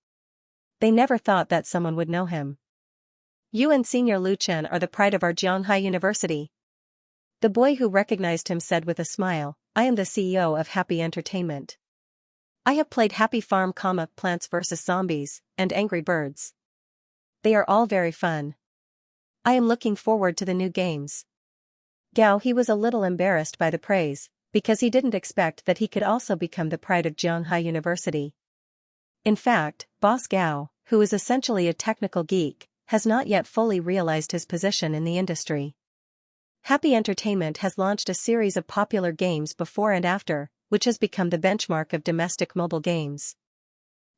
They never thought that someone would know him. "You and Senior Lu Chen are the pride of our Jianghai University." The boy who recognized him said with a smile, "I am the CEO of Happy Entertainment. I have played Happy Farm, Plants vs. Zombies, and Angry Birds. They are all very fun. I am looking forward to the new games." Gao He was a little embarrassed by the praise, because he didn't expect that he could also become the pride of Jianghai University. In fact, Boss Gao, who is essentially a technical geek, has not yet fully realized his position in the industry. Happy Entertainment has launched a series of popular games before and after, which has become the benchmark of domestic mobile games.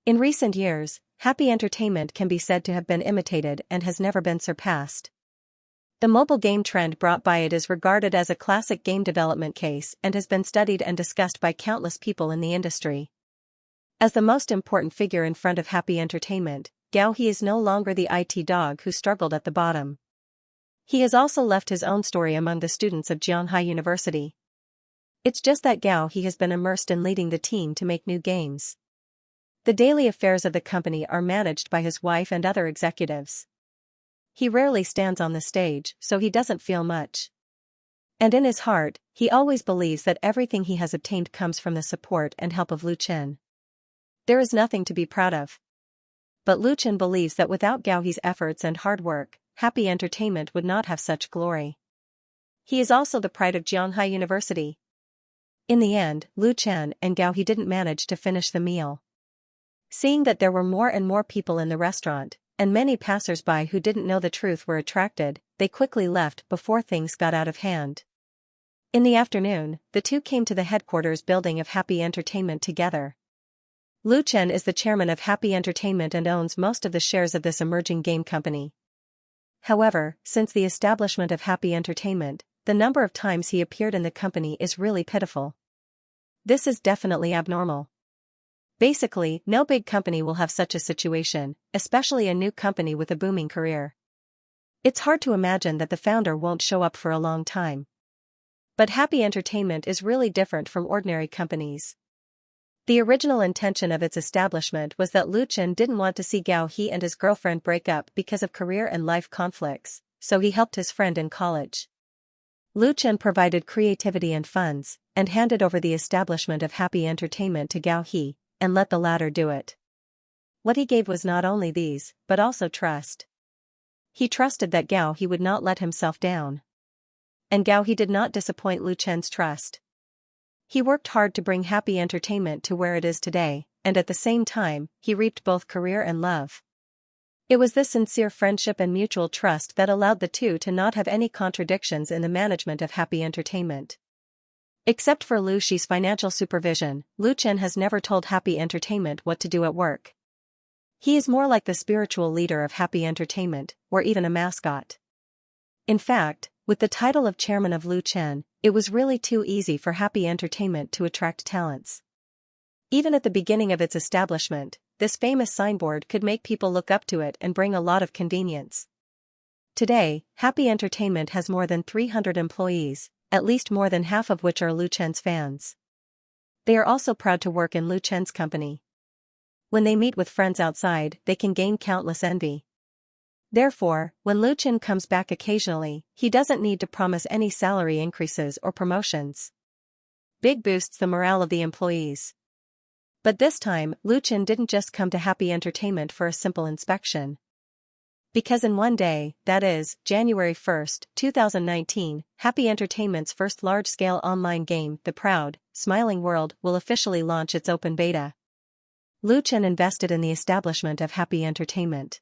In recent years, Happy Entertainment can be said to have been imitated and has never been surpassed. The mobile game trend brought by it is regarded as a classic game development case and has been studied and discussed by countless people in the industry. As the most important figure in front of Happy Entertainment, Gao He is no longer the IT dog who struggled at the bottom. He has also left his own story among the students of Xianxia University. It's just that Gao He has been immersed in leading the team to make new games. The daily affairs of the company are managed by his wife and other executives. He rarely stands on the stage, so he doesn't feel much. And in his heart, he always believes that everything he has obtained comes from the support and help of Lu Chen. There is nothing to be proud of. But Lu Chen believes that without Gao He's efforts and hard work, Happy Entertainment would not have such glory. He is also the pride of Xianxia University. In the end, Lu Chen and Gao He didn't manage to finish the meal. Seeing that there were more and more people in the restaurant, and many passers-by who didn't know the truth were attracted, they quickly left before things got out of hand. In the afternoon, the two came to the headquarters building of Happy Entertainment together. Lu Chen is the chairman of Happy Entertainment and owns most of the shares of this emerging game company. However, since the establishment of Happy Entertainment, the number of times he appeared in the company is really pitiful. This is definitely abnormal. Basically, no big company will have such a situation, especially a new company with a booming career. It's hard to imagine that the founder won't show up for a long time. But Happy Entertainment is really different from ordinary companies. The original intention of its establishment was that Lu Chen didn't want to see Gao He and his girlfriend break up because of career and life conflicts, so he helped his friend in college. Lu Chen provided creativity and funds, and handed over the establishment of Happy Entertainment to Gao He, and let the latter do it. What he gave was not only these, but also trust. He trusted that Gao He would not let himself down. And Gao He did not disappoint Lu Chen's trust. He worked hard to bring Happy Entertainment to where it is today, and at the same time, he reaped both career and love. It was this sincere friendship and mutual trust that allowed the two to not have any contradictions in the management of Happy Entertainment. Except for Lu Shi's financial supervision, Lu Chen has never told Happy Entertainment what to do at work. He is more like the spiritual leader of Happy Entertainment, or even a mascot. In fact, with the title of chairman of Lu Chen, it was really too easy for Happy Entertainment to attract talents. Even at the beginning of its establishment, this famous signboard could make people look up to it and bring a lot of convenience. Today, Happy Entertainment has more than 300 employees, at least more than half of which are Lu Chen's fans. They are also proud to work in Lu Chen's company. When they meet with friends outside, they can gain countless envy. Therefore, when Lu Chen comes back occasionally, he doesn't need to promise any salary increases or promotions. Big boosts the morale of the employees. But this time, Lu Chen didn't just come to Happy Entertainment for a simple inspection. Because in one day, that is, January 1, 2019, Happy Entertainment's first large-scale online game, The Proud, Smiling World, will officially launch its open beta. Lu Chen invested in the establishment of Happy Entertainment.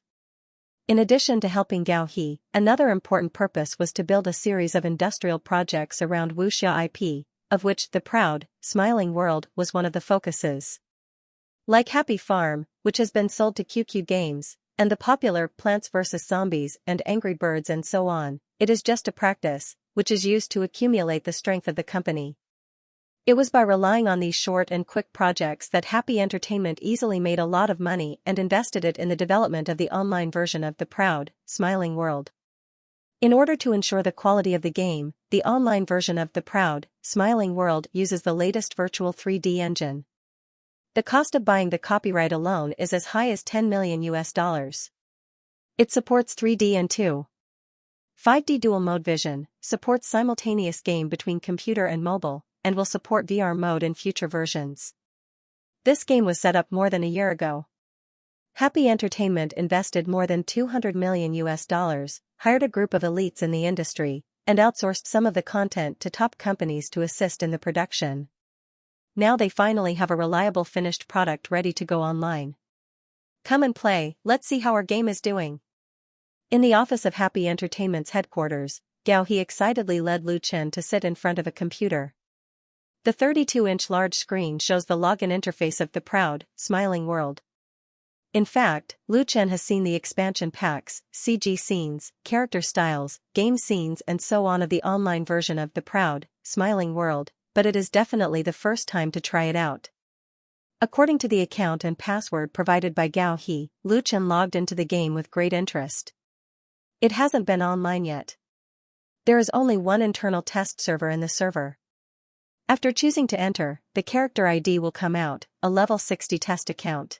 In addition to helping Gao He, another important purpose was to build a series of industrial projects around wuxia IP, of which The Proud, Smiling World was one of the focuses. Like Happy Farm, which has been sold to QQ Games, and the popular Plants vs. Zombies and Angry Birds and so on, it is just a practice, which is used to accumulate the strength of the company. It was by relying on these short and quick projects that Happy Entertainment easily made a lot of money and invested it in the development of the online version of The Proud, Smiling World. In order to ensure the quality of the game, the online version of The Proud, Smiling World uses the latest virtual 3D engine. The cost of buying the copyright alone is as high as $10 million. It supports 3D and 2.5D dual mode vision, supports simultaneous game between computer and mobile, and will support VR mode in future versions. This game was set up more than a year ago. Happy Entertainment invested more than $200 million, hired a group of elites in the industry, and outsourced some of the content to top companies to assist in the production. Now they finally have a reliable finished product ready to go online. Come and play, let's see how our game is doing. In the office of Happy Entertainment's headquarters, Gao He excitedly led Lu Chen to sit in front of a computer. The 32-inch large screen shows the login interface of the proud, smiling world. In fact, Lu Chen has seen the expansion packs, CG scenes, character styles, game scenes and so on of the online version of the proud, smiling world, but it is definitely the first time to try it out. According to the account and password provided by Gao He, Lu Chen logged into the game with great interest. It hasn't been online yet. There is only one internal test server in the server. After choosing to enter, the character ID will come out, a level 60 test account.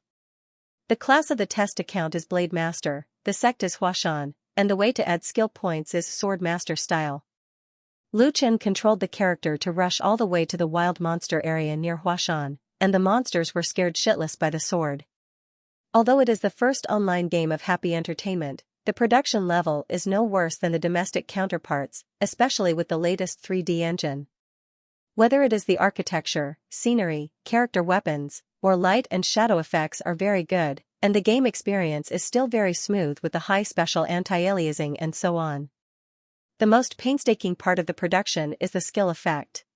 The class of the test account is Blade Master, the sect is Huashan, and the way to add skill points is Sword Master style. Lu Chen controlled the character to rush all the way to the wild monster area near Huashan, and the monsters were scared shitless by the sword. Although it is the first online game of Happy Entertainment, the production level is no worse than the domestic counterparts, especially with the latest 3D engine. Whether it is the architecture, scenery, character weapons, or light and shadow effects are very good, and the game experience is still very smooth with the high special anti-aliasing and so on. The most painstaking part of the production is the skill effect.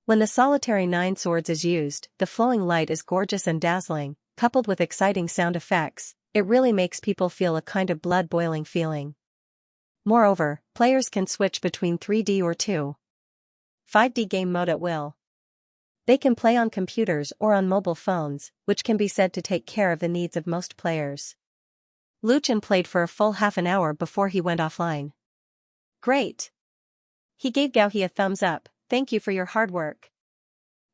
When the solitary 9 swords is used, the flowing light is gorgeous and dazzling, coupled with exciting sound effects, it really makes people feel a kind of blood-boiling feeling. Moreover, players can switch between 3D or 5D game mode at will. They can play on computers or on mobile phones, which can be said to take care of the needs of most players. Lu Chen played for a full half an hour before he went offline. Great! He gave Gao He a thumbs up, thank you for your hard work.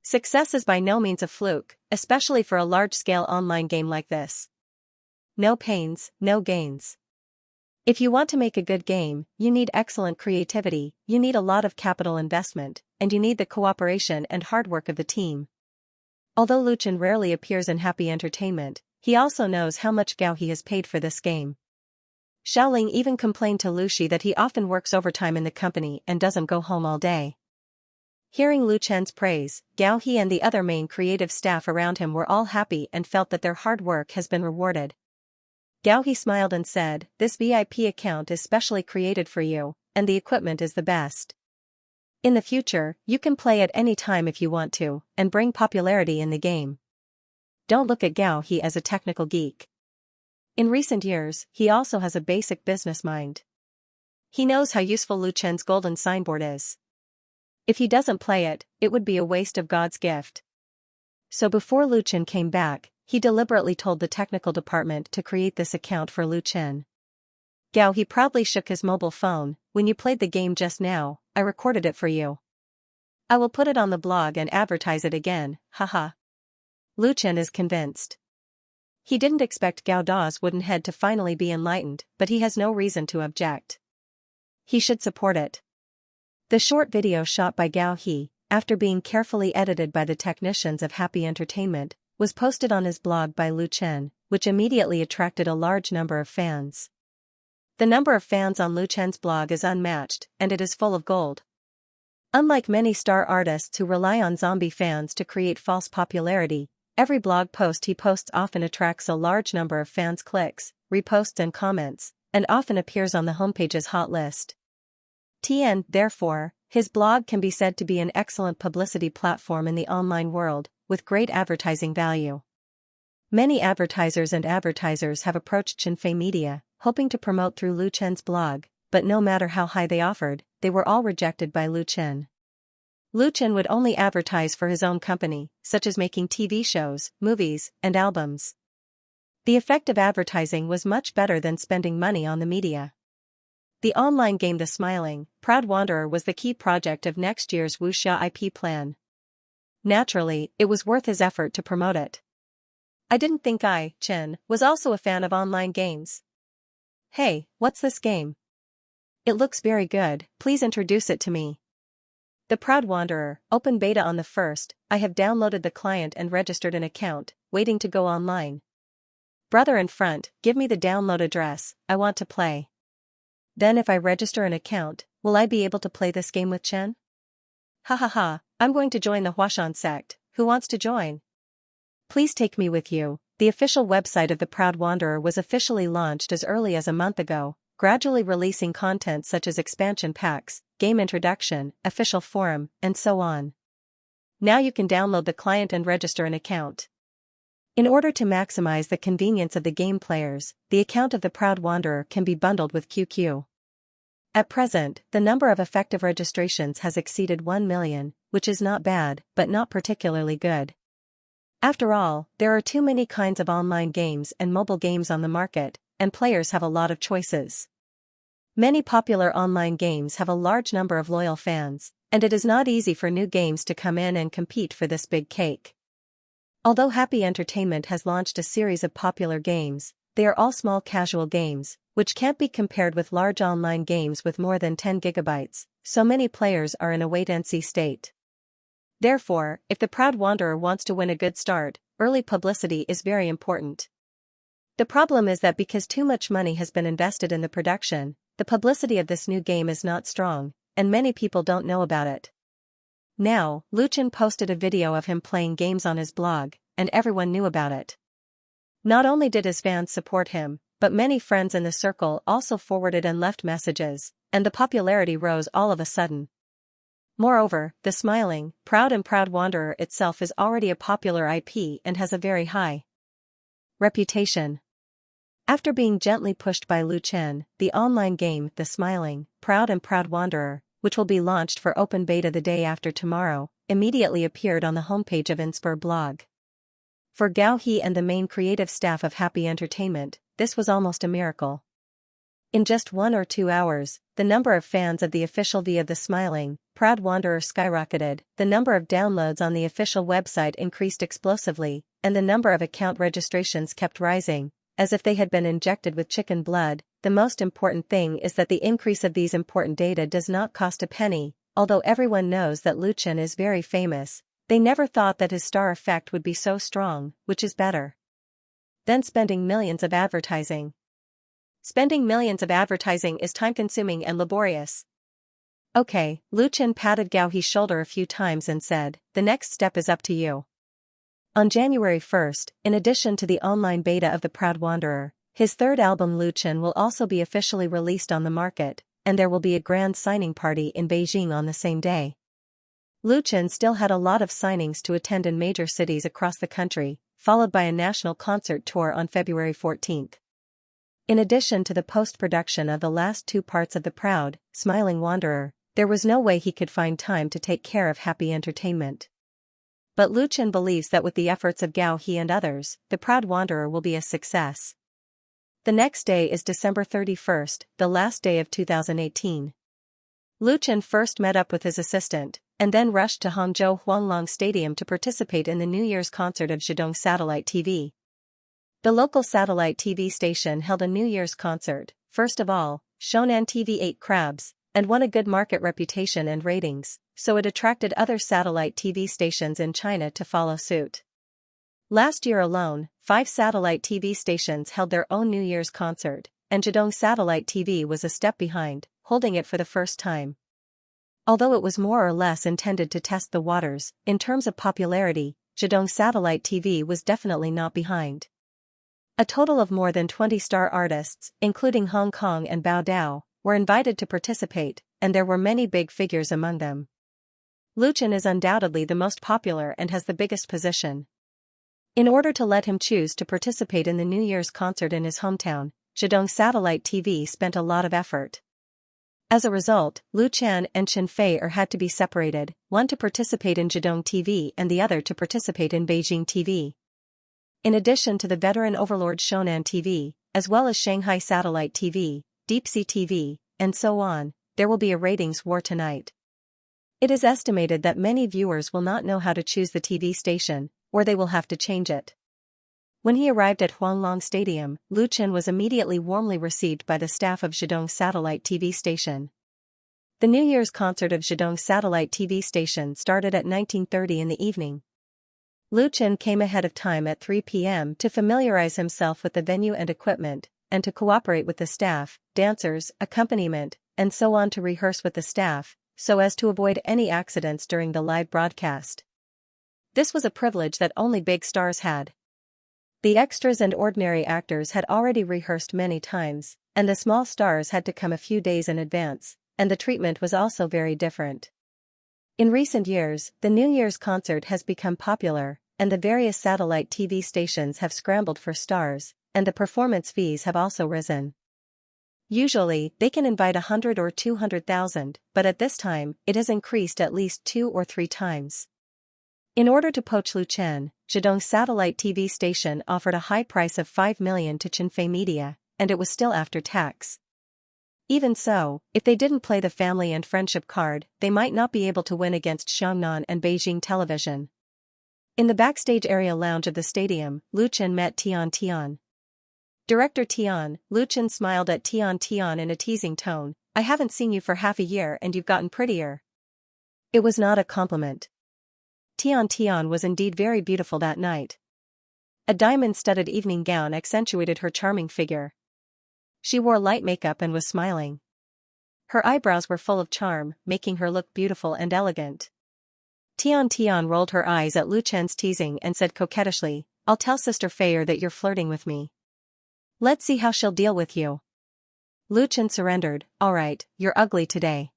Success is by no means a fluke, especially for a large-scale online game like this. No pains, no gains. If you want to make a good game, you need excellent creativity, you need a lot of capital investment, and you need the cooperation and hard work of the team. Although Lu Chen rarely appears in Happy Entertainment, he also knows how much Gao He has paid for this game. Xiaoling even complained to Lu Shi that he often works overtime in the company and doesn't go home all day. Hearing Lu Chen's praise, Gao He and the other main creative staff around him were all happy and felt that their hard work has been rewarded. Gao He smiled and said, "This VIP account is specially created for you, and the equipment is the best. In the future, you can play at any time if you want to, and bring popularity in the game." Don't look at Gao He as a technical geek. In recent years, he also has a basic business mind. He knows how useful Lu Chen's golden signboard is. If he doesn't play it, it would be a waste of God's gift. So before Lu Chen came back, he deliberately told the technical department to create this account for Lu Chen. Gao He proudly shook his mobile phone, "When you played the game just now, I recorded it for you. I will put it on the blog and advertise it again, haha." Lu Chen is convinced. He didn't expect Gao Da's wooden head to finally be enlightened, but he has no reason to object. He should support it. The short video shot by Gao He, after being carefully edited by the technicians of Happy Entertainment, was posted on his blog by Lu Chen, which immediately attracted a large number of fans. The number of fans on Lu Chen's blog is unmatched, and it is full of gold. Unlike many star artists who rely on zombie fans to create false popularity, every blog post he posts often attracts a large number of fans' clicks, reposts and comments, and often appears on the homepage's hot list. Therefore, his blog can be said to be an excellent publicity platform in the online world, with great advertising value. Many advertisers have approached Xianxia Media, hoping to promote through Lu Chen's blog, but no matter how high they offered, they were all rejected by Lu Chen. Lu Chen would only advertise for his own company, such as making TV shows, movies, and albums. The effect of advertising was much better than spending money on the media. The online game The Smiling, Proud Wanderer was the key project of next year's Wuxia IP plan. Naturally, it was worth his effort to promote it. I didn't think Chen, was also a fan of online games. Hey, what's this game? It looks very good, please introduce it to me. The Proud Wanderer, open beta on the 1st, I have downloaded the client and registered an account, waiting to go online. Brother in front, give me the download address, I want to play. Then if I register an account, will I be able to play this game with Chen? Ha, I'm going to join the Huashan sect, who wants to join? Please take me with you. The official website of the Proud Wanderer was officially launched as early as a month ago, gradually releasing content such as expansion packs, game introduction, official forum, and so on. Now you can download the client and register an account. In order to maximize the convenience of the game players, the account of the Proud Wanderer can be bundled with QQ. At present, the number of effective registrations has exceeded 1 million, which is not bad, but not particularly good. After all, there are too many kinds of online games and mobile games on the market, and players have a lot of choices. Many popular online games have a large number of loyal fans, and it is not easy for new games to come in and compete for this big cake. Although Happy Entertainment has launched a series of popular games, they are all small casual games, which can't be compared with large online games with more than 10 gigabytes, so many players are in a wait-and-see state. Therefore, if the Proud Wanderer wants to win a good start, early publicity is very important. The problem is that because too much money has been invested in the production, the publicity of this new game is not strong, and many people don't know about it. Now, Luchan posted a video of him playing games on his blog, and everyone knew about it. Not only did his fans support him, but many friends in the circle also forwarded and left messages, and the popularity rose all of a sudden. Moreover, the smiling, Proud Wanderer itself is already a popular IP and has a very high reputation. After being gently pushed by Luchan, the online game, The Smiling, Proud Wanderer, which will be launched for open beta the day after tomorrow, immediately appeared on the homepage of Inspur blog. For Gao He and the main creative staff of Happy Entertainment, this was almost a miracle. In just 1 or 2 hours, the number of fans of the official V of The Smiling, Proud Wanderer skyrocketed, the number of downloads on the official website increased explosively, and the number of account registrations kept rising, as if they had been injected with chicken blood. The most important thing is that the increase of these important data does not cost a penny. Although everyone knows that Luchan is very famous, they never thought that his star effect would be so strong, which is better than spending millions of advertising. Spending millions of advertising is time-consuming and laborious. Okay, Luchan patted Gao He's shoulder a few times and said, "The next step is up to you." On January 1st, in addition to the online beta of the Proud Wanderer, his third album Luchan will also be officially released on the market, and there will be a grand signing party in Beijing on the same day. Luchan still had a lot of signings to attend in major cities across the country, followed by a national concert tour on February 14th. In addition to the post-production of the last 2 parts of the Proud, Smiling Wanderer, there was no way he could find time to take care of Happy Entertainment. But Luchan believes that with the efforts of Gao He and others, the Proud Wanderer will be a success. The next day is December 31st, the last day of 2018. Luchan first met up with his assistant, and then rushed to Hangzhou Huanglong Stadium to participate in the New Year's concert of Zhidong Satellite TV. The local satellite TV station held a New Year's concert. First of all, Shonan TV ate crabs, and won a good market reputation and ratings, so it attracted other satellite TV stations in China to follow suit. Last year alone, 5 satellite TV stations held their own New Year's concert, and Zhidong Satellite TV was a step behind, holding it for the first time. Although it was more or less intended to test the waters, in terms of popularity, Zhidong Satellite TV was definitely not behind. A total of more than 20 star artists, including Hong Kong and Bao Dao, were invited to participate, and there were many big figures among them. Luchan is undoubtedly the most popular and has the biggest position. In order to let him choose to participate in the New Year's concert in his hometown, Zhidong Satellite TV spent a lot of effort. As a result, Luchan and Chen Fei had to be separated, one to participate in Zhidong TV and the other to participate in Beijing TV. In addition to the veteran overlord Shonan TV, as well as Shanghai Satellite TV, Deep Sea TV, and so on, there will be a ratings war tonight. It is estimated that many viewers will not know how to choose the TV station, or they will have to change it. When he arrived at Huanglong Stadium, Luchan was immediately warmly received by the staff of Zhidong Satellite TV station. The New Year's concert of Zhidong Satellite TV station started at 19:30 in the evening. Luchan came ahead of time at 3 p.m. to familiarize himself with the venue and equipment, and to cooperate with the staff, dancers, accompaniment, and so on to rehearse with the staff, so as to avoid any accidents during the live broadcast. This was a privilege that only big stars had. The extras and ordinary actors had already rehearsed many times, and the small stars had to come a few days in advance, and the treatment was also very different. In recent years, the New Year's concert has become popular, and the various satellite TV stations have scrambled for stars, and the performance fees have also risen. Usually, they can invite 100 or 200,000, but at this time, it has increased at least 2 or 3 times. In order to poach Lu Chen, Zhejiang's satellite TV station offered a high price of 5 million to Qinfei Media, and it was still after tax. Even so, if they didn't play the family and friendship card, they might not be able to win against Xiangnan and Beijing Television. In the backstage area lounge of the stadium, Lu Chen met Tian. Director Tian, Lu Chen smiled at Tian in a teasing tone. "I haven't seen you for half a year and you've gotten prettier." It was not a compliment. Tian was indeed very beautiful that night. A diamond-studded evening gown accentuated her charming figure. She wore light makeup and was smiling. Her eyebrows were full of charm, making her look beautiful and elegant. Tian rolled her eyes at Lu Chen's teasing and said coquettishly, "I'll tell Sister Feier that you're flirting with me. Let's see how she'll deal with you." Lu Chen surrendered. "All right, you're ugly today."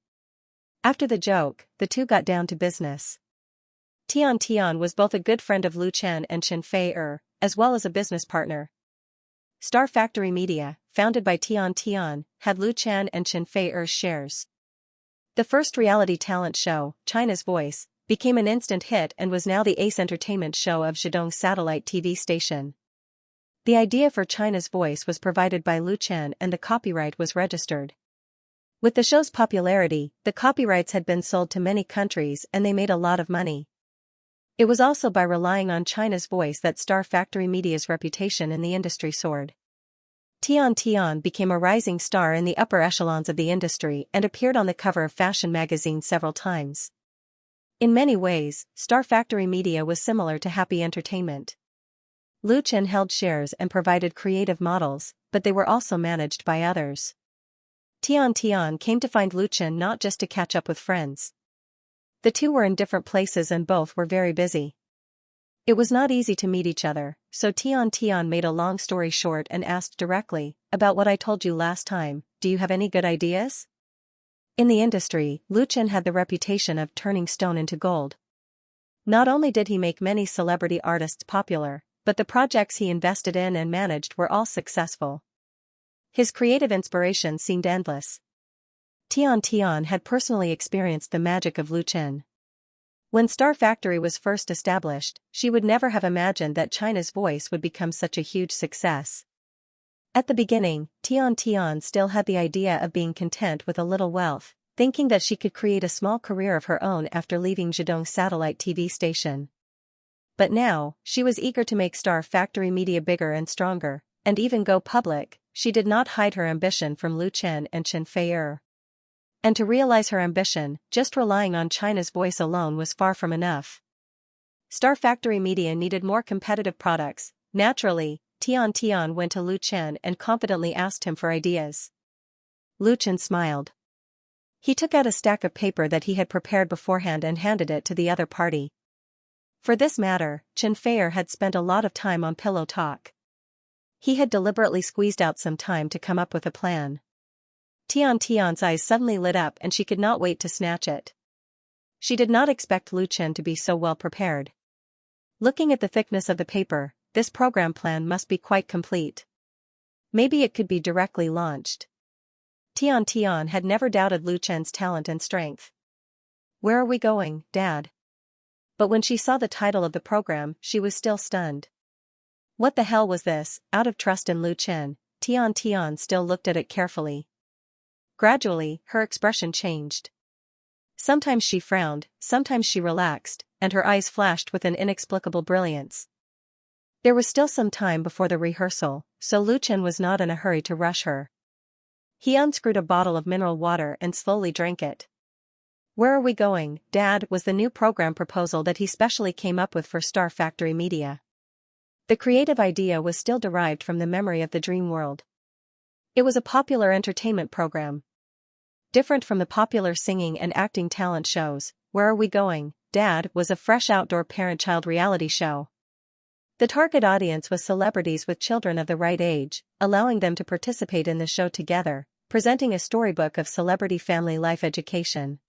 After the joke, the two got down to business. Tian was both a good friend of Lu Chen and Chen Fei, as well as a business partner. Star Factory Media, founded by Tian, had Lu Chen and Chen Fei's shares. The first reality talent show, China's Voice, became an instant hit and was now the ace entertainment show of Zhejiang's satellite TV station. The idea for China's Voice was provided by Lu Chen and the copyright was registered. With the show's popularity, the copyrights had been sold to many countries and they made a lot of money. It was also by relying on China's Voice that Star Factory Media's reputation in the industry soared. Tian became a rising star in the upper echelons of the industry and appeared on the cover of fashion magazines several times. In many ways, Star Factory Media was similar to Happy Entertainment. Lu Chen held shares and provided creative models, but they were also managed by others. Tian came to find Lu Chen not just to catch up with friends. The two were in different places and both were very busy. It was not easy to meet each other, so Tian made a long story short and asked directly, "About what I told you last time, do you have any good ideas?" In the industry, Lu Chen had the reputation of turning stone into gold. Not only did he make many celebrity artists popular, but the projects he invested in and managed were all successful. His creative inspiration seemed endless. Tian had personally experienced the magic of Lu Chen. When Star Factory was first established, she would never have imagined that China's Voice would become such a huge success. At the beginning, Tian still had the idea of being content with a little wealth, thinking that she could create a small career of her own after leaving Zhejiang's satellite TV station. But now, she was eager to make Star Factory Media bigger and stronger, and even go public. She did not hide her ambition from Lu Chen and Chen Fei. And to realize her ambition, just relying on China's Voice alone was far from enough. Star Factory Media needed more competitive products. Naturally, Tian went to Lu Chen and confidently asked him for ideas. Lu Chen smiled. He took out a stack of paper that he had prepared beforehand and handed it to the other party. For this matter, Chen Fei had spent a lot of time on pillow talk. He had deliberately squeezed out some time to come up with a plan. Tian's eyes suddenly lit up and she could not wait to snatch it. She did not expect Lu Chen to be so well prepared. Looking at the thickness of the paper, this program plan must be quite complete. Maybe it could be directly launched. Tian had never doubted Lu Chen's talent and strength. "Where are we going, Dad?" But when she saw the title of the program, she was still stunned. What the hell was this? Out of trust in Lu Chen, Tian still looked at it carefully. Gradually, her expression changed. Sometimes she frowned, sometimes she relaxed, and her eyes flashed with an inexplicable brilliance. There was still some time before the rehearsal, so Lu Chen was not in a hurry to rush her. He unscrewed a bottle of mineral water and slowly drank it. "Where are we going, Dad?" was the new program proposal that he specially came up with for Star Factory Media. The creative idea was still derived from the memory of the dream world. It was a popular entertainment program. Different from the popular singing and acting talent shows, Where Are We Going, Dad? Was a fresh outdoor parent-child reality show. The target audience was celebrities with children of the right age, allowing them to participate in the show together, presenting a storybook of celebrity family life education.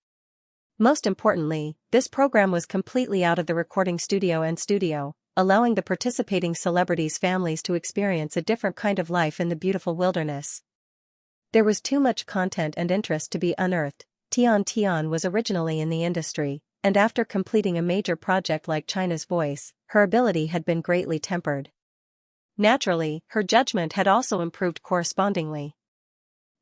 Most importantly, this program was completely out of the recording studio, allowing the participating celebrities' families to experience a different kind of life in the beautiful wilderness. There was too much content and interest to be unearthed. Tian was originally in the industry, and after completing a major project like China's Voice, her ability had been greatly tempered. Naturally, her judgment had also improved correspondingly.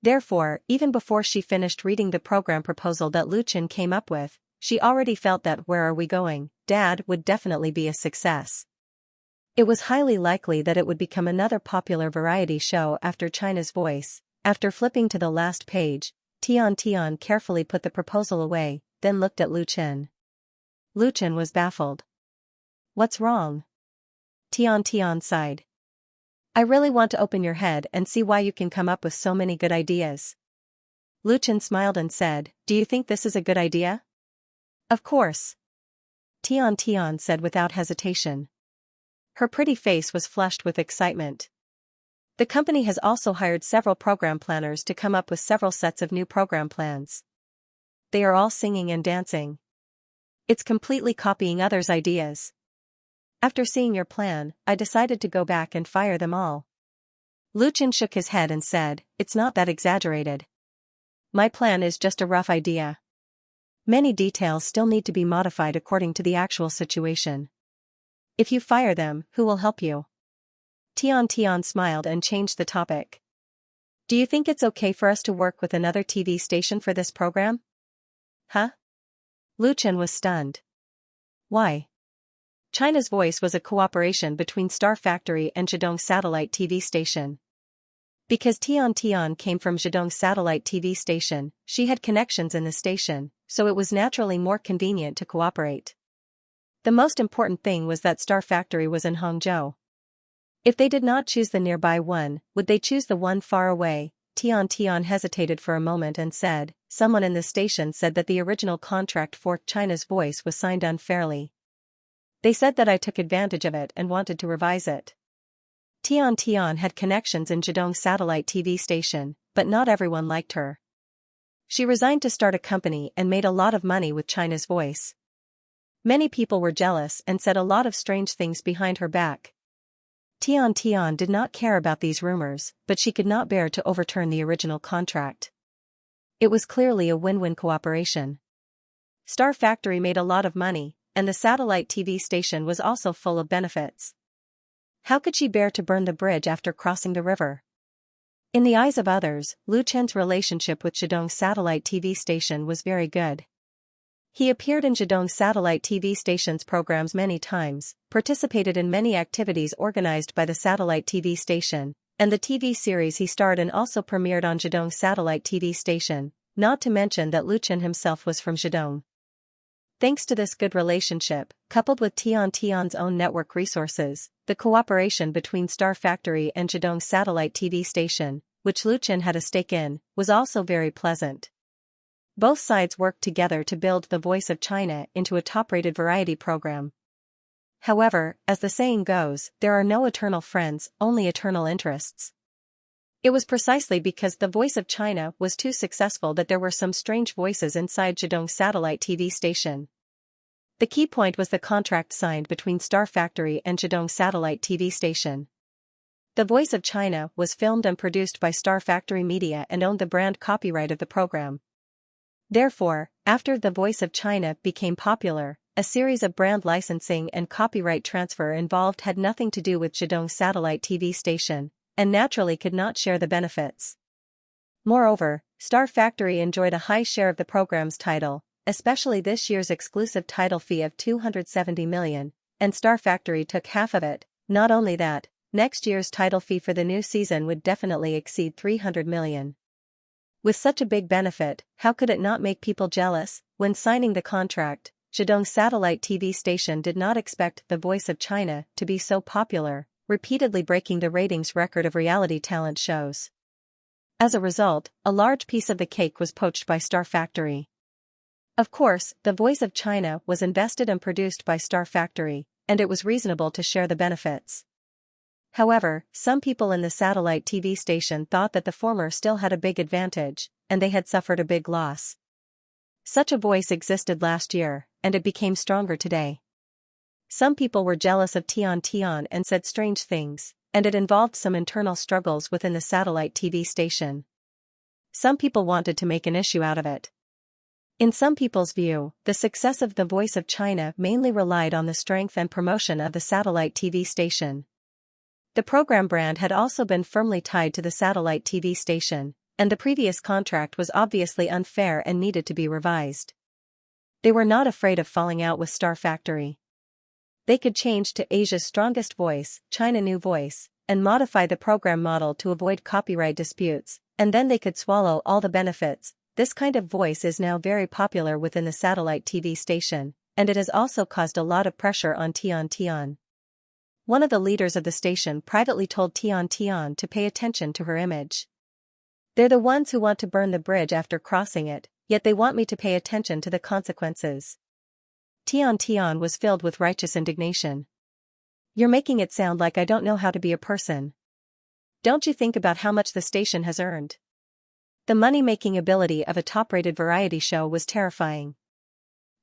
Therefore, even before she finished reading the program proposal that Lu Chen came up with, she already felt that Where Are We Going, Dad would definitely be a success. It was highly likely that it would become another popular variety show after China's Voice. After flipping to the last page, Tian carefully put the proposal away, then looked at Lu Chen. Lu Chen was baffled. "What's wrong?" Tian sighed. "I really want to open your head and see why you can come up with so many good ideas." Lu Chen smiled and said, "Do you think this is a good idea?" "Of course." Tian said without hesitation. Her pretty face was flushed with excitement. The company has also hired several program planners to come up with several sets of new program plans. They are all singing and dancing. It's completely copying others' ideas. After seeing your plan, I decided to go back and fire them all." Lu Chen shook his head and said, "It's not that exaggerated. My plan is just a rough idea. Many details still need to be modified according to the actual situation. If you fire them, who will help you?" Tian smiled and changed the topic. "Do you think it's okay for us to work with another TV station for this program?" "Huh?" Lu Chen was stunned. "Why?" China's Voice was a cooperation between Star Factory and Zhidong Satellite TV Station. Because Tian came from Zhidong Satellite TV Station, she had connections in the station, so it was naturally more convenient to cooperate. The most important thing was that Star Factory was in Hangzhou. If they did not choose the nearby one, would they choose the one far away? Tian hesitated for a moment and said, "Someone in the station said that the original contract for China's Voice was signed unfairly. They said that I took advantage of it and wanted to revise it." Tian had connections in Zhidong Satellite TV Station, but not everyone liked her. She resigned to start a company and made a lot of money with China's Voice. Many people were jealous and said a lot of strange things behind her back. Tian did not care about these rumors, but she could not bear to overturn the original contract. It was clearly a win-win cooperation. Star Factory made a lot of money, and the satellite TV station was also full of benefits. How could she bear to burn the bridge after crossing the river? In the eyes of others, Lu Chen's relationship with Zhidong Satellite TV Station was very good. He appeared in Zhidong Satellite TV Station's programs many times, participated in many activities organized by the satellite TV station, and the TV series he starred in also premiered on Zhidong Satellite TV Station, not to mention that Lu Chen himself was from Zhidong. Thanks to this good relationship, coupled with Tian's own network resources, the cooperation between Star Factory and Zhidong Satellite TV Station, which Lu Chen had a stake in, was also very pleasant. Both sides worked together to build The Voice of China into a top-rated variety program. However, as the saying goes, there are no eternal friends, only eternal interests. It was precisely because The Voice of China was too successful that there were some strange voices inside Zhidong Satellite TV Station. The key point was the contract signed between Star Factory and Zhidong Satellite TV Station. The Voice of China was filmed and produced by Star Factory Media and owned the brand copyright of the program. Therefore, after The Voice of China became popular, a series of brand licensing and copyright transfer involved had nothing to do with Zhidong Satellite TV Station, and naturally could not share the benefits. Moreover, Star Factory enjoyed a high share of the program's title, especially this year's exclusive title fee of 270 million, and Star Factory took half of it. Not only that, next year's title fee for the new season would definitely exceed 300 million. With such a big benefit, how could it not make people jealous? When signing the contract, Zhidong Satellite TV Station did not expect The Voice of China to be so popular, repeatedly breaking the ratings record of reality talent shows. As a result, a large piece of the cake was poached by Star Factory. Of course, The Voice of China was invested and produced by Star Factory, and it was reasonable to share the benefits. However, some people in the satellite TV station thought that the former still had a big advantage, and they had suffered a big loss. Such a voice existed last year, and it became stronger today. Some people were jealous of Tian and said strange things, and it involved some internal struggles within the satellite TV station. Some people wanted to make an issue out of it. In some people's view, the success of The Voice of China mainly relied on the strength and promotion of the satellite TV station. The program brand had also been firmly tied to the satellite TV station, and the previous contract was obviously unfair and needed to be revised. They were not afraid of falling out with Star Factory. They could change to Asia's strongest voice, China New Voice, and modify the program model to avoid copyright disputes, and then they could swallow all the benefits. This kind of voice is now very popular within the satellite TV station, and it has also caused a lot of pressure on Tian. One of the leaders of the station privately told Tian to pay attention to her image. They're the ones who want to burn the bridge after crossing it, yet they want me to pay attention to the consequences. Tian was filled with righteous indignation. You're making it sound like I don't know how to be a person. Don't you think about how much the station has earned? The money-making ability of a top-rated variety show was terrifying.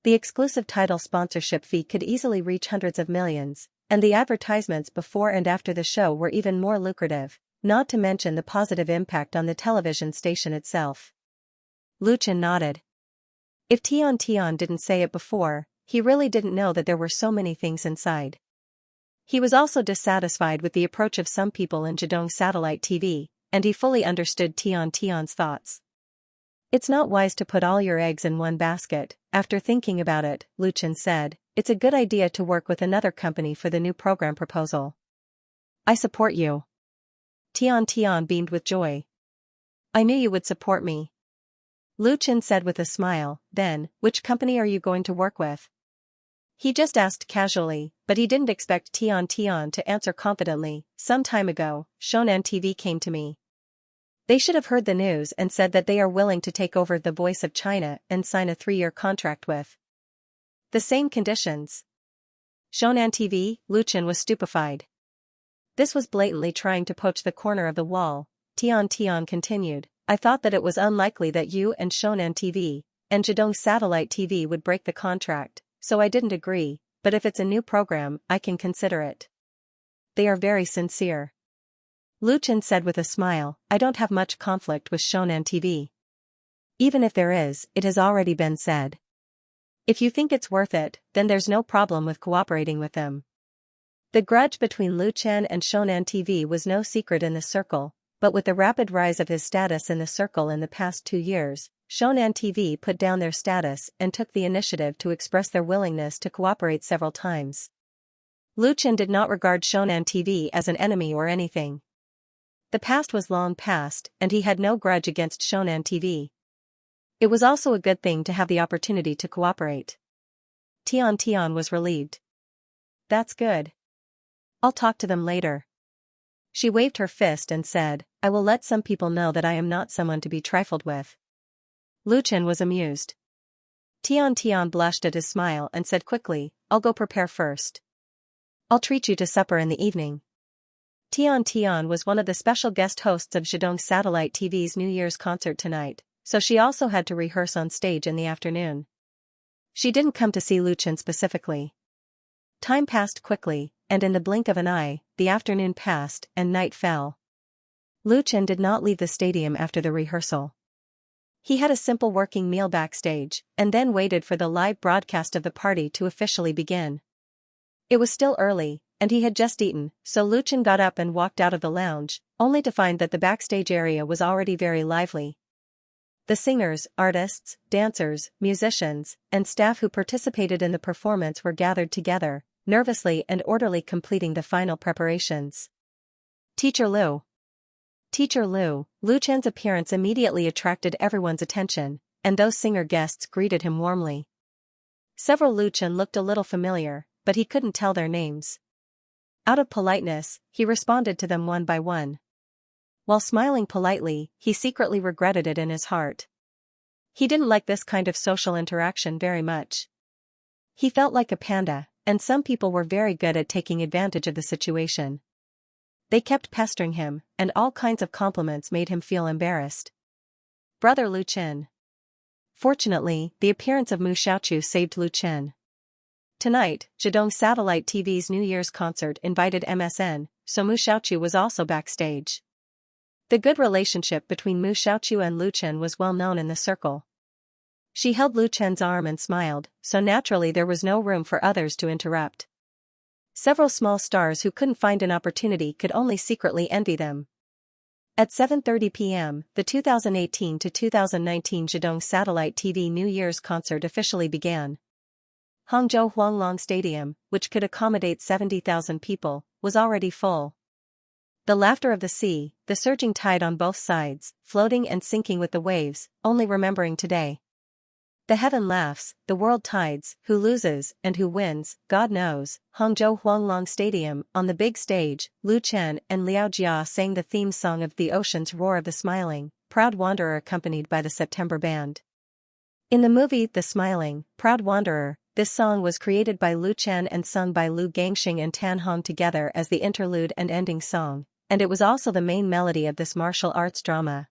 The exclusive title sponsorship fee could easily reach hundreds of millions, and the advertisements before and after the show were even more lucrative, not to mention the positive impact on the television station itself. Lu Chen nodded. If Tian didn't say it before, he really didn't know that there were so many things inside. He was also dissatisfied with the approach of some people in Zhejiang satellite TV, and he fully understood Tian's thoughts. It's not wise to put all your eggs in one basket. After thinking about it, Lu Chen said, it's a good idea to work with another company for the new program proposal. I support you. Tian beamed with joy. I knew you would support me. Lu Chen said with a smile, then, which company are you going to work with? He just asked casually, but he didn't expect Tian to answer confidently. Some time ago, Shonan TV came to me. They should have heard the news and said that they are willing to take over The Voice of China and sign a 3-year contract with the same conditions. Shonan TV, Lu Chen was stupefied. This was blatantly trying to poach the corner of the wall. Tian continued, I thought that it was unlikely that you and Shonan TV and Zhejiang satellite TV would break the contract, so I didn't agree, but if it's a new program, I can consider it. They are very sincere. Lu Chen said with a smile, I don't have much conflict with Shonan TV. Even if there is, it has already been said. If you think it's worth it, then there's no problem with cooperating with them. The grudge between Lu Chen and Shonan TV was no secret in the circle, but with the rapid rise of his status in the circle in the past 2 years, Shonan TV put down their status and took the initiative to express their willingness to cooperate several times. Lu Chen did not regard Shonan TV as an enemy or anything. The past was long past, and he had no grudge against Shonan TV. It was also a good thing to have the opportunity to cooperate. Tian was relieved. That's good. I'll talk to them later. She waved her fist and said, I will let some people know that I am not someone to be trifled with. Lu Chen was amused. Tian blushed at his smile and said quickly, I'll go prepare first. I'll treat you to supper in the evening. Tian was one of the special guest hosts of Zhejiang Satellite TV's New Year's concert tonight, so she also had to rehearse on stage in the afternoon. She didn't come to see Lu Chen specifically. Time passed quickly, and in the blink of an eye, the afternoon passed and night fell. Lu Chen did not leave the stadium after the rehearsal. He had a simple working meal backstage, and then waited for the live broadcast of the party to officially begin. It was still early, and he had just eaten, so Lu Chen got up and walked out of the lounge, only to find that the backstage area was already very lively. The singers, artists, dancers, musicians, and staff who participated in the performance were gathered together, nervously and orderly completing the final preparations. Teacher Lu. Lu Chen's appearance immediately attracted everyone's attention, and those singer guests greeted him warmly. Several Lu Chen looked a little familiar, but he couldn't tell their names. Out of politeness, he responded to them one by one. While smiling politely, he secretly regretted it in his heart. He didn't like this kind of social interaction very much. He felt like a panda, and some people were very good at taking advantage of the situation. They kept pestering him, and all kinds of compliments made him feel embarrassed. Brother Lu Chen. Fortunately, the appearance of Mu Xiaochu saved Lu Chen. Tonight, Zhejiang Satellite TV's New Year's concert invited MSN, so Mu Xiaochu was also backstage. The good relationship between Mu Xiaochu and Lu Chen was well known in the circle. She held Lu Chen's arm and smiled, so naturally there was no room for others to interrupt. Several small stars who couldn't find an opportunity could only secretly envy them. At 7:30 p.m., the 2018 to 2019 Zhejiang Satellite TV New Year's concert officially began. Hangzhou Huanglong Stadium, which could accommodate 70,000 people, was already full. The laughter of the sea, the surging tide on both sides, floating and sinking with the waves, only remembering today. The heaven laughs, the world tides, who loses and who wins, God knows. Hangzhou Huanglong Stadium, on the big stage, Lu Chen and Liao Jia sang the theme song of The Ocean's Roar of the Smiling, Proud Wanderer accompanied by the September Band. In the movie The Smiling, Proud Wanderer, this song was created by Lu Chen and sung by Lu Gangxing and Tan Hong together as the interlude and ending song, and it was also the main melody of this martial arts drama.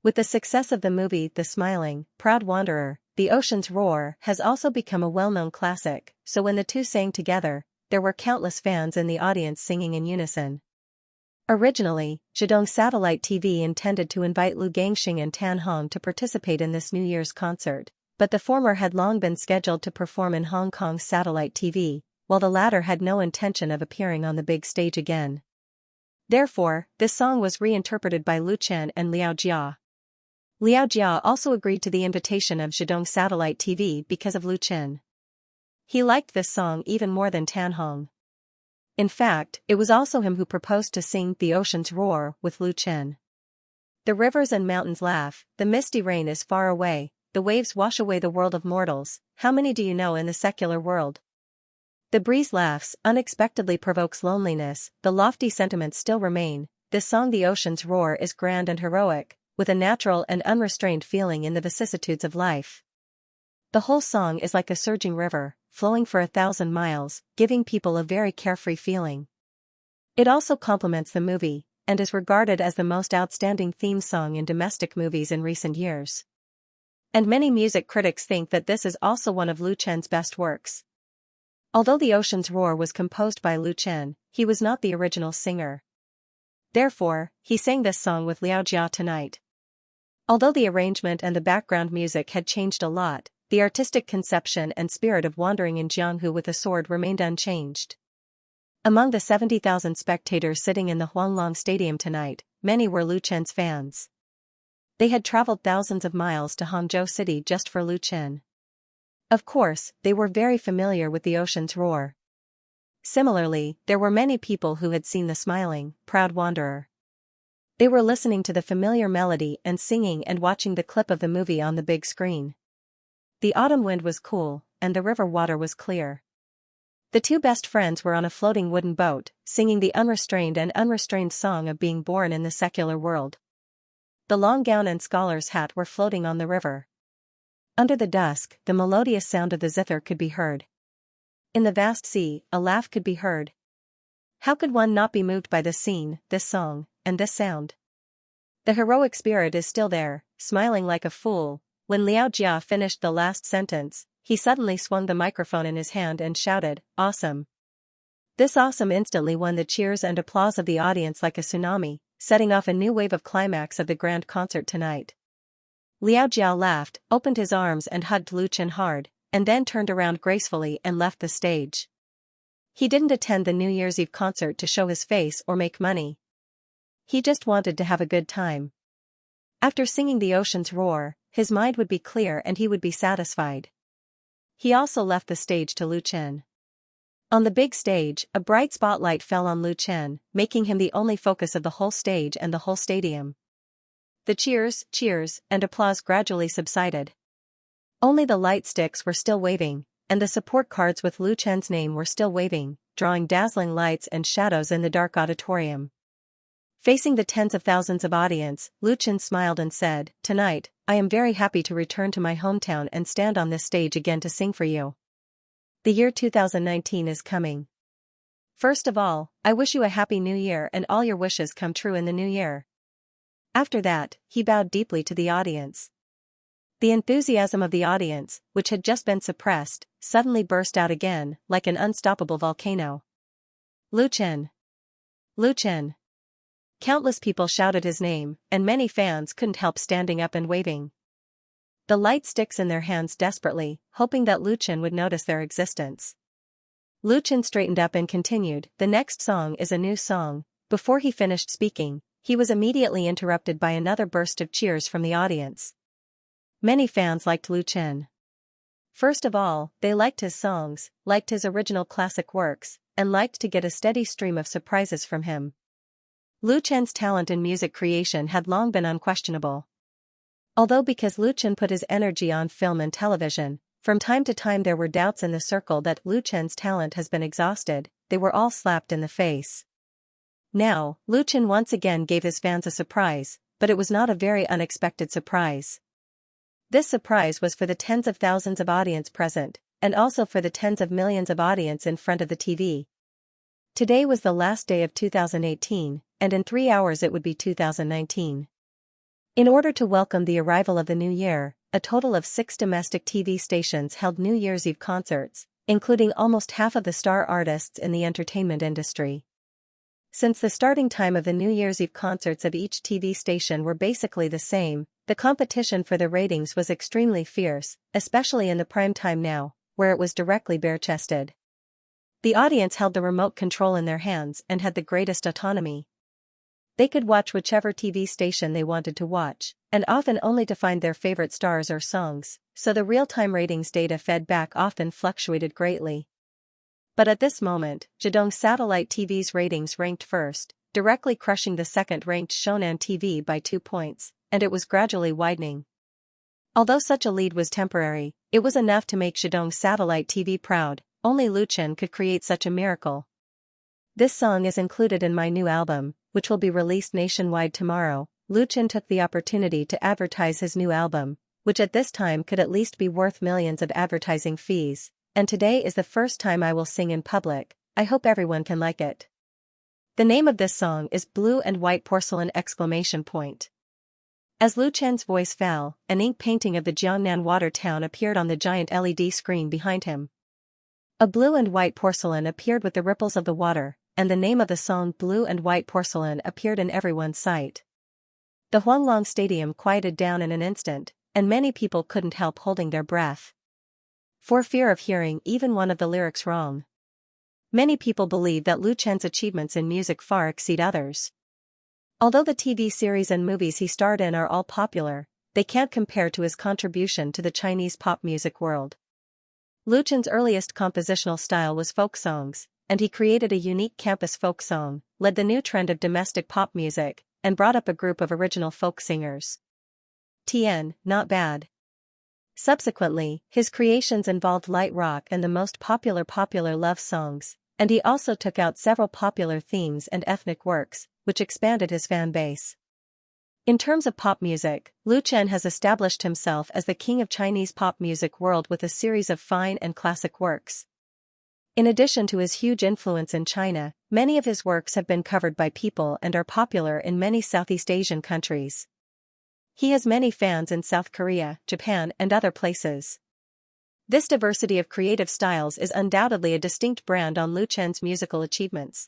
With the success of the movie The Smiling, Proud Wanderer, The Ocean's Roar has also become a well-known classic, so when the two sang together, there were countless fans in the audience singing in unison. Originally, Zhejiang Satellite TV intended to invite Lu Gangxing and Tan Hong to participate in this New Year's concert, but the former had long been scheduled to perform in Hong Kong's Satellite TV, while the latter had no intention of appearing on the big stage again. Therefore, this song was reinterpreted by Lu Chen and Liao Jia. Liao Jia also agreed to the invitation of Zhejiang Satellite TV because of Lu Chen. He liked this song even more than Tan Hong. In fact, it was also him who proposed to sing The Ocean's Roar with Lu Chen. The rivers and mountains laugh, the misty rain is far away, the waves wash away the world of mortals, how many do you know in the secular world? The breeze laughs, unexpectedly provokes loneliness, the lofty sentiments still remain. This song The Ocean's Roar is grand and heroic, with a natural and unrestrained feeling in the vicissitudes of life. The whole song is like a surging river, flowing for 1,000 miles, giving people a very carefree feeling. It also complements the movie, and is regarded as the most outstanding theme song in domestic movies in recent years. And many music critics think that this is also one of Lu Chen's best works. Although The Ocean's Roar was composed by Lu Chen, he was not the original singer. Therefore, he sang this song with Liao Jia tonight. Although the arrangement and the background music had changed a lot, the artistic conception and spirit of wandering in Jianghu with a sword remained unchanged. Among the 70,000 spectators sitting in the Huanglong Stadium tonight, many were Lu Chen's fans. They had traveled thousands of miles to Hangzhou City just for Lu Chen. Of course, they were very familiar with The Ocean's Roar. Similarly, there were many people who had seen The Smiling, Proud Wanderer. They were listening to the familiar melody and singing and watching the clip of the movie on the big screen. The autumn wind was cool, and the river water was clear. The two best friends were on a floating wooden boat, singing the unrestrained song of being born in the secular world. The long gown and scholar's hat were floating on the river. Under the dusk, the melodious sound of the zither could be heard. In the vast sea, a laugh could be heard. How could one not be moved by this scene, this song, and this sound? The heroic spirit is still there, smiling like a fool. When Liao Jia finished the last sentence, he suddenly swung the microphone in his hand and shouted, "Awesome!" This awesome instantly won the cheers and applause of the audience like a tsunami, setting off a new wave of climax of the grand concert tonight. Liao Jia laughed, opened his arms and hugged Lu Chen hard, and then turned around gracefully and left the stage. He didn't attend the New Year's Eve concert to show his face or make money. He just wanted to have a good time. After singing The Ocean's Roar, his mind would be clear and he would be satisfied. He also left the stage to Lu Chen. On the big stage, a bright spotlight fell on Lu Chen, making him the only focus of the whole stage and the whole stadium. The cheers, and applause gradually subsided. Only the light sticks were still waving, and the support cards with Lu Chen's name were still waving, drawing dazzling lights and shadows in the dark auditorium. Facing the tens of thousands of audience, Lu Chen smiled and said, "Tonight, I am very happy to return to my hometown and stand on this stage again to sing for you." The year 2019 is coming. First of all, I wish you a happy new year and all your wishes come true in the new year. After that, he bowed deeply to the audience. The enthusiasm of the audience, which had just been suppressed, suddenly burst out again, like an unstoppable volcano. Lu Chen! Lu Chen! Countless people shouted his name, and many fans couldn't help standing up and waving the light sticks in their hands desperately, hoping that Lu Chen would notice their existence. Lu Chen straightened up and continued, "The next song is a new song." Before he finished speaking, he was immediately interrupted by another burst of cheers from the audience. Many fans liked Lu Chen. First of all, they liked his songs, liked his original classic works, and liked to get a steady stream of surprises from him. Lu Chen's talent in music creation had long been unquestionable. Although because Lu Chen put his energy on film and television, from time to time there were doubts in the circle that Lu Chen's talent has been exhausted, they were all slapped in the face. Now, Lu Chen once again gave his fans a surprise, but it was not a very unexpected surprise. This surprise was for the tens of thousands of audience present, and also for the tens of millions of audience in front of the TV. Today was the last day of 2018, and in 3 hours it would be 2019. In order to welcome the arrival of the new year, a total of 6 domestic TV stations held New Year's Eve concerts, including almost half of the star artists in the entertainment industry. Since the starting time of the New Year's Eve concerts of each TV station were basically the same, the competition for the ratings was extremely fierce, especially in the prime time now, where it was directly bare-chested. The audience held the remote control in their hands and had the greatest autonomy. They could watch whichever TV station they wanted to watch, and often only to find their favorite stars or songs, so the real-time ratings data fed back often fluctuated greatly. But at this moment, Zhejiang Satellite TV's ratings ranked first, directly crushing the second-ranked Shonan TV by 2 points, and it was gradually widening. Although such a lead was temporary, it was enough to make Zhejiang Satellite TV proud. Only Lu Chen could create such a miracle. This song is included in my new album, which will be released nationwide tomorrow. Lu Chen took the opportunity to advertise his new album, which at this time could at least be worth millions of advertising fees, and today is the first time I will sing in public. I hope everyone can like it. The name of this song is Blue and White Porcelain! As Lu Chen's voice fell, an ink painting of the Jiangnan water town appeared on the giant LED screen behind him. A blue and white porcelain appeared with the ripples of the water, and the name of the song Blue and White Porcelain appeared in everyone's sight. The Huanglong Stadium quieted down in an instant, and many people couldn't help holding their breath, for fear of hearing even one of the lyrics wrong. Many people believe that Lu Chen's achievements in music far exceed others. Although the TV series and movies he starred in are all popular, they can't compare to his contribution to the Chinese pop music world. Lu Chen's earliest compositional style was folk songs, and he created a unique campus folk song, led the new trend of domestic pop music, and brought up a group of original folk singers. Tien, not bad. Subsequently, his creations involved light rock and the most popular love songs, and he also took out several popular themes and ethnic works, which expanded his fan base. In terms of pop music, Lu Chen has established himself as the king of Chinese pop music world with a series of fine and classic works. In addition to his huge influence in China, many of his works have been covered by people and are popular in many Southeast Asian countries. He has many fans in South Korea, Japan, and other places. This diversity of creative styles is undoubtedly a distinct brand on Lu Chen's musical achievements.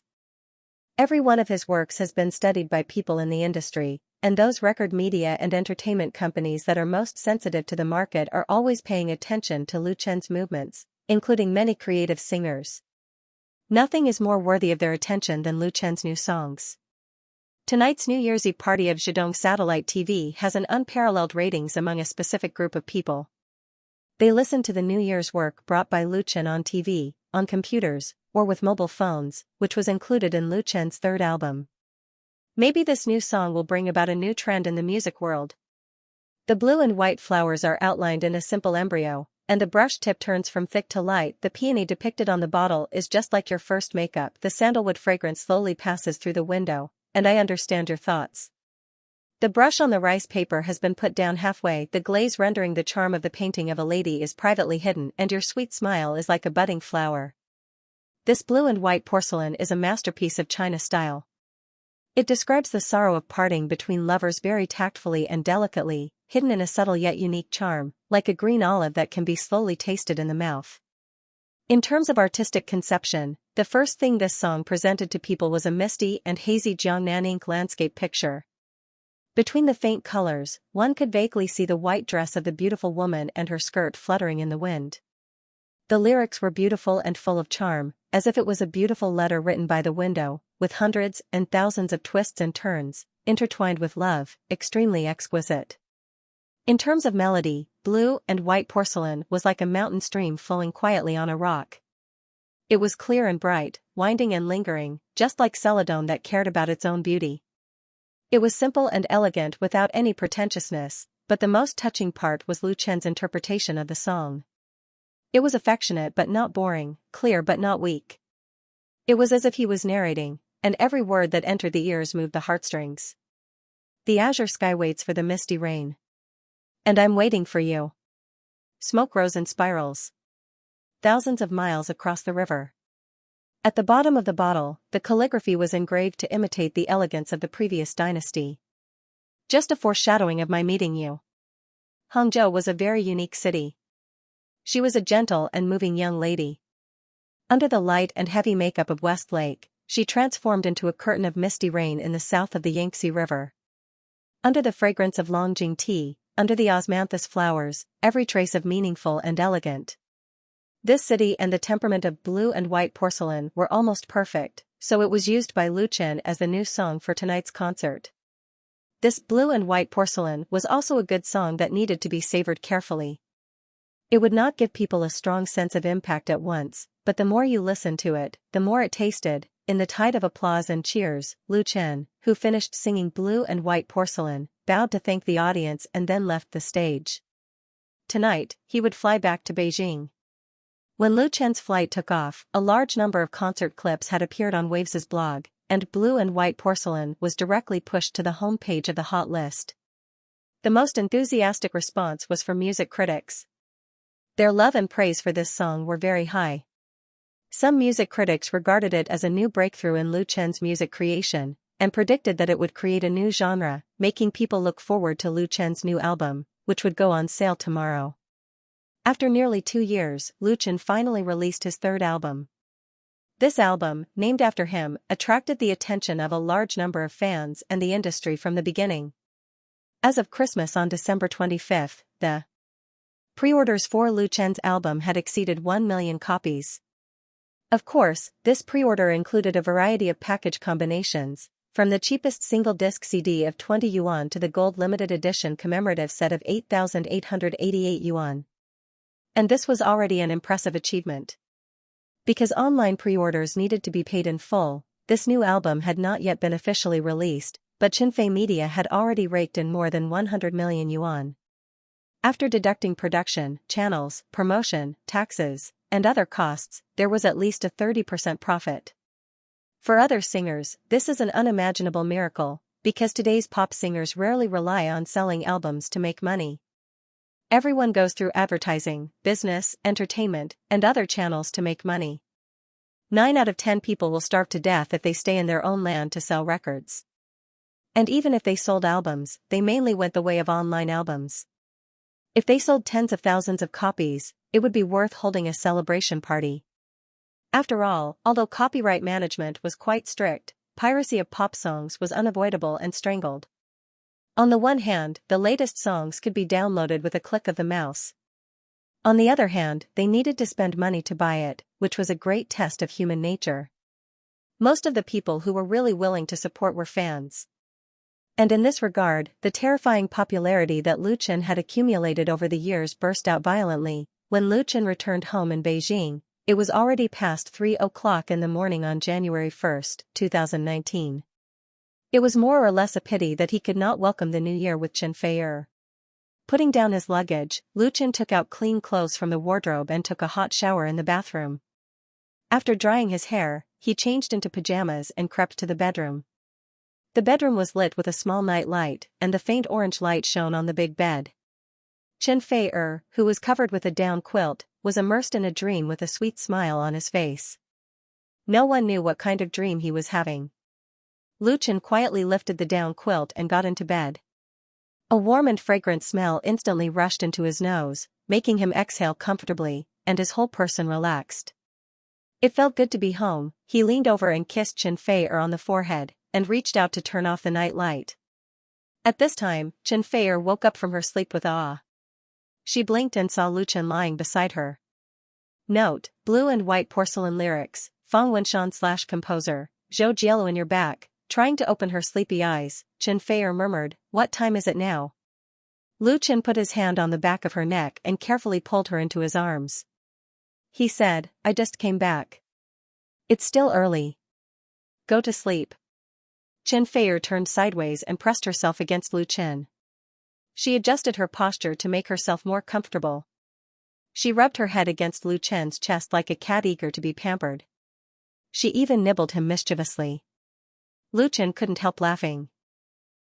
Every one of his works has been studied by people in the industry, and those record media and entertainment companies that are most sensitive to the market are always paying attention to Lu Chen's movements, including many creative singers. Nothing is more worthy of their attention than Lu Chen's new songs. Tonight's New Year's Eve party of Zhejiang Satellite TV has an unparalleled ratings among a specific group of people. They listen to the New Year's work brought by Lu Chen on TV, on computers, or with mobile phones, which was included in Lu Chen's third album. Maybe this new song will bring about a new trend in the music world. The blue and white flowers are outlined in a simple embryo, and the brush tip turns from thick to light. The peony depicted on the bottle is just like your first makeup. The sandalwood fragrance slowly passes through the window, and I understand your thoughts. The brush on the rice paper has been put down halfway, the glaze rendering the charm of the painting of a lady is privately hidden, and your sweet smile is like a budding flower. This blue and white porcelain is a masterpiece of China style. It describes the sorrow of parting between lovers very tactfully and delicately, hidden in a subtle yet unique charm, like a green olive that can be slowly tasted in the mouth. In terms of artistic conception, the first thing this song presented to people was a misty and hazy Jiangnan ink landscape picture. Between the faint colors, one could vaguely see the white dress of the beautiful woman and her skirt fluttering in the wind. The lyrics were beautiful and full of charm, as if it was a beautiful letter written by the window, with hundreds and thousands of twists and turns, intertwined with love, extremely exquisite. In terms of melody, Blue and White Porcelain was like a mountain stream flowing quietly on a rock. It was clear and bright, winding and lingering, just like celadon that cared about its own beauty. It was simple and elegant without any pretentiousness, but the most touching part was Lu Chen's interpretation of the song. It was affectionate but not boring, clear but not weak. It was as if he was narrating, and every word that entered the ears moved the heartstrings. The azure sky waits for the misty rain. And I'm waiting for you. Smoke rose in spirals. Thousands of miles across the river. At the bottom of the bottle, the calligraphy was engraved to imitate the elegance of the previous dynasty. Just a foreshadowing of my meeting you. Hangzhou was a very unique city. She was a gentle and moving young lady. Under the light and heavy makeup of Westlake, she transformed into a curtain of misty rain in the south of the Yangtze River. Under the fragrance of Longjing tea, under the osmanthus flowers, every trace of meaningful and elegant. This city and the temperament of Blue and White Porcelain were almost perfect, so it was used by Lu Chen as the new song for tonight's concert. This Blue and White Porcelain was also a good song that needed to be savored carefully. It would not give people a strong sense of impact at once, but the more you listened to it, the more it tasted. In the tide of applause and cheers, Lu Chen, who finished singing Blue and White Porcelain, bowed to thank the audience and then left the stage. Tonight, he would fly back to Beijing. When Lu Chen's flight took off, a large number of concert clips had appeared on Waves's blog, and Blue and White Porcelain was directly pushed to the home page of the hot list. The most enthusiastic response was from music critics. Their love and praise for this song were very high. Some music critics regarded it as a new breakthrough in Lu Chen's music creation, and predicted that it would create a new genre, making people look forward to Lu Chen's new album, which would go on sale tomorrow. After nearly 2 years, Lu Chen finally released his third album. This album, named after him, attracted the attention of a large number of fans and the industry from the beginning. As of Christmas on December 25, the pre-orders for Lu Chen's album had exceeded 1 million copies. Of course, this pre-order included a variety of package combinations, from the cheapest single-disc CD of 20 yuan to the gold limited edition commemorative set of 8,888 yuan. And this was already an impressive achievement. Because online pre-orders needed to be paid in full, this new album had not yet been officially released, but Xinfei Media had already raked in more than 100 million yuan. After deducting production, channels, promotion, taxes, and other costs, there was at least a 30% profit. For other singers, this is an unimaginable miracle, because today's pop singers rarely rely on selling albums to make money. Everyone goes through advertising, business, entertainment, and other channels to make money. 9 out of 10 people will starve to death if they stay in their own land to sell records. And even if they sold albums, they mainly went the way of online albums. If they sold tens of thousands of copies, it would be worth holding a celebration party. After all, although copyright management was quite strict, piracy of pop songs was unavoidable and strangled. On the one hand, the latest songs could be downloaded with a click of the mouse. On the other hand, they needed to spend money to buy it, which was a great test of human nature. Most of the people who were really willing to support were fans. And in this regard, the terrifying popularity that Lu Chen had accumulated over the years burst out violently. When Lu Chen returned home in Beijing, it was already past 3 o'clock in the morning on January 1, 2019. It was more or less a pity that he could not welcome the new year with Chen Feier. Putting down his luggage, Lu Chen took out clean clothes from the wardrobe and took a hot shower in the bathroom. After drying his hair, he changed into pajamas and crept to the bedroom. The bedroom was lit with a small night light, and the faint orange light shone on the big bed. Xianxia, who was covered with a down quilt, was immersed in a dream with a sweet smile on his face. No one knew what kind of dream he was having. Lu Chen quietly lifted the down quilt and got into bed. A warm and fragrant smell instantly rushed into his nose, making him exhale comfortably, and his whole person relaxed. It felt good to be home. He leaned over and kissed Xianxia on the forehead, and reached out to turn off the night light. At this time, Xianxia woke up from her sleep with awe. She blinked and saw Lu Chen lying beside her. Note: blue and white porcelain lyrics, Feng Wenshan / composer, Zhou Jielu in your back. Trying to open her sleepy eyes, Xianxia murmured, "What time is it now?" Lu Chen put his hand on the back of her neck and carefully pulled her into his arms. He said, "I just came back. It's still early. Go to sleep." Xianxia turned sideways and pressed herself against Lu Chen. She adjusted her posture to make herself more comfortable. She rubbed her head against Lu Chen's chest like a cat eager to be pampered. She even nibbled him mischievously. Lu Chen couldn't help laughing.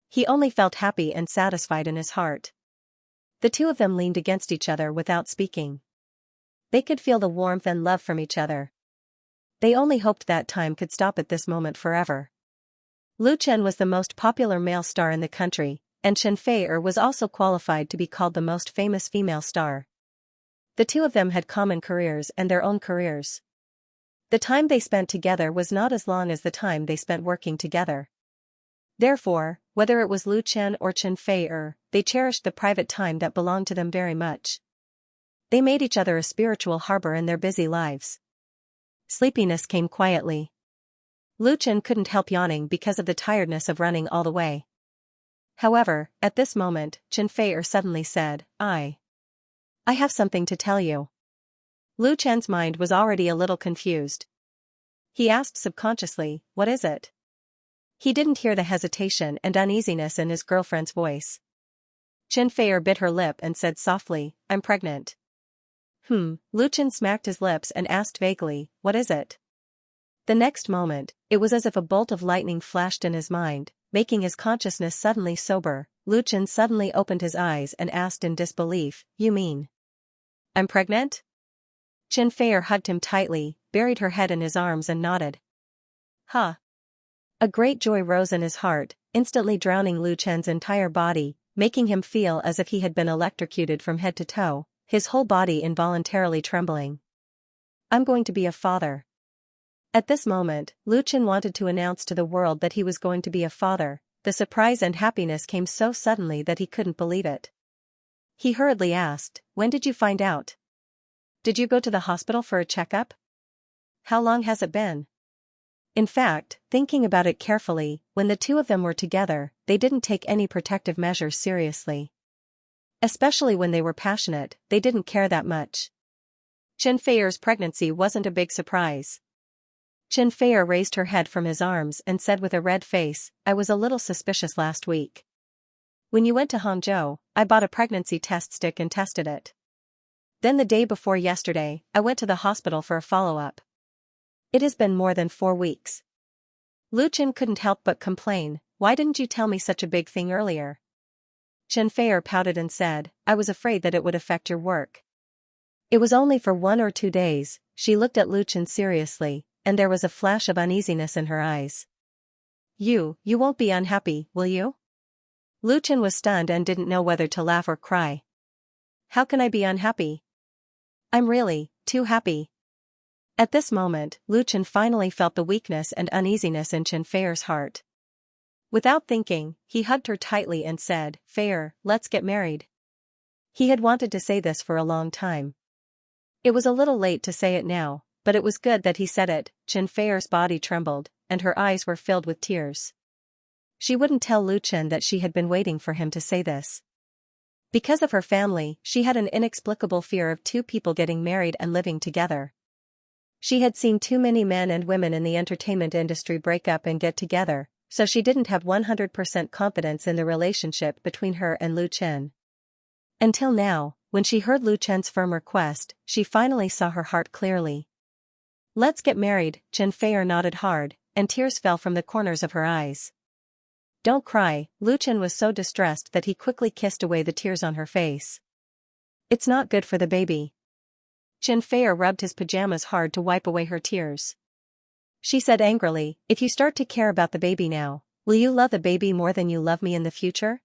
He only felt happy and satisfied in his heart. The two of them leaned against each other without speaking. They could feel the warmth and love from each other. They only hoped that time could stop at this moment forever. Lu Chen was the most popular male star in the country, and Xianxia was also qualified to be called the most famous female star. The two of them had common careers and their own careers. The time they spent together was not as long as the time they spent working together. Therefore, whether it was Lu Chen or Xianxia, they cherished the private time that belonged to them very much. They made each other a spiritual harbor in their busy lives. Sleepiness came quietly. Lu Chen couldn't help yawning because of the tiredness of running all the way. However, at this moment, Xianxia suddenly said, I have something to tell you." Lu Chen's mind was already a little confused. He asked subconsciously, "What is it?" He didn't hear the hesitation and uneasiness in his girlfriend's voice. Xianxia bit her lip and said softly, "I'm pregnant." Lu Chen smacked his lips and asked vaguely, "What is it?" The next moment, it was as if a bolt of lightning flashed in his mind, making his consciousness suddenly sober. Lu Chen suddenly opened his eyes and asked in disbelief, "You mean I'm pregnant?" Xianxia hugged him tightly, buried her head in his arms and nodded. "Huh." A great joy rose in his heart, instantly drowning Lu Chen's entire body, making him feel as if he had been electrocuted from head to toe, his whole body involuntarily trembling. "I'm going to be a father." At this moment, Lu Chen wanted to announce to the world that he was going to be a father. The surprise and happiness came so suddenly that he couldn't believe it. He hurriedly asked, "When did you find out? Did you go to the hospital for a checkup? How long has it been?" In fact, thinking about it carefully, when the two of them were together, they didn't take any protective measures seriously. Especially when they were passionate, they didn't care that much. Xianxia's pregnancy wasn't a big surprise. Xianxia raised her head from his arms and said with a red face, "I was a little suspicious last week. When you went to Hangzhou, I bought a pregnancy test stick and tested it. Then the day before yesterday, I went to the hospital for a follow-up. It has been more than 4 weeks." Lu Chen couldn't help but complain, "Why didn't you tell me such a big thing earlier?" Xianxia pouted and said, "I was afraid that it would affect your work." It was only for 1 or 2 days. She looked at Lu Chen seriously, and there was a flash of uneasiness in her eyes. You won't be unhappy, will you?" Lu Chen was stunned and didn't know whether to laugh or cry. "How can I be unhappy? I'm really too happy." At this moment, Lu Chen finally felt the weakness and uneasiness in Xianxia's heart. Without thinking, he hugged her tightly and said, "Fair, let's get married." He had wanted to say this for a long time. It was a little late to say it now, but it was good that he said it. Xianxia's body trembled, and her eyes were filled with tears. She wouldn't tell Lu Chen that she had been waiting for him to say this. Because of her family, she had an inexplicable fear of two people getting married and living together. She had seen too many men and women in the entertainment industry break up and get together, so she didn't have 100% confidence in the relationship between her and Lu Chen. Until now, when she heard Lu Chen's firm request, she finally saw her heart clearly. "Let's get married," Xianxia nodded hard, and tears fell from the corners of her eyes. Don't cry, Lu Chen was so distressed that he quickly kissed away the tears on her face. It's not good for the baby. Xianxia rubbed his pajamas hard to wipe away her tears. She said angrily, if you start to care about the baby now, will you love the baby more than you love me in the future?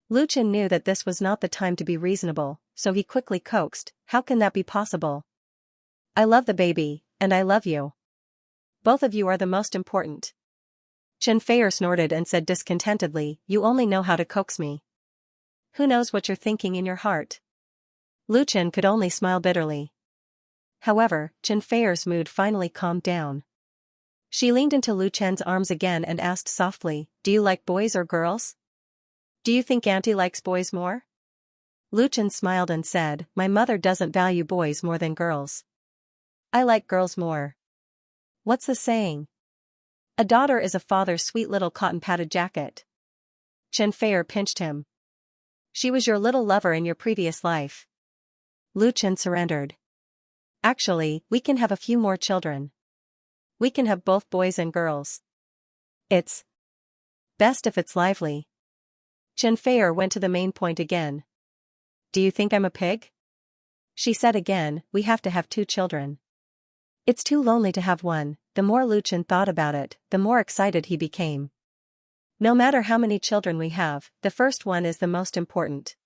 Lu Chen knew that this was not the time to be reasonable, so he quickly coaxed, how can that be possible? I love the baby, and I love you. Both of you are the most important. Xianxia snorted and said discontentedly, you only know how to coax me. Who knows what you're thinking in your heart? Lu Chen could only smile bitterly. However, Xianxia's mood finally calmed down. She leaned into Lu Chen's arms again and asked softly, do you like boys or girls? Do you think Auntie likes boys more? Lu Chen smiled and said, my mother doesn't value boys more than girls. I like girls more. What's the saying? A daughter is a father's sweet little cotton-padded jacket. Xianxia pinched him. She was your little lover in your previous life. Lu Chen surrendered. Actually, we can have a few more children. We can have both boys and girls. It's best if it's lively. Xianxia went to the main point again. Do you think I'm a pig? She said again, we have to have 2 children. It's too lonely to have one. The more Lu Chen thought about it, the more excited he became. No matter how many children we have, the first one is the most important.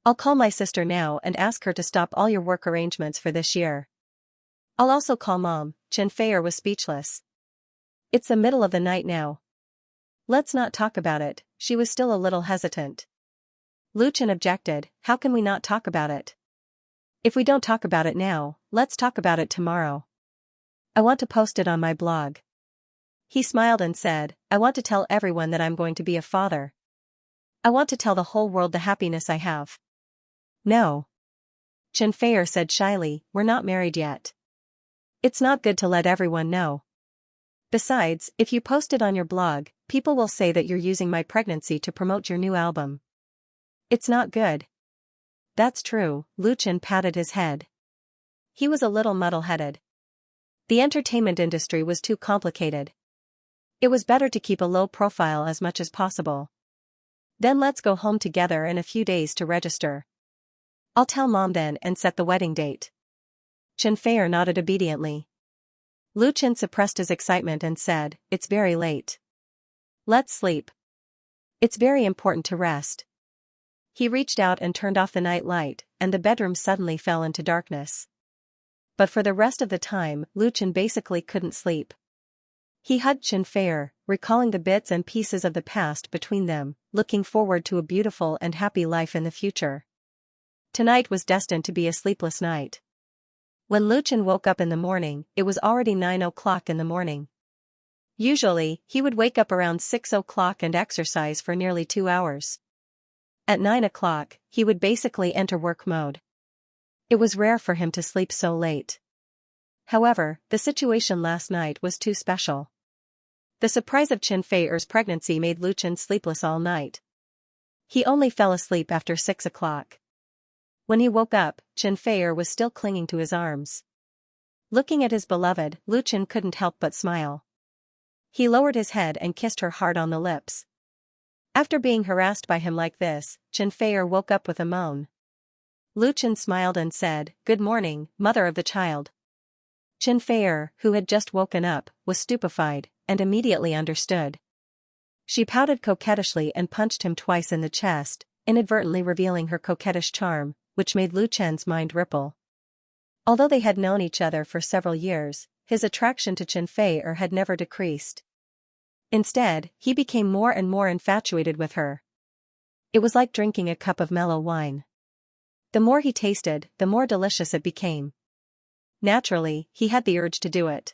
I'll call my sister now and ask her to stop all your work arrangements for this year. I'll also call Mom. Xianxia was speechless. It's the middle of the night now. Let's not talk about it, she was still a little hesitant. Lu Chen objected, how can we not talk about it? If we don't talk about it now, let's talk about it tomorrow. I want to post it on my blog. He smiled and said, I want to tell everyone that I'm going to be a father. I want to tell the whole world the happiness I have. No. Xianxia said shyly, we're not married yet. It's not good to let everyone know. Besides, if you post it on your blog, people will say that you're using my pregnancy to promote your new album. It's not good. That's true, Lu Chen patted his head. He was a little muddle-headed. The entertainment industry was too complicated. It was better to keep a low profile as much as possible. Then let's go home together in a few days to register. I'll tell Mom then and set the wedding date. Xianxia nodded obediently. Lu Chen suppressed his excitement and said, it's very late. Let's sleep. It's very important to rest. He reached out and turned off the night light, and the bedroom suddenly fell into darkness. But for the rest of the time, Lu Chen basically couldn't sleep. He hugged Xianxia, recalling the bits and pieces of the past between them, looking forward to a beautiful and happy life in the future. Tonight was destined to be a sleepless night. When Lu Chen woke up in the morning, it was already 9 o'clock in the morning. Usually, he would wake up around 6 o'clock and exercise for nearly 2 hours. At 9 o'clock, he would basically enter work mode. It was rare for him to sleep so late. However, the situation last night was too special. The surprise of Xianxia's pregnancy made Lu Chen sleepless all night. He only fell asleep after 6 o'clock. When he woke up, Xianxia was still clinging to his arms. Looking at his beloved, Lu Chen couldn't help but smile. He lowered his head and kissed her hard on the lips. After being harassed by him like this, Xianxia woke up with a moan. Lu Chen smiled and said, good morning, mother of the child. Xianxia, who had just woken up, was stupefied, and immediately understood. She pouted coquettishly and punched him twice in the chest, inadvertently revealing her coquettish charm, which made Lu Chen's mind ripple. Although they had known each other for several years, his attraction to Xianxia had never decreased. Instead, he became more and more infatuated with her. It was like drinking a cup of mellow wine. The more he tasted, the more delicious it became. Naturally, he had the urge to do it.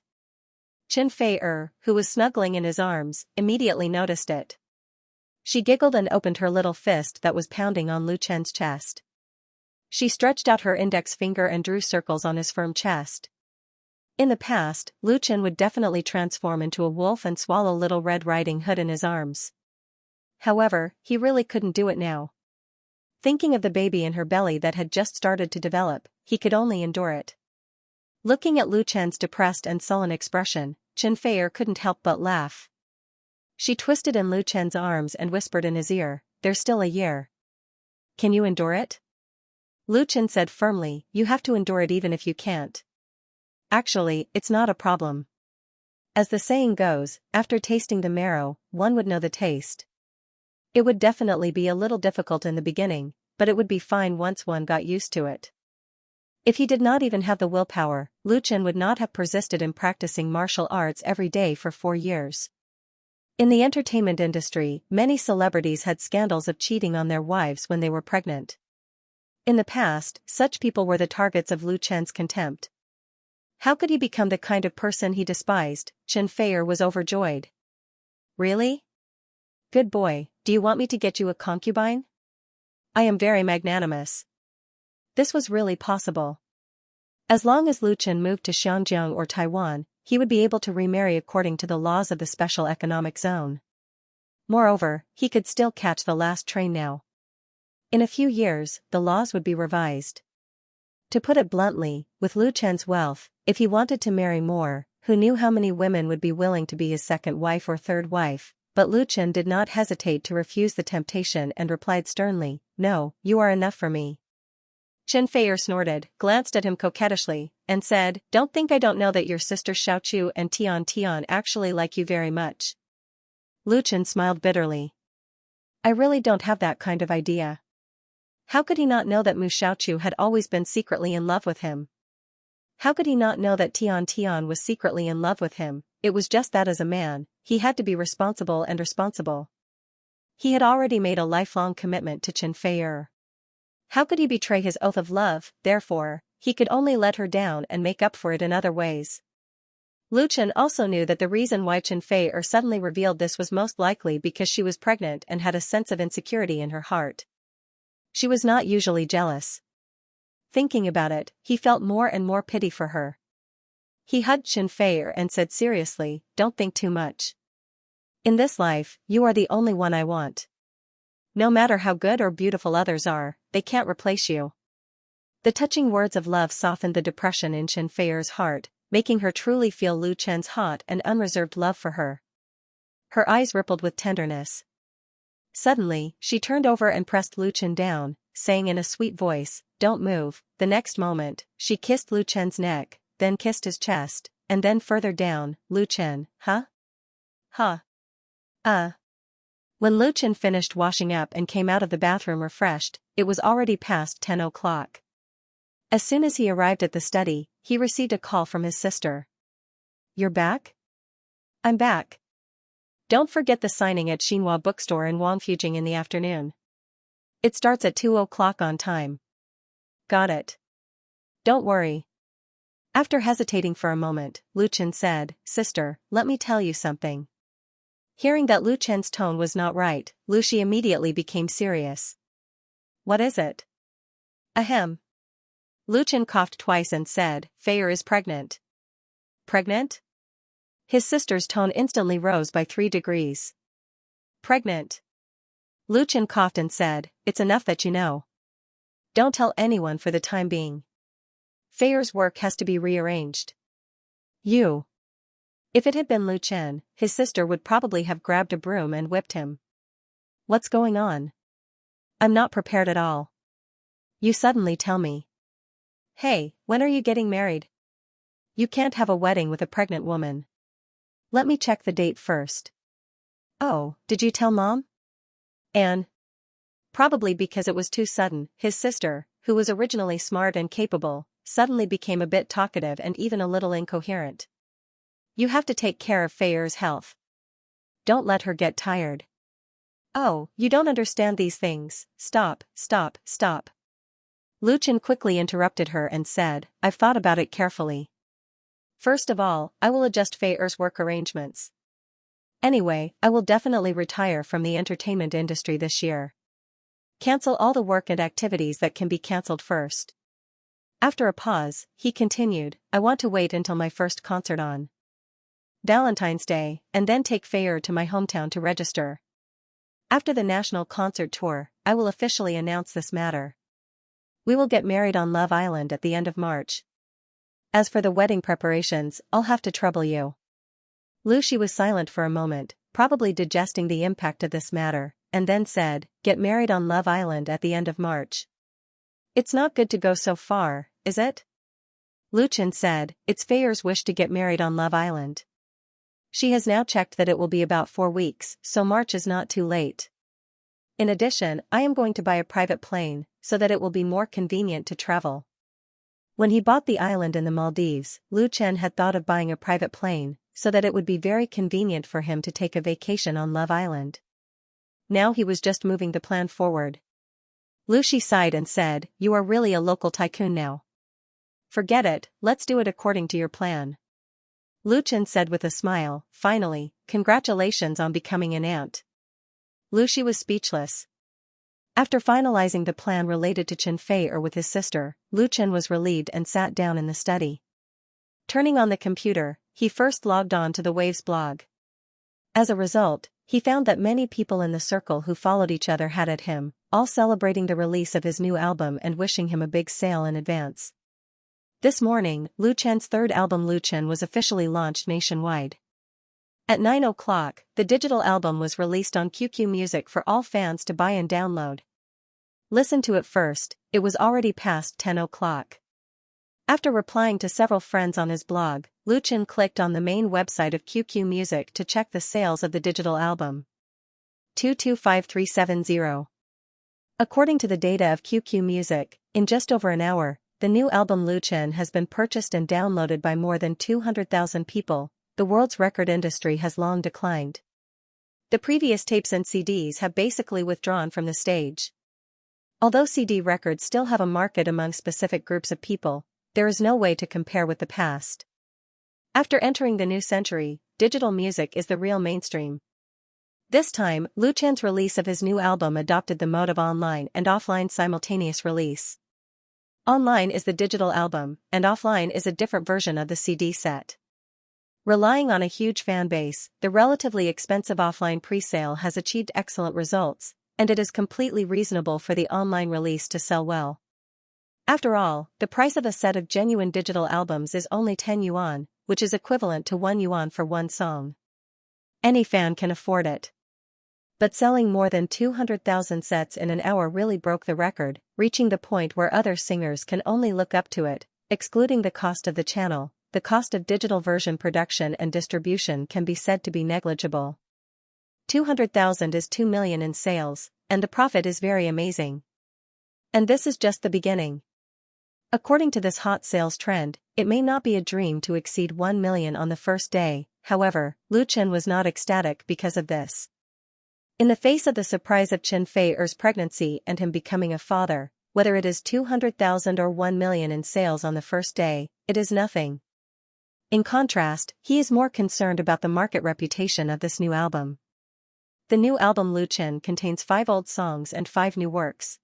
Xianxia, who was snuggling in his arms, immediately noticed it. She giggled and opened her little fist that was pounding on Lu Chen's chest. She stretched out her index finger and drew circles on his firm chest. In the past, Lu Chen would definitely transform into a wolf and swallow Little Red Riding Hood in his arms. However, he really couldn't do it now. Thinking of the baby in her belly that had just started to develop, he could only endure it. Looking at Lu Chen's depressed and sullen expression, Xianxia couldn't help but laugh. She twisted in Lu Chen's arms and whispered in his ear, "There's still a year. Can you endure it?" Lu Chen said firmly, "You have to endure it even if you can't. Actually, it's not a problem. As the saying goes, after tasting the marrow, one would know the taste. It would definitely be a little difficult in the beginning, but it would be fine once one got used to it." If he did not even have the willpower, Lu Chen would not have persisted in practicing martial arts every day for 4 years. In the entertainment industry, many celebrities had scandals of cheating on their wives when they were pregnant. In the past, such people were the targets of Lu Chen's contempt. How could he become the kind of person he despised? Chen Feier was overjoyed. "Really? Good boy, do you want me to get you a concubine? I am very magnanimous." This was really possible. As long as Lu Chen moved to Xianxia or Taiwan, he would be able to remarry according to the laws of the Special Economic Zone. Moreover, he could still catch the last train now. In a few years, the laws would be revised. To put it bluntly, with Lu Chen's wealth, if he wanted to marry more, who knew how many women would be willing to be his second wife or third wife? But Lu Chen did not hesitate to refuse the temptation and replied sternly, "No, you are enough for me." Chen Feier snorted, glanced at him coquettishly, and said, "Don't think I don't know that your sister Xiaoqiu and Tian actually like you very much." Lu Chen smiled bitterly. "I really don't have that kind of idea." How could he not know that Mu Xiaoqiu had always been secretly in love with him? How could he not know that Tian was secretly in love with him? It was just that as a man, he had to be responsible and responsible. He had already made a lifelong commitment to Chen Feier. How could he betray his oath of love? Therefore, he could only let her down and make up for it in other ways. Lu Chen also knew that the reason why Chen Feier suddenly revealed this was most likely because she was pregnant and had a sense of insecurity in her heart. She was not usually jealous. Thinking about it, he felt more and more pity for her. He hugged Chen Feier and said seriously, "Don't think too much. In this life, you are the only one I want. No matter how good or beautiful others are, they can't replace you." The touching words of love softened the depression in Chen Feier's heart, making her truly feel Lu Chen's hot and unreserved love for her. Her eyes rippled with tenderness. Suddenly, she turned over and pressed Lu Chen down, saying in a sweet voice, "Don't move." The next moment, she kissed Lu Chen's neck, then kissed his chest, and then further down, "Lu Chen, huh? Huh? When Lu Chen finished washing up and came out of the bathroom refreshed, it was already past 10 o'clock. As soon as he arrived at the study, he received a call from his sister. "You're back?" "I'm back. Don't forget the signing at Xinhua bookstore in Wangfujing in the afternoon. It starts at 2 o'clock on time." "Got it. Don't worry." After hesitating for a moment, Lu Chen said, "Sister, let me tell you something." Hearing that Lu Chen's tone was not right, Lu Shi immediately became serious. "What is it?" "Ahem." Lu Chen coughed twice and said, "Feier is pregnant." "Pregnant?" His sister's tone instantly rose by 3 degrees. "Pregnant." Lu Chen coughed and said, "It's enough that you know. Don't tell anyone for the time being. Feier's work has to be rearranged." "You." If it had been Lu Chen, his sister would probably have grabbed a broom and whipped him. "What's going on? I'm not prepared at all. You suddenly tell me. Hey, when are you getting married? You can't have a wedding with a pregnant woman. Let me check the date first." "Oh, did you tell Mom?" "And?" Probably because it was too sudden, his sister, who was originally smart and capable, suddenly became a bit talkative and even a little incoherent. "You have to take care of Feier's health. Don't let her get tired." "Oh, you don't understand these things. Stop, stop, stop." Lu Chen quickly interrupted her and said, "I've thought about it carefully. First of all, I will adjust Feier's work arrangements. Anyway, I will definitely retire from the entertainment industry this year. Cancel all the work and activities that can be cancelled first." After a pause, he continued, "I want to wait until my first concert on Valentine's Day, and then take Feier to my hometown to register. After the national concert tour, I will officially announce this matter. We will get married on Love Island at the end of March. As for the wedding preparations, I'll have to trouble you." Lu Shi was silent for a moment, probably digesting the impact of this matter, and then said, "Get married on Love Island at the end of March." "It's not good to go so far, is it?" Lu Chen said, "It's Fei's wish to get married on Love Island. She has now checked that it will be about 4 weeks, so March is not too late. In addition, I am going to buy a private plane, so that it will be more convenient to travel." When he bought the island in the Maldives, Lu Chen had thought of buying a private plane, so that it would be very convenient for him to take a vacation on Love Island. Now he was just moving the plan forward. Lu Shi sighed and said, "You are really a local tycoon now." "Forget it, let's do it according to your plan." Lu Chen said with a smile, "Finally, congratulations on becoming an aunt." Lu Shi was speechless. After finalizing the plan related to Chen Fei with his sister, Lu Chen was relieved and sat down in the study. Turning on the computer, he first logged on to the Waves blog. As a result, he found that many people in the circle who followed each other had at him, all celebrating the release of his new album and wishing him a big sale in advance. This morning, Lu Chen's third album Lu Chen was officially launched nationwide. At 9 o'clock, the digital album was released on QQ Music for all fans to buy and download. Listen to it first, it was already past 10 o'clock. After replying to several friends on his blog, Lu Chen clicked on the main website of QQ Music to check the sales of the digital album. 225370. According to the data of QQ Music, in just over an hour, the new album Lu Chen has been purchased and downloaded by more than 200,000 people. The world's record industry has long declined. The previous tapes and CDs have basically withdrawn from the stage. Although CD records still have a market among specific groups of people, there is no way to compare with the past. After entering the new century, digital music is the real mainstream. This time, Lu Chen's release of his new album adopted the mode of online and offline simultaneous release. Online is the digital album, and offline is a different version of the CD set. Relying on a huge fan base, the relatively expensive offline pre-sale has achieved excellent results, and it is completely reasonable for the online release to sell well. After all, the price of a set of genuine digital albums is only 10 yuan, which is equivalent to 1 yuan for one song. Any fan can afford it. But selling more than 200,000 sets in an hour really broke the record, reaching the point where other singers can only look up to it. Excluding the cost of the channel, the cost of digital version production and distribution can be said to be negligible. 200,000 is 2 million in sales, and the profit is very amazing. And this is just the beginning. According to this hot sales trend, it may not be a dream to exceed 1 million on the first day. However, Lu Chen was not ecstatic because of this. In the face of the surprise of Chen Fei's pregnancy and him becoming a father, whether it is 200,000 or 1 million in sales on the first day, it is nothing. In contrast, he is more concerned about the market reputation of this new album. The new album Lu Chen contains 5 old songs and 5 new works.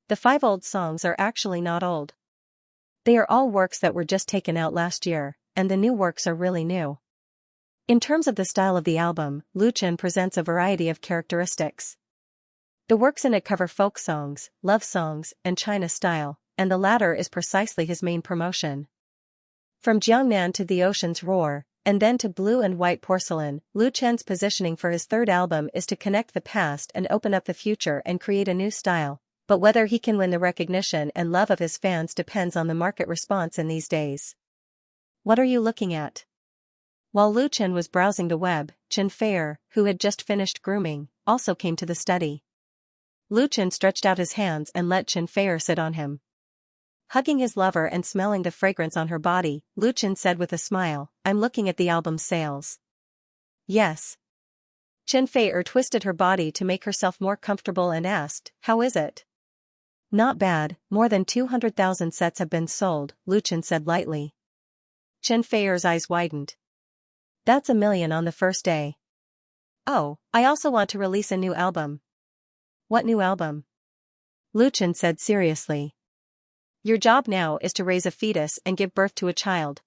The 5 old songs are actually not old. They are all works that were just taken out last year, and the new works are really new. In terms of the style of the album, Lu Chen presents a variety of characteristics. The works in it cover folk songs, love songs, and China style, and the latter is precisely his main promotion. From Jiangnan to the Ocean's Roar, and then to Blue and White Porcelain, Lu Chen's positioning for his third album is to connect the past and open up the future and create a new style. But whether he can win the recognition and love of his fans depends on the market response in these days. What are you looking at? While Lu Chen was browsing the web, Chen Fei, who had just finished grooming, also came to the study. Lu Chen stretched out his hands and let Chen Fei sit on him. Hugging his lover and smelling the fragrance on her body, Lu Chen said with a smile, "I'm looking at the album's sales." "Yes." Chen Fei twisted her body to make herself more comfortable and asked, "How is it?" "Not bad, more than 200,000 sets have been sold," Lu Chen said lightly. Chen Fei's eyes widened. "That's 1 million on the first day." "Oh, I also want to release a new album." "What new album?" Lu Chen said seriously. "Your job now is to raise a fetus and give birth to a child."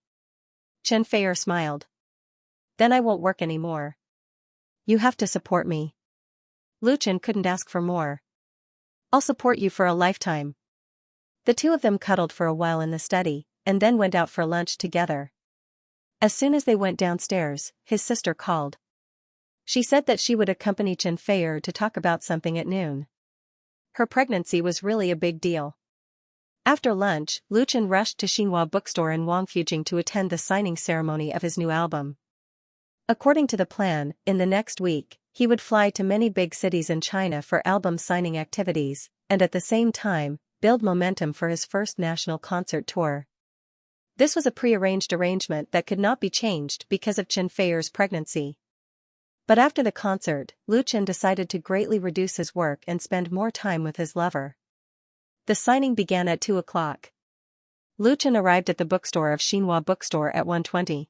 Chen Fei smiled. "Then I won't work anymore." "You have to support me." Lu Chen couldn't ask for more. "I'll support you for a lifetime." The two of them cuddled for a while in the study, and then went out for lunch together. As soon as they went downstairs, his sister called. She said that she would accompany Xianxia to talk about something at noon. Her pregnancy was really a big deal. After lunch, Lu Chen rushed to Xinhua bookstore in Wangfujing to attend the signing ceremony of his new album. According to the plan, in the next week, he would fly to many big cities in China for album signing activities, and at the same time, build momentum for his first national concert tour. This was a pre-arranged arrangement that could not be changed because of Xianxia's pregnancy. But after the concert, Lu Chen decided to greatly reduce his work and spend more time with his lover. The signing began at 2 o'clock. Lu Chen arrived at the bookstore of Xinhua bookstore at 1:20.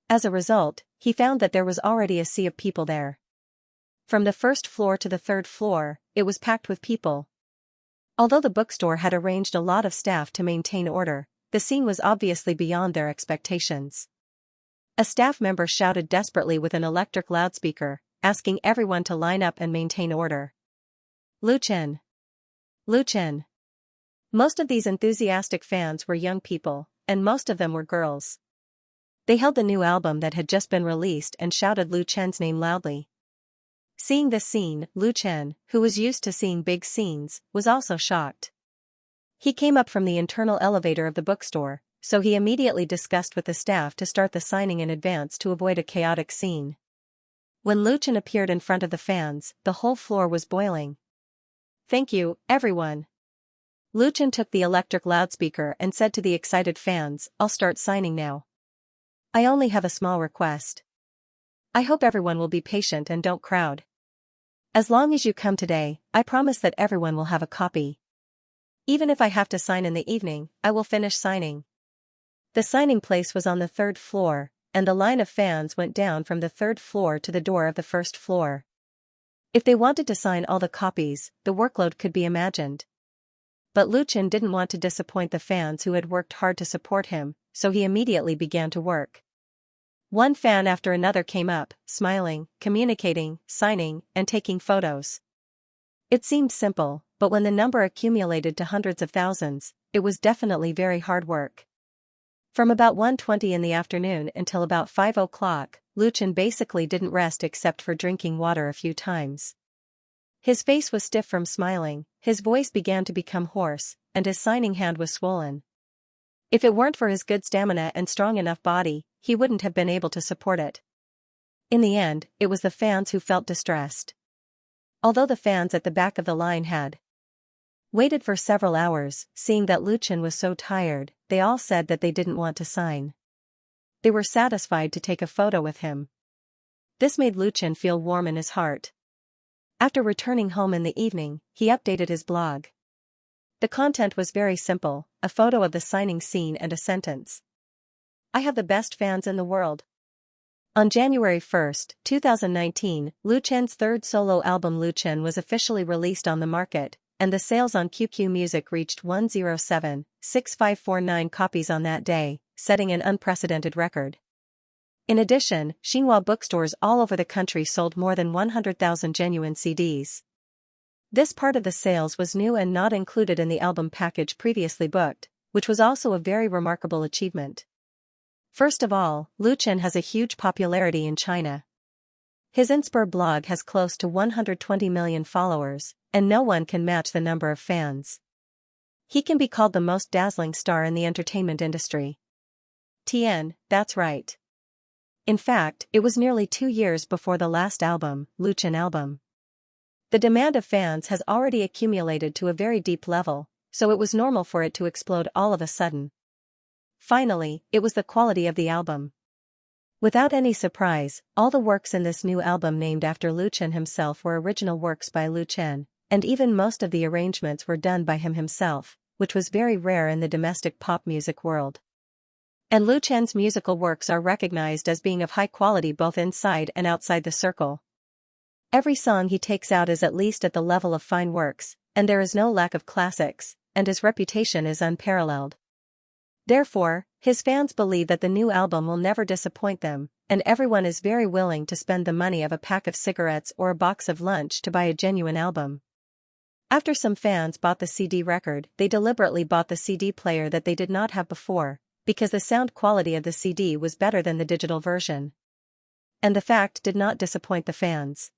As a result, he found that there was already a sea of people there. From the first floor to the third floor, it was packed with people. Although the bookstore had arranged a lot of staff to maintain order, the scene was obviously beyond their expectations. A staff member shouted desperately with an electric loudspeaker, asking everyone to line up and maintain order. Lu Chen. Lu Chen. Most of these enthusiastic fans were young people, and most of them were girls. They held the new album that had just been released and shouted Lu Chen's name loudly. Seeing this scene, Lu Chen, who was used to seeing big scenes, was also shocked. He came up from the internal elevator of the bookstore, so he immediately discussed with the staff to start the signing in advance to avoid a chaotic scene. When Lu Chen appeared in front of the fans, the whole floor was boiling. "Thank you, everyone." Lu Chen took the electric loudspeaker and said to the excited fans, "I'll start signing now. I only have a small request. I hope everyone will be patient and don't crowd. As long as you come today, I promise that everyone will have a copy. Even if I have to sign in the evening, I will finish signing." The signing place was on the third floor, and the line of fans went down from the third floor to the door of the first floor. If they wanted to sign all the copies, the workload could be imagined. But Lu Chen didn't want to disappoint the fans who had worked hard to support him, so he immediately began to work. One fan after another came up, smiling, communicating, signing, and taking photos. It seemed simple, but when the number accumulated to hundreds of thousands, it was definitely very hard work. From about 1:20 in the afternoon until about 5 o'clock, Lu Chen basically didn't rest except for drinking water a few times. His face was stiff from smiling, his voice began to become hoarse, and his signing hand was swollen. If it weren't for his good stamina and strong enough body, he wouldn't have been able to support it. In the end, it was the fans who felt distressed. Although the fans at the back of the line had waited for several hours, seeing that Lu Chen was so tired, they all said that they didn't want to sign. They were satisfied to take a photo with him. This made Lu Chen feel warm in his heart. After returning home in the evening, he updated his blog. The content was very simple, a photo of the signing scene and a sentence. "I have the best fans in the world." On January 1, 2019, Lu Chen's third solo album Lu Chen was officially released on the market, and the sales on QQ Music reached 107,654 copies on that day, setting an unprecedented record. In addition, Xinhua bookstores all over the country sold more than 100,000 genuine CDs. This part of the sales was new and not included in the album package previously booked, which was also a very remarkable achievement. First of all, Lu Chen has a huge popularity in China. His Inspire blog has close to 120 million followers, and no one can match the number of fans. He can be called the most dazzling star in the entertainment industry. That's right. In fact, it was nearly 2 years before the last album, Lu Chen album. The demand of fans has already accumulated to a very deep level, so it was normal for it to explode all of a sudden. Finally, it was the quality of the album. Without any surprise, all the works in this new album named after Lu Chen himself were original works by Lu Chen, and even most of the arrangements were done by him himself, which was very rare in the domestic pop music world. And Lu Chen's musical works are recognized as being of high quality both inside and outside the circle. Every song he takes out is at least at the level of fine works, and there is no lack of classics, and his reputation is unparalleled. Therefore, his fans believe that the new album will never disappoint them, and everyone is very willing to spend the money of a pack of cigarettes or a box of lunch to buy a genuine album. After some fans bought the CD record, they deliberately bought the CD player that they did not have before, because the sound quality of the CD was better than the digital version. And the fact did not disappoint the fans.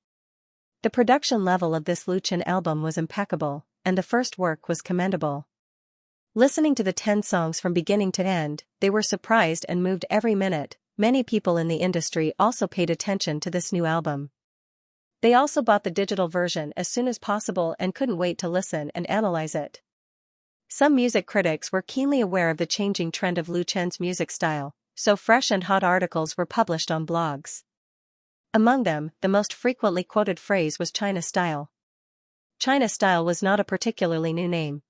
The production level of this Lu Chen album was impeccable, and the first work was commendable. Listening to the 10 songs from beginning to end, they were surprised and moved every minute. Many people in the industry also paid attention to this new album. They also bought the digital version as soon as possible and couldn't wait to listen and analyze it. Some music critics were keenly aware of the changing trend of Lu Chen's music style, so fresh and hot articles were published on blogs. Among them, the most frequently quoted phrase was China style. China style was not a particularly new name.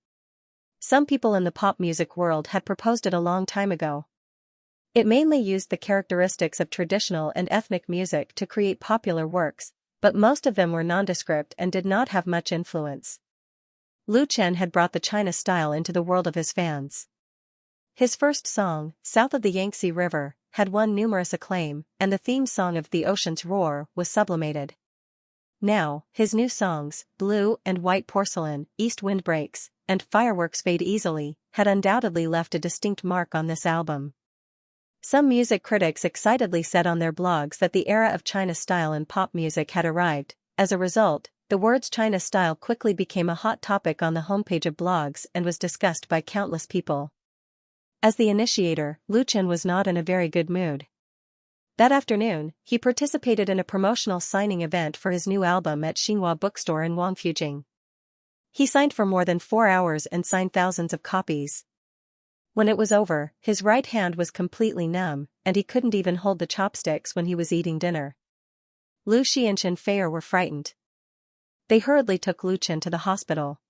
Some people in the pop music world had proposed it a long time ago. It mainly used the characteristics of traditional and ethnic music to create popular works, but most of them were nondescript and did not have much influence. Lu Chen had brought the China style into the world of his fans. His first song, South of the Yangtze River, had won numerous acclaim, and the theme song of The Ocean's Roar was sublimated. Now, his new songs, Blue and White Porcelain, East Wind Breaks, and Fireworks Fade Easily, had undoubtedly left a distinct mark on this album. Some music critics excitedly said on their blogs that the era of China style in pop music had arrived. As a result, the words China style quickly became a hot topic on the homepage of blogs and was discussed by countless people. As the initiator, Lu Chen was not in a very good mood. That afternoon, he participated in a promotional signing event for his new album at Xianxia bookstore in Wangfujing. He signed for more than 4 hours and signed thousands of copies. When it was over, his right hand was completely numb, and he couldn't even hold the chopsticks when he was eating dinner. Lu Xi and Xianxia were frightened. They hurriedly took Lu Chen to the hospital.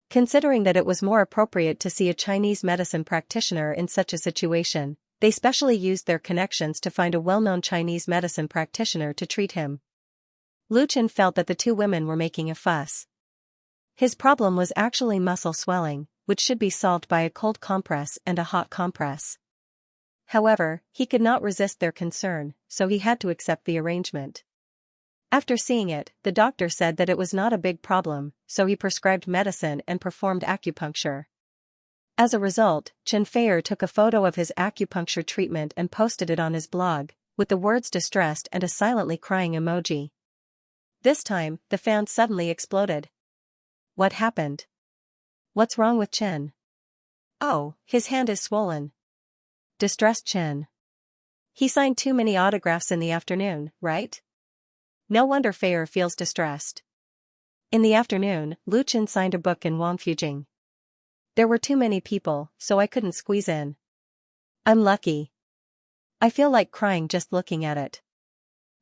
Considering that it was more appropriate to see a Chinese medicine practitioner in such a situation, they specially used their connections to find a well-known Chinese medicine practitioner to treat him. Lu Chen felt that the two women were making a fuss. His problem was actually muscle swelling, which should be solved by a cold compress and a hot compress. However, he could not resist their concern, so he had to accept the arrangement. After seeing it, the doctor said that it was not a big problem, so he prescribed medicine and performed acupuncture. As a result, Xianxia took a photo of his acupuncture treatment and posted it on his blog, with the words distressed and a silently crying emoji. This time, the fans suddenly exploded. What happened? What's wrong with Chen? Oh, his hand is swollen. Distressed Chen. He signed too many autographs in the afternoon, right? No wonder Feier feels distressed. In the afternoon, Lu Chen signed a book in Wangfujing. There were too many people, so I couldn't squeeze in. I'm lucky. I feel like crying just looking at it.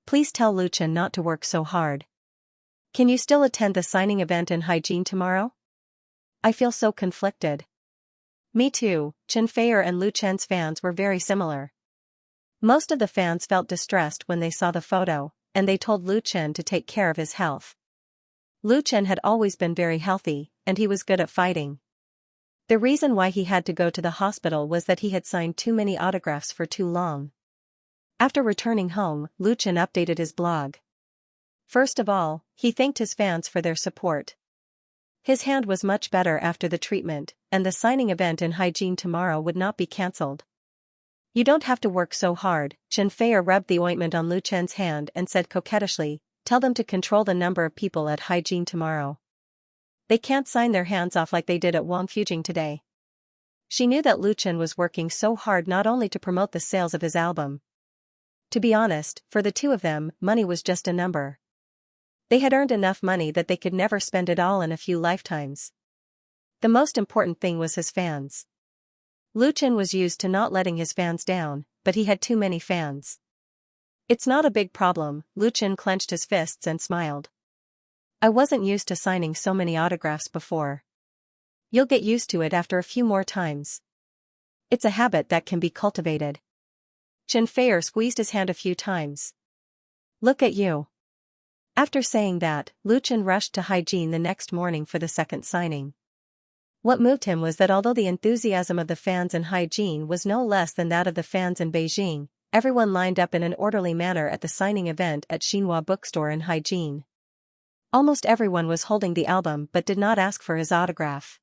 Please tell Lu Chen not to work so hard. Can you still attend the signing event in Hygiene tomorrow? I feel so conflicted. Me too. Xianxia and Lu Chen's fans were very similar. Most of the fans felt distressed when they saw the photo, and they told Lu Chen to take care of his health. Lu Chen had always been very healthy, and he was good at fighting. The reason why he had to go to the hospital was that he had signed too many autographs for too long. After returning home, Lu Chen updated his blog. First of all, he thanked his fans for their support. His hand was much better after the treatment, and the signing event in Hygiene tomorrow would not be cancelled. You don't have to work so hard. Xianxia rubbed the ointment on Lu Chen's hand and said coquettishly, tell them to control the number of people at Hygiene tomorrow. They can't sign their hands off like they did at Wangfujing today. She knew that Lu Chen was working so hard not only to promote the sales of his album. To be honest, for the two of them, money was just a number. They had earned enough money that they could never spend it all in a few lifetimes. The most important thing was his fans. Lu Chen was used to not letting his fans down, but he had too many fans. It's not a big problem. Lu Chen clenched his fists and smiled. I wasn't used to signing so many autographs before. You'll get used to it after a few more times. It's a habit that can be cultivated. Xianxia squeezed his hand a few times. Look at you. After saying that, Lu Chen rushed to Hygiene the next morning for the second signing. What moved him was that although the enthusiasm of the fans in Hygiene was no less than that of the fans in Beijing, everyone lined up in an orderly manner at the signing event at Xianxia bookstore in Hygiene. Almost everyone was holding the album but did not ask for his autograph.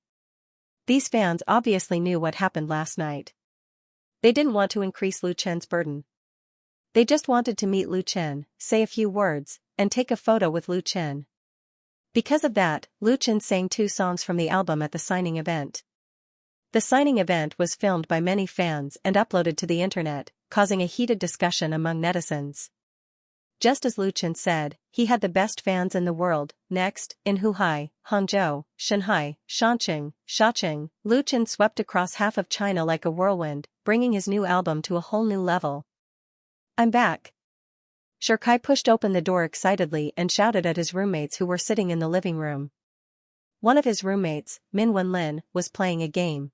These fans obviously knew what happened last night. They didn't want to increase Lu Chen's burden. They just wanted to meet Lu Chen, say a few words, and take a photo with Lu Chen. Because of that, Lu Chen sang 2 songs from the album at the signing event. The signing event was filmed by many fans and uploaded to the internet, causing a heated discussion among netizens. Just as Lu Chen said, he had the best fans in the world. Next, in Huhai, Hangzhou, Shanghai, Shanqing, Shaoqing, Lu Chen swept across half of China like a whirlwind, bringing his new album to a whole new level. "I'm back." Shirkai pushed open the door excitedly and shouted at his roommates who were sitting in the living room. One of his roommates, Min Wenlin, was playing a game.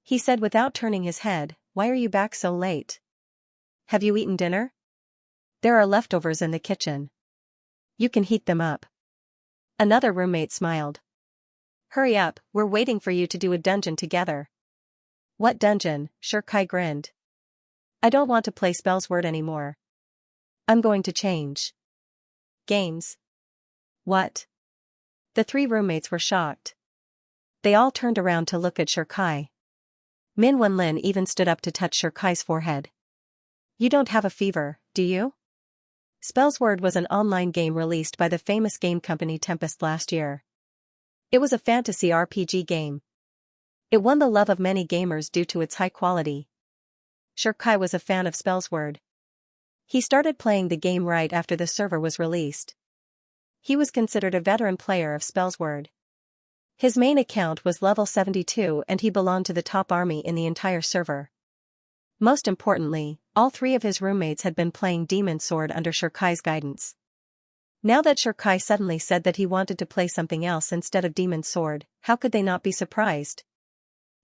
He said without turning his head, "Why are you back so late? Have you eaten dinner? There are leftovers in the kitchen. You can heat them up." Another roommate smiled. "Hurry up, we're waiting for you to do a dungeon together." "What dungeon?" Shirkai grinned. "I don't want to play Spellsword anymore. I'm going to change games." "What?" The 3 roommates were shocked. They all turned around to look at Shirkai. Min Wenlin even stood up to touch Shirkai's forehead. "You don't have a fever, do you?" Spellsword was an online game released by the famous game company Tempest last year. It was a fantasy RPG game. It won the love of many gamers due to its high quality. Shirkai was a fan of Spellsword. He started playing the game right after the server was released. He was considered a veteran player of Spellsword. His main account was level 72 and he belonged to the top army in the entire server. Most importantly, all 3 of his roommates had been playing Demon Sword under Shirkai's guidance. Now that Shirkai suddenly said that he wanted to play something else instead of Demon Sword, how could they not be surprised?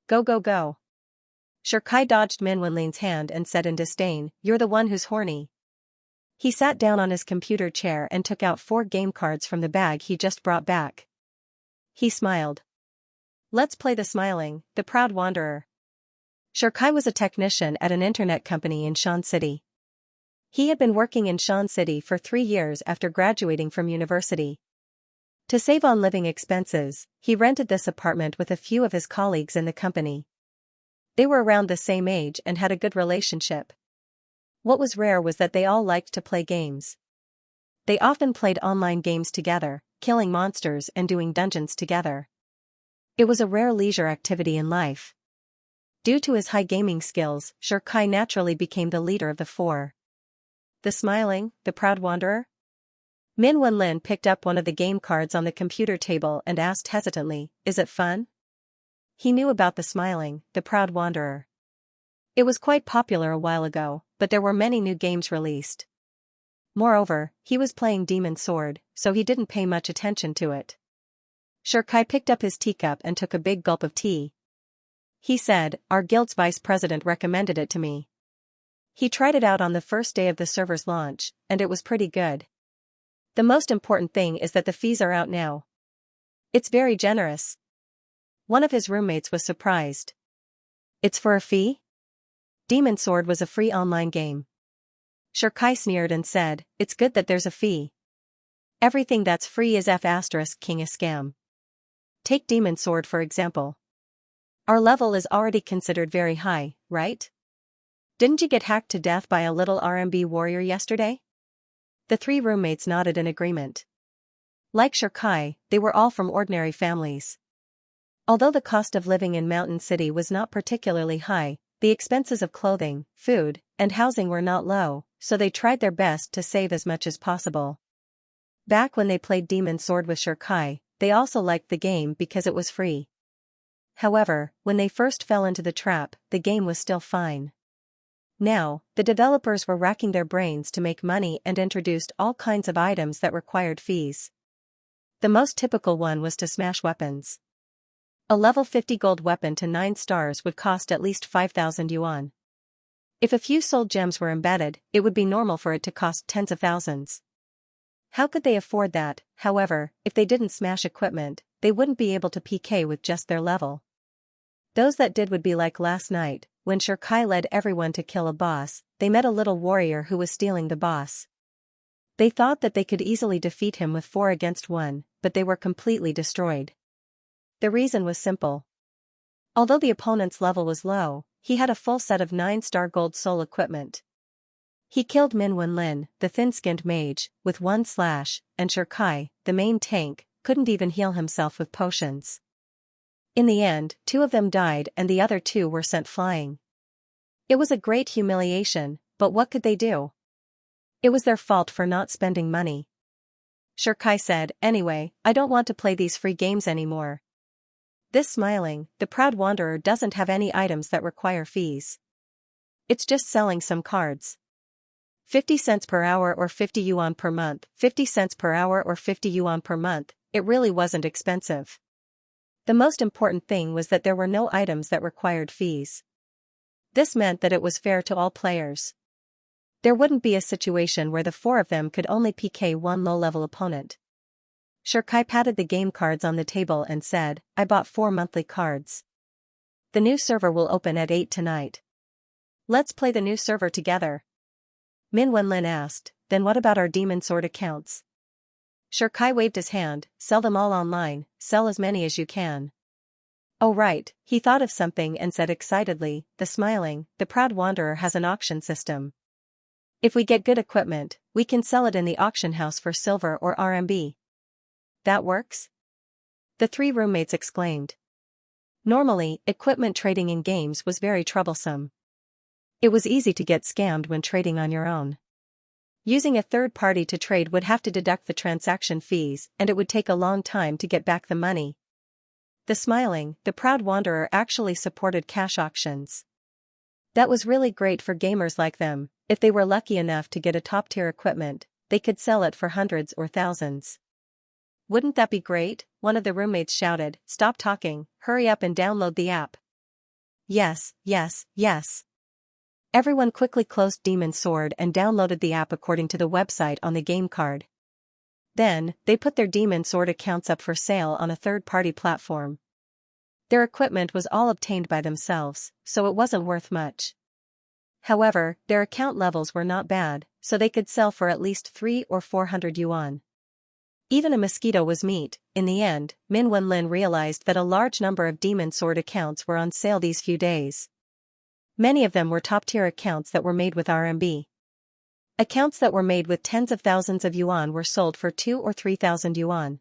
"Go go go." Shirkai dodged Min Wenlin's hand and said in disdain, "You're the one who's horny." He sat down on his computer chair and took out 4 game cards from the bag he just brought back. He smiled. "Let's play the Smiling, the Proud Wanderer." Shirkai was a technician at an internet company in Shan City. He had been working in Shan City for 3 years after graduating from university. To save on living expenses, he rented this apartment with a few of his colleagues in the company. They were around the same age and had a good relationship. What was rare was that they all liked to play games. They often played online games together, killing monsters and doing dungeons together. It was a rare leisure activity in life. Due to his high gaming skills, Shirkai naturally became the leader of the 4. "The Smiling, the Proud Wanderer?" Min Wenlin picked up one of the game cards on the computer table and asked hesitantly, "Is it fun?" He knew about the Smiling, the Proud Wanderer. It was quite popular a while ago, but there were many new games released. Moreover, he was playing Demon Sword, so he didn't pay much attention to it. Shirkai picked up his teacup and took a big gulp of tea. He said, "Our guild's vice president recommended it to me. He tried it out on the first day of the server's launch, and it was pretty good. The most important thing is that the fees are out now. It's very generous." One of his roommates was surprised. "It's for a fee?" Demon Sword was a free online game. Shirkai sneered and said, "It's good that there's a fee. Everything that's free is F***king a scam. Take Demon Sword for example. Our level is already considered very high, right? Didn't you get hacked to death by a little RMB warrior yesterday?" The 3 roommates nodded in agreement. Like Shirkai, they were all from ordinary families. Although the cost of living in Mountain City was not particularly high, the expenses of clothing, food, and housing were not low, so they tried their best to save as much as possible. Back when they played Demon Sword with Shirkai, they also liked the game because it was free. However, when they first fell into the trap, the game was still fine. Now, the developers were racking their brains to make money and introduced all kinds of items that required fees. The most typical one was to smash weapons. A level 50 gold weapon to 9 stars would cost at least 5,000 yuan. If a few soul gems were embedded, it would be normal for it to cost tens of thousands. How could they afford that? However, if they didn't smash equipment, they wouldn't be able to PK with just their level. Those that did would be like last night, when Shirkai led everyone to kill a boss, they met a little warrior who was stealing the boss. They thought that they could easily defeat him with 4 against 1, but they were completely destroyed. The reason was simple. Although the opponent's level was low, he had a full set of 9-star gold soul equipment. He killed Min Wenlin, the thin-skinned mage, with one slash, and Shirkai, the main tank, couldn't even heal himself with potions. In the end, 2 of them died and the other 2 were sent flying. It was a great humiliation, but what could they do? It was their fault for not spending money. Shirkai said, "Anyway, I don't want to play these free games anymore." This smiling, the proud wanderer doesn't have any items that require fees. It's just selling some cards. 50 cents per hour or 50 yuan per month, 50 cents per hour or 50 yuan per month, it really wasn't expensive. The most important thing was that there were no items that required fees. This meant that it was fair to all players. There wouldn't be a situation where the 4 of them could only PK one low-level opponent. Shirkai patted the game cards on the table and said, "I bought 4 monthly cards. The new server will open at 8 tonight. Let's play the new server together." Min Wenlin asked, "Then what about our demon sword accounts?" Shirkai waved his hand, "Sell them all online, sell as many as you can." Oh right, he thought of something and said excitedly, "The smiling, the proud wanderer has an auction system. If we get good equipment, we can sell it in the auction house for silver or RMB. That works?" The 3 roommates exclaimed. Normally, equipment trading in games was very troublesome. It was easy to get scammed when trading on your own. Using a third party to trade would have to deduct the transaction fees and it would take a long time to get back the money. The smiling, the proud wanderer actually supported cash auctions. That was really great for gamers like them. If they were lucky enough to get a top-tier equipment, they could sell it for hundreds or thousands. "Wouldn't that be great?" one of the roommates shouted. "Stop talking, hurry up and download the app." Yes, yes, yes. Everyone quickly closed Demon Sword and downloaded the app according to the website on the game card. Then, they put their Demon Sword accounts up for sale on a third-party platform. Their equipment was all obtained by themselves, so it wasn't worth much. However, their account levels were not bad, so they could sell for at least 300 or 400 yuan. Even a mosquito was meat. In the end, Min Wenlin realized that a large number of Demon Sword accounts were on sale these few days. Many of them were top-tier accounts that were made with RMB. Accounts that were made with tens of thousands of yuan were sold for 2,000 or 3,000 yuan.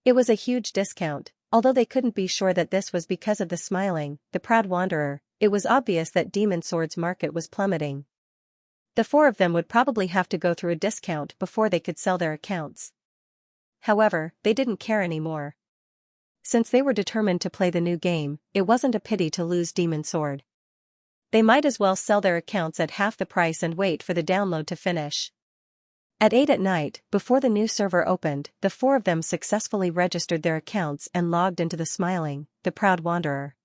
It was a huge discount, although they couldn't be sure that this was because of the smiling, the proud wanderer. It was obvious that Demon Sword's market was plummeting. The 4 of them would probably have to go through a discount before they could sell their accounts. However, they didn't care anymore. Since they were determined to play the new game, it wasn't a pity to lose Demon Sword. They might as well sell their accounts at half the price and wait for the download to finish. At 8 at night, before the new server opened, the 4 of them successfully registered their accounts and logged into the smiling, the proud wanderer.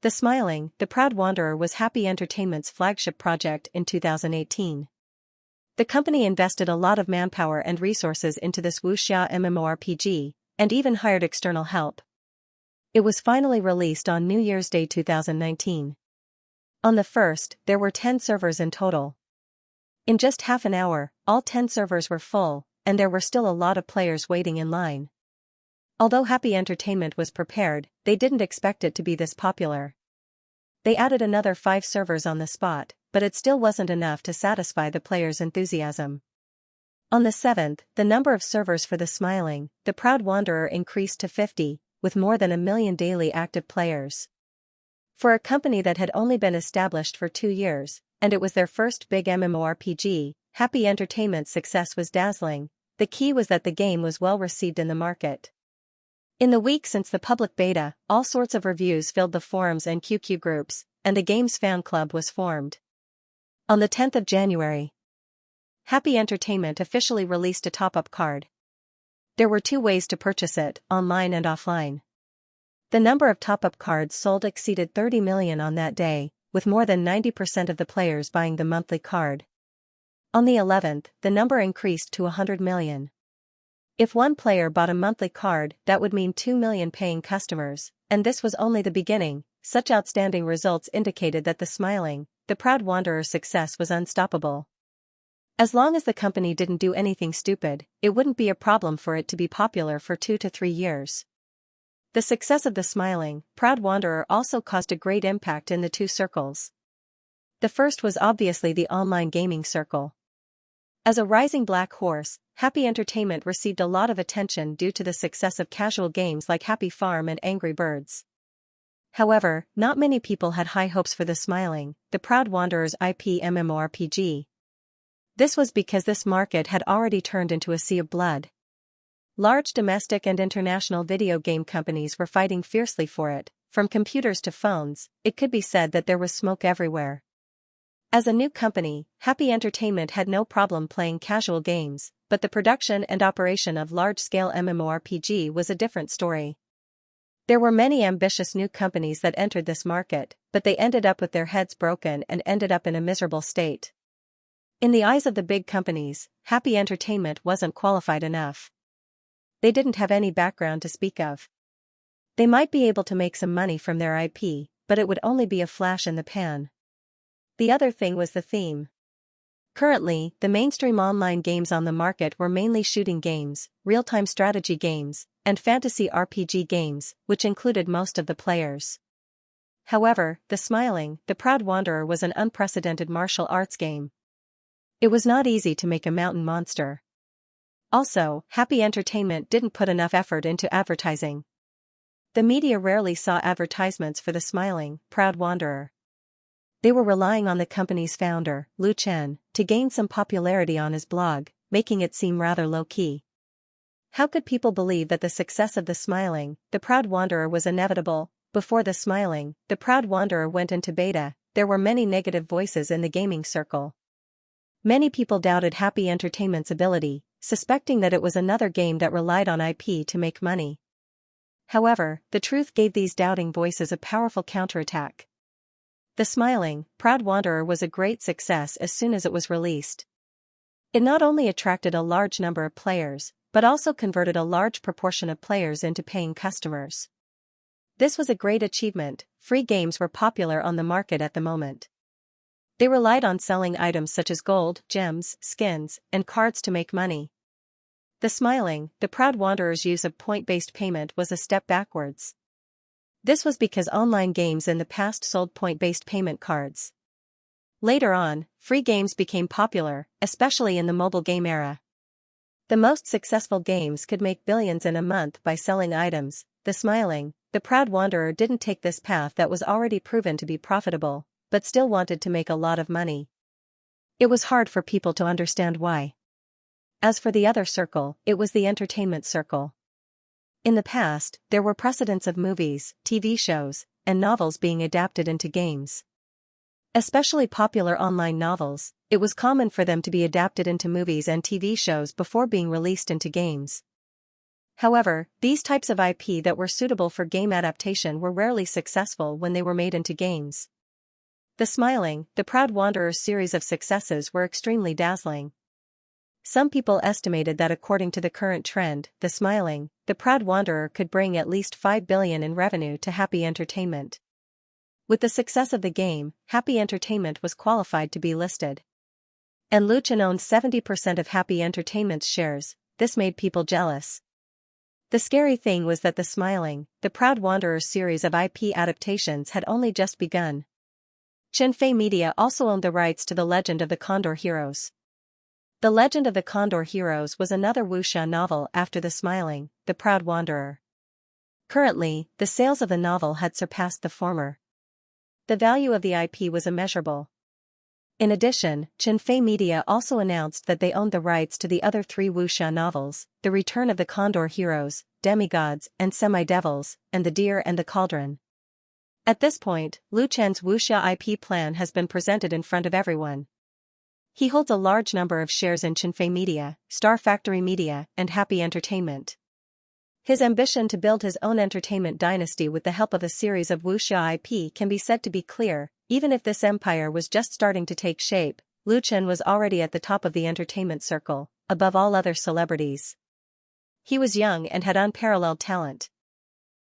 The smiling, the proud wanderer was Happy Entertainment's flagship project in 2018. The company invested a lot of manpower and resources into this wuxia MMORPG, and even hired external help. It was finally released on New Year's Day 2019. On the 1st, there were 10 servers in total. In just half an hour, all 10 servers were full, and there were still a lot of players waiting in line. Although Happy Entertainment was prepared, they didn't expect it to be this popular. They added another 5 servers on the spot, but it still wasn't enough to satisfy the players' enthusiasm. On the 7th, the number of servers for the smiling, the proud wanderer increased to 50, with more than 1 million daily active players. For a company that had only been established for 2 years, and it was their first big MMORPG, Happy Entertainment's success was dazzling. The key was that the game was well received in the market. In the week since the public beta, all sorts of reviews filled the forums and QQ groups, and the game's fan club was formed. On the 10th of January, Happy Entertainment officially released a top-up card. There were 2 ways to purchase it, online and offline. The number of top-up cards sold exceeded 30 million on that day, with more than 90% of the players buying the monthly card. On the 11th, the number increased to 100 million. If one player bought a monthly card, that would mean 2 million paying customers, and this was only the beginning. Such outstanding results indicated that the smiling, the proud wanderer's success was unstoppable. As long as the company didn't do anything stupid, it wouldn't be a problem for it to be popular for 2 to 3 years. The success of the smiling, proud wanderer also caused a great impact in the 2 circles. The first was obviously the online gaming circle. As a rising black horse, Happy Entertainment received a lot of attention due to the success of casual games like Happy Farm and Angry Birds. However, not many people had high hopes for the Smiling, the Proud Wanderers IP MMORPG. This was because this market had already turned into a sea of blood. Large domestic and international video game companies were fighting fiercely for it. From computers to phones, it could be said that there was smoke everywhere. As a new company, Happy Entertainment had no problem playing casual games, but the production and operation of large-scale MMORPG was a different story. There were many ambitious new companies that entered this market, but they ended up with their heads broken and ended up in a miserable state. In the eyes of the big companies, Happy Entertainment wasn't qualified enough. They didn't have any background to speak of. They might be able to make some money from their IP, but it would only be a flash in the pan. The other thing was the theme. Currently, the mainstream online games on the market were mainly shooting games, real-time strategy games, and fantasy RPG games, which included most of the players. However, the Smiling, the Proud Wanderer was an unprecedented martial arts game. It was not easy to make a mountain monster. Also, Happy Entertainment didn't put enough effort into advertising. The media rarely saw advertisements for the Smiling, Proud Wanderer. They were relying on the company's founder, Lu Chen, to gain some popularity on his blog, making it seem rather low-key. How could people believe that the success of the Smiling, the Proud Wanderer was inevitable? Before the Smiling, the Proud Wanderer went into beta, there were many negative voices in the gaming circle. Many people doubted Happy Entertainment's ability, suspecting that it was another game that relied on IP to make money. However, the truth gave these doubting voices a powerful counterattack. The Smiling, Proud Wanderer was a great success as soon as it was released. It not only attracted a large number of players, but also converted a large proportion of players into paying customers. This was a great achievement. Free games were popular on the market at the moment. They relied on selling items such as gold, gems, skins, and cards to make money. The Smiling, the Proud Wanderer's use of point-based payment was a step backwards. This was because online games in the past sold point-based payment cards. Later on, free games became popular, especially in the mobile game era. The most successful games could make billions in a month by selling items. The Smiling, the Proud Wanderer didn't take this path that was already proven to be profitable, but still wanted to make a lot of money. It was hard for people to understand why. As for the other circle, it was the entertainment circle. In the past, there were precedents of movies, TV shows, and novels being adapted into games. Especially popular online novels, it was common for them to be adapted into movies and TV shows before being released into games. However, these types of IP that were suitable for game adaptation were rarely successful when they were made into games. The Smiling, the Proud Wanderer's series of successes were extremely dazzling. Some people estimated that according to the current trend, the Smiling, the Proud Wanderer could bring at least $5 billion in revenue to Happy Entertainment. With the success of the game, Happy Entertainment was qualified to be listed. And Lu Chen owned 70% of Happy Entertainment's shares. This made people jealous. The scary thing was that the Smiling, the Proud Wanderer's series of IP adaptations had only just begun. Xianxia Media also owned the rights to The Legend of the Condor Heroes. The Legend of the Condor Heroes was another wuxia novel after The Smiling, the Proud Wanderer. Currently, the sales of the novel had surpassed the former. The value of the IP was immeasurable. In addition, Xianxia Media also announced that they owned the rights to the other 3 wuxia novels, The Return of the Condor Heroes, Demigods and Semi-Devils, and The Deer and the Cauldron. At this point, Lu Chen's wuxia IP plan has been presented in front of everyone. He holds a large number of shares in Xianxia Media, Star Factory Media, and Happy Entertainment. His ambition to build his own entertainment dynasty with the help of a series of wuxia IP can be said to be clear. Even if this empire was just starting to take shape, Lu Chen was already at the top of the entertainment circle, above all other celebrities. He was young and had unparalleled talent.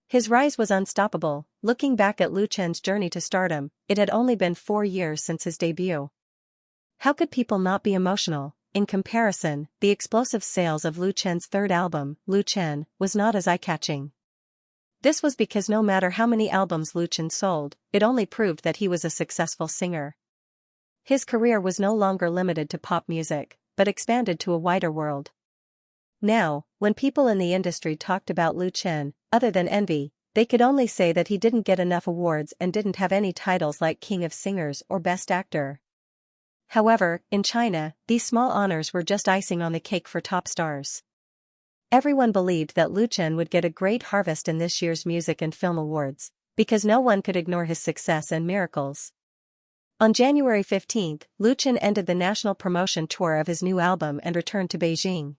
His rise was unstoppable. Looking back at Lu Chen's journey to stardom, it had only been 4 years since his debut. How could people not be emotional? In comparison, the explosive sales of Lu Chen's third album, Lu Chen, was not as eye-catching. This was because no matter how many albums Lu Chen sold, it only proved that he was a successful singer. His career was no longer limited to pop music, but expanded to a wider world. Now, when people in the industry talked about Lu Chen, other than envy, they could only say that he didn't get enough awards and didn't have any titles like King of Singers or Best Actor. However, in China, these small honors were just icing on the cake for top stars. Everyone believed that Lu Chen would get a great harvest in this year's Music and Film Awards, because no one could ignore his success and miracles. On January 15, Lu Chen ended the national promotion tour of his new album and returned to Beijing.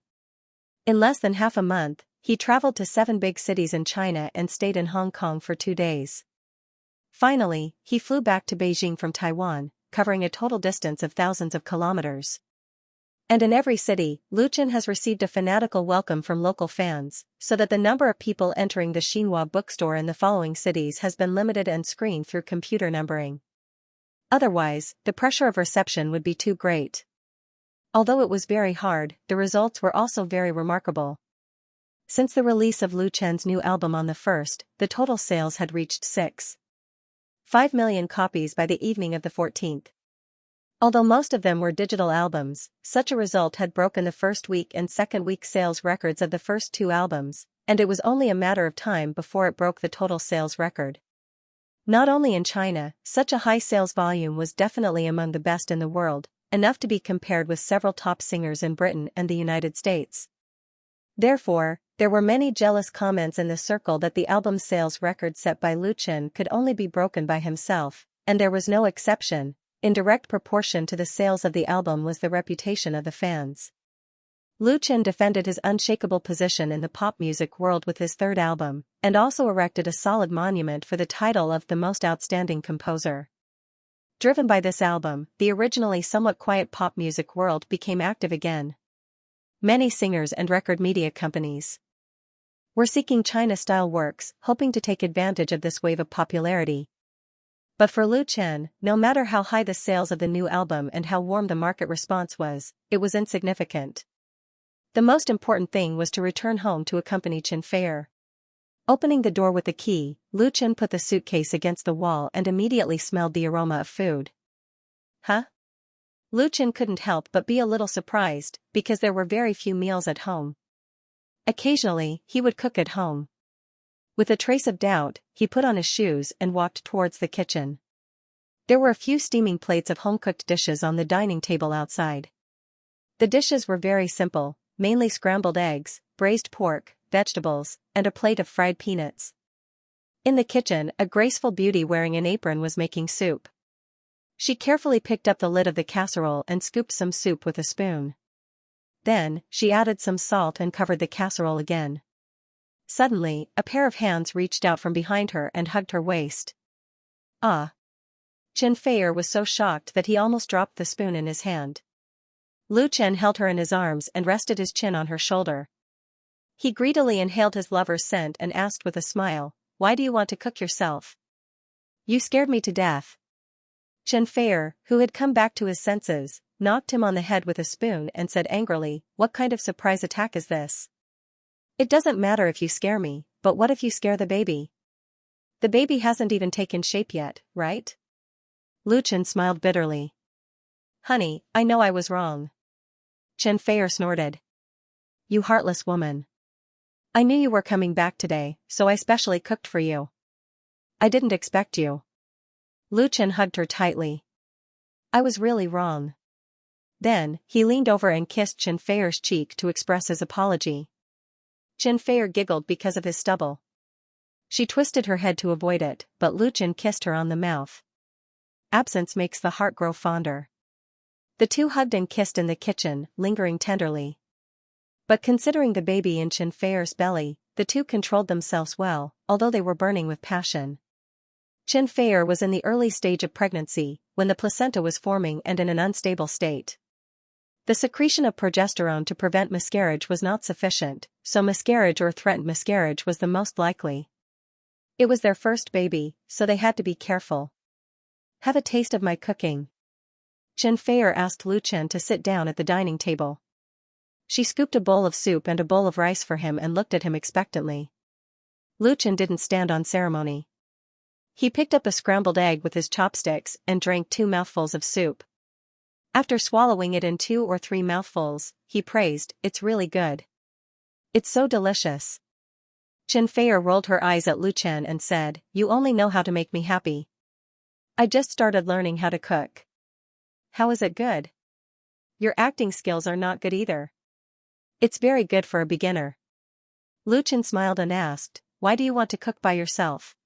In less than half a month, he traveled to 7 big cities in China and stayed in Hong Kong for 2 days. Finally, he flew back to Beijing from Taiwan, covering a total distance of thousands of kilometers. And in every city, Lu Chen has received a fanatical welcome from local fans, so that the number of people entering the Xianxia bookstore in the following cities has been limited and screened through computer numbering. Otherwise, the pressure of reception would be too great. Although it was very hard, the results were also very remarkable. Since the release of Lu Chen's new album on the 1st, the total sales had reached 6.5 million copies by the evening of the 14th. Although most of them were digital albums, such a result had broken the first week and second week sales records of the first 2 albums, and it was only a matter of time before it broke the total sales record. Not only in China, such a high sales volume was definitely among the best in the world, enough to be compared with several top singers in Britain and the United States. Therefore, there were many jealous comments in the circle that the album sales record set by Lu Chen could only be broken by himself, and there was no exception. In direct proportion to the sales of the album was the reputation of the fans. Lu Chen defended his unshakable position in the pop music world with his 3rd album, and also erected a solid monument for the title of the most outstanding composer. Driven by this album, the originally somewhat quiet pop music world became active again. Many singers and record media companies were seeking China-style works, hoping to take advantage of this wave of popularity. But for Lu Chen, no matter how high the sales of the new album and how warm the market response was, it was insignificant. The most important thing was to return home to accompany Xianxia. Opening the door with the key, Lu Chen put the suitcase against the wall and immediately smelled the aroma of food. Huh? Lu Chen couldn't help but be a little surprised, because there were very few meals at home. Occasionally, he would cook at home. With a trace of doubt, he put on his shoes and walked towards the kitchen. There were a few steaming plates of home-cooked dishes on the dining table outside. The dishes were very simple, mainly scrambled eggs, braised pork, vegetables, and a plate of fried peanuts. In the kitchen, a graceful beauty wearing an apron was making soup. She carefully picked up the lid of the casserole and scooped some soup with a spoon. Then, she added some salt and covered the casserole again. Suddenly, a pair of hands reached out from behind her and hugged her waist. Ah! Xianxia was so shocked that he almost dropped the spoon in his hand. Lu Chen held her in his arms and rested his chin on her shoulder. He greedily inhaled his lover's scent and asked with a smile, "Why do you want to cook yourself? You scared me to death." Xianxia, who had come back to his senses, knocked him on the head with a spoon and said angrily, "What kind of surprise attack is this? It doesn't matter if you scare me, but what if you scare the baby? The baby hasn't even taken shape yet, right?" Lu Chen smiled bitterly. "Honey, I know I was wrong." Xianxia snorted. "You heartless woman. I knew you were coming back today, so I specially cooked for you. I didn't expect you." Lu Chen hugged her tightly. "I was really wrong." Then, he leaned over and kissed Xianxia's cheek to express his apology. Xianxia giggled because of his stubble. She twisted her head to avoid it, but Lu Chen kissed her on the mouth. Absence makes the heart grow fonder. The two hugged and kissed in the kitchen, lingering tenderly. But considering the baby in Xianxia's belly, the two controlled themselves well, although they were burning with passion. Xianxia was in the early stage of pregnancy, when the placenta was forming and in an unstable state. The secretion of progesterone to prevent miscarriage was not sufficient, so miscarriage or threatened miscarriage was the most likely. It was their first baby, so they had to be careful. "Have a taste of my cooking." Xianxia asked Lu Chen to sit down at the dining table. She scooped a bowl of soup and a bowl of rice for him and looked at him expectantly. Lu Chen didn't stand on ceremony. He picked up a scrambled egg with his chopsticks and drank 2 mouthfuls of soup. After swallowing it in 2 or 3 mouthfuls, he praised, "It's really good. It's so delicious." Xianxia rolled her eyes at Lu Chen and said, "You only know how to make me happy. I just started learning how to cook." "How is it good?" "Your acting skills are not good either." "It's very good for a beginner." Lu Chen smiled and asked, "Why do you want to cook by yourself?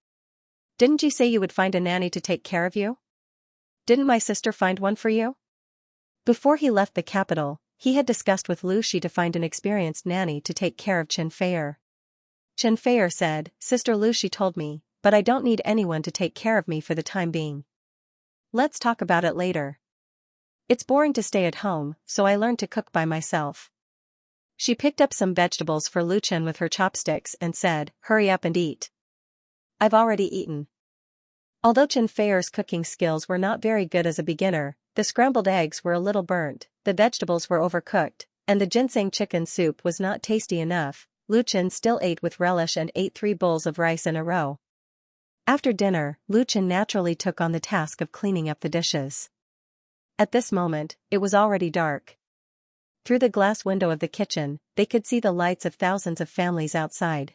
Didn't you say you would find a nanny to take care of you? Didn't my sister find one for you?" Before he left the capital, he had discussed with Lu Shi to find an experienced nanny to take care of Xianxia. Xianxia said, "Sister Lu Shi told me, but I don't need anyone to take care of me for the time being. Let's talk about it later. It's boring to stay at home, so I learned to cook by myself." She picked up some vegetables for Lu Chen with her chopsticks and said, "Hurry up and eat." "I've already eaten." Although Xianxia's cooking skills were not very good as a beginner, the scrambled eggs were a little burnt, the vegetables were overcooked, and the ginseng chicken soup was not tasty enough. Lu Chen still ate with relish and ate 3 bowls of rice in a row. After dinner, Lu Chen naturally took on the task of cleaning up the dishes. At this moment, it was already dark. Through the glass window of the kitchen, they could see the lights of thousands of families outside.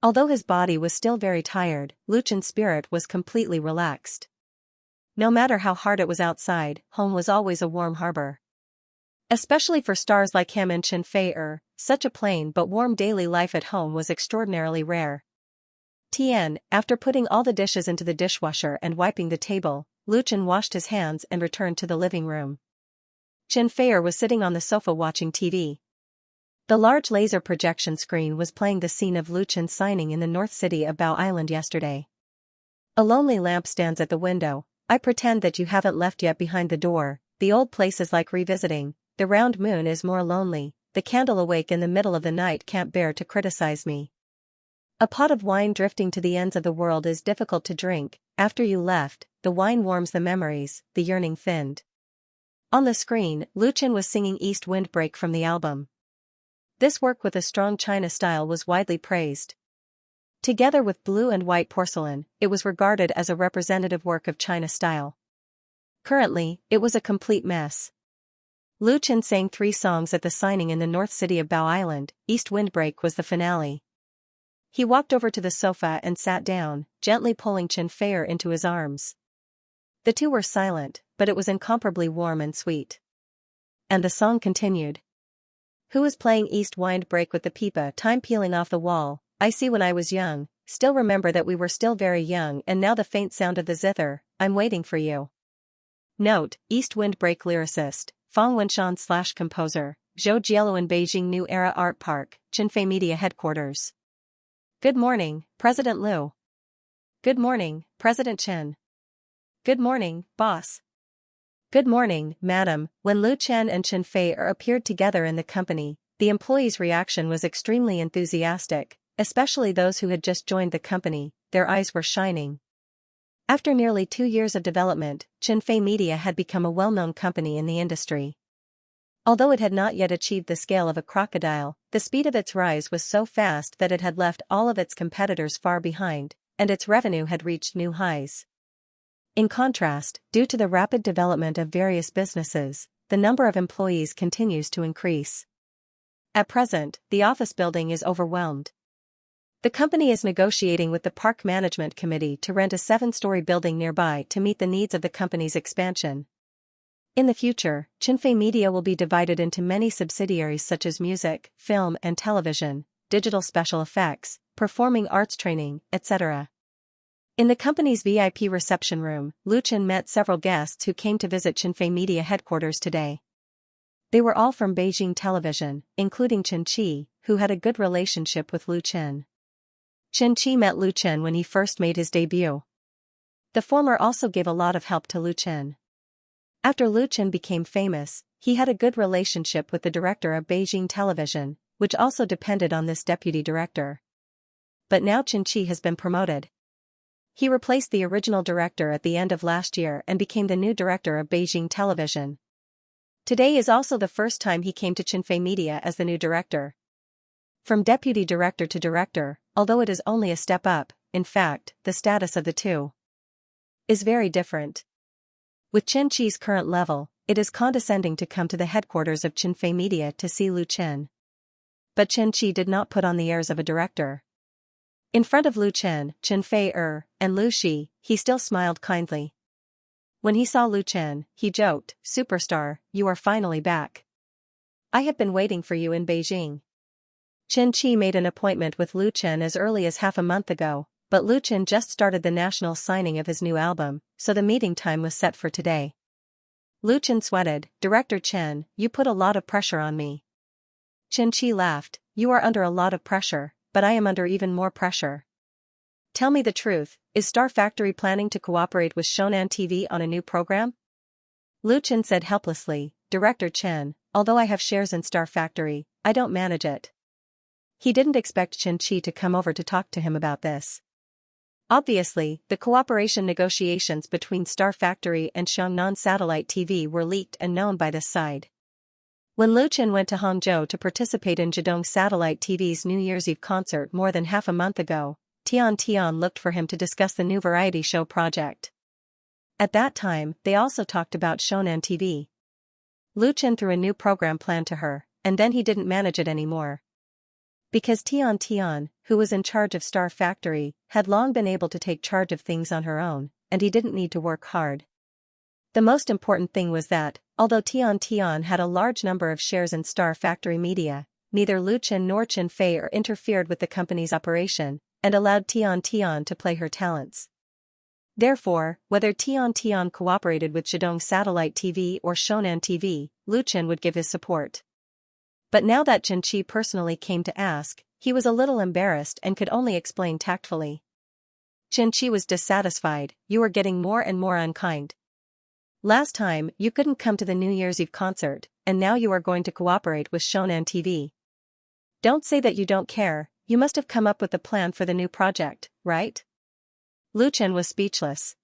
Although his body was still very tired, Lu Chen's spirit was completely relaxed. No matter how hard it was outside, home was always a warm harbor. Especially for stars like him and Xianxia, such a plain but warm daily life at home was extraordinarily rare. After putting all the dishes into the dishwasher and wiping the table, Lu Chen washed his hands and returned to the living room. Xianxia was sitting on the sofa watching TV. The large laser projection screen was playing the scene of Lu Chen signing in the North City of Bao Island yesterday. "A lonely lamp stands at the window. I pretend that you haven't left yet behind the door. The old place is like revisiting. The round moon is more lonely. The candle awake in the middle of the night can't bear to criticize me. A pot of wine drifting to the ends of the world is difficult to drink. After you left, the wine warms the memories, the yearning thinned." On the screen, Lu Chen was singing East Wind Break from the album. This work with a strong China style was widely praised. Together with blue and white porcelain, it was regarded as a representative work of China style. Currently, it was a complete mess. Lu Chen sang 3 songs at the signing in the North City of Bao Island. East Windbreak was the finale. He walked over to the sofa and sat down, gently pulling Xianxia into his arms. The two were silent, but it was incomparably warm and sweet. And the song continued. "Who is playing East Wind Break with the pipa? Time peeling off the wall. I see when I was young, still remember that we were still very young, and now the faint sound of the zither. I'm waiting for you." Note: East Wind Break lyricist, Fang Wenshan / composer, Zhou Jielu Beijing New Era Art Park, Xianxia Media Headquarters. "Good morning, President Liu." "Good morning, President Chen." "Good morning, boss." "Good morning, madam." When Lu Chen and Xianxia appeared together in the company, the employees' reaction was extremely enthusiastic, especially those who had just joined the company. Their eyes were shining. After nearly 2 years of development, Xianxia Media had become a well-known company in the industry. Although it had not yet achieved the scale of a crocodile, the speed of its rise was so fast that it had left all of its competitors far behind, and its revenue had reached new highs. In contrast, due to the rapid development of various businesses, the number of employees continues to increase. At present, the office building is overwhelmed. The company is negotiating with the Park Management Committee to rent a 7-story building nearby to meet the needs of the company's expansion. In the future, Xianxia Media will be divided into many subsidiaries such as music, film and television, digital special effects, performing arts training, etc. In the company's VIP reception room, Lu Chen met several guests who came to visit Xianxia Media headquarters today. They were all from Beijing Television, including Chen Qi, who had a good relationship with Lu Chen. Chen Qi met Lu Chen when he first made his debut. The former also gave a lot of help to Lu Chen. After Lu Chen became famous, he had a good relationship with the director of Beijing Television, which also depended on this deputy director. But now Chen Qi has been promoted. He replaced the original director at the end of last year and became the new director of Beijing Television. Today is also the first time he came to Xianxia Media as the new director. From deputy director to director, although it is only a step up, in fact, the status of the two is very different. With Chen Qi's current level, it is condescending to come to the headquarters of Qinfei Media to see Lu Chen. But Qianqi did not put on the airs of a director. In front of Lu Chen, Qinfei and Lu Shi, he still smiled kindly. When he saw Lu Chen, he joked, "Superstar, you are finally back. I have been waiting for you in Beijing." Qianqi made an appointment with Lu Chen as early as half a month ago, but Lu Chen just started the national signing of his new album, so the meeting time was set for today. Lu Chen sweated, "Director Chen, you put a lot of pressure on me." Qianqi laughed, "You are under a lot of pressure, but I am under even more pressure. Tell me the truth, is Star Factory planning to cooperate with Shonan TV on a new program?" Lu Chen said helplessly, "Director Chen, although I have shares in Star Factory, I don't manage it." He didn't expect Qianqi to come over to talk to him about this. Obviously, the cooperation negotiations between Star Factory and Xianxia Satellite TV were leaked and known by this side. When Lu Chen went to Hangzhou to participate in Zhejiang Satellite TV's New Year's Eve concert more than half a month ago, Tian looked for him to discuss the new variety show project. At that time, they also talked about Shonan TV. Lu Chen threw a new program plan to her, and then he didn't manage it anymore. Because Tian, who was in charge of Star Factory, had long been able to take charge of things on her own, and he didn't need to work hard. The most important thing was that, although Tian had a large number of shares in Star Factory Media, neither Lu Chen nor Qinfei interfered with the company's operation, and allowed Tian to play her talents. Therefore, whether Tian cooperated with Zhejiang Satellite TV or Shonan TV, Lu Chen would give his support. But now that Qianqi personally came to ask, he was a little embarrassed and could only explain tactfully. Qianqi was dissatisfied, "You are getting more and more unkind. Last time, you couldn't come to the New Year's Eve concert, and now you are going to cooperate with Shonan TV. Don't say that you don't care, you must have come up with a plan for the new project, right?" Lu Chen was speechless.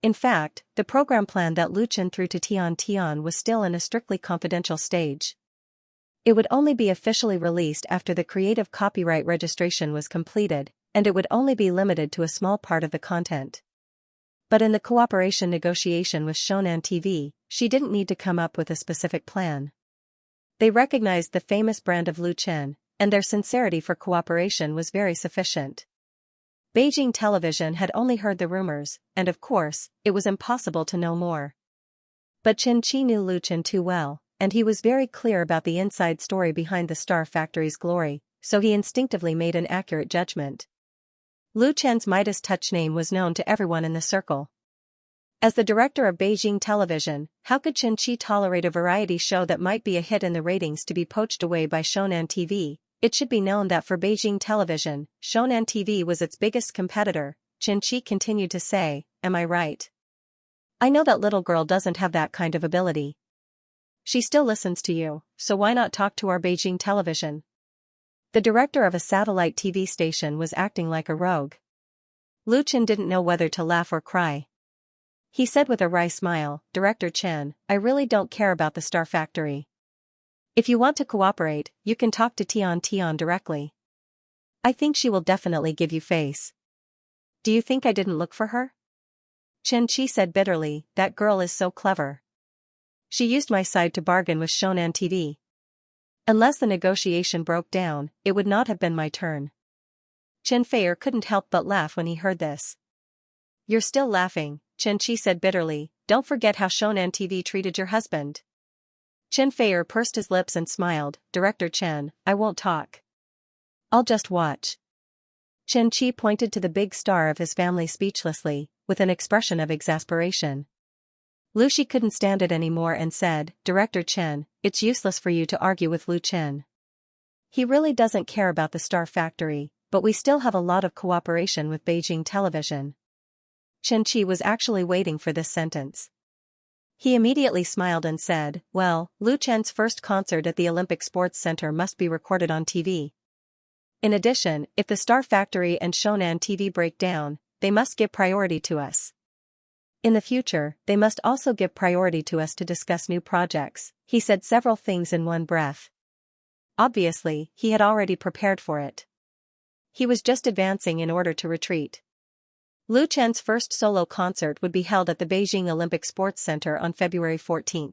In fact, the program plan that Lu Chen threw to Tian was still in a strictly confidential stage. It would only be officially released after the creative copyright registration was completed, and it would only be limited to a small part of the content. But in the cooperation negotiation with Shonan TV, she didn't need to come up with a specific plan. They recognized the famous brand of Lu Chen, and their sincerity for cooperation was very sufficient. Beijing Television had only heard the rumors, and of course, it was impossible to know more. But Qianqi knew Lu Chen too well, and he was very clear about the inside story behind the Star Factory's glory, so he instinctively made an accurate judgment. Lu Chen's Midas touch name was known to everyone in the circle. As the director of Beijing Television, how could Qianqi tolerate a variety show that might be a hit in the ratings to be poached away by Shonan TV? It should be known that for Beijing Television, Shonan TV was its biggest competitor. Qianqi continued to say, "Am I right? I know that little girl doesn't have that kind of ability. She still listens to you, so why not talk to our Beijing Television?" The director of a satellite TV station was acting like a rogue. Lu Chen didn't know whether to laugh or cry. He said with a wry smile, "Director Chen, I really don't care about the Star Factory. If you want to cooperate, you can talk to Tian directly. I think she will definitely give you face." "Do you think I didn't look for her?" Qianqi said bitterly, "That girl is so clever. She used my side to bargain with Shonan TV. Unless the negotiation broke down, it would not have been my turn." Qinfei couldn't help but laugh when he heard this. "You're still laughing," Qianqi said bitterly, "don't forget how Shonan TV treated your husband." Qinfei pursed his lips and smiled, "Director Chen, I won't talk. I'll just watch." Qianqi pointed to the big star of his family speechlessly, with an expression of exasperation. Lu Shi couldn't stand it anymore and said, "Director Chen, it's useless for you to argue with Lu Chen. He really doesn't care about the Star Factory, but we still have a lot of cooperation with Beijing Television." Qianqi was actually waiting for this sentence. He immediately smiled and said, "Well, Lu Chen's first concert at the Olympic Sports Center must be recorded on TV. In addition, if the Star Factory and Shonan TV break down, they must give priority to us. In the future, they must also give priority to us to discuss new projects." He said several things in one breath. Obviously, he had already prepared for it. He was just advancing in order to retreat. Lu Chen's first solo concert would be held at the Beijing Olympic Sports Center on February 14.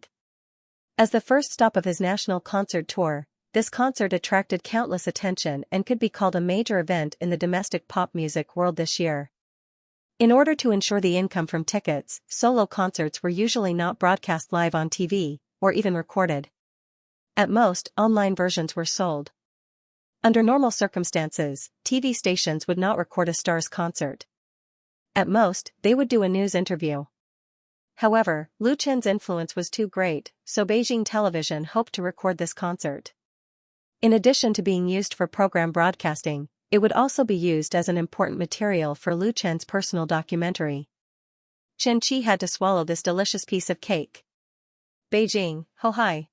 As the first stop of his national concert tour, this concert attracted countless attention and could be called a major event in the domestic pop music world this year. In order to ensure the income from tickets, solo concerts were usually not broadcast live on TV, or even recorded. At most, online versions were sold. Under normal circumstances, TV stations would not record a star's concert. At most, they would do a news interview. However, Lu Chen's influence was too great, so Beijing Television hoped to record this concert. In addition to being used for program broadcasting, it would also be used as an important material for Lu Chen's personal documentary. Xianxia had to swallow this delicious piece of cake. Beijing, Hohai.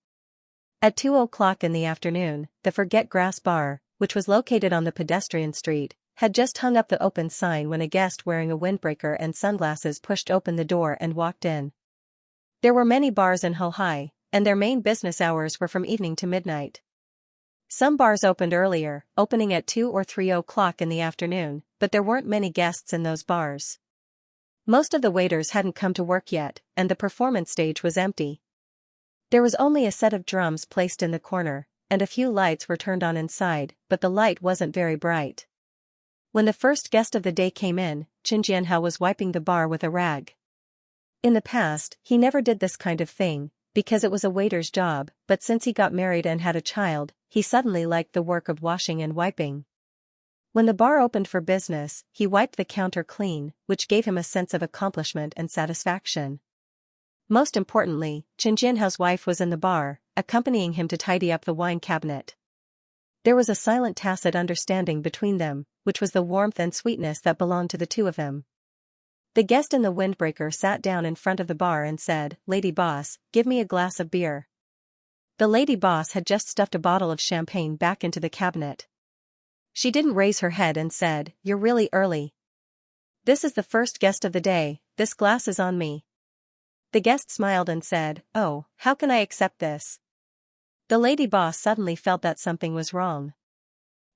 At 2 o'clock in the afternoon, the Forget Grass Bar, which was located on the pedestrian street, had just hung up the open sign when a guest wearing a windbreaker and sunglasses pushed open the door and walked in. There were many bars in Hohai, and their main business hours were from evening to midnight. Some bars opened earlier, opening at 2 or 3 o'clock in the afternoon, but there weren't many guests in those bars. Most of the waiters hadn't come to work yet, and the performance stage was empty. There was only a set of drums placed in the corner, and a few lights were turned on inside, but the light wasn't very bright. When the first guest of the day came in, Xianxia was wiping the bar with a rag. In the past, he never did this kind of thing, because it was a waiter's job, but since he got married and had a child, he suddenly liked the work of washing and wiping. When the bar opened for business, he wiped the counter clean, which gave him a sense of accomplishment and satisfaction. Most importantly, Xianxia's wife was in the bar, accompanying him to tidy up the wine cabinet. There was a silent tacit understanding between them, which was the warmth and sweetness that belonged to the two of them. The guest in the windbreaker sat down in front of the bar and said, "Lady boss, give me a glass of beer." The lady boss had just stuffed a bottle of champagne back into the cabinet. She didn't raise her head and said, "You're really early. This is the first guest of the day, this glass is on me." The guest smiled and said, "Oh, how can I accept this?" The lady boss suddenly felt that something was wrong.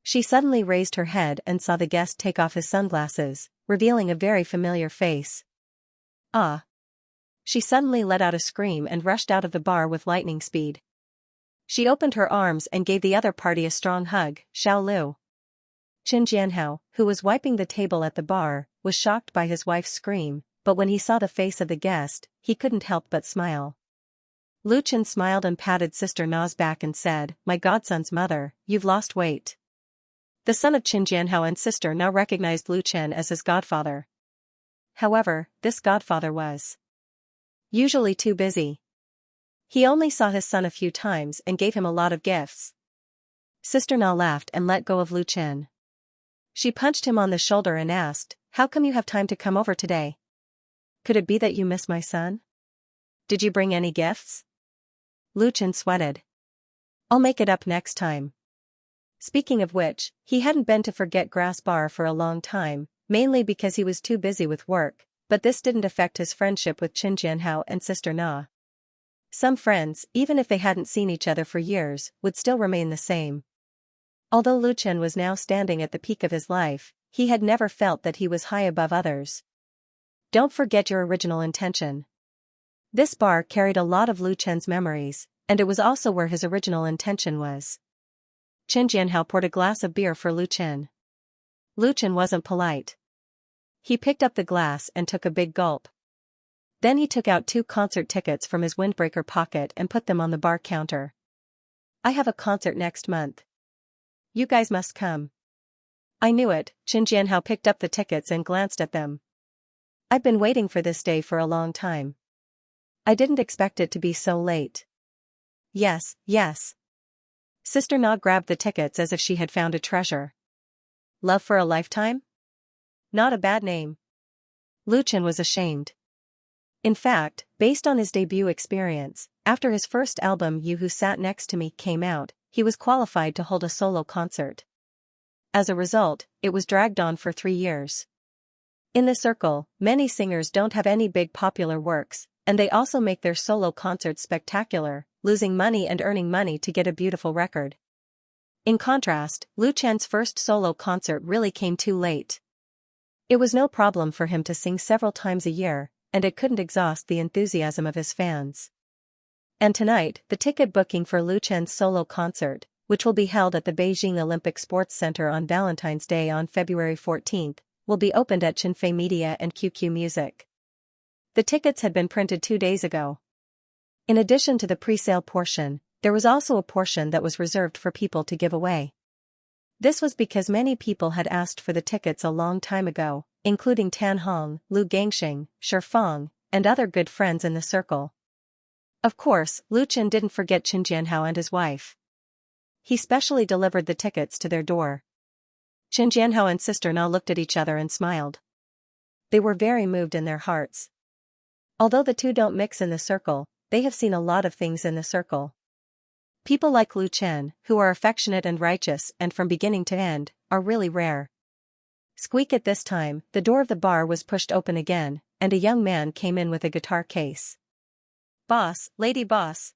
She suddenly raised her head and saw the guest take off his sunglasses, revealing a very familiar face. "Ah!" She suddenly let out a scream and rushed out of the bar with lightning speed. She opened her arms and gave the other party a strong hug. Xiao Lu. Xianxia, who was wiping the table at the bar, was shocked by his wife's scream, but when he saw the face of the guest, he couldn't help but smile. Lu Chen smiled and patted Sister Na's back and said, "My godson's mother, you've lost weight." The son of Xianxia and Sister Na recognized Lu Chen as his godfather. However, this godfather was usually too busy. He only saw his son a few times and gave him a lot of gifts. Sister Na laughed and let go of Lu Chen. She punched him on the shoulder and asked, "How come you have time to come over today? Could it be that you miss my son? Did you bring any gifts?" Lu Chen sweated. "I'll make it up next time." Speaking of which, he hadn't been to Forget Grass Bar for a long time, mainly because he was too busy with work, but this didn't affect his friendship with Xianxia and Sister Na. Some friends, even if they hadn't seen each other for years, would still remain the same. Although Lu Chen was now standing at the peak of his life, he had never felt that he was high above others. Don't forget your original intention. This bar carried a lot of Lu Chen's memories, and it was also where his original intention was. Xianxia poured a glass of beer for Lu Chen. Lu Chen wasn't polite. He picked up the glass and took a big gulp. Then he took out 2 concert tickets from his windbreaker pocket and put them on the bar counter. "I have a concert next month. You guys must come." "I knew it." Xianxia picked up the tickets and glanced at them. "I've been waiting for this day for a long time. I didn't expect it to be so late." "Yes, yes." Sister Na grabbed the tickets as if she had found a treasure. "Love for a lifetime? Not a bad name." Lu Chen was ashamed. In fact, based on his debut experience, after his first album You Who Sat Next to Me came out, he was qualified to hold a solo concert. As a result, it was dragged on for 3 years. In the circle, many singers don't have any big popular works, and they also make their solo concerts spectacular, losing money and earning money to get a beautiful record. In contrast, Lu Chen's first solo concert really came too late. It was no problem for him to sing several times a year, and it couldn't exhaust the enthusiasm of his fans. And tonight, the ticket booking for Lu Chen's solo concert, which will be held at the Beijing Olympic Sports Center on Valentine's Day on February 14, will be opened at Xinfei Media and QQ Music. The tickets had been printed 2 days ago. In addition to the pre-sale portion, there was also a portion that was reserved for people to give away. This was because many people had asked for the tickets a long time ago, including Tan Hong, Lu Gangxing, Shi Feng, and other good friends in the circle. Of course, Lu Chen didn't forget Qin Jianhao and his wife. He specially delivered the tickets to their door. Qin Jianhao and Sister Na looked at each other and smiled. They were very moved in their hearts. Although the two don't mix in the circle, they have seen a lot of things in the circle. People like Lu Chen, who are affectionate and righteous and from beginning to end, are really rare. Squeak at this time, the door of the bar was pushed open again, and a young man came in with a guitar case. "Boss, lady boss."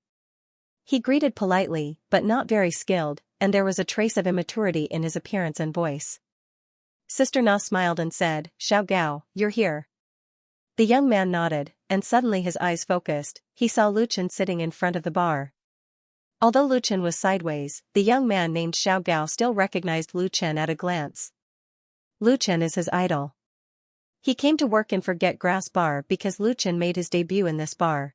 He greeted politely, but not very skilled, and there was a trace of immaturity in his appearance and voice. Sister Na smiled and said, "Xiao Gao, you're here." The young man nodded, and suddenly his eyes focused. He saw Lu Chen sitting in front of the bar. Although Lu Chen was sideways, the young man named Xiao Gao still recognized Lu Chen at a glance. Lu Chen is his idol. He came to work in Forget Grass Bar because Lu Chen made his debut in this bar.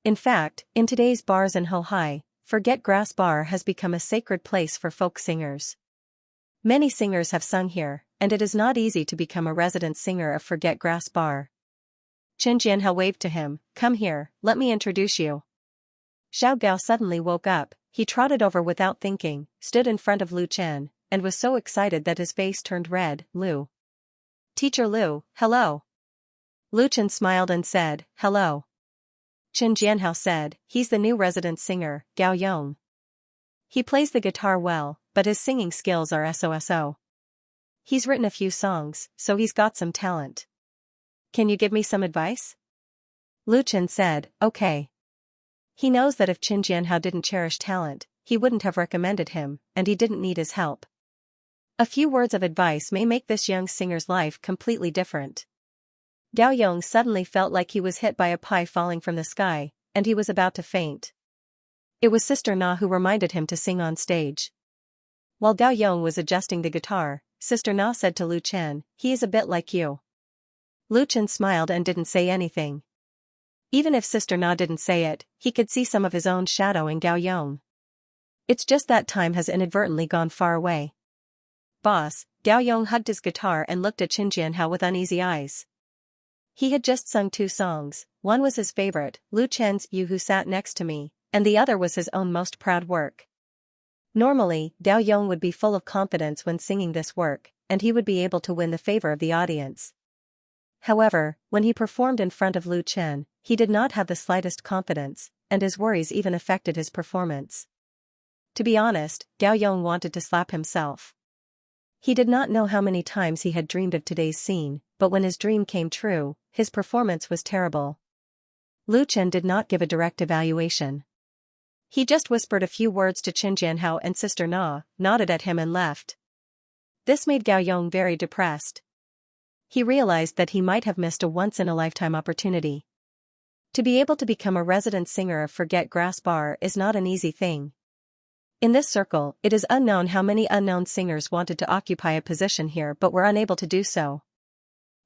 In fact, in today's bars in Hohai, Forget Grass Bar has become a sacred place for folk singers. Many singers have sung here, and it is not easy to become a resident singer of Forget Grass Bar. Qin Jianhao waved to him, "Come here, let me introduce you." Xiao Gao suddenly woke up. He trotted over without thinking, stood in front of Lu Chen, and was so excited that his face turned red. "Lu. Teacher Lu, hello." Lu Chen smiled and said, "Hello." Qin Jianhao said, "He's the new resident singer, Gao Yong. He plays the guitar well, but his singing skills are so-so. He's written a few songs, so he's got some talent. Can you give me some advice?" Lu Chen said, "Okay." He knows that if Qin Jianhao didn't cherish talent, he wouldn't have recommended him, and he didn't need his help. A few words of advice may make this young singer's life completely different. Gao Yong suddenly felt like he was hit by a pie falling from the sky, and he was about to faint. It was Sister Na who reminded him to sing on stage. While Gao Yong was adjusting the guitar, Sister Na said to Lu Chen, "He is a bit like you." Lu Chen smiled and didn't say anything. Even if Sister Na didn't say it, he could see some of his own shadow in Gao Yong. It's just that time has inadvertently gone far away. "Boss," Gao Yong hugged his guitar and looked at Qin Jianhao with uneasy eyes. He had just sung 2 songs, one was his favorite, Lu Chen's "You Who Sat Next to Me," and the other was his own most proud work. Normally, Gao Yong would be full of confidence when singing this work, and he would be able to win the favor of the audience. However, when he performed in front of Lu Chen, he did not have the slightest confidence, and his worries even affected his performance. To be honest, Gao Yong wanted to slap himself. He did not know how many times he had dreamed of today's scene, but when his dream came true, his performance was terrible. Lu Chen did not give a direct evaluation. He just whispered a few words to Qin Jianhao and Sister Na, nodded at him and left. This made Gao Yong very depressed. He realized that he might have missed a once-in-a-lifetime opportunity. To be able to become a resident singer of Forget Grass Bar is not an easy thing. In this circle, it is unknown how many unknown singers wanted to occupy a position here but were unable to do so.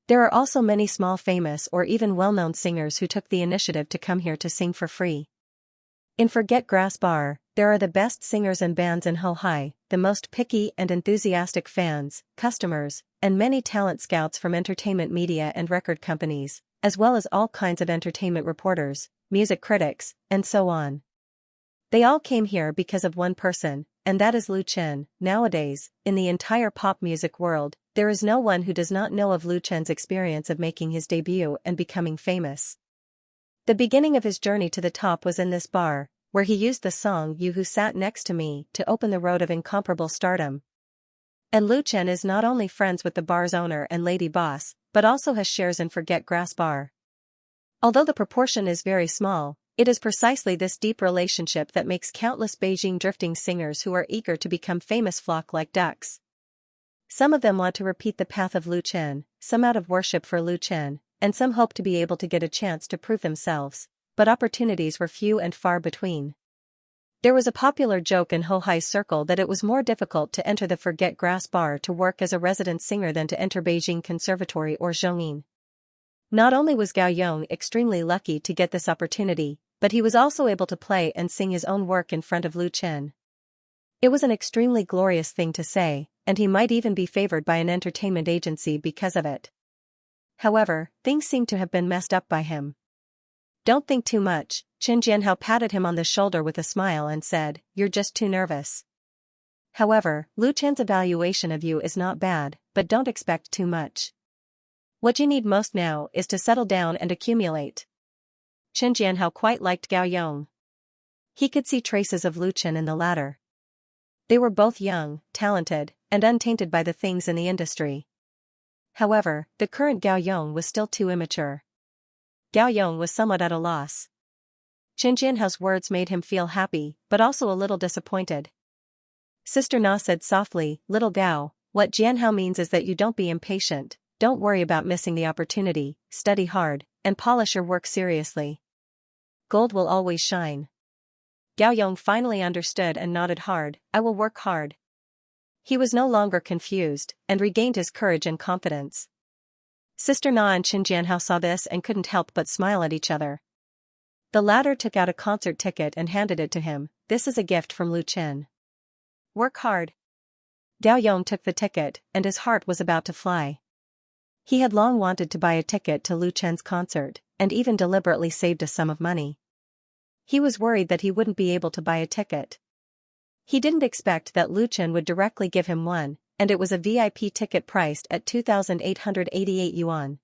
There are also many small famous or even well-known singers who took the initiative to come here to sing for free. In Forget Grass Bar, there are the best singers and bands in Hohai, the most picky and enthusiastic fans, customers, and many talent scouts from entertainment media and record companies, as well as all kinds of entertainment reporters, music critics, and so on. They all came here because of one person, and that is Lu Chen. Nowadays, in the entire pop music world, there is no one who does not know of Lu Chen's experience of making his debut and becoming famous. The beginning of his journey to the top was in this bar, where he used the song "You Who Sat Next to Me" to open the road of incomparable stardom. And Lu Chen is not only friends with the bar's owner and lady boss, but also has shares in Forget Grass Bar. Although the proportion is very small, it is precisely this deep relationship that makes countless Beijing drifting singers who are eager to become famous flock like ducks. Some of them want to repeat the path of Lu Chen, some out of worship for Lu Chen, and some hoped to be able to get a chance to prove themselves, but opportunities were few and far between. There was a popular joke in Hohai's circle that it was more difficult to enter the Forget Grass Bar to work as a resident singer than to enter Beijing Conservatory or Zhongyin. Not only was Gao Yong extremely lucky to get this opportunity, but he was also able to play and sing his own work in front of Lu Chen. It was an extremely glorious thing to say, and he might even be favored by an entertainment agency because of it. However, things seemed to have been messed up by him. "Don't think too much," Chen Jianhao patted him on the shoulder with a smile and said, "You're just too nervous. However, Lu Chen's evaluation of you is not bad, but don't expect too much. What you need most now is to settle down and accumulate." Chen Jianhao quite liked Gao Yong. He could see traces of Lu Chen in the latter. They were both young, talented, and untainted by the things in the industry. However, the current Gao Yong was still too immature. Gao Yong was somewhat at a loss. Chen Jianhao's words made him feel happy, but also a little disappointed. Sister Na said softly, "Little Gao, what Jianhao means is that you don't be impatient, don't worry about missing the opportunity, study hard, and polish your work seriously. Gold will always shine." Gao Yong finally understood and nodded hard, "I will work hard." He was no longer confused, and regained his courage and confidence. Sister Na and Chen Jianhao saw this and couldn't help but smile at each other. The latter took out a concert ticket and handed it to him. "This is a gift from Lu Chen. Work hard." Gao Yong took the ticket, and his heart was about to fly. He had long wanted to buy a ticket to Lu Chen's concert, and even deliberately saved a sum of money. He was worried that he wouldn't be able to buy a ticket. He didn't expect that Lu Chen would directly give him one, and it was a VIP ticket priced at 2,888 yuan.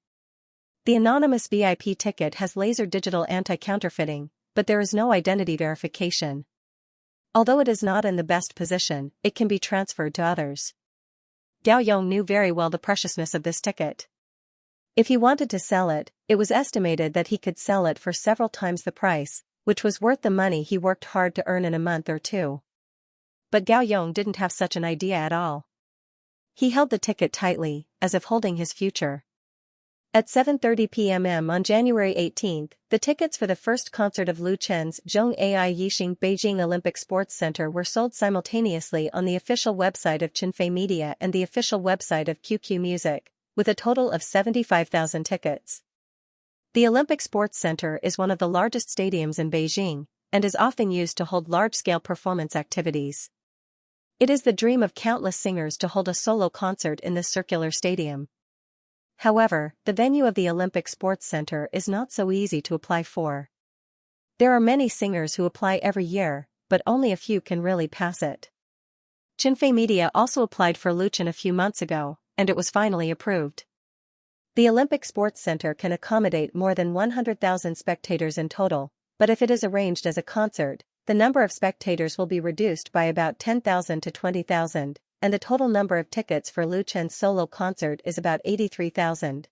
The anonymous VIP ticket has laser digital anti-counterfeiting, but there is no identity verification. Although it is not in the best position, it can be transferred to others. Gao Yong knew very well the preciousness of this ticket. If he wanted to sell it, it was estimated that he could sell it for several times the price, which was worth the money he worked hard to earn in a month or two. But Gao Yong didn't have such an idea at all. He held the ticket tightly, as if holding his future. At 7:30 p.m. on January 18, the tickets for the first concert of Lu Chen's Zhong'ai Yixing Beijing Olympic Sports Center were sold simultaneously on the official website of Qinfei Media and the official website of QQ Music, with a total of 75,000 tickets. The Olympic Sports Center is one of the largest stadiums in Beijing, and is often used to hold large-scale performance activities. It is the dream of countless singers to hold a solo concert in this circular stadium. However, the venue of the Olympic Sports Center is not so easy to apply for. There are many singers who apply every year, but only a few can really pass it. Qinfei Media also applied for Lu Chen a few months ago, and it was finally approved. The Olympic Sports Center can accommodate more than 100,000 spectators in total, but if it is arranged as a concert, the number of spectators will be reduced by about 10,000 to 20,000. And the total number of tickets for Lu Chen's solo concert is about 83,000.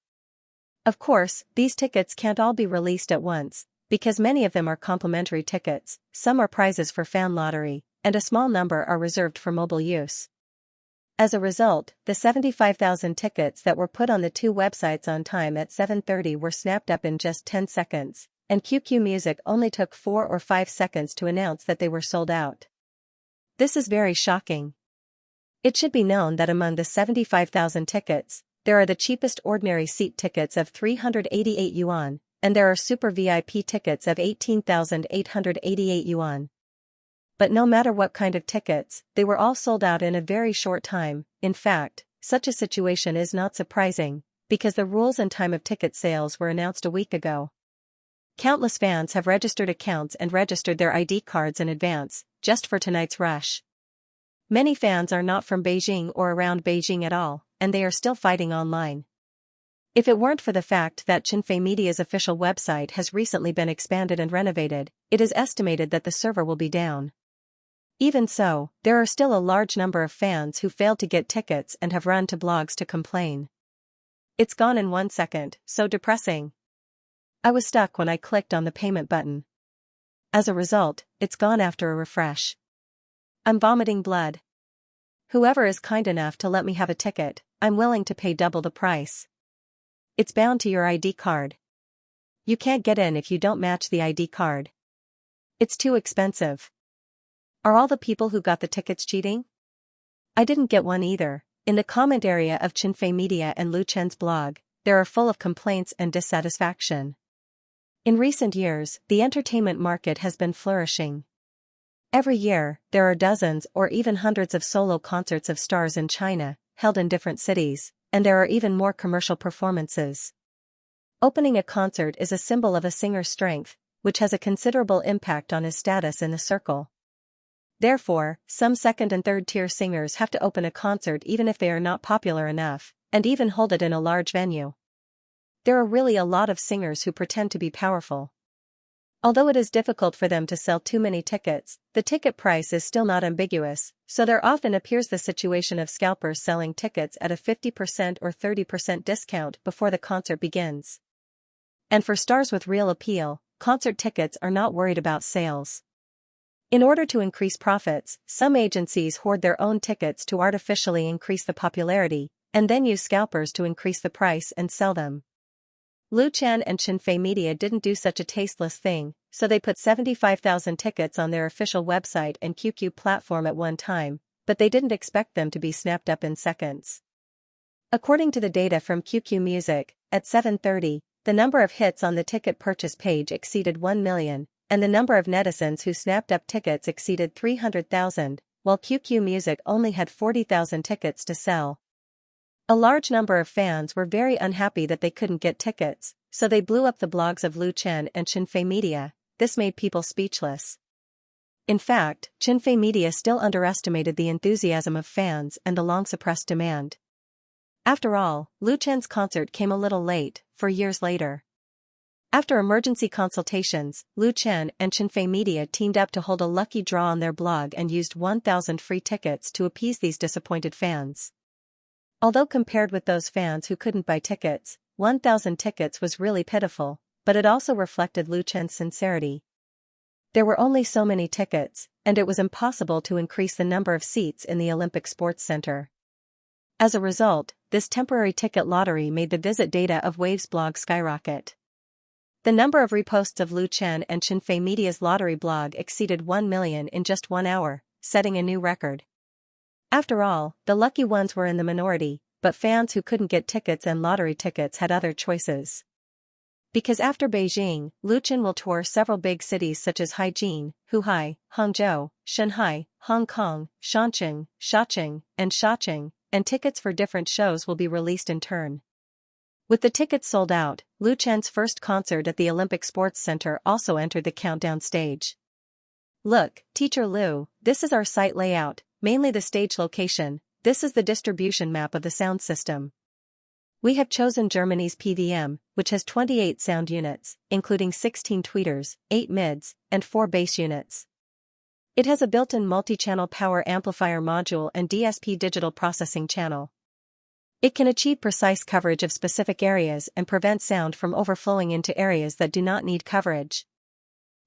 Of course, these tickets can't all be released at once, because many of them are complimentary tickets, some are prizes for fan lottery, and a small number are reserved for mobile use. As a result, the 75,000 tickets that were put on the two websites on time at 7:30 were snapped up in just 10 seconds, and QQ Music only took 4 or 5 seconds to announce that they were sold out. This is very shocking. It should be known that among the 75,000 tickets, there are the cheapest ordinary seat tickets of 388 yuan, and there are super VIP tickets of 18,888 yuan. But no matter what kind of tickets, they were all sold out in a very short time. In fact, such a situation is not surprising, because the rules and time of ticket sales were announced a week ago. Countless fans have registered accounts and registered their ID cards in advance, just for tonight's rush. Many fans are not from Beijing or around Beijing at all, and they are still fighting online. If it weren't for the fact that Qinfei Media's official website has recently been expanded and renovated, it is estimated that the server will be down. Even so, there are still a large number of fans who failed to get tickets and have run to blogs to complain. "It's gone in 1 second, so depressing. I was stuck when I clicked on the payment button. As a result, it's gone after a refresh. I'm vomiting blood. Whoever is kind enough to let me have a ticket, I'm willing to pay double the price." It's bound to your ID card. You can't get in if you don't match the ID card. It's too expensive. Are all the people who got the tickets cheating? I didn't get one either. In the comment area of Qinfei Media and Lu Chen's blog, they are full of complaints and dissatisfaction. In recent years, the entertainment market has been flourishing. Every year, there are dozens or even hundreds of solo concerts of stars in China, held in different cities, and there are even more commercial performances. Opening a concert is a symbol of a singer's strength, which has a considerable impact on his status in the circle. Therefore, some second and third-tier singers have to open a concert even if they are not popular enough, and even hold it in a large venue. There are really a lot of singers who pretend to be powerful. Although it is difficult for them to sell too many tickets, the ticket price is still not ambiguous, so there often appears the situation of scalpers selling tickets at a 50% or 30% discount before the concert begins. And for stars with real appeal, concert tickets are not worried about sales. In order to increase profits, some agencies hoard their own tickets to artificially increase the popularity, and then use scalpers to increase the price and sell them. Lu Chen and Qinfei Media didn't do such a tasteless thing, so they put 75,000 tickets on their official website and QQ platform at one time, but they didn't expect them to be snapped up in seconds. According to the data from QQ Music, at 7:30, the number of hits on the ticket purchase page exceeded 1 million, and the number of netizens who snapped up tickets exceeded 300,000, while QQ Music only had 40,000 tickets to sell. A large number of fans were very unhappy that they couldn't get tickets, so they blew up the blogs of Lu Chen and Qinfei Media. This made people speechless. In fact, Qinfei Media still underestimated the enthusiasm of fans and the long-suppressed demand. After all, Lu Chen's concert came a little late, 4 years later. After emergency consultations, Lu Chen and Qinfei Media teamed up to hold a lucky draw on their blog and used 1,000 free tickets to appease these disappointed fans. Although compared with those fans who couldn't buy tickets, 1,000 tickets was really pitiful, but it also reflected Lu Chen's sincerity. There were only so many tickets, and it was impossible to increase the number of seats in the Olympic Sports Center. As a result, this temporary ticket lottery made the visit data of Wave's blog skyrocket. The number of reposts of Lu Chen and Qinfei Media's lottery blog exceeded 1 million in just 1 hour, setting a new record. After all, the lucky ones were in the minority, but fans who couldn't get tickets and lottery tickets had other choices. Because after Beijing, Lu Chen will tour several big cities such as Haijin, Huhai, Hangzhou, Shanghai, Hong Kong, Shanqing, Shaoqing, and tickets for different shows will be released in turn. With the tickets sold out, Lu Chen's first concert at the Olympic Sports Center also entered the countdown stage. Look, Teacher Lu, this is our site layout, mainly the stage location. This is the distribution map of the sound system. We have chosen Germany's PVM, which has 28 sound units, including 16 tweeters, 8 mids, and 4 bass units. It has a built-in multi-channel power amplifier module and DSP digital processing channel. It can achieve precise coverage of specific areas and prevent sound from overflowing into areas that do not need coverage.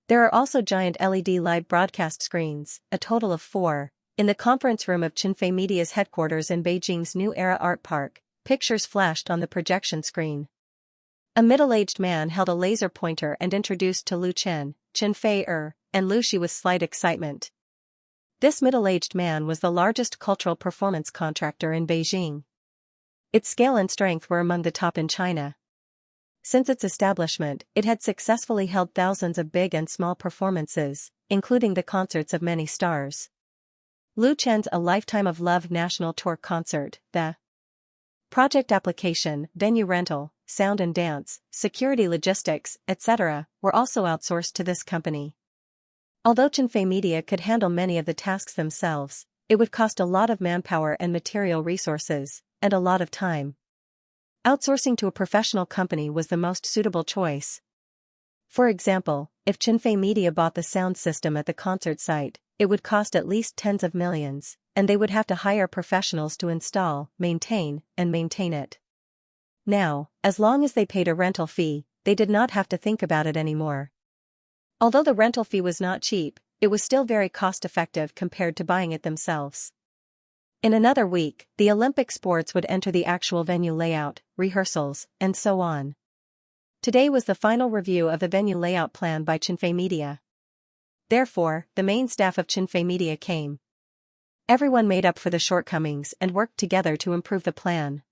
There are also giant LED live broadcast screens, a total of 4, in the conference room of Qinfei Media's headquarters in Beijing's New Era Art Park. Pictures flashed on the projection screen. A middle-aged man held a laser pointer and introduced to Lu Chen, Qinfei and Lu Shi with slight excitement. This middle-aged man was the largest cultural performance contractor in Beijing. Its scale and strength were among the top in China. Since its establishment, it had successfully held thousands of big and small performances, including the concerts of many stars. Lu Chen's A Lifetime of Love National Tour concert, the project application, venue rental, sound and dance, security logistics, etc., were also outsourced to this company. Although Qinfei Media could handle many of the tasks themselves, it would cost a lot of manpower and material resources, and a lot of time. Outsourcing to a professional company was the most suitable choice. For example, if Qinfei Media bought the sound system at the concert site, it would cost at least tens of millions, and they would have to hire professionals to install, maintain it. Now, as long as they paid a rental fee, they did not have to think about it anymore. Although the rental fee was not cheap, it was still very cost-effective compared to buying it themselves. In another week, the Olympic sports would enter the actual venue layout, rehearsals, and so on. Today was the final review of the venue layout plan by Xinfei Media. Therefore, the main staff of Xinfei Media came. Everyone made up for the shortcomings and worked together to improve the plan.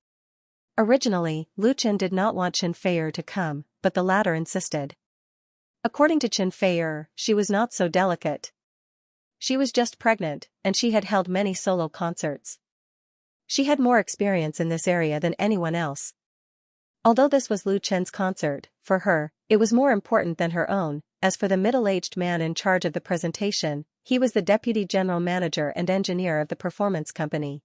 Originally, Lu Chen did not want Xinfei to come, but the latter insisted. According to Xinfei, she was not so delicate. She was just pregnant, and she had held many solo concerts. She had more experience in this area than anyone else. Although this was Lu Chen's concert, for her, it was more important than her own. As for the middle-aged man in charge of the presentation, he was the deputy general manager and engineer of the performance company.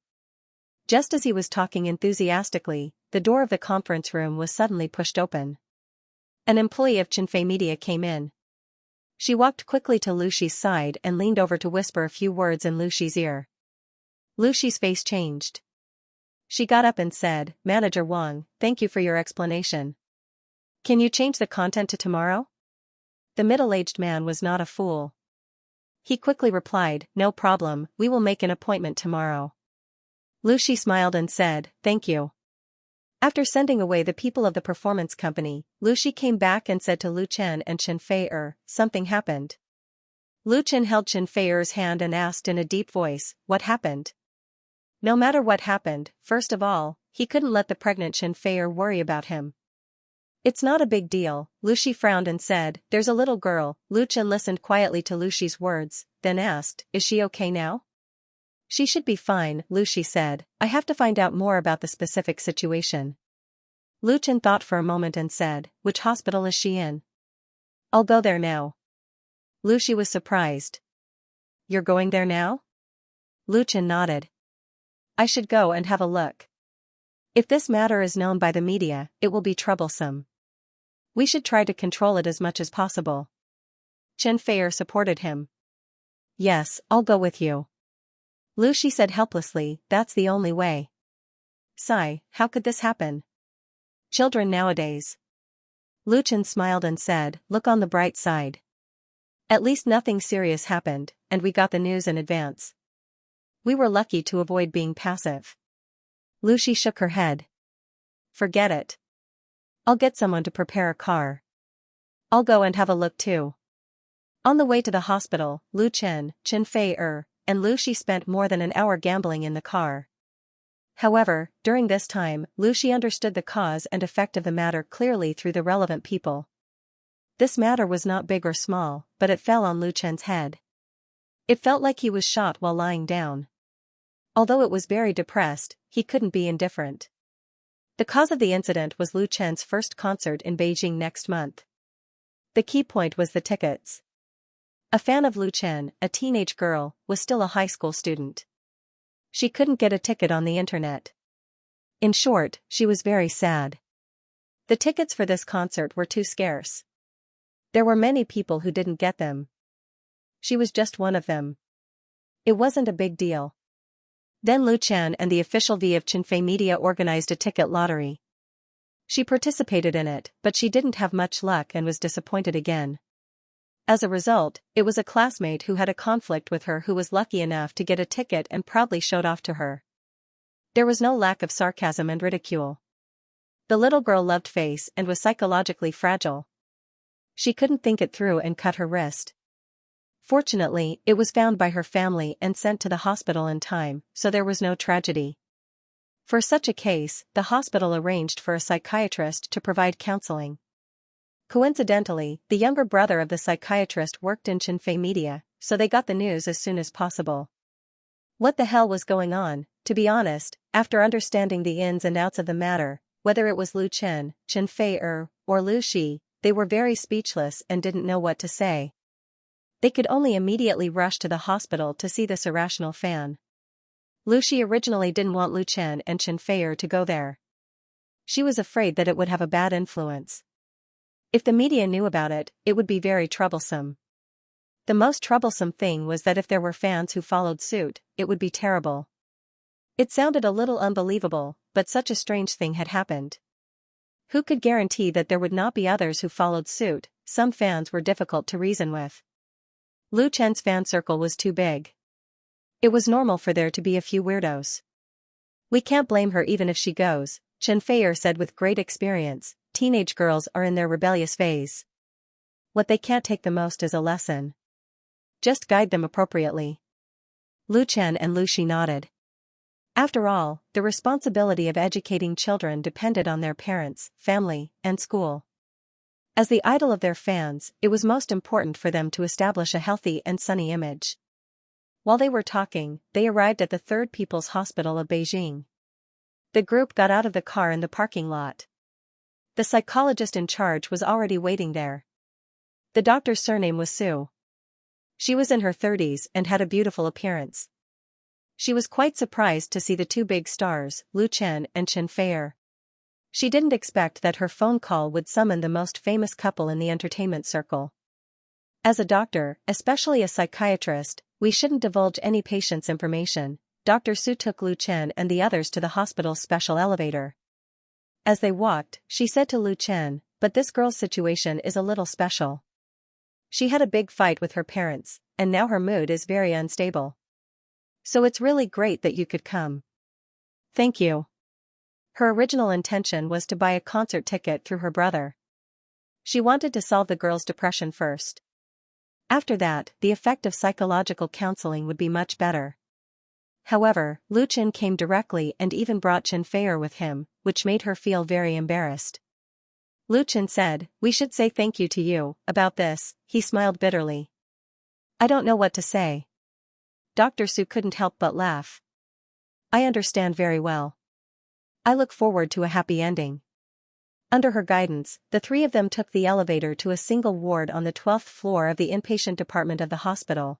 Just as he was talking enthusiastically, the door of the conference room was suddenly pushed open. An employee of Xinfei Media came in. She walked quickly to Lu Shi's side and leaned over to whisper a few words in Lu Shi's ear. Lu Shi's face changed. She got up and said, "Manager Wang, thank you for your explanation. Can you change the content to tomorrow?" The middle-aged man was not a fool. He quickly replied, "No problem, we will make an appointment tomorrow." Lu Shi smiled and said, "Thank you." After sending away the people of the performance company, Lu Shi came back and said to Lu Chen and Xinfei, "Something happened." Lu Chen held Xinfei's hand and asked in a deep voice, "What happened?" No matter what happened, first of all, he couldn't let the pregnant Xinfei worry about him. "It's not a big deal," Lu Shi frowned and said, "There's a little girl." Lu Chen listened quietly to Lu Shi's words, then asked, "Is she okay now?" "She should be fine," Lu Shi said. "I have to find out more about the specific situation." Lu Chen thought for a moment and said, "Which hospital is she in?" "I'll go there now." Lu Shi was surprised. "You're going there now?" Lu Chen nodded. "I should go and have a look. If this matter is known by the media, it will be troublesome. We should try to control it as much as possible." Xinfei supported him. "Yes, I'll go with you." Lu Shi said helplessly, "That's the only way." "Sigh, how could this happen? Children nowadays." Lu Chen smiled and said, "Look on the bright side. At least nothing serious happened, and we got the news in advance. We were lucky to avoid being passive." Lu Shi shook her head. "Forget it. I'll get someone to prepare a car. I'll go and have a look too." On the way to the hospital, Lu Chen, Xinfei and Lu Shi spent more than an hour gambling in the car. However, during this time, Lu Shi understood the cause and effect of the matter clearly through the relevant people. This matter was not big or small, but it fell on Lu Chen's head. It felt like he was shot while lying down. Although it was very depressed, he couldn't be indifferent. The cause of the incident was Lu Chen's first concert in Beijing next month. The key point was the tickets. A fan of Lu Chen, a teenage girl, was still a high school student. She couldn't get a ticket on the internet. In short, she was very sad. The tickets for this concert were too scarce. There were many people who didn't get them. She was just one of them. It wasn't a big deal. Then Lu Chen and the official V of Xinfei Media organized a ticket lottery. She participated in it, but she didn't have much luck and was disappointed again. As a result, it was a classmate who had a conflict with her who was lucky enough to get a ticket and proudly showed off to her. There was no lack of sarcasm and ridicule. The little girl loved face and was psychologically fragile. She couldn't think it through and cut her wrist. Fortunately, it was found by her family and sent to the hospital in time, so there was no tragedy. For such a case, the hospital arranged for a psychiatrist to provide counseling. Coincidentally, the younger brother of the psychiatrist worked in Xinfei Media, so they got the news as soon as possible. What the hell was going on? To be honest, after understanding the ins and outs of the matter, whether it was Lu Chen, Xinfei or Lu Shi, they were very speechless and didn't know what to say. They could only immediately rush to the hospital to see this irrational fan. Lu Shi originally didn't want Lu Chen and Xinfei to go there. She was afraid that it would have a bad influence. If the media knew about it, it would be very troublesome. The most troublesome thing was that if there were fans who followed suit, it would be terrible. It sounded a little unbelievable, but such a strange thing had happened. Who could guarantee that there would not be others who followed suit? Some fans were difficult to reason with. Lu Chen's fan circle was too big. It was normal for there to be a few weirdos. We can't blame her even if she goes, Xianxia said with great experience. Teenage girls are in their rebellious phase. What they can't take the most is a lesson. Just guide them appropriately. Lu Chen and Lu Shi nodded. After all, the responsibility of educating children depended on their parents, family, and school. As the idol of their fans, it was most important for them to establish a healthy and sunny image. While they were talking, they arrived at the Third People's Hospital of Beijing. The group got out of the car in the parking lot. The psychologist in charge was already waiting there. The doctor's surname was Su. She was in her 30s and had a beautiful appearance. She was quite surprised to see the two big stars, Lu Chen and Xianxia. She didn't expect that her phone call would summon the most famous couple in the entertainment circle. As a doctor, especially a psychiatrist, we shouldn't divulge any patient's information. Dr. Su took Lu Chen and the others to the hospital's special elevator. As they walked, she said to Lu Chen, "But this girl's situation is a little special. She had a big fight with her parents, and now her mood is very unstable. So it's really great that you could come." "Thank you." Her original intention was to buy a concert ticket through her brother. She wanted to solve the girl's depression first. After that, the effect of psychological counseling would be much better. However, Lu Chen came directly and even brought Xianxia with him, which made her feel very embarrassed. Lu Chen said, "We should say thank you to you." About this, he smiled bitterly. "I don't know what to say." Dr. Su couldn't help but laugh. "I understand very well. I look forward to a happy ending." Under her guidance, the three of them took the elevator to a single ward on the 12th floor of the inpatient department of the hospital.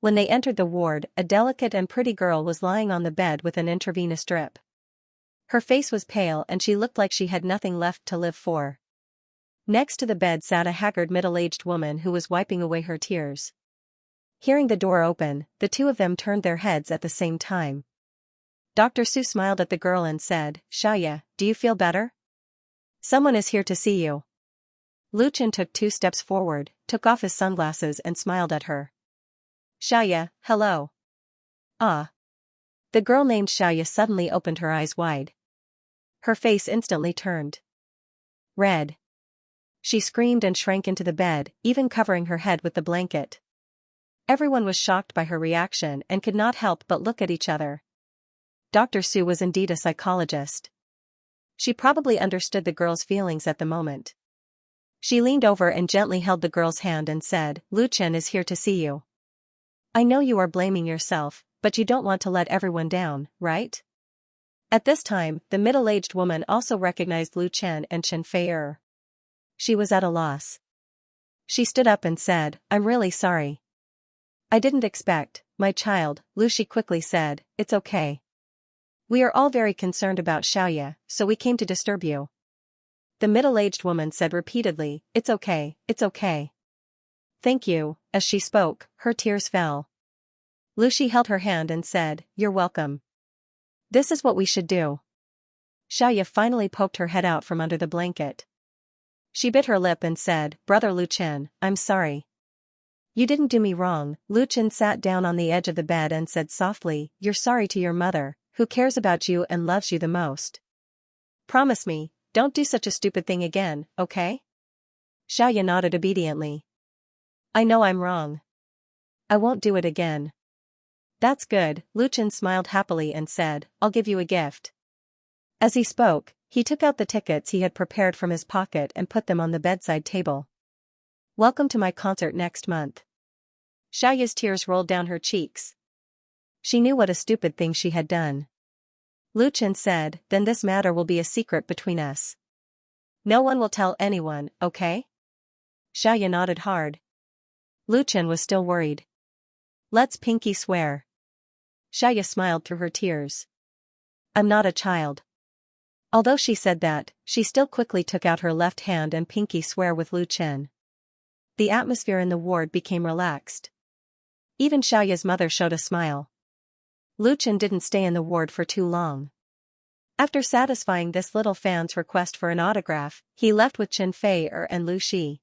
When they entered the ward, a delicate and pretty girl was lying on the bed with an intravenous drip. Her face was pale and she looked like she had nothing left to live for. Next to the bed sat a haggard middle-aged woman who was wiping away her tears. Hearing the door open, the two of them turned their heads at the same time. Dr. Su smiled at the girl and said, "Xianxia, do you feel better? Someone is here to see you." Lu Chen took 2 steps forward, took off his sunglasses and smiled at her. "Xianxia, hello." "Ah." The girl named Xianxia suddenly opened her eyes wide. Her face instantly turned red. She screamed and shrank into the bed, even covering her head with the blanket. Everyone was shocked by her reaction and could not help but look at each other. Dr. Su was indeed a psychologist. She probably understood the girl's feelings at the moment. She leaned over and gently held the girl's hand and said, "Lu Chen is here to see you. I know you are blaming yourself, but you don't want to let everyone down, right?" At this time, the middle-aged woman also recognized Lu Chen and Xianxia. She was at a loss. She stood up and said, "I'm really sorry. I didn't expect, my child," Lu Shi quickly said, "It's okay. We are all very concerned about Xianxia, so we came to disturb you." The middle-aged woman said repeatedly, "It's okay, it's okay. Thank you." As she spoke, her tears fell. Lu Shi held her hand and said, "You're welcome. This is what we should do." Xianxia finally poked her head out from under the blanket. She bit her lip and said, "Brother Lu Chen, I'm sorry. You didn't do me wrong." Lu Chen sat down on the edge of the bed and said softly, "You're sorry to your mother, who cares about you and loves you the most. Promise me, don't do such a stupid thing again, okay?" Xianxia nodded obediently. "I know I'm wrong. I won't do it again." "That's good." Lu Chen smiled happily and said, "I'll give you a gift." As he spoke, he took out the tickets he had prepared from his pocket and put them on the bedside table. "Welcome to my concert next month." Xiaoya's tears rolled down her cheeks. She knew what a stupid thing she had done. Lu Chen said, "Then this matter will be a secret between us. No one will tell anyone, okay?" Xiaoya nodded hard. Lu Chen was still worried. "Let's pinky swear." Xiaoya smiled through her tears. "I'm not a child." Although she said that, she still quickly took out her left hand and pinky swear with Lu Chen. The atmosphere in the ward became relaxed. Even Xiaoya's mother showed a smile. Lu Chen didn't stay in the ward for too long. After satisfying this little fan's request for an autograph, he left with Xianxia and Lu Shi.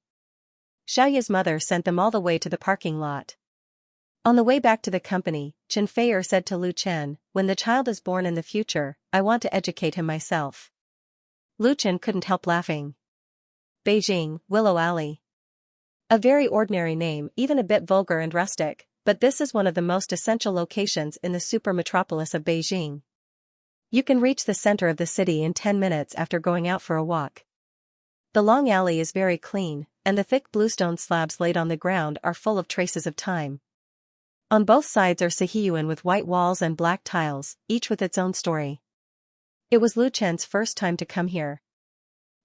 Xiaoya's mother sent them all the way to the parking lot. On the way back to the company, Chen Feier said to Lu Chen, when the child is born in the future, I want to educate him myself. Lu Chen couldn't help laughing. Beijing, Willow Alley. A very ordinary name, even a bit vulgar and rustic, but this is one of the most essential locations in the super metropolis of Beijing. You can reach the center of the city in 10 minutes after going out for a walk. The long alley is very clean, and the thick bluestone slabs laid on the ground are full of traces of time. On both sides are Sihiyuan with white walls and black tiles, each with its own story. It was Lu Chen's first time to come here.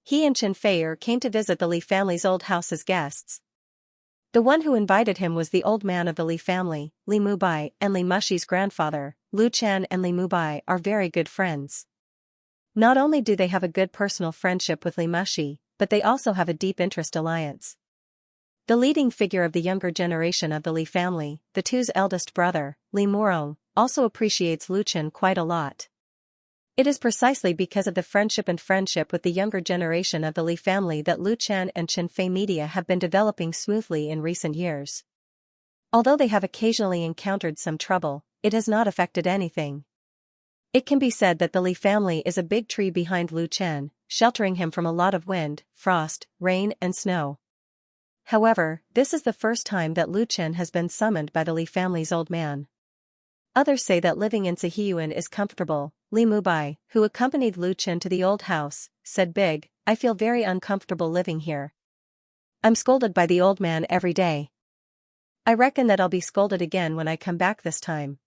He and Chen Feier came to visit the Li family's old house as guests. The one who invited him was the old man of the Li family, Li Mubai, and Li Mushi's grandfather. Lu Chen and Li Mubai are very good friends. Not only do they have a good personal friendship with Li Mushi, but they also have a deep interest alliance. The leading figure of the younger generation of the Li family, the two's eldest brother, Li Murong, also appreciates Lu Chen quite a lot. It is precisely because of the friendship with the younger generation of the Li family that Lu Chen and Chen Fei media have been developing smoothly in recent years. Although they have occasionally encountered some trouble, it has not affected anything. It can be said that the Li family is a big tree behind Lu Chen, sheltering him from a lot of wind, frost, rain and snow. However, this is the first time that Lu Chen has been summoned by the Li family's old man. Others say that living in Sihiyuan is comfortable. Li Mubai, who accompanied Lu Chen to the old house, said big, I feel very uncomfortable living here. I'm scolded by the old man every day. I reckon that I'll be scolded again when I come back this time.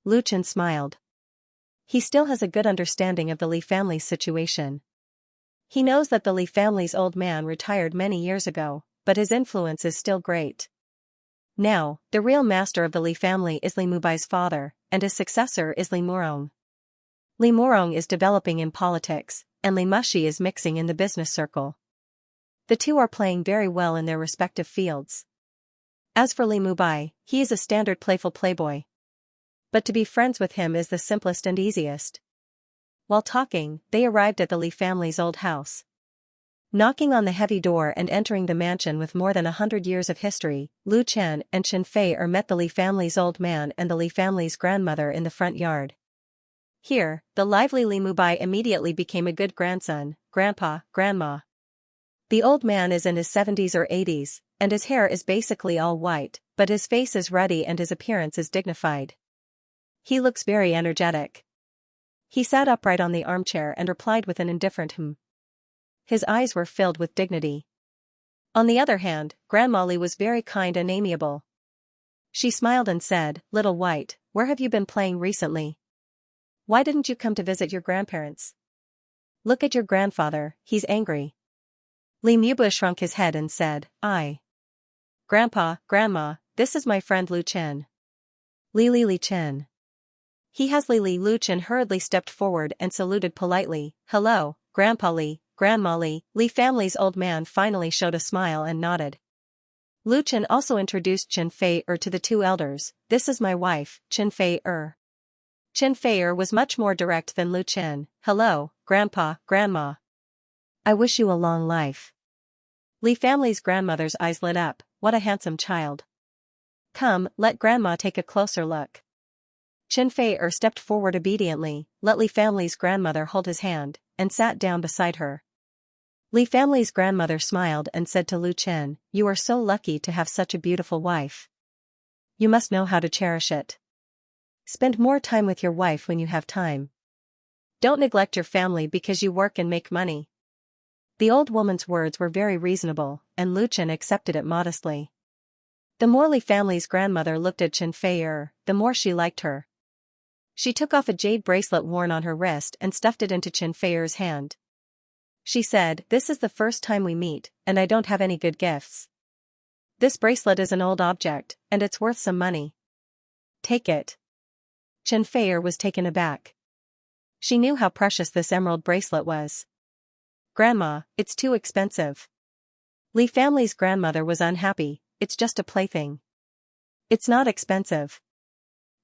Lu Chen smiled. He still has a good understanding of the Li family's situation. He knows that the Li family's old man retired many years ago, but his influence is still great. Now, the real master of the Li family is Li Mubai's father, and his successor is Li Murong. Li Murong is developing in politics, and Li Mushi is mixing in the business circle. The two are playing very well in their respective fields. As for Li Mubai, he is a standard playful playboy. But to be friends with him is the simplest and easiest. While talking, they arrived at the Li family's old house. Knocking on the heavy door and entering the mansion with more than 100 years of history, Lu Chen and Chen Feier met the Li family's old man and the Li family's grandmother in the front yard. Here, the lively Li Mubai immediately became a good grandson, grandpa, grandma. The old man is in his 70s or 80s, and his hair is basically all white, but his face is ruddy and his appearance is dignified. He looks very energetic. He sat upright on the armchair and replied with an indifferent "hmm." His eyes were filled with dignity. On the other hand, Grandma Li was very kind and amiable. She smiled and said, Little White, where have you been playing recently? Why didn't you come to visit your grandparents? Look at your grandfather, he's angry. Li Mubai shrunk his head and said, Grandpa, Grandma, this is my friend Lu Chen. Li Chen. He has Lu Chen hurriedly stepped forward and saluted politely, Hello, Grandpa Li. Grandma Li. Li family's old man finally showed a smile and nodded. Lu Chen also introduced Chen Feier to the two elders, This is my wife, Chen Feier. Chen Feier was much more direct than Lu Chen, Hello, Grandpa, Grandma. I wish you a long life. Li family's grandmother's eyes lit up, What a handsome child. Come, let Grandma take a closer look. Chen Feier stepped forward obediently, let Li family's grandmother hold his hand, and sat down beside her. Li family's grandmother smiled and said to Lu Chen, You are so lucky to have such a beautiful wife. You must know how to cherish it. Spend more time with your wife when you have time. Don't neglect your family because you work and make money. The old woman's words were very reasonable, and Lu Chen accepted it modestly. The more Li family's grandmother looked at Chen Feier, the more she liked her. She took off a jade bracelet worn on her wrist and stuffed it into Chen Feier's hand. She said, This is the first time we meet, and I don't have any good gifts. This bracelet is an old object, and it's worth some money. Take it. Chen Feier was taken aback. She knew how precious this emerald bracelet was. Grandma, it's too expensive. Li family's grandmother was unhappy, It's just a plaything. It's not expensive.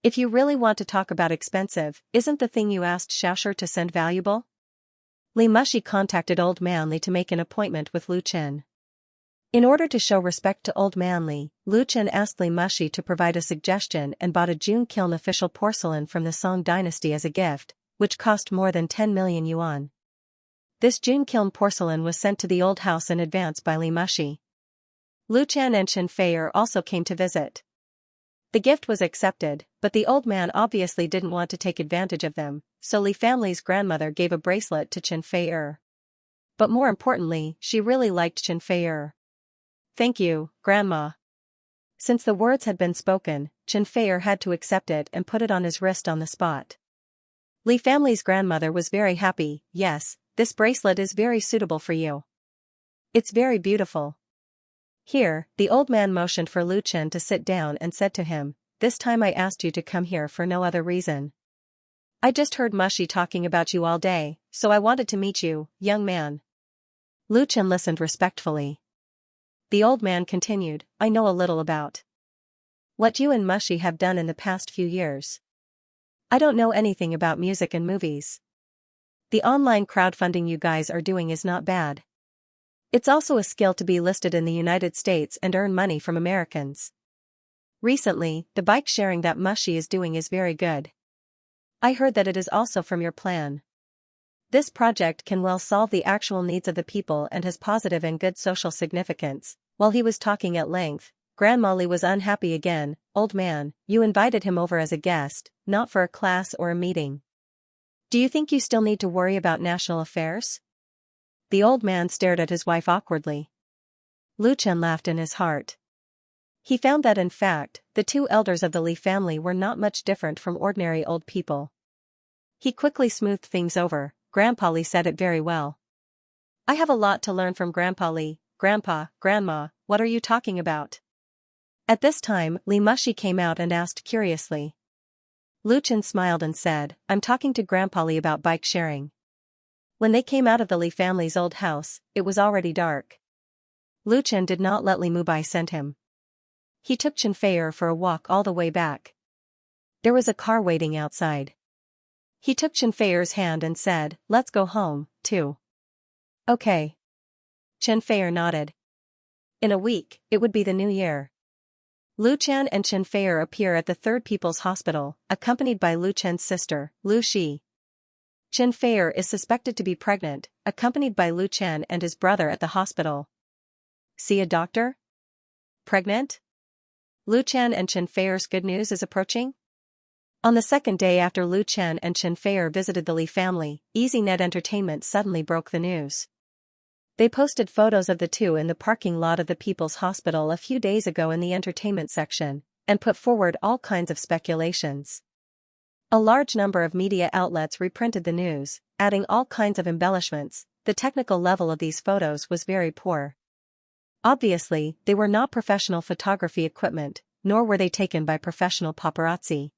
If you really want to talk about expensive, isn't the thing you asked Xiaoshi to send valuable? Li Mushi contacted old man Li to make an appointment with Lu Chen. In order to show respect to old man Li, Lu Chen asked Li Mushi to provide a suggestion and bought a June kiln official porcelain from the Song dynasty as a gift, which cost more than 10 million yuan. This June kiln porcelain was sent to the old house in advance by Li Mushi. Lu Chen and Chen Feier also came to visit. The gift was accepted, but the old man obviously didn't want to take advantage of them, so Li family's grandmother gave a bracelet to Chen Feier. But more importantly, she really liked Chen Feier. "Thank you, Grandma." Since the words had been spoken, Chen Feier had to accept it and put it on his wrist on the spot. Li family's grandmother was very happy. "Yes, this bracelet is very suitable for you. It's very beautiful." Here, the old man motioned for Lu Chen to sit down and said to him, "This time I asked you to come here for no other reason. I just heard Mushi talking about you all day, so I wanted to meet you, young man." Lu Chen listened respectfully. The old man continued, "I know a little about what you and Mushi have done in the past few years. I don't know anything about music and movies. The online crowdfunding you guys are doing is not bad. It's also a skill to be listed in the United States and earn money from Americans. Recently, the bike sharing that Mushi is doing is very good. I heard that it is also from your plan. This project can well solve the actual needs of the people and has positive and good social significance." While he was talking at length, Grandma Li was unhappy again. "Old man, you invited him over as a guest, not for a class or a meeting. Do you think you still need to worry about national affairs?" The old man stared at his wife awkwardly. Lu Chen laughed in his heart. He found that in fact, the two elders of the Li family were not much different from ordinary old people. He quickly smoothed things over. "Grandpa Li said it very well. I have a lot to learn from Grandpa Li." "Grandpa, Grandma, what are you talking about?" At this time, Li Mushi came out and asked curiously. Lu Chen smiled and said, "I'm talking to Grandpa Li about bike sharing." When they came out of the Li family's old house, it was already dark. Lu Chen did not let Li Mubai send him. He took Chen Feier for a walk all the way back. There was a car waiting outside. He took Chen Feier's hand and said, "Let's go home, too." "Okay." Chen Feier nodded. In a week, it would be the new year. Lu Chen and Chen Feier appear at the Third People's Hospital, accompanied by Lu Chen's sister, Lu Shi. Chen Feier is suspected to be pregnant, accompanied by Lu Chen and his brother at the hospital. "See a doctor? Pregnant?" Lu Chen and Chen Feier's good news is approaching? On the second day after Lu Chen and Chen Feier visited the Li family, EasyNet Entertainment suddenly broke the news. They posted photos of the two in the parking lot of the People's Hospital a few days ago in the entertainment section, and put forward all kinds of speculations. A large number of media outlets reprinted the news, adding all kinds of embellishments. The technical level of these photos was very poor. Obviously, they were not professional photography equipment, nor were they taken by professional paparazzi.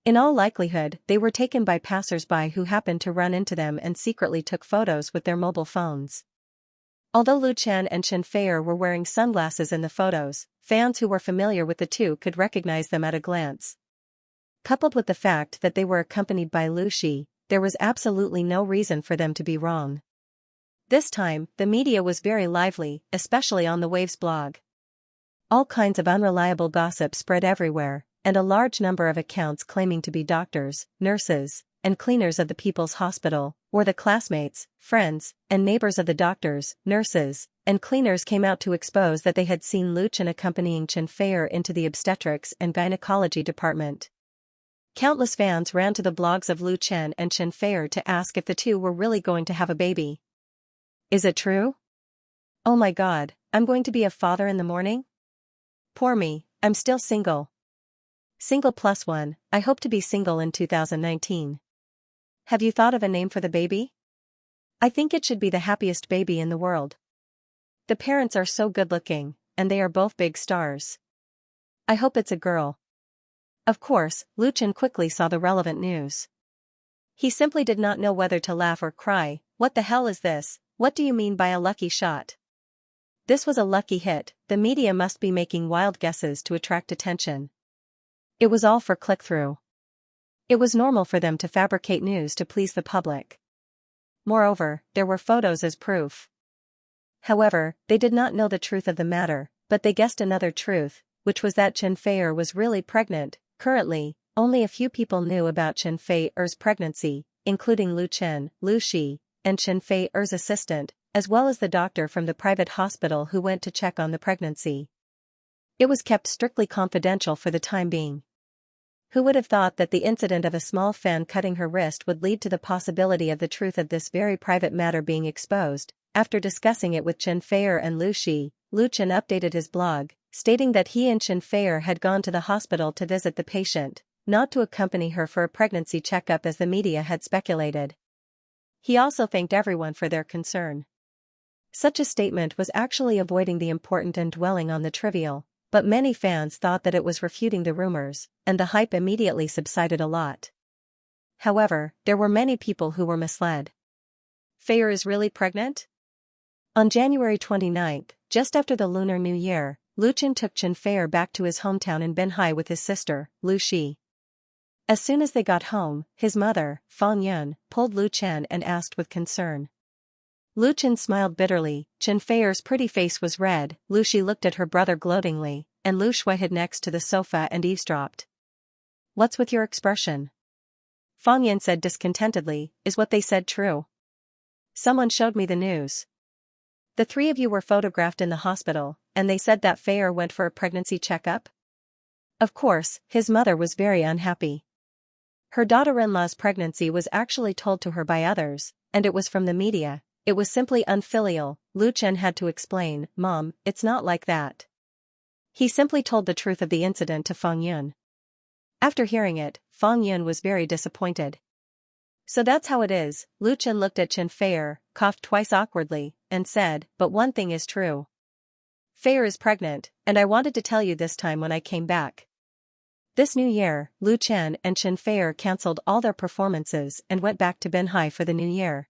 In all likelihood, they were taken by passers-by who happened to run into them and secretly took photos with their mobile phones. Although Lu Chen and Chen Feier were wearing sunglasses in the photos, fans who were familiar with the two could recognize them at a glance. Coupled with the fact that they were accompanied by Lu Shi, there was absolutely no reason for them to be wrong. This time, the media was very lively, especially on the Waves blog. All kinds of unreliable gossip spread everywhere, and a large number of accounts claiming to be doctors, nurses, and cleaners of the People's Hospital, or the classmates, friends, and neighbors of the doctors, nurses, and cleaners came out to expose that they had seen Lu Chen accompanying Chen Feier into the obstetrics and gynecology department. Countless fans ran to the blogs of Lu Chen and Chen Feier to ask if the two were really going to have a baby. "Is it true? Oh my God, I'm going to be a father in the morning? Poor me, I'm still single. Single plus one, I hope to be single in 2019. Have you thought of a name for the baby? I think it should be the happiest baby in the world. The parents are so good looking, and they are both big stars. I hope it's a girl." Of course, Lu Chen quickly saw the relevant news. He simply did not know whether to laugh or cry. "What the hell is this? What do you mean by a lucky shot?" This was a lucky hit. The media must be making wild guesses to attract attention. It was all for click-through. It was normal for them to fabricate news to please the public. Moreover, there were photos as proof. However, they did not know the truth of the matter, but they guessed another truth, which was that Xianxia was really pregnant. Currently, only a few people knew about Xianxia's pregnancy, including Lu Chen, Lu Shi, and Xianxia's assistant, as well as the doctor from the private hospital who went to check on the pregnancy. It was kept strictly confidential for the time being. Who would have thought that the incident of a small fan cutting her wrist would lead to the possibility of the truth of this very private matter being exposed? After discussing it with Xianxia and Lu Shi, Lu Chen updated his blog, stating that he and Xianxia had gone to the hospital to visit the patient, not to accompany her for a pregnancy checkup as the media had speculated. He also thanked everyone for their concern. Such a statement was actually avoiding the important and dwelling on the trivial, but many fans thought that it was refuting the rumors, and the hype immediately subsided a lot. However, there were many people who were misled. Fei is really pregnant? On January 29, just after the Lunar New Year, Lu Chen took Xianxia back to his hometown in Binhai with his sister, Lu Shi. As soon as they got home, his mother, Fang Yun, pulled Lu Chen and asked with concern. Lu Chen smiled bitterly. Xianxia's pretty face was red. Lu Shi looked at her brother gloatingly, and Lu Shui hid next to the sofa and eavesdropped. "What's with your expression?" Fang Yun said discontentedly. "Is what they said true? Someone showed me the news. The three of you were photographed in the hospital, and they said that Fei went for a pregnancy checkup?" Of course, his mother was very unhappy. Her daughter-in-law's pregnancy was actually told to her by others, and it was from the media. It was simply unfilial. Lu Chen had to explain, "Mom, it's not like that." He simply told the truth of the incident to Fang Yun. After hearing it, Fang Yun was very disappointed. "So that's how it is." Lu Chen looked at Xianxia, coughed twice awkwardly, and said, "But one thing is true. Fei is pregnant, and I wanted to tell you this time when I came back." This new year, Lu Chen and Xianxia cancelled all their performances and went back to Binhai for the new year.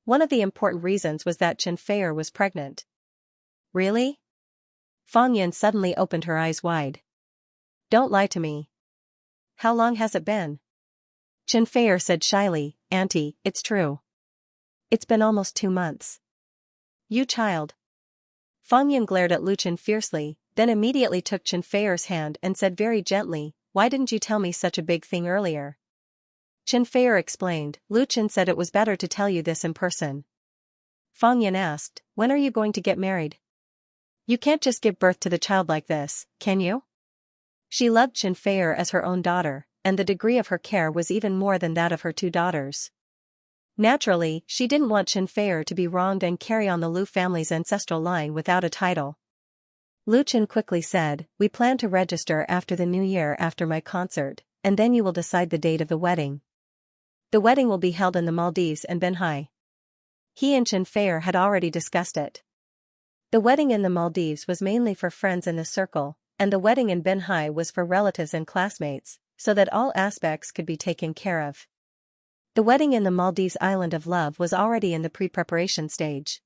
One of the important reasons was that Xianxia was pregnant. "Really?" Fang Yun suddenly opened her eyes wide. "Don't lie to me. How long has it been?" Xianxia said shyly, "Auntie, it's true. It's been almost 2 months." "You child." Fang Yun glared at Lu Chen fiercely, then immediately took Xianxia's hand and said very gently, "Why didn't you tell me such a big thing earlier?" Xianxia explained. Lu Chen said it was better to tell you this in person. Fang Yun asked, "When are you going to get married? You can't just give birth to the child like this, can you?" She loved Xianxia as her own daughter, and the degree of her care was even more than that of her 2 daughters. Naturally, she didn't want Xianxia to be wronged and carry on the Lu family's ancestral line without a title. Lu Chen quickly said, "We plan to register after the new year after my concert, and then you will decide the date of the wedding. The wedding will be held in the Maldives and Binhai." He and Xianxia had already discussed it. The wedding in the Maldives was mainly for friends in the circle, and the wedding in Binhai was for relatives and classmates, so that all aspects could be taken care of. The wedding in the Maldives Island of Love was already in the pre-preparation stage.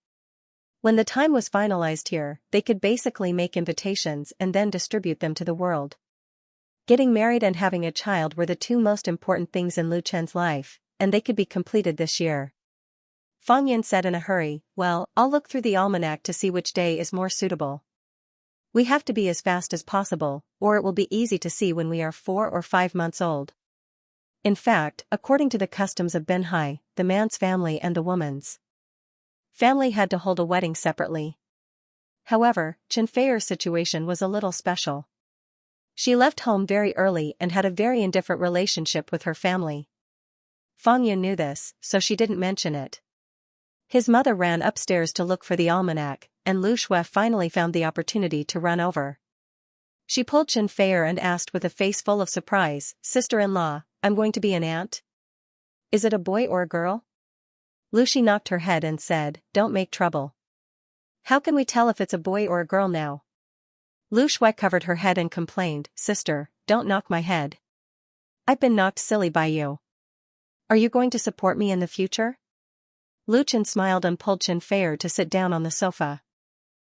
When the time was finalized here, they could basically make invitations and then distribute them to the world. Getting married and having a child were the 2 most important things in Lu Chen's life, and they could be completed this year. Fang Yun said in a hurry, "Well, I'll look through the almanac to see which day is more suitable. We have to be as fast as possible, or it will be easy to see when we are 4 or 5 months old." In fact, according to the customs of Binhai, the man's family and the woman's family had to hold a wedding separately. However, Xianxia's situation was a little special. She left home very early and had a very indifferent relationship with her family. Fang Yun knew this, so she didn't mention it. His mother ran upstairs to look for the almanac, and Lu Shui finally found the opportunity to run over. She pulled Xianxia and asked with a face full of surprise, "Sister-in-law, I'm going to be an aunt? Is it a boy or a girl?" Lu Shi knocked her head and said, "Don't make trouble. How can we tell if it's a boy or a girl now?" Lu Shui covered her head and complained, "Sister, don't knock my head. I've been knocked silly by you. Are you going to support me in the future?" Lu Chen smiled and pulled Xianxia to sit down on the sofa.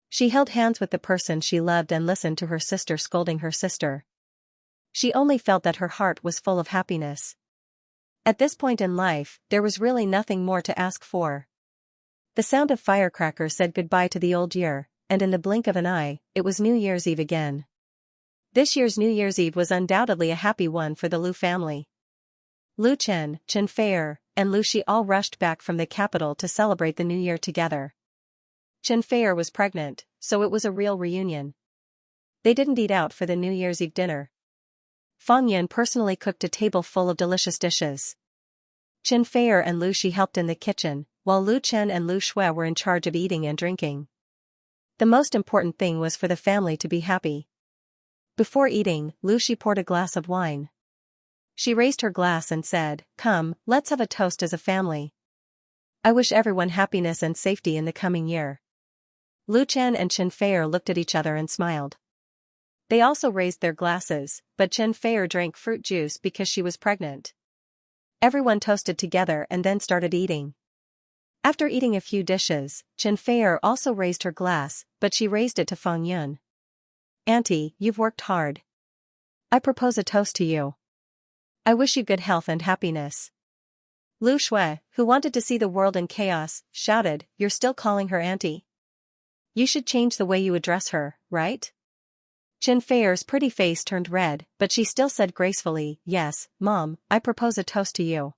She held hands with the person she loved and listened to her sister scolding her sister. She only felt that her heart was full of happiness. At this point in life, there was really nothing more to ask for. The sound of firecrackers said goodbye to the old year, and in the blink of an eye, it was New Year's Eve again. This year's New Year's Eve was undoubtedly a happy one for the Lu family. Lu Chen, Chen Feier, and Lu Shi all rushed back from the capital to celebrate the new year together. Chen Feier was pregnant, so it was a real reunion. They didn't eat out for the New Year's Eve dinner. Fang Yun personally cooked a table full of delicious dishes. Chen Feier and Lu Shi helped in the kitchen, while Lu Chen and Lu Shui were in charge of eating and drinking. The most important thing was for the family to be happy. Before eating, Lu Shi poured a glass of wine. She raised her glass and said, "Come, let's have a toast as a family. I wish everyone happiness and safety in the coming year." Lu Chen and Chen Feier looked at each other and smiled. They also raised their glasses, but Chen Feier drank fruit juice because she was pregnant. Everyone toasted together and then started eating. After eating a few dishes, Chen Feier also raised her glass, but she raised it to Fang Yun. "Auntie, you've worked hard. I propose a toast to you. I wish you good health and happiness." Lu Shui, who wanted to see the world in chaos, shouted, "You're still calling her auntie? You should change the way you address her, right?" Chen Feier's pretty face turned red, but she still said gracefully, "Yes, Mom, I propose a toast to you."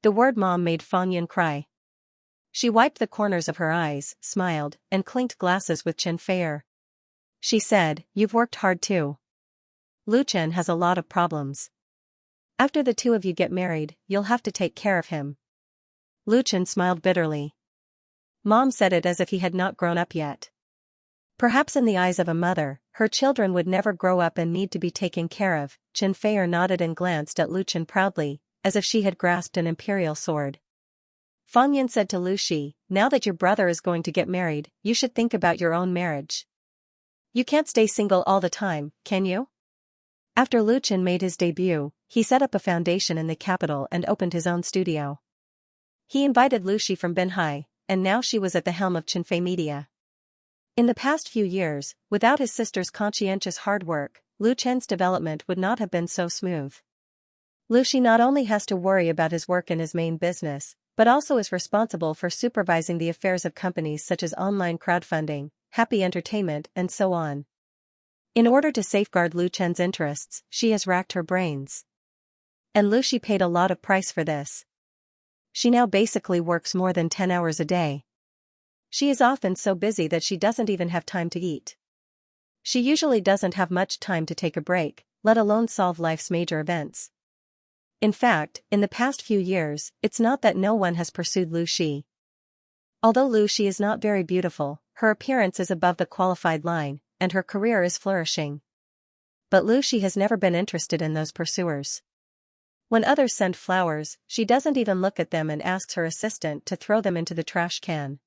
The word Mom made Fang Yun cry. She wiped the corners of her eyes, smiled, and clinked glasses with Chen Feier. She said, "You've worked hard too. Lu Chen has a lot of problems. After the two of you get married, you'll have to take care of him." Lu Chen smiled bitterly. Mom said it as if he had not grown up yet. Perhaps in the eyes of a mother, her children would never grow up and need to be taken care of. Chen Feier nodded and glanced at Lu Chen proudly, as if she had grasped an imperial sword. Fang Yun said to Lu Shi, "Now that your brother is going to get married, you should think about your own marriage. You can't stay single all the time, can you?" After Lu Chen made his debut, he set up a foundation in the capital and opened his own studio. He invited Lu Shi from Binhai, and now she was at the helm of Chenfei Media. In the past few years, without his sister's conscientious hard work, Lu Chen's development would not have been so smooth. Lu Shi not only has to worry about his work in his main business, but also is responsible for supervising the affairs of companies such as online crowdfunding, happy entertainment, and so on. In order to safeguard Lu Chen's interests, she has racked her brains. And Lu Shi paid a lot of price for this. She now basically works more than 10 hours a day. She is often so busy that she doesn't even have time to eat. She usually doesn't have much time to take a break, let alone solve life's major events. In fact, in the past few years, it's not that no one has pursued Lu Shi. Although Lu Shi is not very beautiful, her appearance is above the qualified line, and her career is flourishing. But Lu Shi has never been interested in those pursuers. When others send flowers, she doesn't even look at them and asks her assistant to throw them into the trash can.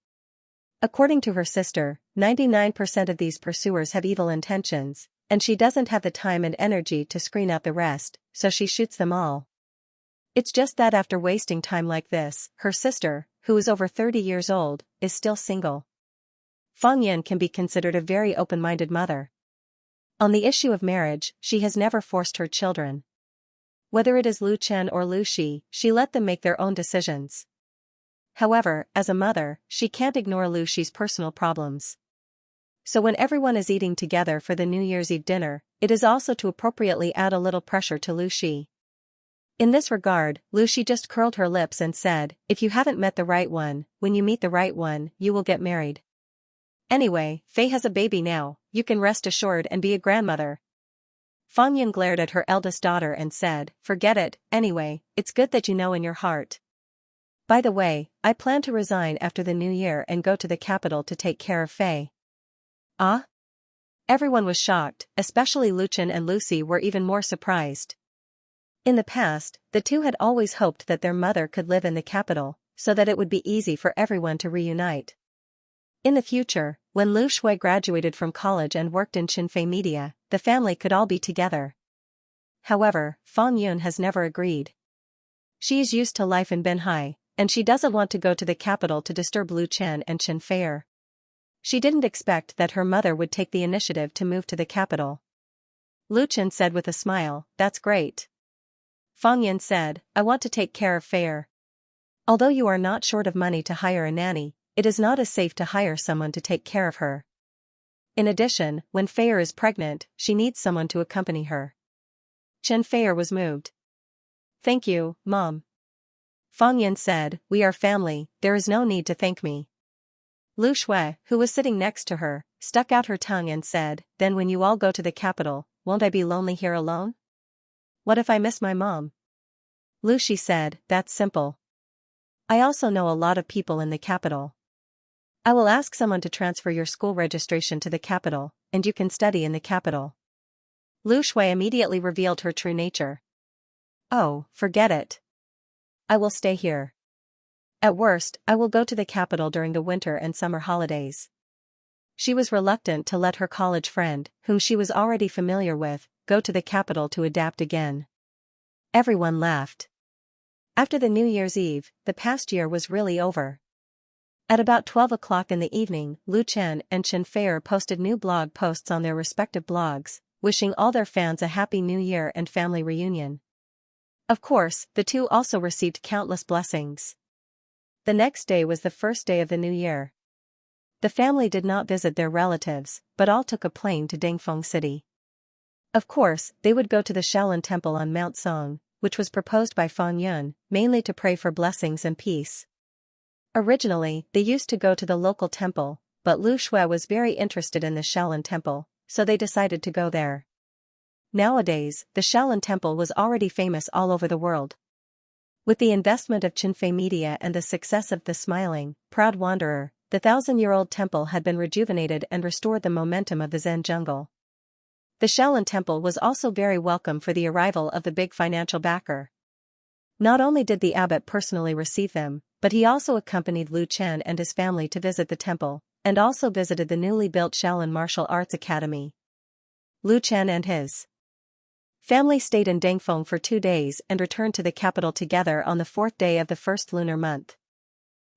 According to her sister, 99% of these pursuers have evil intentions, and she doesn't have the time and energy to screen out the rest, so she shoots them all. It's just that after wasting time like this, her sister, who is over 30 years old, is still single. Fang Yun can be considered a very open-minded mother. On the issue of marriage, she has never forced her children. Whether it is Lu Chen or Lu Shi, she let them make their own decisions. However, as a mother, she can't ignore Lu Shi's personal problems. So when everyone is eating together for the New Year's Eve dinner, it is also to appropriately add a little pressure to Lu Shi. In this regard, Lu Shi just curled her lips and said, "If you haven't met the right one, when you meet the right one, you will get married. Anyway, Fei has a baby now, you can rest assured and be a grandmother." Fang Yun glared at her eldest daughter and said, "Forget it, anyway, it's good that you know in your heart. By the way, I plan to resign after the new year and go to the capital to take care of Fei." Ah? Everyone was shocked, especially Lu Chen and Lucy were even more surprised. In the past, the two had always hoped that their mother could live in the capital, so that it would be easy for everyone to reunite. In the future, when Lu Shui graduated from college and worked in Chenfei Media, the family could all be together. However, Fang Yun has never agreed. She is used to life in Binhai, and she doesn't want to go to the capital to disturb Lu Chen and Chen Feier. She didn't expect that her mother would take the initiative to move to the capital. Lu Chen said with a smile, "That's great." Fang Yun said, "I want to take care of Feier. Although you are not short of money to hire a nanny, it is not as safe to hire someone to take care of her. In addition, when Feier is pregnant, she needs someone to accompany her. Chen Feier was moved. Thank you, Mom. Fang Yun said, we are family, there is no need to thank me. Lu Shui, who was sitting next to her, stuck out her tongue and said, then when you all go to the capital, won't I be lonely here alone? What if I miss my mom? Lu Shi said, that's simple. I also know a lot of people in the capital. I will ask someone to transfer your school registration to the capital, and you can study in the capital. Lu Shui immediately revealed her true nature. Oh, forget it. I will stay here. At worst, I will go to the capital during the winter and summer holidays. She was reluctant to let her college friend, whom she was already familiar with, go to the capital to adapt again. Everyone laughed. After the New Year's Eve, the past year was really over. At about 12 o'clock in the evening, Lu Chen and Chen Feier posted new blog posts on their respective blogs, wishing all their fans a happy new year and family reunion. Of course, the two also received countless blessings. The next day was the first day of the new year. The family did not visit their relatives, but all took a plane to Dingfeng City. Of course, they would go to the Shaolin Temple on Mount Song, which was proposed by Fang Yun, mainly to pray for blessings and peace. Originally, they used to go to the local temple, but Lu Shui was very interested in the Shaolin Temple, so they decided to go there. Nowadays, the Shaolin Temple was already famous all over the world. With the investment of Qinfei Media and the success of The Smiling, Proud Wanderer, the 1,000-year-old temple had been rejuvenated and restored the momentum of the Zen jungle. The Shaolin Temple was also very welcome for the arrival of the big financial backer. Not only did the abbot personally receive them, but he also accompanied Lu Chen and his family to visit the temple, and also visited the newly built Shaolin Martial Arts Academy. Lu Chen and his family stayed in Dangfeng for 2 days and returned to the capital together on the 4th day of the first lunar month.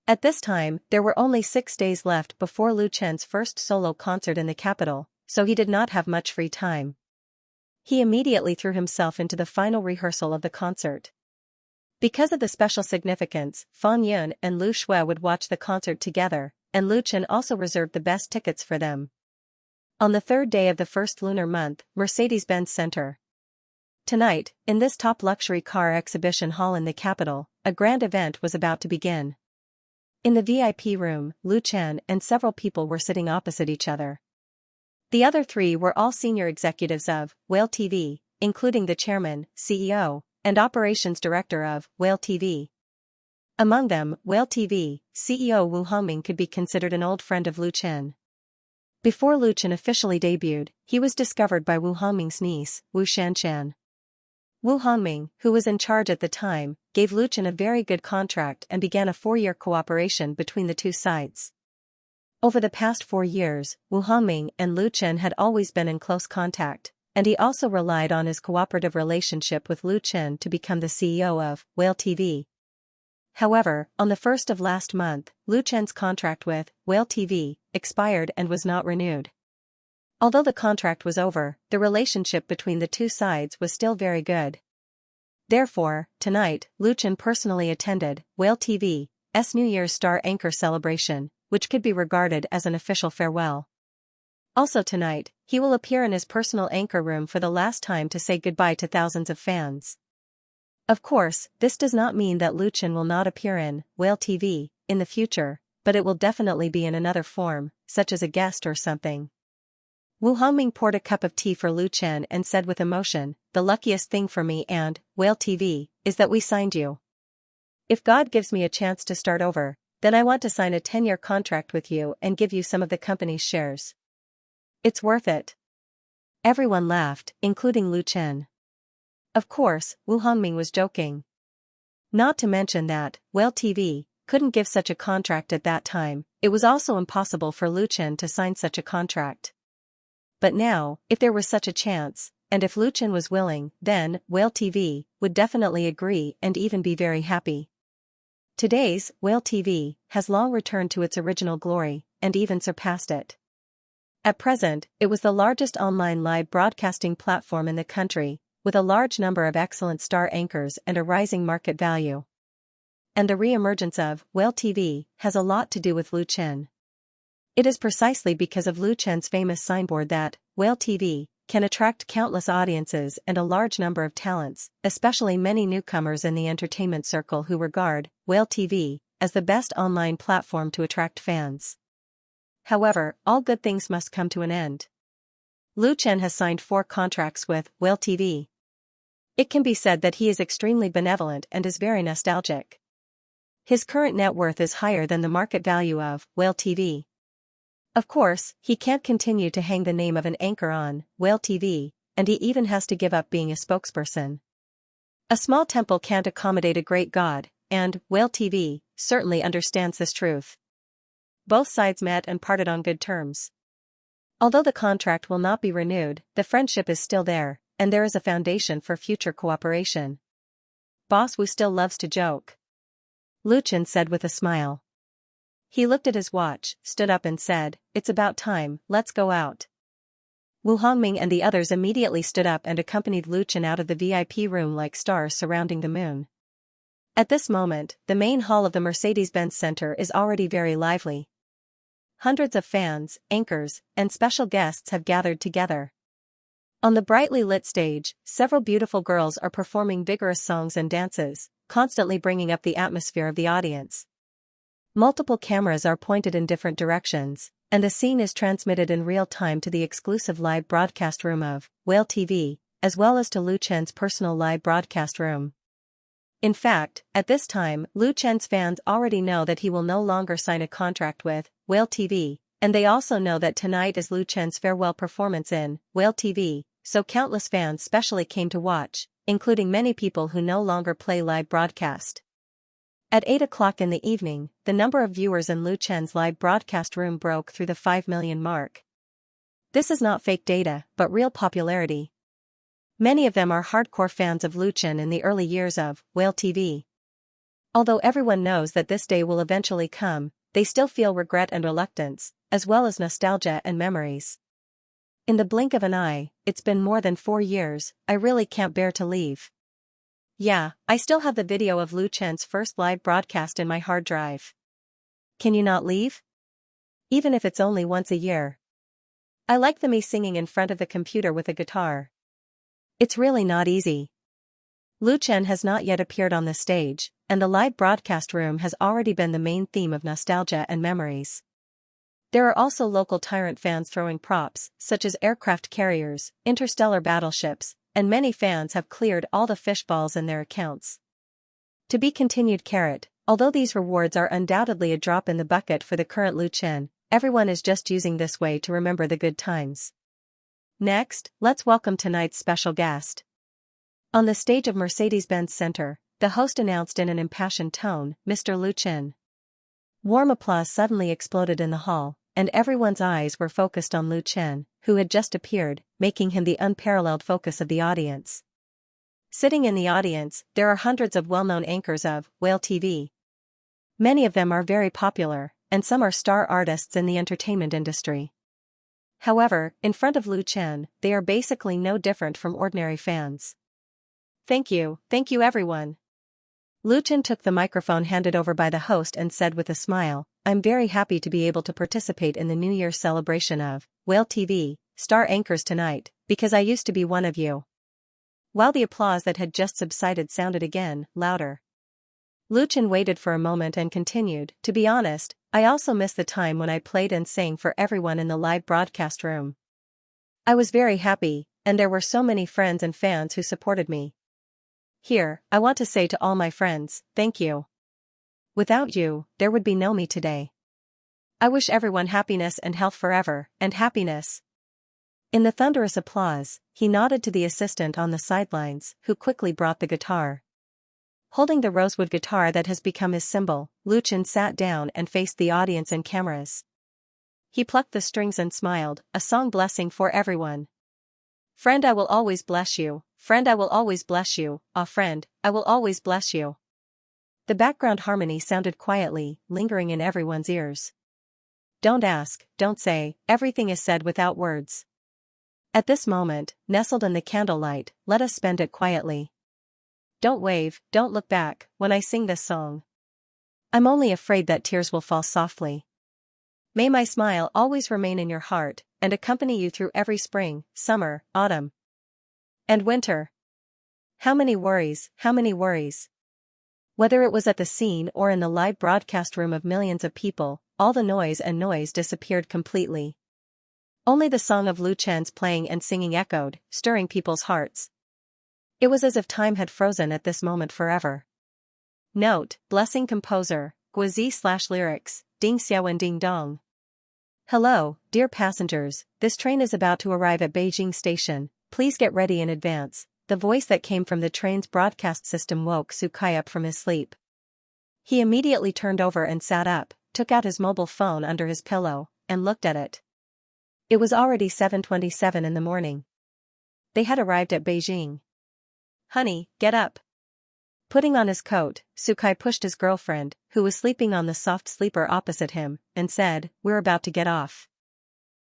At this time, there were only 6 days left before Lu Chen's first solo concert in the capital, so he did not have much free time. He immediately threw himself into the final rehearsal of the concert. Because of the special significance, Fang Yun and Lu Shui would watch the concert together, and Lu Chen also reserved the best tickets for them. On the 3rd day of the first lunar month, Mercedes-Benz Center. Tonight, in this top luxury car exhibition hall in the capital, a grand event was about to begin. In the VIP room, Lu Chen and several people were sitting opposite each other. The other 3 were all senior executives of Whale TV, including the chairman, CEO, and operations director of Whale TV. Among them, Whale TV CEO Wu Hongming could be considered an old friend of Lu Chen. Before Lu Chen officially debuted, he was discovered by Wu Hongming's niece, Wu Xianxia. Wu Hongming, who was in charge at the time, gave Lu Chen a very good contract and began a 4-year cooperation between the two sides. Over the past 4 years, Wu Hongming and Lu Chen had always been in close contact, and he also relied on his cooperative relationship with Lu Chen to become the CEO of Whale TV. However, on the 1st of last month, Lu Chen's contract with Whale TV expired and was not renewed. Although the contract was over, the relationship between the two sides was still very good. Therefore, tonight, Lu Chen personally attended Whale TV's New Year's Star Anchor celebration, which could be regarded as an official farewell. Also tonight, he will appear in his personal anchor room for the last time to say goodbye to thousands of fans. Of course, this does not mean that Lu Chen will not appear in Whale TV in the future, but it will definitely be in another form, such as a guest or something. Wu Hongming poured a cup of tea for Lu Chen and said with emotion, the luckiest thing for me and Whale TV is that we signed you. If God gives me a chance to start over, then I want to sign a 10-year contract with you and give you some of the company's shares. It's worth it. Everyone laughed, including Lu Chen. Of course, Wu Hongming was joking. Not to mention that Whale TV couldn't give such a contract at that time, it was also impossible for Lu Chen to sign such a contract. But now, if there was such a chance, and if Lu Chen was willing, then Whale TV would definitely agree and even be very happy. Today's Whale TV has long returned to its original glory, and even surpassed it. At present, it was the largest online live broadcasting platform in the country, with a large number of excellent star anchors and a rising market value. and the re-emergence of Whale TV has a lot to do with Lu Chen. It is precisely because of Lu Chen's famous signboard that Whale TV can attract countless audiences and a large number of talents, especially many newcomers in the entertainment circle who regard Whale TV as the best online platform to attract fans. However, all good things must come to an end. Lu Chen has signed 4 contracts with Whale TV. It can be said that he is extremely benevolent and is very nostalgic. His current net worth is higher than the market value of Whale TV. Of course, he can't continue to hang the name of an anchor on Whale TV, and he even has to give up being a spokesperson. A small temple can't accommodate a great god, and Whale TV certainly understands this truth. Both sides met and parted on good terms. Although the contract will not be renewed, the friendship is still there, and there is a foundation for future cooperation. Boss Wu still loves to joke, Lu Chen said with a smile. He looked at his watch, stood up and said, "It's about time, let's go out." Wu Hongming and the others immediately stood up and accompanied Lu Chen out of the VIP room like stars surrounding the moon. At this moment, the main hall of the Mercedes-Benz Center is already very lively. Hundreds of fans, anchors, and special guests have gathered together. On the brightly lit stage, several beautiful girls are performing vigorous songs and dances, constantly bringing up the atmosphere of the audience. Multiple cameras are pointed in different directions, and the scene is transmitted in real time to the exclusive live broadcast room of Whale TV, as well as to Lu Chen's personal live broadcast room. In fact, at this time, Lu Chen's fans already know that he will no longer sign a contract with Whale TV, and they also know that tonight is Lu Chen's farewell performance in Whale TV, so countless fans specially came to watch, including many people who no longer play live broadcast. At 8 o'clock in the evening, the number of viewers in Lu Chen's live broadcast room broke through the 5 million mark. This is not fake data, but real popularity. Many of them are hardcore fans of Lu Chen in the early years of Whale TV. Although everyone knows that this day will eventually come, they still feel regret and reluctance, as well as nostalgia and memories. In the blink of an eye, it's been more than 4 years, I really can't bear to leave. Yeah, I still have the video of Lu Chen's first live broadcast in my hard drive. Can you not leave? Even if it's only once a year. I like me singing in front of the computer with a guitar. It's really not easy. Lu Chen has not yet appeared on the stage, and the live broadcast room has already been the main theme of nostalgia and memories. There are also local tyrant fans throwing props, such as aircraft carriers, interstellar battleships, and many fans have cleared all the fish balls in their accounts. To be continued carrot, although these rewards are undoubtedly a drop in the bucket for the current Lu Chen, everyone is just using this way to remember the good times. Next, let's welcome tonight's special guest. On the stage of Mercedes-Benz Center, the host announced in an impassioned tone, Mr. Lu Chen. Warm applause suddenly exploded in the hall, and everyone's eyes were focused on Lu Chen, who had just appeared, making him the unparalleled focus of the audience. Sitting in the audience, there are hundreds of well-known anchors of Whale TV. Many of them are very popular, and some are star artists in the entertainment industry. However, in front of Lu Chen, they are basically no different from ordinary fans. Thank you everyone. Lu Chen took the microphone handed over by the host and said with a smile, "I'm very happy to be able to participate in the New Year celebration of Whale TV, star anchors tonight, because I used to be one of you." While the applause that had just subsided sounded again, louder. Lu Chen waited for a moment and continued, "To be honest, I also miss the time when I played and sang for everyone in the live broadcast room. I was very happy, and there were so many friends and fans who supported me. Here, I want to say to all my friends, thank you. Without you, there would be no me today. I wish everyone happiness and health forever, and happiness." In the thunderous applause, he nodded to the assistant on the sidelines, who quickly brought the guitar. Holding the rosewood guitar that has become his symbol, Lu Chen sat down and faced the audience and cameras. He plucked the strings and smiled, a song blessing for everyone. "Friend, I will always bless you. Friend, I will always bless you. Ah, friend, I will always bless you." The background harmony sounded quietly, lingering in everyone's ears. Don't ask, don't say, everything is said without words. At this moment, nestled in the candlelight, let us spend it quietly. Don't wave, don't look back, when I sing this song. I'm only afraid that tears will fall softly. May my smile always remain in your heart, and accompany you through every spring, summer, autumn, and winter. How many worries, how many worries. Whether it was at the scene or in the live broadcast room of millions of people, all the noise disappeared completely. Only the song of Lu Chen's playing and singing echoed, stirring people's hearts. It was as if time had frozen at this moment forever. Note, blessing composer, Guizi/lyrics, Ding Xiaowen Ding Dong. Hello, dear passengers, this train is about to arrive at Beijing Station, please get ready in advance. The voice that came from the train's broadcast system woke Su Kai up from his sleep. He immediately turned over and sat up, took out his mobile phone under his pillow, and looked at it. It was already 7:27 in the morning. They had arrived at Beijing. Honey, get up. Putting on his coat, Su Kai pushed his girlfriend, who was sleeping on the soft sleeper opposite him, and said, we're about to get off.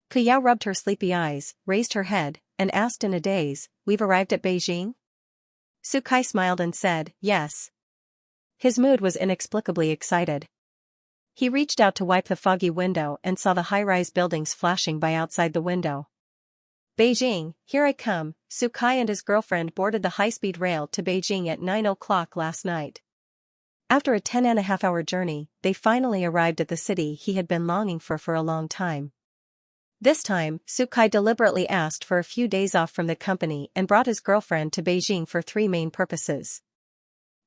Kuyao rubbed her sleepy eyes, raised her head, and asked in a daze, we've arrived at Beijing? Su Kai smiled and said, yes. His mood was inexplicably excited. He reached out to wipe the foggy window and saw the high-rise buildings flashing by outside the window. Beijing, here I come. Su Kai and his girlfriend boarded the high-speed rail to Beijing at 9 o'clock last night. After a 10.5-hour journey, they finally arrived at the city he had been longing for a long time. This time, Su Kai deliberately asked for a few days off from the company and brought his girlfriend to Beijing for three main purposes.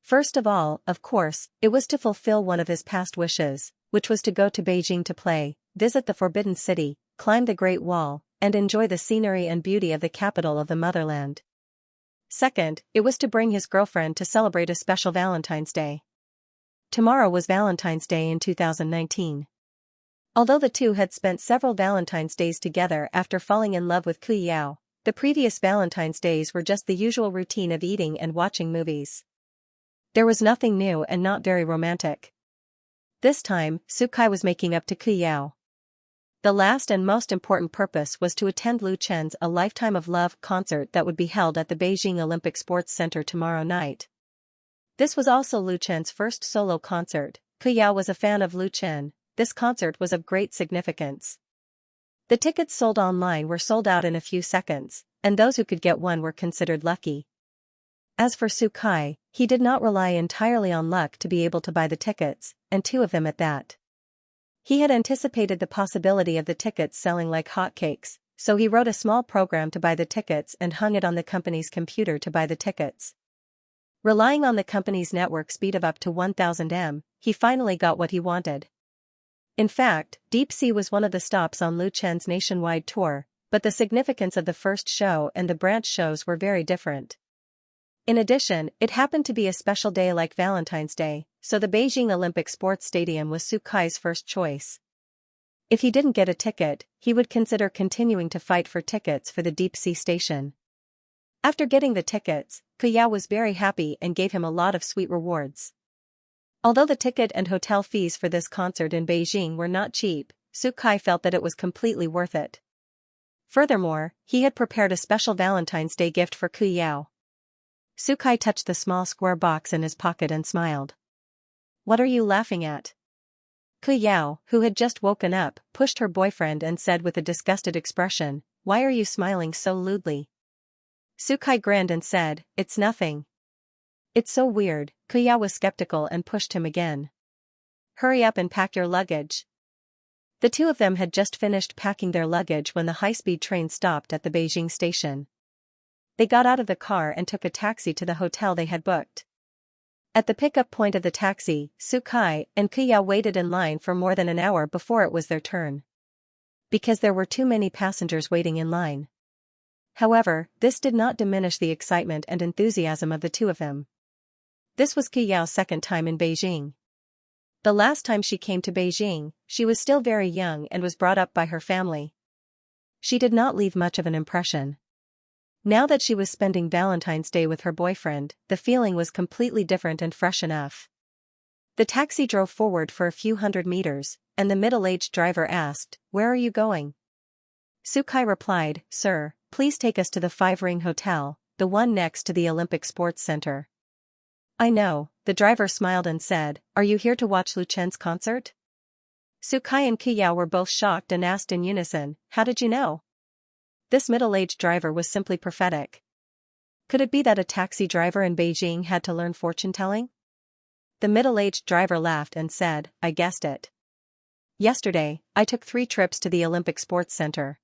First of all, of course, it was to fulfill one of his past wishes, which was to go to Beijing to play, visit the Forbidden City, climb the Great Wall, and enjoy the scenery and beauty of the capital of the motherland. Second, it was to bring his girlfriend to celebrate a special Valentine's Day. Tomorrow was Valentine's Day in 2019. Although the two had spent several Valentine's Days together after falling in love with Ku Yao, the previous Valentine's Days were just the usual routine of eating and watching movies. There was nothing new and not very romantic. This time, Su Kai was making up to Ku Yao. The last and most important purpose was to attend Lu Chen's A Lifetime of Love concert that would be held at the Beijing Olympic Sports Center tomorrow night. This was also Lu Chen's first solo concert. Ku Yao was a fan of Lu Chen. This concert was of great significance. The tickets sold online were sold out in a few seconds, and those who could get one were considered lucky. As for Su Kai, he did not rely entirely on luck to be able to buy the tickets, and two of them at that. He had anticipated the possibility of the tickets selling like hotcakes, so he wrote a small program to buy the tickets and hung it on the company's computer to buy the tickets. Relying on the company's network speed of up to 1000 m, he finally got what he wanted. In fact, Deep Sea was one of the stops on Lu Chen's nationwide tour, but the significance of the first show and the branch shows were very different. In addition, it happened to be a special day like Valentine's Day, so the Beijing Olympic Sports Stadium was Su Kai's first choice. If he didn't get a ticket, he would consider continuing to fight for tickets for the Deep Sea station. After getting the tickets, Ku Yao was very happy and gave him a lot of sweet rewards. Although the ticket and hotel fees for this concert in Beijing were not cheap, Su Kai felt that it was completely worth it. Furthermore, he had prepared a special Valentine's Day gift for Ku Yao. Su Kai touched the small square box in his pocket and smiled. What are you laughing at? Ku Yao, who had just woken up, pushed her boyfriend and said with a disgusted expression, why are you smiling so lewdly? Su Kai grinned and said, it's nothing. It's so weird. Ku Yao was skeptical and pushed him again. Hurry up and pack your luggage. The two of them had just finished packing their luggage when the high-speed train stopped at the Beijing station. They got out of the car and took a taxi to the hotel they had booked. At the pickup point of the taxi, Su Kai and Ku Yao waited in line for more than an hour before it was their turn. Because there were too many passengers waiting in line. However, this did not diminish the excitement and enthusiasm of the two of them. This was Ku Yao's second time in Beijing. The last time she came to Beijing, she was still very young and was brought up by her family. She did not leave much of an impression. Now that she was spending Valentine's Day with her boyfriend, the feeling was completely different and fresh enough. The taxi drove forward for a few hundred meters, and the middle-aged driver asked, where are you going? Su Kai replied, sir, please take us to the 5-ring hotel, the one next to the Olympic Sports Center. I know, the driver smiled and said, "Are you here to watch Lu Chen's concert?" Su Kai and Kuyao were both shocked and asked in unison, "How did you know?" This middle-aged driver was simply prophetic. Could it be that a taxi driver in Beijing had to learn fortune-telling? The middle-aged driver laughed and said, "I guessed it. Yesterday, I took 3 trips to the Olympic Sports Center.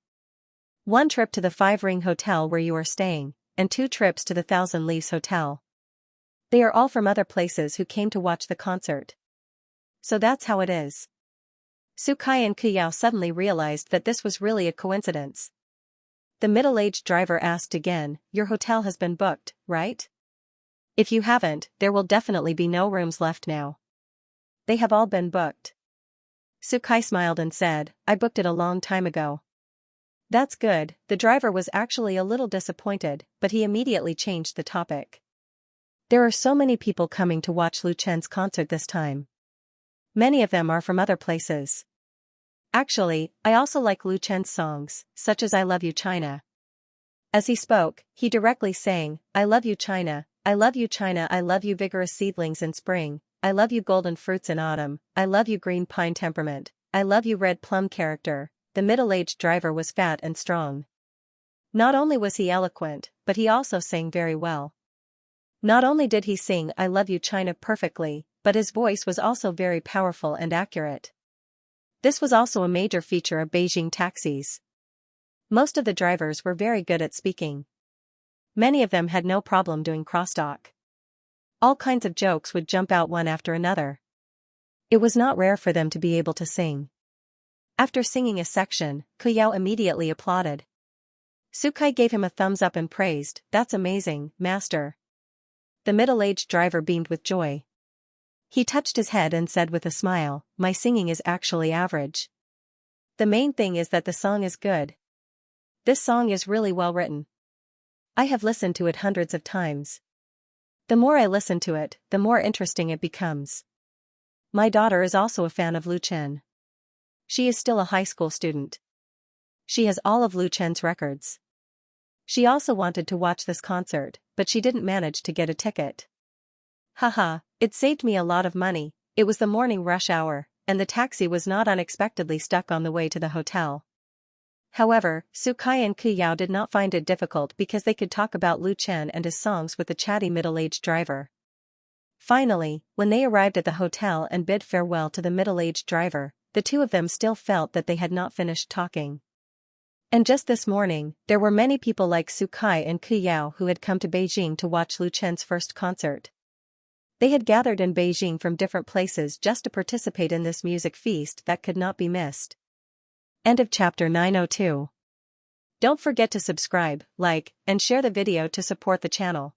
1 trip to the 5-ring hotel where you are staying, and 2 trips to the Thousand Leaves Hotel. They are all from other places who came to watch the concert. So that's how it is." Su Kai and Kuyao suddenly realized that this was really a coincidence. The middle-aged driver asked again, "Your hotel has been booked, right? If you haven't, there will definitely be no rooms left now." "They have all been booked." Su Kai smiled and said, "I booked it a long time ago." "That's good." The driver was actually a little disappointed, but he immediately changed the topic. "There are so many people coming to watch Lu Chen's concert this time. Many of them are from other places. Actually, I also like Lu Chen's songs, such as I Love You China." As he spoke, he directly sang, "I love you China, I love you China, I love you vigorous seedlings in spring, I love you golden fruits in autumn, I love you green pine temperament, I love you red plum character." The middle-aged driver was fat and strong. Not only was he eloquent, but he also sang very well. Not only did he sing "I Love You China" perfectly, but his voice was also very powerful and accurate. This was also a major feature of Beijing taxis. Most of the drivers were very good at speaking. Many of them had no problem doing crosstalk. All kinds of jokes would jump out one after another. It was not rare for them to be able to sing. After singing a section, Kuyao immediately applauded. Su Kai gave him a thumbs up and praised, "That's amazing, master." The middle-aged driver beamed with joy. He touched his head and said with a smile, "My singing is actually average. The main thing is that the song is good. This song is really well written. I have listened to it hundreds of times. The more I listen to it, the more interesting it becomes. My daughter is also a fan of Lu Chen. She is still a high school student. She has all of Lu Chen's records. She also wanted to watch this concert, but she didn't manage to get a ticket. Haha, it saved me a lot of money." It was the morning rush hour, and the taxi was not unexpectedly stuck on the way to the hotel. However, Su Kai and Kuyao did not find it difficult because they could talk about Lu Chen and his songs with the chatty middle-aged driver. Finally, when they arrived at the hotel and bid farewell to the middle-aged driver, the two of them still felt that they had not finished talking. And just this morning, there were many people like Su Kai and Kuyao who had come to Beijing to watch Lu Chen's first concert. They had gathered in Beijing from different places just to participate in this music feast that could not be missed. End of chapter 902. Don't forget to subscribe, like, and share the video to support the channel.